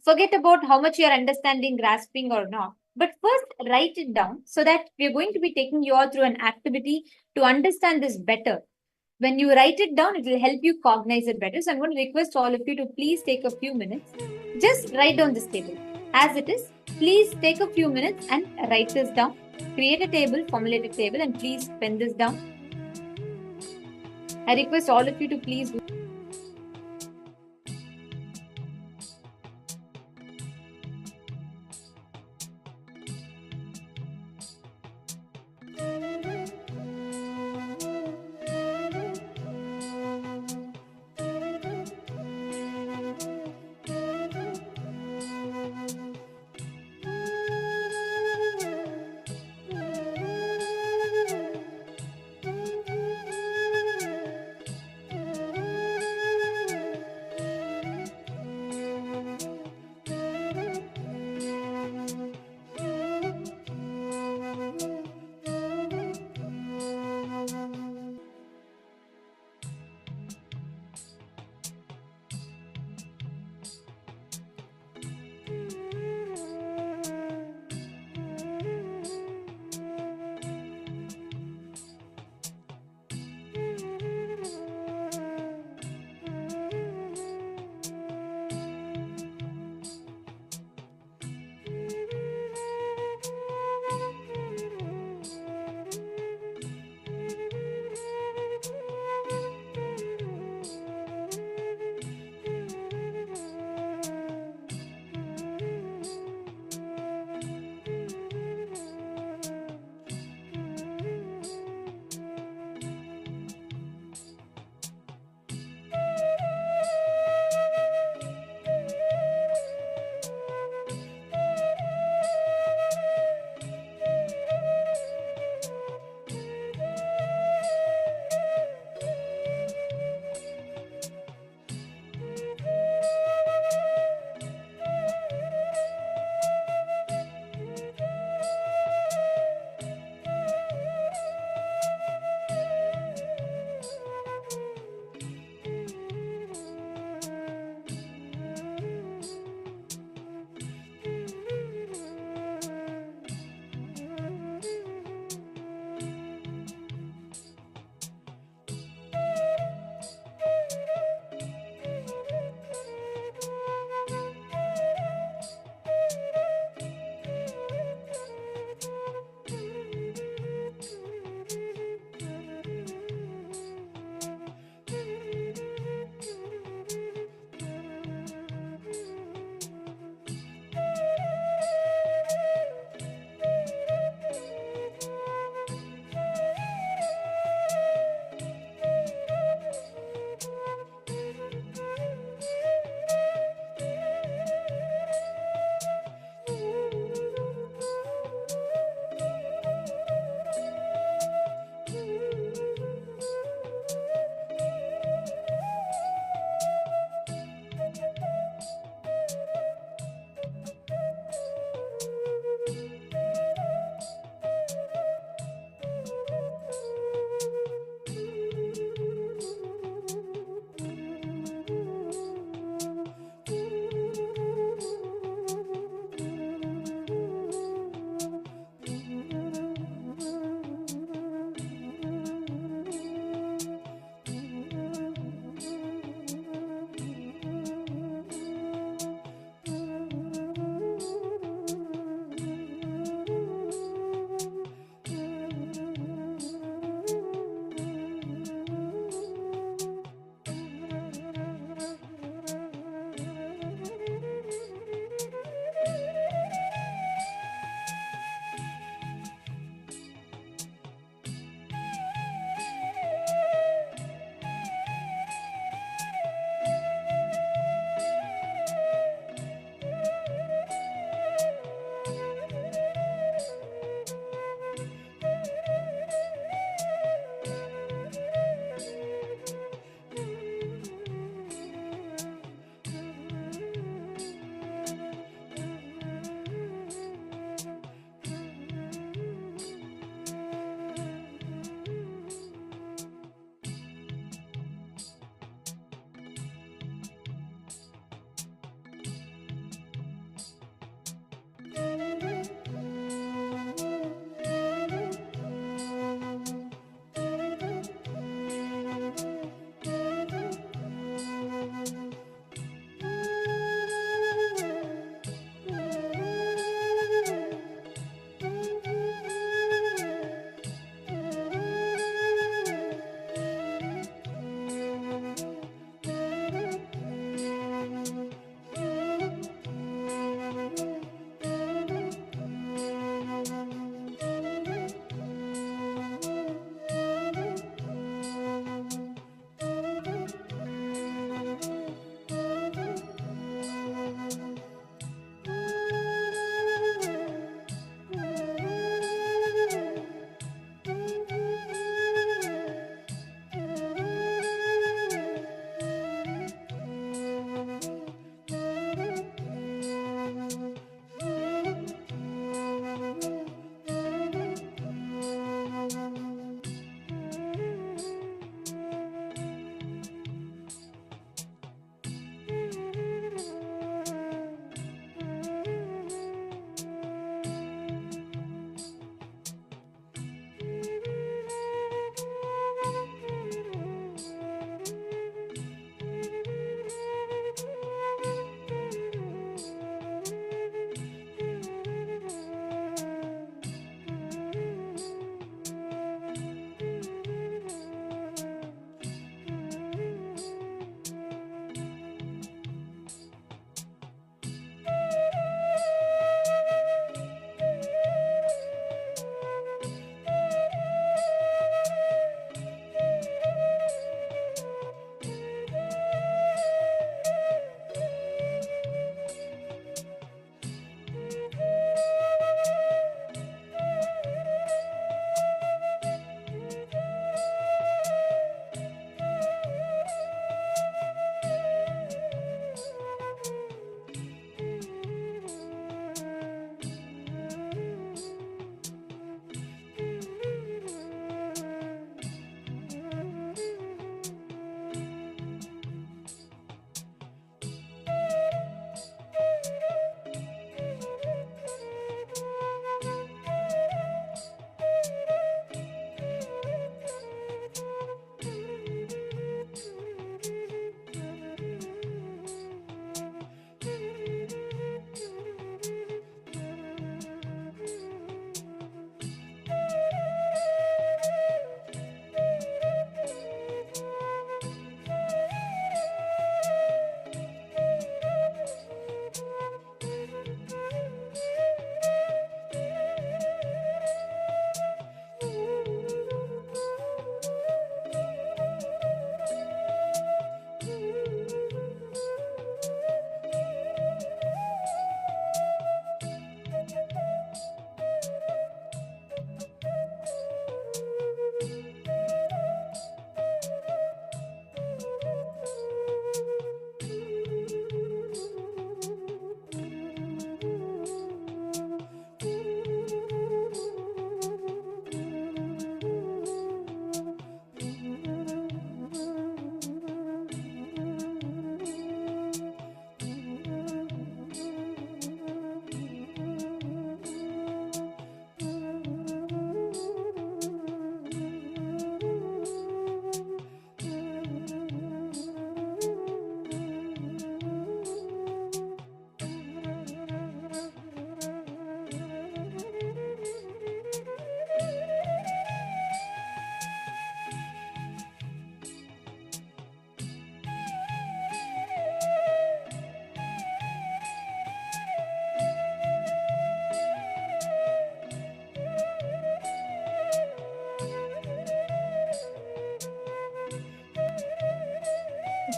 Forget about how much you are understanding, grasping or not. But first, write it down so that we are going to be taking you all through an activity to understand this better. When you write it down, it will help you cognize it better. So I'm going to request all of you to please take a few minutes. Just write down this table. As it is, please take a few minutes and write this down. Create a table, formulate a table, and please pen this down. I request all of you to please do.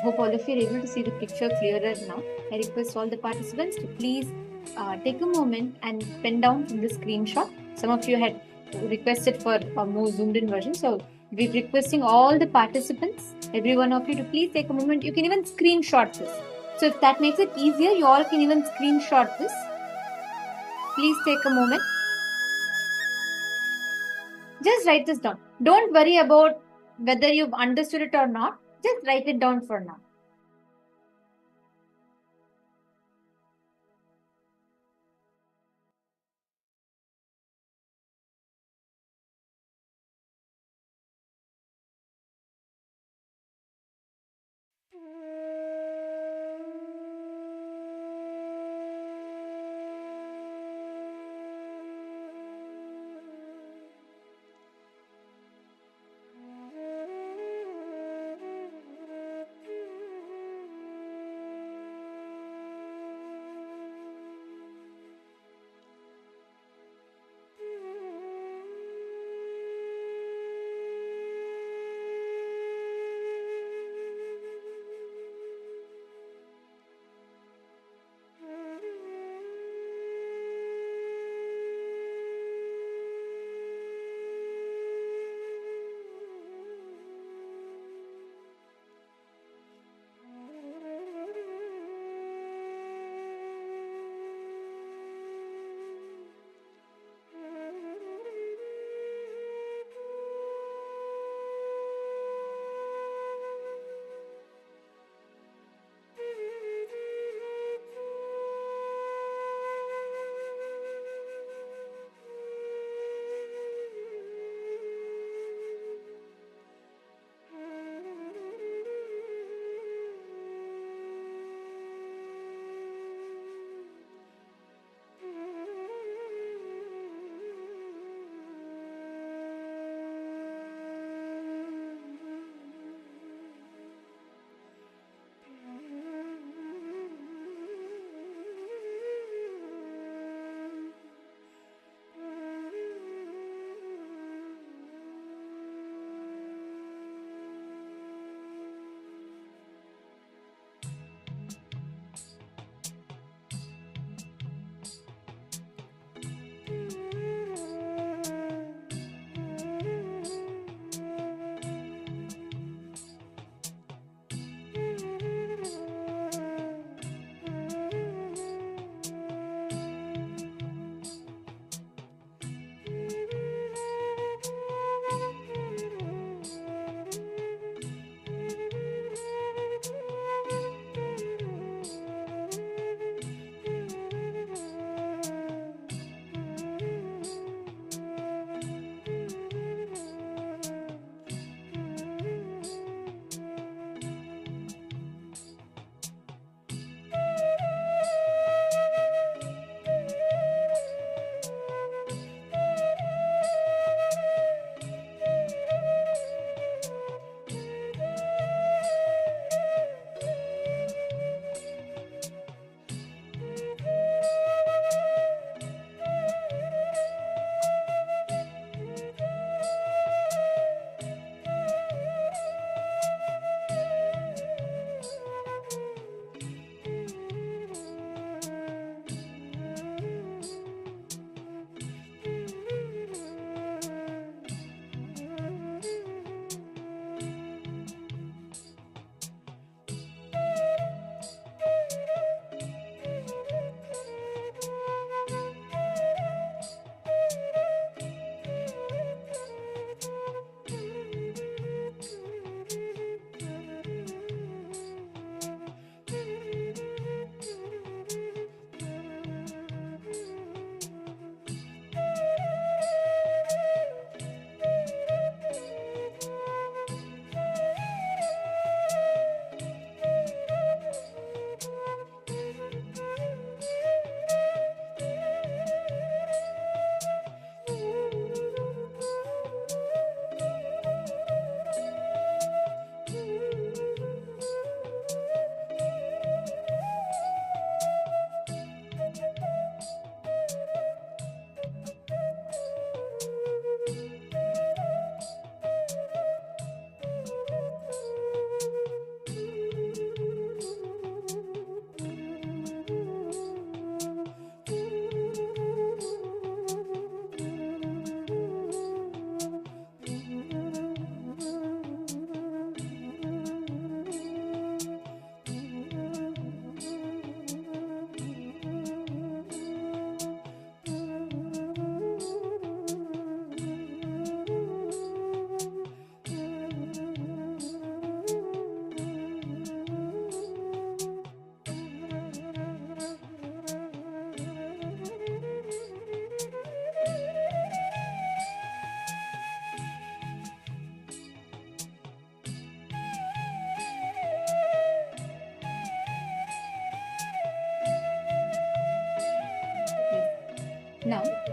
hope all of you are able to see the picture clearer now. I request all the participants to please take a moment and pen down from the screenshot. Some of you had requested for a more zoomed in version, so we're requesting all the participants, every one of you, to please take a moment. You can even screenshot this. So if that makes it easier, you all can even screenshot this. Please take a moment. Just write this down. Don't worry about whether you've understood it or not. Just write it down for now.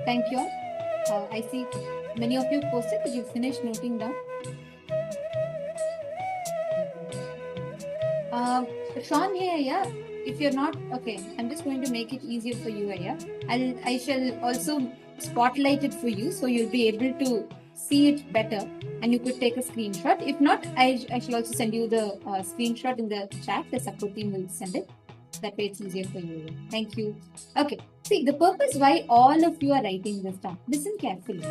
Thank you all. I see many of you posted, but you finished noting down. Sean here, yeah. If you're not okay, I'm just going to make it easier for you, yeah. I shall also spotlight it for you, so you'll be able to see it better, and you could take a screenshot. If not, I shall also send you the screenshot in the chat. The support team will send it. That way it's easier for you. Thank you. Okay. See, the purpose why all of you are writing this down. Listen carefully.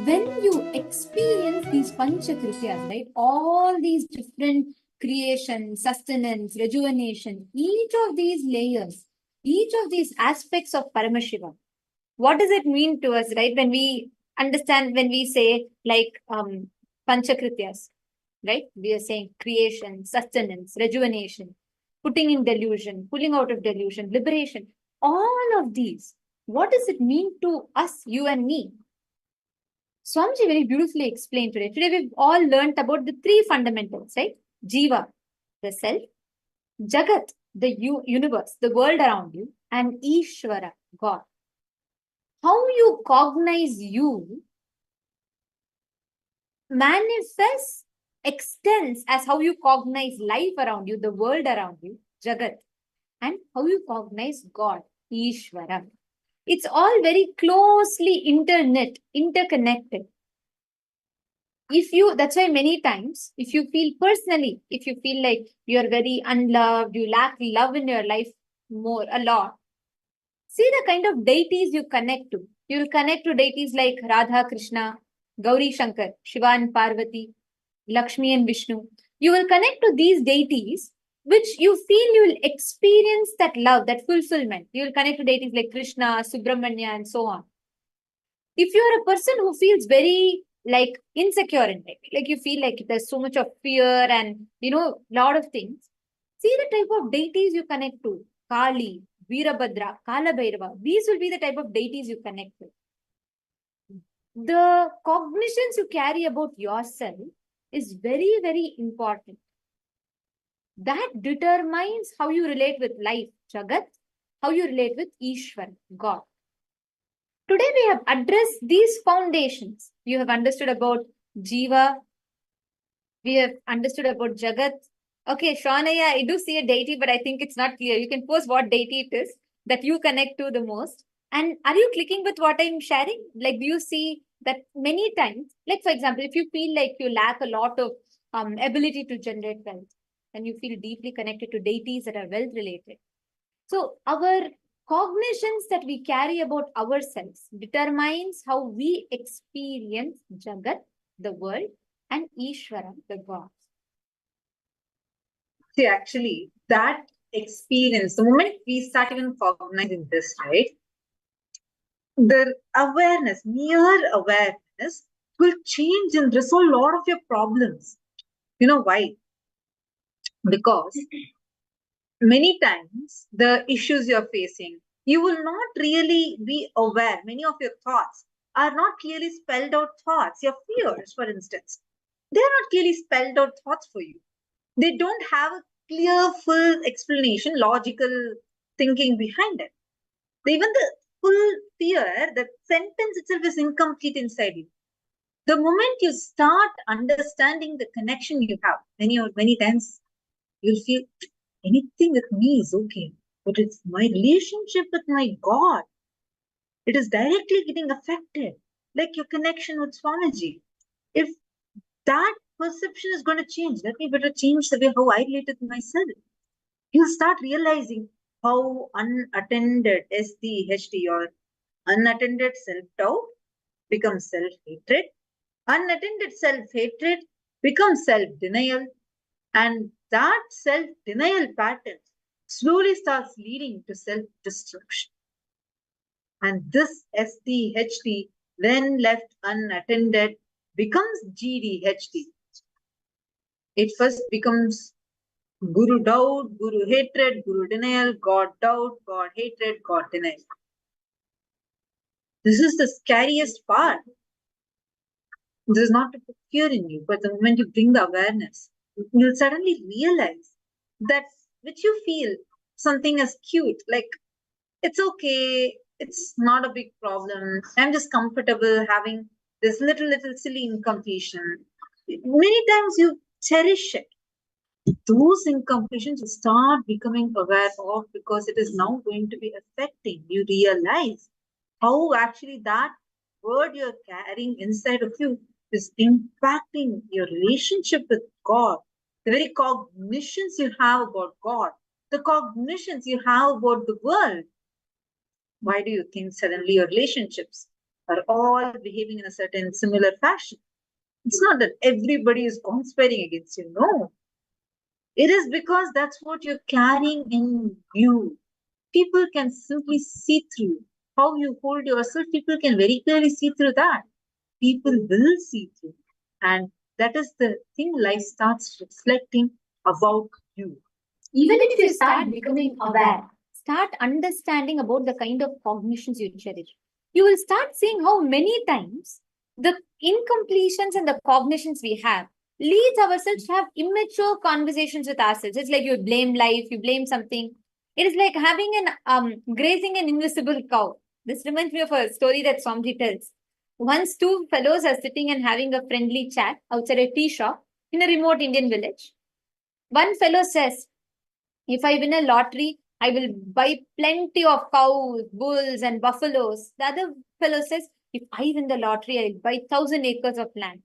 When you experience these panchakrityas, right, all these different creation, sustenance, rejuvenation, each of these layers, each of these aspects of Paramashiva, what does it mean to us, right? When we understand, when we say like panchakrityas, right? We are saying creation, sustenance, rejuvenation, putting in delusion, pulling out of delusion, liberation, all of these. What does it mean to us, you and me? Swamiji very beautifully explained today. Today we've all learnt about the three fundamentals, right? Jiva, the self, Jagat, the universe, the world around you, and Ishvara, God. How you cognize you manifests, extends as how you cognize life around you, the world around you, Jagat, and how you cognize God, Ishvara. It's all very closely interconnected. That's why many times, if you feel personally, if you feel like you're very unloved, you lack love in your life a lot, see the kind of deities you connect to. You'll connect to deities like Radha, Krishna, Gauri Shankar, Shiva and Parvati, Lakshmi and Vishnu. You will connect to these deities, which you feel you will experience that love, that fulfillment. You will connect to deities like Krishna, Subramanya, and so on. If you're a person who feels very like insecure in life, like you feel like there's so much of fear and lot of things, see the type of deities you connect to. Kali, Veerabhadra, Kala Bhairava. These will be the type of deities you connect with. The cognitions you carry about yourself is very, very important. That determines how you relate with life, Jagat, how you relate with Ishwar, God. Today we have addressed these foundations. You have understood about Jiva. We have understood about Jagat. Okay, Shwanaya, I do see a deity, but I think it's not clear. You can post what deity it is that you connect to the most. And are you clicking with what I'm sharing? Like, do you see that many times, like for example, if you feel like you lack a lot of ability to generate wealth, and you feel deeply connected to deities that are wealth related. So our cognitions that we carry about ourselves determines how we experience Jagat, the world, and Ishvara, the God. See, actually, that experience, the moment we start even cognizing this, right, the awareness, mere awareness, will change and resolve a lot of your problems. You know why? Because many times the issues you're facing, you will not really be aware. Many of your thoughts are not clearly spelled out thoughts. Your fears, for instance, they're not clearly spelled out thoughts for you. They don't have a clear, full explanation, logical thinking behind it. Even the full fear, the sentence itself is incomplete inside you. The moment you start understanding the connection you have, many times you'll feel anything with me is okay, but it's my relationship with my God. It is directly getting affected, like your connection with Swamiji. If that perception is going to change, let me better change the way how I relate with myself. You'll start realizing how unattended SDHD or unattended self-doubt becomes self-hatred. Unattended self-hatred becomes self-denial. And that self-denial pattern slowly starts leading to self-destruction. And this SDHD, when left unattended, becomes GDHD. It first becomes Guru doubt, Guru hatred, Guru denial, God doubt, God hatred, God denial. This is the scariest part. This is not to put fear in you, but the moment you bring the awareness, you'll suddenly realize that which you feel something as cute, like it's okay, it's not a big problem. I'm just comfortable having this little silly incompletion. Many times you cherish it. Those incompletions you start becoming aware of because it is now going to be affecting. You realize how actually that word you're carrying inside of you is impacting your relationship with God. The very cognitions you have about God, the cognitions you have about the world. Why do you think suddenly your relationships are all behaving in a certain similar fashion? It's not that everybody is conspiring against you. No, it is because that's what you're carrying in you. People can simply see through how you hold yourself. People can very clearly see through that. People will see through. And that is the thing life starts reflecting about you. Even if you start becoming aware, start understanding about the kind of cognitions you cherish, you will start seeing how many times the incompletions and the cognitions we have leads ourselves to have immature conversations with ourselves. It's like you blame life, you blame something. It is like having grazing an invisible cow. This reminds me of a story that Swamiji tells. Once two fellows are sitting and having a friendly chat outside a tea shop in a remote Indian village. One fellow says, if I win a lottery, I will buy plenty of cows, bulls, and buffaloes. The other fellow says, if I win the lottery, I'll buy 1,000 acres of land.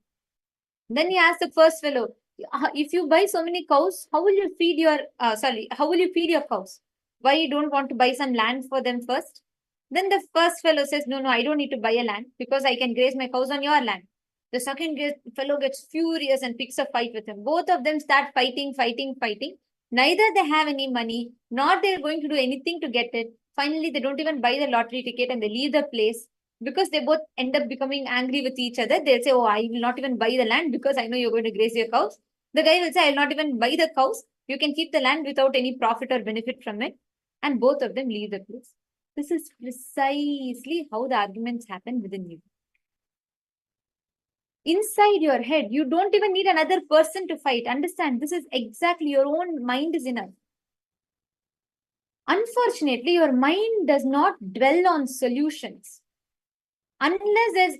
Then he asked the first fellow, if you buy so many cows, how will you feed your how will you feed your cows? Why you don't want to buy some land for them first? Then the first fellow says, no, I don't need to buy a land because I can graze my cows on your land. The second fellow gets furious and picks a fight with him. Both of them start fighting. Neither they have any money, nor they're going to do anything to get it. Finally, they don't even buy the lottery ticket and they leave the place because they both end up becoming angry with each other. They'll say, oh, I will not even buy the land because I know you're going to graze your cows. The guy will say, I'll not even buy the cows. You can keep the land without any profit or benefit from it. And both of them leave the place. This is precisely how the arguments happen within you. Inside your head, you don't even need another person to fight. Understand, this is exactly your own mind is enough. Unfortunately, your mind does not dwell on solutions. Unless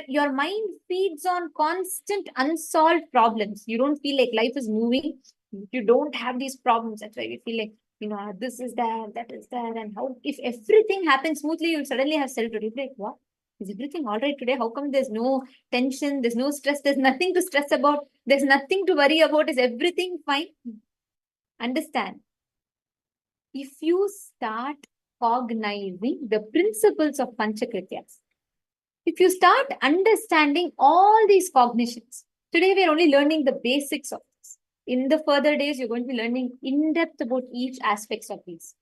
your mind feeds on constant unsolved problems. You don't feel like life is moving. You don't have these problems. That's why we feel like, this is there, that is there. And how, if everything happens smoothly, you'll suddenly have self-doubt. Like, what? Is everything all right today? How come there's no tension? There's no stress. There's nothing to stress about. There's nothing to worry about. Is everything fine? Understand? If you start cognizing the principles of Panchakrityas, if you start understanding all these cognitions, today we are only learning the basics of this. In the further days, you're going to be learning in depth about each aspects of these.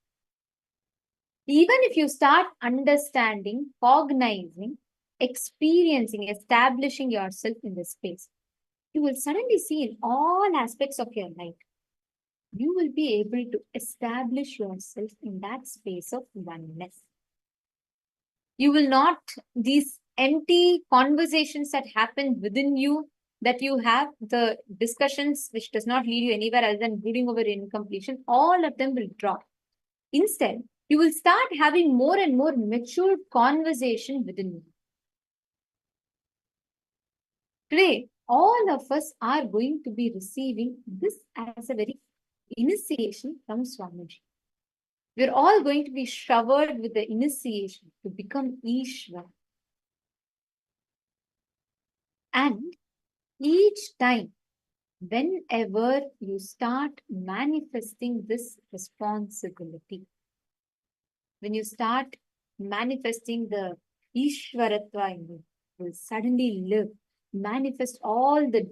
Even if you start understanding, cognizing, experiencing, establishing yourself in this space, you will suddenly see in all aspects of your life, you will be able to establish yourself in that space of oneness. You will not, these empty conversations that happen within you, that you have, the discussions which does not lead you anywhere other than brooding over incompletion, all of them will drop. Instead, you will start having more and more matured conversation within you. Today, all of us are going to be receiving this as a very initiation from Swamiji. We're all going to be showered with the initiation to become Ishvara. And each time, whenever you start manifesting this responsibility, when you start manifesting the Ishvaratva in you, will suddenly manifest all the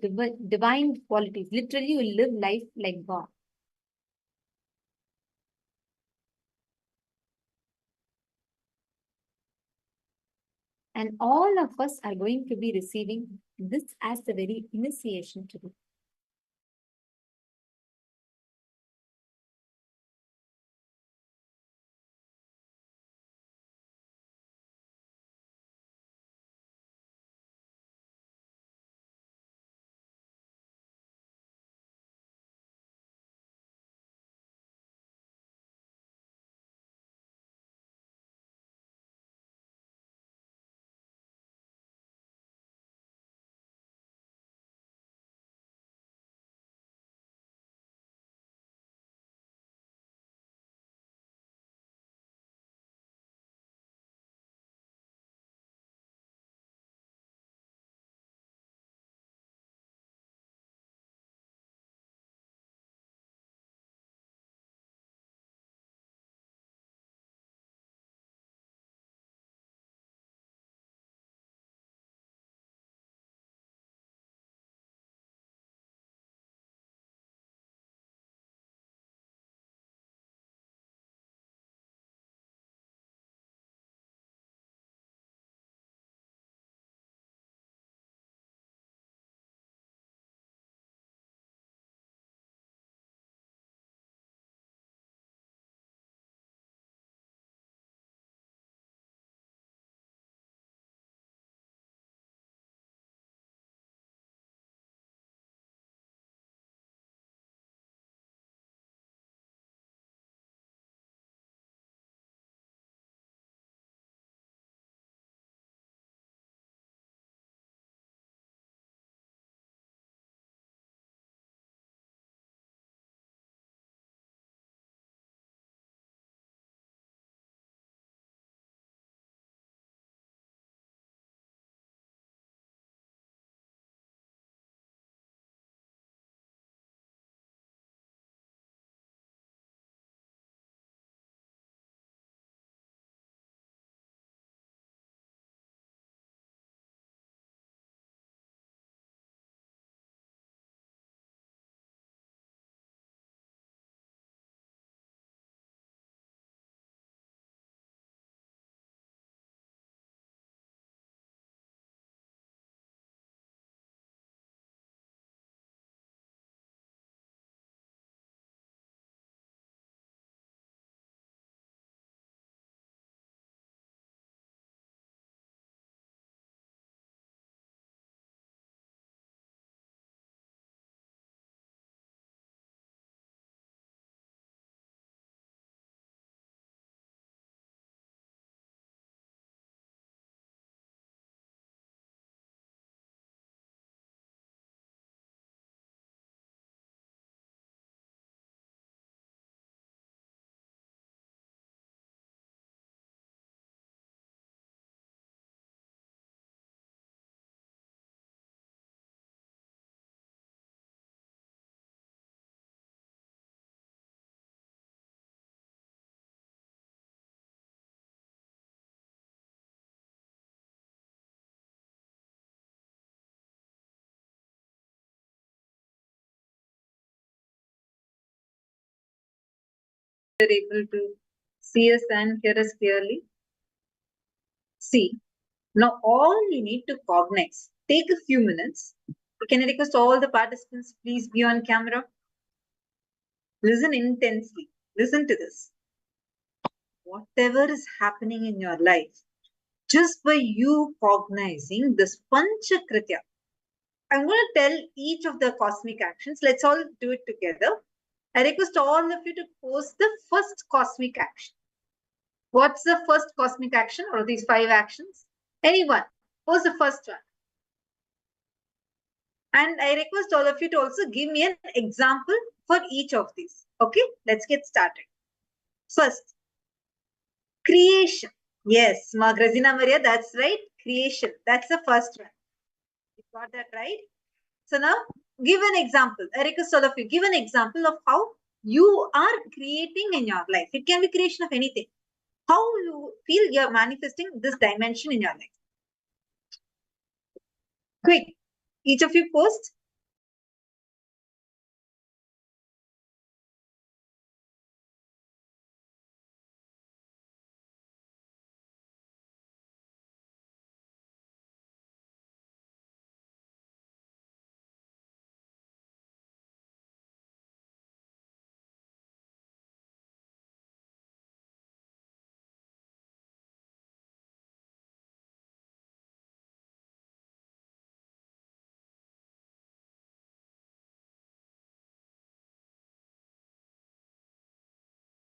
divine qualities. Literally, you will live life like God. And all of us are going to be receiving this as the very initiation to do. able to see us and hear us clearly? See, now all you need to cognize. Take a few minutes. Can I request all the participants please be on camera? Listen intensely. Listen to this. Whatever is happening in your life, just by you cognizing this Panchakritya, I'm going to tell each of the cosmic actions. Let's all do it together. I request all of you to post the first cosmic action. What's the first cosmic action or these 5 actions? Anyone? Post the first one. And I request all of you to also give me an example for each of these. Okay, let's get started. First, creation. Yes, Grazina Maria, that's right. Creation. That's the first one. You got that right? So now, give an example. I request all of you, give an example of how you are creating in your life. It can be creation of anything. How you feel you are manifesting this dimension in your life. Quick, each of you post.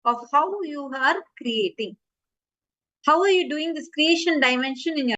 Of how you are creating. How are you doing this creation dimension in your